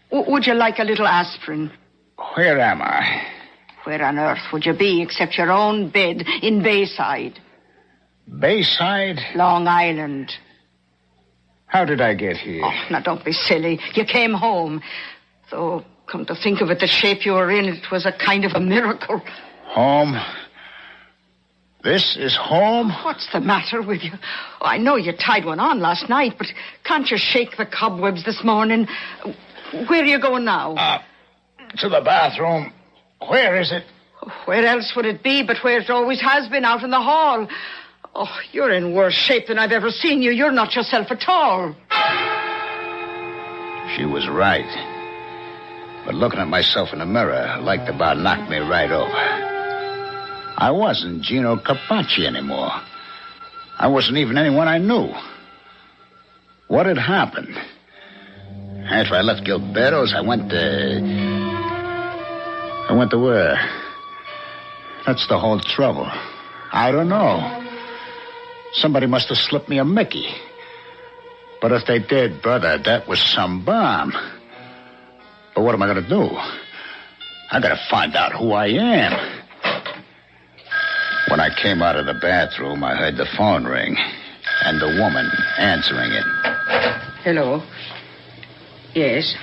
Would you like a little aspirin?
Where am I?
Where on earth would you be except your own bed in Bayside?
Bayside?
Long Island.
How did I get here?
Oh, now don't be silly. You came home. Though, come to think of it, the shape you were in, it was a kind of a miracle.
Home? This is home?
What's the matter with you? Oh, I know you tied one on last night, but can't you shake the cobwebs this morning? Where are you going now?
To the bathroom. Where is it?
Where else would it be but where it always has been, out in the hall? Oh, you're in worse shape than I've ever seen you. You're not yourself at all.
She was right. But looking at myself in the mirror liked about knocked me right over. I wasn't Gino Carpacci anymore. I wasn't even anyone I knew. What had happened? After I left Gilberto's, I went to where? That's the whole trouble. I don't know. Somebody must have slipped me a Mickey. But if they did, brother, that was some bomb. But what am I going to do? I got to find out who I am. When I came out of the bathroom, I heard the phone ring and the woman answering it.
Hello. Yes.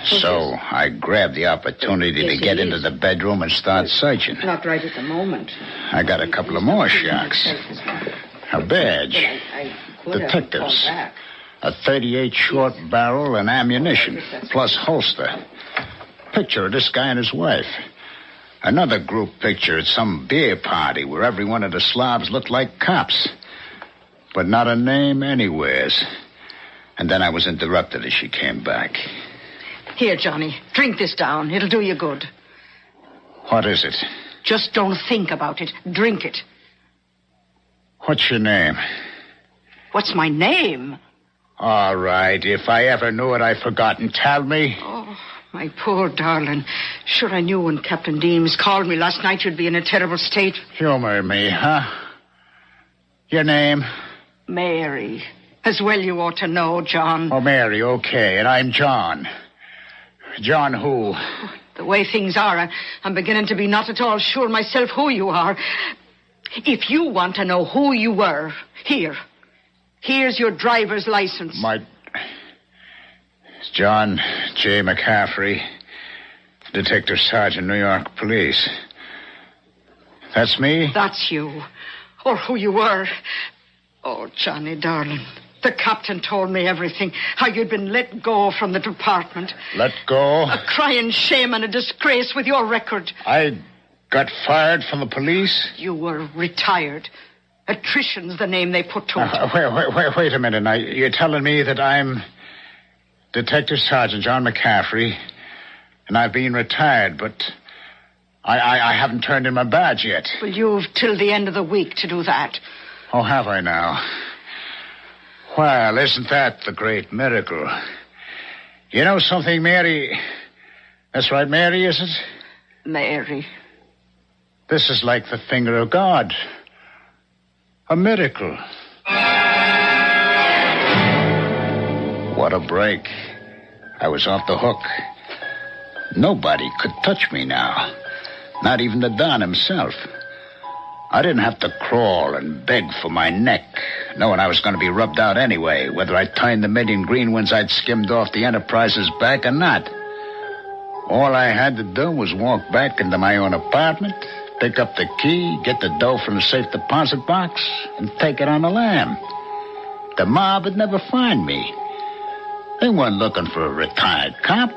So I grabbed the opportunity to get into the bedroom and start searching.
Not right at the moment.
I got a couple of more shocks. A badge. Detectives. A .38 short barrel and ammunition, plus holster. Picture of this guy and his wife. Another group picture at some beer party where every one of the slobs looked like cops. But not a name anywheres. And then I was interrupted as she came back.
Here, Johnny, drink this down. It'll do you good.
What is it?
Just don't think about it. Drink it.
What's your name?
What's my name?
All right. If I ever knew it, I've forgotten. Tell me.
Oh, my poor darling. Sure, I knew when Captain Deems called me last night you'd be in a terrible state.
Humor me, huh? Your name?
Mary. As well you ought to know, John.
Oh, Mary, okay. And I'm John. John who?
The way things are, I'm beginning to be not at all sure myself who you are. If you want to know who you were, here's your driver's license.
It's John J. McCaffrey, Detective Sergeant, New York Police. That's me?
That's you. Or who you were. Oh, Johnny, darling. The captain told me everything. How you'd been let go from the department.
Let go?
A crying shame and a disgrace with your record.
I got fired from the police?
You were retired. Attrition's the name they put to it.
Wait a minute. Now, you're telling me that I'm Detective Sergeant John McCaffrey, and I've been retired, but I haven't turned in my badge yet.
Well, you've till the end of the week to do that.
Oh, have I now? Well, isn't that the great miracle? You know something, Mary? That's right, Mary, is it?
Mary.
This is like the finger of God. A miracle. What a break. I was off the hook. Nobody could touch me now. Not even the Don himself. I didn't have to crawl and beg for my neck, knowing I was going to be rubbed out anyway, whether I turned the million green ones I'd skimmed off the Enterprise's back or not. All I had to do was walk back into my own apartment, pick up the key, get the dough from the safe deposit box, and take it on the lam.
the mob would never find me. They weren't looking for a retired cop.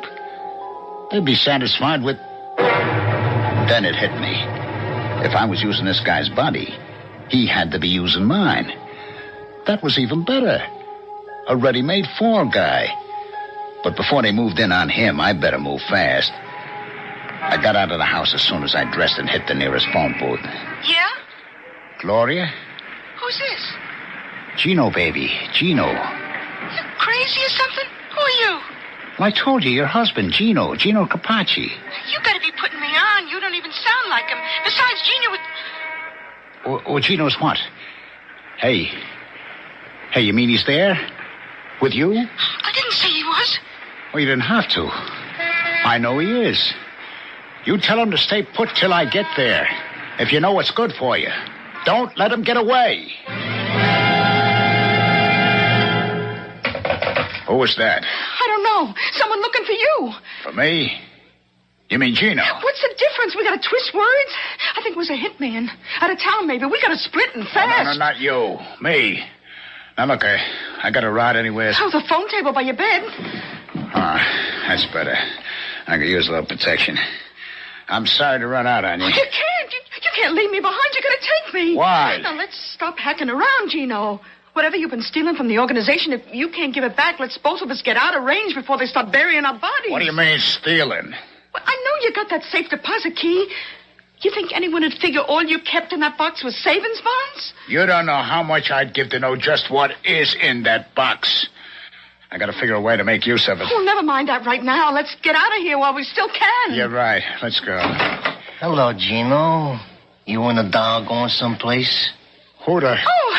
They'd be satisfied with... Then it hit me. If I was using this guy's body, he had to be using mine. That was even better. A ready-made fall guy. But before they moved in on him, I better move fast. I got out of the house as soon as I dressed and hit the nearest phone booth.
Yeah?
Gloria?
Who's this?
Gino, baby. Gino.
You crazy or something? Who are you?
Well, I told you, your husband, Gino Capacci.
You gotta be putting me on. You don't even sound like him. Besides, Gino would...
Well, Gino's what? Hey, you mean he's there? With you?
I didn't say he was.
Well, you didn't have to. I know he is. You tell him to stay put till I get there. If you know what's good for you. Don't let him get away. Who was that?
I don't know. Someone looking for you.
For me? You mean Gino?
What's the difference? We gotta twist words? I think it was a hitman. Out of town, maybe. We gotta split and fast.
No, not you. Me. Now, look, I got a ride anywhere.
Oh, the phone table by your bed.
That's better. I could use a little protection. I'm sorry to run out on you.
You can't. You can't leave me behind. You're gonna take me.
Why?
Now, let's stop hacking around, Gino. Whatever you've been stealing from the organization, if you can't give it back, let's both of us get out of range before they start burying our bodies.
What do you mean, stealing?
Well, I know you got that safe deposit key. You think anyone would figure all you kept in that box was savings bonds?
You don't know how much I'd give to know just what is in that box. I gotta figure a way to make use of it.
Oh, never mind that right now. Let's get out of here while we still can.
You're right. Let's go.
Hello, Gino. You and the doll going someplace?
Who the...
Oh,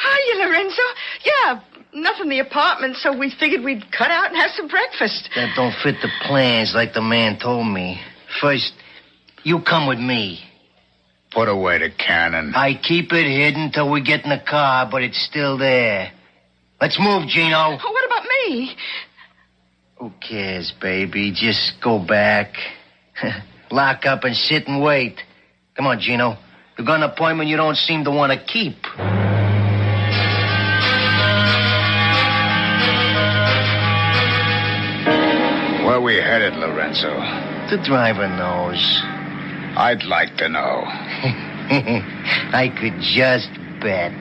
hiya, Lorenzo. Yeah, nothing in the apartment, so we figured we'd cut out and have some breakfast.
That don't fit the plans like the man told me. First, you come with me.
Put away the cannon.
I keep it hidden till we get in the car, but it's still there. Let's move, Gino.
Oh, what about me?
Who cares, baby? Just go back. Lock up and sit and wait. Come on, Gino. You got an appointment you don't seem to want to keep.
Where we headed, Lorenzo?
The driver knows.
I'd like to know.
I could just bet.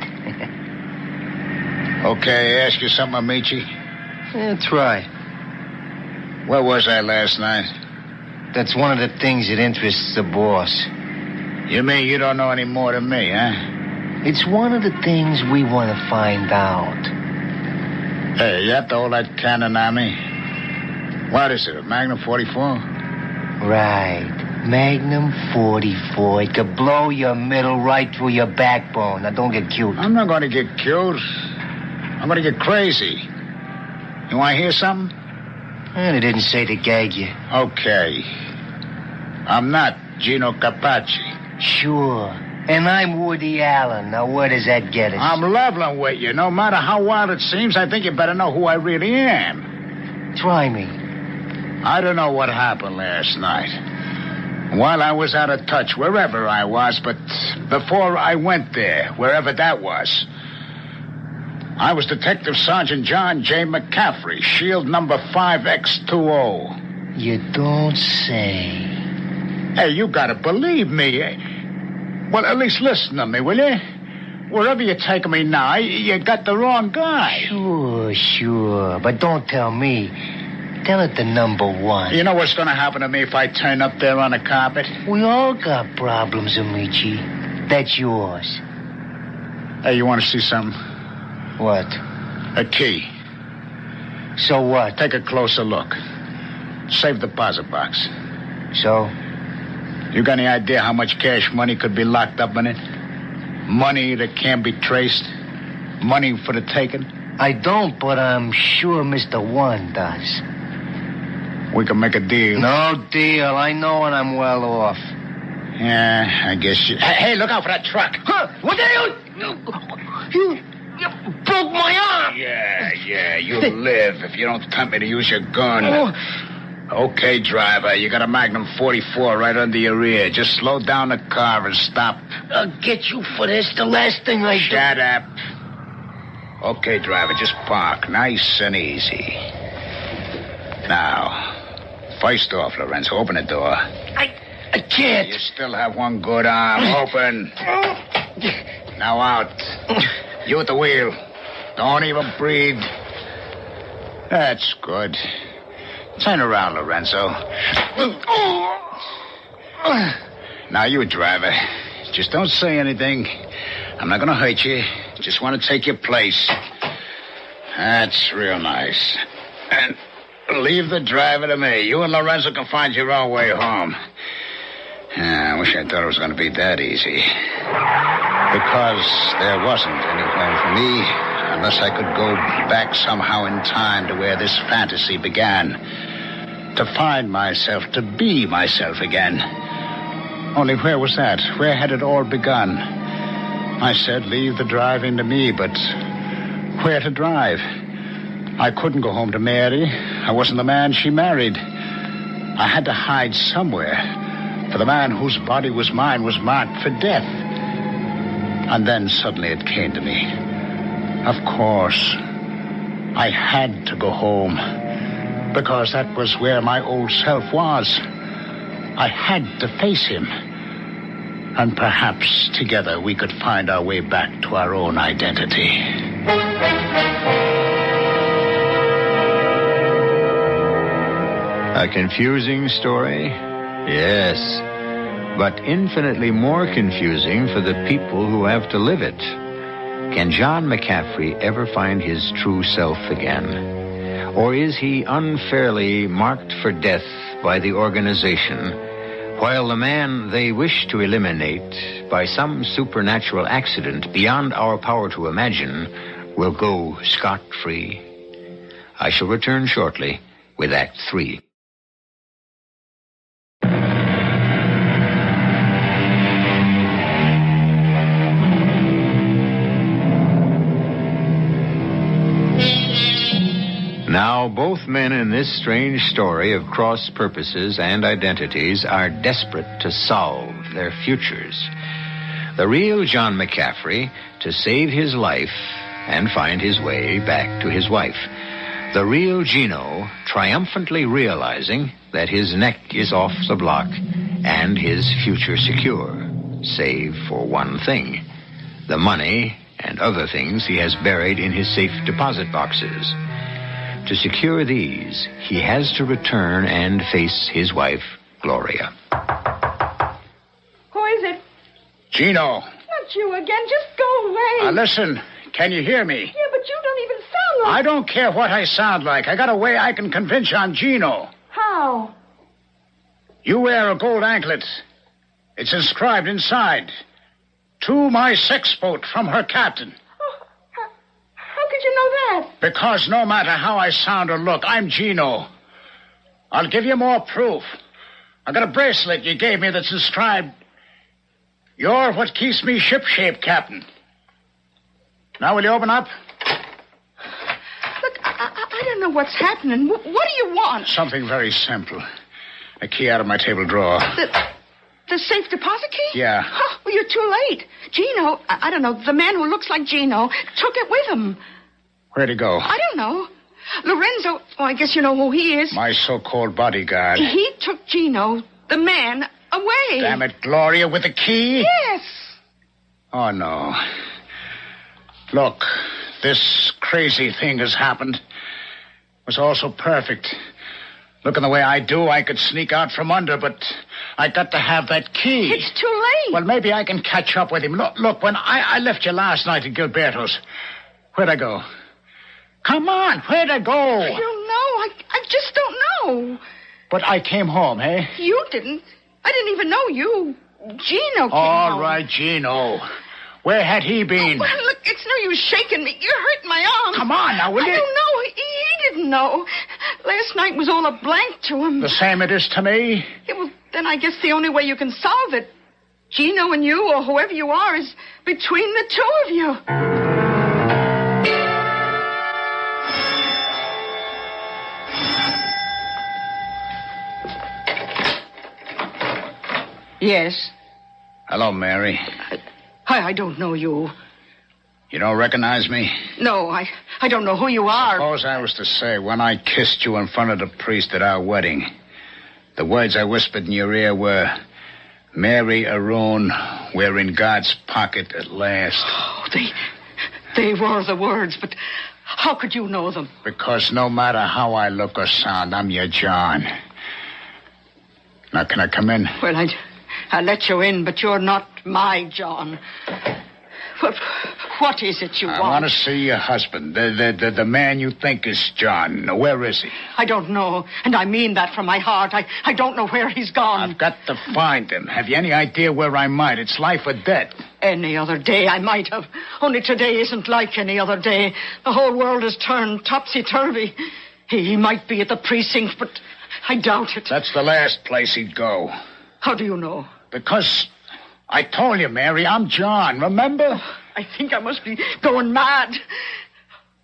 Okay, ask you something, Amici?
Yeah, try.
Where was I last night?
That's one of the things that interests the boss.
You mean you don't know any more than me, huh?
It's one of the things we want to find out.
Hey, you have to hold that cannon on me? What is it, a Magnum 44?
Right. Magnum 44. It could blow your middle right through your backbone. Now, don't get cute.
I'm not going to get cute. I'm going to get crazy. You want to hear something?
And it didn't say to gag you.
Okay. I'm not Gino Capacci.
Sure. And I'm Woody Allen. Now, where does that get us?
I'm leveling with you. No matter how wild it seems, I think you better know who I really am.
Try me.
I don't know what happened last night. While I was out of touch, wherever I was, but before I went there, wherever that was, I was Detective Sergeant John J. McCaffrey, shield number 5X20.
You don't say.
Hey, you gotta believe me. Well, at least listen to me, will you? Wherever you're taking me now, you got the wrong guy.
Sure. But don't tell me. Tell it to number one.
You know what's gonna happen to me if I turn up there on the carpet?
We all got problems, Amici. That's yours.
Hey, you want to see something?
What?
A key.
So what?
Take a closer look. Safe deposit box.
So?
You got any idea how much cash money could be locked up in it? Money that can't be traced? Money for the taking?
I don't, but I'm sure Mr. One does.
We can make a deal.
No deal. I know and I'm well off.
Yeah, I guess you... Hey, look out for that truck.
Huh? What the hell? You broke my arm.
Yeah, you'll live if you don't tempt me to use your gun. Oh. Okay, driver, you got a Magnum 44 right under your ear. Just slow down the car and stop.
I'll get you for this. The last thing I do.
Shut up. Okay, driver, just park. Nice and easy. Now, first off, Lorenzo, open the door.
I can't.
You still have one good arm. Open. Now out. You at the wheel. Don't even breathe. That's good. Turn around, Lorenzo. Now, you driver. Just don't say anything. I'm not going to hurt you. Just want to take your place. That's real nice. And leave the driver to me. You and Lorenzo can find your own way home. I wish I thought it was going to be that easy. Because there wasn't any home for me unless I could go back somehow in time to where this fantasy began. To find myself, to be myself again. Only where was that? Where had it all begun? I said, leave the driving to me, but where to drive? I couldn't go home to Mary. I wasn't the man she married. I had to hide somewhere, for the man whose body was mine was marked for death. And then suddenly it came to me. Of course, I had to go home, because that was where my old self was. I had to face him. And perhaps together we could find our way back to our own identity.
A confusing story? Yes. But infinitely more confusing for the people who have to live it. Can John McCaffrey ever find his true self again? Or is he unfairly marked for death by the organization, while the man they wish to eliminate by some supernatural accident beyond our power to imagine will go scot-free? I shall return shortly with Act 3. Now, both men in this strange story of cross purposes and identities are desperate to solve their futures. The real John McCaffrey to save his life and find his way back to his wife. The real Gino triumphantly realizing that his neck is off the block and his future secure, save for one thing: the money and other things he has buried in his safe deposit boxes. To secure these, he has to return and face his wife, Gloria.
Who is it?
Gino.
Not you again. Just go away.
Listen, can you hear me?
Yeah, but you don't even sound like...
I don't care what I sound like. I got a way I can convince you on Gino.
How?
You wear a gold anklet. It's inscribed inside. To my sex boat from her captain.
How could you know that?
Because no matter how I sound or look, I'm Gino. I'll give you more proof. I got a bracelet you gave me that's inscribed, "You're what keeps me shipshape, Captain." Now, will you open up?
Look, I don't know what's happening. What do you want?
Something very simple. A key out of my table drawer.
The safe deposit key?
Yeah.
Oh, well, you're too late. Gino, I don't know, the man who looks like Gino took it with him.
Where'd he go?
I don't know. Lorenzo, I guess you know who he is.
My so-called bodyguard.
He took Gino, the man, away.
Damn it, Gloria, with the key?
Yes.
Oh, no. Look, this crazy thing has happened. It was all so perfect. Looking the way I do, I could sneak out from under, but I got to have that key.
It's too late.
Well, maybe I can catch up with him. Look, when I left you last night at Gilberto's, where'd I go? Come on, where'd I go?
I don't know. I just don't know.
But I came home, eh?
You didn't. I didn't even know you. Gino came
All
home.
right, Gino. Where had he been?
Oh, well, look, it's no use shaking me. You're hurting my arm.
Come on, now, will you?
I don't know. He didn't know. Last night was all a blank to him.
The same it is to me.
Yeah, well, then I guess the only way you can solve it, Gino and you, or whoever you are, is between the two of you. Yes.
Hello, Mary.
I don't know you.
You don't recognize me?
No, I don't know who you are.
Suppose I was to say, when I kissed you in front of the priest at our wedding, the words I whispered in your ear were, Mary Arone, we're in God's pocket at last.
Oh, they were the words, but how could you know them?
Because no matter how I look or sound, I'm your John. Now, can I come in?
Well, I'll let you in, but you're not my John. What is it you want?
I want to see your husband, the man you think is John. Where is he?
I don't know, and I mean that from my heart. I don't know where he's gone.
I've got to find him. Have you any idea where I might? It's life or death.
Any other day I might have. Only today isn't like any other day. The whole world has turned topsy-turvy. He might be at the precinct, but I doubt it.
That's the last place he'd go.
How do you know?
Because I told you, Mary, I'm John, remember?
I think I must be going mad.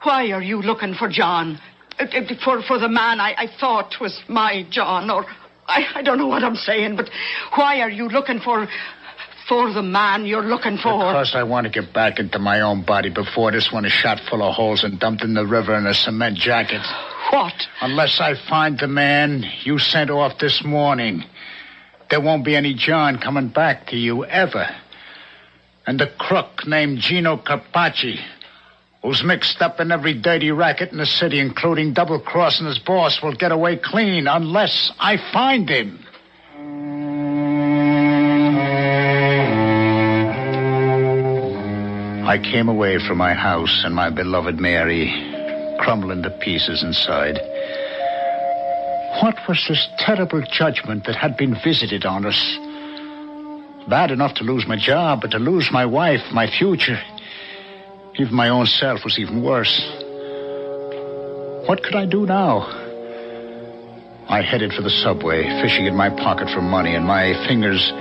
Why are you looking for John? For the man I thought was my John, or I don't know what I'm saying, but why are you looking for the man you're looking for?
Because I want to get back into my own body before this one is shot full of holes and dumped in the river in a cement jacket.
What?
Unless I find the man you sent off this morning, there won't be any John coming back to you ever. And the crook named Gino Carpacci, who's mixed up in every dirty racket in the city, including double-crossing his boss, will get away clean unless I find him. I came away from my house and my beloved Mary, crumbling to pieces inside. What was this terrible judgment that had been visited on us? Bad enough to lose my job, but to lose my wife, my future, even my own self was even worse. What could I do now? I headed for the subway, fishing in my pocket for money, and my fingers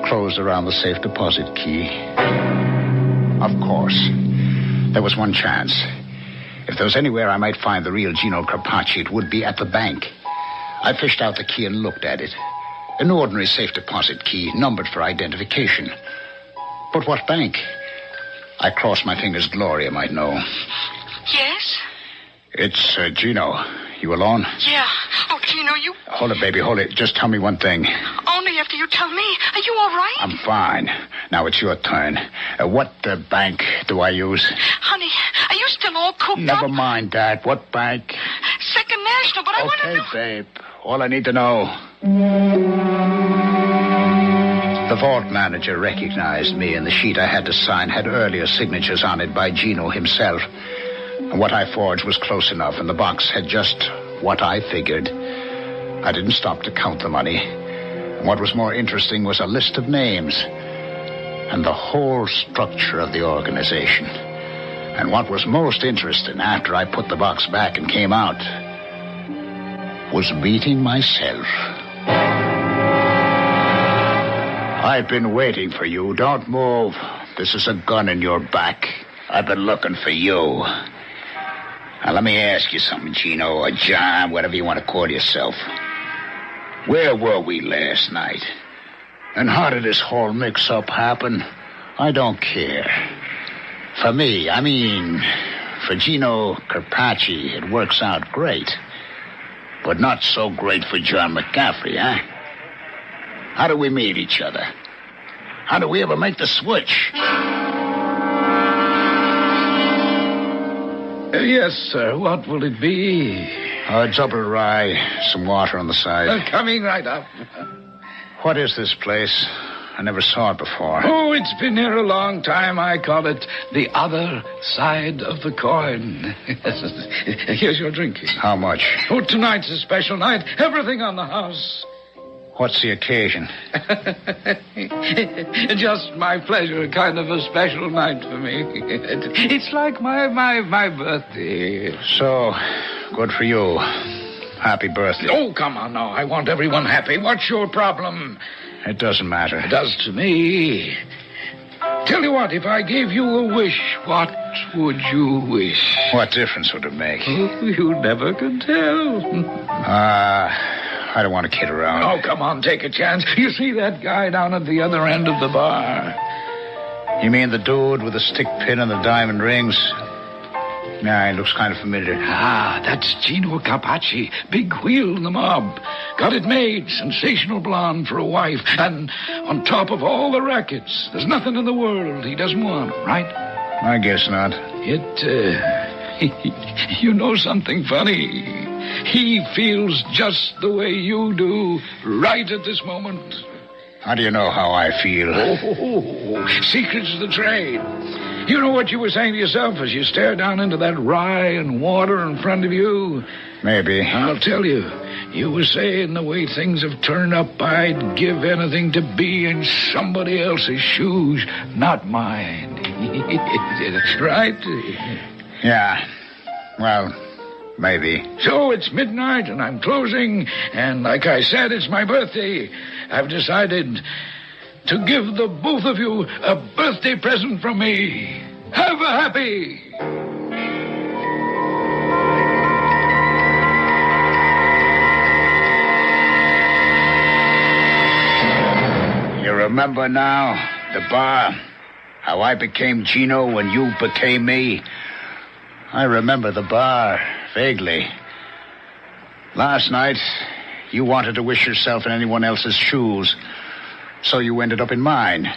closed around the safe deposit key. Of course, there was one chance. If there was anywhere I might find the real Gino Carpacci, it would be at the bank. I fished out the key and looked at it. An ordinary safe deposit key, numbered for identification. But what bank? I crossed my fingers. Gloria might know.
Yes?
It's Gino. You alone?
Yeah. Oh, Gino, you...
Hold it, baby, hold it. Just tell me one thing.
Only after you tell me. Are you all right?
I'm fine. Now it's your turn. What bank do I use?
Honey, are you still all cooked
Never
up?
mind that. What bank?
Second National, but I want to...
Okay, babe. All I need to know. The vault manager recognized me, and the sheet I had to sign had earlier signatures on it by Gino himself. And what I forged was close enough, and the box had just what I figured. I didn't stop to count the money. And what was more interesting was a list of names and the whole structure of the organization. And what was most interesting, after I put the box back and came out, was meeting myself. I've been waiting for you. Don't move. This is a gun in your back. I've been looking for you. Now, let me ask you something, Gino, or John, whatever you want to call yourself. Where were we last night? And how did this whole mix-up happen? I don't care. For me, for Gino Carpacci, it works out great. But not so great for John McCaffrey, huh? How do we meet each other? How do we ever make the switch?
Yes, sir. What will it be?
Double rye, some water on the side.
Coming right up.
What is this place? I never saw it before.
Oh, it's been here a long time. I call it the other side of the coin. Here's your drink.
How much?
Oh, tonight's a special night. Everything on the house.
What's the occasion?
Just my pleasure, kind of a special night for me. It's like my birthday.
So, good for you. Happy birthday.
Oh, come on now. I want everyone happy. What's your problem?
It doesn't matter.
It does to me. Tell you what, if I gave you a wish, what would you wish?
What difference would it make?
Oh, you never can tell.
I don't want to kid around.
Oh, come on, take a chance. You see that guy down at the other end of the bar?
You mean the dude with the stick pin and the diamond rings? Yeah, he looks kind of familiar.
Ah, that's Gino Carpacci. Big wheel in the mob. Got it made. Sensational blonde for a wife. And on top of all the rackets, there's nothing in the world he doesn't want, right?
I guess not.
You know something funny? He feels just the way you do right at this moment.
How do you know how I feel?
Oh, secrets of the trade. You know what you were saying to yourself as you stare down into that rye and water in front of you?
Maybe.
I'll tell you. You were saying the way things have turned up, I'd give anything to be in somebody else's shoes, not mine. Right?
Yeah. Well, maybe.
So it's midnight and I'm closing, and like I said, it's my birthday. I've decided to give the both of you a birthday present from me. Have a happy...
You remember now, the bar? How I became Gino when you became me? I remember the bar, vaguely. Last night, you wanted to wish yourself in anyone else's shoes, so you ended up in mine.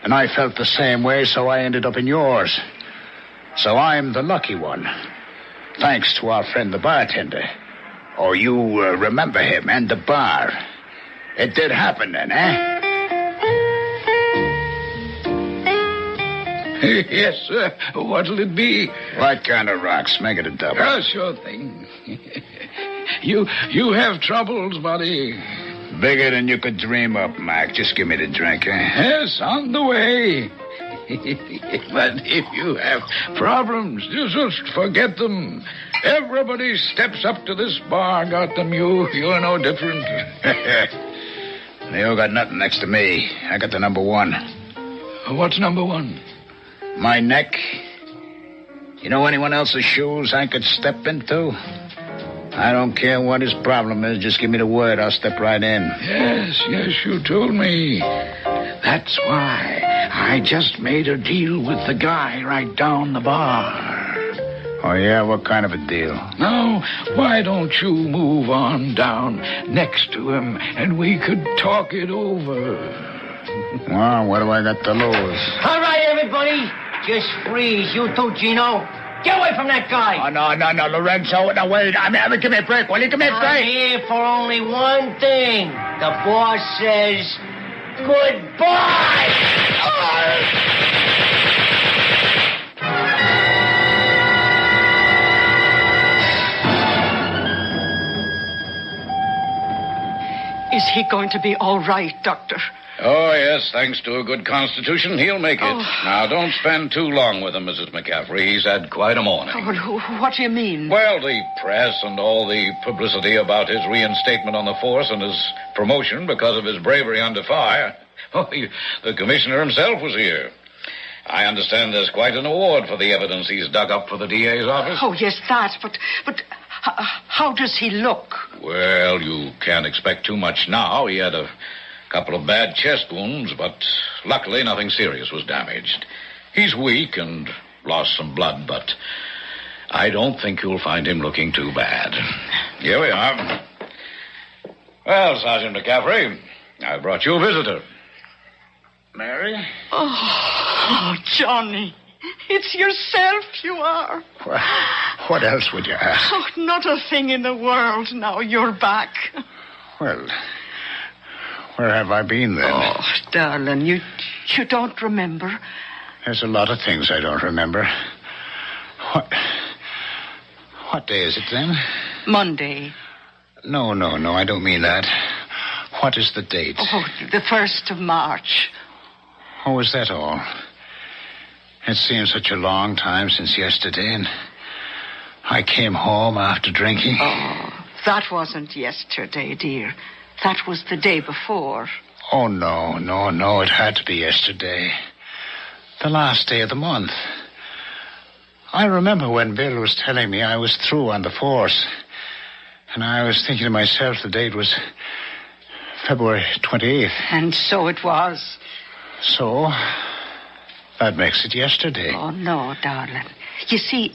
And I felt the same way, so I ended up in yours. So I'm the lucky one, thanks to our friend the bartender. Or you remember him and the bar. It did happen then, eh?
Yes, sir. What'll it be?
What kind of rocks? Make it a double.
Oh, sure thing. You have troubles, buddy.
Bigger than you could dream up, Mac. Just give me the drink, eh?
Yes, on the way. But if you have problems, just forget them. Everybody steps up to this bar, got them. You're no different.
You got nothing next to me. I got the number one.
What's number one?
My neck. You know anyone else's shoes I could step into? I don't care what his problem is. Just give me the word. I'll step right in.
Yes, you told me. That's why I just made a deal with the guy right down the bar.
Oh, yeah? What kind of a deal?
Now, why don't you move on down next to him and we could talk it over?
Well, what do I got to lose?
All right, everybody. Just freeze. You too, Gino. Get away from that guy.
Oh, no, Lorenzo. No, wait. Give me a break. Will you give me a break?
I'm here for only one thing. The boss says goodbye.
Is he going to be all right, Doctor?
Oh, yes, thanks to a good constitution, he'll make it. Now, don't spend too long with him, Mrs. McCaffrey. He's had quite a morning.
What do you mean?
Well, the press and all the publicity about his reinstatement on the force and his promotion because of his bravery under fire. Oh, the commissioner himself was here. I understand there's quite an award for the evidence he's dug up for the DA's office.
Oh, yes, that, but how does he look?
Well, you can't expect too much now. He had a couple of bad chest wounds, but luckily nothing serious was damaged. He's weak and lost some blood, but I don't think you'll find him looking too bad. Here we are. Well, Sergeant McCaffrey, I brought you a visitor.
Mary?
Oh, Johnny. It's yourself you are.
What else would you ask?
Oh, not a thing in the world now you're back.
Well, where have I been then?
Oh, darling, you don't remember?
There's a lot of things I don't remember. What day is it then?
Monday.
No, I don't mean that. What is the date?
Oh, the 1st of March.
Oh, is that all? It seems such a long time since yesterday, and I came home after drinking.
Oh, that wasn't yesterday, dear. That was the day before.
Oh, no. It had to be yesterday. The last day of the month. I remember when Bill was telling me I was through on the force. And I was thinking to myself the date was February 28th.
And so it was.
So, That makes it yesterday.
Oh, no, darling. You see,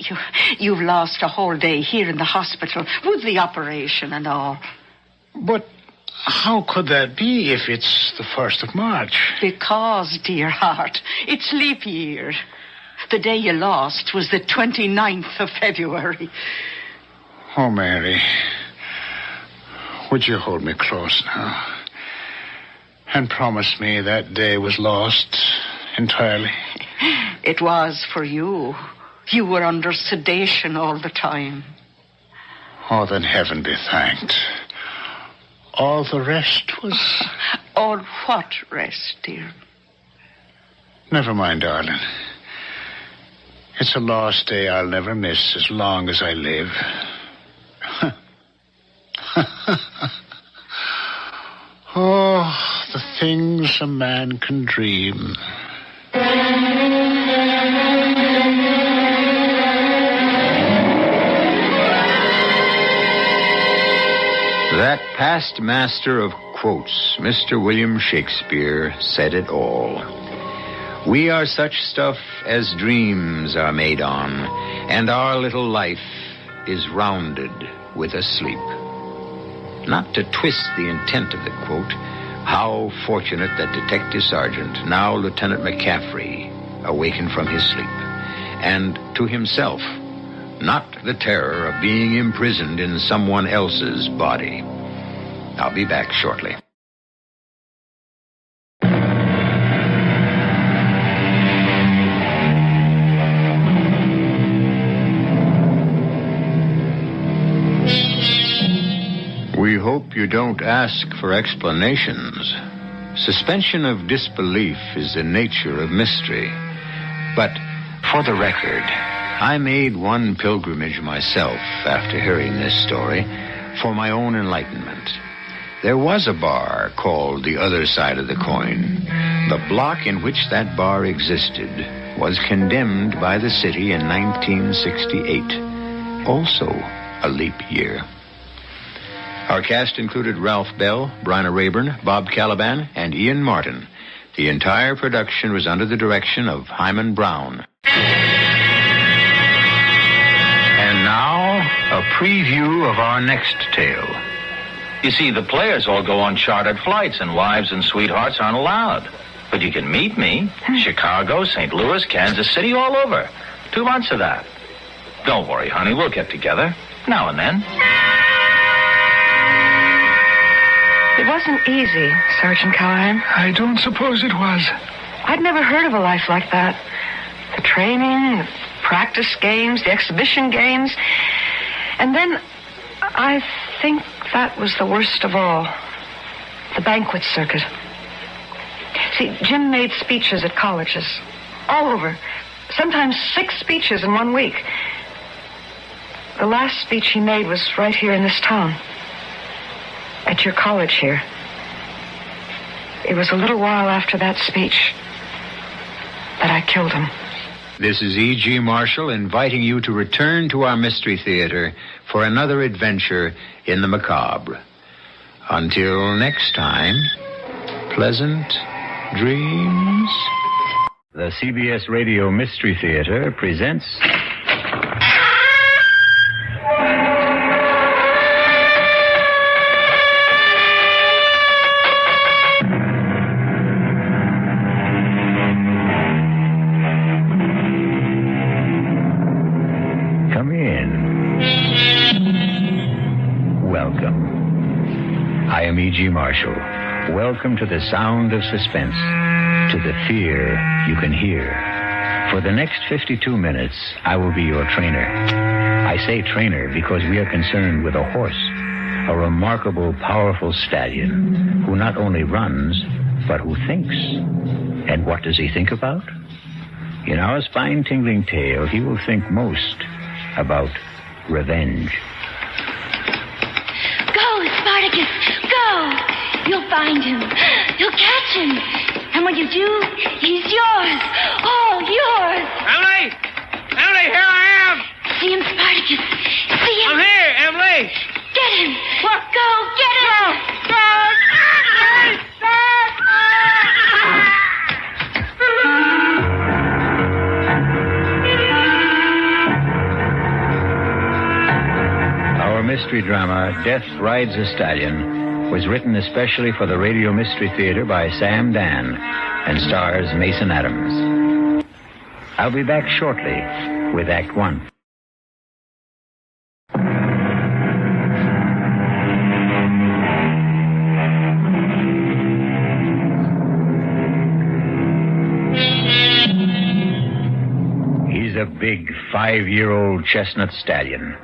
you've lost a whole day here in the hospital with the operation and all.
But how could that be if it's the 1st of March?
Because, dear heart, it's leap year. The day you lost was the 29th of February.
Oh, Mary, would you hold me close now and promise me that day was lost entirely?
It was for you. You were under sedation all the time.
Oh, then heaven be thanked. All the rest was...
All what rest, dear?
Never mind, darling. It's a lost day I'll never miss as long as I live. Oh, the things a man can dream.
That past master of quotes, Mr. William Shakespeare, said it all. We are such stuff as dreams are made on, and our little life is rounded with a sleep. Not to twist the intent of the quote, how fortunate that Detective Sergeant, now Lieutenant McCaffrey, awakened from his sleep, and to himself, not the terror of being imprisoned in someone else's body. I'll be back shortly. We hope you don't ask for explanations. Suspension of disbelief is the nature of mystery. But for the record, I made one pilgrimage myself after hearing this story for my own enlightenment. There was a bar called The Other Side of the Coin. The block in which that bar existed was condemned by the city in 1968. Also a leap year. Our cast included Ralph Bell, Bryna Rayburn, Bob Caliban, and Ian Martin. The entire production was under the direction of Hyman Brown. And now, a preview of our next tale.
You see, the players all go on chartered flights, and wives and sweethearts aren't allowed. But you can meet me. Chicago, St. Louis, Kansas City, all over. 2 months of that. Don't worry, honey, we'll get together. Now and then.
It wasn't easy, Sergeant Callahan.
I don't suppose it was.
I'd never heard of a life like that. The training, the practice games, the exhibition games. And then I think that was the worst of all. The banquet circuit. See, Jim made speeches at colleges. All over. Sometimes 6 speeches in 1 week. The last speech he made was right here in this town. At your college here. It was a little while after that speech that I killed him.
This is E.G. Marshall inviting you to return to our Mystery Theater for another adventure in the macabre. Until next time, pleasant dreams. The CBS Radio Mystery Theater presents... I am E.G. Marshall. Welcome to the sound of suspense, to the fear you can hear. For the next 52 minutes, I will be your trainer. I say trainer because we are concerned with a horse, a remarkable, powerful stallion who not only runs, but who thinks. And what does he think about? In our spine-tingling tale, he will think most about revenge.
Go, Spartacus, go! You'll find him. You'll catch him. And when you do, he's yours. All yours.
Emily! Emily, here I am!
See him, Spartacus. See him.
I'm here, Emily.
Get him. What? Go, get him.
Go!
mystery drama Death Rides a Stallion was written especially for the Radio Mystery Theater by Sam Dan and stars Mason Adams. I'll be back shortly with Act One. He's a big 5-year-old chestnut stallion.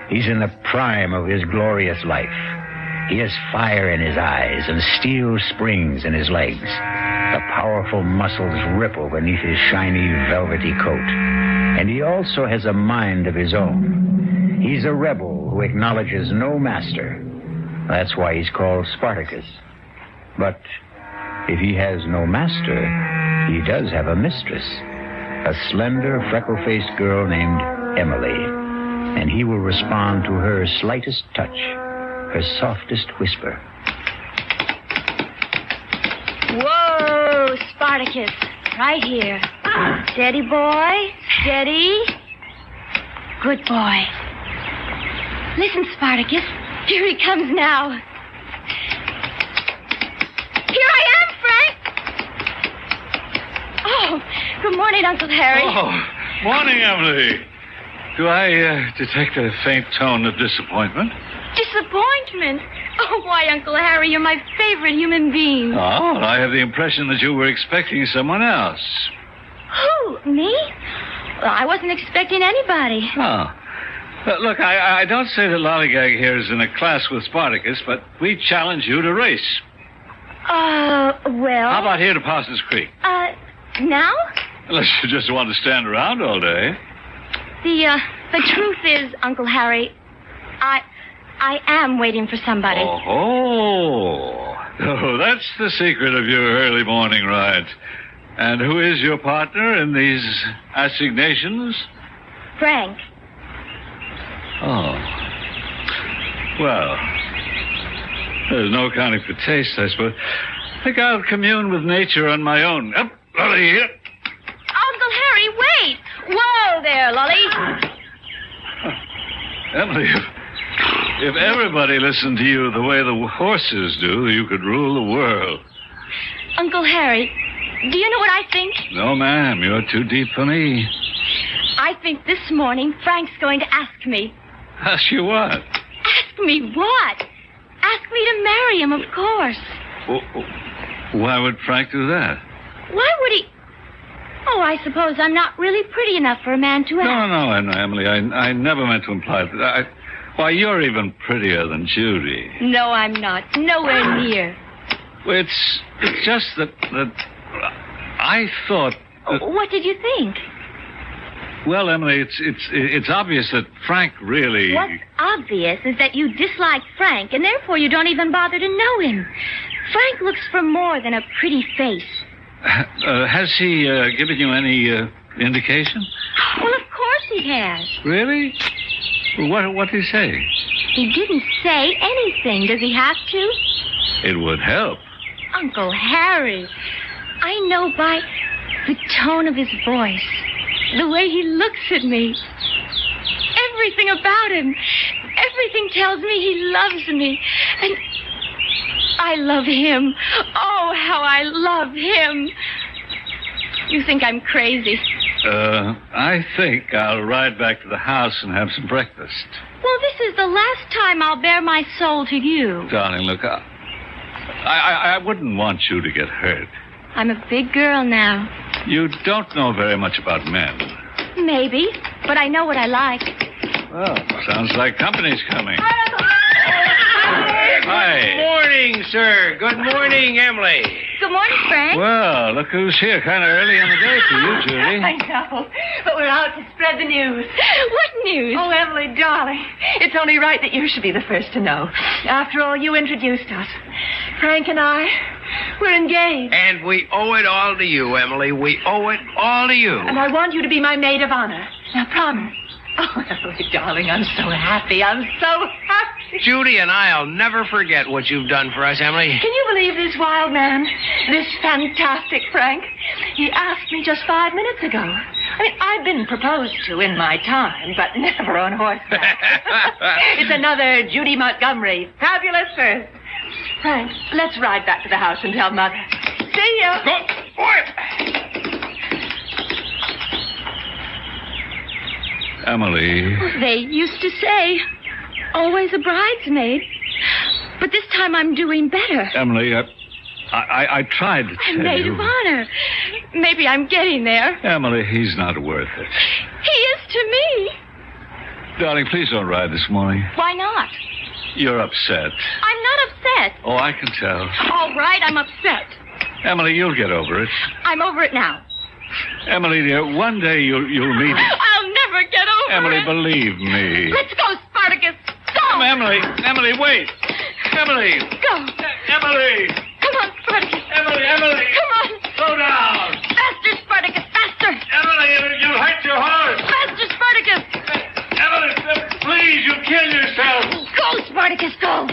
He's in the prime of his glorious life. He has fire in his eyes and steel springs in his legs. The powerful muscles ripple beneath his shiny, velvety coat. And he also has a mind of his own. He's a rebel who acknowledges no master. That's why he's called Spartacus. But if he has no master, he does have a mistress. A slender, freckle-faced girl named Emily. And he will respond to her slightest touch, her softest whisper.
Whoa, Spartacus. Right here. Steady, boy. Steady. Good boy. Listen, Spartacus. Here he comes now. Here I am, Frank. Oh, good morning, Uncle Harry.
Oh, morning, Emily. Do I detect a faint tone of disappointment?
Disappointment? Oh, why, Uncle Harry, you're my favorite human being.
Oh, I have the impression that you were expecting someone else.
Who, me? Well, I wasn't expecting anybody.
Oh. Look, I don't say that Lollygag here is in a class with Spartacus, but we challenge you to race.
Well...
How about here to Parsons Creek?
Now?
Unless you just want to stand around all day.
The truth is, Uncle Harry, I am waiting for somebody.
Oh, that's the secret of your early morning rides. And who is your partner in these assignations?
Frank.
Oh. Well, there's no accounting for taste, I suppose. I think I'll commune with nature on my own. Up, Lolly, here.
Uncle Harry, wait! Whoa there, Lolly.
Emily, if everybody listened to you the way the horses do, you could rule the world.
Uncle Harry, do you know what I think?
No, ma'am, you're too deep for me.
I think this morning Frank's going to ask me.
Ask you what?
Ask me what? Ask me to marry him, of course.
Why would Frank do that?
Why would he... Oh, I suppose I'm not really pretty enough for a man to ask.
No, Emily, I never meant to imply that. Why, you're even prettier than Judy.
No, I'm not. Nowhere near.
Well, it's just that I thought...
What did you think?
Well, Emily, it's obvious that Frank really...
What's obvious is that you dislike Frank, and therefore you don't even bother to know him. Frank looks for more than a pretty face.
Has he given you any indication?
Well, of course he has.
Really? What did he say?
He didn't say anything. Does he have to?
It would help.
Uncle Harry, I know by the tone of his voice, the way he looks at me, everything about him, everything tells me he loves me. And I love him. Oh, how I love him. You think I'm crazy?
I think I'll ride back to the house and have some breakfast.
Well, this is the last time I'll bare my soul to you.
Darling, look, I wouldn't want you to get hurt.
I'm a big girl now.
You don't know very much about men.
Maybe, but I know what I like.
Well, sounds like company's coming. Hi.
Good morning, sir. Good morning, Emily.
Good morning, Frank.
Well, look who's here. Kind of early in the day for you, Judy.
I know, but we're out to spread the news.
What news?
Oh, Emily, darling, it's only right that you should be the first to know. After all, you introduced us. Frank and I, we're engaged.
And we owe it all to you, Emily. We owe it all to you.
And I want you to be my maid of honor. Now, promise. Oh, Emily, darling, I'm so happy. I'm so happy.
Judy and I'll never forget what you've done for us, Emily.
Can you believe this wild man? This fantastic Frank? He asked me just 5 minutes ago. I mean, I've been proposed to in my time, but never on horseback. It's another Judy Montgomery. Fabulous first. Frank, let's ride back to the house and tell Mother. See you.
Go. Boy.
Emily.
They used to say, always a bridesmaid. But this time I'm doing better.
Emily, I tried to
I'm
tell
maid
you.
of honor. Maybe I'm getting there.
Emily, he's not worth it.
He is to me.
Darling, please don't ride this morning.
Why not?
You're upset.
I'm not upset.
Oh, I can tell.
All right, I'm upset.
Emily, you'll get over it.
I'm over it now.
Emily, dear, one day you'll meet...
I'll never get over
Emily,
it.
believe me.
Let's go, Spartacus. Go.
Emily, wait. Emily.
Go.
Emily.
Come on, Spartacus.
Emily.
Come on.
Slow down.
Faster, Spartacus, faster.
Emily, you'll hurt your horse.
Faster, Spartacus.
Emily, please, you'll kill yourself.
Go, Spartacus, go.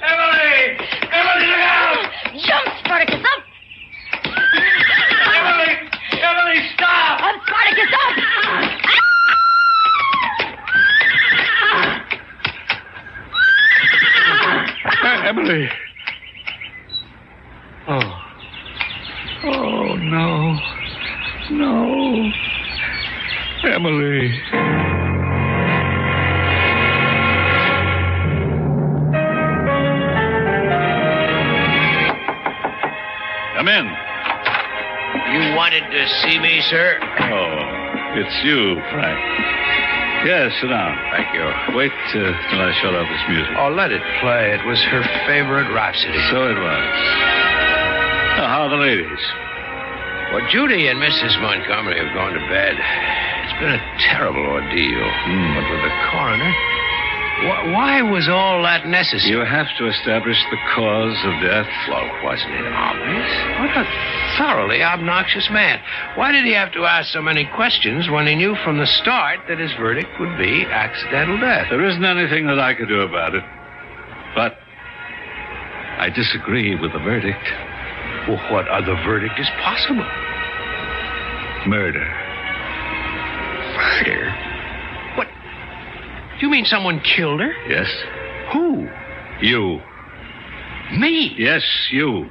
Emily, look out.
Jump, Spartacus, up.
Emily, stop.
Up, Spartacus, up.
Emily. Oh, no. No. Emily. Come in.
You wanted to see me, sir?
Oh, it's you, Frank. Yes, sit down.
Thank you.
Wait till I shut off this music.
Oh, let it play. It was her favorite rhapsody.
So it was. Now, how are the ladies?
Well, Judy and Mrs. Montgomery have gone to bed. It's been a terrible ordeal. But with the coroner, why was all that necessary?
You have to establish the cause of death.
Well, wasn't it obvious? What a thoroughly obnoxious man. Why did he have to ask so many questions when he knew from the start that his verdict would be accidental death?
There isn't anything that I could do about it. But I disagree with the verdict.
Well, what other verdict is possible?
Murder.
Murder? What? You mean someone killed her?
Yes.
Who?
You.
Me?
Yes, you.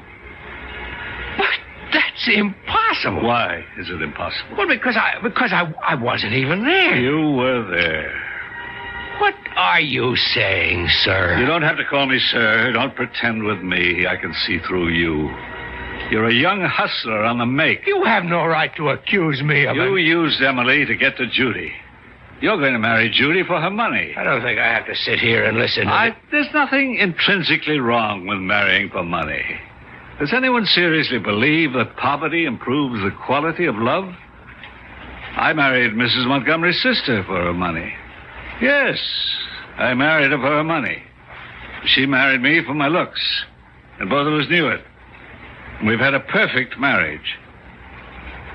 But that's impossible.
Why is it impossible?
Well, because I wasn't even there.
You were there.
What are you saying, sir?
You don't have to call me sir. Don't pretend with me. I can see through you. You're a young hustler on the make.
You have no right to accuse me of
You used Emily to get to Judy. You're going to marry Judy for her money.
I don't think I have to sit here and listen to
There's nothing intrinsically wrong with marrying for money. Does anyone seriously believe that poverty improves the quality of love? I married Mrs. Montgomery's sister for her money. Yes, I married her for her money. She married me for my looks, and both of us knew it. We've had a perfect marriage.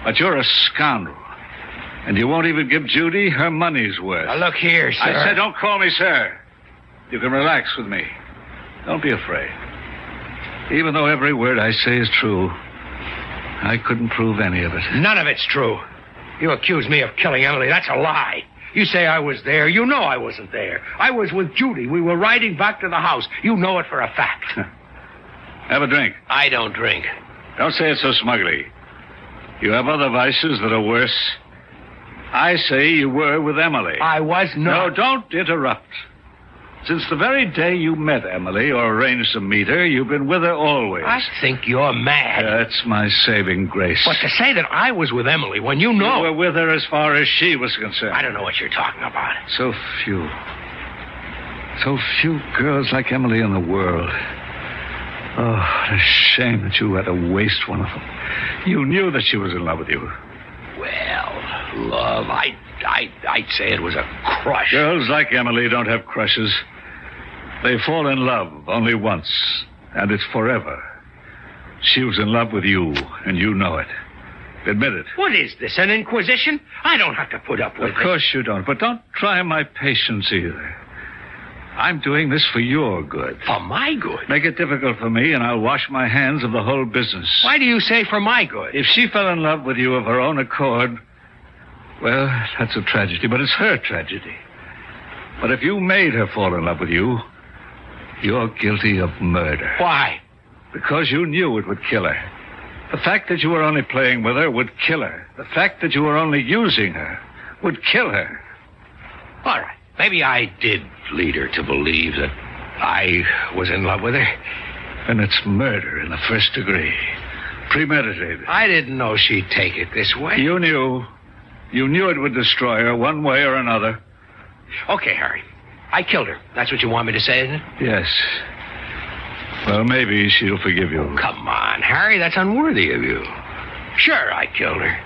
But you're a scoundrel. And you won't even give Judy her money's worth.
Now, look here, sir.
I said don't call me sir. You can relax with me. Don't be afraid. Even though every word I say is true, I couldn't prove any of it.
None of it's true. You accuse me of killing Emily. That's a lie. You say I was there. You know I wasn't there. I was with Judy. We were riding back to the house. You know it for a fact.
Have a drink.
I don't drink.
Don't say it so smugly. You have other vices that are worse. I say you were with Emily.
I was not.
No, don't interrupt. Since the very day you met Emily or arranged to meet her, you've been with her always.
I think you're mad.
That's my saving grace.
But to say that I was with Emily when you know...
You were with her as far as she was concerned.
I don't know what you're talking about.
So few girls like Emily in the world. Oh, what a shame that you had to waste one of them. You knew that she was in love with you.
Well, love, I'd say it was a crush.
Girls like Emily don't have crushes. They fall in love only once, and it's forever. She was in love with you, and you know it. Admit it.
What is this, an inquisition? I don't have to put up with it.
Of course you don't, but don't try my patience either. I'm doing this for your good.
For my good?
Make it difficult for me, and I'll wash my hands of the whole business.
Why do you say for my good?
If she fell in love with you of her own accord, well, that's a tragedy, but it's her tragedy. But if you made her fall in love with you, you're guilty of murder.
Why?
Because you knew it would kill her. The fact that you were only playing with her would kill her. The fact that you were only using her would kill her.
All right. Maybe I did lead her to believe that I was in love with her.
And it's murder in the first degree. Premeditated.
I didn't know she'd take it this way.
You knew. You knew it would destroy her one way or another.
Okay, Harry. I killed her. That's what you want me to say, isn't it?
Yes. Well, maybe she'll forgive you.
Come on, Harry. That's unworthy of you. Sure, I killed her.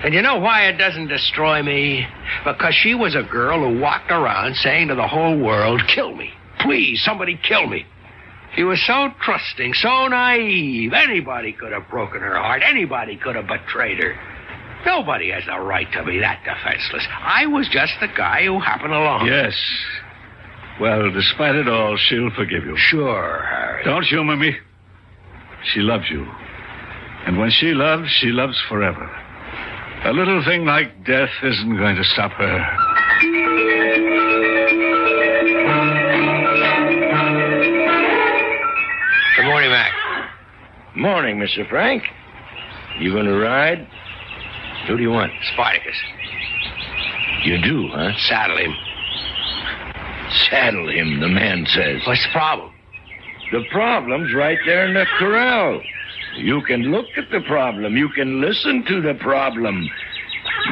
And you know why it doesn't destroy me? Because she was a girl who walked around saying to the whole world, kill me. Please, somebody kill me. She was so trusting, so naive. Anybody could have broken her heart. Anybody could have betrayed her. Nobody has the right to be that defenseless. I was just the guy who happened along.
Yes. Well, despite it all, she'll forgive you.
Sure, Harry.
Don't humor me. She loves you. And when she loves forever. A little thing like death isn't going to stop her.
Good morning, Mac.
Morning, Mr. Frank. You going to ride? Who do you want?
Spartacus.
You do, huh?
Saddle him.
Saddle him, the man says.
What's the problem?
The problem's right there in the corral. You can look at the problem. You can listen to the problem.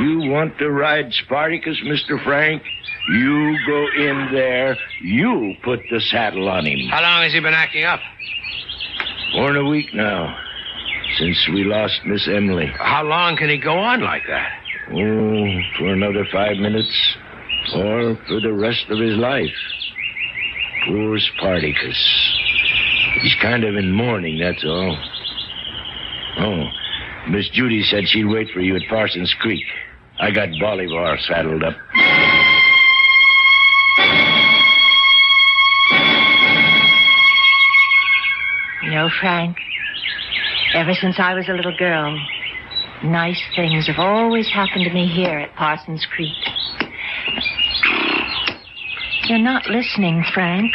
You want to ride Spartacus, Mr. Frank? You go in there. You put the saddle on him.
How long has he been acting up?
More than a week now, since we lost Miss Emily.
How long can he go on like that?
Oh, for another 5 minutes. Or for the rest of his life. Poor Spartacus. He's kind of in mourning, that's all. Oh, Miss Judy said she'd wait for you at Parsons Creek. I got Bolivar saddled up.
You know, Frank, ever since I was a little girl, nice things have always happened to me here at Parsons Creek. You're not listening, Frank.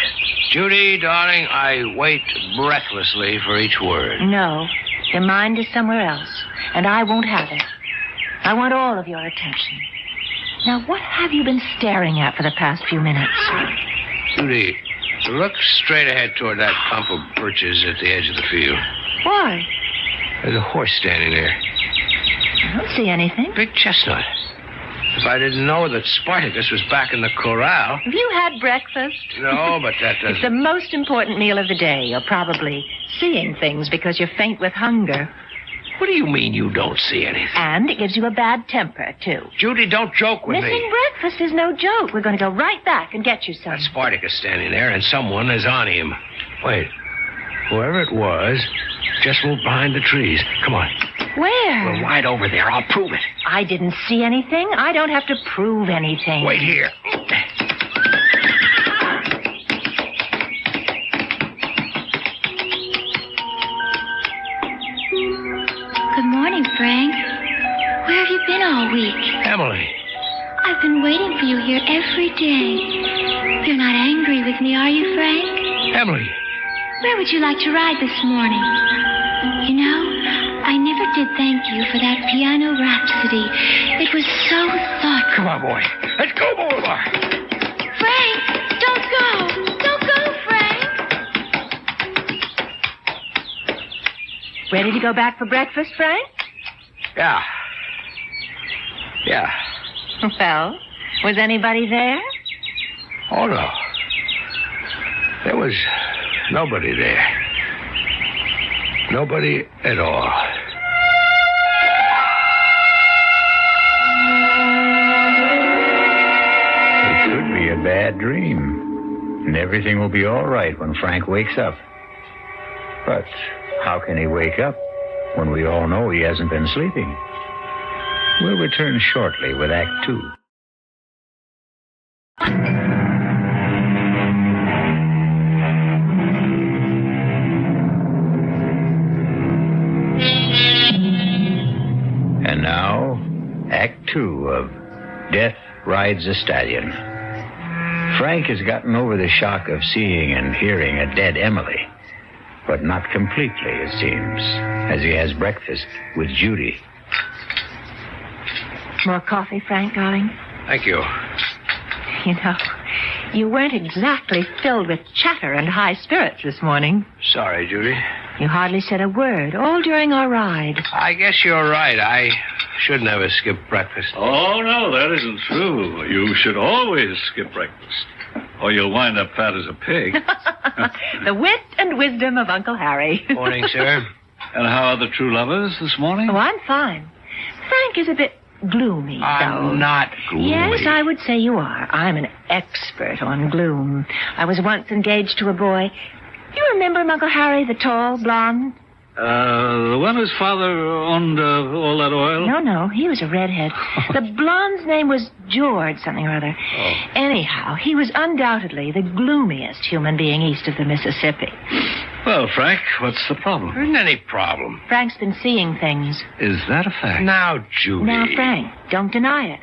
Judy, darling, I wait breathlessly for each word.
No, your mind is somewhere else, and I won't have it. I want all of your attention. Now, what have you been staring at for the past few minutes?
Judy, look straight ahead toward that clump of birches at the edge of the field.
Why?
There's a horse standing there.
I don't see anything.
Big chestnut. If I didn't know that Spartacus was back in the corral...
Have you had breakfast?
No, but that doesn't...
It's the most important meal of the day. You're probably seeing things because you're faint with hunger.
What do you mean you don't see anything?
And it gives you a bad temper, too.
Judy, don't joke with me.
Missing breakfast is no joke. We're going to go right back and get you some.
That's Spartacus standing there, and someone is on him. Wait. Whoever it was just moved behind the trees. Come on.
Where?
We're right over there. I'll prove it.
I didn't see anything. I don't have to prove anything.
Wait here.
Good morning, Frank. Where have you been all week?
Emily.
I've been waiting for you here every day. You're not angry with me, are you, Frank?
Emily.
Where would you like to ride this morning? You know, I never did thank you for that piano rhapsody. It was so thoughtful.
Come on, boy. Let's go, Bolivar.
Frank, don't go. Don't go, Frank.
Ready to go back for breakfast, Frank?
Yeah.
Well, was anybody there?
Oh, no. There was nobody there. Nobody at all.
It could be a bad dream. And everything will be all right when Frank wakes up. But how can he wake up when we all know he hasn't been sleeping? We'll return shortly with Act Two. And now, Act Two of Death Rides a Stallion. Frank has gotten over the shock of seeing and hearing a dead Emily, but not completely, it seems, as he has breakfast with Judy.
More coffee, Frank, darling?
Thank you.
You know, you weren't exactly filled with chatter and high spirits this morning.
Sorry, Judy.
You hardly said a word, all during our ride.
I guess you're right. I should never skip breakfast.
Oh, no, that isn't true. You should always skip breakfast, or you'll wind up fat as a pig.
The wit and wisdom of Uncle Harry.
Morning, sir.
And how are the true lovers this morning?
Oh, I'm fine. Frank is a bit gloomy,
I'm
though.
not gloomy.
Yes, I would say you are. I'm an expert on gloom. I was once engaged to a boy. You remember Uncle Harry, the tall, blonde?
The one whose father owned all that oil?
No, he was a redhead. The blonde's name was George something or other.
Oh.
Anyhow, he was undoubtedly the gloomiest human being east of the Mississippi.
Well, Frank, what's the problem?
There isn't any problem.
Frank's been seeing things.
Is that a fact?
Now, Judy.
Now, Frank, don't deny it.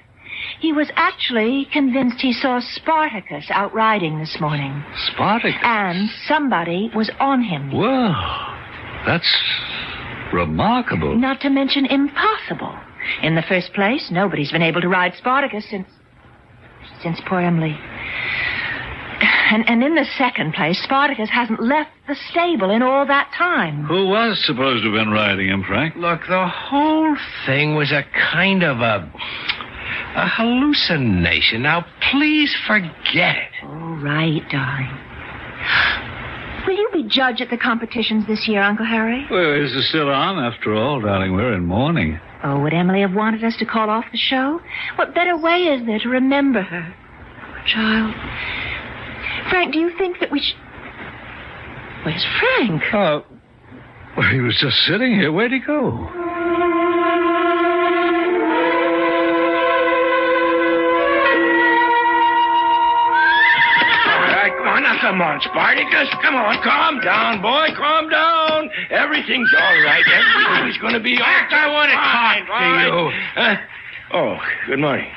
He was actually convinced he saw Spartacus out riding this morning.
Spartacus?
And somebody was on him.
Well, that's remarkable.
Not to mention impossible. In the first place, nobody's been able to ride Spartacus since poor Emily. And in the second place, Spartacus hasn't left the stable in all that time.
Who was supposed to have been riding him, Frank?
Look, the whole thing was a kind of a hallucination. Now, please forget it.
All right, darling. Will you be judge at the competitions this year, Uncle Harry?
Well, is it still on, after all, darling? We're in mourning.
Oh, would Emily have wanted us to call off the show? What better way is there to remember her? Poor child. Frank, do you think that we should... Where's Frank?
Well, he was just sitting here. Where'd he go?
Come on, Spartacus. Come on, calm down, boy. Calm down. Everything's all right. Everything's going to be all right. I want to talk to you. Oh, good morning.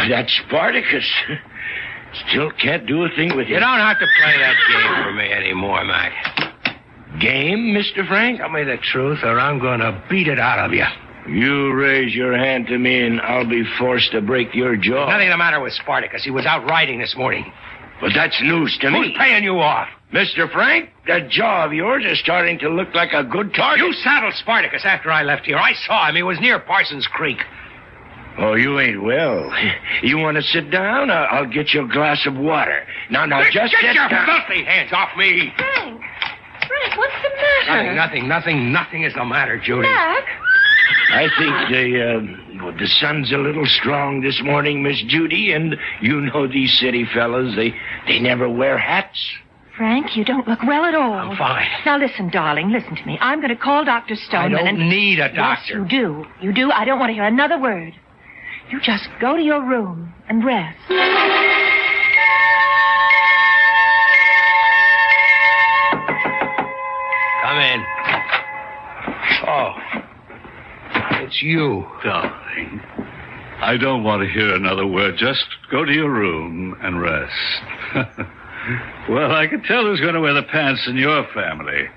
That Spartacus. Still can't do a thing with you. You don't have to play that game for me anymore, Mac. Game, Mr. Frank? Tell me the truth, or I'm going to beat it out of you. You raise your hand to me, and I'll be forced to break your jaw. Nothing the matter with Spartacus. He was out riding this morning. But that's news to me. Who's paying you off? Mr. Frank, that jaw of yours is starting to look like a good target. You saddled Spartacus after I left here. I saw him. He was near Parsons Creek. Oh, you ain't well. You want to sit down? I'll get you a glass of water. Now, just get your filthy hands off me.
Frank, what's the matter?
Nothing is the matter, Judy.
Mac?
I think the sun's a little strong this morning, Miss Judy, and you know these city fellas, they never wear hats.
Frank, you don't look well at all.
I'm fine.
Now, listen, darling, listen to me. I'm going to call Dr. Stoneman.
I don't need a doctor.
Yes, you do. You do. I don't want to hear another word. You just go to your room and rest.
Come in. Oh. It's you.
Darling, I don't want to hear another word. Just go to your room and rest. Well, I can tell who's going to wear the pants in your family.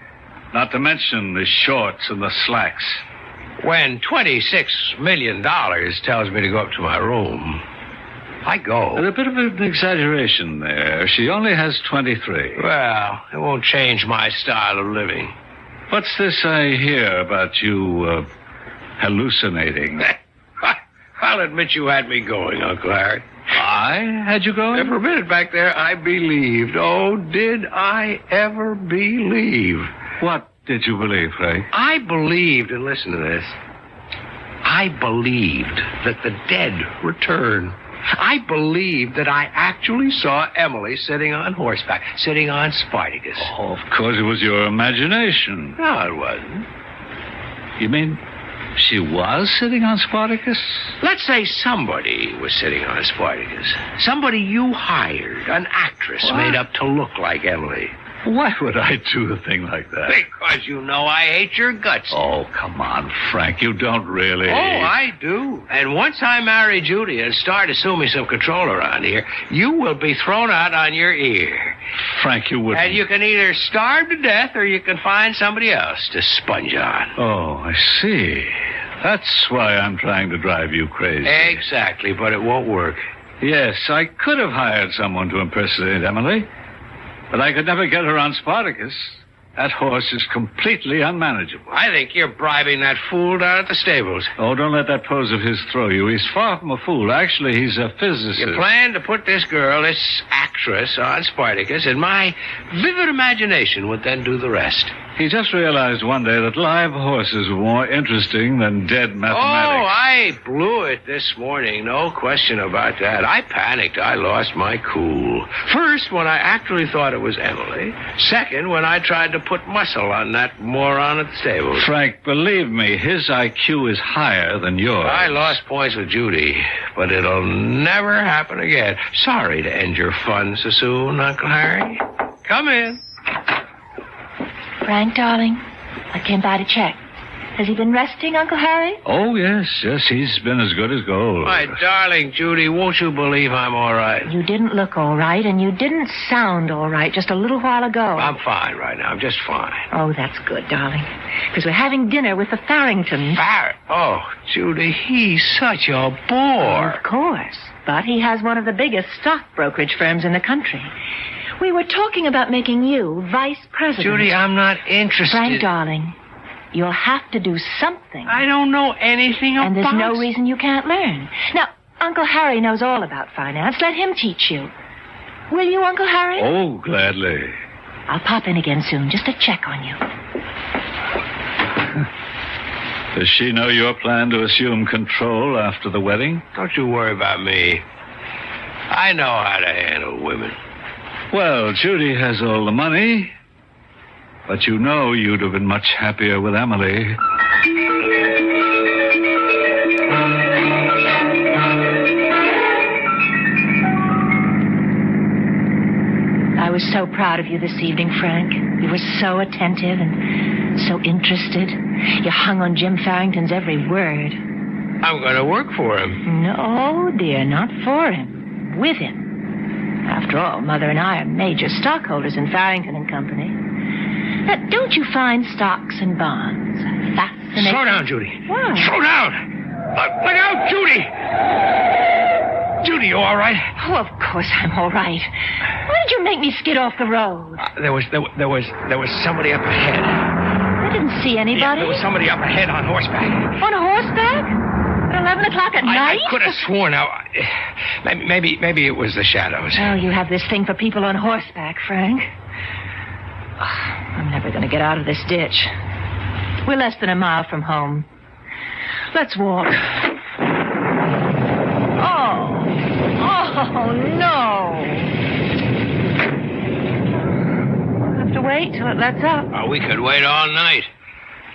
Not to mention the shorts and the slacks.
When $26 million tells me to go up to my room, I go.
There's a bit of an exaggeration there. She only has 23.
Well, it won't change my style of living.
What's this I hear about you hallucinating?
I'll admit you had me going, Uncle Harry.
I had you going?
For a minute back there, I believed. Oh, did I ever believe?
What did you believe, Frank?
I believed, and listen to this, I believed that the dead return. I believed that I actually saw Emily sitting on horseback, sitting on Spartacus.
Oh, of course it was your imagination.
No, it wasn't.
You mean She was sitting on Spartacus?
Let's say somebody was sitting on Spartacus. Somebody you hired, an actress made up to look like Emily.
Why would I do a thing like that?
Because you know I hate your guts.
Oh, come on, Frank. You don't really.
Oh, I do. And once I marry Judy and start assuming some control around here, you will be thrown out on your ear.
Frank, you wouldn't.
And you can either starve to death or you can find somebody else to sponge on.
Oh, I see. That's why I'm trying to drive you crazy.
Exactly, but it won't work.
Yes, I could have hired someone to impersonate Emily. But I could never get her on Spartacus. That horse is completely unmanageable.
I think you're bribing that fool down at the stables.
Oh, don't let that pose of his throw you. He's far from a fool. Actually, he's a physicist.
You plan to put this girl, this actress, on Spartacus, and my vivid imagination would then do the rest.
He just realized one day that live horses were more interesting than dead mathematics.
Oh, I blew it this morning. No question about that. I panicked. I lost my cool. First, when I actually thought it was Emily. Second, when I tried to put muscle on that moron at the stables.
Frank, believe me, his IQ is higher than yours.
I lost points with Judy, but it'll never happen again. Sorry to end your fun so soon, Uncle Harry. Come in.
Frank, darling, I came by to check. Has he been resting, Uncle Harry?
Oh, yes, he's been as good as gold.
My darling Judy, won't you believe I'm all right?
You didn't look all right, and you didn't sound all right just a little while ago.
I'm fine right now. I'm just fine.
Oh, that's good, darling. Because we're having dinner with the Farringtons.
Oh, Judy, he's such a bore.
Of course. But he has one of the biggest stock brokerage firms in the country. We were talking about making you vice president.
Judy, I'm not interested.
Frank, darling, you'll have to do something.
I don't know anything about...
And there's no reason you can't learn. Now, Uncle Harry knows all about finance. Let him teach you. Will you, Uncle Harry?
Oh, gladly.
I'll pop in again soon just to check on you.
Does she know your plan to assume control after the wedding?
Don't you worry about me. I know how to handle women.
Well, Judy has all the money, but you know you'd have been much happier with Emily.
I was so proud of you this evening, Frank. You were so attentive and so interested. You hung on Jim Farrington's every word.
I'm going to work for him.
No, dear, not for him. With him. After all, Mother and I are major stockholders in Farrington and Company. Now, don't you find stocks and bonds fascinating?
Slow down, Judy.
What?
Slow down! Look out, Judy! Judy, you all right?
Oh, of course I'm all right. Why did you make me skid off the road?
There was somebody up ahead.
I didn't see anybody.
Yeah, there was somebody up ahead on horseback.
On horseback? At 11 o'clock at night?
I could have sworn. Now, maybe it was the shadows.
Oh, you have this thing for people on horseback, Frank. I'm never going to get out of this ditch. We're less than a mile from home. Let's walk. Oh, no. We'll have to wait till it lets up.
Oh, we could wait all night.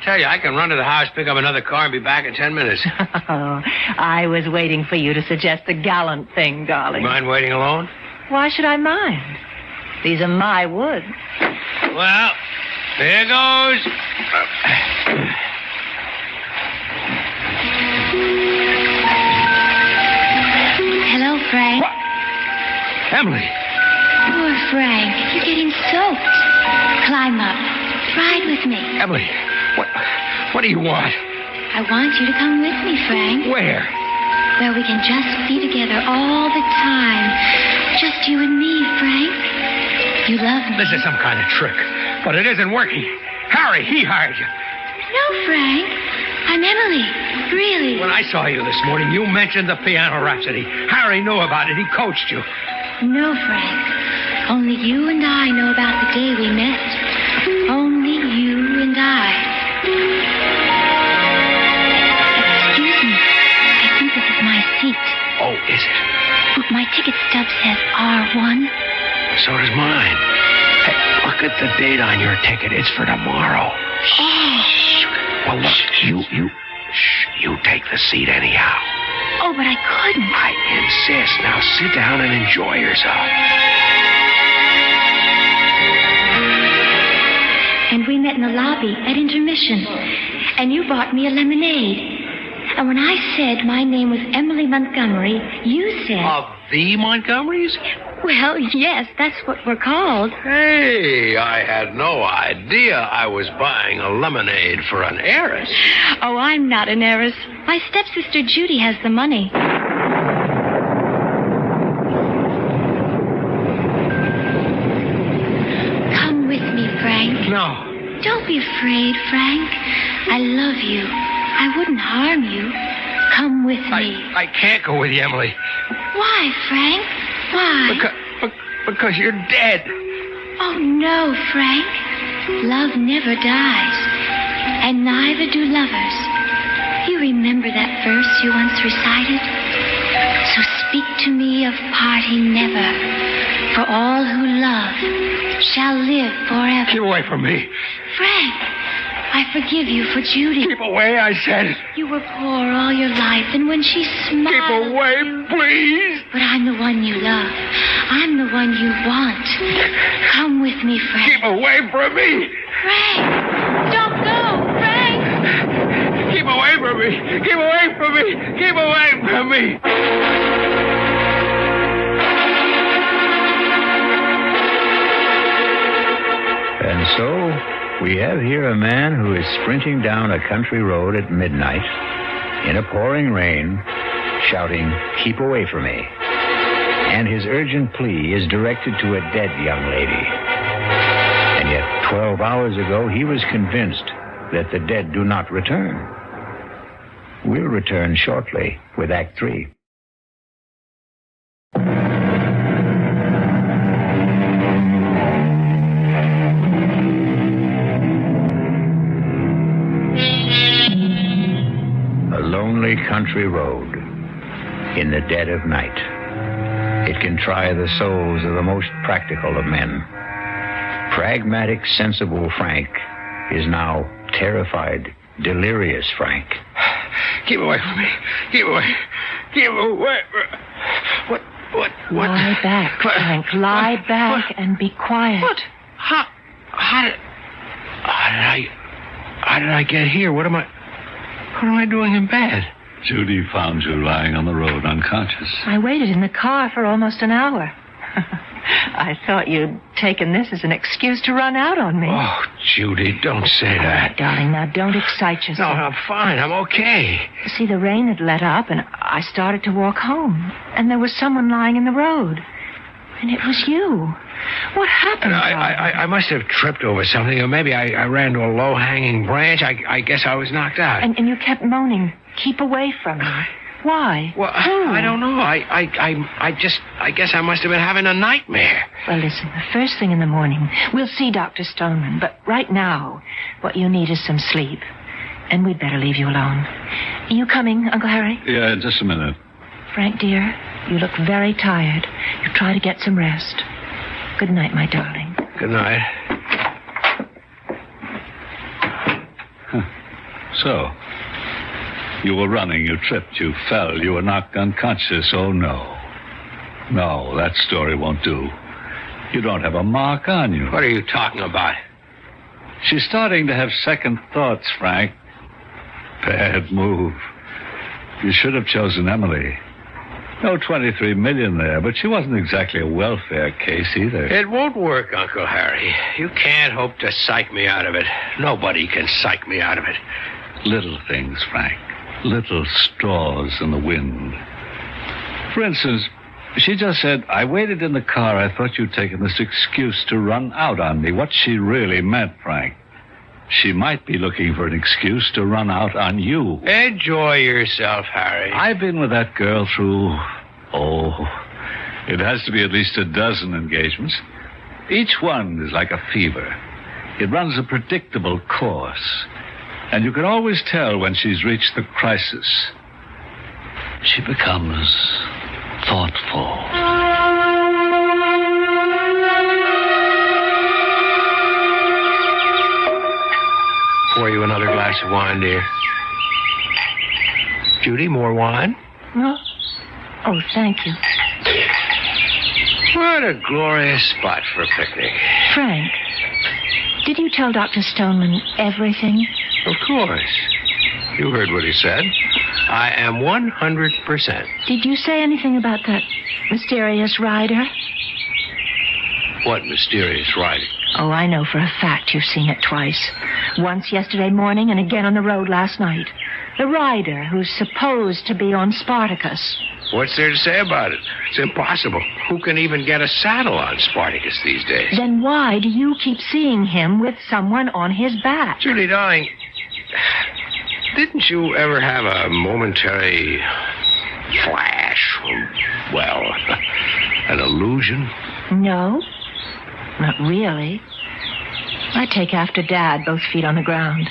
Tell you, I can run to the house, pick up another car, and be back in 10 minutes.
Oh, I was waiting for you to suggest the gallant thing, darling.
You mind waiting alone?
Why should I mind? These are my woods.
Well, there goes.
Hello, Frank.
What? Emily.
Poor Frank. You're getting soaked. Climb up. Ride with me.
Emily, what do you want?
I want you to come with me, Frank.
Where?
Where we can just be together all the time. Just you and me, Frank. You love me.
This is some kind of trick, but it isn't working. Harry, he hired you.
No, Frank. I'm Emily. Really.
When I saw you this morning, you mentioned the piano rhapsody. Harry knew about it. He coached you.
No, Frank. Only you and I know about the day we met. Only you and I. Excuse me. I think this is my seat.
Oh, is it?
My ticket stub says R1.
So does mine. Hey, look at the date on your ticket. It's for tomorrow.
Oh.
Well, look, Shh, you take the seat anyhow.
Oh, but I couldn't.
I insist. Now sit down and enjoy yourself.
And we met in the lobby at intermission. And you bought me a lemonade. And when I said my name was Emily Montgomery, you said...
Of the Montgomerys?
Well, yes, that's what we're called.
Hey, I had no idea I was buying a lemonade for an heiress.
Oh, I'm not an heiress. My stepsister Judy has the money. Come with me, Frank.
No.
Don't be afraid, Frank. I love you. I wouldn't harm you. Come with me.
I can't go with you, Emily.
Why, Frank? Why?
Because you're dead.
Oh, no, Frank. Love never dies. And neither do lovers. You remember that verse you once recited? So speak to me of parting never. For all who love shall live forever.
Keep away from me.
Frank, I forgive you for Judy.
Keep away, I said.
You were poor all your life, and when she smiled...
Keep away, please.
But I'm the one you love. I'm the one you want. Come with me, Frank.
Keep away from me.
Frank, don't go, Frank.
Keep away from me. Keep away from me. Keep away from me.
And so, we have here a man who is sprinting down a country road at midnight, in a pouring rain, shouting, "Keep away from me." And his urgent plea is directed to a dead young lady. And yet, 12 hours ago, he was convinced that the dead do not return. We'll return shortly with Act 3. Lonely country road in the dead of night. It can try the souls of the most practical of men. Pragmatic, sensible Frank is now terrified, delirious Frank.
Keep away from me. Keep away. Keep away. What?
Lie back, Frank. Lie back and be quiet.
What? How did I get here? What am I doing in bed?
Judy found you lying on the road unconscious.
I waited in the car for almost an hour. I thought you'd taken this as an excuse to run out on me.
Oh, Judy, don't say that.
Darling, now don't excite yourself.
No, I'm fine. I'm okay.
See, the rain had let up, and I started to walk home. And there was someone lying in the road. And it was you. What happened?
I must have tripped over something, or maybe I ran to a low-hanging branch. I guess I was knocked out.
And you kept moaning, "Keep away from me." Why?
Well, I don't know. I guess I must have been having a nightmare.
Well, listen, the first thing in the morning, we'll see Dr. Stoneman. But right now, what you need is some sleep. And we'd better leave you alone. Are you coming, Uncle Harry?
Yeah, just a minute.
Frank, dear, you look very tired. You try to get some rest. Good night, my darling.
Good night.
So, you were running, you tripped, you fell, you were knocked unconscious. Oh, no. No, that story won't do. You don't have a mark on you.
What are you talking about?
She's starting to have second thoughts, Frank. Bad move. You should have chosen Emily. No $23 million there, but she wasn't exactly a welfare case either.
It won't work, Uncle Harry. You can't hope to psych me out of it. Nobody can psych me out of it.
Little things, Frank. Little straws in the wind. For instance, she just said, "I waited in the car. I thought you'd taken this excuse to run out on me." What she really meant, Frank, she might be looking for an excuse to run out on you.
Enjoy yourself, Harry.
I've been with that girl through, it has to be at least a dozen engagements. Each one is like a fever. It runs a predictable course. And you can always tell when she's reached the crisis. She becomes thoughtful.
Pour you another glass of wine, dear. Judy, more wine?
No. Oh, thank you.
What a glorious spot for a picnic.
Frank, did you tell Dr. Stoneman everything?
Of course. You heard what he said. I am 100%.
Did you say anything about that mysterious rider?
What mysterious rider?
Oh, I know for a fact you've seen it twice. Once yesterday morning and again on the road last night. The rider who's supposed to be on Spartacus.
What's there to say about it? It's impossible. Who can even get a saddle on Spartacus these days?
Then why do you keep seeing him with someone on his back?
Judy, darling, didn't you ever have a momentary flash? Well, an illusion?
No, not really. I take after Dad, both feet on the ground.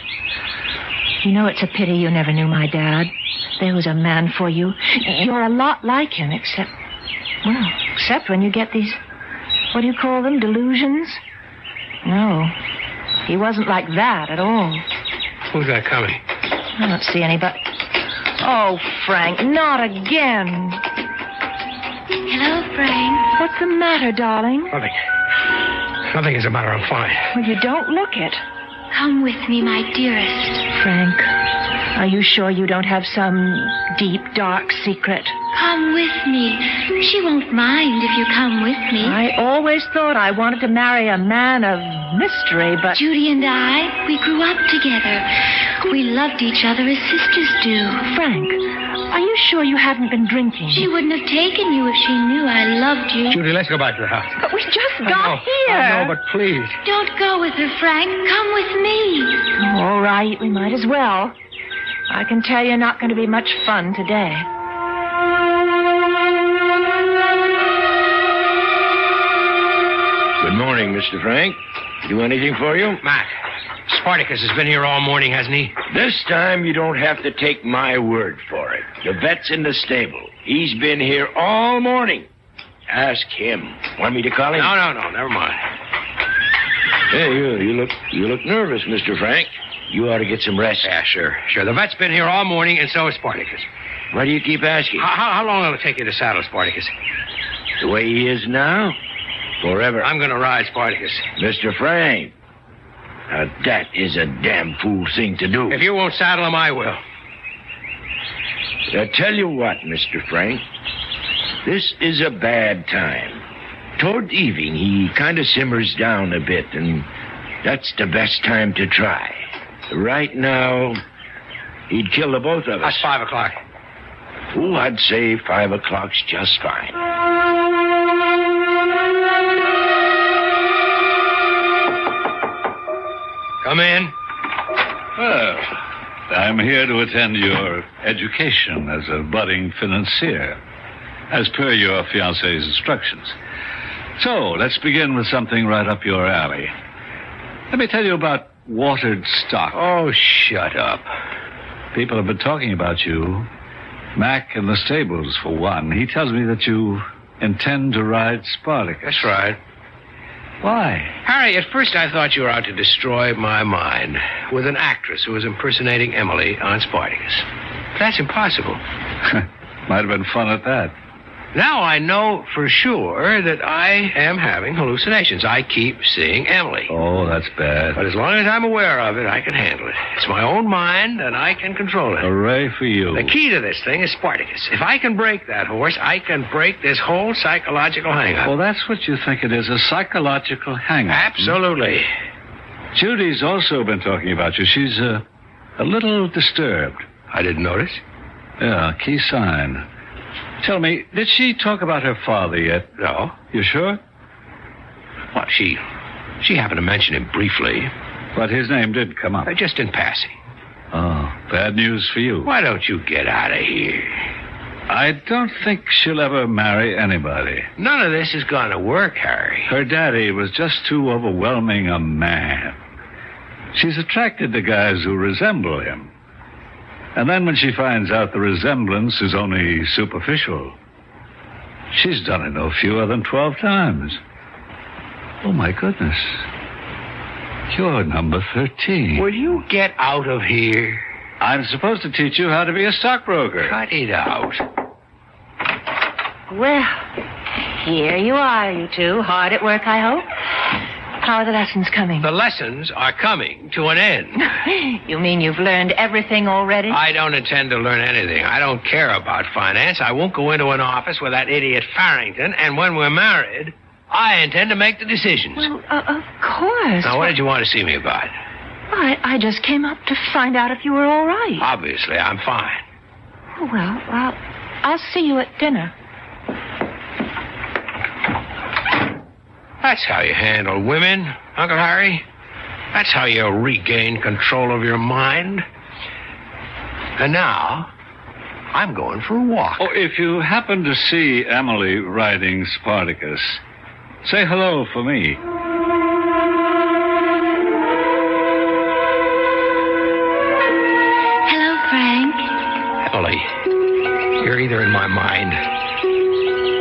You know, it's a pity you never knew my dad. There was a man for you. You're a lot like him, except when you get these, what do you call them, delusions? No, he wasn't like that at all.
Who's that coming?
I don't see anybody. Oh, Frank, not again.
Hello, Frank.
What's the matter, darling?
Nothing. Nothing is the matter. I'm fine.
Well, you don't look it.
Come with me, my dearest.
Frank, are you sure you don't have some deep, dark secret?
Come with me. She won't mind if you come with me.
I always thought I wanted to marry a man of mystery, but...
Judy and I, we grew up together. We loved each other as sisters do.
Frank, are you sure you haven't been drinking?
She wouldn't have taken you if she knew I loved you.
Judy, let's go back to the house.
But we just got here.
I know, but please.
Don't go with her, Frank. Come with me.
Oh, all right, we might as well. I can tell you're not going to be much fun today.
Good morning, Mr. Frank. Do anything for you?
Mac, Spartacus has been here all morning, hasn't he?
This time you don't have to take my word for it. The vet's in the stable. He's been here all morning. Ask him. Want me to call him?
No, never mind.
Hey, you look nervous, Mr. Frank. You ought to get some rest.
Yeah, sure. The vet's been here all morning, and so is Spartacus.
Why do you keep asking?
How long will it take you to saddle Spartacus?
The way he is now? Forever.
I'm going to ride Spartacus.
Mr. Frank, now that is a damn fool thing to do.
If you won't saddle him, I will.
I tell you what, Mr. Frank, this is a bad time. Toward evening, he kind of simmers down a bit, and that's the best time to try. Right now, he'd kill the both of us.
That's 5 o'clock.
Oh, I'd say 5 o'clock's just fine.
Come in.
Well, I'm here to attend your education as a budding financier, as per your fiancé's instructions. So, let's begin with something right up your alley. Let me tell you about watered stock.
Oh, shut up.
People have been talking about you. Mac in the stables, for one. He tells me that you intend to ride Spartacus.
That's right.
Why?
Harry, at first I thought you were out to destroy my mind with an actress who was impersonating Emily on Spartacus. But that's impossible.
Might have been fun at that.
Now I know for sure that I am having hallucinations. I keep seeing Emily.
Oh, that's bad.
But as long as I'm aware of it, I can handle it. It's my own mind, and I can control it.
Hooray for you.
The key to this thing is Spartacus. If I can break that horse, I can break this whole psychological hang-up.
Well, that's what you think it is, a psychological hang-up.
Absolutely.
Judy's also been talking about you. She's a little disturbed.
I didn't notice.
Yeah, key sign. Tell me, did she talk about her father yet?
No.
You sure?
Well, she happened to mention him briefly.
But his name did come up.
Just in passing.
Oh, bad news for you.
Why don't you get out of here?
I don't think she'll ever marry anybody.
None of this is going to work, Harry.
Her daddy was just too overwhelming a man. She's attracted to guys who resemble him. And then when she finds out the resemblance is only superficial, she's done it no fewer than 12 times. Oh, my goodness. You're number 13.
Will you get out of here?
I'm supposed to teach you how to be a stockbroker.
Cut it out.
Well, here you are, you two. Hard at work, I hope. How are the lessons coming?
The lessons are coming to an end.
You mean you've learned everything already?
I don't intend to learn anything. I don't care about finance. I won't go into an office with that idiot Farrington. And when we're married, I intend to make the decisions.
Well, of course.
Now, what did you want to see me about?
I just came up to find out if you were all right.
Obviously, I'm fine.
Oh, well, I'll see you at dinner.
That's how you handle women, Uncle Harry. That's how you regain control of your mind. And now, I'm going for a walk.
Oh, if you happen to see Emily riding Spartacus, say hello for me.
Hello, Frank.
Emily, you're either in my mind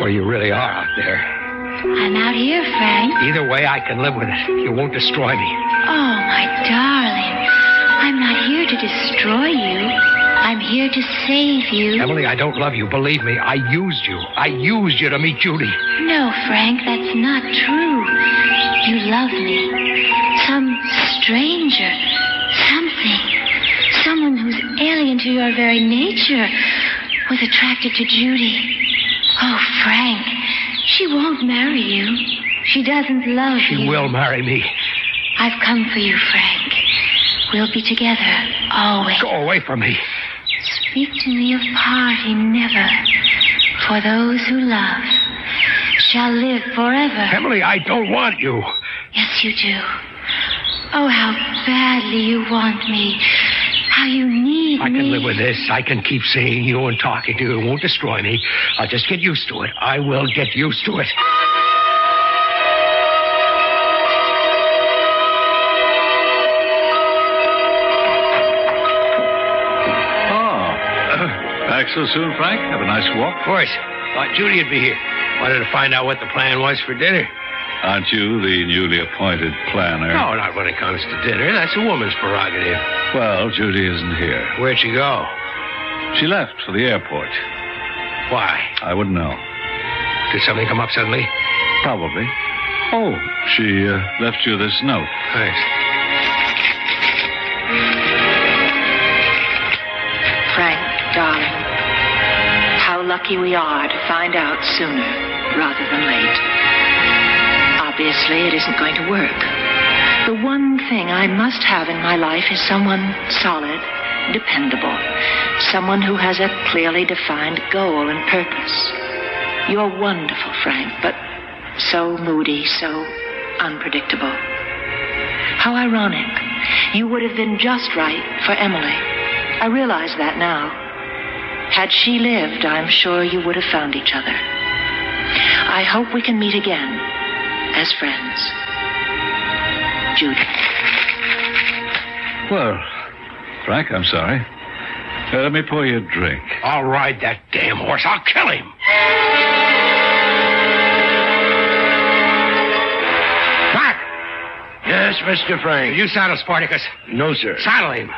or you really are out there.
I'm out here, Frank.
Either way, I can live with it. You won't destroy me.
Oh, my darling. I'm not here to destroy you. I'm here to save you.
Emily, I don't love you. Believe me, I used you. I used you to meet Judy.
No, Frank, that's not true. You love me. Some stranger. Something. Someone who's alien to your very nature was attracted to Judy. Oh, Frank, she won't marry you. She doesn't love you.
She will marry me.
I've come for you, Frank. We'll be together, always.
Go away from me.
Speak to me of parting never. For those who love shall live forever.
Emily, I don't want you.
Yes, you do. Oh, how badly you want me. How you need me.
I can live with this. I can keep seeing you and talking to you. It won't destroy me. I'll just get used to it. I will get used to it.
Back so soon, Frank? Have a nice walk?
Of course. Thought Judy'd be here. Wanted to find out what the plan was for dinner.
Aren't you the newly appointed planner?
No, not when it comes to dinner. That's a woman's prerogative.
Well, Judy isn't here.
Where'd she go?
She left for the airport.
Why?
I wouldn't know.
Did something come up suddenly?
Probably. Oh, she left you this note.
Thanks.
Frank, darling, how lucky we are to find out sooner rather than late. Obviously, it isn't going to work. The one thing I must have in my life is someone solid, dependable, someone who has a clearly defined goal and purpose. You're wonderful, Frank, but so moody, so unpredictable. How ironic. You would have been just right for Emily. I realize that now. Had she lived, I'm sure you would have found each other. I hope we can meet again as friends. Judy.
Well, Frank, I'm sorry. Let me pour you a drink.
I'll ride that damn horse. I'll kill him. Doc!
Yes, Mr. Frank.
Did you saddle Spartacus?
No, sir.
Saddle him.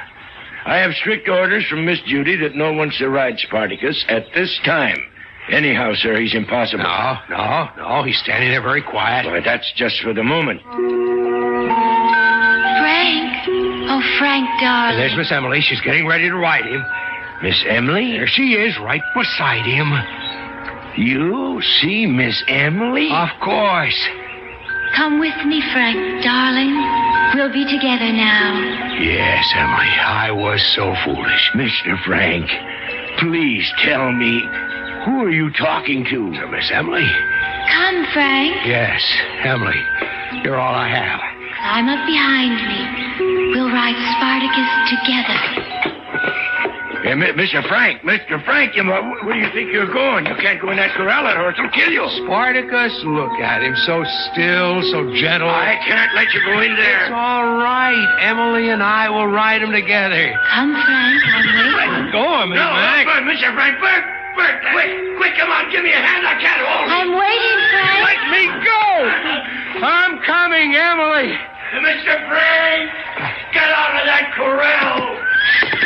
I have strict orders from Miss Judy that no one shall ride Spartacus at this time. Anyhow, sir, he's impossible.
No. He's standing there very quiet.
Why, that's just for the moment.
Frank. Oh, Frank, darling.
And there's Miss Emily. She's getting ready to ride him.
Miss Emily?
There she is, right beside him.
You see Miss Emily?
Of course.
Come with me, Frank, darling. We'll be together now.
Yes, Emily, I was so foolish.
Mr. Frank, please tell me, who are you talking to?
To Miss Emily.
Come, Frank.
Yes, Emily, you're all I have.
Climb up behind me. We'll ride Spartacus together.
Mr. Frank, where do you think you're going? You can't go in that corral. That horse will kill you.
Spartacus, look at him. So still, so gentle.
I can't let you go in there.
It's all right. Emily and I will ride him together.
Come, Frank. I'm waiting.
Let go of me, Mac.
No, Mr. Frank. Bert, quick, come on. Give me a hand. I can't hold you.
I'm waiting, Frank.
Let me go. I'm coming, Emily.
Mr. Frank, get out of that corral.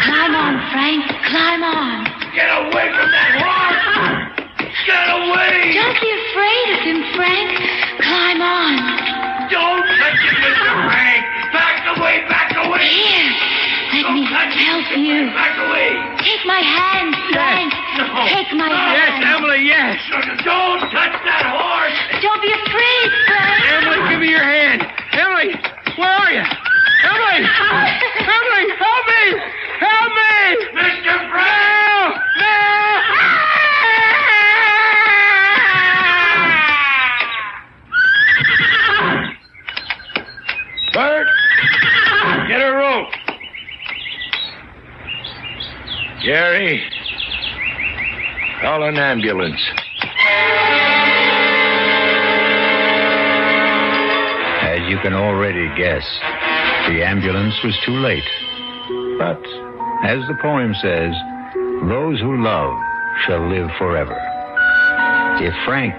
Climb on, Frank. Climb on.
Get away from that horse! Get away!
Don't be afraid of him, Frank. Climb on.
Don't touch him, Mr. Frank! Back away, back away!
Here, let me help you.
Back away!
Take my hand, Frank.
No.
Take my hand.
Yes, Emily, yes.
Don't touch that horse!
Don't be afraid, Frank.
Emily, give me your hand. Emily, where are you? Emily! Emily, help me! Help me!
Mr. Frank!
No!
Bert, get a rope. Jerry, call an ambulance.
As you can already guess, the ambulance was too late. But, as the poem says, those who love shall live forever. If Frank